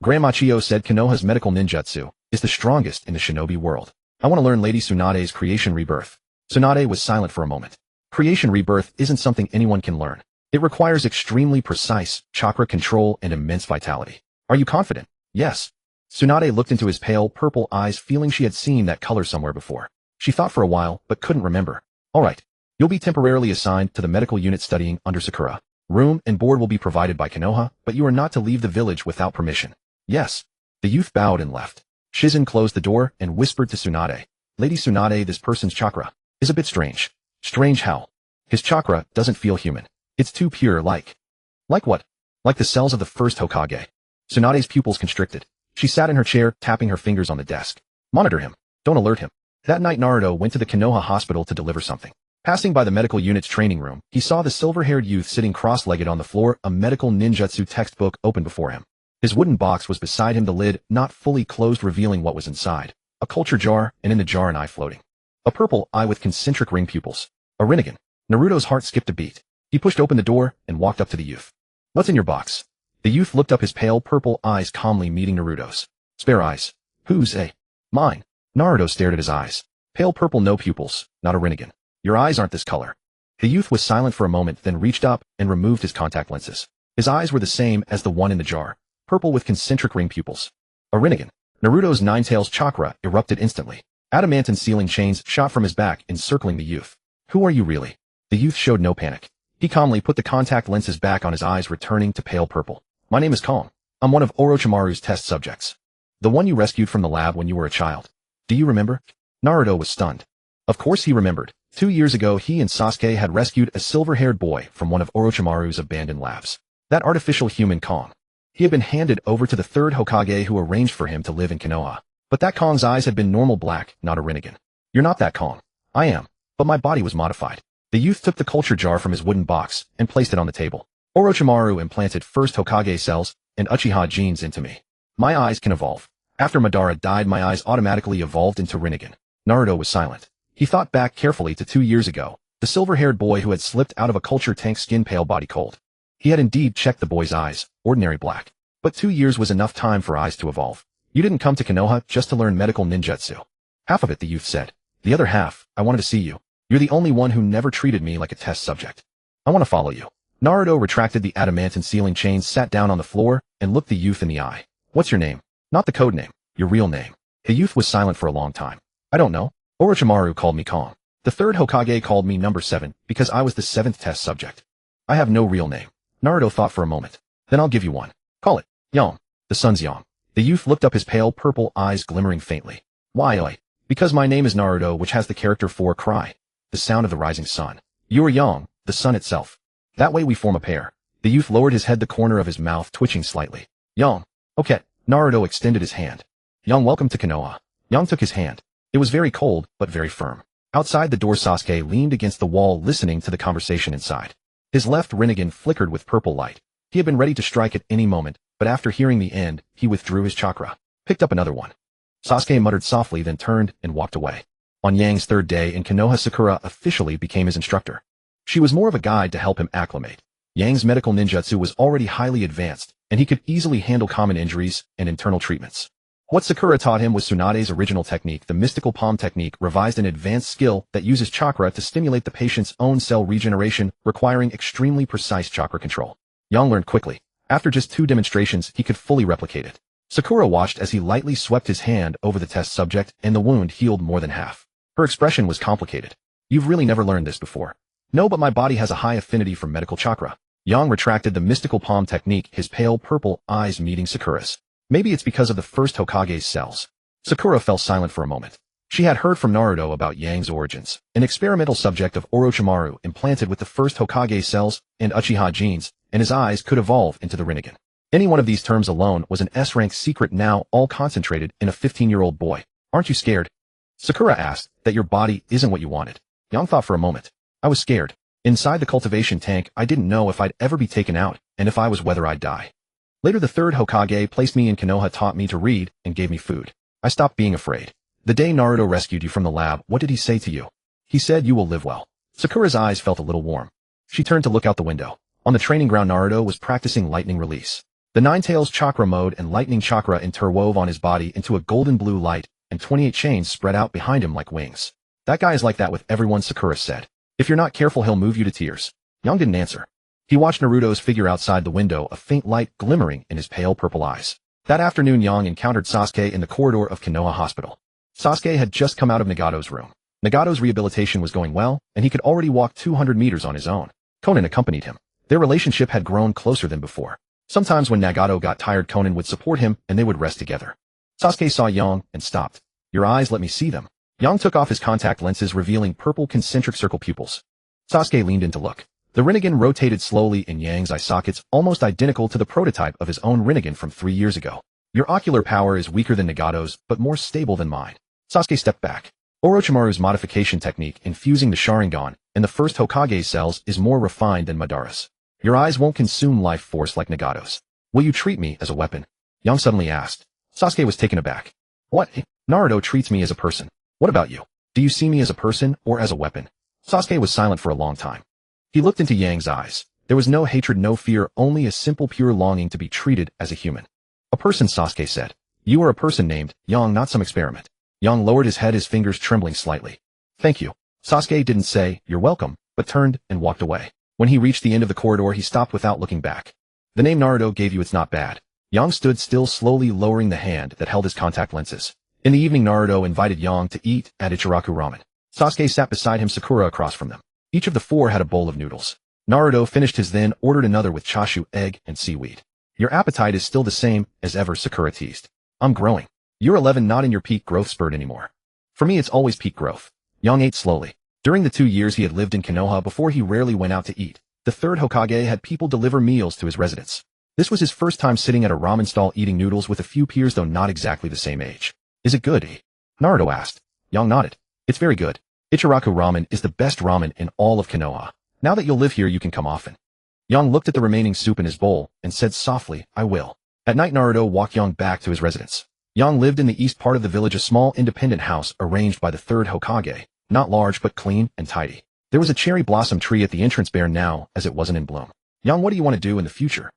Grandma Chiyo said Konoha's medical ninjutsu is the strongest in the shinobi world. I want to learn Lady Tsunade's creation rebirth. Tsunade was silent for a moment. Creation rebirth isn't something anyone can learn. It requires extremely precise chakra control and immense vitality. Are you confident? Yes. Tsunade looked into his pale purple eyes, feeling she had seen that color somewhere before. She thought for a while, but couldn't remember. All right. You'll be temporarily assigned to the medical unit studying under Sakura. Room and board will be provided by Konoha, but you are not to leave the village without permission. Yes. The youth bowed and left. Shizen closed the door and whispered to Tsunade. Lady Tsunade, this person's chakra is a bit strange. Strange how? His chakra doesn't feel human. It's too pure, like what? Like the cells of the first Hokage. Tsunade's pupils constricted. She sat in her chair, tapping her fingers on the desk. Monitor him. Don't alert him. That night Naruto went to the Konoha hospital to deliver something. Passing by the medical unit's training room, he saw the silver-haired youth sitting cross-legged on the floor, a medical ninjutsu textbook open before him. His wooden box was beside him, the lid not fully closed, revealing what was inside. a culture jar, and in the jar an eye floating. A purple eye with concentric ring pupils. A Rinnegan. Naruto's heart skipped a beat. He pushed open the door and walked up to the youth. What's in your box? The youth looked up, his pale purple eyes calmly meeting Naruto's. Spare eyes. Whose, eh? Mine. Naruto stared at his eyes. Pale purple, no pupils, not a Rinnegan. Your eyes aren't this color. The youth was silent for a moment, then reached up and removed his contact lenses. His eyes were the same as the one in the jar, purple with concentric ring pupils. A Rinnegan. Naruto's nine-tails chakra erupted instantly. Adamantine sealing chains shot from his back, encircling the youth. Who are you really? The youth showed no panic. He calmly put the contact lenses back on, his eyes returning to pale purple. My name is Kong. I'm one of Orochimaru's test subjects. The one you rescued from the lab when you were a child. Do you remember? Naruto was stunned. Of course he remembered. 2 years ago he and Sasuke had rescued a silver-haired boy from one of Orochimaru's abandoned labs. That artificial human Kong. He had been handed over to the third Hokage, who arranged for him to live in Konoha. But that Kong's eyes had been normal black, not a Rinnegan. You're not that Kong. I am. But my body was modified. The youth took the culture jar from his wooden box and placed it on the table. Orochimaru implanted first Hokage cells and Uchiha genes into me. My eyes can evolve. After Madara died, my eyes automatically evolved into Rinnegan. Naruto was silent. He thought back carefully to 2 years ago, the silver-haired boy who had slipped out of a culture tank, skin pale, body cold. He had indeed checked the boy's eyes, ordinary black. But 2 years was enough time for eyes to evolve. You didn't come to Konoha just to learn medical ninjutsu. Half of it, the youth said. The other half, I wanted to see you. You're the only one who never treated me like a test subject. I want to follow you. Naruto retracted the adamantine sealing chains, sat down on the floor, and looked the youth in the eye. What's your name? Not the code name, your real name. The youth was silent for a long time. I don't know. Orochimaru called me Kong. The third Hokage called me number 7 because I was the 7th test subject. I have no real name. Naruto thought for a moment. Then I'll give you one. Call it Yang. The sun's Yang. The youth looked up, his pale purple eyes glimmering faintly. Why? Because my name is Naruto, which has the character for cry. The sound of the rising sun. You are Yang, the sun itself. That way we form a pair. The youth lowered his head, the corner of his mouth twitching slightly. Yang. Okay. Naruto extended his hand. Yang, welcome to Konoha. Yang took his hand. It was very cold, but very firm. Outside the door, Sasuke leaned against the wall, listening to the conversation inside. His left Rinnegan flickered with purple light. He had been ready to strike at any moment, but after hearing the end, he withdrew his chakra. Picked up another one. Sasuke muttered softly, then turned and walked away. On Yang's third day in Konoha, Sakura officially became his instructor. She was more of a guide to help him acclimate. Yang's medical ninjutsu was already highly advanced, and he could easily handle common injuries and internal treatments. What Sakura taught him was Tsunade's original technique, the mystical palm technique, revised, an advanced skill that uses chakra to stimulate the patient's own cell regeneration, requiring extremely precise chakra control. Yang learned quickly. After just 2 demonstrations, he could fully replicate it. Sakura watched as he lightly swept his hand over the test subject, and the wound healed more than half. Her expression was complicated. You've really never learned this before. No, but my body has a high affinity for medical chakra. Yang retracted the mystical palm technique, his pale purple eyes meeting Sakura's. Maybe it's because of the first Hokage's cells. Sakura fell silent for a moment. She had heard from Naruto about Yang's origins, an experimental subject of Orochimaru implanted with the first Hokage cells and Uchiha genes, and his eyes could evolve into the Rinnegan. Any one of these terms alone was an S-rank secret, now all concentrated in a 15-year-old boy. Aren't you scared? Sakura asked. That your body isn't what you wanted. Yang thought for a moment. I was scared. Inside the cultivation tank, I didn't know if I'd ever be taken out, and if I was, whether I'd die. Later, the third Hokage placed me in Konoha, taught me to read, and gave me food. I stopped being afraid. The day Naruto rescued you from the lab, what did he say to you? He said you will live well. Sakura's eyes felt a little warm. She turned to look out the window. On the training ground, Naruto was practicing lightning release. The Nine-Tails chakra mode and lightning chakra interwove on his body into a golden blue light, and 28 chains spread out behind him like wings. That guy is like that with everyone, Sakura said. If you're not careful, he'll move you to tears. Yang didn't answer. He watched Naruto's figure outside the window, a faint light glimmering in his pale purple eyes. That afternoon, Yang encountered Sasuke in the corridor of Konoha Hospital. Sasuke had just come out of Nagato's room. Nagato's rehabilitation was going well, and he could already walk 200 meters on his own. Konan accompanied him. Their relationship had grown closer than before. Sometimes when Nagato got tired, Konan would support him, and they would rest together. Sasuke saw Yang and stopped. Your eyes, let me see them. Yang took off his contact lenses, revealing purple concentric circle pupils. Sasuke leaned in to look. The Rinnegan rotated slowly in Yang's eye sockets, almost identical to the prototype of his own Rinnegan from 3 years ago. Your ocular power is weaker than Nagato's, but more stable than mine. Sasuke stepped back. Orochimaru's modification technique, infusing the Sharingan, and the first Hokage cells, is more refined than Madara's. Your eyes won't consume life force like Nagato's. Will you treat me as a weapon? Yang suddenly asked. Sasuke was taken aback. What? Naruto treats me as a person. What about you? Do you see me as a person or as a weapon? Sasuke was silent for a long time. He looked into Yang's eyes. There was no hatred, no fear, only a simple pure longing to be treated as a human. A person, Sasuke said. You are a person named Yang, not some experiment. Yang lowered his head, his fingers trembling slightly. Thank you. Sasuke didn't say, you're welcome, but turned and walked away. When he reached the end of the corridor, he stopped without looking back. The name Naruto gave you, it's not bad. Yang stood still, slowly lowering the hand that held his contact lenses. In the evening, Naruto invited Yang to eat at Ichiraku Ramen. Sasuke sat beside him, Sakura across from them. Each of the four had a bowl of noodles. Naruto finished his, then ordered another with chashu, egg, and seaweed. Your appetite is still the same as ever, Sakura teased. I'm growing. You're 11, not in your peak growth spurt anymore. For me, it's always peak growth. Yang ate slowly. During the 2 years he had lived in Konoha before, he rarely went out to eat. The third Hokage had people deliver meals to his residence. This was his first time sitting at a ramen stall eating noodles with a few peers, though not exactly the same age. Is it good, Naruto asked. Yang nodded. It's very good. Ichiraku Ramen is the best ramen in all of Konoha. Now that you'll live here, you can come often. Yang looked at the remaining soup in his bowl and said softly, I will. At night, Naruto walked Yang back to his residence. Yang lived in the east part of the village, a small independent house arranged by the third Hokage, not large but clean and tidy. There was a cherry blossom tree at the entrance, bare now as it wasn't in bloom. Yang, what do you want to do in the future?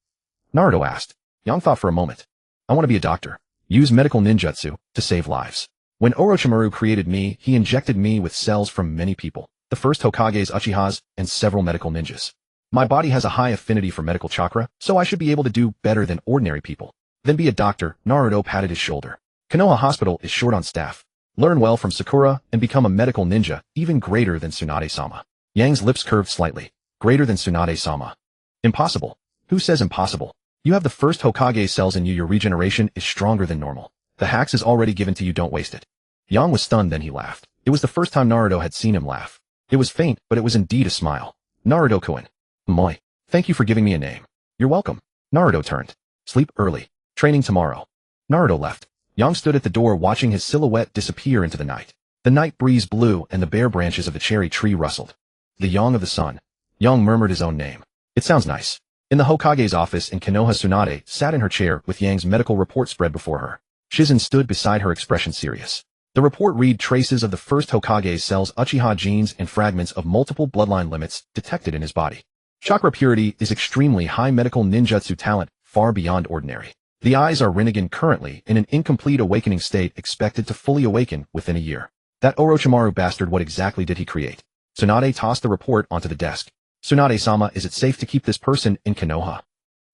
Naruto asked. Yang thought for a moment. I want to be a doctor. Use medical ninjutsu to save lives. When Orochimaru created me, he injected me with cells from many people, the first Hokage's, Uchihas, and several medical ninjas. My body has a high affinity for medical chakra, so I should be able to do better than ordinary people. Then be a doctor. Naruto patted his shoulder. Konoha Hospital is short on staff. Learn well from Sakura and become a medical ninja, even greater than Tsunade-sama. Yang's lips curved slightly. Greater than Tsunade-sama. Impossible. Who says impossible? You have the first Hokage cells in you. Your regeneration is stronger than normal. The hacks is already given to you, don't waste it. Yang was stunned, then he laughed. It was the first time Naruto had seen him laugh. It was faint, but it was indeed a smile. Naruto-kun. Moi. Thank you for giving me a name. You're welcome. Naruto turned. Sleep early. Training tomorrow. Naruto left. Yang stood at the door watching his silhouette disappear into the night. The night breeze blew and the bare branches of the cherry tree rustled. The Yang of the sun. Yang murmured his own name. It sounds nice. In the Hokage's office in Konoha, Tsunade sat in her chair with Yang's medical report spread before her. Shizen stood beside her, expression serious. The report read traces of the first Hokage's cells, Uchiha genes, and fragments of multiple bloodline limits detected in his body. Chakra purity is extremely high, medical ninjutsu talent far beyond ordinary. The eyes are Rasengan, currently in an incomplete awakening state, expected to fully awaken within a year. That Orochimaru bastard, what exactly did he create? Tsunade tossed the report onto the desk. Tsunade-sama, is it safe to keep this person in Konoha?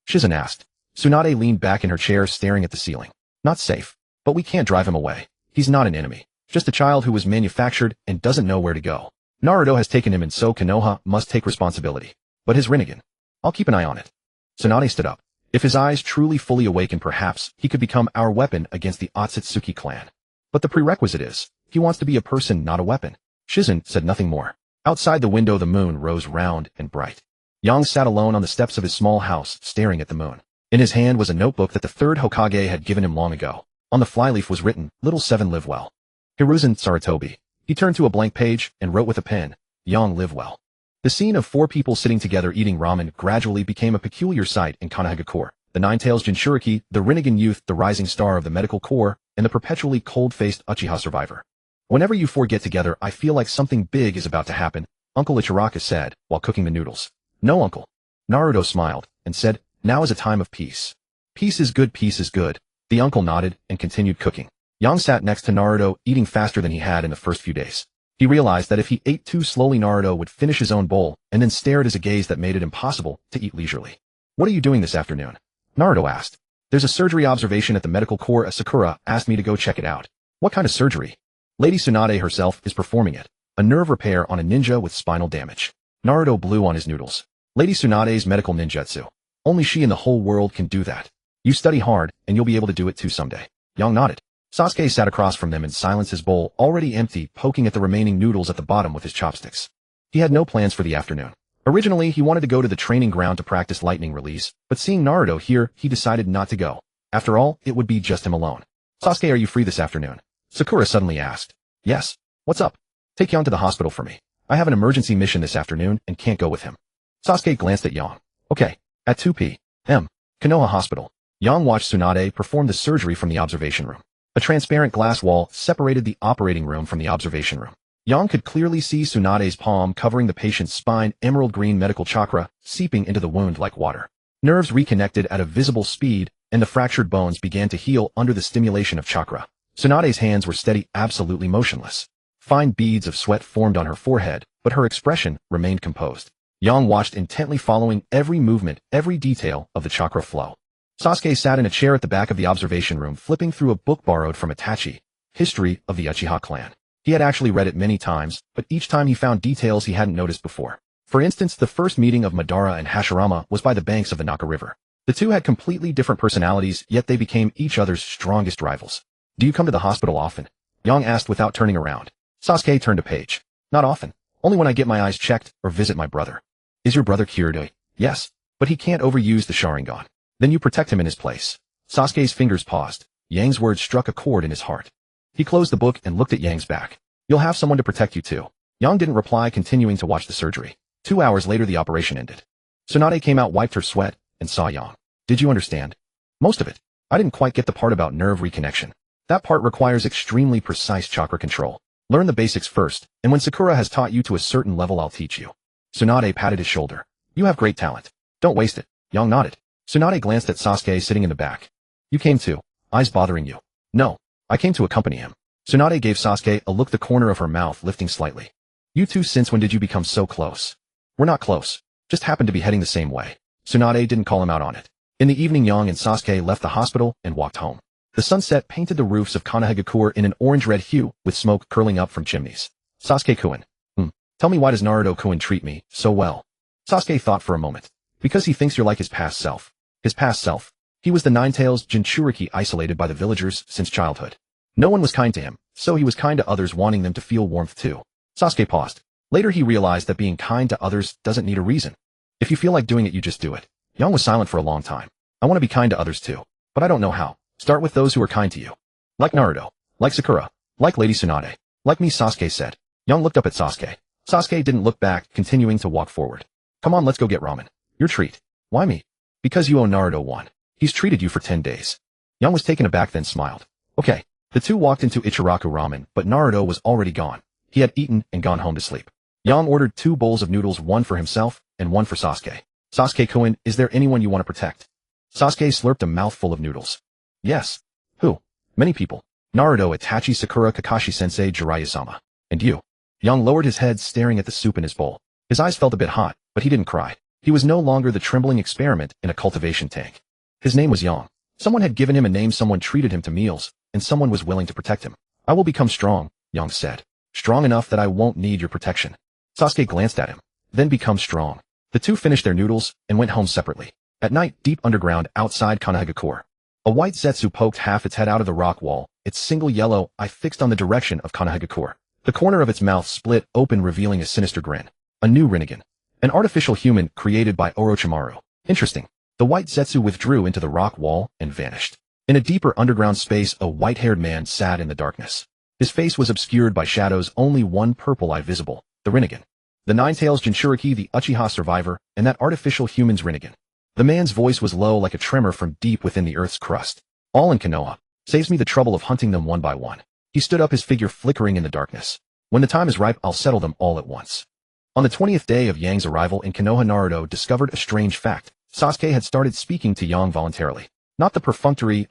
Shizen asked. Tsunade leaned back in her chair, staring at the ceiling. Not safe. But we can't drive him away. He's not an enemy. Just a child who was manufactured and doesn't know where to go. Naruto has taken him, and so Konoha must take responsibility. But his Rasengan. I'll keep an eye on it. Tsunade stood up. If his eyes truly fully awaken, perhaps he could become our weapon against the Akatsuki clan. But the prerequisite is, he wants to be a person, not a weapon. Shizen said nothing more. Outside the window, the moon rose round and bright. Yang sat alone on the steps of his small house, staring at the moon. In his hand was a notebook that the third Hokage had given him long ago. On the flyleaf was written, Little Seven, live well. Hiruzen Sarutobi. He turned to a blank page and wrote with a pen, Yang, live well. The scene of four people sitting together eating ramen gradually became a peculiar sight in Konohagakure. The Nine-Tails Jinchuriki, the Rasengan youth, the rising star of the medical corps, and the perpetually cold-faced Uchiha survivor. Whenever you four get together, I feel like something big is about to happen, Uncle Ichiraka said, while cooking the noodles. No, Uncle. Naruto smiled, and said, now is a time of peace. Peace is good, peace is good. The uncle nodded, and continued cooking. Yang sat next to Naruto, eating faster than he had in the first few days. He realized that if he ate too slowly, Naruto would finish his own bowl, and then stare at his gaze that made it impossible to eat leisurely. What are you doing this afternoon? Naruto asked. There's a surgery observation at the medical corps. Sakura asked me to go check it out. What kind of surgery? Lady Tsunade herself is performing it. A nerve repair on a ninja with spinal damage. Naruto blew on his noodles. Lady Tsunade's medical ninjutsu. Only she in the whole world can do that. You study hard, and you'll be able to do it too someday. Yang nodded. Sasuke sat across from them in silence, his bowl already empty, poking at the remaining noodles at the bottom with his chopsticks. He had no plans for the afternoon. Originally, he wanted to go to the training ground to practice lightning release, but seeing Naruto here, he decided not to go. After all, it would be just him alone. Sasuke, are you free this afternoon? Sakura suddenly asked. Yes. What's up? Take Yang to the hospital for me. I have an emergency mission this afternoon and can't go with him. Sasuke glanced at Yang. Okay. At 2 p.m. Konoha Hospital. Yang watched Tsunade perform the surgery from the observation room. A transparent glass wall separated the operating room from the observation room. Yang could clearly see Tsunade's palm covering the patient's spine, emerald green medical chakra seeping into the wound like water. Nerves reconnected at a visible speed, and the fractured bones began to heal under the stimulation of chakra. Tsunade's hands were steady, absolutely motionless. Fine beads of sweat formed on her forehead, but her expression remained composed. Yang watched intently, following every movement, every detail of the chakra flow. Sasuke sat in a chair at the back of the observation room, flipping through a book borrowed from Itachi, History of the Uchiha Clan. He had actually read it many times, but each time he found details he hadn't noticed before. For instance, the first meeting of Madara and Hashirama was by the banks of the Naka River. The two had completely different personalities, yet they became each other's strongest rivals. Do you come to the hospital often? Yang asked without turning around. Sasuke turned a page. Not often. Only when I get my eyes checked or visit my brother. Is your brother cured? Yes. But he can't overuse the Sharingan. Then you protect him in his place. Sasuke's fingers paused. Yang's words struck a chord in his heart. He closed the book and looked at Yang's back. You'll have someone to protect you too. Yang didn't reply, continuing to watch the surgery. 2 hours later the operation ended. Tsunade came out, wiped her sweat, and saw Yang. Did you understand? Most of it. I didn't quite get the part about nerve reconnection. That part requires extremely precise chakra control. Learn the basics first, and when Sakura has taught you to a certain level I'll teach you. Tsunade patted his shoulder. You have great talent. Don't waste it. Yang nodded. Tsunade glanced at Sasuke sitting in the back. You came too. Eyes bothering you? No. I came to accompany him. Tsunade gave Sasuke a look, the corner of her mouth lifting slightly. You two, since when did you become so close? We're not close. Just happened to be heading the same way. Tsunade didn't call him out on it. In the evening, Yang and Sasuke left the hospital and walked home. The sunset painted the roofs of Konohagakure in an orange-red hue, with smoke curling up from chimneys. Sasuke-kun. Tell me, why does Naruto-kun treat me so well? Sasuke thought for a moment. Because he thinks you're like his past self. His past self. He was the Nine-Tails Jinchuriki, isolated by the villagers since childhood. No one was kind to him, so he was kind to others, wanting them to feel warmth too. Sasuke paused. Later he realized that being kind to others doesn't need a reason. If you feel like doing it, you just do it. Yang was silent for a long time. I want to be kind to others too, but I don't know how. Start with those who are kind to you. Like Naruto. Like Sakura. Like Lady Tsunade. Like me, Sasuke said. Yang looked up at Sasuke. Sasuke didn't look back, continuing to walk forward. Come on, let's go get ramen. Your treat. Why me? Because you owe Naruto one. He's treated you for 10 days. Yang was taken aback, then smiled. Okay. The two walked into Ichiraku Ramen, but Naruto was already gone. He had eaten and gone home to sleep. Yang ordered 2 bowls of noodles, one for himself and one for Sasuke. Sasuke-kun, is there anyone you want to protect? Sasuke slurped a mouthful of noodles. Yes. Who? Many people. Naruto, Itachi, Sakura, Kakashi-sensei, Jiraiya-sama. And you. Yang lowered his head, staring at the soup in his bowl. His eyes felt a bit hot, but he didn't cry. He was no longer the trembling experiment in a cultivation tank. His name was Yang. Someone had given him a name, someone treated him to meals, and someone was willing to protect him. I will become strong, Yang said. Strong enough that I won't need your protection. Sasuke glanced at him. Then become strong. The two finished their noodles and went home separately. At night, deep underground, outside Konohagakure, a white Zetsu poked half its head out of the rock wall, its single yellow eye fixed on the direction of Konohagakure. The corner of its mouth split open, revealing a sinister grin. A new Rinnegan. An artificial human created by Orochimaru. Interesting. The white Zetsu withdrew into the rock wall and vanished. In a deeper underground space, a white-haired man sat in the darkness. His face was obscured by shadows, only one purple eye visible, the Rinnegan. The Nine-Tails Jinchuriki, the Uchiha survivor, and that artificial human's Rinnegan. The man's voice was low, like a tremor from deep within the earth's crust. All in Konoha. Saves me the trouble of hunting them one by one. He stood up, his figure flickering in the darkness. When the time is ripe, I'll settle them all at once. On the 20th day of Yang's arrival in Konoha, Naruto discovered a strange fact. Sasuke had started speaking to Yang voluntarily. Not the perfunctory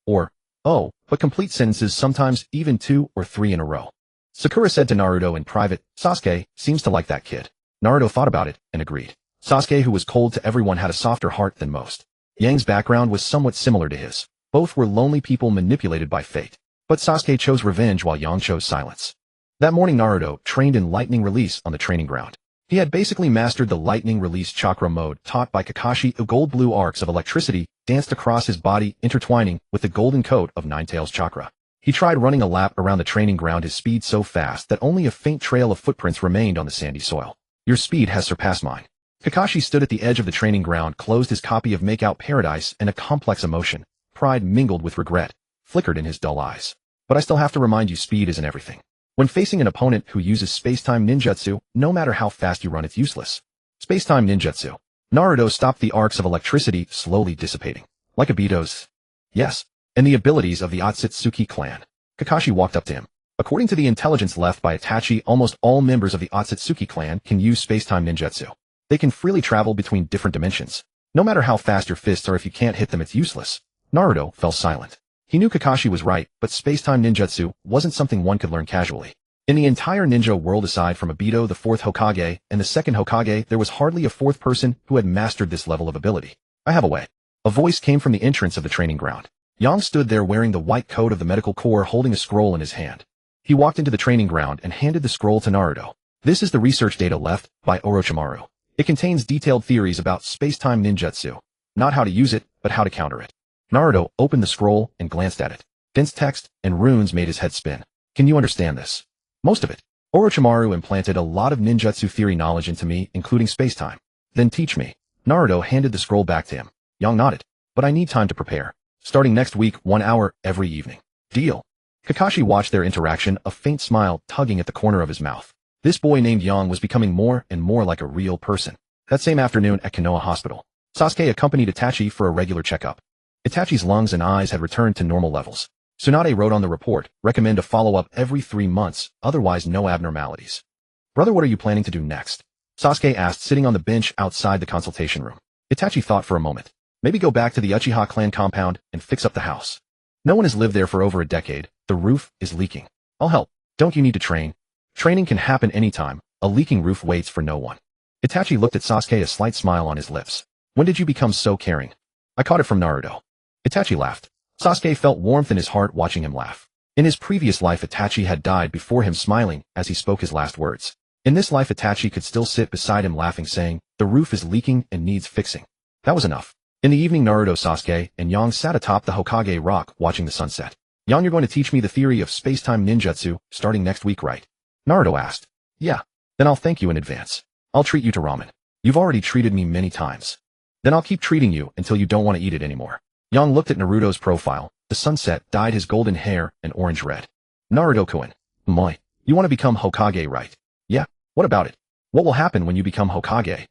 or oh, but complete sentences, sometimes even 2 or 3 in a row. Sakura said to Naruto in private, Sasuke seems to like that kid. Naruto thought about it and agreed. Sasuke, who was cold to everyone, had a softer heart than most. Yang's background was somewhat similar to his. Both were lonely people manipulated by fate. But Sasuke chose revenge while Yang chose silence. That morning, Naruto trained in lightning release on the training ground. He had basically mastered the lightning release chakra mode taught by Kakashi. Gold-blue arcs of electricity danced across his body, intertwining with the golden coat of Nine-Tails chakra. He tried running a lap around the training ground, his speed so fast that only a faint trail of footprints remained on the sandy soil. Your speed has surpassed mine. Kakashi stood at the edge of the training ground, closed his copy of Makeout Paradise, and a complex emotion, pride mingled with regret, flickered in his dull eyes. But I still have to remind you, speed isn't everything. When facing an opponent who uses space-time ninjutsu, no matter how fast you run, it's useless. Space-time ninjutsu. Naruto stopped the arcs of electricity slowly dissipating. Like a Beato's. Yes. and the abilities of the Akatsuki clan. Kakashi walked up to him. According to the intelligence left by Itachi, almost all members of the Akatsuki clan can use space-time ninjutsu. They can freely travel between different dimensions. No matter how fast your fists are, if you can't hit them, it's useless. Naruto fell silent. He knew Kakashi was right, but space-time ninjutsu wasn't something one could learn casually. In the entire ninja world aside from Obito, the fourth Hokage, and the second Hokage, there was hardly a fourth person who had mastered this level of ability. I have a way. A voice came from the entrance of the training ground. Yang stood there wearing the white coat of the medical corps, holding a scroll in his hand. He walked into the training ground and handed the scroll to Naruto. This is the research data left by Orochimaru. It contains detailed theories about space-time ninjutsu. Not how to use it, but how to counter it. Naruto opened the scroll and glanced at it. Dense text and runes made his head spin. Can you understand this? Most of it. Orochimaru implanted a lot of ninjutsu theory knowledge into me, including space-time. Then teach me. Naruto handed the scroll back to him. Yang nodded. But I need time to prepare. Starting next week, 1 hour every evening. Deal. Kakashi watched their interaction, a faint smile tugging at the corner of his mouth. This boy named Yang was becoming more and more like a real person. That same afternoon at Konoha Hospital, Sasuke accompanied Itachi for a regular checkup. Itachi's lungs and eyes had returned to normal levels. Tsunade wrote on the report, recommend a follow-up every 3 months, otherwise no abnormalities. Brother, what are you planning to do next? Sasuke asked, sitting on the bench outside the consultation room. Itachi thought for a moment. Maybe go back to the Uchiha clan compound and fix up the house. No one has lived there for over a decade. The roof is leaking. I'll help. Don't you need to train? Training can happen anytime. A leaking roof waits for no one. Itachi looked at Sasuke, a slight smile on his lips. When did you become so caring? I caught it from Naruto. Itachi laughed. Sasuke felt warmth in his heart watching him laugh. In his previous life, Itachi had died before him, smiling as he spoke his last words. In this life, Itachi could still sit beside him laughing, saying, the roof is leaking and needs fixing. That was enough. In the evening, Naruto, Sasuke, and Yang sat atop the Hokage rock watching the sunset. Yang, you're going to teach me the theory of space-time ninjutsu starting next week, right? Naruto asked. Yeah. Then I'll thank you in advance. I'll treat you to ramen. You've already treated me many times. Then I'll keep treating you until you don't want to eat it anymore. Yang looked at Naruto's profile. The sunset dyed his golden hair an orange red. Naruto-kun. Moi. You want to become Hokage, right? Yeah. What about it? What will happen when you become Hokage?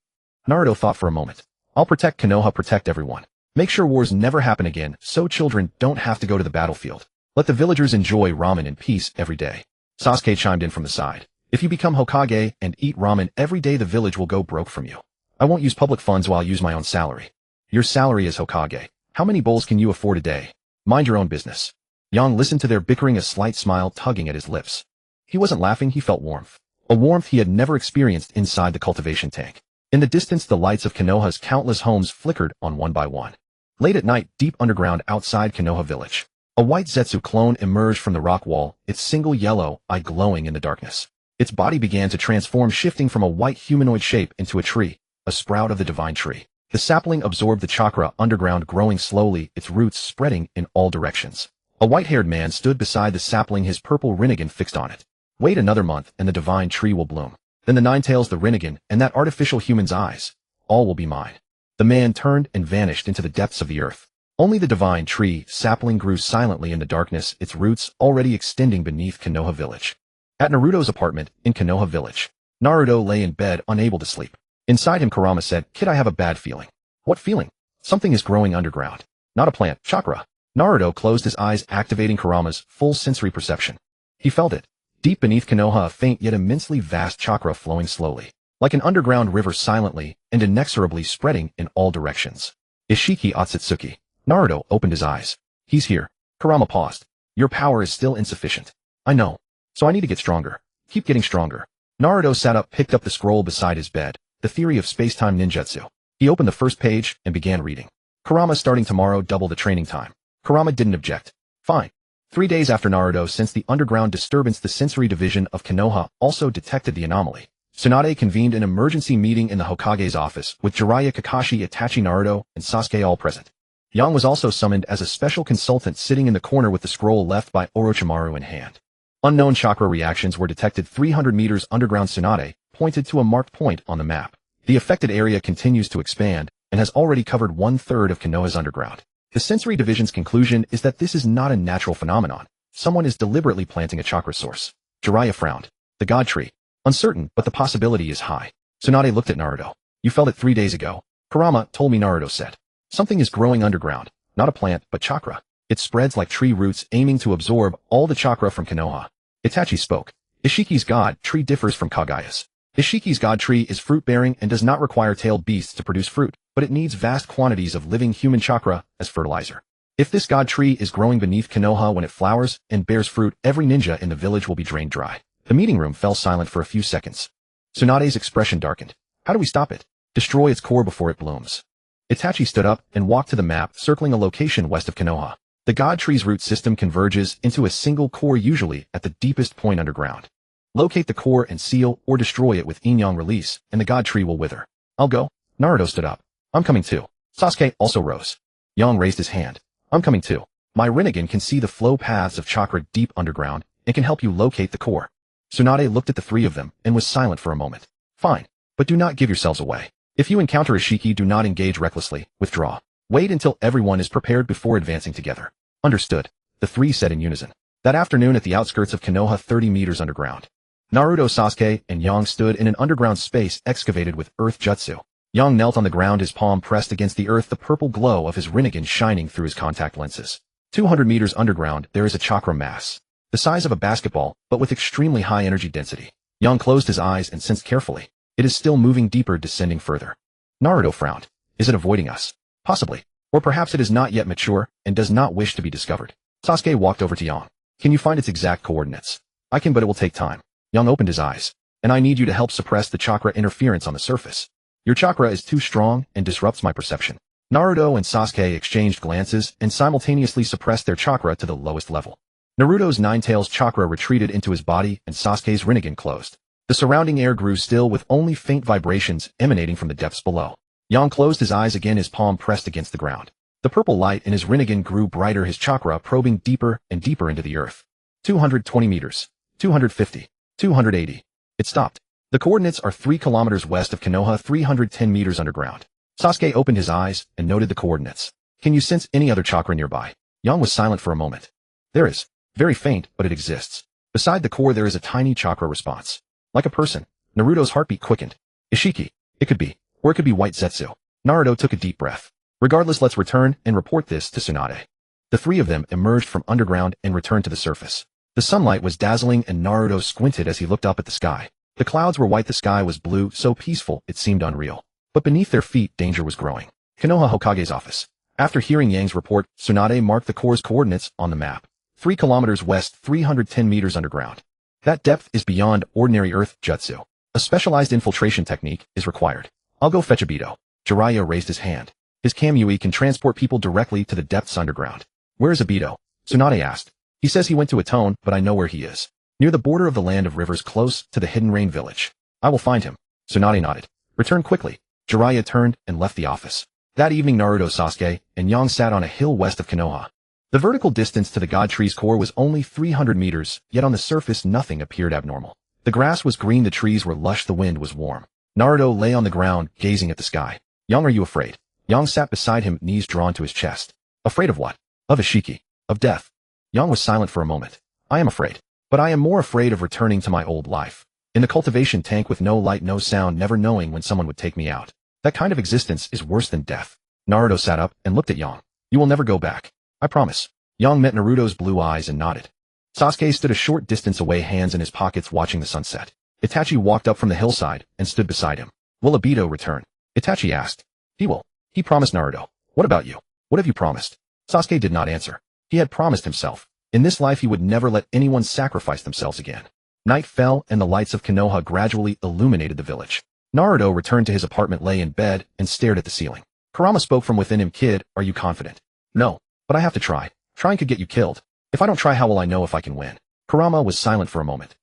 Naruto thought for a moment. I'll protect Konoha, protect everyone. Make sure wars never happen again, so children don't have to go to the battlefield. Let the villagers enjoy ramen in peace every day. Sasuke chimed in from the side. If you become Hokage and eat ramen every day, the village will go broke from you. I won't use public funds while I use my own salary. Your salary is Hokage. How many bowls can you afford a day? Mind your own business. Yang listened to their bickering, a slight smile tugging at his lips. He wasn't laughing, he felt warmth. A warmth he had never experienced inside the cultivation tank. In the distance, the lights of Konoha's countless homes flickered on one by one. Late at night, deep underground outside Konoha village, a white Zetsu clone emerged from the rock wall, its single yellow eye glowing in the darkness. Its body began to transform, shifting from a white humanoid shape into a tree, a sprout of the divine tree. The sapling absorbed the chakra underground, growing slowly, its roots spreading in all directions. A white-haired man stood beside the sapling, his purple Rinnegan fixed on it. Wait another month and the divine tree will bloom. Then the nine tails, the Rinnegan, and that artificial human's eyes. All will be mine. The man turned and vanished into the depths of the earth. Only the divine tree sapling grew silently in the darkness, its roots already extending beneath Konoha village. At Naruto's apartment in Konoha village, Naruto lay in bed unable to sleep. Inside him, Kurama said, Kid, I have a bad feeling. What feeling? Something is growing underground. Not a plant, chakra. Naruto closed his eyes, activating Kurama's full sensory perception. He felt it. Deep beneath Konoha, a faint yet immensely vast chakra flowing slowly, like an underground river, silently and inexorably spreading in all directions. Ishiki Akatsuki. Naruto opened his eyes. He's here. Kurama paused. Your power is still insufficient. I know. So I need to get stronger. Keep getting stronger. Naruto sat up, picked up the scroll beside his bed, the theory of space-time ninjutsu. He opened the first page and began reading. Kurama, starting tomorrow, double the training time. Kurama didn't object. Fine. 3 days after Naruto sensed the underground disturbance, the sensory division of Konoha also detected the anomaly. Tsunade convened an emergency meeting in the Hokage's office, with Jiraiya, Kakashi, Itachi, Naruto, and Sasuke all present. Yang was also summoned as a special consultant, sitting in the corner with the scroll left by Orochimaru in hand. Unknown chakra reactions were detected 300 meters underground. Tsunade pointed to a marked point on the map. The affected area continues to expand and has already covered 1/3 of Konoha's underground. The sensory division's conclusion is that this is not a natural phenomenon. Someone is deliberately planting a chakra source. Jiraiya frowned. The god tree. Uncertain, but the possibility is high. Tsunade looked at Naruto. You felt it 3 days ago. Kurama told me, Naruto said. Something is growing underground. Not a plant, but chakra. It spreads like tree roots aiming to absorb all the chakra from Konoha. Itachi spoke. Ishiki's god tree differs from Kagaya's. Ishiki's god tree is fruit-bearing and does not require tailed beasts to produce fruit, but it needs vast quantities of living human chakra as fertilizer. If this god tree is growing beneath Konoha when it flowers and bears fruit, every ninja in the village will be drained dry. The meeting room fell silent for a few seconds. Tsunade's expression darkened. How do we stop it? Destroy its core before it blooms. Itachi stood up and walked to the map, circling a location west of Konoha. The god tree's root system converges into a single core, usually at the deepest point underground. Locate the core and seal or destroy it with yin-yang release, and the god tree will wither. I'll go. Naruto stood up. I'm coming too. Sasuke also rose. Yang raised his hand. I'm coming too. My Rinnegan can see the flow paths of chakra deep underground and can help you locate the core. Tsunade looked at the three of them and was silent for a moment. Fine, but do not give yourselves away. If you encounter Ishiki, do not engage recklessly. Withdraw. Wait until everyone is prepared before advancing together. Understood, the three said in unison. That afternoon at the outskirts of Konoha, 30 meters underground, Naruto, Sasuke, and Yang stood in an underground space excavated with earth jutsu. Yang knelt on the ground, his palm pressed against the earth, the purple glow of his Rinnegan shining through his contact lenses. 200 meters underground, there is a chakra mass, the size of a basketball, but with extremely high energy density. Yang closed his eyes and sensed carefully. It is still moving deeper, descending further. Naruto frowned. Is it avoiding us? Possibly. Or perhaps it is not yet mature and does not wish to be discovered. Sasuke walked over to Yang. Can you find its exact coordinates? I can, but it will take time. Yang opened his eyes. And I need you to help suppress the chakra interference on the surface. Your chakra is too strong and disrupts my perception. Naruto and Sasuke exchanged glances and simultaneously suppressed their chakra to the lowest level. Naruto's Nine-Tails chakra retreated into his body and Sasuke's Rinnegan closed. The surrounding air grew still with only faint vibrations emanating from the depths below. Yang closed his eyes again, his palm pressed against the ground. The purple light in his Rinnegan grew brighter, his chakra probing deeper and deeper into the earth. 220 meters. 250. 280. It stopped. The coordinates are 3 kilometers west of Konoha, 310 meters underground. Sasuke opened his eyes and noted the coordinates. Can you sense any other chakra nearby? Yang was silent for a moment. There is. Very faint, but it exists. Beside the core there is a tiny chakra response. Like a person. Naruto's heartbeat quickened. Ishiki. It could be. Or it could be White Zetsu. Naruto took a deep breath. Regardless, let's return and report this to Tsunade. The three of them emerged from underground and returned to the surface. The sunlight was dazzling and Naruto squinted as he looked up at the sky. The clouds were white, the sky was blue, so peaceful it seemed unreal. But beneath their feet, danger was growing. Konoha Hokage's office. After hearing Yang's report, Tsunade marked the core's coordinates on the map. 3 kilometers west, 310 meters underground. That depth is beyond ordinary earth jutsu. A specialized infiltration technique is required. I'll go fetch Obito. Jiraiya raised his hand. His Kamui can transport people directly to the depths underground. Where is Obito? Tsunade asked. He says he went to Atone, but I know where he is. Near the border of the land of rivers, close to the Hidden Rain village. I will find him. Tsunade nodded. Return quickly. Jiraiya turned and left the office. That evening Naruto, Sasuke, and Yang sat on a hill west of Konoha. The vertical distance to the god tree's core was only 300 meters, yet on the surface nothing appeared abnormal. The grass was green, the trees were lush, the wind was warm. Naruto lay on the ground, gazing at the sky. Yang, are you afraid? Yang sat beside him, knees drawn to his chest. Afraid of what? Of Ishiki. Of death. Yang was silent for a moment. I am afraid. But I am more afraid of returning to my old life. In the cultivation tank with no light, no sound, never knowing when someone would take me out. That kind of existence is worse than death. Naruto sat up and looked at Yang. You will never go back. I promise. Yang met Naruto's blue eyes and nodded. Sasuke stood a short distance away, hands in his pockets, watching the sunset. Itachi walked up from the hillside and stood beside him. Will Obito return? Itachi asked. He will. He promised Naruto. What about you? What have you promised? Sasuke did not answer. He had promised himself. In this life he would never let anyone sacrifice themselves again. Night fell and the lights of Konoha gradually illuminated the village. Naruto returned to his apartment, lay in bed, and stared at the ceiling. Kurama spoke from within him. Kid, are you confident? No. But I have to try. Trying could get you killed. If I don't try, how will I know if I can win? Kurama was silent for a moment.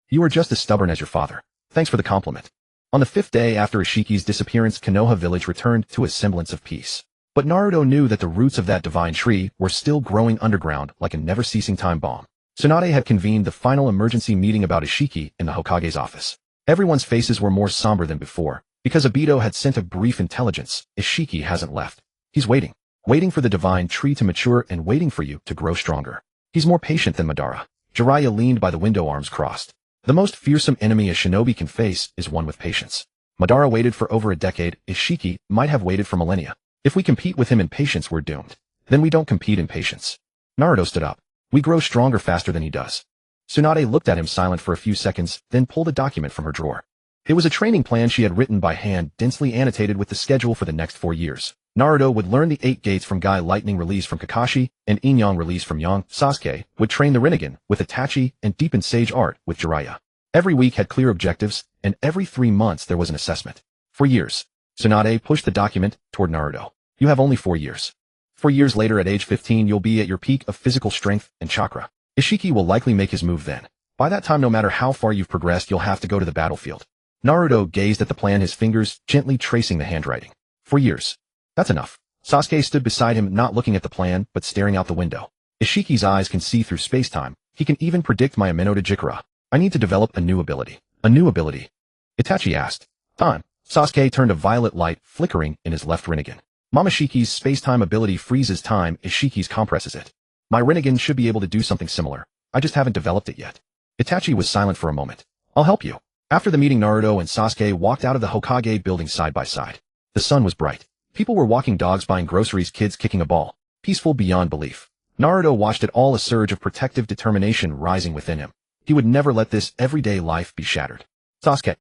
You are just as stubborn as your father. Thanks for the compliment. On the 5th day after Ishiki's disappearance, Konoha village returned to a semblance of peace. But Naruto knew that the roots of that divine tree were still growing underground like a never-ceasing time bomb. Tsunade had convened the final emergency meeting about Ishiki in the Hokage's office. Everyone's faces were more somber than before, because Obito had sent a brief intelligence. Ishiki hasn't left. He's waiting. Waiting for the divine tree to mature and waiting for you to grow stronger. He's more patient than Madara. Jiraiya leaned by the window, arms crossed. The most fearsome enemy a shinobi can face is one with patience. Madara waited for over a decade. Ishiki might have waited for millennia. If we compete with him in patience, we're doomed. Then we don't compete in patience. Naruto stood up. We grow stronger faster than he does. Tsunade looked at him silent for a few seconds, then pulled a document from her drawer. It was a training plan she had written by hand, densely annotated with the schedule for the next 4 years. Naruto would learn the 8 gates from Guy Lightning release from Kakashi, and Yin-Yang release from Yang. Sasuke would train the Rinnegan with Itachi and deepen Sage Art with Jiraiya. Every week had clear objectives, and every 3 months there was an assessment. 4 years. Tsunade pushed the document toward Naruto. You have only 4 years. 4 years later at age 15 you'll be at your peak of physical strength and chakra. Ishiki will likely make his move then. By that time no matter how far you've progressed you'll have to go to the battlefield. Naruto gazed at the plan, his fingers gently tracing the handwriting. 4 years. That's enough. Sasuke stood beside him, not looking at the plan, but staring out the window. Ishiki's eyes can see through space-time. He can even predict my Ameno Dojikara. I need to develop a new ability. A new ability? Itachi asked. Time. Sasuke turned a violet light flickering in his left Rinnegan. Mamoshiki's space-time ability freezes time, Ishiki's compresses it. My Rinnegan should be able to do something similar. I just haven't developed it yet. Itachi was silent for a moment. I'll help you. After the meeting, Naruto and Sasuke walked out of the Hokage building side by side. The sun was bright. People were walking dogs, buying groceries, kids kicking a ball. Peaceful beyond belief. Naruto watched it all, a surge of protective determination rising within him. He would never let this everyday life be shattered. Sasuke,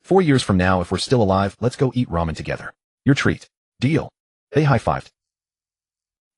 4 years from now, if we're still alive, let's go eat ramen together. Your treat. Deal. They high-fived.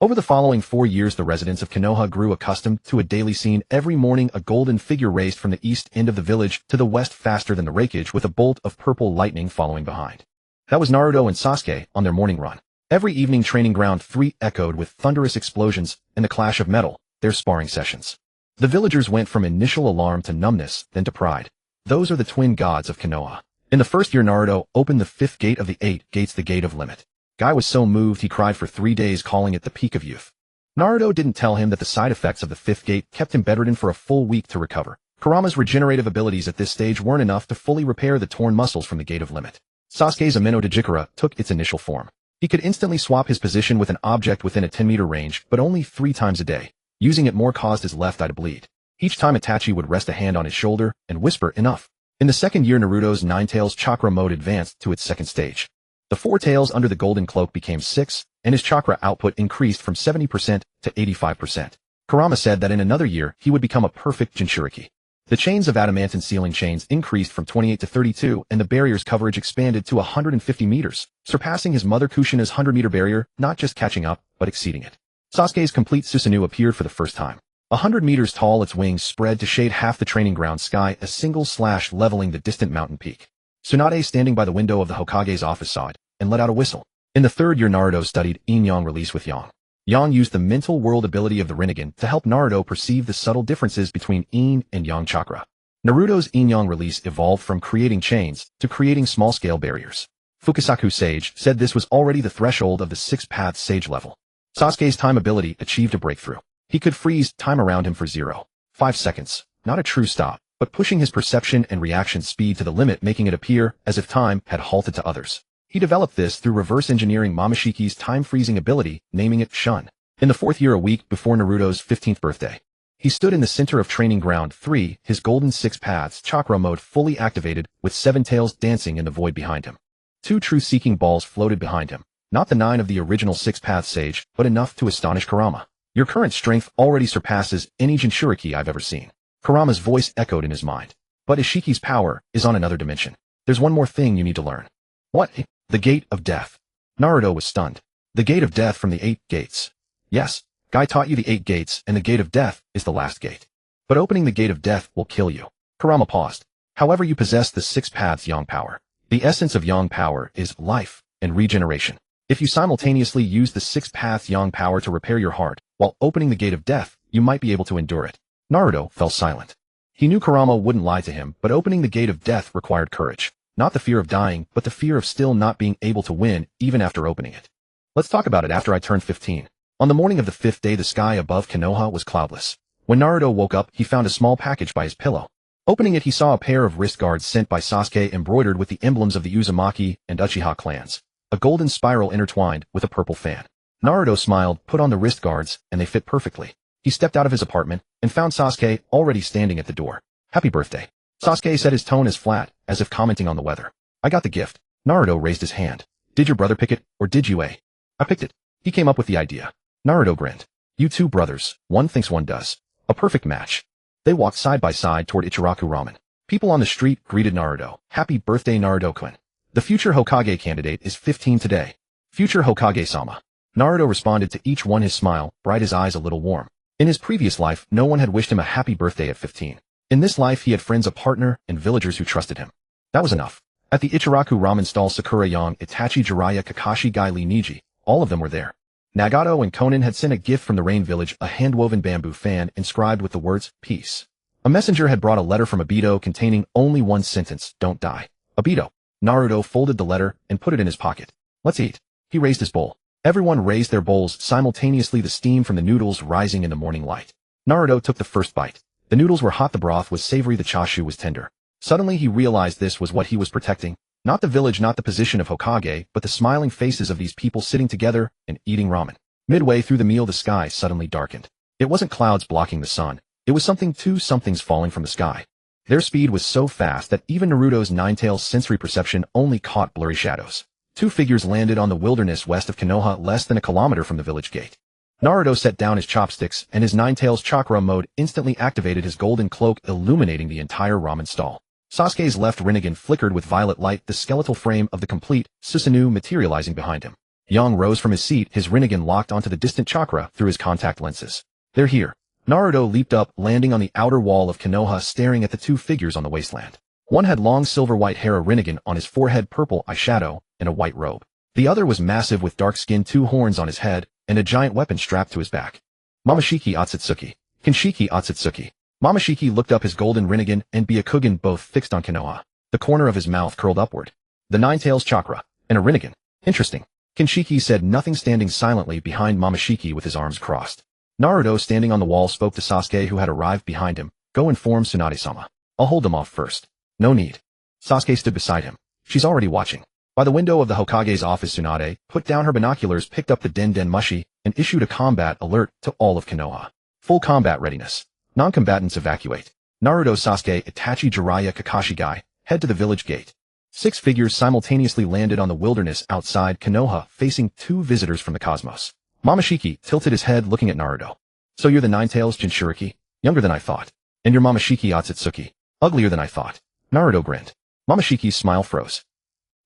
Over the following 4 years, the residents of Konoha grew accustomed to a daily scene. Every morning, a golden figure raced from the east end of the village to the west faster than the rakeage, with a bolt of purple lightning following behind. That was Naruto and Sasuke on their morning run. Every evening, Training Ground 3 echoed with thunderous explosions and the clash of metal, their sparring sessions. The villagers went from initial alarm to numbness, then to pride. Those are the twin gods of Konoha. In the first year, Naruto opened the 5th gate of the 8 gates, the Gate of Limit. Guy was so moved he cried for 3 days, calling it the peak of youth. Naruto didn't tell him that the side effects of the 5th gate kept him bedridden for a full week to recover. Kurama's regenerative abilities at this stage weren't enough to fully repair the torn muscles from the Gate of Limit. Sasuke's Ameno Dojikara took its initial form. He could instantly swap his position with an object within a 10-meter range, but only 3 times a day. Using it more caused his left eye to bleed. Each time Itachi would rest a hand on his shoulder and whisper, enough. In the second year, Naruto's 9 tails chakra mode advanced to its second stage. The 4 tails under the golden cloak became 6, and his chakra output increased from 70% to 85%. Kurama said that in another year, he would become a perfect Jinchuriki. The chains of adamantine ceiling chains increased from 28 to 32, and the barrier's coverage expanded to 150 meters, surpassing his mother Kushina's 100-meter barrier, not just catching up, but exceeding it. Sasuke's complete Susanoo appeared for the first time. 100 meters tall, its wings spread to shade half the training ground sky, a single slash leveling the distant mountain peak. Tsunade, standing by the window of the Hokage's office, saw it and let out a whistle. In the third year, Naruto studied Yin-Yang release with Yang. Yang used the mental world ability of the Rinnegan to help Naruto perceive the subtle differences between Yin and Yang chakra. Naruto's Yin-Yang release evolved from creating chains to creating small-scale barriers. Fukasaku Sage said this was already the threshold of the 6 paths Sage level. Sasuke's time ability achieved a breakthrough. He could freeze time around him for 0.5 seconds, not a true stop, but pushing his perception and reaction speed to the limit, making it appear as if time had halted to others. He developed this through reverse engineering Mamoshiki's time-freezing ability, naming it Shun. In the 4th year, a week before Naruto's 15th birthday, he stood in the center of Training Ground 3, his golden 6 paths chakra mode fully activated, with 7 tails dancing in the void behind him. 2 truth-seeking balls floated behind him, not the 9 of the original 6 paths Sage, but enough to astonish Kurama. Your current strength already surpasses any Jinchuriki I've ever seen. Kurama's voice echoed in his mind. But Ishiki's power is on another dimension. There's one more thing you need to learn. What? The Gate of Death. Naruto was stunned. The Gate of Death from the 8 gates. Yes, Guy taught you the 8 gates, and the Gate of Death is the last gate. But opening the Gate of Death will kill you. Kurama paused. However, you possess the 6 paths Yang power. The essence of Yang power is life and regeneration. If you simultaneously use the 6 paths Yang power to repair your heart, while opening the Gate of Death, you might be able to endure it. Naruto fell silent. He knew Kurama wouldn't lie to him, but opening the Gate of Death required courage. Not the fear of dying, but the fear of still not being able to win, even after opening it. Let's talk about it after I turned 15. On the morning of the 5th day, the sky above Konoha was cloudless. When Naruto woke up, he found a small package by his pillow. Opening it, he saw a pair of wrist guards sent by Sasuke embroidered with the emblems of the Uzumaki and Uchiha clans. A golden spiral intertwined with a purple fan. Naruto smiled, put on the wrist guards, and they fit perfectly. He stepped out of his apartment and found Sasuke already standing at the door. Happy birthday. Sasuke said, his tone as flat, as if commenting on the weather. I got the gift. Naruto raised his hand. Did your brother pick it, or did you? I picked it. He came up with the idea. Naruto grinned. You two brothers, one thinks one does. A perfect match. They walked side by side toward Ichiraku Ramen. People on the street greeted Naruto. Happy birthday, Naruto-kun. The future Hokage candidate is 15 today. Future Hokage-sama. Naruto responded to each one his smile, bright, his eyes a little warm. In his previous life, no one had wished him a happy birthday at 15. In this life, he had friends, a partner, and villagers who trusted him. That was enough. At the Ichiraku Ramen stall, Sakura Yang, Itachi, Jiraiya, Kakashi, Gai, Lee, Niji, all of them were there. Nagato and Konan had sent a gift from the Rain Village, a hand-woven bamboo fan inscribed with the words, peace. A messenger had brought a letter from Obito containing only one sentence, don't die. Obito. Naruto folded the letter and put it in his pocket. Let's eat. He raised his bowl. Everyone raised their bowls simultaneously, the steam from the noodles rising in the morning light. Naruto took the first bite. The noodles were hot, the broth was savory, the chashu was tender. Suddenly he realized this was what he was protecting. Not the village, not the position of Hokage, but the smiling faces of these people sitting together and eating ramen. Midway through the meal, the sky suddenly darkened. It wasn't clouds blocking the sun. It was something's falling from the sky. Their speed was so fast that even Naruto's nine-tails sensory perception only caught blurry shadows. Two figures landed on the wilderness west of Konoha, less than a kilometer from the village gate. Naruto set down his chopsticks, and his nine-tails chakra mode instantly activated his golden cloak, illuminating the entire ramen stall. Sasuke's left Rinnegan flickered with violet light, the skeletal frame of the complete Susanoo materializing behind him. Yang rose from his seat, his Rinnegan locked onto the distant chakra through his contact lenses. They're here. Naruto leaped up, landing on the outer wall of Konoha, staring at the two figures on the wasteland. One had long silver-white hair, a Rinnegan on his forehead, purple eyeshadow, and a white robe. The other was massive with dark skin, two horns on his head, and a giant weapon strapped to his back. Mamashiki Otsutsuki. Kinshiki Otsutsuki. Mamashiki looked up, his golden Rinnegan and Byakugan both fixed on Konoha. The corner of his mouth curled upward. The nine-tails chakra, and a Rinnegan. Interesting. Kinshiki said nothing, standing silently behind Mamashiki with his arms crossed. Naruto, standing on the wall, spoke to Sasuke, who had arrived behind him. Go inform Tsunade-sama. I'll hold them off first. No need. Sasuke stood beside him. She's already watching. By the window of the Hokage's office, Tsunade put down her binoculars, picked up the Den Mushi, and issued a combat alert to all of Konoha. Full combat readiness. Non-combatants evacuate. Naruto, Sasuke, Itachi, Jiraiya, Kakashi, Gai, head to the village gate. 6 figures simultaneously landed on the wilderness outside Konoha, facing 2 visitors from the cosmos. Mamashiki tilted his head, looking at Naruto. So you're the nine-tails Jinchuriki? Younger than I thought. And you're Mamashiki Otsutsuki? Uglier than I thought. Naruto grinned. Mamashiki's smile froze.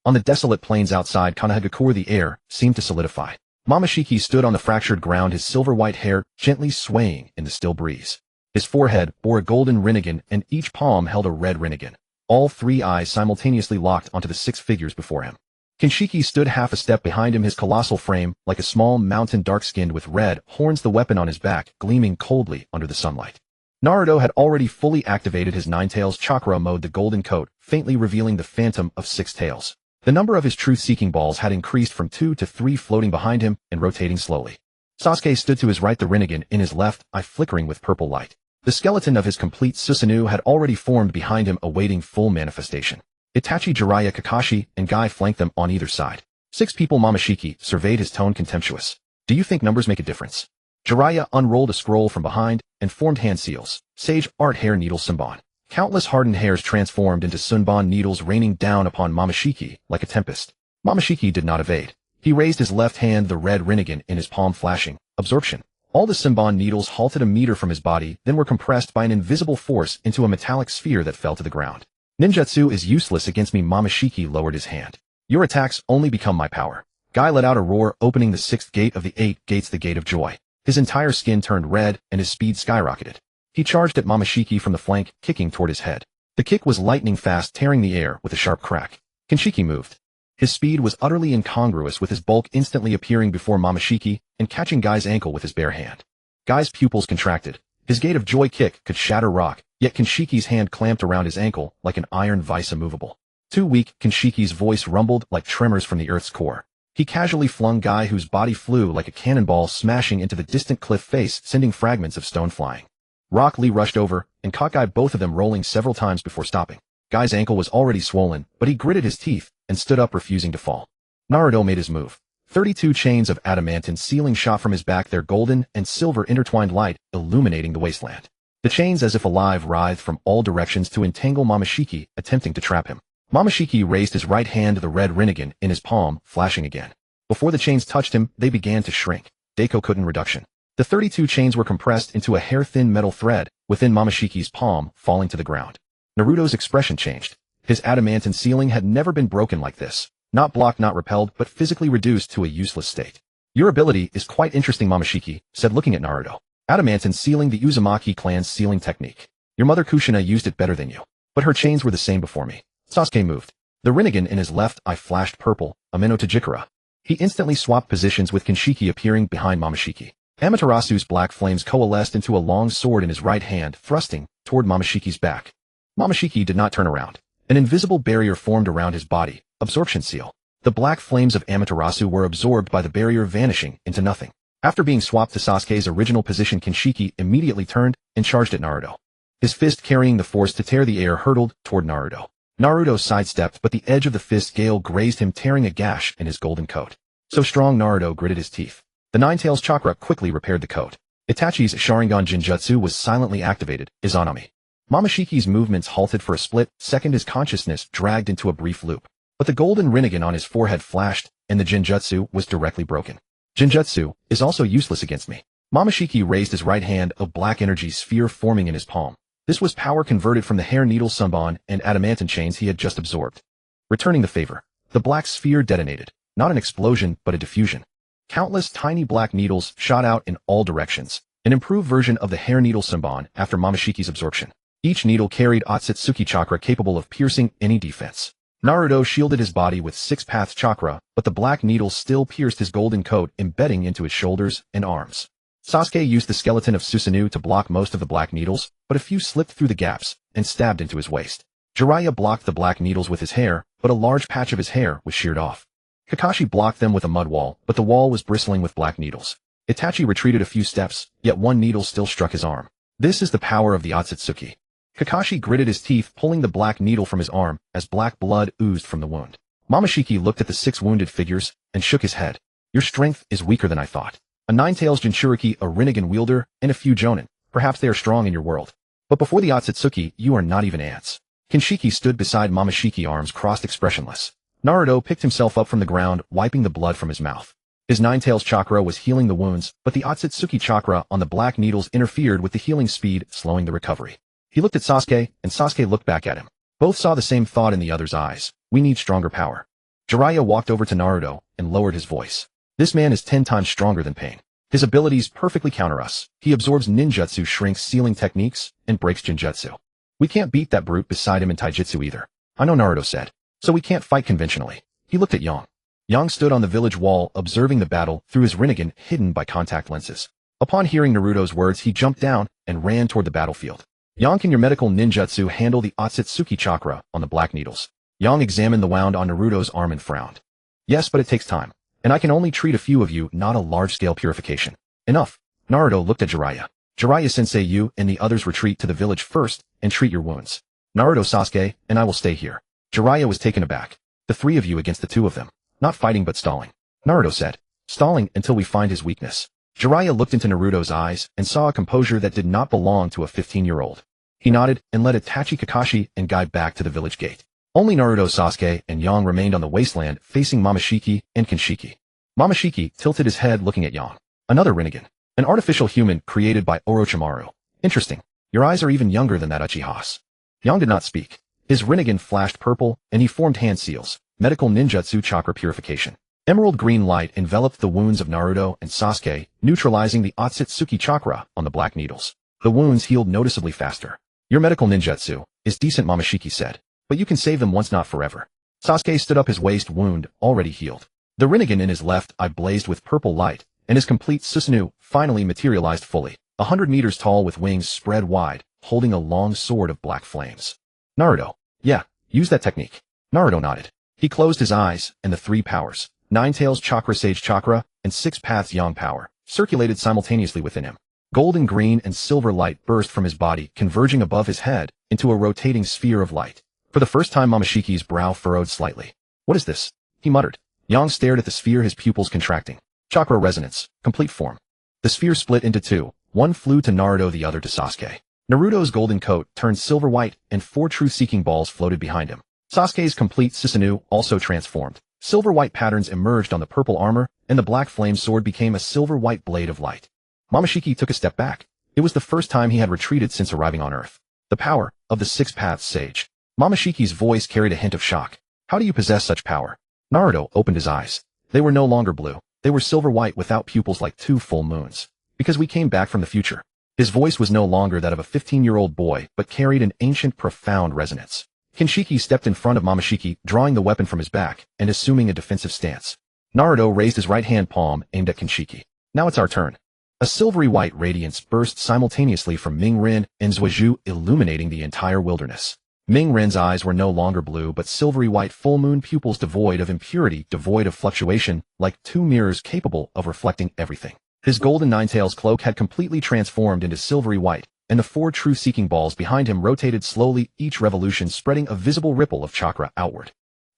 On the desolate plains outside Konohagakure, the air seemed to solidify. Mamashiki stood on the fractured ground, his silver-white hair gently swaying in the still breeze. His forehead bore a golden Rinnegan, and each palm held a red Rinnegan. All 3 eyes simultaneously locked onto the 6 figures before him. Kinshiki stood half a step behind him, his colossal frame like a small mountain, dark-skinned with red horns, the weapon on his back gleaming coldly under the sunlight. Naruto had already fully activated his nine-tails chakra mode, the golden coat faintly revealing the phantom of 6 tails. The number of his truth-seeking balls had increased from 2 to 3, floating behind him and rotating slowly. Sasuke stood to his right, the Rinnegan in his left eye flickering with purple light. The skeleton of his complete Susanoo had already formed behind him, awaiting full manifestation. Itachi, Jiraiya, Kakashi, and Gai flanked them on either side. 6 people. Mamashiki surveyed, his tone contemptuous. Do you think numbers make a difference? Jiraiya unrolled a scroll from behind and formed hand seals. Sage art hair needle Sunban. Countless hardened hairs transformed into Sunban needles, raining down upon Mamashiki like a tempest. Mamashiki did not evade. He raised his left hand, the red Rinnegan in his palm flashing. Absorption. All the Sunban needles halted a meter from his body, then were compressed by an invisible force into a metallic sphere that fell to the ground. Ninjutsu is useless against me. Mamashiki lowered his hand. Your attacks only become my power. Gai let out a roar, opening the 6th gate of the 8 gates, the gate of joy. His entire skin turned red and his speed skyrocketed. He charged at Mamashiki from the flank, kicking toward his head. The kick was lightning fast, tearing the air with a sharp crack. Kinshiki moved. His speed was utterly incongruous with his bulk, instantly appearing before Mamashiki and catching Gai's ankle with his bare hand. Gai's pupils contracted. His gate of joy kick could shatter rock, yet Kinshiki's hand clamped around his ankle like an iron vice, immovable. Too weak, Kinshiki's voice rumbled like tremors from the earth's core. He casually flung Gai, whose body flew like a cannonball, smashing into the distant cliff face, sending fragments of stone flying. Rock Lee rushed over and caught Gai, both of them rolling several times before stopping. Gai's ankle was already swollen, but he gritted his teeth and stood up, refusing to fall. Naruto made his move. 32 chains of adamantine ceiling shot from his back, their golden and silver intertwined light illuminating the wasteland. The chains, as if alive, writhed from all directions to entangle Mamashiki, attempting to trap him. Mamashiki raised his right hand, the red Rinnegan in his palm, flashing again. Before the chains touched him, they began to shrink. Daikokutten reduction. The 32 chains were compressed into a hair-thin metal thread within Momoshiki's palm, falling to the ground. Naruto's expression changed. His adamantine ceiling had never been broken like this. Not blocked, not repelled, but physically reduced to a useless state. Your ability is quite interesting, Momoshiki said, looking at Naruto. Adamantine sealing, the Uzumaki clan's sealing technique. Your mother Kushina used it better than you. But her chains were the same before me. Sasuke moved. The Rinnegan in his left eye flashed purple, Amino Tajikura. He instantly swapped positions with Kinshiki appearing behind Momoshiki. Amaterasu's black flames coalesced into a long sword in his right hand, thrusting toward Momoshiki's back. Momoshiki did not turn around. An invisible barrier formed around his body, absorption seal. The black flames of Amaterasu were absorbed by the barrier, vanishing into nothing. After being swapped to Sasuke's original position, Kinshiki immediately turned and charged at Naruto. His fist carrying the force to tear the air hurtled toward Naruto. Naruto sidestepped, but the edge of the fist gale grazed him, tearing a gash in his golden coat. So strong, Naruto gritted his teeth. The Nine-Tails chakra quickly repaired the coat. Itachi's Sharingan Jinjutsu was silently activated, Izanami. Momoshiki's movements halted for a split second, his consciousness dragged into a brief loop. But the golden Rinnegan on his forehead flashed, and the Jinjutsu was directly broken. Jinjutsu is also useless against me. Momoshiki raised his right hand, a black energy sphere forming in his palm. This was power converted from the hair needle sunbon and adamantine chains he had just absorbed. Returning the favor, the black sphere detonated, not an explosion but a diffusion. Countless tiny black needles shot out in all directions, an improved version of the hair needle sunbon after Momoshiki's absorption. Each needle carried Akatsuki chakra capable of piercing any defense. Naruto shielded his body with six-path chakra, but the black needles still pierced his golden coat, embedding into his shoulders and arms. Sasuke used the skeleton of Susanoo to block most of the black needles, but a few slipped through the gaps and stabbed into his waist. Jiraiya blocked the black needles with his hair, but a large patch of his hair was sheared off. Kakashi blocked them with a mud wall, but the wall was bristling with black needles. Itachi retreated a few steps, yet one needle still struck his arm. This is the power of the Akatsuki. Kakashi gritted his teeth, pulling the black needle from his arm as black blood oozed from the wound. Momoshiki looked at the 6 wounded figures and shook his head. Your strength is weaker than I thought. A Nine-Tails Jinchuriki, a Rinnegan wielder, and a few Jonin. Perhaps they are strong in your world. But before the Akatsuki, you are not even ants. Kinshiki stood beside Momoshiki, arms crossed, expressionless. Naruto picked himself up from the ground, wiping the blood from his mouth. His Nine-Tails chakra was healing the wounds, but the Akatsuki chakra on the black needles interfered with the healing speed, slowing the recovery. He looked at Sasuke, and Sasuke looked back at him. Both saw the same thought in the other's eyes. We need stronger power. Jiraiya walked over to Naruto and lowered his voice. This man is 10 times stronger than Pain. His abilities perfectly counter us. He absorbs ninjutsu, shrinks sealing techniques, and breaks Jinjutsu. We can't beat that brute beside him in taijutsu either. I know, Naruto said. So we can't fight conventionally. He looked at Yang. Yang stood on the village wall, observing the battle through his Rinnegan hidden by contact lenses. Upon hearing Naruto's words, he jumped down and ran toward the battlefield. Yang, can your medical ninjutsu handle the Akatsuki chakra on the black needles? Yang examined the wound on Naruto's arm and frowned. Yes, but it takes time. And I can only treat a few of you, not a large-scale purification. Enough. Naruto looked at Jiraiya. Jiraiya-sensei, you and the others retreat to the village first and treat your wounds. Naruto, Sasuke, and I will stay here. Jiraiya was taken aback. The 3 of you against the 2 of them. Not fighting but stalling. Naruto said. Stalling until we find his weakness. Jiraiya looked into Naruto's eyes and saw a composure that did not belong to a 15-year-old. He nodded and led Itachi, Kakashi, and Guy back to the village gate. Only Naruto, Sasuke, and Yang remained on the wasteland, facing Momoshiki and Kinshiki. Momoshiki tilted his head, looking at Yang. Another Rinnegan. An artificial human created by Orochimaru. Interesting. Your eyes are even younger than that Uchiha's. Yang did not speak. His Rinnegan flashed purple, and he formed hand seals. Medical ninjutsu chakra purification. Emerald green light enveloped the wounds of Naruto and Sasuke, neutralizing the Akatsuki chakra on the black needles. The wounds healed noticeably faster. Your medical ninjutsu is decent, Momoshiki said. But you can save them once, not forever. Sasuke stood up, his waist wound already healed. The Rinnegan in his left eye blazed with purple light, and his complete Susanoo finally materialized fully, 100 meters tall with wings spread wide, holding a long sword of black flames. Naruto. Yeah, use that technique. Naruto nodded. He closed his eyes, and the 3 powers, Nine-Tails chakra, Sage chakra, and 6 paths Yang power, circulated simultaneously within him. Golden, green, and silver light burst from his body, converging above his head into a rotating sphere of light. For the first time, Momoshiki's brow furrowed slightly. What is this? He muttered. Yang stared at the sphere, his pupils contracting. Chakra resonance, complete form. The sphere split into 2. One flew to Naruto, the other to Sasuke. Naruto's golden coat turned silver white, and 4 truth-seeking balls floated behind him. Sasuke's complete Susanoo also transformed. Silver white patterns emerged on the purple armor, and the black flame sword became a silver white blade of light. Momoshiki took a step back. It was the first time he had retreated since arriving on Earth. The power of the Six Paths Sage. Momoshiki's voice carried a hint of shock. How do you possess such power? Naruto opened his eyes. They were no longer blue. They were silver-white without pupils like 2 full moons. Because we came back from the future. His voice was no longer that of a 15-year-old boy, but carried an ancient, profound resonance. Kinshiki stepped in front of Momoshiki, drawing the weapon from his back, and assuming a defensive stance. Naruto raised his right-hand palm, aimed at Kinshiki. Now it's our turn. A silvery-white radiance burst simultaneously from Ming-Ren and Zhuozhu, illuminating the entire wilderness. Ming-Ren's eyes were no longer blue but silvery-white full-moon pupils devoid of impurity, devoid of fluctuation, like 2 mirrors capable of reflecting everything. His golden nine-tails cloak had completely transformed into silvery white, and the 4 true seeking balls behind him rotated slowly, each revolution spreading a visible ripple of chakra outward.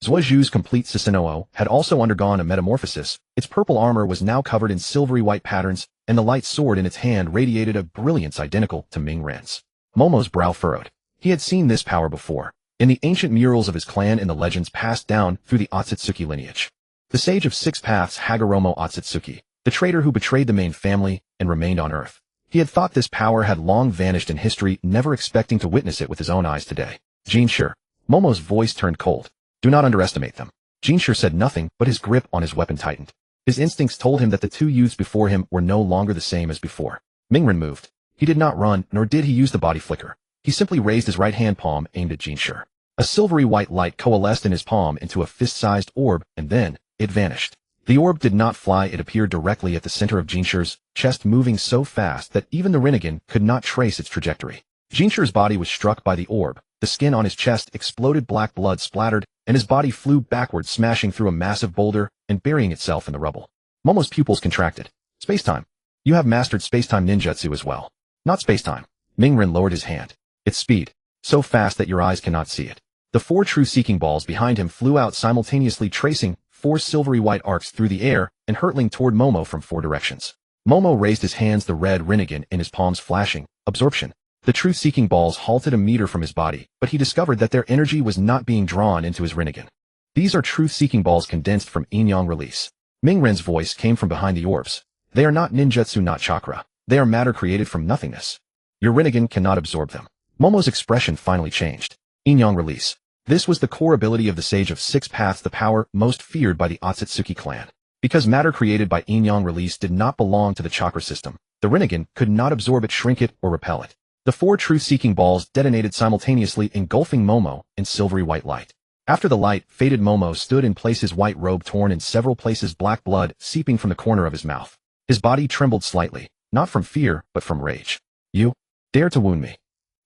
Zhuozhu's complete Susanoo had also undergone a metamorphosis. Its purple armor was now covered in silvery white patterns, and the light sword in its hand radiated a brilliance identical to Ming-Ren's. Momo's brow furrowed. He had seen this power before, in the ancient murals of his clan in the legends passed down through the Akatsuki lineage. The sage of 6 paths Hagoromo Akatsuki, the traitor who betrayed the main family and remained on Earth. He had thought this power had long vanished in history, never expecting to witness it with his own eyes today. Jinshi. Momo's voice turned cold. Do not underestimate them. Jinshi said nothing, but his grip on his weapon tightened. His instincts told him that the 2 youths before him were no longer the same as before. Ming-Ren moved. He did not run, nor did he use the body flicker. He simply raised his right-hand palm, aimed at Jinshi. A silvery white light coalesced in his palm into a fist-sized orb, and then, it vanished. The orb did not fly, it appeared directly at the center of Jinshi's chest, moving so fast that even the Rasengan could not trace its trajectory. Jinshi's body was struck by the orb, the skin on his chest exploded, black blood splattered, and his body flew backward, smashing through a massive boulder and burying itself in the rubble. Momo's pupils contracted. Space-time. You have mastered space-time ninjutsu as well. Not space-time. Ming-Ren lowered his hand. Its speed. So fast that your eyes cannot see it. The 4 true seeking balls behind him flew out simultaneously, tracing 4 silvery white arcs through the air and hurtling toward Momo from 4 directions. Momo raised his hands, the red Rasengan in his palms flashing. Absorption. The true seeking balls halted a meter from his body, but he discovered that their energy was not being drawn into his Rasengan. These are true seeking balls condensed from yin-yang release. Ming-Ren's voice came from behind the orbs. They are not ninjutsu, not chakra. They are matter created from nothingness. Your Rasengan cannot absorb them. Momo's expression finally changed. Yin-yang release. This was the core ability of the Sage of 6 Paths, the power most feared by the Akatsuki clan. Because matter created by yin-yang release did not belong to the chakra system, the Rasengan could not absorb it, shrink it, or repel it. The 4 true seeking balls detonated simultaneously, engulfing Momo in silvery white light. After the light faded, Momo stood in place, his white robe torn in several places, black blood seeping from the corner of his mouth. His body trembled slightly, not from fear, but from rage. You dare to wound me?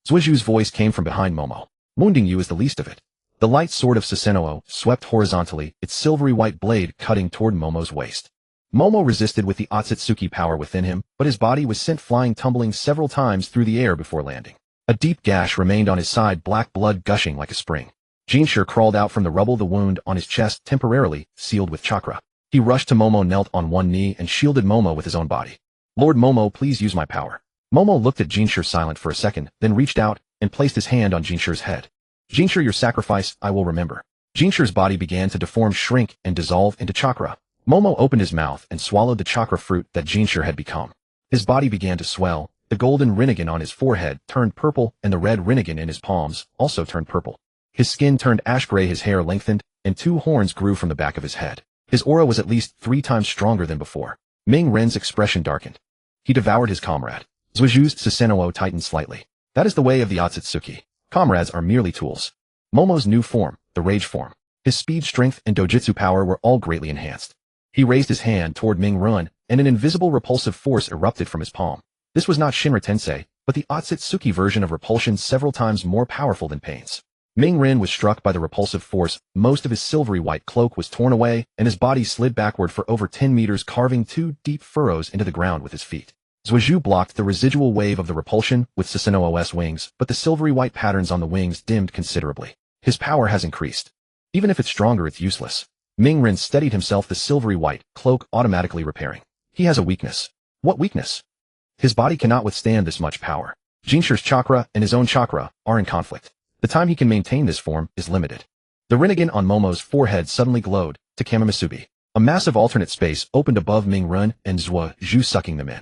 Zhuozhu's voice came from behind Momo. Wounding you is the least of it. The light sword of Susanoo swept horizontally, its silvery white blade cutting toward Momo's waist. Momo resisted with the Akatsuki power within him, but his body was sent flying, tumbling several times through the air before landing. A deep gash remained on his side, black blood gushing like a spring. Jinshi crawled out from the rubble, the wound on his chest temporarily sealed with chakra. He rushed to Momo, knelt on one knee, and shielded Momo with his own body. Lord Momo, please use my power. Momo looked at Jinshi silent for a second, then reached out and placed his hand on Jinshi's head. Jinshi, your sacrifice, I will remember. Jinshi's body began to deform, shrink, and dissolve into chakra. Momo opened his mouth and swallowed the chakra fruit that Jinshi had become. His body began to swell, the golden Rasengan on his forehead turned purple, and the red Rasengan in his palms also turned purple. His skin turned ash-gray, his hair lengthened, and 2 horns grew from the back of his head. His aura was at least 3 times stronger than before. Ming-Ren's expression darkened. He devoured his comrade. Zhuozhu's Susanoo tightened slightly. That is the way of the Akatsuki. Comrades are merely tools. Momo's new form, the rage form. His speed, strength, and dojutsu power were all greatly enhanced. He raised his hand toward Ming-Ren, and an invisible repulsive force erupted from his palm. This was not Shinra Tensei, but the Akatsuki version of repulsion, several times more powerful than pains. Ming-Ren was struck by the repulsive force, most of his silvery white cloak was torn away, and his body slid backward for over 10 meters, carving 2 deep furrows into the ground with his feet. Zhuozhu blocked the residual wave of the repulsion with Susanoo's wings, but the silvery white patterns on the wings dimmed considerably. His power has increased. Even if it's stronger, it's useless. Ming-Ren steadied himself, the silvery white cloak automatically repairing. He has a weakness. What weakness? His body cannot withstand this much power. Jinshi's chakra and his own chakra are in conflict. The time he can maintain this form is limited. The Rasengan on Momo's forehead suddenly glowed, to Kamimasubi. A massive alternate space opened above Ming-Ren and Zhuozhu, sucking them in.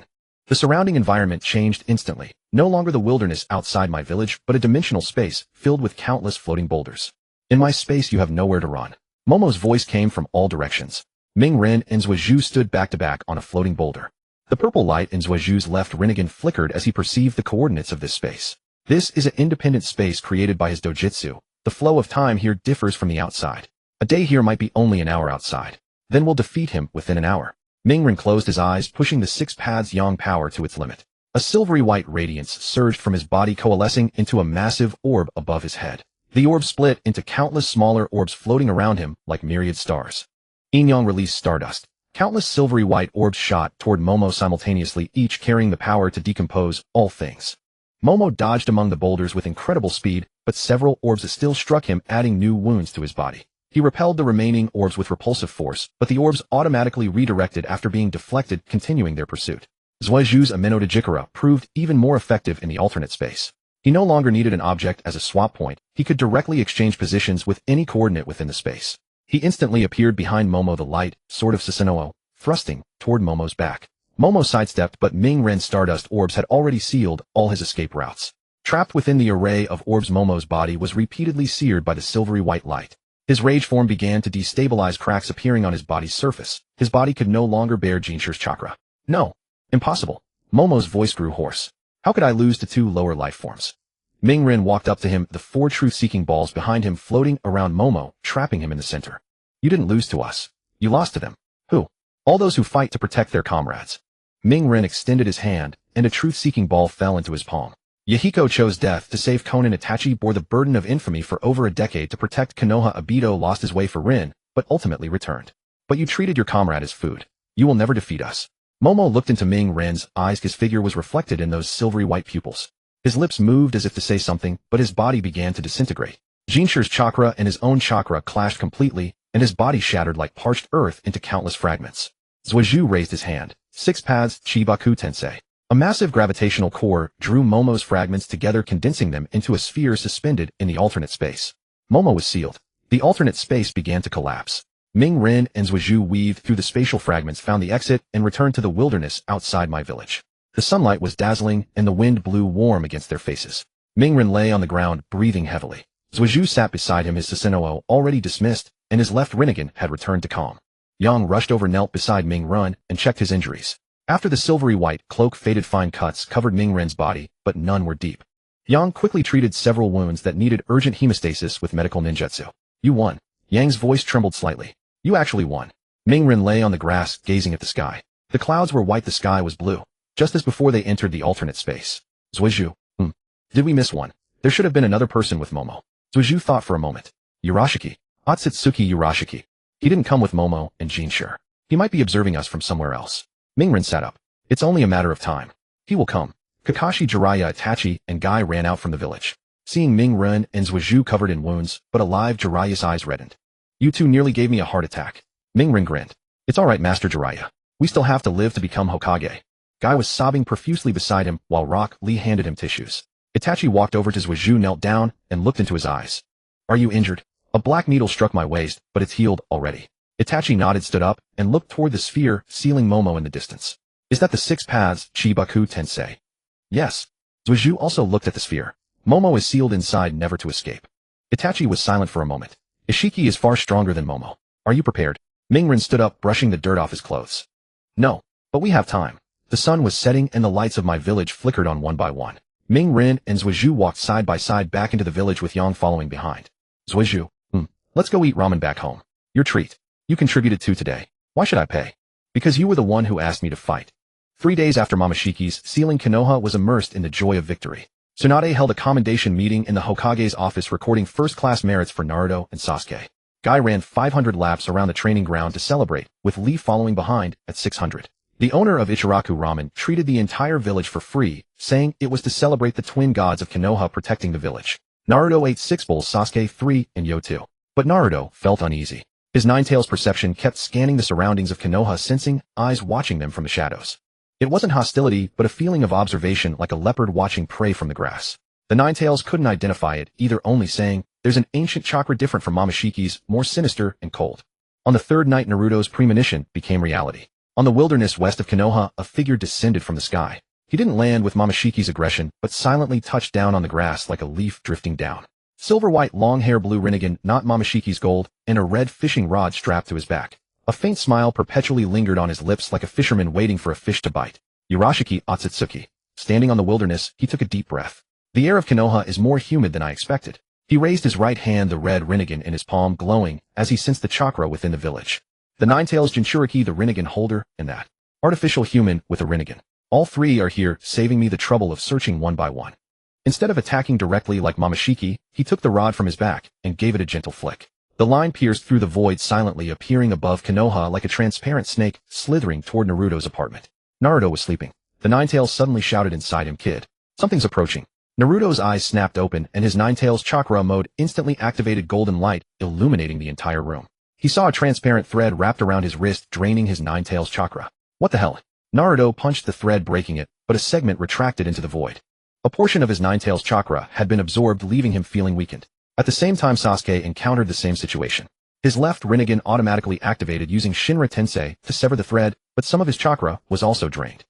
The surrounding environment changed instantly. No longer the wilderness outside my village, but a dimensional space filled with countless floating boulders. In my space you have nowhere to run. Momo's voice came from all directions. Ming-Ren and Zhuozhu stood back to back on a floating boulder. The purple light in Zhuozhu's left Rasengan flickered as he perceived the coordinates of this space. This is an independent space created by his dojutsu. The flow of time here differs from the outside. A day here might be only an hour outside. Then we'll defeat him within an hour. Ming-Ren closed his eyes, pushing the 6 paths yang power to its limit. A silvery white radiance surged from his body, coalescing into a massive orb above his head. The orb split into countless smaller orbs floating around him like myriad stars. Yin-Yang released stardust. Countless silvery white orbs shot toward Momo simultaneously, each carrying the power to decompose all things. Momo dodged among the boulders with incredible speed, but several orbs still struck him, adding new wounds to his body. He repelled the remaining orbs with repulsive force, but the orbs automatically redirected after being deflected, continuing their pursuit. Zhuozhu's Ameno Dojikara proved even more effective in the alternate space. He no longer needed an object as a swap point. He could directly exchange positions with any coordinate within the space. He instantly appeared behind Momo, the light sword of Susanoo, thrusting toward Momo's back. Momo sidestepped, but Ming-Ren's stardust orbs had already sealed all his escape routes. Trapped within the array of orbs, Momo's body was repeatedly seared by the silvery white light. His rage form began to destabilize, cracks appearing on his body's surface. His body could no longer bear Jinshi's chakra. No. Impossible. Momo's voice grew hoarse. How could I lose to 2 lower life forms? Ming-Ren walked up to him, the 4 truth-seeking balls behind him floating around Momo, trapping him in the center. You didn't lose to us. You lost to them. Who? All those who fight to protect their comrades. Ming-Ren extended his hand, and a truth-seeking ball fell into his palm. Yahiko chose death to save Konan. Itachi bore the burden of infamy for over a decade to protect Konoha. Obito lost his way for Rin, but ultimately returned. But you treated your comrade as food. You will never defeat us. Momo looked into Ming-Ren's eyes. His figure was reflected in those silvery white pupils. His lips moved as if to say something, but his body began to disintegrate. Jinshi's chakra and his own chakra clashed completely, and his body shattered like parched earth into countless fragments. Zhuozhu raised his hand. 6 paths Chibaku Tensei. A massive gravitational core drew Momo's fragments together, condensing them into a sphere suspended in the alternate space. Momo was sealed. The alternate space began to collapse. Ming-Ren and Zhuozhu weaved through the spatial fragments, found the exit, and returned to the wilderness outside my village. The sunlight was dazzling, and the wind blew warm against their faces. Ming-Ren lay on the ground, breathing heavily. Zhuozhu sat beside him, his Susanoo already dismissed, and his left Rasengan had returned to calm. Yang rushed over, knelt beside Ming-Ren, and checked his injuries. After the silvery white cloak faded, fine cuts covered Ming-Ren's body, but none were deep. Yang quickly treated several wounds that needed urgent hemostasis with medical ninjutsu. You won. Yang's voice trembled slightly. You actually won. Ming-Ren lay on the grass, gazing at the sky. The clouds were white, the sky was blue. Just as before they entered the alternate space. Zhuozhu. Did we miss one? There should have been another person with Momo. Zhuozhu thought for a moment. Urashiki. Akatsuki Urashiki. He didn't come with Momo and Jinshin. He might be observing us from somewhere else. Ming-Ren sat up. It's only a matter of time. He will come. Kakashi, Jiraiya, Itachi, and Guy ran out from the village. Seeing Ming-Ren and Zhuozhu covered in wounds, but alive, Jiraiya's eyes reddened. You two nearly gave me a heart attack. Ming-Ren grinned. It's alright, Master Jiraiya. We still have to live to become Hokage. Guy was sobbing profusely beside him, while Rock Lee handed him tissues. Itachi walked over to Zhuozhu, knelt down, and looked into his eyes. Are you injured? A black needle struck my waist, but it's healed already. Itachi nodded, stood up, and looked toward the sphere, sealing Momo in the distance. Is that the 6 paths Chibaku Tensei? Yes. Zhuozhu also looked at the sphere. Momo is sealed inside, never to escape. Itachi was silent for a moment. Ishiki is far stronger than Momo. Are you prepared? Ming-Ren stood up, brushing the dirt off his clothes. No. But we have time. The sun was setting and the lights of my village flickered on one by one. Ming-Ren and Zhuozhu walked side by side back into the village with Yang following behind. Zhuozhu. Let's go eat ramen back home. Your treat. You contributed to today. Why should I pay? Because you were the one who asked me to fight. 3 days after Momoshiki's sealing, Konoha was immersed in the joy of victory. Tsunade held a commendation meeting in the Hokage's office, recording first-class merits for Naruto and Sasuke. Guy ran 500 laps around the training ground to celebrate, with Lee following behind at 600. The owner of Ichiraku Ramen treated the entire village for free, saying it was to celebrate the twin gods of Konoha protecting the village. Naruto ate 6 bowls, Sasuke 3, and Yo 2. But Naruto felt uneasy. His Nine-Tails perception kept scanning the surroundings of Konoha, sensing eyes watching them from the shadows. It wasn't hostility, but a feeling of observation, like a leopard watching prey from the grass. The Nine-Tails couldn't identify it either, only saying, there's an ancient chakra different from Momoshiki's, more sinister and cold. On the 3rd night, Naruto's premonition became reality. On the wilderness west of Konoha, a figure descended from the sky. He didn't land with Momoshiki's aggression, but silently touched down on the grass like a leaf drifting down. Silver-white long-hair blue Rinnegan, not Momoshiki's gold, and a red fishing rod strapped to his back. A faint smile perpetually lingered on his lips like a fisherman waiting for a fish to bite. Urashiki Akatsuki. Standing on the wilderness, he took a deep breath. The air of Konoha is more humid than I expected. He raised his right hand, the red Rinnegan in his palm glowing as he sensed the chakra within the village. The Ninetales Jinchuriki, the Rinnegan holder, and that artificial human with a Rinnegan. All three are here, saving me the trouble of searching one by one. Instead of attacking directly like Momoshiki, he took the rod from his back and gave it a gentle flick. The line pierced through the void, silently appearing above Konoha like a transparent snake slithering toward Naruto's apartment. Naruto was sleeping. The Ninetales suddenly shouted inside him, "Kid, something's approaching." Naruto's eyes snapped open and his Ninetales chakra mode instantly activated golden light, illuminating the entire room. He saw a transparent thread wrapped around his wrist, draining his Ninetales chakra. What the hell? Naruto punched the thread, breaking it, but a segment retracted into the void. A portion of his Ninetales chakra had been absorbed, leaving him feeling weakened. At the same time, Sasuke encountered the same situation. His left Rinnegan automatically activated using Shinra Tensei to sever the thread, but some of his chakra was also drained.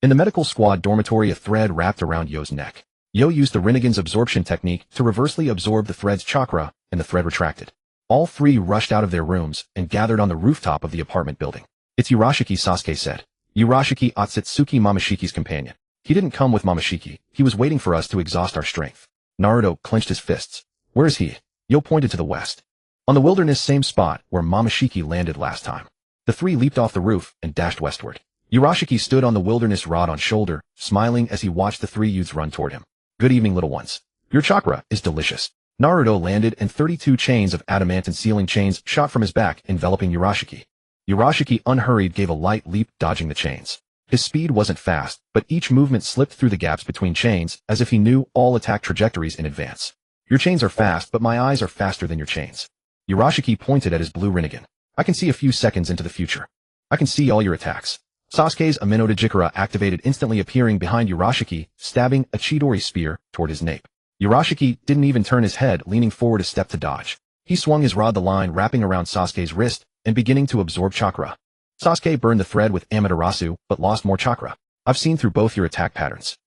In the medical squad dormitory, a thread wrapped around Yo's neck. Yo used the Rinnegan's absorption technique to reversely absorb the thread's chakra, and the thread retracted. All three rushed out of their rooms and gathered on the rooftop of the apartment building. "It's Urashiki," Sasuke said. Urashiki Akatsuki, Momoshiki's companion. "He didn't come with Momoshiki. He was waiting for us to exhaust our strength." Naruto clenched his fists. "Where is he?" Yo pointed to the west. "On the wilderness, same spot where Momoshiki landed last time." The three leaped off the roof and dashed westward. Urashiki stood on the wilderness, rod on shoulder, smiling as he watched the three youths run toward him. "Good evening, little ones. Your chakra is delicious." Naruto landed and 32 chains of adamant and sealing chains shot from his back, enveloping Urashiki. Urashiki, unhurried, gave a light leap, dodging the chains. His speed wasn't fast, but each movement slipped through the gaps between chains as if he knew all attack trajectories in advance. "Your chains are fast, but my eyes are faster than your chains." Urashiki pointed at his blue Rinnegan. "I can see a few seconds into the future. I can see all your attacks." Sasuke's Ameno-Dojikara activated, instantly appearing behind Urashiki, stabbing a Chidori spear toward his nape. Urashiki didn't even turn his head, leaning forward a step to dodge. He swung his rod, the line wrapping around Sasuke's wrist and beginning to absorb chakra. Sasuke burned the thread with Amaterasu, but lost more chakra. "I've seen through both your attack patterns."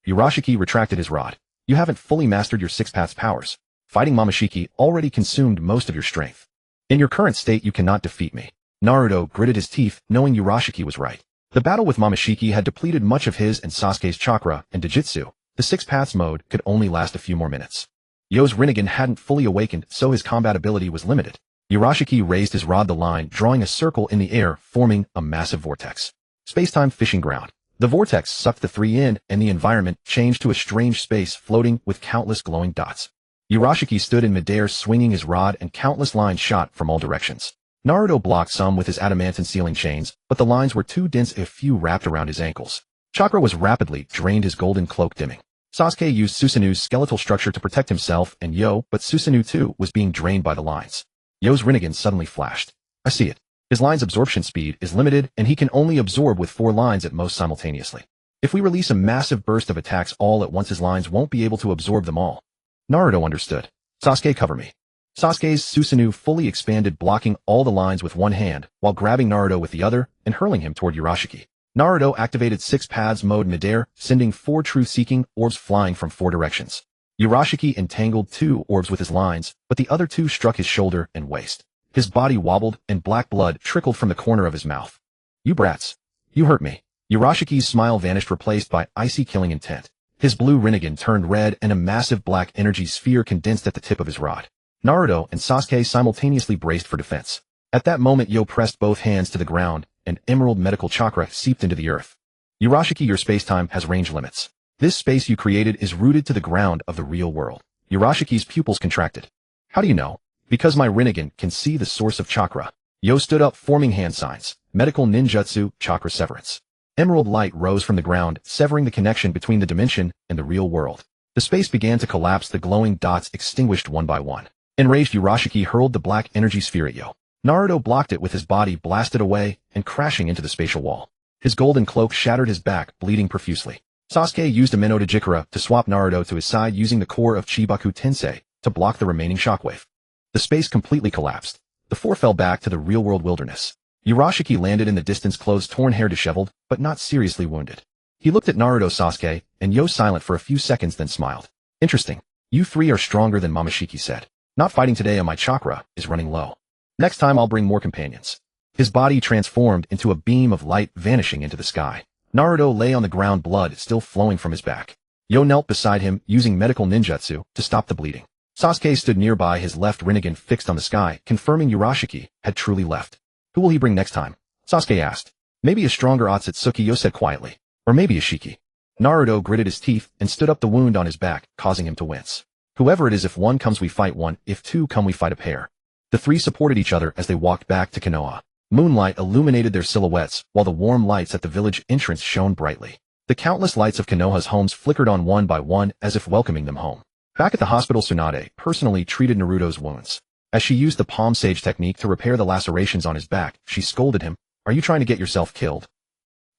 Urashiki retracted his rod. "You haven't fully mastered your six paths powers. Fighting Momoshiki already consumed most of your strength. In your current state, you cannot defeat me." Naruto gritted his teeth, knowing Urashiki was right. The battle with Momoshiki had depleted much of his and Sasuke's chakra, and dojutsu, the six paths mode, could only last a few more minutes. Yo's Rinnegan hadn't fully awakened, so his combat ability was limited. Urashiki raised his rod, the line, drawing a circle in the air, forming a massive vortex. Space-time fishing ground. The vortex sucked the three in, and the environment changed to a strange space floating with countless glowing dots. Urashiki stood in midair, swinging his rod, and countless lines shot from all directions. Naruto blocked some with his adamantine sealing chains, but the lines were too dense, a few wrapped around his ankles. Chakra was rapidly drained, his golden cloak dimming. Sasuke used Susanu's skeletal structure to protect himself and Yo, but Susanoo too was being drained by the lines. Yo's Rinnegan suddenly flashed. "I see it. His line's absorption speed is limited, and he can only absorb with 4 lines at most simultaneously. If we release a massive burst of attacks all at once, his lines won't be able to absorb them all." Naruto understood. "Sasuke, cover me." Sasuke's Susanoo fully expanded, blocking all the lines with one hand, while grabbing Naruto with the other and hurling him toward Urashiki. Naruto activated six paths mode midair, sending 4 truth-seeking orbs flying from 4 directions. Urashiki entangled 2 orbs with his lines, but the other 2 struck his shoulder and waist. His body wobbled, and black blood trickled from the corner of his mouth. "You brats. You hurt me." Urashiki's smile vanished, replaced by icy killing intent. His blue Rinnegan turned red, and a massive black energy sphere condensed at the tip of his rod. Naruto and Sasuke simultaneously braced for defense. At that moment, Yo pressed both hands to the ground, and emerald medical chakra seeped into the earth. "Urashiki, your space-time has range limits. This space you created is rooted to the ground of the real world." Urashiki's pupils contracted. "How do you know?" "Because my Rinnegan can see the source of chakra." Yo stood up, forming hand signs. Medical ninjutsu, chakra severance. Emerald light rose from the ground, severing the connection between the dimension and the real world. The space began to collapse, the glowing dots extinguished one by one. Enraged, Urashiki hurled the black energy sphere at Yo. Naruto blocked it with his body, blasted away, and crashing into the spatial wall. His golden cloak shattered his back, bleeding profusely. Sasuke used a Ameno-Dojikara to swap Naruto to his side, using the core of Chibaku Tensei to block the remaining shockwave. The space completely collapsed. The 4 fell back to the real-world wilderness. Urashiki landed in the distance, clothes torn, hair disheveled, but not seriously wounded. He looked at Naruto, Sasuke, and Yo, silent for a few seconds, then smiled. Interesting. You three are stronger than Momoshiki said. Not fighting today, and my chakra is running low. Next time I'll bring more companions. His body transformed into a beam of light, vanishing into the sky. Naruto lay on the ground, blood still flowing from his back. Yo knelt beside him, using medical ninjutsu to stop the bleeding. Sasuke stood nearby, his left Rinnegan fixed on the sky, confirming Urashiki had truly left. Who will he bring next time? Sasuke asked. Maybe a stronger Akatsuki, Yo said quietly. Or maybe a Shiki. Naruto gritted his teeth and stood up, the wound on his back causing him to wince. Whoever it is, if one comes we fight one, if two come we fight a pair. The three supported each other as they walked back to Konoha. Moonlight illuminated their silhouettes, while the warm lights at the village entrance shone brightly. The countless lights of Konoha's homes flickered on one by one as if welcoming them home. Back at the hospital, Tsunade personally treated Naruto's wounds. As she used the palm sage technique to repair the lacerations on his back, she scolded him. Are you trying to get yourself killed?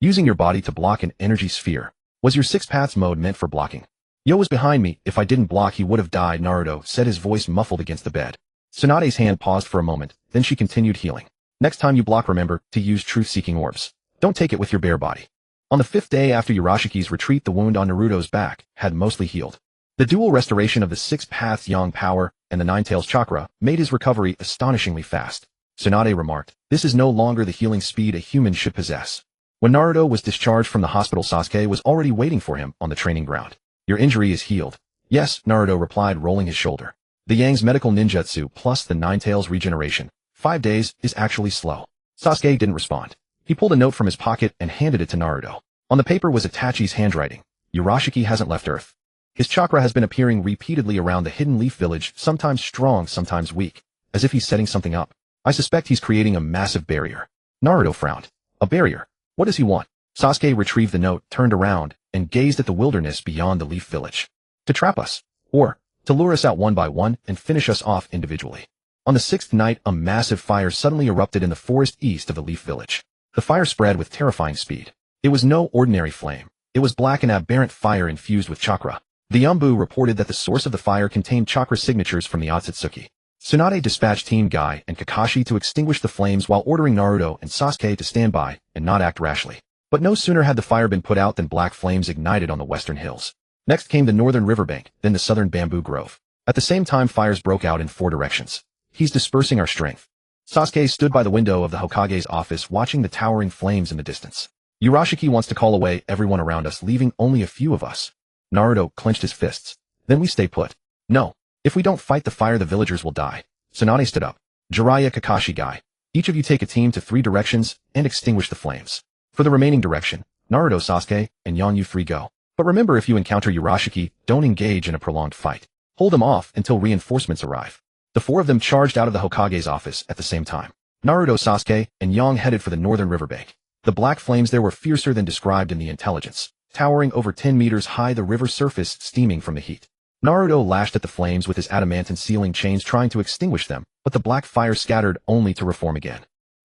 Using your body to block an energy sphere. Was your six paths mode meant for blocking? Yo was behind me. If I didn't block, he would have died, Naruto said, his voice muffled against the bed. Tsunade's hand paused for a moment, then she continued, healing. Next time you block, remember to use truth-seeking orbs. Don't take it with your bare body. On the 5th day after Urashiki's retreat, the wound on Naruto's back had mostly healed. The dual restoration of the six paths yang power and the nine tails chakra made his recovery astonishingly fast. Tsunade remarked, this is no longer the healing speed a human should possess. When Naruto was discharged from the hospital, Sasuke was already waiting for him on the training ground. Your injury is healed. Yes, Naruto replied, rolling his shoulder. The Yang's medical ninjutsu plus the nine tails regeneration, 5 days, is actually slow. Sasuke didn't respond. He pulled a note from his pocket and handed it to Naruto. On the paper was Itachi's handwriting. Urashiki hasn't left Earth. His chakra has been appearing repeatedly around the hidden leaf village, sometimes strong, sometimes weak, as if he's setting something up. I suspect he's creating a massive barrier. Naruto frowned. A barrier? What does he want? Sasuke retrieved the note, turned around, and gazed at the wilderness beyond the leaf village. To trap us. Or, to lure us out one by one and finish us off individually. On the 6th night, a massive fire suddenly erupted in the forest east of the leaf village. The fire spread with terrifying speed. It was no ordinary flame. It was black and aberrant fire infused with chakra. The Yambu reported that the source of the fire contained chakra signatures from the Akatsuki. Tsunade dispatched Team Guy and Kakashi to extinguish the flames while ordering Naruto and Sasuke to stand by and not act rashly. But no sooner had the fire been put out than black flames ignited on the western hills. Next came the northern riverbank, then the southern bamboo grove. At the same time, fires broke out in 4 directions. He's dispersing our strength. Sasuke stood by the window of the Hokage's office, watching the towering flames in the distance. Urashiki wants to call away everyone around us, leaving only a few of us. Naruto clenched his fists. Then we stay put. No. If we don't fight the fire, the villagers will die. Tsunade stood up. Jiraiya, Kakashi, Guy. Each of you take a team to 3 directions and extinguish the flames. For the remaining direction, Naruto, Sasuke, and Yang, you 3 go. But remember, if you encounter Urashiki, don't engage in a prolonged fight. Hold them off until reinforcements arrive. The 4 of them charged out of the Hokage's office at the same time. Naruto, Sasuke, and Yang headed for the northern riverbank. The black flames there were fiercer than described in the intelligence, towering over 10 meters high, the river surface steaming from the heat. Naruto lashed at the flames with his adamantine sealing chains, trying to extinguish them, but the black fire scattered only to reform again.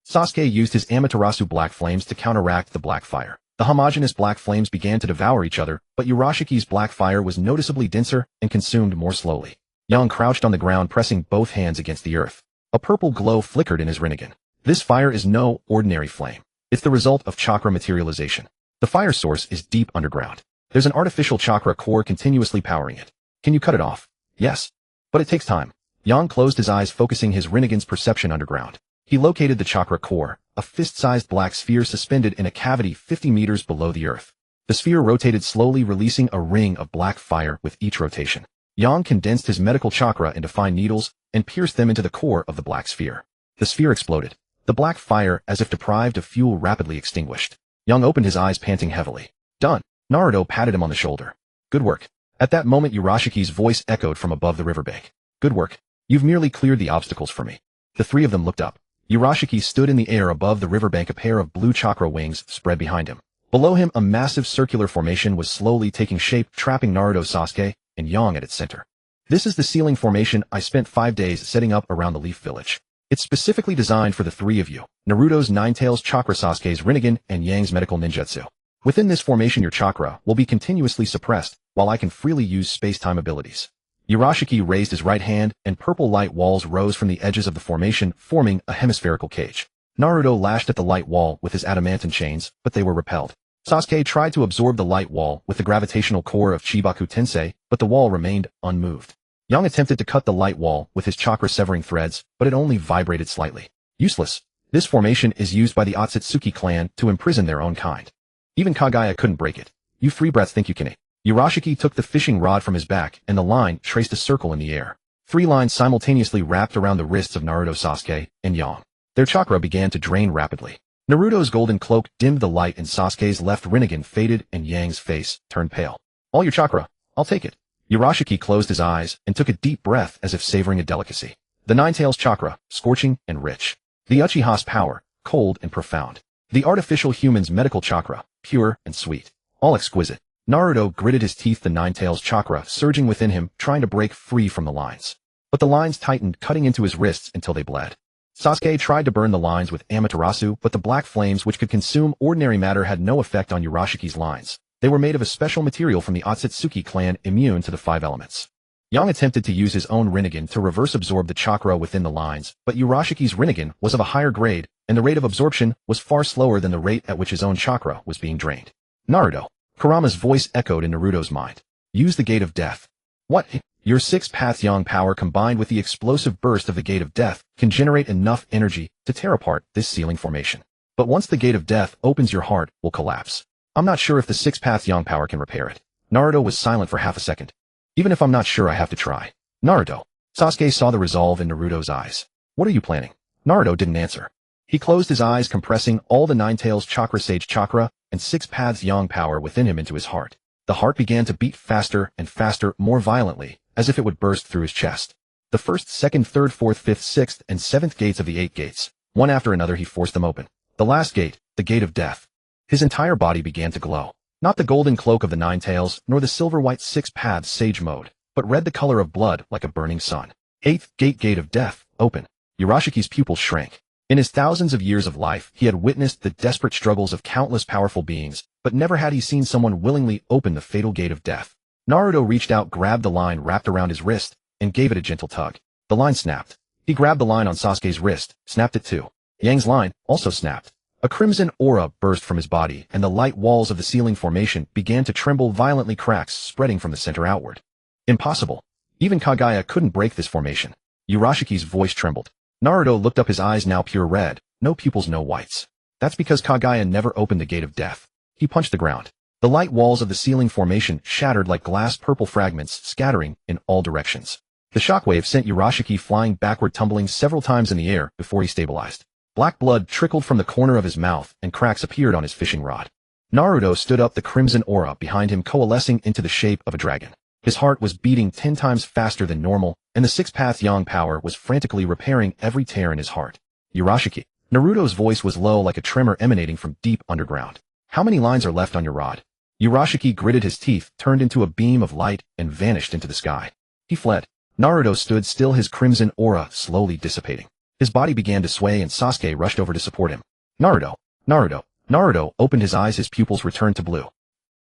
Sasuke used his Amaterasu black flames to counteract the black fire. The homogeneous black flames began to devour each other, but Urashiki's black fire was noticeably denser and consumed more slowly. Yang crouched on the ground, pressing both hands against the earth. A purple glow flickered in his Rinnegan. This fire is no ordinary flame. It's the result of chakra materialization. The fire source is deep underground. There's an artificial chakra core continuously powering it. Can you cut it off? Yes. But it takes time. Yang closed his eyes, focusing his Rinnegan's perception underground. He located the chakra core, a fist-sized black sphere suspended in a cavity 50 meters below the earth. The sphere rotated slowly, releasing a ring of black fire with each rotation. Yang condensed his medical chakra into fine needles and pierced them into the core of the black sphere. The sphere exploded. The black fire, as if deprived of fuel, rapidly extinguished. Yang opened his eyes, panting heavily. Done. Naruto patted him on the shoulder. Good work. At that moment, Urashiki's voice echoed from above the riverbank. Good work. You've merely cleared the obstacles for me. The 3 of them looked up. Urashiki stood in the air above the riverbank, a pair of blue chakra wings spread behind him. Below him, a massive circular formation was slowly taking shape, trapping Naruto, Sasuke, and Yang at its center. This is the sealing formation I spent 5 days setting up around the leaf village. It's specifically designed for the 3 of you, Naruto's nine tails chakra, Sasuke's Rinnegan, and Yang's medical ninjutsu. Within this formation, your chakra will be continuously suppressed, while I can freely use space-time abilities. Urashiki raised his right hand, and purple light walls rose from the edges of the formation, forming a hemispherical cage. Naruto lashed at the light wall with his adamantine chains, but they were repelled. Sasuke tried to absorb the light wall with the gravitational core of Chibaku Tensei, but the wall remained unmoved. Yang attempted to cut the light wall with his chakra-severing threads, but it only vibrated slightly. Useless. This formation is used by the Akatsuki clan to imprison their own kind. Even Kagaya couldn't break it. You three brats think you can. Urashiki took the fishing rod from his back, and the line traced a circle in the air. 3 lines simultaneously wrapped around the wrists of Naruto, Sasuke, and Yang. Their chakra began to drain rapidly. Naruto's golden cloak dimmed the light and Sasuke's left Rinnegan faded and Yang's face turned pale. All your chakra. I'll take it. Urashiki closed his eyes and took a deep breath as if savoring a delicacy. The Ninetales chakra, scorching and rich. The Uchiha's power, cold and profound. The artificial human's medical chakra, pure and sweet. All exquisite. Naruto gritted his teeth, the Ninetales chakra surging within him, trying to break free from the lines. But the lines tightened, cutting into his wrists until they bled. Sasuke tried to burn the lines with Amaterasu, but the black flames which could consume ordinary matter had no effect on Urashiki's lines. They were made of a special material from the Akatsuki clan, immune to the 5 elements. Yang attempted to use his own Rinnegan to reverse absorb the chakra within the lines, but Urashiki's Rinnegan was of a higher grade, and the rate of absorption was far slower than the rate at which his own chakra was being drained. Naruto. Kurama's voice echoed in Naruto's mind. Use the Gate of Death. What? Your 6-path Yang power combined with the explosive burst of the Gate of Death can generate enough energy to tear apart this ceiling formation. But once the Gate of Death opens, your heart will collapse. I'm not sure if the 6-path Yang power can repair it. Naruto was silent for half a second. Even if I'm not sure, I have to try. Naruto. Sasuke saw the resolve in Naruto's eyes. What are you planning? Naruto didn't answer. He closed his eyes, compressing all the Ninetales chakra, sage chakra, and 6 paths Yang power within him into his heart. The heart began to beat faster and faster, more violently, as if it would burst through his chest. The 1st, 2nd, 3rd, 4th, 5th, 6th, and 7th gates of the 8 gates, one after another he forced them open. The last gate, the Gate of Death. His entire body began to glow. Not the golden cloak of the Ninetales, nor the silver-white 6 paths sage mode, but red, the color of blood, like a burning sun. 8th gate, Gate of Death, open. Urashiki's pupils shrank. In his thousands of years of life, he had witnessed the desperate struggles of countless powerful beings, but never had he seen someone willingly open the fatal Gate of Death. Naruto reached out, grabbed the line wrapped around his wrist, and gave it a gentle tug. The line snapped. He grabbed the line on Sasuke's wrist, snapped it too. Yang's line also snapped. A crimson aura burst from his body, and the light walls of the ceiling formation began to tremble violently, cracks spreading from the center outward. Impossible. Even Kagaya couldn't break this formation. Urashiki's voice trembled. Naruto looked up, his eyes now pure red, no pupils, no whites. That's because Kagaya never opened the Gate of Death. He punched the ground. The light walls of the ceiling formation shattered like glass, purple fragments scattering in all directions. The shockwave sent Urashiki flying backward, tumbling several times in the air before he stabilized. Black blood trickled from the corner of his mouth, and cracks appeared on his fishing rod. Naruto stood up, the crimson aura behind him coalescing into the shape of a dragon. His heart was beating 10 times faster than normal, and the 6-path Yang power was frantically repairing every tear in his heart. Urashiki. Naruto's voice was low, like a tremor emanating from deep underground. How many lines are left on your rod? Urashiki gritted his teeth, turned into a beam of light, and vanished into the sky. He fled. Naruto stood still, his crimson aura slowly dissipating. His body began to sway, and Sasuke rushed over to support him. Naruto. Naruto. Naruto opened his eyes, his pupils returned to blue.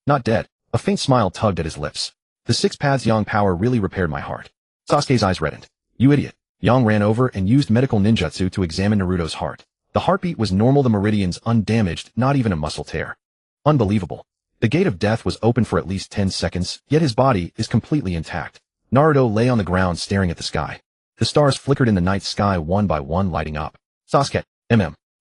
Not dead. A faint smile tugged at his lips. The 6 paths Yang power really repaired my heart. Sasuke's eyes reddened. You idiot. Yang ran over and used medical ninjutsu to examine Naruto's heart. The heartbeat was normal, the meridians undamaged, not even a muscle tear. Unbelievable. The Gate of Death was open for at least 10 seconds, yet his body is completely intact. Naruto lay on the ground staring at the sky. The stars flickered in the night sky, one by one lighting up. Sasuke,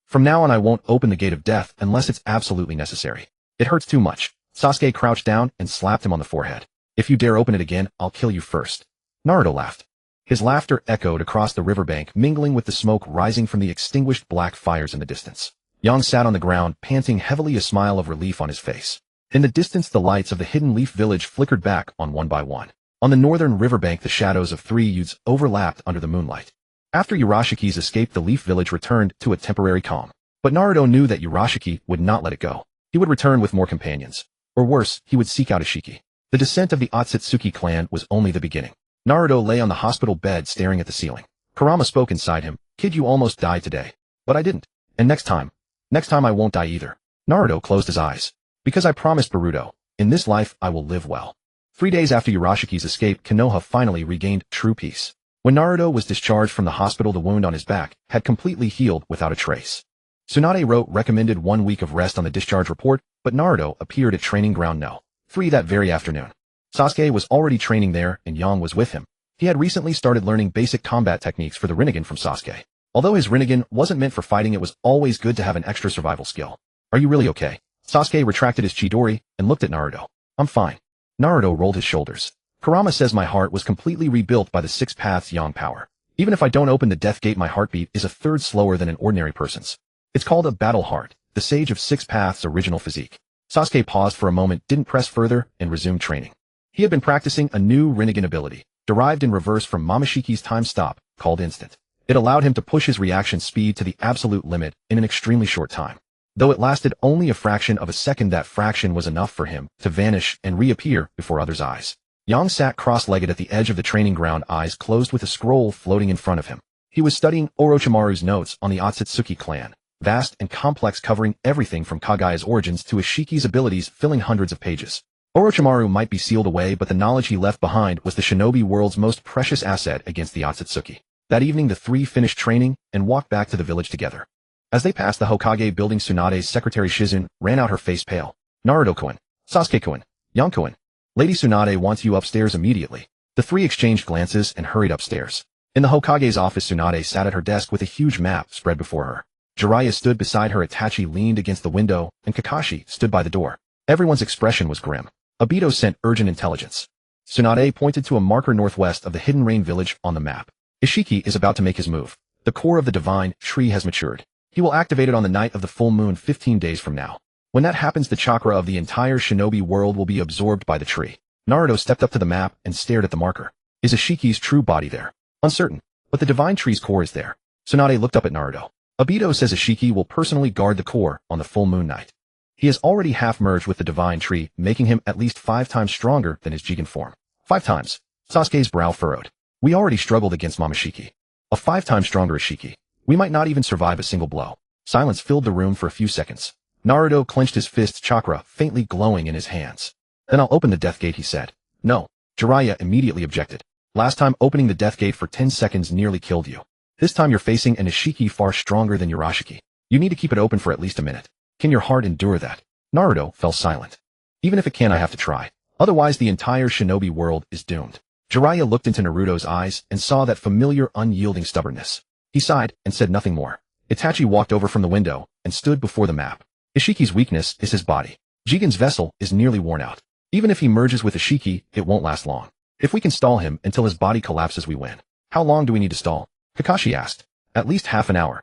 from now on I won't open the Gate of Death unless it's absolutely necessary. It hurts too much. Sasuke crouched down and slapped him on the forehead. If you dare open it again, I'll kill you first. Naruto laughed. His laughter echoed across the riverbank, mingling with the smoke rising from the extinguished black fires in the distance. Yang sat on the ground, panting heavily, a smile of relief on his face. In the distance, the lights of the Hidden Leaf village flickered back on one by one. On the northern riverbank, the shadows of 3 youths overlapped under the moonlight. After Urashiki's escape, the Leaf village returned to a temporary calm. But Naruto knew that Urashiki would not let it go. He would return with more companions. Or worse, he would seek out Ishiki. The descent of the Akatsuki clan was only the beginning. Naruto lay on the hospital bed staring at the ceiling. Kurama spoke inside him. Kid, you almost died today. But I didn't. And next time I won't die either. Naruto closed his eyes. Because I promised Boruto, in this life I will live well. 3 days after Urashiki's escape, Konoha finally regained true peace. When Naruto was discharged from the hospital, the wound on his back had completely healed without a trace. Tsunade wrote recommended 1 week of rest on the discharge report, but Naruto appeared at training ground No. 3 that very afternoon. Sasuke was already training there and Yang was with him. He had recently started learning basic combat techniques for the Rinnegan from Sasuke. Although his Rinnegan wasn't meant for fighting, it was always good to have an extra survival skill. Are you really okay? Sasuke retracted his Chidori and looked at Naruto. I'm fine. Naruto rolled his shoulders. Kurama says my heart was completely rebuilt by the 6 paths Yang power. Even if I don't open the death gate, my heartbeat is a third slower than an ordinary person's. It's called a battle heart, the sage of 6 paths' original physique. Sasuke paused for a moment, didn't press further, and resumed training. He had been practicing a new Rinnegan ability, derived in reverse from Momoshiki's time stop, called instant. It allowed him to push his reaction speed to the absolute limit in an extremely short time. Though it lasted only a fraction of a second, that fraction was enough for him to vanish and reappear before others' eyes. Yang sat cross-legged at the edge of the training ground, eyes closed with a scroll floating in front of him. He was studying Orochimaru's notes on the Akatsuki clan, vast and complex, covering everything from Kagaya's origins to Ishiki's abilities, filling hundreds of pages. Orochimaru might be sealed away, but the knowledge he left behind was the shinobi world's most precious asset against the Akatsuki. That evening the three finished training and walked back to the village together. As they passed the Hokage building, Tsunade's secretary Shizune ran out, her face pale. Naruto-kun, Sasuke-kun, Yang-kun. Lady Tsunade wants you upstairs immediately. The three exchanged glances and hurried upstairs. In the Hokage's office, Tsunade sat at her desk with a huge map spread before her. Jiraiya stood beside her, Itachi leaned against the window, and Kakashi stood by the door. Everyone's expression was grim. Obito sent urgent intelligence. Tsunade pointed to a marker northwest of the Hidden Rain village on the map. Ishiki is about to make his move. The core of the divine tree has matured. He will activate it on the night of the full moon 15 days from now. When that happens, the chakra of the entire shinobi world will be absorbed by the tree. Naruto stepped up to the map and stared at the marker. Is Ishiki's true body there? Uncertain, but the divine tree's core is there. Tsunade looked up at Naruto. Obito says Ishiki will personally guard the core on the full moon night. He has already half merged with the divine tree, making him at least 5 times stronger than his Jōgan form. 5 times. Sasuke's brow furrowed. We already struggled against Momoshiki. A 5 times stronger Ishiki. We might not even survive a single blow. Silence filled the room for a few seconds. Naruto clenched his fist, chakra faintly glowing in his hands. Then I'll open the death gate, he said. No. Jiraiya immediately objected. Last time opening the death gate for 10 seconds nearly killed you. This time you're facing an Ishiki far stronger than Urashiki. You need to keep it open for at least a minute. Can your heart endure that? Naruto fell silent. Even if it can, I have to try. Otherwise the entire shinobi world is doomed. Jiraiya looked into Naruto's eyes and saw that familiar unyielding stubbornness. He sighed and said nothing more. Itachi walked over from the window and stood before the map. Ishiki's weakness is his body. Jōgan's vessel is nearly worn out. Even if he merges with Ishiki, it won't last long. If we can stall him until his body collapses, we win. How long do we need to stall? Kakashi asked. At least half an hour.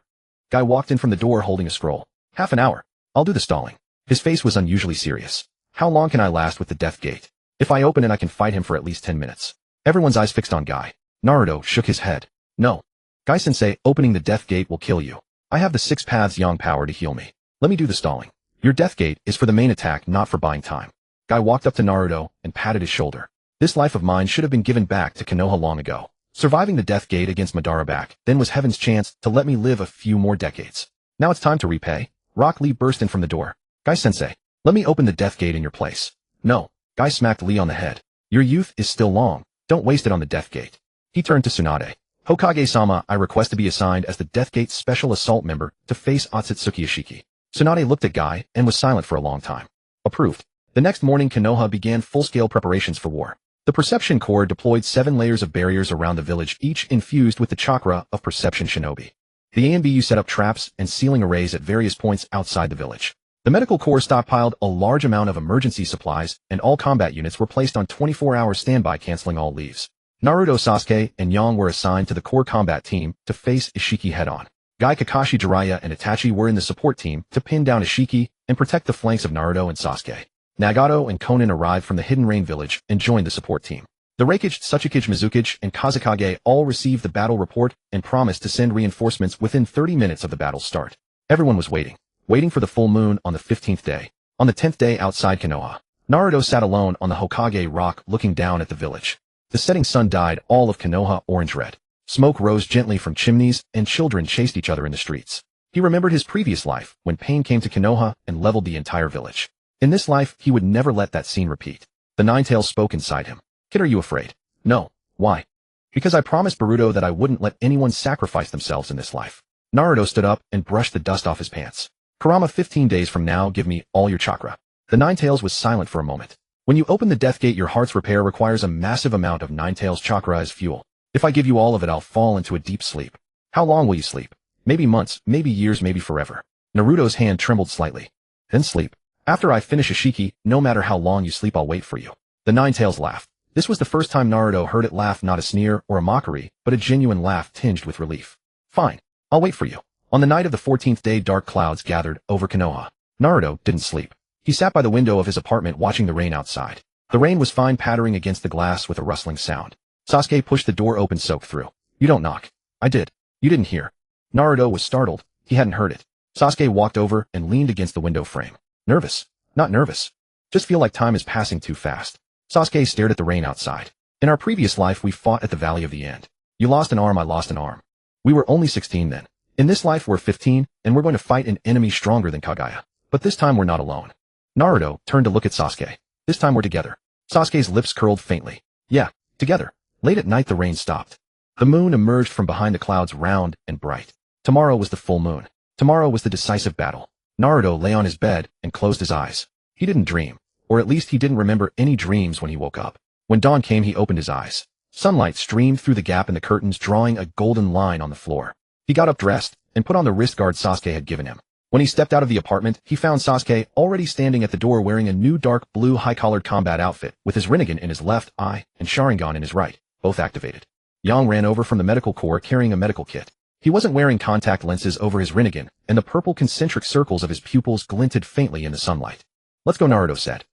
Guy walked in from the door holding a scroll. Half an hour. I'll do the stalling. His face was unusually serious. How long can I last with the death gate? If I open it, I can fight him for at least 10 minutes. Everyone's eyes fixed on Guy. Naruto shook his head. No. Guy-sensei, opening the death gate will kill you. I have the 6 paths Yang power to heal me. Let me do the stalling. Your death gate is for the main attack, not for buying time. Guy walked up to Naruto and patted his shoulder. This life of mine should have been given back to Konoha long ago. Surviving the death gate against Madara back then was heaven's chance to let me live a few more decades. Now it's time to repay. Rock Lee burst in from the door. Guy-sensei, let me open the death gate in your place. No. Guy smacked Lee on the head. Your youth is still long. Don't waste it on the death gate. He turned to Tsunade. Hokage-sama, I request to be assigned as the Death Gate's special assault member to face Akatsuki Ishiki. Tsunade looked at Guy and was silent for a long time. Approved. The next morning, Konoha began full-scale preparations for war. The Perception Corps deployed 7 layers of barriers around the village, each infused with the chakra of Perception Shinobi. The AMBU set up traps and sealing arrays at various points outside the village. The Medical Corps stockpiled a large amount of emergency supplies, and all combat units were placed on 24-hour standby, canceling all leaves. Naruto, Sasuke, and Yang were assigned to the core combat team to face Ishiki head-on. Guy, Kakashi, Jiraiya, and Itachi were in the support team to pin down Ishiki and protect the flanks of Naruto and Sasuke. Nagato and Konan arrived from the Hidden Rain village and joined the support team. The Reikage, Tsuchikage, Mizukage, and Kazekage all received the battle report and promised to send reinforcements within 30 minutes of the battle's start. Everyone was waiting for the full moon on the 15th day. On the 10th day outside Konoha, Naruto sat alone on the Hokage rock looking down at the village. The setting sun dyed all of Konoha orange-red. Smoke rose gently from chimneys and children chased each other in the streets. He remembered his previous life when pain came to Konoha and leveled the entire village. In this life, he would never let that scene repeat. The Nine-Tails spoke inside him. Kid, are you afraid? No. Why? Because I promised Boruto that I wouldn't let anyone sacrifice themselves in this life. Naruto stood up and brushed the dust off his pants. Kurama, 15 days from now, give me all your chakra. The Ninetales was silent for a moment. When you open the Death Gate, your heart's repair requires a massive amount of Ninetales chakra as fuel. If I give you all of it, I'll fall into a deep sleep. How long will you sleep? Maybe months, maybe years, maybe forever. Naruto's hand trembled slightly. Then sleep. After I finish Ishiki, no matter how long you sleep, I'll wait for you. The Ninetales laughed. This was the first time Naruto heard it laugh, not a sneer or a mockery, but a genuine laugh tinged with relief. Fine. I'll wait for you. On the night of the 14th day, dark clouds gathered over Konoha. Naruto didn't sleep. He sat by the window of his apartment watching the rain outside. The rain was fine, pattering against the glass with a rustling sound. Sasuke pushed the door open, soaked through. You don't knock. I did. You didn't hear. Naruto was startled. He hadn't heard it. Sasuke walked over and leaned against the window frame. Nervous. Not nervous. Just feel like time is passing too fast. Sasuke stared at the rain outside. In our previous life, we fought at the Valley of the End. You lost an arm, I lost an arm. We were only 16 then. In this life, we're 15, and we're going to fight an enemy stronger than Kaguya. But this time, we're not alone. Naruto turned to look at Sasuke. This time, we're together. Sasuke's lips curled faintly. Yeah, together. Late at night, the rain stopped. The moon emerged from behind the clouds, round and bright. Tomorrow was the full moon. Tomorrow was the decisive battle. Naruto lay on his bed and closed his eyes. He didn't dream, or at least he didn't remember any dreams when he woke up. When dawn came, he opened his eyes. Sunlight streamed through the gap in the curtains, drawing a golden line on the floor. He got up, dressed, and put on the wrist guard Sasuke had given him. When he stepped out of the apartment, he found Sasuke already standing at the door, wearing a new dark blue high-collared combat outfit, with his Rasengan in his left eye and Sharingan in his right, both activated. Yang ran over from the medical corps carrying a medical kit. He wasn't wearing contact lenses over his Rasengan, and the purple concentric circles of his pupils glinted faintly in the sunlight. Let's go, Naruto said.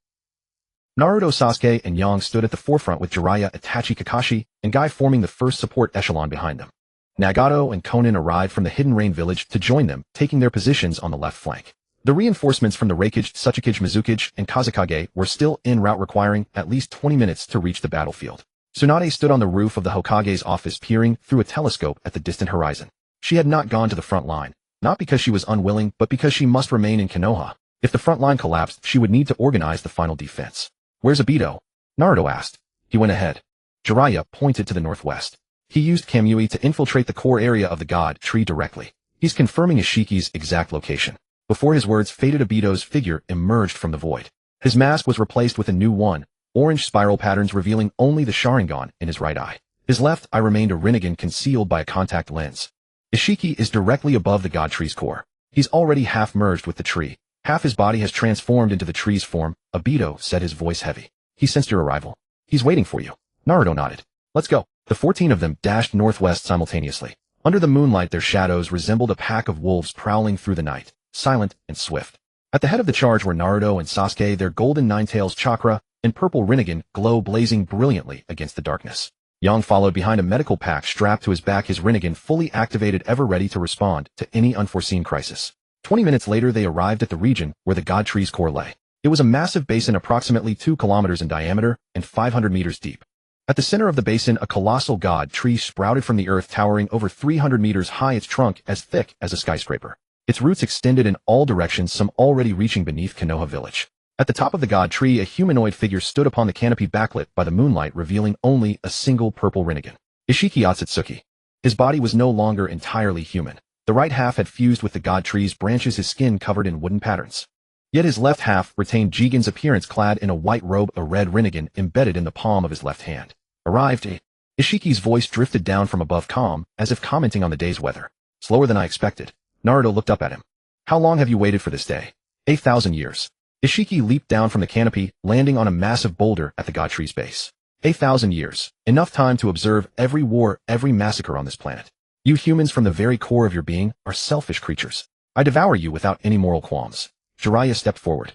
Naruto, Sasuke, and Yang stood at the forefront with Jiraiya, Itachi, Kakashi, and Guy forming the first support echelon behind them. Nagato and Konan arrived from the Hidden Rain village to join them, taking their positions on the left flank. The reinforcements from the Reikage, Tsuchikage, Mizukage, and Kazekage were still en route, requiring at least 20 minutes to reach the battlefield. Tsunade stood on the roof of the Hokage's office, peering through a telescope at the distant horizon. She had not gone to the front line, not because she was unwilling, but because she must remain in Konoha. If the front line collapsed, she would need to organize the final defense. Where's Obito? Naruto asked. He went ahead. Jiraiya pointed to the northwest. He used Kamui to infiltrate the core area of the God Tree directly. He's confirming Ishiki's exact location. Before his words faded, Obito's figure emerged from the void. His mask was replaced with a new one, orange spiral patterns revealing only the Sharingan in his right eye. His left eye remained a Rinnegan concealed by a contact lens. Ishiki is directly above the God Tree's core. He's already half merged with the tree. Half his body has transformed into the tree's form. Obito said, his voice heavy. He sensed your arrival. He's waiting for you. Naruto nodded. Let's go. The 14 of them dashed northwest simultaneously. Under the moonlight, their shadows resembled a pack of wolves prowling through the night, silent and swift. At the head of the charge were Naruto and Sasuke, their golden Ninetales chakra and purple Rinnegan glow blazing brilliantly against the darkness. Yang followed behind, a medical pack strapped to his back, his Rinnegan fully activated, ever ready to respond to any unforeseen crisis. 20 minutes later, they arrived at the region where the God Tree's core lay. It was a massive basin approximately 2 kilometers in diameter and 500 meters deep. At the center of the basin, a colossal God Tree sprouted from the earth, towering over 300 meters high, its trunk as thick as a skyscraper. Its roots extended in all directions, some already reaching beneath Konoha village. At the top of the God Tree, a humanoid figure stood upon the canopy, backlit by the moonlight, revealing only a single purple Rinnegan. Ishiki Otsutsuki. His body was no longer entirely human. The right half had fused with the God Tree's branches, his skin covered in wooden patterns. Yet his left half retained Jigen's appearance, clad in a white robe, a red Rinnegan embedded in the palm of his left hand. Arrived. Ishiki's voice drifted down from above, calm, as if commenting on the day's weather. Slower than I expected. Naruto looked up at him. How long have you waited for this day? 8,000 years. Ishiki leaped down from the canopy, landing on a massive boulder at the God Tree's base. 8,000 years. Enough time to observe every war, every massacre on this planet. You humans, from the very core of your being, are selfish creatures. I devour you without any moral qualms. Jiraiya stepped forward.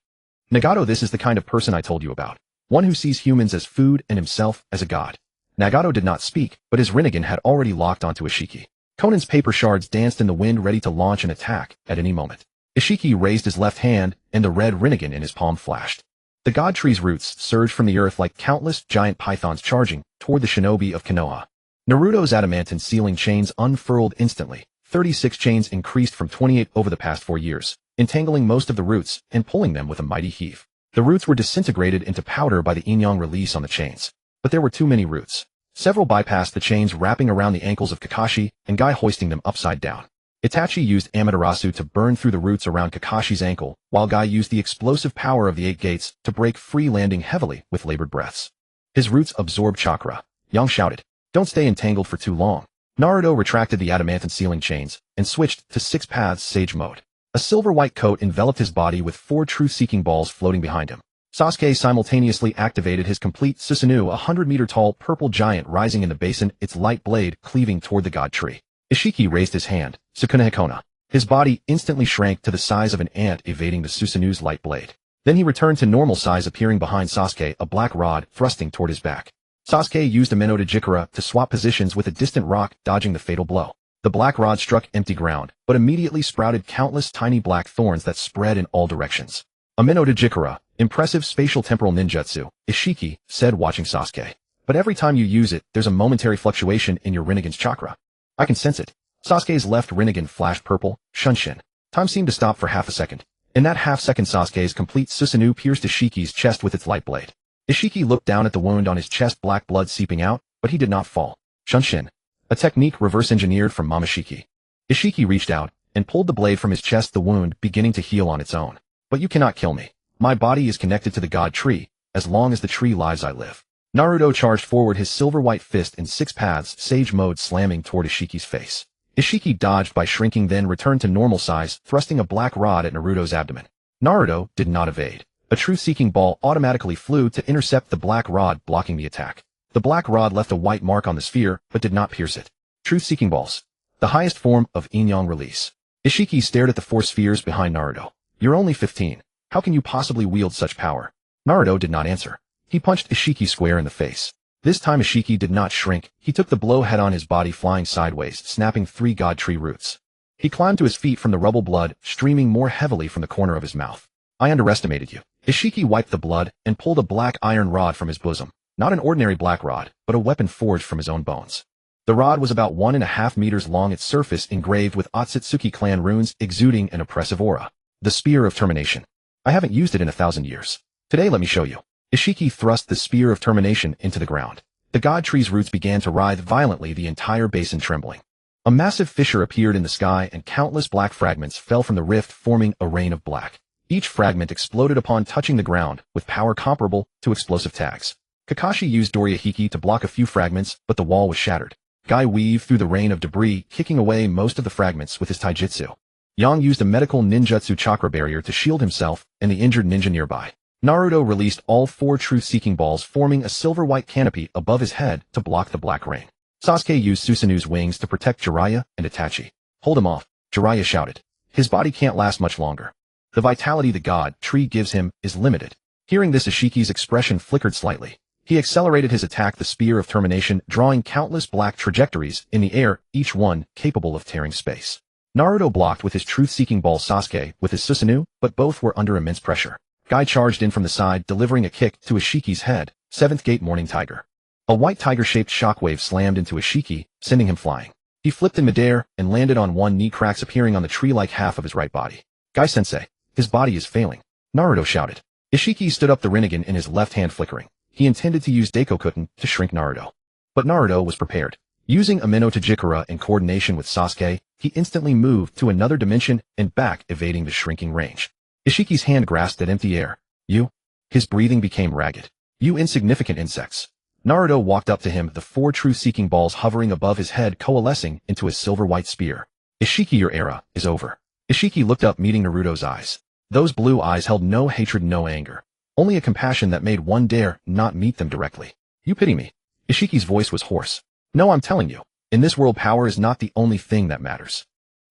Nagato, this is the kind of person I told you about. One who sees humans as food and himself as a god. Nagato did not speak, but his Rinnegan had already locked onto Ishiki. Konan's paper shards danced in the wind, ready to launch an attack at any moment. Ishiki raised his left hand, and the red Rinnegan in his palm flashed. The God Tree's roots surged from the earth like countless giant pythons charging toward the shinobi of Konoha. Naruto's adamantine sealing chains unfurled instantly. 36 chains increased from 28 over the past 4 years, entangling most of the roots and pulling them with a mighty heave. The roots were disintegrated into powder by the yin-yang release on the chains. But there were too many roots. Several bypassed the chains, wrapping around the ankles of Kakashi and Guy, hoisting them upside down. Itachi used Amaterasu to burn through the roots around Kakashi's ankle, while Guy used the explosive power of the 8 gates to break free, landing heavily with labored breaths. His roots absorbed chakra. Yang shouted, "Don't stay entangled for too long." Naruto retracted the adamantine sealing chains and switched to 6 paths sage mode. A silver-white coat enveloped his body with 4 truth-seeking balls floating behind him. Sasuke simultaneously activated his complete Susanoo, a 100-meter-tall purple giant rising in the basin, its light blade cleaving toward the god tree. Ishiki raised his hand, Sukuna Hikona. His body instantly shrank to the size of an ant, evading the Susanoo's light blade. Then he returned to normal size, appearing behind Sasuke, a black rod thrusting toward his back. Sasuke used a Mino Jikara to swap positions with a distant rock, dodging the fatal blow. The black rod struck empty ground, but immediately sprouted countless tiny black thorns that spread in all directions. A Mino Jikara, impressive spatial temporal ninjutsu, Ishiki said, watching Sasuke. But every time you use it, there's a momentary fluctuation in your Rinnegan's chakra. I can sense it. Sasuke's left Rinnegan flashed purple, Shunshin. Time seemed to stop for half a second. In that half-second, Sasuke's complete Susanoo pierced Ishiki's chest with its light blade. Ishiki looked down at the wound on his chest, black blood seeping out, but he did not fall. Shunshin. A technique reverse-engineered from Momoshiki. Ishiki reached out and pulled the blade from his chest, the wound beginning to heal on its own. But you cannot kill me. My body is connected to the god tree. As long as the tree lives, I live. Naruto charged forward, his silver-white fist in 6 paths sage mode, slamming toward Ishiki's face. Ishiki dodged by shrinking, then returned to normal size, thrusting a black rod at Naruto's abdomen. Naruto did not evade. A truth-seeking ball automatically flew to intercept the black rod, blocking the attack. The black rod left a white mark on the sphere, but did not pierce it. Truth-seeking balls. The highest form of yin-yang release. Ishiki stared at the 4 spheres behind Naruto. You're only 15. How can you possibly wield such power? Naruto did not answer. He punched Ishiki square in the face. This time Ishiki did not shrink. He took the blow head on, his body flying sideways, snapping 3 god tree roots. He climbed to his feet from the rubble, blood streaming more heavily from the corner of his mouth. I underestimated you. Ishiki wiped the blood and pulled a black iron rod from his bosom. Not an ordinary black rod, but a weapon forged from his own bones. The rod was about 1.5 meters long, its surface engraved with Akatsuki clan runes, exuding an oppressive aura. The Spear of Termination. I haven't used it in 1,000 years. Today let me show you. Ishiki thrust the Spear of Termination into the ground. The god tree's roots began to writhe violently, the entire basin trembling. A massive fissure appeared in the sky, and countless black fragments fell from the rift, forming a rain of black. Each fragment exploded upon touching the ground, with power comparable to explosive tags. Kakashi used Dorihiki to block a few fragments, but the wall was shattered. Guy weaved through the rain of debris, kicking away most of the fragments with his taijutsu. Yang used a medical ninjutsu chakra barrier to shield himself and the injured ninja nearby. Naruto released all 4 truth-seeking balls, forming a silver-white canopy above his head to block the black rain. Sasuke used Susanoo's wings to protect Jiraiya and Itachi. Hold him off, Jiraiya shouted. His body can't last much longer. The vitality the god tree gives him is limited. Hearing this, Ishiki's expression flickered slightly. He accelerated his attack, the Spear of Termination, drawing countless black trajectories in the air, each one capable of tearing space. Naruto blocked with his truth-seeking ball, Sasuke with his Susanoo, but both were under immense pressure. Guy charged in from the side, delivering a kick to Ishiki's head. 7th Gate Morning Tiger. A white tiger-shaped shockwave slammed into Ishiki, sending him flying. He flipped in midair and landed on one knee, cracks appearing on the tree-like half of his right body. Guy-sensei, his body is failing, Naruto shouted. Ishiki stood up, the Rinnegan in his left hand flickering. He intended to use Daikokutten to shrink Naruto. But Naruto was prepared. Using a Mino Jikara in coordination with Sasuke, he instantly moved to another dimension and back, evading the shrinking range. Ishiki's hand grasped at empty air. You? His breathing became ragged. You insignificant insects. Naruto walked up to him, the 4 truth-seeking balls hovering above his head, coalescing into a silver-white spear. Ishiki, your era is over. Ishiki looked up, meeting Naruto's eyes. Those blue eyes held no hatred, no anger. Only a compassion that made one dare not meet them directly. You pity me. Ishiki's voice was hoarse. No, I'm telling you. In this world, power is not the only thing that matters.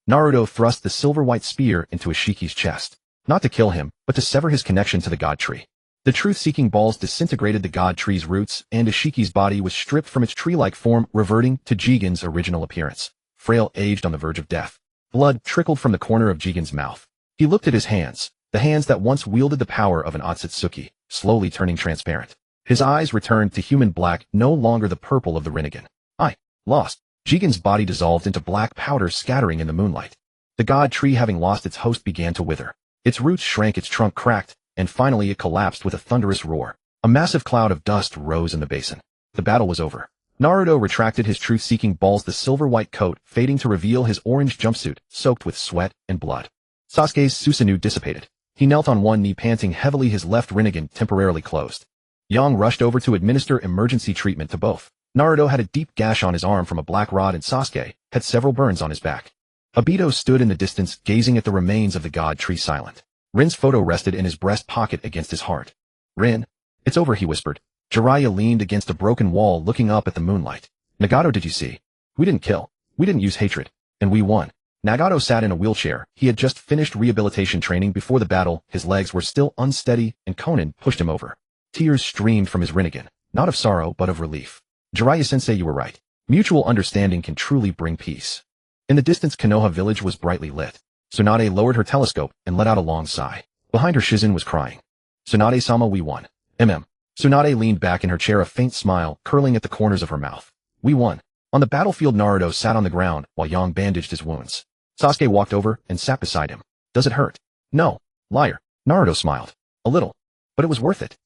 Naruto thrust the silver-white spear into Ishiki's chest. Not to kill him, but to sever his connection to the god tree. The truth-seeking balls disintegrated the god tree's roots, and Ishiki's body was stripped from its tree-like form, reverting to Jōgan's original appearance. Frail, aged, on the verge of death. Blood trickled from the corner of Jōgan's mouth. He looked at his hands, the hands that once wielded the power of an Akatsuki, slowly turning transparent. His eyes returned to human black, no longer the purple of the Rinnegan. I lost. Jōgan's body dissolved into black powder, scattering in the moonlight. The god tree, having lost its host, began to wither. Its roots shrank, its trunk cracked, and finally it collapsed with a thunderous roar. A massive cloud of dust rose in the basin. The battle was over. Naruto retracted his truth-seeking balls, the silver-white coat fading to reveal his orange jumpsuit, soaked with sweat and blood. Sasuke's Susanoo dissipated. He knelt on one knee, panting heavily, his left Rinnegan temporarily closed. Yang rushed over to administer emergency treatment to both. Naruto had a deep gash on his arm from a black rod, and Sasuke had several burns on his back. Obito stood in the distance, gazing at the remains of the god tree, silent. Rin's photo rested in his breast pocket against his heart. Rin, it's over, he whispered. Jiraiya leaned against a broken wall, looking up at the moonlight. Nagato, did you see? We didn't kill. We didn't use hatred. And we won. Nagato sat in a wheelchair. He had just finished rehabilitation training before the battle. His legs were still unsteady, and Konan pushed him over. Tears streamed from his Rinnegan, not of sorrow but of relief. Jiraiya-sensei, you were right. Mutual understanding can truly bring peace. In the distance, Konoha village was brightly lit. Tsunade lowered her telescope and let out a long sigh. Behind her, Shizen was crying. Tsunade-sama, we won. Tsunade leaned back in her chair, a faint smile curling at the corners of her mouth. We won. On the battlefield, Naruto sat on the ground while Yang bandaged his wounds. Sasuke walked over and sat beside him. Does it hurt? No. Liar. Naruto smiled. A little. But it was worth it.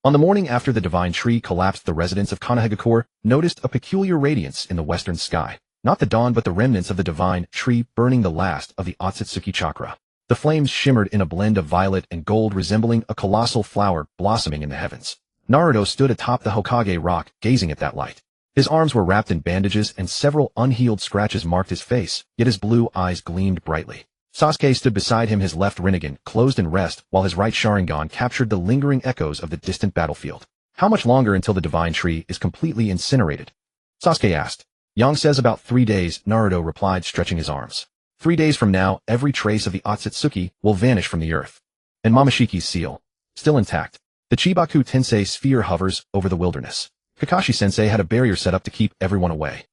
On the morning after the divine tree collapsed, the residents of Konohagakure noticed a peculiar radiance in the western sky. Not the dawn, but the remnants of the divine tree burning the last of the Akatsuki chakra. The flames shimmered in a blend of violet and gold, resembling a colossal flower blossoming in the heavens. Naruto stood atop the Hokage rock, gazing at that light. His arms were wrapped in bandages and several unhealed scratches marked his face, yet his blue eyes gleamed brightly. Sasuke stood beside him, his left Rinnegan closed in rest, while his right Sharingan captured the lingering echoes of the distant battlefield. How much longer until the divine tree is completely incinerated? Sasuke asked. Yang says about 3 days, Naruto replied, stretching his arms. 3 days from now, every trace of the Akatsuki will vanish from the earth. And Momoshiki's seal, still intact. The Chibaku Tensei sphere hovers over the wilderness. Kakashi-sensei had a barrier set up to keep everyone away.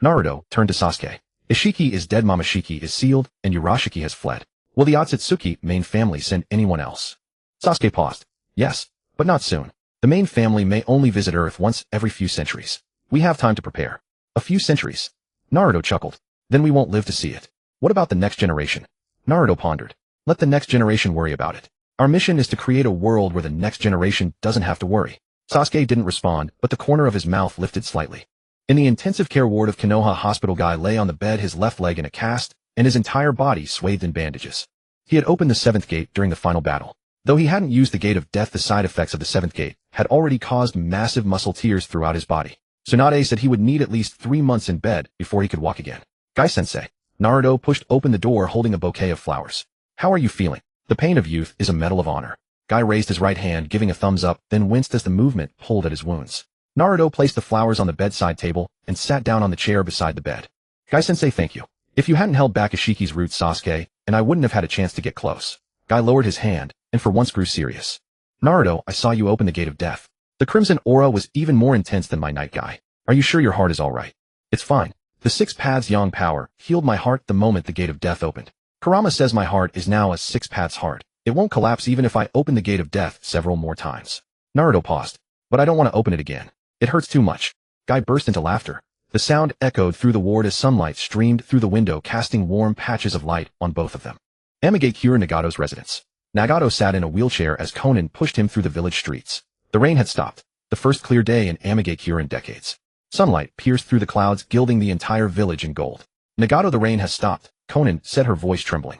Naruto turned to Sasuke. Ishiki is dead, Momoshiki is sealed, and Urashiki has fled. Will the Akatsuki main family send anyone else? Sasuke paused. Yes, but not soon. The main family may only visit Earth once every few centuries. We have time to prepare. A few centuries. Naruto chuckled. Then we won't live to see it. What about the next generation? Naruto pondered. Let the next generation worry about it. Our mission is to create a world where the next generation doesn't have to worry. Sasuke didn't respond, but the corner of his mouth lifted slightly. In the intensive care ward of Konoha Hospital, Guy lay on the bed, his left leg in a cast, and his entire body swathed in bandages. He had opened the 7th gate during the final battle. Though he hadn't used the gate of death, the side effects of the 7th gate had already caused massive muscle tears throughout his body. Tsunade said he would need at least 3 months in bed before he could walk again. Guy-sensei. Naruto pushed open the door, holding a bouquet of flowers. How are you feeling? The pain of youth is a medal of honor. Guy raised his right hand, giving a thumbs up, then winced as the movement pulled at his wounds. Naruto placed the flowers on the bedside table and sat down on the chair beside the bed. Guy-sensei, thank you. If you hadn't held back Ishiki's roots, Sasuke, and I wouldn't have had a chance to get close. Guy lowered his hand, and for once grew serious. Naruto, I saw you open the gate of death. The crimson aura was even more intense than my night, Guy. Are you sure your heart is all right? It's fine. The 6 paths Yang power healed my heart the moment the gate of death opened. Kurama says my heart is now a 6 paths heart. It won't collapse even if I open the gate of death several more times. Naruto paused. But I don't want to open it again. It hurts too much. Guy burst into laughter. The sound echoed through the ward as sunlight streamed through the window, casting warm patches of light on both of them. Mangekyō, Nagato's residence. Nagato sat in a wheelchair as Konan pushed him through the village streets. The rain had stopped. The first clear day in Mangekyō in decades. Sunlight pierced through the clouds, gilding the entire village in gold. Nagato, the rain has stopped, Konan said, her voice trembling.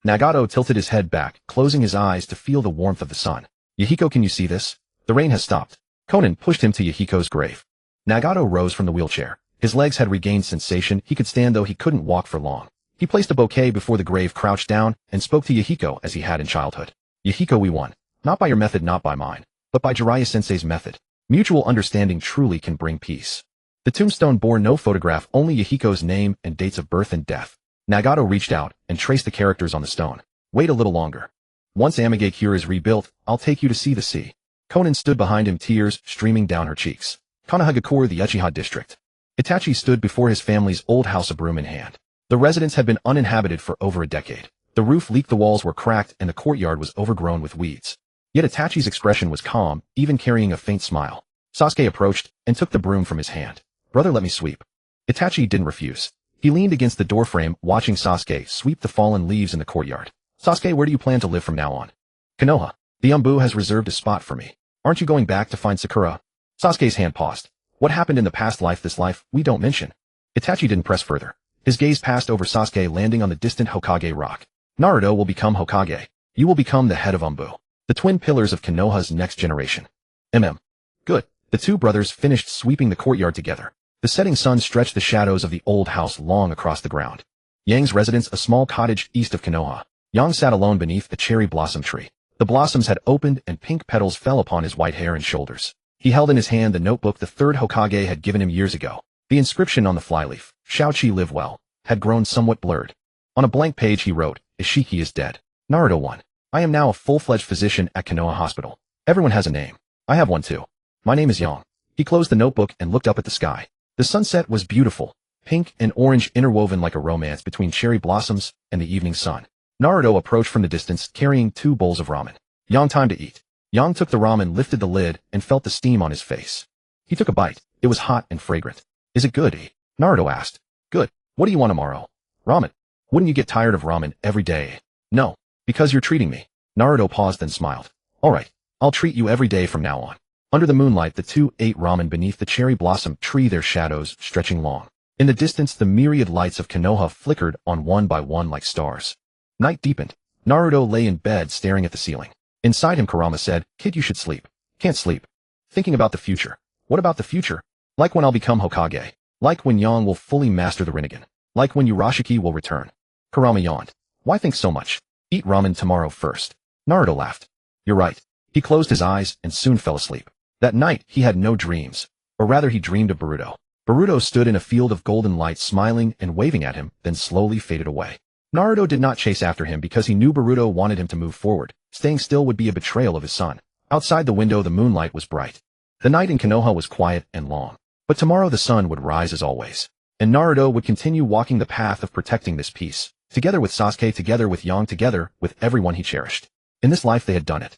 Nagato tilted his head back, closing his eyes to feel the warmth of the sun. Yahiko, can you see this? The rain has stopped. Konan pushed him to Yahiko's grave. Nagato rose from the wheelchair. His legs had regained sensation. He could stand, though he couldn't walk for long. He placed a bouquet before the grave, crouched down, and spoke to Yahiko as he had in childhood. Yahiko, we won. Not by your method, not by mine, but by Jiraiya-sensei's method. Mutual understanding truly can bring peace. The tombstone bore no photograph, only Yahiko's name and dates of birth and death. Nagato reached out and traced the characters on the stone. Wait a little longer. Once Mangekyō is rebuilt, I'll take you to see the sea. Konan stood behind him, tears streaming down her cheeks. Konohagakure, the Uchiha district. Itachi stood before his family's old house, a broom in hand. The residence had been uninhabited for over a decade. The roof leaked, the walls were cracked, and the courtyard was overgrown with weeds. Yet Itachi's expression was calm, even carrying a faint smile. Sasuke approached and took the broom from his hand. Brother, let me sweep. Itachi didn't refuse. He leaned against the doorframe, watching Sasuke sweep the fallen leaves in the courtyard. Sasuke, where do you plan to live from now on? Konoha. The Umbu has reserved a spot for me. Aren't you going back to find Sakura? Sasuke's hand paused. What happened in the past life this life, we don't mention. Itachi didn't press further. His gaze passed over Sasuke, landing on the distant Hokage rock. Naruto will become Hokage. You will become the head of Umbu, the twin pillars of Konoha's next generation. Good. The two brothers finished sweeping the courtyard together. The setting sun stretched the shadows of the old house long across the ground. Yang's residence, a small cottage east of Konoha. Yang sat alone beneath a cherry blossom tree. The blossoms had opened and pink petals fell upon his white hair and shoulders. He held in his hand the notebook the third Hokage had given him years ago. The inscription on the flyleaf, Shaoqi live well, had grown somewhat blurred. On a blank page he wrote, Ishiki is dead. Naruto 1. I am now a full-fledged physician at Konoha Hospital. Everyone has a name. I have one too. My name is Yang. He closed the notebook and looked up at the sky. The sunset was beautiful, pink and orange interwoven like a romance between cherry blossoms and the evening sun. Naruto approached from the distance, carrying 2 bowls of ramen. Yang, time to eat. Yang took the ramen, lifted the lid, and felt the steam on his face. He took a bite. It was hot and fragrant. Is it good, Naruto asked. Good. What do you want tomorrow? Ramen. Wouldn't you get tired of ramen every day? No. Because you're treating me. Naruto paused then smiled. Alright. I'll treat you every day from now on. Under the moonlight, the two ate ramen beneath the cherry blossom tree, their shadows stretching long. In the distance, the myriad lights of Konoha flickered on one by one like stars. Night deepened. Naruto lay in bed staring at the ceiling. Inside him, Kurama said, Kid, you should sleep. Can't sleep. Thinking about the future. What about the future? Like when I'll become Hokage. Like when Yang will fully master the Rinnegan. Like when Urashiki will return. Kurama yawned. Why think so much? Eat ramen tomorrow first. Naruto laughed. You're right. He closed his eyes and soon fell asleep. That night, he had no dreams. Or rather, he dreamed of Boruto. Boruto stood in a field of golden light, smiling and waving at him, then slowly faded away. Naruto did not chase after him because he knew Boruto wanted him to move forward. Staying still would be a betrayal of his son. Outside the window, the moonlight was bright. The night in Konoha was quiet and long. But tomorrow the sun would rise as always. And Naruto would continue walking the path of protecting this peace. Together with Sasuke, together with Yang, together with everyone he cherished. In this life they had done it.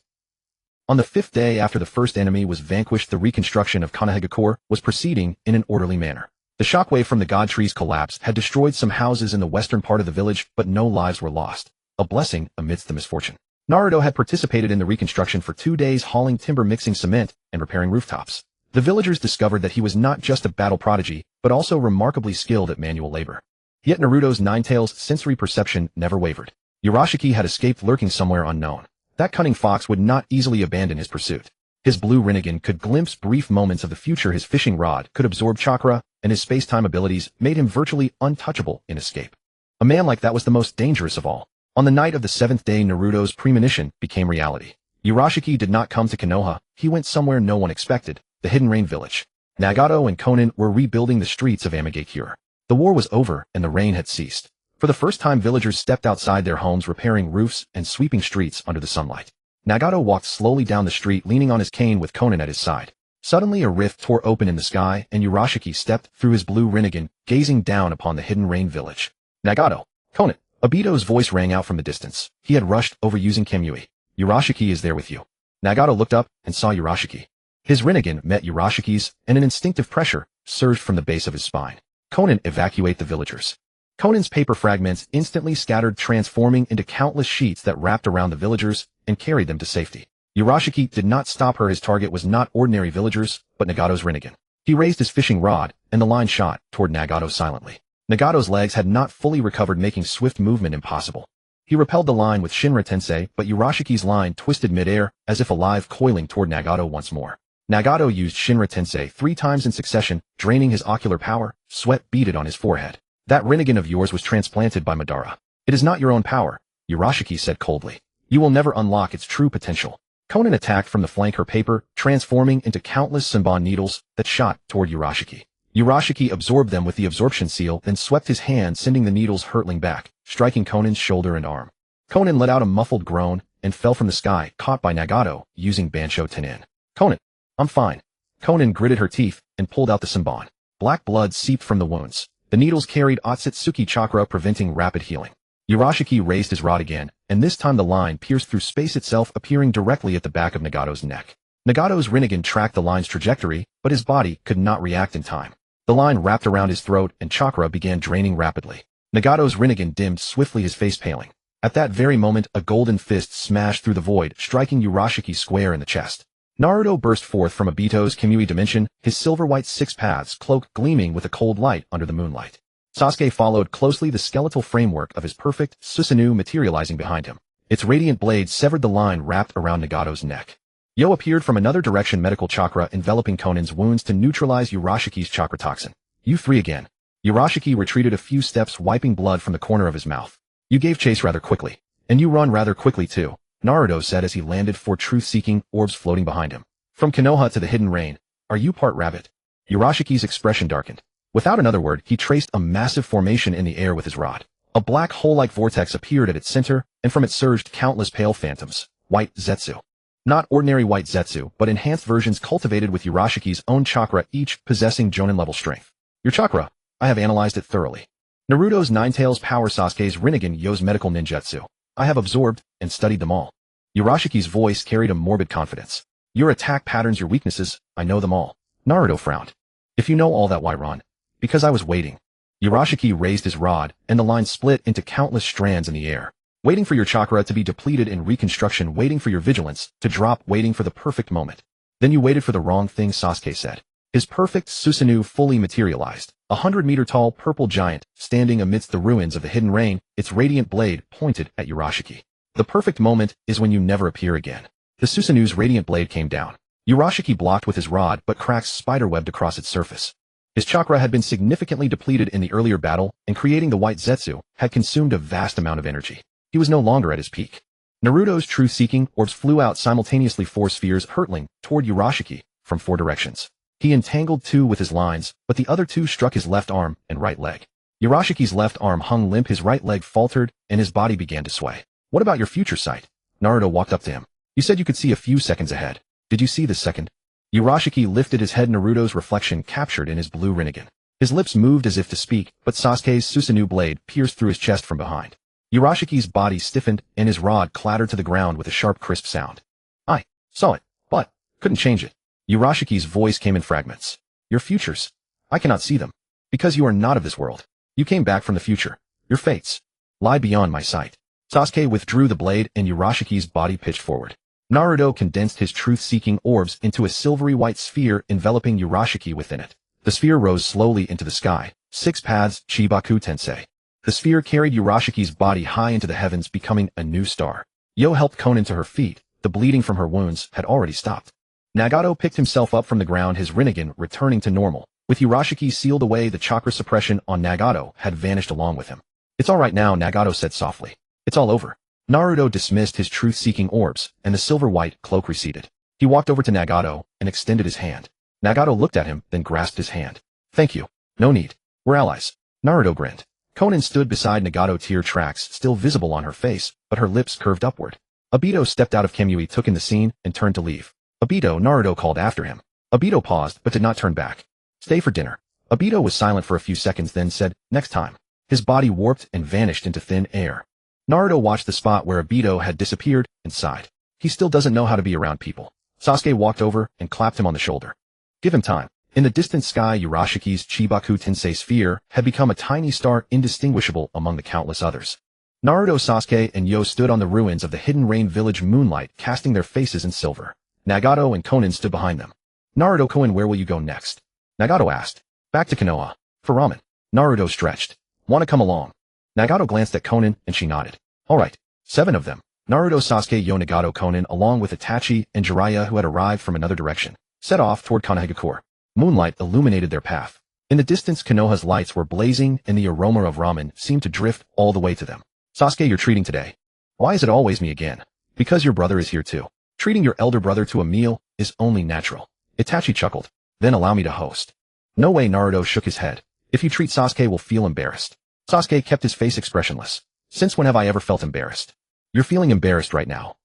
On the 5th day after the first enemy was vanquished, the reconstruction of Konohagakure was proceeding in an orderly manner. The shockwave from the god tree's collapse had destroyed some houses in the western part of the village, but no lives were lost. A blessing amidst the misfortune. Naruto had participated in the reconstruction for 2 days, hauling timber, mixing cement, and repairing rooftops. The villagers discovered that he was not just a battle prodigy, but also remarkably skilled at manual labor. Yet Naruto's Ninetales' sensory perception never wavered. Urashiki had escaped, lurking somewhere unknown. That cunning fox would not easily abandon his pursuit. His blue Rinnegan could glimpse brief moments of the future. His fishing rod could absorb chakra, and his space-time abilities made him virtually untouchable in escape. A man like that was the most dangerous of all. On the night of the 7th day, Naruto's premonition became reality. Urashiki did not come to Konoha. He went somewhere no one expected, the Hidden Rain village. Nagato and Konan were rebuilding the streets of Mangekyō. The war was over and the rain had ceased. For the first time, villagers stepped outside their homes, repairing roofs and sweeping streets under the sunlight. Nagato walked slowly down the street, leaning on his cane with Konan at his side. Suddenly a rift tore open in the sky, and Urashiki stepped through his blue Rinnegan, gazing down upon the Hidden Rain village. Nagato! Konan! Obito's voice rang out from the distance. He had rushed over using Kamui. Urashiki is there with you. Nagato looked up and saw Urashiki. His Rinnegan met Urashiki's, and an instinctive pressure surged from the base of his spine. Konan, evacuate the villagers. Konan's paper fragments instantly scattered, transforming into countless sheets that wrapped around the villagers and carried them to safety. Urashiki did not stop her. His target was not ordinary villagers, but Nagato's Rinnegan. He raised his fishing rod, and the line shot toward Nagato silently. Nagato's legs had not fully recovered, making swift movement impossible. He repelled the line with Shinra Tensei, but Urashiki's line twisted midair, as if alive, coiling toward Nagato once more. Nagato used Shinra Tensei 3 times in succession, draining his ocular power. Sweat beaded on his forehead. That Rinnegan of yours was transplanted by Madara. It is not your own power, Urashiki said coldly. You will never unlock its true potential. Konan attacked from the flank, her paper transforming into countless Senbon needles that shot toward Urashiki. Urashiki absorbed them with the absorption seal, then swept his hand, sending the needles hurtling back, striking Konan's shoulder and arm. Konan let out a muffled groan and fell from the sky, caught by Nagato using Bansho Tenin. Konan! I'm fine. Konan gritted her teeth and pulled out the Senbon. Black blood seeped from the wounds. The needles carried Otsutsuki chakra, preventing rapid healing. Urashiki raised his rod again, and this time the line pierced through space itself, appearing directly at the back of Nagato's neck. Nagato's Rinnegan tracked the line's trajectory, but his body could not react in time. The line wrapped around his throat, and chakra began draining rapidly. Nagato's Rinnegan dimmed swiftly, his face paling. At that very moment, a golden fist smashed through the void, striking Urashiki square in the chest. Naruto burst forth from Obito's Kamui dimension, his silver-white six paths cloak gleaming with a cold light under the moonlight. Sasuke followed closely the skeletal framework of his perfect Susanoo materializing behind him. Its radiant blade severed the line wrapped around Nagato's neck. Yo appeared from another direction, medical chakra enveloping Konan's wounds to neutralize Urashiki's chakra toxin. You three again. Urashiki retreated a few steps, wiping blood from the corner of his mouth. You gave chase rather quickly. And you run rather quickly too, Naruto said as he landed for truth-seeking orbs floating behind him. From Konoha to the hidden rain, are you part rabbit? Urashiki's expression darkened. Without another word, he traced a massive formation in the air with his rod. A black hole-like vortex appeared at its center, and from it surged countless pale phantoms, white Zetsu. Not ordinary white Zetsu, but enhanced versions cultivated with Urashiki's own chakra, each possessing Jonin-level strength. Your chakra, I have analyzed it thoroughly. Naruto's Ninetales power, Sasuke's Rinnegan, Yo's medical ninjutsu. I have absorbed and studied them all. Urashiki's voice carried a morbid confidence. Your attack patterns, your weaknesses, I know them all. Naruto frowned. If you know all that, why run? Because I was waiting. Urashiki raised his rod, and the line split into countless strands in the air. Waiting for your chakra to be depleted in reconstruction, waiting for your vigilance to drop, waiting for the perfect moment. Then you waited for the wrong thing, Sasuke said. His perfect Susanoo fully materialized. 100-meter-tall purple giant, standing amidst the ruins of the hidden rain, its radiant blade pointed at Urashiki. The perfect moment is when you never appear again. The Susanoo's radiant blade came down. Urashiki blocked with his rod, but cracks spiderwebbed across its surface. His chakra had been significantly depleted in the earlier battle, and creating the white Zetsu had consumed a vast amount of energy. He was no longer at his peak. Naruto's truth-seeking orbs flew out simultaneously, four spheres hurtling toward Urashiki from four directions. He entangled two with his lines, but the other two struck his left arm and right leg. Urashiki's left arm hung limp, his right leg faltered, and his body began to sway. What about your future sight? Naruto walked up to him. You said you could see a few seconds ahead. Did you see the second? Urashiki lifted his head, Naruto's reflection captured in his blue Rinnegan. His lips moved as if to speak, but Sasuke's Susanoo blade pierced through his chest from behind. Urashiki's body stiffened, and his rod clattered to the ground with a sharp, crisp sound. I saw it, but couldn't change it. Urashiki's voice came in fragments. Your futures. I cannot see them. Because you are not of this world. You came back from the future. Your fates lie beyond my sight. Sasuke withdrew the blade, and Urashiki's body pitched forward. Naruto condensed his truth-seeking orbs into a silvery white sphere enveloping Urashiki within it. The sphere rose slowly into the sky. 6 paths, Chibaku Tensei. The sphere carried Urashiki's body high into the heavens, becoming a new star. Yo helped Konan to her feet. The bleeding from her wounds had already stopped. Nagato picked himself up from the ground, his Rinnegan returning to normal. With Urashiki sealed away, the chakra suppression on Nagato had vanished along with him. It's all right now, Nagato said softly. It's all over. Naruto dismissed his truth-seeking orbs, and the silver-white cloak receded. He walked over to Nagato and extended his hand. Nagato looked at him, then grasped his hand. Thank you. No need. We're allies. Naruto grinned. Konan stood beside Nagato, tear tracks still visible on her face, but her lips curved upward. Obito stepped out of Kamui, took in the scene, and turned to leave. Obito, Naruto called after him. Obito paused, but did not turn back. Stay for dinner. Obito was silent for a few seconds, then said, next time. His body warped and vanished into thin air. Naruto watched the spot where Obito had disappeared and sighed. He still doesn't know how to be around people. Sasuke walked over and clapped him on the shoulder. Give him time. In the distant sky, Urashiki's Chibaku Tensei sphere had become a tiny star indistinguishable among the countless others. Naruto, Sasuke, and Yo stood on the ruins of the hidden rain village, moonlight casting their faces in silver. Nagato and Konan stood behind them. Naruto, Konan, where will you go next? Nagato asked. Back to Konoha. For ramen. Naruto stretched. Want to come along? Nagato glanced at Konan, and she nodded. All right. 7 of them. Naruto, Sasuke, Yo, Nagato, Konan, along with Itachi and Jiraiya, who had arrived from another direction, set off toward Konohagakure. Moonlight illuminated their path. In the distance, Konoha's lights were blazing, and the aroma of ramen seemed to drift all the way to them. Sasuke, you're treating today. Why is it always me again? Because your brother is here too. Treating your elder brother to a meal is only natural. Itachi chuckled. Then allow me to host. No way, Naruto shook his head. If you treat Sasuke, will feel embarrassed. Sasuke kept his face expressionless. Since when have I ever felt embarrassed? You're feeling embarrassed right now.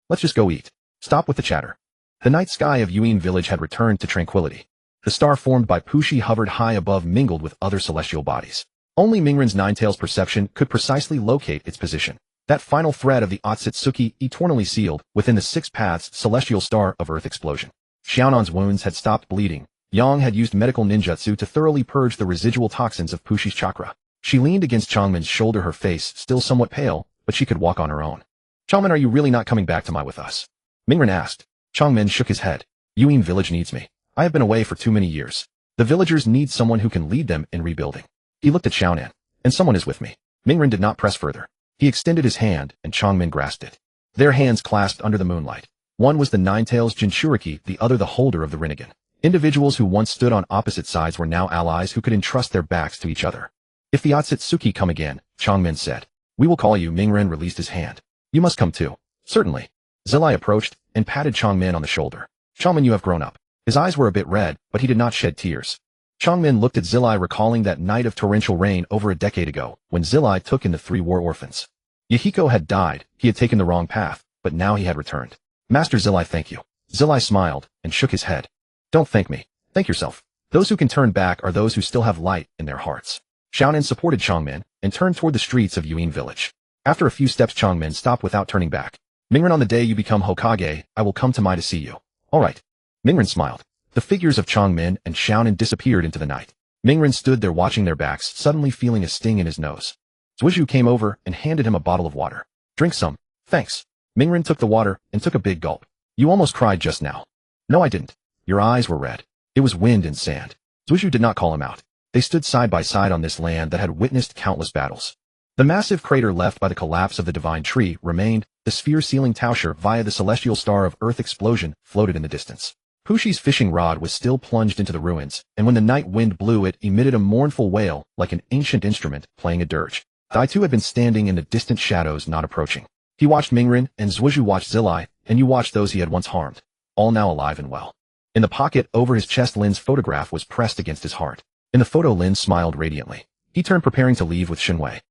Let's just go eat. Stop with the chatter. The night sky of Yuin village had returned to tranquility. The star formed by Pushi hovered high above, mingled with other celestial bodies. Only Mingren's Ninetales perception could precisely locate its position. That final thread of the Akatsuki, eternally sealed within the 6 paths celestial star of Earth explosion. Xiaonan's wounds had stopped bleeding. Yang had used medical ninjutsu to thoroughly purge the residual toxins of Pushi's chakra. She leaned against Changmin's shoulder, her face still somewhat pale, but she could walk on her own. Changmin, are you really not coming back to with us? Mingren asked. Changmin shook his head. Yuin village needs me. I have been away for too many years. The villagers need someone who can lead them in rebuilding. He looked at Xiaonan. And someone is with me. Mingren did not press further. He extended his hand, and Changmin grasped it. Their hands clasped under the moonlight. One was the Nine-Tails Jinchuriki, the other the holder of the Rasengan. Individuals who once stood on opposite sides were now allies who could entrust their backs to each other. If the Akatsuki come again, Changmin said, we will call you. Mingren released his hand. You must come too. Certainly. Zilai approached and patted Changmin on the shoulder. Changmin, you have grown up. His eyes were a bit red, but he did not shed tears. Changmin looked at Zilai, recalling that night of torrential rain over a decade ago, when Zilai took in the 3 war orphans. Yahiko had died, he had taken the wrong path, but now he had returned. Master Zilai, thank you. Zilai smiled and shook his head. Don't thank me. Thank yourself. Those who can turn back are those who still have light in their hearts. Xiaonan supported Changmin and turned toward the streets of Yuin village. After a few steps, Changmin stopped without turning back. Mingren, on the day you become Hokage, I will come to Mai to see you. All right. Mingren smiled. The figures of Changmin and Xiaonan disappeared into the night. Mingren stood there watching their backs, suddenly feeling a sting in his nose. Zhuju came over and handed him a bottle of water. Drink some. Thanks. Mingren took the water and took a big gulp. You almost cried just now. No, I didn't. Your eyes were red. It was wind and sand. Zhuju did not call him out. They stood side by side on this land that had witnessed countless battles. The massive crater left by the collapse of the divine tree remained. The sphere-sealing Tauscher via the celestial star of Earth explosion floated in the distance. Pushi's fishing rod was still plunged into the ruins, and when the night wind blew it emitted a mournful wail like an ancient instrument playing a dirge. Daitu had been standing in the distant shadows, not approaching. He watched Mingren, and Zhuju watched Zilai, and you watched those he had once harmed, all now alive and well. In the pocket over his chest, Lin's photograph was pressed against his heart. In the photo, Lin smiled radiantly. He turned, preparing to leave with Shinwei.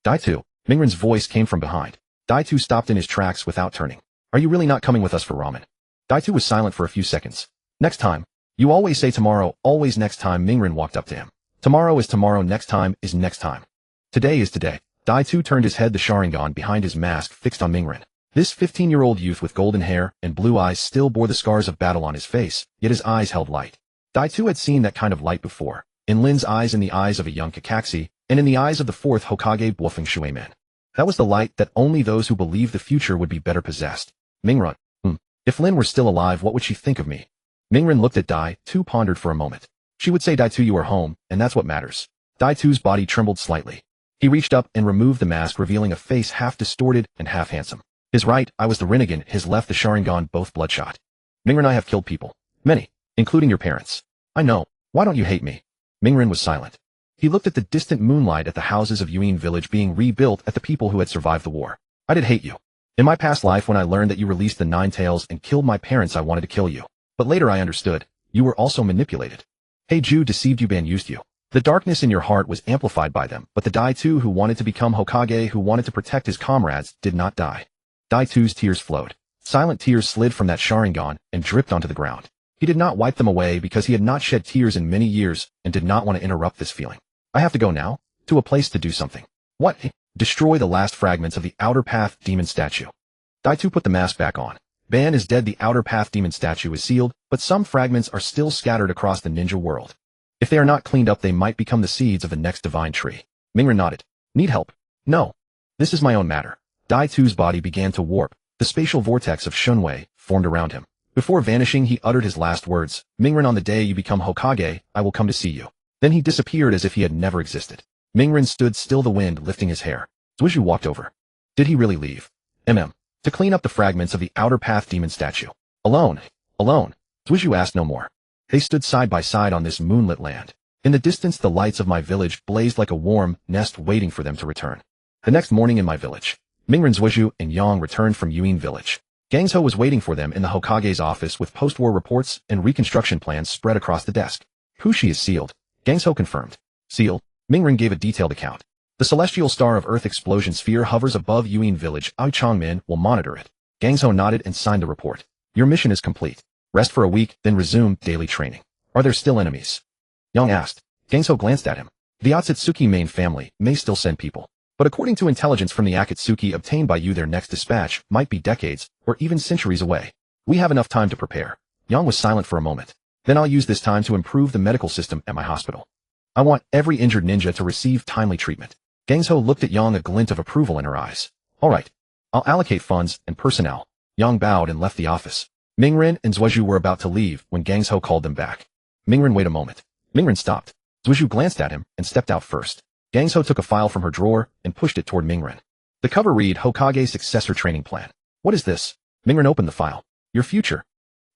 Daitu, Mingren's voice came from behind. Daitu stopped in his tracks without turning. Are you really not coming with us for ramen? Daitu was silent for a few seconds. Next time. You always say tomorrow, always next time. Mingren walked up to him. Tomorrow is tomorrow, next time is next time. Today is today. Daitu turned his head, the Sharingan behind his mask fixed on Mingren. This 15-year-old youth with golden hair and blue eyes still bore the scars of battle on his face, yet his eyes held light. Daitu had seen that kind of light before. In Lin's eyes, in the eyes of a young Kakashi, and in the eyes of the 4th Hokage Bluffing Shueman. That was the light that only those who believed the future would be better possessed. Mingren. If Lin were still alive, what would she think of me? Mingren looked at Daitu, pondered for a moment. She would say, Daitu, you are home, and that's what matters. Daitu's body trembled slightly. He reached up and removed the mask, revealing a face half distorted and half handsome. His right eye was the Rasengan, his left the Sharingan, both bloodshot. Mingren, I have killed people. Many. Including your parents. I know. Why don't you hate me? Mingren was silent. He looked at the distant moonlight, at the houses of Yuin village being rebuilt, at the people who had survived the war. I did hate you. In my past life, when I learned that you released the 9 tails and killed my parents, I wanted to kill you. But later I understood. You were also manipulated. Heiju deceived you, Ban used you. The darkness in your heart was amplified by them, but the Daitu who wanted to become Hokage, who wanted to protect his comrades, did not die. Daitu's tears flowed. Silent tears slid from that Sharingan and dripped onto the ground. He did not wipe them away because he had not shed tears in many years and did not want to interrupt this feeling. I have to go now? To a place to do something. What? Destroy the last fragments of the Outer Path demon statue. Daitu put the mask back on. Ban is dead. The Outer Path demon statue is sealed, but some fragments are still scattered across the ninja world. If they are not cleaned up, they might become the seeds of the next divine tree. Mingren nodded. Need help? No. This is my own matter. Daitu's body began to warp. The spatial vortex of Shunwei formed around him. Before vanishing, he uttered his last words. Mingren, on the day you become Hokage, I will come to see you. Then he disappeared as if he had never existed. Mingren stood still, the wind lifting his hair. Zhuju walked over. Did he really leave? To clean up the fragments of the Outer Path demon statue. Alone. Zhuju asked no more. They stood side by side on this moonlit land. In the distance, the lights of my village blazed like a warm nest waiting for them to return. The next morning in my village, Mingren, Zhuju, and Yang returned from Yuin village. Gangzhou was waiting for them in the Hokage's office with post-war reports and reconstruction plans spread across the desk. Pushi is sealed. Gangzhou confirmed. Sealed. Mingren gave a detailed account. The celestial star of Earth explosion sphere hovers above Yuin village. Ai Changmin will monitor it. Gangzhou nodded and signed the report. Your mission is complete. Rest for a week, then resume daily training. Are there still enemies? Yang asked. Gangzhou glanced at him. The Akatsuki main family may still send people. But according to intelligence from the Akatsuki obtained by you, their next dispatch might be decades or even centuries away. We have enough time to prepare. Yang was silent for a moment. Then I'll use this time to improve the medical system at my hospital. I want every injured ninja to receive timely treatment. Gangzhou looked at Yang, a glint of approval in her eyes. All right. I'll allocate funds and personnel. Yang bowed and left the office. Mingren and Zhuozhu were about to leave when Gangzhou called them back. Mingren, wait a moment. Mingren stopped. Zhuozhu glanced at him and stepped out first. Gangzhou took a file from her drawer and pushed it toward Mingren. The cover read Hokage Successor Training Plan. What is this? Mingren opened the file. Your future.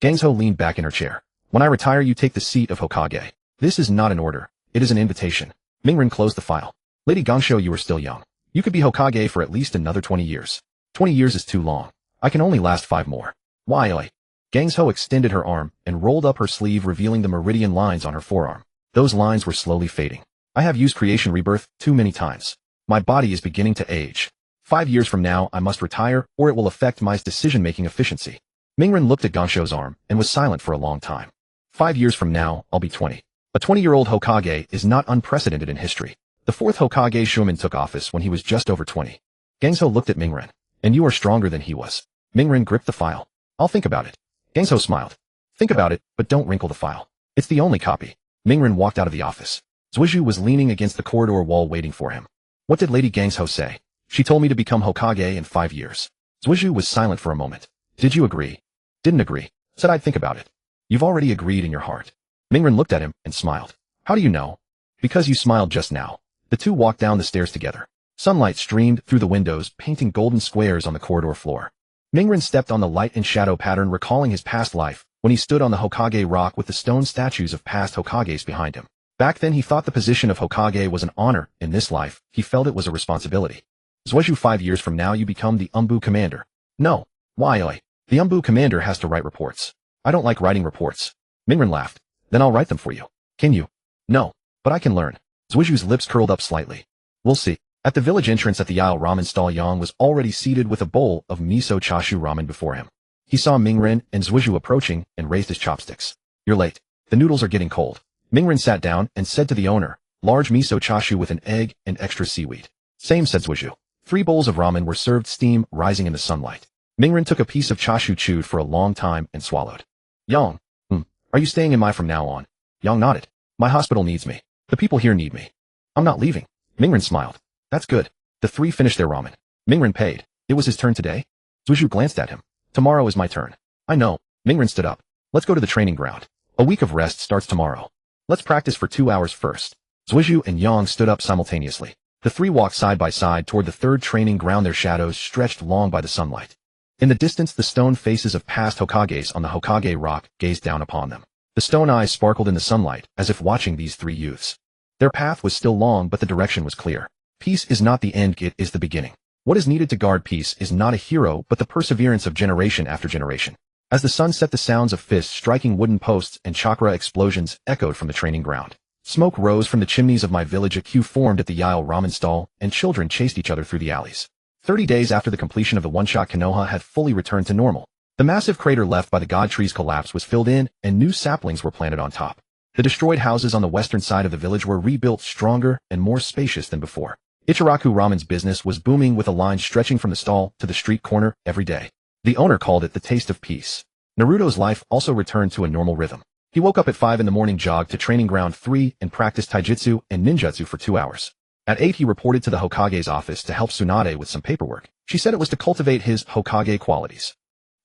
Gangzhou leaned back in her chair. When I retire, you take the seat of Hokage. This is not an order. It is an invitation. Mingren closed the file. Lady Gangzhou, you are still young. You could be Hokage for at least another 20 years. 20 years is too long. I can only last 5 more. Why? Gangzhou extended her arm and rolled up her sleeve, revealing the meridian lines on her forearm. Those lines were slowly fading. I have used creation rebirth too many times. My body is beginning to age. 5 years from now, I must retire, or it will affect my decision-making efficiency. Mingren looked at Gangzhou's arm and was silent for a long time. 5 years from now, I'll be 20. A 20-year-old Hokage is not unprecedented in history. The 4th Hokage Shumen took office when he was just over 20. Gangzhou looked at Mingren. And you are stronger than he was. Mingren gripped the file. I'll think about it. Gangzhou smiled. Think about it, but don't wrinkle the file. It's the only copy. Mingren walked out of the office. Zhuozhu was leaning against the corridor wall waiting for him. What did Lady Gangzhou say? She told me to become Hokage in 5 years. Zhuozhu was silent for a moment. Did you agree? Didn't agree. Said I'd think about it. You've already agreed in your heart. Mingren looked at him and smiled. How do you know? Because you smiled just now. The two walked down the stairs together. Sunlight streamed through the windows, painting golden squares on the corridor floor. Mingren stepped on the light and shadow pattern, recalling his past life, when he stood on the Hokage rock with the stone statues of past Hokages behind him. Back then he thought the position of Hokage was an honor. In this life, he felt it was a responsibility. Zhuozhu, 5 years from now you become the Umbu commander. No. Why? The Umbu commander has to write reports. I don't like writing reports. Mingren laughed. Then I'll write them for you. Can you? No. But I can learn. Zhuozhu's lips curled up slightly. We'll see. At the village entrance at the Yao ramen stall, Yang was already seated with a bowl of miso chashu ramen before him. He saw Mingren and Zhuozhu approaching and raised his chopsticks. You're late. The noodles are getting cold. Mingren sat down and said to the owner, large miso chashu with an egg and extra seaweed. Same, said Zhuozhu. 3 bowls of ramen were served, steam rising in the sunlight. Mingren took a piece of chashu, chewed for a long time, and swallowed. Yang, are you staying in my from now on? Yang nodded. My hospital needs me. The people here need me. I'm not leaving. Mingren smiled. That's good. The 3 finished their ramen. Mingren paid. It was his turn today? Zhuozhu glanced at him. Tomorrow is my turn. I know. Mingren stood up. Let's go to the training ground. A week of rest starts tomorrow. Let's practice for 2 hours first. Zhuozhu and Yang stood up simultaneously. The 3 walked side by side toward the 3rd training ground, their shadows stretched long by the sunlight. In the distance, the stone faces of past Hokages on the Hokage rock gazed down upon them. The stone eyes sparkled in the sunlight, as if watching these 3 youths. Their path was still long, but the direction was clear. Peace is not the end, it is the beginning. What is needed to guard peace is not a hero, but the perseverance of generation after generation. As the sun set, the sounds of fists striking wooden posts and chakra explosions echoed from the training ground. Smoke rose from the chimneys of my village. A queue formed at the Yao ramen stall, and children chased each other through the alleys. 30 days after the completion of the one-shot, Konoha had fully returned to normal. The massive crater left by the god tree's collapse was filled in, and new saplings were planted on top. The destroyed houses on the western side of the village were rebuilt, stronger and more spacious than before. Ichiraku Ramen's business was booming, with a line stretching from the stall to the street corner every day. The owner called it the taste of peace. Naruto's life also returned to a normal rhythm. He woke up at 5 in the morning, jogged to training ground 3, and practiced taijutsu and ninjutsu for 2 hours. At 8 he reported to the Hokage's office to help Tsunade with some paperwork. She said it was to cultivate his Hokage qualities.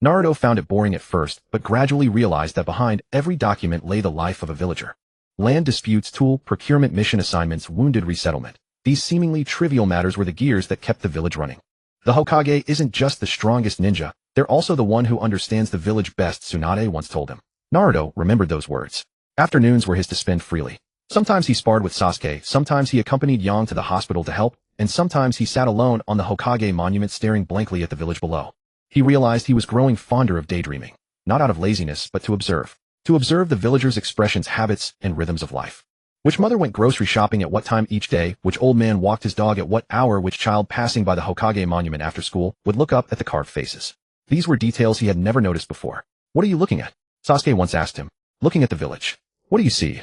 Naruto found it boring at first, but gradually realized that behind every document lay the life of a villager. Land disputes, tool procurement, mission assignments, wounded resettlement. These seemingly trivial matters were the gears that kept the village running. The Hokage isn't just the strongest ninja, they're also the one who understands the village best, Tsunade once told him. Naruto remembered those words. Afternoons were his to spend freely. Sometimes he sparred with Sasuke, sometimes he accompanied Yang to the hospital to help, and sometimes he sat alone on the Hokage monument staring blankly at the village below. He realized he was growing fonder of daydreaming, not out of laziness but to observe. To observe the villagers' expressions, habits, and rhythms of life. Which mother went grocery shopping at what time each day, which old man walked his dog at what hour, which child passing by the Hokage monument after school would look up at the carved faces. These were details he had never noticed before. What are you looking at? Sasuke once asked him. Looking at the village. What do you see?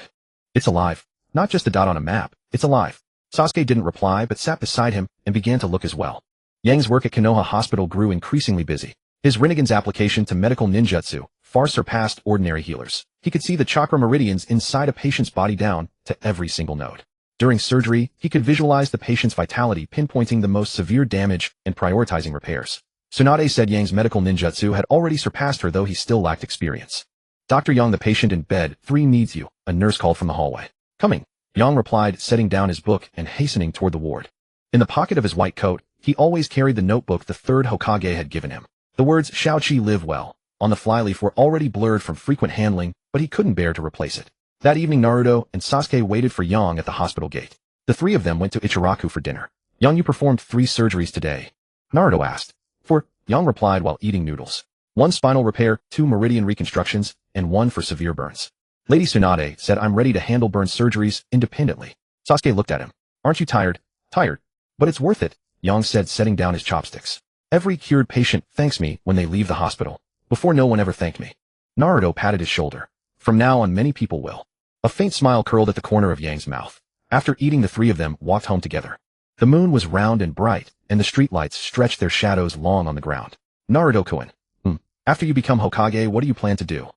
It's alive. Not just a dot on a map, it's alive. Sasuke didn't reply but sat beside him and began to look as well. Yang's work at Konoha Hospital grew increasingly busy. His Rinnegan's application to medical ninjutsu far surpassed ordinary healers. He could see the chakra meridians inside a patient's body down to every single node. During surgery, he could visualize the patient's vitality, pinpointing the most severe damage and prioritizing repairs. Tsunade said Yang's medical ninjutsu had already surpassed her, though he still lacked experience. Dr. Yang, the patient in bed 3 needs you, a nurse called from the hallway. Coming, Yang replied, setting down his book and hastening toward the ward. In the pocket of his white coat, he always carried the notebook the third Hokage had given him. The words Shao-Chi live well on the flyleaf were already blurred from frequent handling, but he couldn't bear to replace it. That evening, Naruto and Sasuke waited for Yang at the hospital gate. The 3 of them went to Ichiraku for dinner. Yang, you performed 3 surgeries today? Naruto asked. 4, Yang replied while eating noodles. 1 spinal repair, 2 meridian reconstructions, and 1 for severe burns. Lady Tsunade said I'm ready to handle burn surgeries independently. Sasuke looked at him. Aren't you tired? Tired. But it's worth it, Yang said, setting down his chopsticks. Every cured patient thanks me when they leave the hospital. Before, no one ever thanked me. Naruto patted his shoulder. From now on, many people will. A faint smile curled at the corner of Yang's mouth. After eating, the 3 of them walked home together. The moon was round and bright, and the streetlights stretched their shadows long on the ground. Naruto-kun. After you become Hokage, what do you plan to do?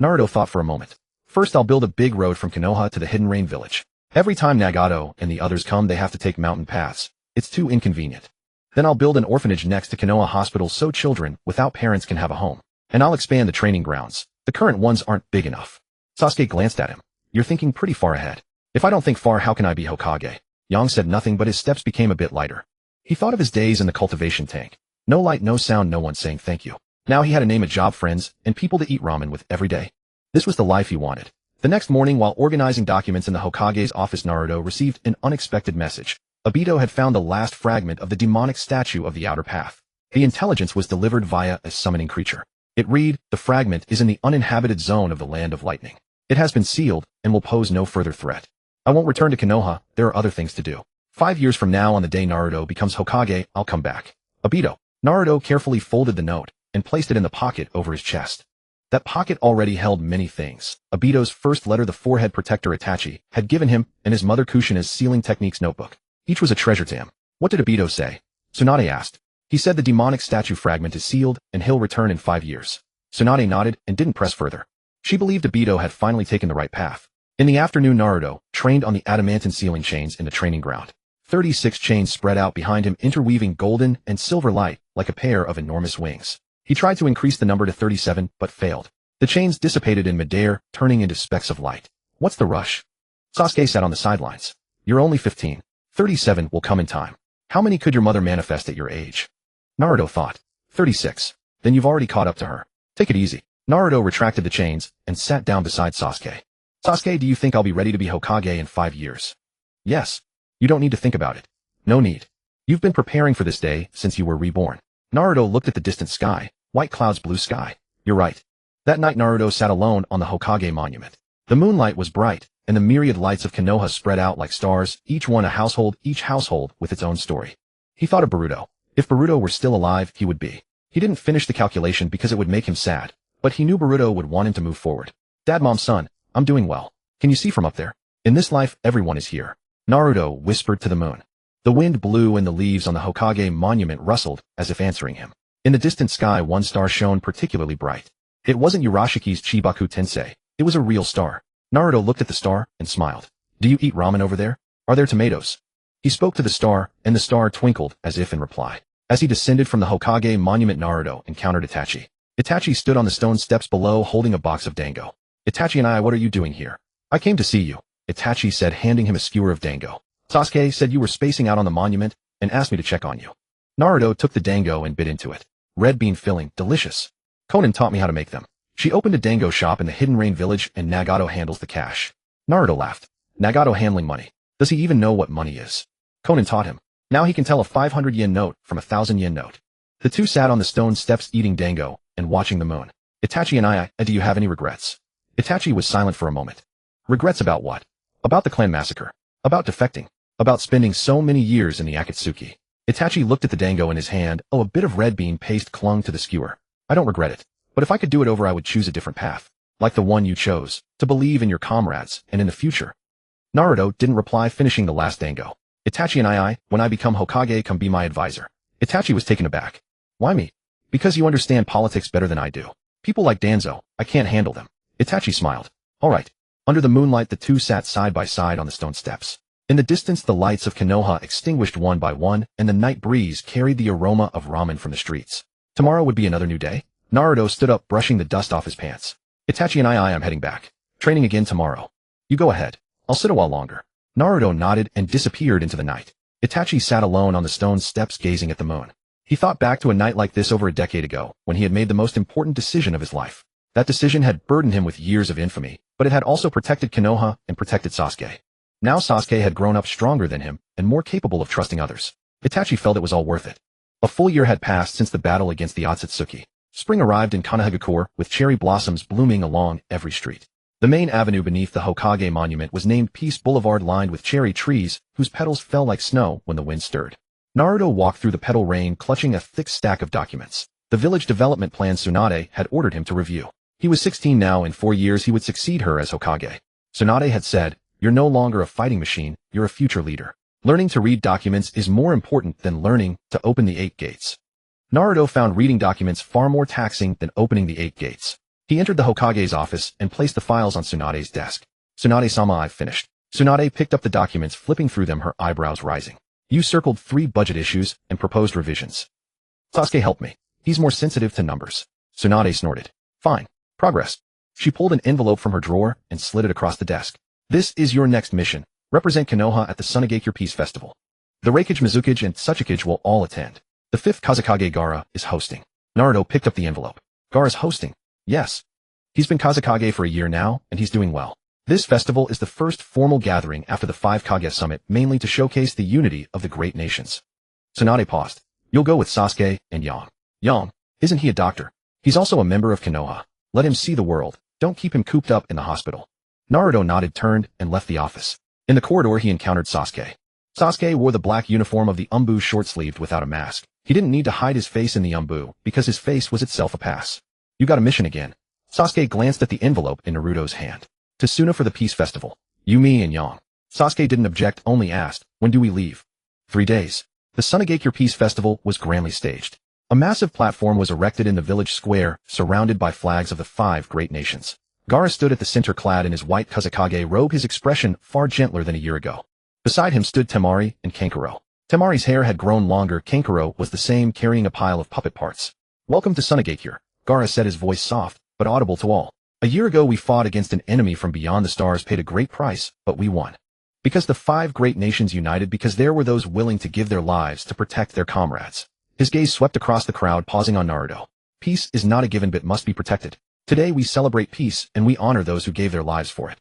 Naruto thought for a moment. First, I'll build a big road from Konoha to the Hidden Rain village. Every time Nagato and the others come, they have to take mountain paths. It's too inconvenient. Then I'll build an orphanage next to Konoha Hospital so children without parents can have a home. And I'll expand the training grounds. The current ones aren't big enough. Sasuke glanced at him. You're thinking pretty far ahead. If I don't think far, how can I be Hokage? Yang said nothing, but his steps became a bit lighter. He thought of his days in the cultivation tank. No light, no sound, no one saying thank you. Now he had a name, a job, friends, and people to eat ramen with every day. This was the life he wanted. The next morning, while organizing documents in the Hokage's office, Naruto received an unexpected message. Obito had found the last fragment of the demonic statue of the outer path. The intelligence was delivered via a summoning creature. It read, the fragment is in the uninhabited zone of the Land of Lightning. It has been sealed and will pose no further threat. I won't return to Konoha, there are other things to do. 5 years from now, on the day Naruto becomes Hokage, I'll come back. Obito. Naruto carefully folded the note and placed it in the pocket over his chest. That pocket already held many things. Obito's first letter, the forehead protector Itachi had given him, and his mother Kushina's sealing techniques notebook. Each was a treasure to him. What did Obito say? Tsunade asked. He said the demonic statue fragment is sealed and he'll return in 5 years. Tsunade nodded and didn't press further. She believed Obito had finally taken the right path. In the afternoon, Naruto trained on the adamantine sealing chains in the training ground. 36 chains spread out behind him, interweaving golden and silver light like a pair of enormous wings. He tried to increase the number to 37, but failed. The chains dissipated in midair, turning into specks of light. What's the rush? Sasuke sat on the sidelines. You're only 15. 37 will come in time. How many could your mother manifest at your age? Naruto thought. 36. Then you've already caught up to her. Take it easy. Naruto retracted the chains and sat down beside Sasuke. Sasuke, do you think I'll be ready to be Hokage in 5 years? Yes. You don't need to think about it. No need. You've been preparing for this day since you were reborn. Naruto looked at the distant sky. White clouds, blue sky. You're right. That night, Naruto sat alone on the Hokage monument. The moonlight was bright, and the myriad lights of Konoha spread out like stars, each one a household, each household with its own story. He thought of Boruto. If Boruto were still alive, he would be. He didn't finish the calculation because it would make him sad, but he knew Boruto would want him to move forward. Dad, Mom, son, I'm doing well. Can you see from up there? In this life, everyone is here. Naruto whispered to the moon. The wind blew and the leaves on the Hokage monument rustled as if answering him. In the distant sky, one star shone particularly bright. It wasn't Urashiki's Chibaku Tensei. It was a real star. Naruto looked at the star and smiled. Do you eat ramen over there? Are there tomatoes? He spoke to the star, and the star twinkled as if in reply. As he descended from the Hokage monument, Naruto encountered Itachi. Itachi stood on the stone steps below holding a box of dango. Itachi and I, what are you doing here? I came to see you, Itachi said, handing him a skewer of dango. Sasuke said you were spacing out on the monument and asked me to check on you. Naruto took the dango and bit into it. Red bean filling, delicious. Konan taught me how to make them. She opened a dango shop in the Hidden Rain village and Nagato handles the cash. Naruto laughed. Nagato handling money. Does he even know what money is? Konan taught him. Now he can tell a 500 yen note from a 1,000 yen note. The two sat on the stone steps eating dango and watching the moon. Itachi and I, do you have any regrets? Itachi was silent for a moment. Regrets about what? About the clan massacre. About defecting. About spending so many years in the Akatsuki. Itachi looked at the dango in his hand. Oh, a bit of red bean paste clung to the skewer. I don't regret it. But if I could do it over, I would choose a different path. Like the one you chose. To believe in your comrades and in the future. Naruto didn't reply, finishing the last dango. Itachi and I, when I become Hokage, come be my advisor. Itachi was taken aback. Why me? Because you understand politics better than I do. People like Danzo, I can't handle them. Itachi smiled. All right. Under the moonlight, the two sat side by side on the stone steps. In the distance, the lights of Konoha extinguished one by one, and the night breeze carried the aroma of ramen from the streets. Tomorrow would be another new day. Naruto stood up, brushing the dust off his pants. Itachi and I'm heading back. Training again tomorrow. You go ahead. I'll sit a while longer. Naruto nodded and disappeared into the night. Itachi sat alone on the stone steps gazing at the moon. He thought back to a night like this over a decade ago, when he had made the most important decision of his life. That decision had burdened him with years of infamy, but it had also protected Konoha and protected Sasuke. Now Sasuke had grown up stronger than him and more capable of trusting others. Itachi felt it was all worth it. A full year had passed since the battle against the Akatsuki. Spring arrived in Konohagakure with cherry blossoms blooming along every street. The main avenue beneath the Hokage monument was named Peace Boulevard, lined with cherry trees whose petals fell like snow when the wind stirred. Naruto walked through the petal rain clutching a thick stack of documents. The village development plan Tsunade had ordered him to review. He was 16 now. In 4 years he would succeed her as Hokage. Tsunade had said, "You're no longer a fighting machine, you're a future leader. Learning to read documents is more important than learning to open the 8 gates." Naruto found reading documents far more taxing than opening the 8 gates. He entered the Hokage's office and placed the files on Tsunade's desk. "Tsunade-sama, I've finished." Tsunade picked up the documents, flipping through them, her eyebrows rising. "You circled 3 budget issues and proposed revisions." "Sasuke helped me. He's more sensitive to numbers." Tsunade snorted. "Fine. Progress." She pulled an envelope from her drawer and slid it across the desk. "This is your next mission. Represent Konoha at the Sunagakure Peace Festival. The Reikage, Mizukage, and Tsuchikage will all attend. The 5th Kazekage Gaara is hosting." Naruto picked up the envelope. "Gaara's hosting?" "Yes. He's been Kazekage for a year now, and he's doing well. This festival is the first formal gathering after the 5 Kage Summit, mainly to showcase the unity of the great nations." Tsunade paused. "You'll go with Sasuke and Yang." "Yang? Isn't he a doctor? He's also a member of Konoha. Let him see the world. Don't keep him cooped up in the hospital." Naruto nodded, turned, and left the office. In the corridor he encountered Sasuke. Sasuke wore the black uniform of the Umbu, short-sleeved without a mask. He didn't need to hide his face in the Umbu, because his face was itself a pass. "You got a mission again." Sasuke glanced at the envelope in Naruto's hand. "To Suna for the Peace Festival. You, me, and Yang." Sasuke didn't object, only asked, "When do we leave?" 3 days. The Sunagakure Peace Festival was grandly staged. A massive platform was erected in the village square, surrounded by flags of the 5 great nations. Gaara stood at the center, clad in his white Kazekage robe, his expression far gentler than a year ago. Beside him stood Temari and Kankuro. Temari's hair had grown longer. Kankuro was the same, carrying a pile of puppet parts. "Welcome to Sunagakure," Gaara said, his voice soft, but audible to all. "A year ago we fought against an enemy from beyond the stars, paid a great price, but we won. Because the 5 great nations united, because there were those willing to give their lives to protect their comrades." His gaze swept across the crowd, pausing on Naruto. "Peace is not a given but must be protected. Today we celebrate peace and we honor those who gave their lives for it."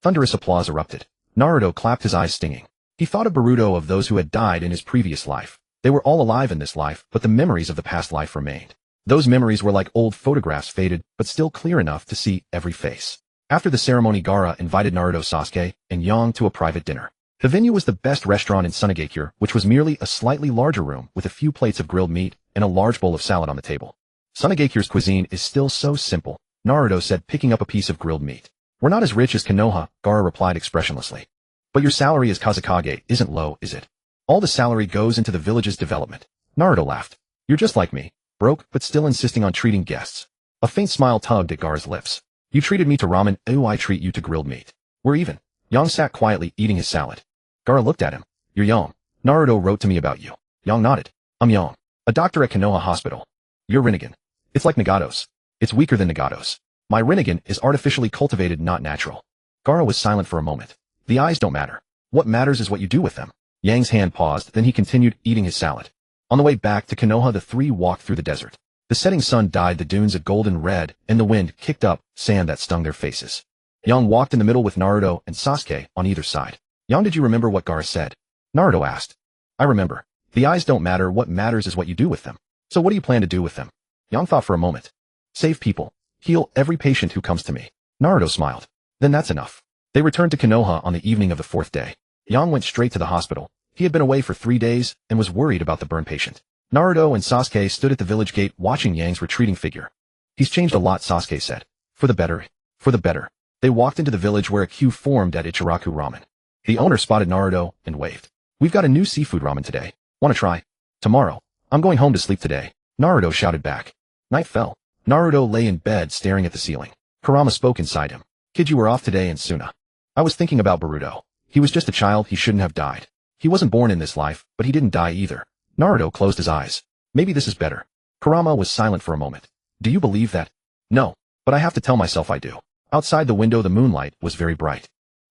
Thunderous applause erupted. Naruto clapped, his eyes stinging. He thought of Boruto, of those who had died in his previous life. They were all alive in this life, but the memories of the past life remained. Those memories were like old photographs, faded, but still clear enough to see every face. After the ceremony, Gaara invited Naruto, Sasuke, and Yang to a private dinner. The venue was the best restaurant in Sunagakure, which was merely a slightly larger room with a few plates of grilled meat and a large bowl of salad on the table. "Sunagakure's cuisine is still so simple," Naruto said, picking up a piece of grilled meat. "We're not as rich as Konoha," Gaara replied expressionlessly. "But your salary as Kazekage isn't low, is it? All the salary goes into the village's development." Naruto laughed. "You're just like me, broke but still insisting on treating guests." A faint smile tugged at Gaara's lips. "You treated me to ramen, I treat you to grilled meat. We're even." Yang sat quietly, eating his salad. Gaara looked at him. "You're Yang. Naruto wrote to me about you." Yang nodded. "I'm Yang, a doctor at Konoha Hospital." "You're Rinnegan. It's like Nagatos. It's weaker than Nagatos. My Rinnegan is artificially cultivated, not natural." Gaara was silent for a moment. "The eyes don't matter. What matters is what you do with them." Yang's hand paused, then he continued eating his salad. On the way back to Konoha, the 3 walked through the desert. The setting sun dyed the dunes a golden red, and the wind kicked up sand that stung their faces. Yang walked in the middle with Naruto and Sasuke on either side. "Yang, did you remember what Gaara said?" Naruto asked. "I remember. The eyes don't matter, what matters is what you do with them. So what do you plan to do with them?" Yang thought for a moment. "Save people. Heal every patient who comes to me." Naruto smiled. "Then that's enough." They returned to Konoha on the evening of the 4th day. Yang went straight to the hospital. He had been away for 3 days and was worried about the burn patient. Naruto and Sasuke stood at the village gate watching Yang's retreating figure. "He's changed a lot," Sasuke said. "For the better. For the better." They walked into the village where a queue formed at Ichiraku Ramen. The owner spotted Naruto and waved. "We've got a new seafood ramen today. Want to try?" "Tomorrow. I'm going home to sleep today," Naruto shouted back. Night fell. Naruto lay in bed staring at the ceiling. Kurama spoke inside him. "Kid, you were off today in Suna. I was thinking about Boruto. He was just a child, he shouldn't have died. He wasn't born in this life, but he didn't die either." Naruto closed his eyes. "Maybe this is better." Kurama was silent for a moment. Do you believe that? No, but I have to tell myself I do. Outside the window the moonlight was very bright.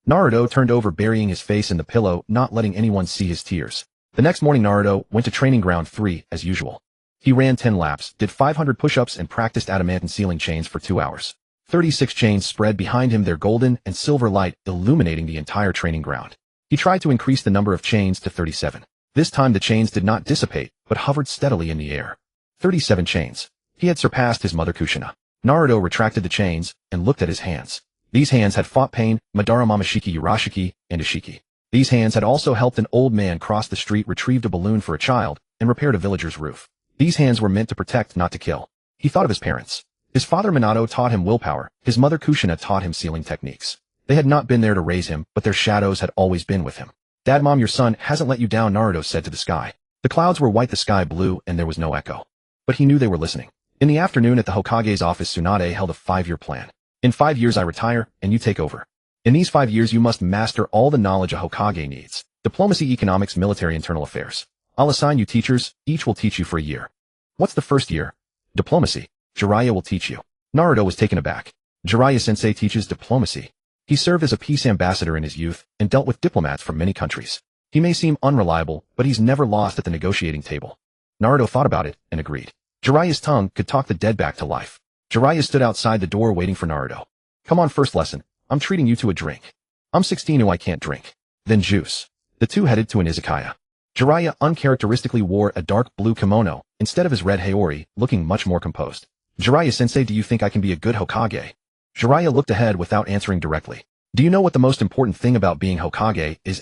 Naruto turned over burying his face in the pillow, not letting anyone see his tears. The next morning Naruto went to training ground 3 as usual. He ran 10 laps, did 500 push-ups and practiced adamantine ceiling chains for 2 hours. 36 chains spread behind him, their golden and silver light illuminating the entire training ground. He tried to increase the number of chains to 37. This time the chains did not dissipate, but hovered steadily in the air. 37 chains. He had surpassed his mother Kushina. Naruto retracted the chains and looked at his hands. These hands had fought pain, Madara Mamashiki Urashiki, and Ishiki. These hands had also helped an old man cross the street, retrieved a balloon for a child, and repaired a villager's roof. These hands were meant to protect, not to kill. He thought of his parents. His father Minato taught him willpower, his mother Kushina taught him sealing techniques. They had not been there to raise him, but their shadows had always been with him. Dad, Mom, your son hasn't let you down, Naruto said to the sky. The clouds were white, the sky blue, and there was no echo. But he knew they were listening. In the afternoon at the Hokage's office, Tsunade held a 5-year plan. In 5 years I retire, and you take over. In these 5 years you must master all the knowledge a Hokage needs. Diplomacy, economics, military, internal affairs. I'll assign you teachers, each will teach you for a year. What's the first year? Diplomacy. Jiraiya will teach you. Naruto was taken aback. Jiraiya-sensei teaches diplomacy. He served as a peace ambassador in his youth and dealt with diplomats from many countries. He may seem unreliable, but he's never lost at the negotiating table. Naruto thought about it and agreed. Jiraiya's tongue could talk the dead back to life. Jiraiya stood outside the door waiting for Naruto. Come on, first lesson. I'm treating you to a drink. I'm 16 and I can't drink. Then juice. The two headed to an izakaya. Jiraiya uncharacteristically wore a dark blue kimono instead of his red haori, looking much more composed. Jiraiya-sensei, do you think I can be a good Hokage? Jiraiya looked ahead without answering directly. Do you know what the most important thing about being Hokage is?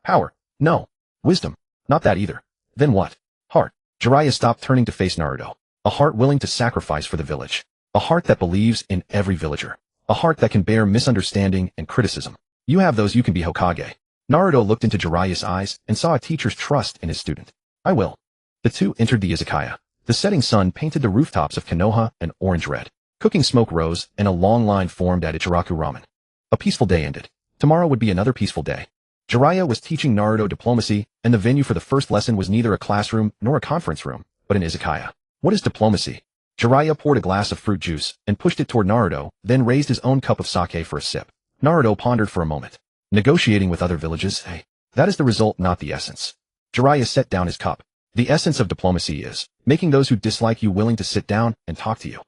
Power. No. Wisdom. Not that either. Then what? Heart. Jiraiya stopped, turning to face Naruto. A heart willing to sacrifice for the village. A heart that believes in every villager. A heart that can bear misunderstanding and criticism. You have those, you can be Hokage. Naruto looked into Jiraiya's eyes and saw a teacher's trust in his student. I will. The two entered the izakaya. The setting sun painted the rooftops of Konoha an orange red. Cooking smoke rose, and a long line formed at Ichiraku Ramen. A peaceful day ended. Tomorrow would be another peaceful day. Jiraiya was teaching Naruto diplomacy, and the venue for the first lesson was neither a classroom nor a conference room, but an izakaya. What is diplomacy? Jiraiya poured a glass of fruit juice and pushed it toward Naruto, then raised his own cup of sake for a sip. Naruto pondered for a moment. Negotiating with other villages, that is the result, not the essence. Jiraiya set down his cup. The essence of diplomacy is making those who dislike you willing to sit down and talk to you.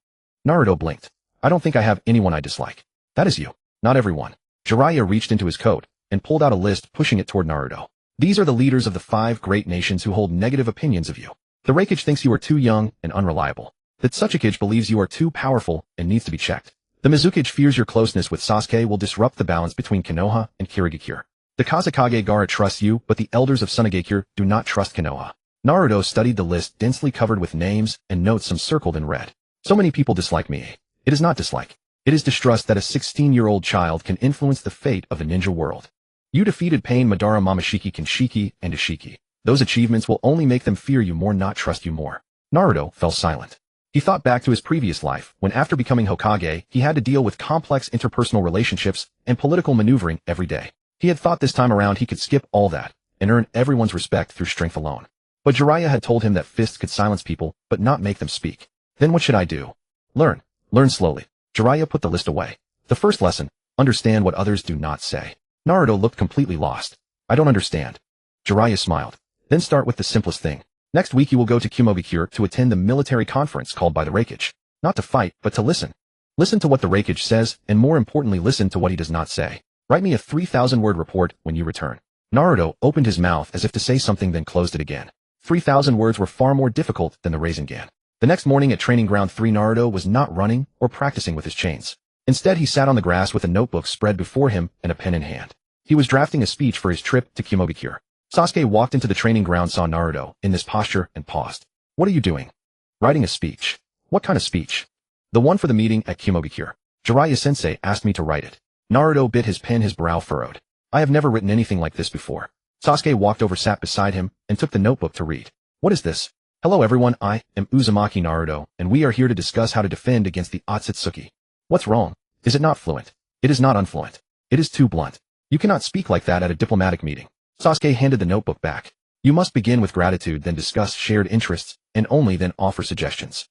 Naruto blinked. I don't think I have anyone I dislike. That is you. Not everyone. Jiraiya reached into his coat and pulled out a list, pushing it toward Naruto. These are the leaders of the 5 great nations who hold negative opinions of you. The Raikage thinks you are too young and unreliable. The Tsuchikage believes you are too powerful and needs to be checked. The Mizukage fears your closeness with Sasuke will disrupt the balance between Konoha and Kirigakure. The Kazekage Gaara trusts you, but the elders of Sunagakure do not trust Konoha. Naruto studied the list, densely covered with names and notes, some circled in red. So many people dislike me. It is not dislike. It is distrust that a 16-year-old child can influence the fate of the ninja world. You defeated Pain, Madara, Mamashiki, Kinshiki, and Ishiki. Those achievements will only make them fear you more, not trust you more. Naruto fell silent. He thought back to his previous life, when after becoming Hokage, he had to deal with complex interpersonal relationships and political maneuvering every day. He had thought this time around he could skip all that and earn everyone's respect through strength alone. But Jiraiya had told him that fists could silence people, but not make them speak. Then what should I do? Learn. Learn slowly. Jiraiya put the list away. The first lesson, understand what others do not say. Naruto looked completely lost. I don't understand. Jiraiya smiled. Then start with the simplest thing. Next week you will go to Kumogakure to attend the military conference called by the Raikage. Not to fight, but to listen. Listen to what the Raikage says, and more importantly listen to what he does not say. Write me a 3,000-word report when you return. Naruto opened his mouth as if to say something, then closed it again. 3,000 words were far more difficult than the Rasengan. The next morning at Training Ground 3, Naruto was not running or practicing with his chains. Instead, he sat on the grass with a notebook spread before him and a pen in hand. He was drafting a speech for his trip to Kumogakure. Sasuke walked into the training ground, saw Naruto in this posture, and paused. What are you doing? Writing a speech. What kind of speech? The one for the meeting at Kumogakure. Jiraiya-sensei asked me to write it. Naruto bit his pen, his brow furrowed. I have never written anything like this before. Sasuke walked over, sat beside him, and took the notebook to read. What is this? Hello everyone, I am Uzumaki Naruto, and we are here to discuss how to defend against the Akatsuki. What's wrong? Is it not fluent? It is not unfluent. It is too blunt. You cannot speak like that at a diplomatic meeting. Sasuke handed the notebook back. You must begin with gratitude, then discuss shared interests, and only then offer suggestions.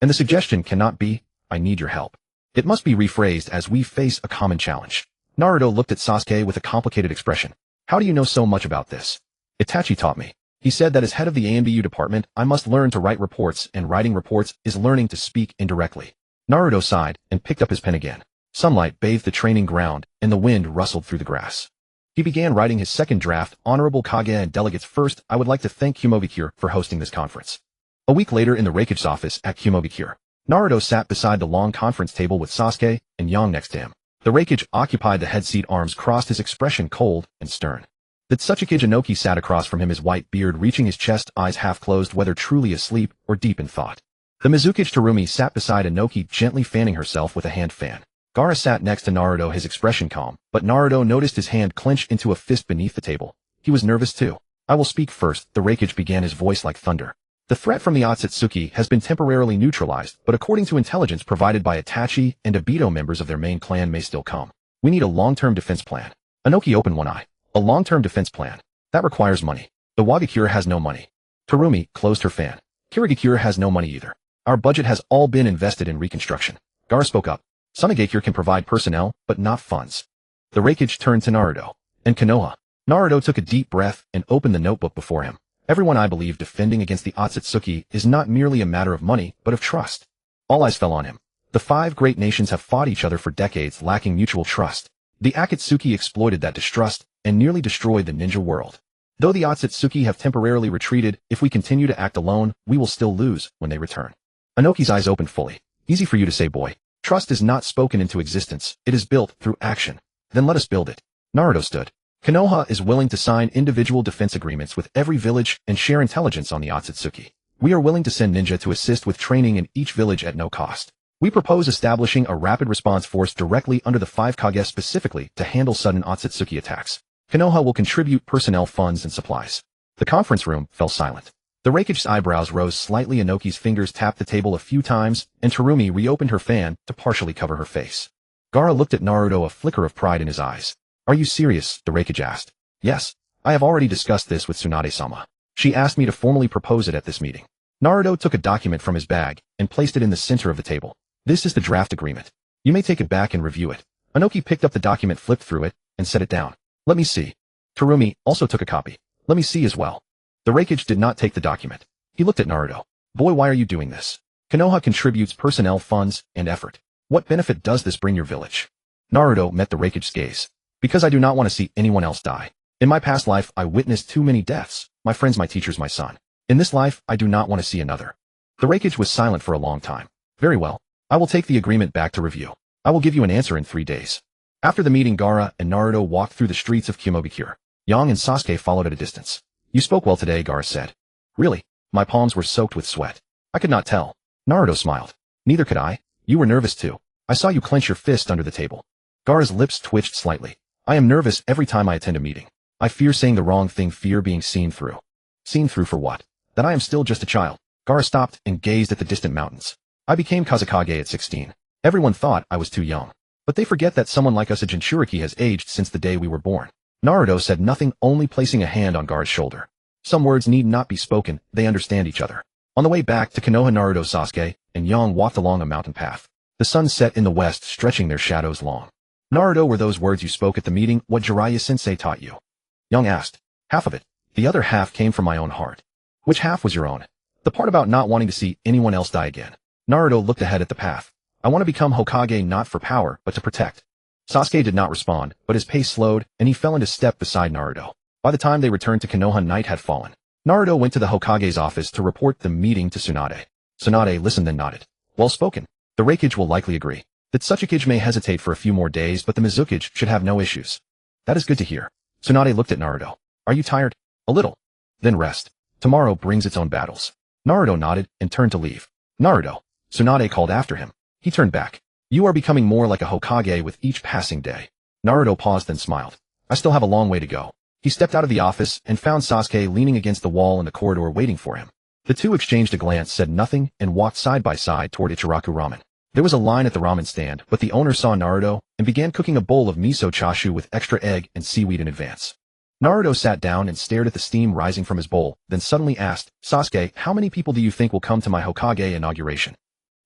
And the suggestion cannot be, I need your help. It must be rephrased as we face a common challenge. Naruto looked at Sasuke with a complicated expression. How do you know so much about this? Itachi taught me. He said that as head of the ANBU department, I must learn to write reports, and writing reports is learning to speak indirectly. Naruto sighed and picked up his pen again. Sunlight bathed the training ground, and the wind rustled through the grass. He began writing his second draft. Honorable Kage and delegates, first, I would like to thank Kumobikure for hosting this conference. A week later in the Raikage office at Kumobikure, Naruto sat beside the long conference table with Sasuke and Yang next to him. The Raikage occupied the head seat, arms crossed, his expression cold and stern. The Tsuchikage Inoki sat across from him, his white beard reaching his chest, eyes half closed, whether truly asleep or deep in thought. The Mizukage Terumi sat beside Inoki, gently fanning herself with a hand fan. Gaara sat next to Naruto, his expression calm, but Naruto noticed his hand clench into a fist beneath the table. He was nervous too. I will speak first, the Raikage began, his voice like thunder. The threat from the Akatsuki has been temporarily neutralized, but according to intelligence provided by Itachi and Obito, members of their main clan may still come. We need a long-term defense plan. Inoki opened one eye. A long-term defense plan. That requires money. The Wagakure has no money. Terumi closed her fan. Kirigakure has no money either. Our budget has all been invested in reconstruction. Gaara spoke up. Sunagakure can provide personnel, but not funds. The Raikage turned to Naruto and Konoha. Naruto took a deep breath and opened the notebook before him. Everyone, I believe defending against the Akatsuki is not merely a matter of money, but of trust. All eyes fell on him. The 5 great nations have fought each other for decades, lacking mutual trust. The Akatsuki exploited that distrust and nearly destroyed the ninja world. Though the Akatsuki have temporarily retreated, if we continue to act alone, we will still lose when they return. Inoki's eyes opened fully. Easy for you to say, boy. Trust is not spoken into existence, it is built through action. Then let us build it. Naruto stood. Konoha is willing to sign individual defense agreements with every village and share intelligence on the Akatsuki. We are willing to send ninja to assist with training in each village at no cost. We propose establishing a rapid response force directly under the 5 Kage specifically to handle sudden Akatsuki attacks. Konoha will contribute personnel, funds, and supplies. The conference room fell silent. The Raikage's eyebrows rose slightly, Inoki's fingers tapped the table a few times, and Terumi reopened her fan to partially cover her face. Gaara looked at Naruto, a flicker of pride in his eyes. Are you serious? The Raikage asked. Yes, I have already discussed this with Tsunade-sama. She asked me to formally propose it at this meeting. Naruto took a document from his bag and placed it in the center of the table. This is the draft agreement. You may take it back and review it. Inoki picked up the document, flipped through it, and set it down. Let me see. Terumi also took a copy. Let me see as well. The Raikage did not take the document. He looked at Naruto. Boy, why are you doing this? Konoha contributes personnel, funds, and effort. What benefit does this bring your village? Naruto met the Raikage's gaze. Because I do not want to see anyone else die. In my past life, I witnessed too many deaths. My friends, my teachers, my son. In this life, I do not want to see another. The Raikage was silent for a long time. Very well. I will take the agreement back to review. I will give you an answer in 3 days. After the meeting, Gaara and Naruto walked through the streets of Kumobikure. Yang and Sasuke followed at a distance. You spoke well today, Gaara said. Really? My palms were soaked with sweat. I could not tell. Naruto smiled. Neither could I. You were nervous too. I saw you clench your fist under the table. Gaara's lips twitched slightly. I am nervous every time I attend a meeting. I fear saying the wrong thing, fear being seen through. Seen through for what? That I am still just a child. Gaara stopped and gazed at the distant mountains. I became Kazekage at 16. Everyone thought I was too young. But they forget that someone like us, a Jinchuriki, has aged since the day we were born. Naruto said nothing, only placing a hand on Gaara's shoulder. Some words need not be spoken, they understand each other. On the way back to Konoha, Naruto, Sasuke, and Yang walked along a mountain path. The sun set in the west, stretching their shadows long. Naruto, were those words you spoke at the meeting what Jiraiya-sensei taught you? Yang asked. Half of it. The other half came from my own heart. Which half was your own? The part about not wanting to see anyone else die again. Naruto looked ahead at the path. I want to become Hokage not for power, but to protect. Sasuke did not respond, but his pace slowed, and he fell into step beside Naruto. By the time they returned to Konoha, night had fallen. Naruto went to the Hokage's office to report the meeting to Tsunade. Tsunade listened then nodded. Well spoken. The Raikage will likely agree. The Tsuchikage may hesitate for a few more days, but the Mizukage should have no issues. That is good to hear. Tsunade looked at Naruto. Are you tired? A little. Then rest. Tomorrow brings its own battles. Naruto nodded and turned to leave. Naruto. Tsunade called after him. He turned back. You are becoming more like a Hokage with each passing day. Naruto paused then smiled. I still have a long way to go. He stepped out of the office and found Sasuke leaning against the wall in the corridor waiting for him. The two exchanged a glance, said nothing, and walked side by side toward Ichiraku Ramen. There was a line at the ramen stand, but the owner saw Naruto and began cooking a bowl of miso chashu with extra egg and seaweed in advance. Naruto sat down and stared at the steam rising from his bowl, then suddenly asked, Sasuke, how many people do you think will come to my Hokage inauguration?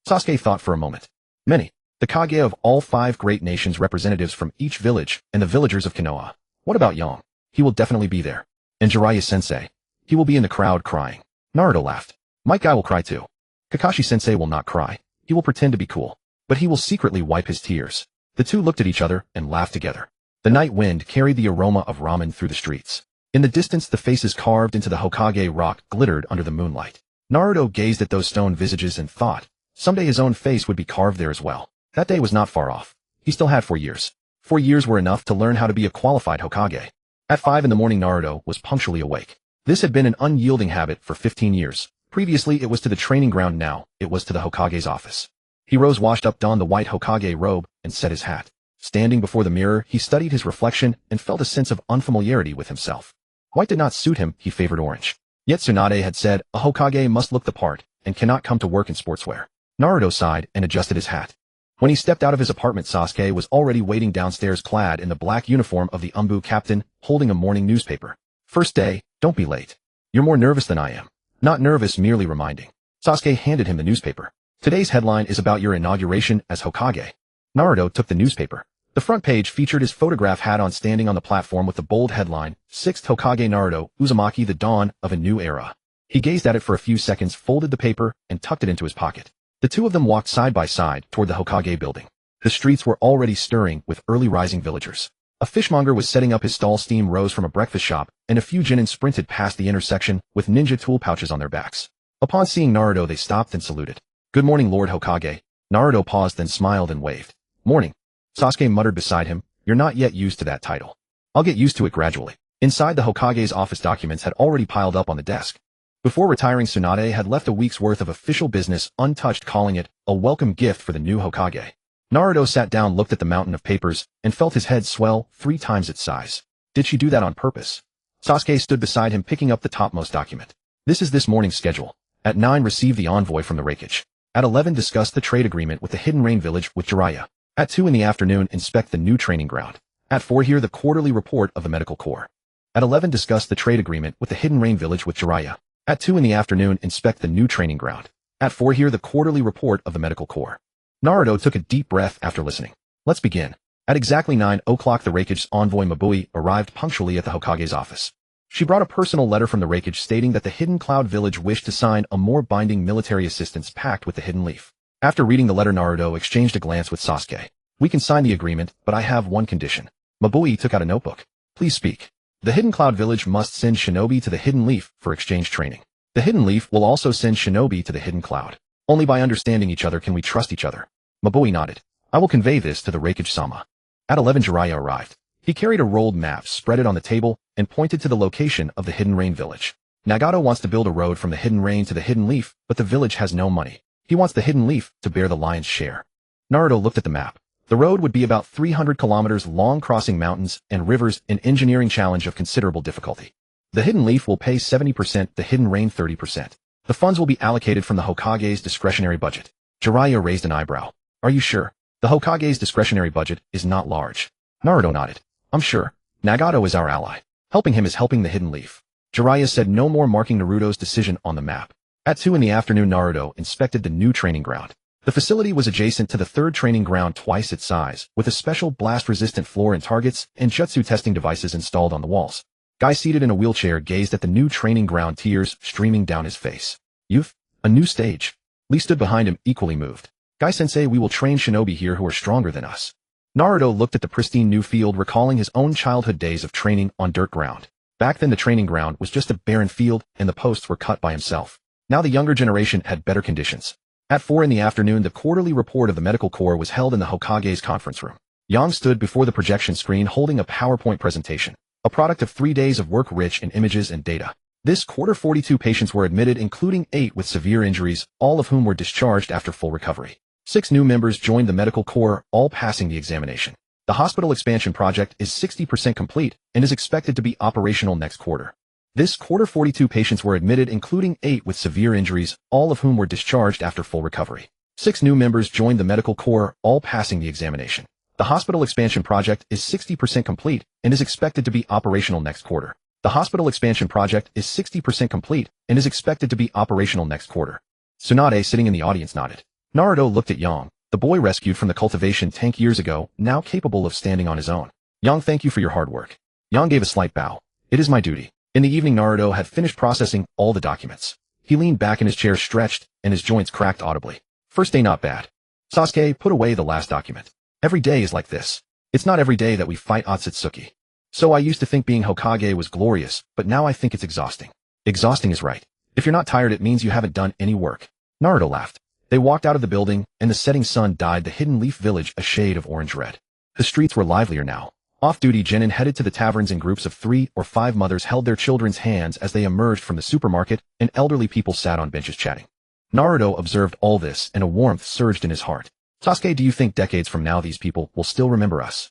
Sasuke thought for a moment. Many. The Kage of all 5 great nations, representatives from each village, and the villagers of Konoha. What about Yang? He will definitely be there. And Jiraiya-sensei? He will be in the crowd crying. Naruto laughed. Might Guy will cry too. Kakashi-sensei will not cry. He will pretend to be cool. But he will secretly wipe his tears. The two looked at each other and laughed together. The night wind carried the aroma of ramen through the streets. In the distance, the faces carved into the Hokage rock glittered under the moonlight. Naruto gazed at those stone visages and thought, someday his own face would be carved there as well. That day was not far off. He still had 4 years. 4 years were enough to learn how to be a qualified Hokage. At 5 in the morning, Naruto was punctually awake. This had been an unyielding habit for 15 years. Previously, it was to the training ground, now it was to the Hokage's office. He rose, washed up, donned the white Hokage robe, and set his hat. Standing before the mirror, he studied his reflection and felt a sense of unfamiliarity with himself. White did not suit him, he favored orange. Yet Tsunade had said, a Hokage must look the part, and cannot come to work in sportswear. Naruto sighed and adjusted his hat. When he stepped out of his apartment, Sasuke was already waiting downstairs, clad in the black uniform of the Umbu captain, holding a morning newspaper. First day, don't be late. You're more nervous than I am. Not nervous, merely reminding. Sasuke handed him the newspaper. Today's headline is about your inauguration as Hokage. Naruto took the newspaper. The front page featured his photograph, hat on, standing on the platform with the bold headline, 6th Hokage Naruto, Uzumaki, the dawn of a new era. He gazed at it for a few seconds, folded the paper, and tucked it into his pocket. The two of them walked side by side toward the Hokage building. The streets were already stirring with early rising villagers. A fishmonger was setting up his stall, steam rose from a breakfast shop, and a few genin sprinted past the intersection with ninja tool pouches on their backs. Upon seeing Naruto, they stopped and saluted. Good morning, Lord Hokage. Naruto paused, then smiled and waved. Morning. Sasuke muttered beside him, you're not yet used to that title. I'll get used to it gradually. Inside, the Hokage's office documents had already piled up on the desk. Before retiring, Tsunade had left a week's worth of official business untouched, calling it a welcome gift for the new Hokage. Naruto sat down, looked at the mountain of papers, and felt his head swell 3 times its size. Did she do that on purpose? Sasuke stood beside him, picking up the topmost document. This is this morning's schedule. At 9, receive the envoy from the Raikage. At 11, discuss the trade agreement with the Hidden Rain Village with Jiraiya. At 2 in the afternoon, inspect the new training ground. At 4, hear the quarterly report of the Medical Corps. At 11, discuss the trade agreement with the Hidden Rain Village with Jiraiya. At 2 in the afternoon, inspect the new training ground. At 4, hear the quarterly report of the Medical Corps. Naruto took a deep breath after listening. Let's begin. At exactly 9 o'clock, the Raikage's envoy Mabui arrived punctually at the Hokage's office. She brought a personal letter from the Raikage stating that the Hidden Cloud Village wished to sign a more binding military assistance pact with the Hidden Leaf. After reading the letter, Naruto exchanged a glance with Sasuke. We can sign the agreement, but I have one condition. Mabui took out a notebook. Please speak. The Hidden Cloud Village must send shinobi to the Hidden Leaf for exchange training. The Hidden Leaf will also send shinobi to the Hidden Cloud. Only by understanding each other can we trust each other. Mabui nodded. I will convey this to the Raikage-sama. At 11, Jiraiya arrived. He carried a rolled map, spread it on the table, and pointed to the location of the Hidden Rain Village. Nagato wants to build a road from the Hidden Rain to the Hidden Leaf, but the village has no money. He wants the Hidden Leaf to bear the lion's share. Naruto looked at the map. The road would be about 300 kilometers long, crossing mountains and rivers, an engineering challenge of considerable difficulty. The Hidden Leaf will pay 70%, the Hidden Rain 30%. The funds will be allocated from the Hokage's discretionary budget. Jiraiya raised an eyebrow. Are you sure? The Hokage's discretionary budget is not large. Naruto nodded. I'm sure. Nagato is our ally. Helping him is helping the Hidden Leaf. Jiraiya said no more, marking Naruto's decision on the map. At 2 in the afternoon, Naruto inspected the new training ground. The facility was adjacent to the third training ground, twice its size, with a special blast-resistant floor and targets and jutsu testing devices installed on the walls. Guy seated in a wheelchair gazed at the new training ground, tears streaming down his face. Youth? A new stage. Lee stood behind him, equally moved. Guy-sensei, we will train shinobi here who are stronger than us. Naruto looked at the pristine new field, recalling his own childhood days of training on dirt ground. Back then, the training ground was just a barren field, and the posts were cut by himself. Now the younger generation had better conditions. At 4 in the afternoon, the quarterly report of the Medical Corps was held in the Hokage's conference room. Yang stood before the projection screen holding a PowerPoint presentation, a product of 3 days of work rich in images and data. This quarter, 42 patients were admitted, including 8 with severe injuries, all of whom were discharged after full recovery. 6 new members joined the Medical Corps, all passing the examination. The hospital expansion project is 60% complete and is expected to be operational next quarter. This quarter, 42 patients were admitted, including 8 with severe injuries, all of whom were discharged after full recovery. 6 new members joined the Medical Corps, all passing the examination. The hospital expansion project is 60% complete and is expected to be operational next quarter. The hospital expansion project is 60% complete and is expected to be operational next quarter. Tsunade, sitting in the audience, nodded. Naruto looked at Yang, the boy rescued from the cultivation tank years ago, now capable of standing on his own. Yang, thank you for your hard work. Yang gave a slight bow. It is my duty. In the evening, Naruto had finished processing all the documents. He leaned back in his chair, stretched, and his joints cracked audibly. First day not bad. Sasuke, put away the last document. Every day is like this. It's not every day that we fight Akatsuki. So I used to think being Hokage was glorious, but now I think it's exhausting. Exhausting is right. If you're not tired, it means you haven't done any work. Naruto laughed. They walked out of the building, and the setting sun dyed the hidden leaf village a shade of orange-red. The streets were livelier now. Off-duty genin headed to the taverns in groups of 3 or 5. Mothers held their children's hands as they emerged from the supermarket, and elderly people sat on benches chatting. Naruto observed all this, and a warmth surged in his heart. Sasuke, do you think decades from now these people will still remember us?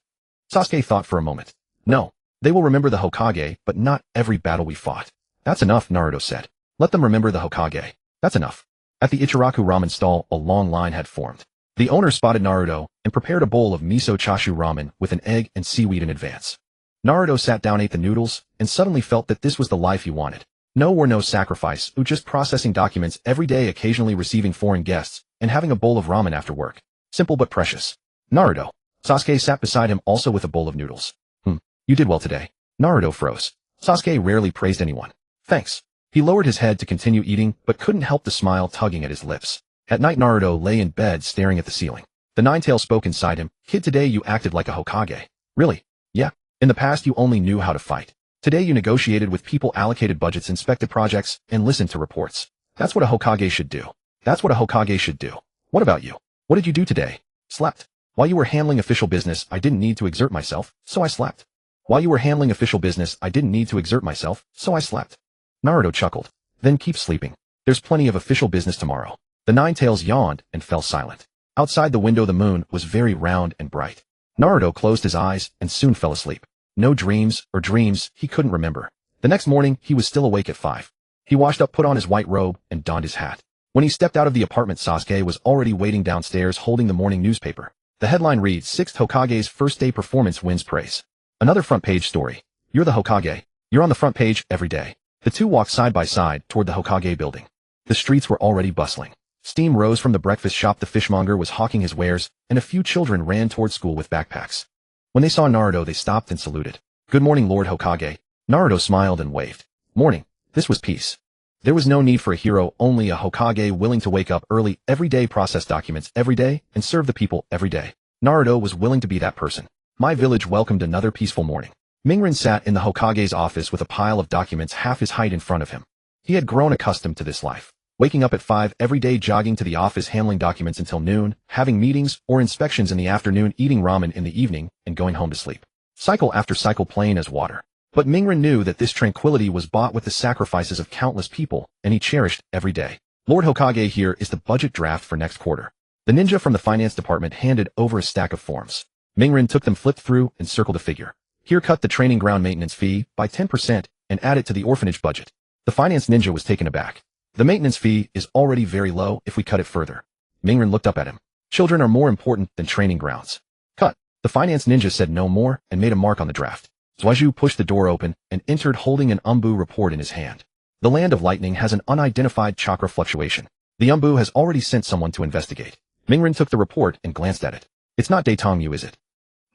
Sasuke thought for a moment. No. They will remember the Hokage, but not every battle we fought. That's enough, Naruto said. Let them remember the Hokage. That's enough. At the Ichiraku ramen stall, a long line had formed. The owner spotted Naruto and prepared a bowl of miso chashu ramen with an egg and seaweed in advance. Naruto sat down, ate the noodles, and suddenly felt that this was the life he wanted. No war, no sacrifice, just processing documents every day, occasionally receiving foreign guests, and having a bowl of ramen after work. Simple but precious. Naruto. Sasuke sat beside him, also with a bowl of noodles. You did well today. Naruto froze. Sasuke rarely praised anyone. Thanks. He lowered his head to continue eating, but couldn't help the smile tugging at his lips. At night, Naruto lay in bed staring at the ceiling. The Nine-Tail spoke inside him. Kid, today you acted like a Hokage. Really? Yeah. In the past you only knew how to fight. Today you negotiated with people, allocated budgets, inspected projects, and listened to reports. That's what a Hokage should do. That's what a Hokage should do. What about you? What did you do today? Slept. While you were handling official business, I didn't need to exert myself, so I slept. While you were handling official business, I didn't need to exert myself, so I slept. Naruto chuckled. Then keep sleeping. There's plenty of official business tomorrow. The Nine-Tails yawned and fell silent. Outside the window, the moon was very round and bright. Naruto closed his eyes and soon fell asleep. No dreams, he couldn't remember. The next morning, he was still awake at 5. He washed up, put on his white robe, and donned his hat. When he stepped out of the apartment, Sasuke was already waiting downstairs holding the morning newspaper. The headline reads, 6th Hokage's first day performance wins praise. Another front page story. You're the Hokage. You're on the front page every day. The two walked side by side toward the Hokage building. The streets were already bustling. Steam rose from the breakfast shop. The fishmonger was hawking his wares, and a few children ran toward school with backpacks. When they saw Naruto, they stopped and saluted. Good morning, Lord Hokage. Naruto smiled and waved. Morning. This was peace. There was no need for a hero, only a Hokage willing to wake up early every day, process documents every day, and serve the people every day. Naruto was willing to be that person. My village welcomed another peaceful morning. Mingren sat in the Hokage's office with a pile of documents half his height in front of him. He had grown accustomed to this life. Waking up at 5 every day, jogging to the office, handling documents until noon, having meetings or inspections in the afternoon, eating ramen in the evening, and going home to sleep. Cycle after cycle, plain as water. But Mingren knew that this tranquility was bought with the sacrifices of countless people, and he cherished every day. Lord Hokage, here is the budget draft for next quarter. The ninja from the finance department handed over a stack of forms. Mingren took them, flipped through, and circled a figure. Here, cut the training ground maintenance fee by 10% and add it to the orphanage budget. The finance ninja was taken aback. The maintenance fee is already very low if we cut it further. Mingren looked up at him. Children are more important than training grounds. Cut. The finance ninja said no more and made a mark on the draft. Zuaju pushed the door open and entered holding an Umbu report in his hand. The land of lightning has an unidentified chakra fluctuation. The Umbu has already sent someone to investigate. Mingren took the report and glanced at it. It's not Daitongyu, is it?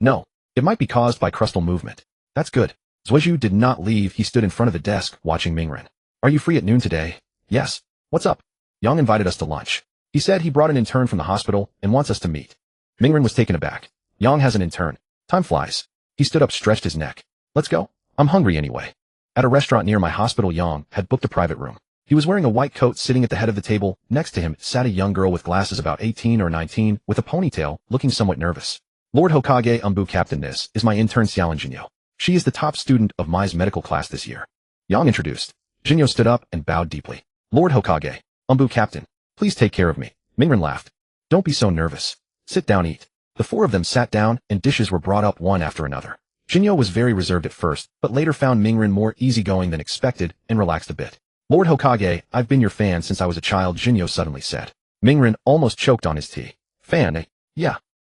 No. It might be caused by crustal movement. That's good. Zuaju did not leave. He stood in front of the desk, watching Mingren. Are you free at noon today? Yes. What's up? Yang invited us to lunch. He said he brought an intern from the hospital and wants us to meet. Mingren was taken aback. Yang has an intern. Time flies. He stood up, stretched his neck. Let's go. I'm hungry anyway. At a restaurant near my hospital, Yang had booked a private room. He was wearing a white coat. Sitting at the head of the table, next to him, sat a young girl with glasses, about 18 or 19, with a ponytail, looking somewhat nervous. Lord Hokage, Umbu Captain, this is my intern Xiaolin Jinyo. She is the top student of Mai's medical class this year. Yang introduced. Jinyo stood up and bowed deeply. Lord Hokage, Umbu Captain, please take care of me. Mingren laughed. Don't be so nervous. Sit down, eat. The four of them sat down, and dishes were brought up one after another. Jinyo was very reserved at first, but later found Mingren more easygoing than expected and relaxed a bit. Lord Hokage, I've been your fan since I was a child, Jinyo suddenly said. Mingren almost choked on his tea. Fan, eh? Yeah.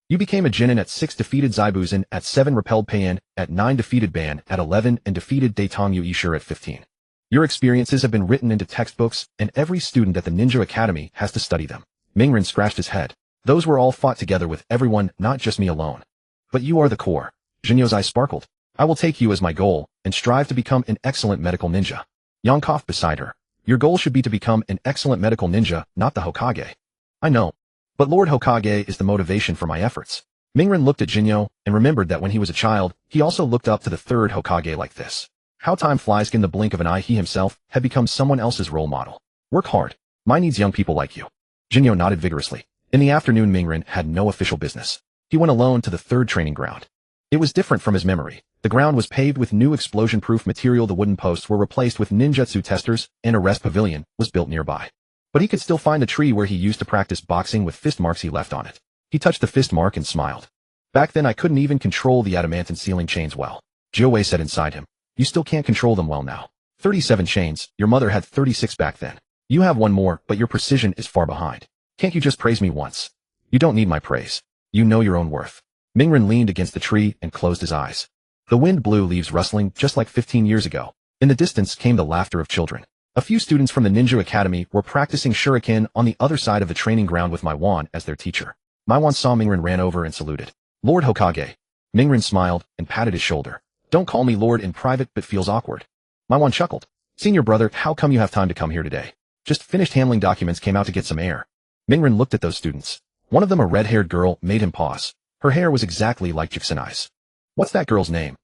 You became a Genin at 6, defeated Zaibuzan at 7, repelled Payan at 9, defeated Ban at 11, and defeated Daitongyu Ishur at 15. Your experiences have been written into textbooks, and every student at the Ninja Academy has to study them. Mingren scratched his head. Those were all fought together with everyone, not just me alone. But you are the core. Jinyo's eyes sparkled. I will take you as my goal, and strive to become an excellent medical ninja. Yang coughed beside her. Your goal should be to become an excellent medical ninja, not the Hokage. I know. But Lord Hokage is the motivation for my efforts. Mingren looked at Jinyo, and remembered that when he was a child, he also looked up to the third Hokage like this. How time flies, in the blink of an eye he himself had become someone else's role model. Work hard. Mai needs young people like you. Jinyo nodded vigorously. In the afternoon Mingren had no official business. He went alone to the third training ground. It was different from his memory. The ground was paved with new explosion-proof material, the wooden posts were replaced with ninjutsu testers, and a rest pavilion was built nearby. But he could still find the tree where he used to practice boxing with fist marks he left on it. He touched the fist mark and smiled. Back then I couldn't even control the adamantine ceiling chains well. Jiawei said inside him. You still can't control them well now. 37 chains, your mother had 36 back then. You have one more, but your precision is far behind. Can't you just praise me once? You don't need my praise. You know your own worth. Mingren leaned against the tree and closed his eyes. The wind blew leaves rustling just like 15 years ago. In the distance came the laughter of children. A few students from the Ninja Academy were practicing shuriken on the other side of the training ground with Maiwan as their teacher. Maiwan saw Mingren, ran over and saluted. Lord Hokage. Mingren smiled and patted his shoulder. Don't call me Lord in private, but feels awkward. Maiwan chuckled. Senior brother, how come you have time to come here today? Just finished handling documents, came out to get some air. Mingren looked at those students. One of them, a red-haired girl, made him pause. Her hair was exactly like Jixinai's. What's that girl's name?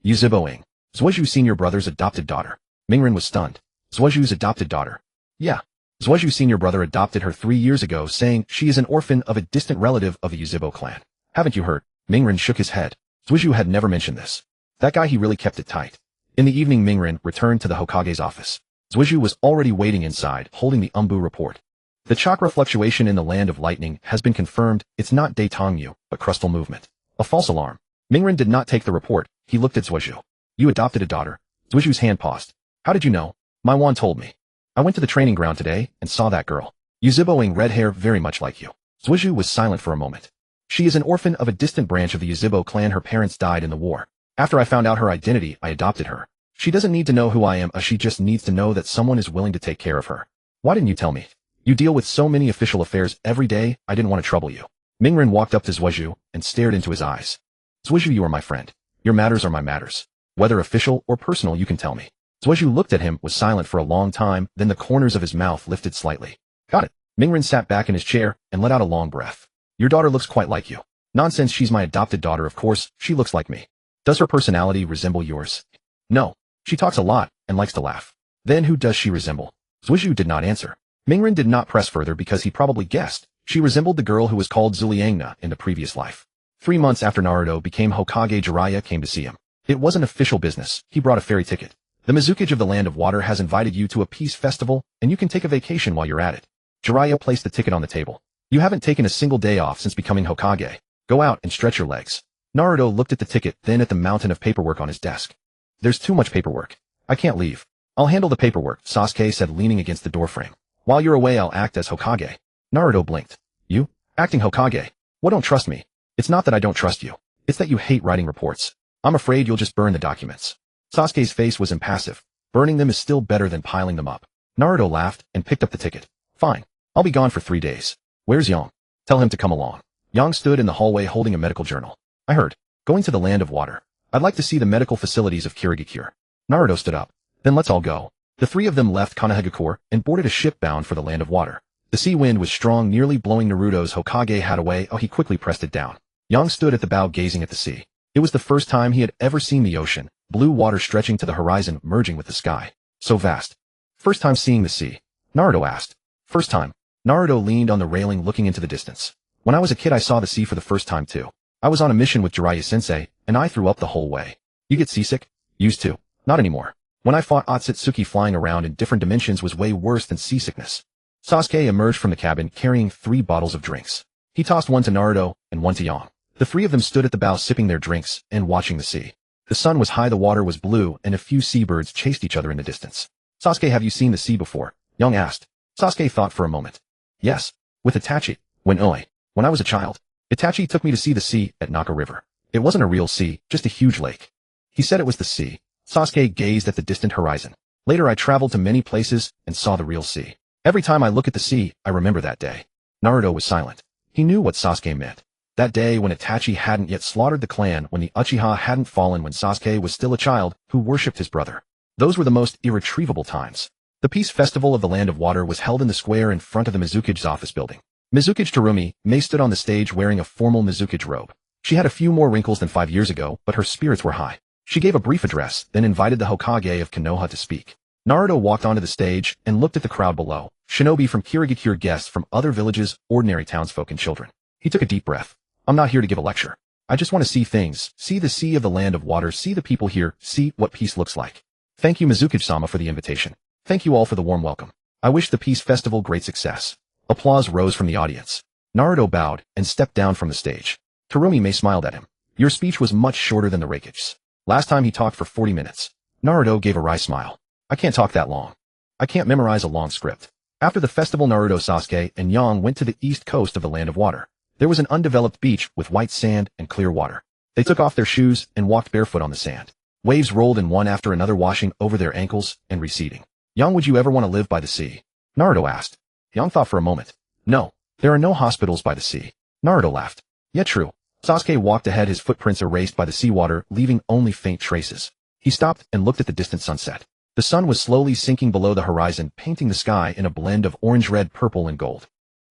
Yuziboing. Zuozhu senior brother's adopted daughter. Mingren was stunned. Zuozhu's adopted daughter. Yeah. Zuozhu senior brother adopted her 3 years ago, saying she is an orphan of a distant relative of the Yuzibo clan. Haven't you heard? Mingren shook his head. Zuozhu had never mentioned this. That guy, he really kept it tight. In the evening Mingren returned to the Hokage's office. Zuozhu was already waiting inside, holding the Umbu report. The chakra fluctuation in the land of lightning has been confirmed. It's not Daitongyu, but crustal movement. A false alarm. Mingren did not take the report. He looked at Zuozhu. You adopted a daughter. Zuozhu's hand paused. How did you know? Maiwan told me. I went to the training ground today and saw that girl. Yuziboing, red hair, very much like you. Zuozhu was silent for a moment. She is an orphan of a distant branch of the Yuzibo clan. Her parents died in the war. After I found out her identity, I adopted her. She doesn't need to know who I am. She just needs to know that someone is willing to take care of her. Why didn't you tell me? You deal with so many official affairs every day, I didn't want to trouble you. Mingren walked up to Zuozhu and stared into his eyes. Zuozhu, you are my friend. Your matters are my matters. Whether official or personal, you can tell me. Zuozhu looked at him, was silent for a long time, then the corners of his mouth lifted slightly. Got it. Mingren sat back in his chair and let out a long breath. Your daughter looks quite like you. Nonsense, she's my adopted daughter, of course, she looks like me. Does her personality resemble yours? No. She talks a lot and likes to laugh. Then who does she resemble? Zuozhu did not answer. Mingren did not press further because he probably guessed. She resembled the girl who was called Zuliangna in the previous life. 3 months after Naruto became Hokage, Jiraiya came to see him. It wasn't official business. He brought a ferry ticket. The Mizukage of the Land of Water has invited you to a peace festival, and you can take a vacation while you're at it. Jiraiya placed the ticket on the table. You haven't taken a single day off since becoming Hokage. Go out and stretch your legs. Naruto looked at the ticket, then at the mountain of paperwork on his desk. There's too much paperwork. I can't leave. I'll handle the paperwork, Sasuke said, leaning against the doorframe. While you're away, I'll act as Hokage. Naruto blinked. You? Acting Hokage? What, don't trust me? It's not that I don't trust you. It's that you hate writing reports. I'm afraid you'll just burn the documents. Sasuke's face was impassive. Burning them is still better than piling them up. Naruto laughed and picked up the ticket. Fine. I'll be gone for 3 days. Where's Yang? Tell him to come along. Yang stood in the hallway holding a medical journal. I heard. Going to the Land of Water. I'd like to see the medical facilities of Kirigakure. Naruto stood up. Then let's all go. The 3 of them left Konohagakure and boarded a ship bound for the Land of Water. The sea wind was strong, nearly blowing Naruto's Hokage hat away. He quickly pressed it down. Yang stood at the bow gazing at the sea. It was the first time he had ever seen the ocean, blue water stretching to the horizon, merging with the sky. So vast. First time seeing the sea? Naruto asked. First time. Naruto leaned on the railing looking into the distance. When I was a kid I saw the sea for the first time too. I was on a mission with Jiraiya-sensei, and I threw up the whole way. You get seasick? Used to. Not anymore. When I fought Akatsuki, flying around in different dimensions was way worse than seasickness. Sasuke emerged from the cabin carrying 3 bottles of drinks. He tossed one to Naruto and one to Yang. The 3 of them stood at the bow sipping their drinks and watching the sea. The sun was high, the water was blue, and a few seabirds chased each other in the distance. Sasuke, have you seen the sea before? Yang asked. Sasuke thought for a moment. Yes. With Itachi. When I was a child. Itachi took me to see the sea at Naka River. It wasn't a real sea, just a huge lake. He said it was the sea. Sasuke gazed at the distant horizon. Later I traveled to many places and saw the real sea. Every time I look at the sea, I remember that day. Naruto was silent. He knew what Sasuke meant. That day when Itachi hadn't yet slaughtered the clan, when the Uchiha hadn't fallen, when Sasuke was still a child who worshipped his brother. Those were the most irretrievable times. The Peace Festival of the Land of Water was held in the square in front of the Mizukige's office building. Mizukige Terumi, Mei, stood on the stage wearing a formal Mizukige robe. She had a few more wrinkles than 5 years ago, but her spirits were high. She gave a brief address, then invited the Hokage of Konoha to speak. Naruto walked onto the stage and looked at the crowd below. Shinobi from Kirigakure, guests from other villages, ordinary townsfolk and children. He took a deep breath. I'm not here to give a lecture. I just want to see things, see the sea of the Land of Water, see the people here, see what peace looks like. Thank you Mizukige-sama for the invitation. Thank you all for the warm welcome. I wish the Peace Festival great success. Applause rose from the audience. Naruto bowed and stepped down from the stage. Terumi Mei smiled at him. Your speech was much shorter than the Rakige's. Last time he talked for 40 minutes. Naruto gave a wry smile. I can't talk that long. I can't memorize a long script. After the festival, Naruto, Sasuke, and Yang went to the east coast of the Land of Water. There was an undeveloped beach with white sand and clear water. They took off their shoes and walked barefoot on the sand. Waves rolled in one after another, washing over their ankles and receding. Yang, would you ever want to live by the sea? Naruto asked. Yang thought for a moment. No, there are no hospitals by the sea. Naruto laughed. Yeah, true. Sasuke walked ahead, his footprints erased by the seawater, leaving only faint traces. He stopped and looked at the distant sunset. The sun was slowly sinking below the horizon, painting the sky in a blend of orange, red, purple, and gold.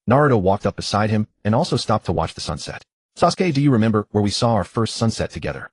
Naruto walked up beside him and also stopped to watch the sunset. Sasuke, do you remember where we saw our first sunset together?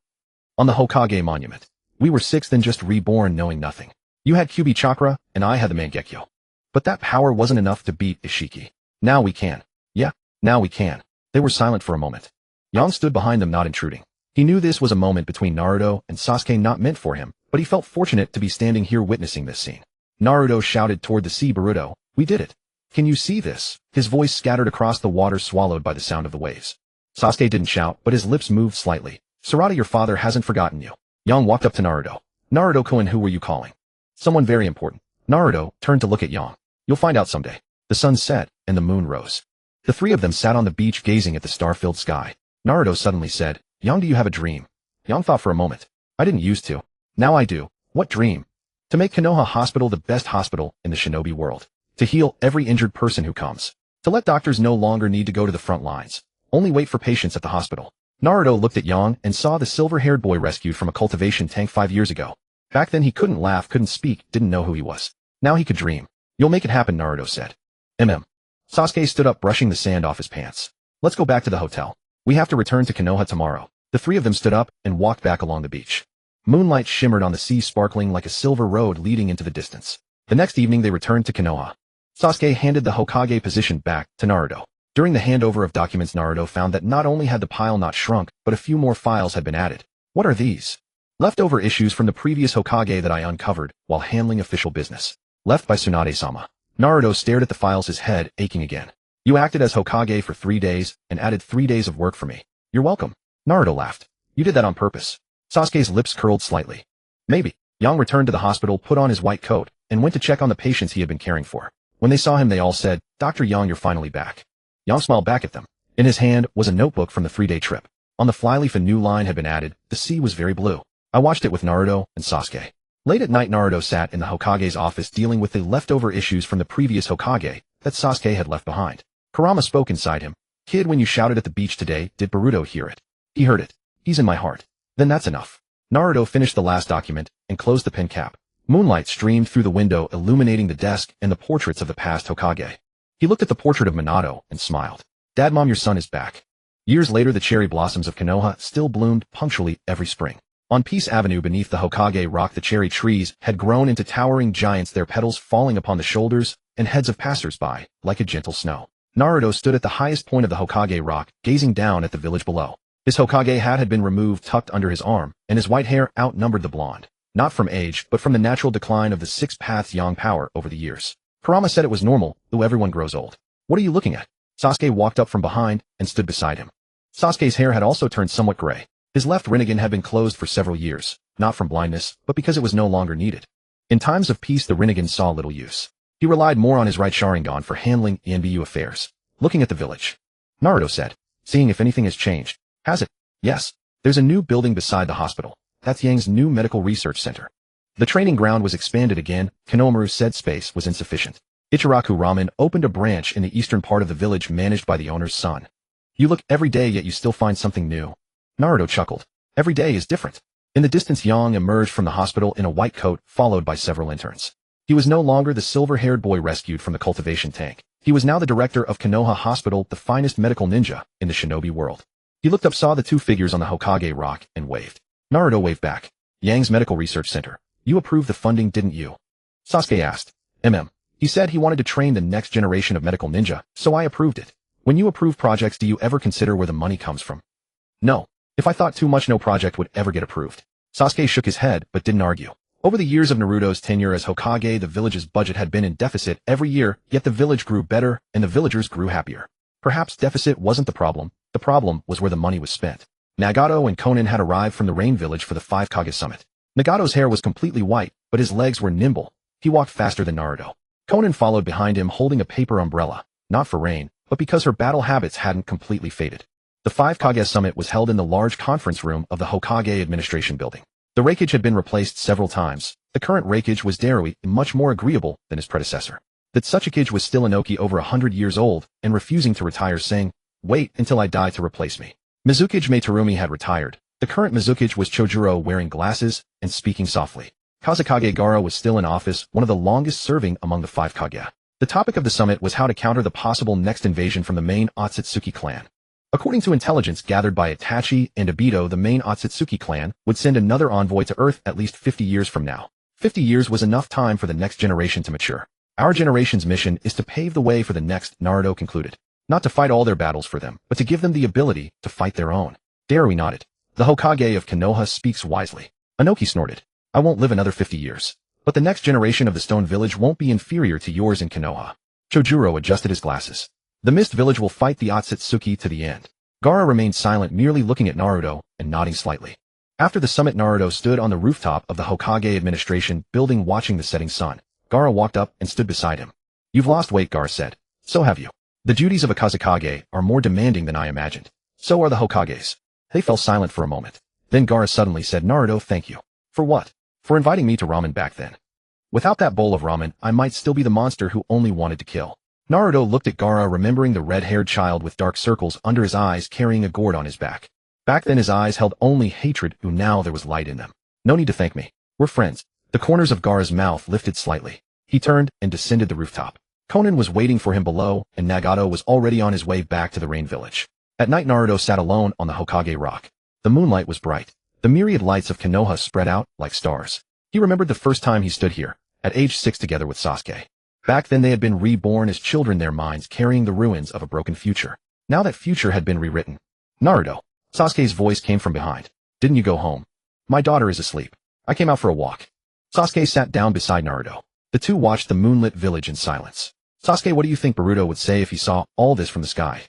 On the Hokage monument. We were 6, then just reborn, knowing nothing. You had Kyuubi chakra, and I had the Mangekyō. But that power wasn't enough to beat Ishiki. Now we can. Yeah, now we can. They were silent for a moment. Yang stood behind them, not intruding. He knew this was a moment between Naruto and Sasuke not meant for him, but he felt fortunate to be standing here witnessing this scene. Naruto shouted toward the sea, Boruto, we did it. Can you see this? His voice scattered across the water, swallowed by the sound of the waves. Sasuke didn't shout, but his lips moved slightly. Sarada, your father hasn't forgotten you. Yang walked up to Naruto. Naruto-kun, who were you calling? Someone very important. Naruto turned to look at Yang. You'll find out someday. The sun set, and the moon rose. The three of them sat on the beach gazing at the star-filled sky. Naruto suddenly said, Yang, do you have a dream? Yang thought for a moment. I didn't used to. Now I do. What dream? To make Konoha Hospital the best hospital in the shinobi world. To heal every injured person who comes. To let doctors no longer need to go to the front lines. Only wait for patients at the hospital. Naruto looked at Yang and saw the silver-haired boy rescued from a cultivation tank 5 years ago. Back then he couldn't laugh, couldn't speak, didn't know who he was. Now he could dream. You'll make it happen, Naruto said. Sasuke stood up, brushing the sand off his pants. Let's go back to the hotel. We have to return to Konoha tomorrow. The three of them stood up and walked back along the beach. Moonlight shimmered on the sea, sparkling like a silver road leading into the distance. The next evening they returned to Konoha. Sasuke handed the Hokage position back to Naruto. During the handover of documents, Naruto found that not only had the pile not shrunk, but a few more files had been added. What are these? Leftover issues from the previous Hokage that I uncovered while handling official business. Left by Tsunade-sama. Naruto stared at the files, his head aching again. You acted as Hokage for 3 days and added 3 days of work for me. You're welcome. Naruto laughed. You did that on purpose. Sasuke's lips curled slightly. Maybe. Yang returned to the hospital, put on his white coat, and went to check on the patients he had been caring for. When they saw him, they all said, Dr. Yang, you're finally back. Yang smiled back at them. In his hand was a notebook from the 3-day trip. On the flyleaf a new line had been added. The sea was very blue. I watched it with Naruto and Sasuke. Late at night, Naruto sat in the Hokage's office dealing with the leftover issues from the previous Hokage that Sasuke had left behind. Kurama spoke inside him. Kid, when you shouted at the beach today, did Boruto hear it? He heard it. He's in my heart. Then that's enough. Naruto finished the last document and closed the pen cap. Moonlight streamed through the window, illuminating the desk and the portraits of the past Hokage. He looked at the portrait of Minato and smiled. Dad, Mom, your son is back. Years later, the cherry blossoms of Konoha still bloomed punctually every spring. On Peace Avenue beneath the Hokage rock, the cherry trees had grown into towering giants, their petals falling upon the shoulders and heads of passers-by like a gentle snow. Naruto stood at the highest point of the Hokage rock, gazing down at the village below. His Hokage hat had been removed, tucked under his arm, and his white hair outnumbered the blonde. Not from age, but from the natural decline of the 6 paths yang power over the years. Kurama said it was normal, though everyone grows old. What are you looking at? Sasuke walked up from behind and stood beside him. Sasuke's hair had also turned somewhat gray. His left Rinnegan had been closed for several years, not from blindness, but because it was no longer needed. In times of peace, the Rinnegan saw little use. He relied more on his right Sharingan for handling Yanbiyu affairs. Looking at the village. Naruto said, seeing if anything has changed. Has it? Yes. There's a new building beside the hospital. That's Yang's new medical research center. The training ground was expanded again. Konohamaru said space was insufficient. Ichiraku Ramen opened a branch in the eastern part of the village managed by the owner's son. You look every day yet you still find something new. Naruto chuckled. Every day is different. In the distance Yang emerged from the hospital in a white coat, followed by several interns. He was no longer the silver-haired boy rescued from the cultivation tank. He was now the director of Konoha Hospital, the finest medical ninja in the shinobi world. He looked up, saw the two figures on the Hokage rock, and waved. Naruto waved back. Yang's medical research center. You approved the funding, didn't you? Sasuke asked. He said he wanted to train the next generation of medical ninja, so I approved it. When you approve projects, do you ever consider where the money comes from? No. If I thought too much, no project would ever get approved. Sasuke shook his head, but didn't argue. Over the years of Naruto's tenure as Hokage, the village's budget had been in deficit every year, yet the village grew better, and the villagers grew happier. Perhaps deficit wasn't the problem was where the money was spent. Nagato and Konan had arrived from the Rain Village for the 5 Kage Summit. Nagato's hair was completely white, but his legs were nimble. He walked faster than Naruto. Konan followed behind him holding a paper umbrella, not for rain, but because her battle habits hadn't completely faded. The 5 Kage Summit was held in the large conference room of the Hokage Administration Building. The rakeage had been replaced several times. The current rakeage was Darui, much more agreeable than his predecessor. That Tsuchikage was still Inoki, over 100 years old, and refusing to retire, saying, "Wait until I die to replace me." Mizukage Meiterumi had retired. The current Mizukage was Chojuro, wearing glasses and speaking softly. Kazekage Gaara was still in office, one of the longest serving among the 5 Kage. The topic of the summit was how to counter the possible next invasion from the main Akatsuki clan. According to intelligence gathered by Itachi and Obito, the main Akatsuki clan would send another envoy to Earth at least 50 years from now. 50 years was enough time for the next generation to mature. Our generation's mission is to pave the way for the next, Naruto concluded. Not to fight all their battles for them, but to give them the ability to fight their own. Darui nodded. The Hokage of Konoha speaks wisely. Inoki snorted. I won't live another 50 years. But the next generation of the Stone Village won't be inferior to yours in Konoha. Chojuro adjusted his glasses. The Mist Village will fight the Akatsuki to the end. Gaara remained silent, merely looking at Naruto and nodding slightly. After the summit, Naruto stood on the rooftop of the Hokage Administration Building watching the setting sun. Gaara walked up and stood beside him. You've lost weight, Gaara said. So have you. The duties of a Kazekage are more demanding than I imagined. So are the Hokages. They fell silent for a moment. Then Gaara suddenly said, Naruto, thank you. For what? For inviting me to ramen back then. Without that bowl of ramen, I might still be the monster who only wanted to kill. Naruto looked at Gaara, remembering the red-haired child with dark circles under his eyes carrying a gourd on his back. Back then his eyes held only hatred, who now there was light in them. No need to thank me. We're friends. The corners of Gaara's mouth lifted slightly. He turned and descended the rooftop. Konan was waiting for him below, and Nagato was already on his way back to the Rain Village. At night, Naruto sat alone on the Hokage rock. The moonlight was bright. The myriad lights of Konoha spread out like stars. He remembered the first time he stood here, at age 6 together with Sasuke. Back then they had been reborn as children, their minds carrying the ruins of a broken future. Now that future had been rewritten. Naruto. Sasuke's voice came from behind. Didn't you go home? My daughter is asleep. I came out for a walk. Sasuke sat down beside Naruto. The two watched the moonlit village in silence. Sasuke, what do you think Boruto would say if he saw all this from the sky?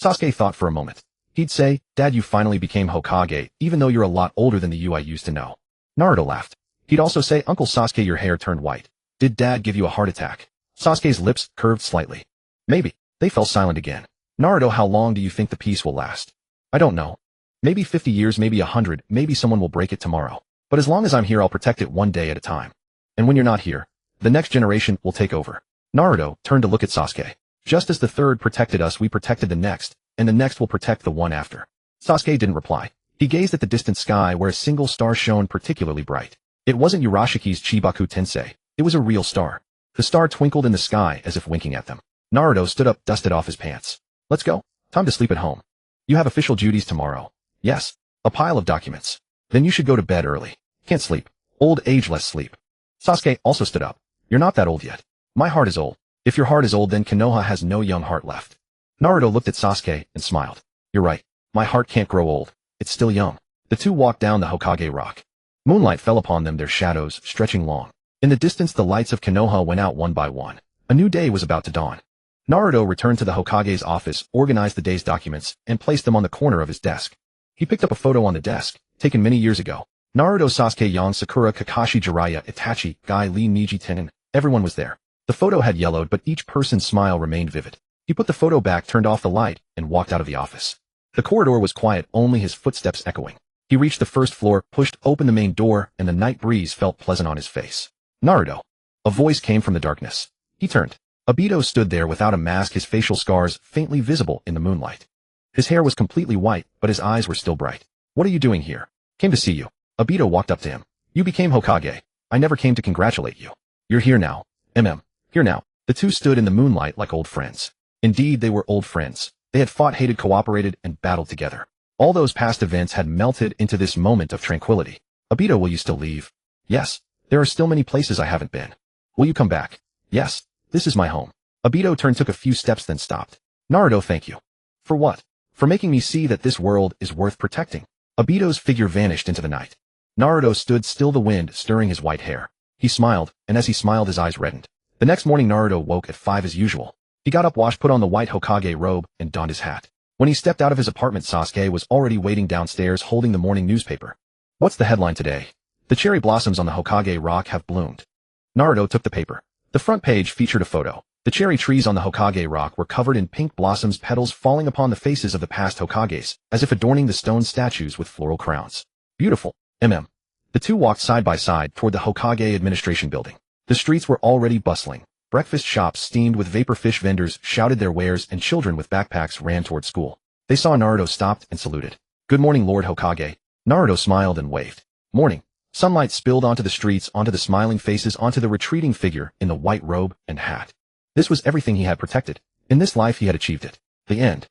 Sasuke thought for a moment. He'd say, Dad, you finally became Hokage, even though you're a lot older than the you I used to know. Naruto laughed. He'd also say, Uncle Sasuke, your hair turned white. Did Dad give you a heart attack? Sasuke's lips curved slightly. Maybe. They fell silent again. Naruto, how long do you think the peace will last? I don't know. Maybe 50 years, maybe 100, maybe someone will break it tomorrow. But as long as I'm here, I'll protect it one day at a time. And when you're not here, the next generation will take over. Naruto turned to look at Sasuke. Just as the third protected us, we protected the next, and the next will protect the one after. Sasuke didn't reply. He gazed at the distant sky where a single star shone particularly bright. It wasn't Urashiki's Chibaku Tensei. It was a real star. The star twinkled in the sky as if winking at them. Naruto stood up, dusted off his pants. Let's go. Time to sleep at home. You have official duties tomorrow. Yes. A pile of documents. Then you should go to bed early. Can't sleep. Old age, less sleep. Sasuke also stood up. You're not that old yet. My heart is old. If your heart is old, then Konoha has no young heart left. Naruto looked at Sasuke and smiled. You're right. My heart can't grow old. It's still young. The two walked down the Hokage rock. Moonlight fell upon them, their shadows stretching long. In the distance, the lights of Konoha went out one by one. A new day was about to dawn. Naruto returned to the Hokage's office, organized the day's documents, and placed them on the corner of his desk. He picked up a photo on the desk, taken many years ago. Naruto, Sasuke, Yang, Sakura, Kakashi, Jiraiya, Itachi, Guy, Lee, Niji, Tenin. Everyone was there. The photo had yellowed, but each person's smile remained vivid. He put the photo back, turned off the light, and walked out of the office. The corridor was quiet, only his footsteps echoing. He reached the first floor, pushed open the main door, and the night breeze felt pleasant on his face. Naruto. A voice came from the darkness. He turned. Obito stood there without a mask, his facial scars faintly visible in the moonlight. His hair was completely white, but his eyes were still bright. What are you doing here? Came to see you. Obito walked up to him. You became Hokage. I never came to congratulate you. You're here now. Here now. The two stood in the moonlight like old friends. Indeed, they were old friends. They had fought, hated, cooperated, and battled together. All those past events had melted into this moment of tranquility. Obito, will you still leave? Yes. There are still many places I haven't been. Will you come back? Yes. This is my home. Obito turned, took a few steps, then stopped. Naruto, thank you. For what? For making me see that this world is worth protecting. Obito's figure vanished into the night. Naruto stood still, the wind stirring his white hair. He smiled, and as he smiled his eyes reddened. The next morning Naruto woke at 5 as usual. He got up, washed, put on the white Hokage robe, and donned his hat. When he stepped out of his apartment, Sasuke was already waiting downstairs holding the morning newspaper. What's the headline today? The cherry blossoms on the Hokage rock have bloomed. Naruto took the paper. The front page featured a photo. The cherry trees on the Hokage rock were covered in pink blossoms, petals falling upon the faces of the past Hokages, as if adorning the stone statues with floral crowns. Beautiful. The two walked side by side toward the Hokage administration building. The streets were already bustling. Breakfast shops steamed with vapor, fish vendors shouted their wares, and children with backpacks ran toward school. They saw Naruto, stopped, and saluted. Good morning, Lord Hokage. Naruto smiled and waved. Morning. Sunlight spilled onto the streets, onto the smiling faces, onto the retreating figure in the white robe and hat. This was everything he had protected. In this life he had achieved it. The end.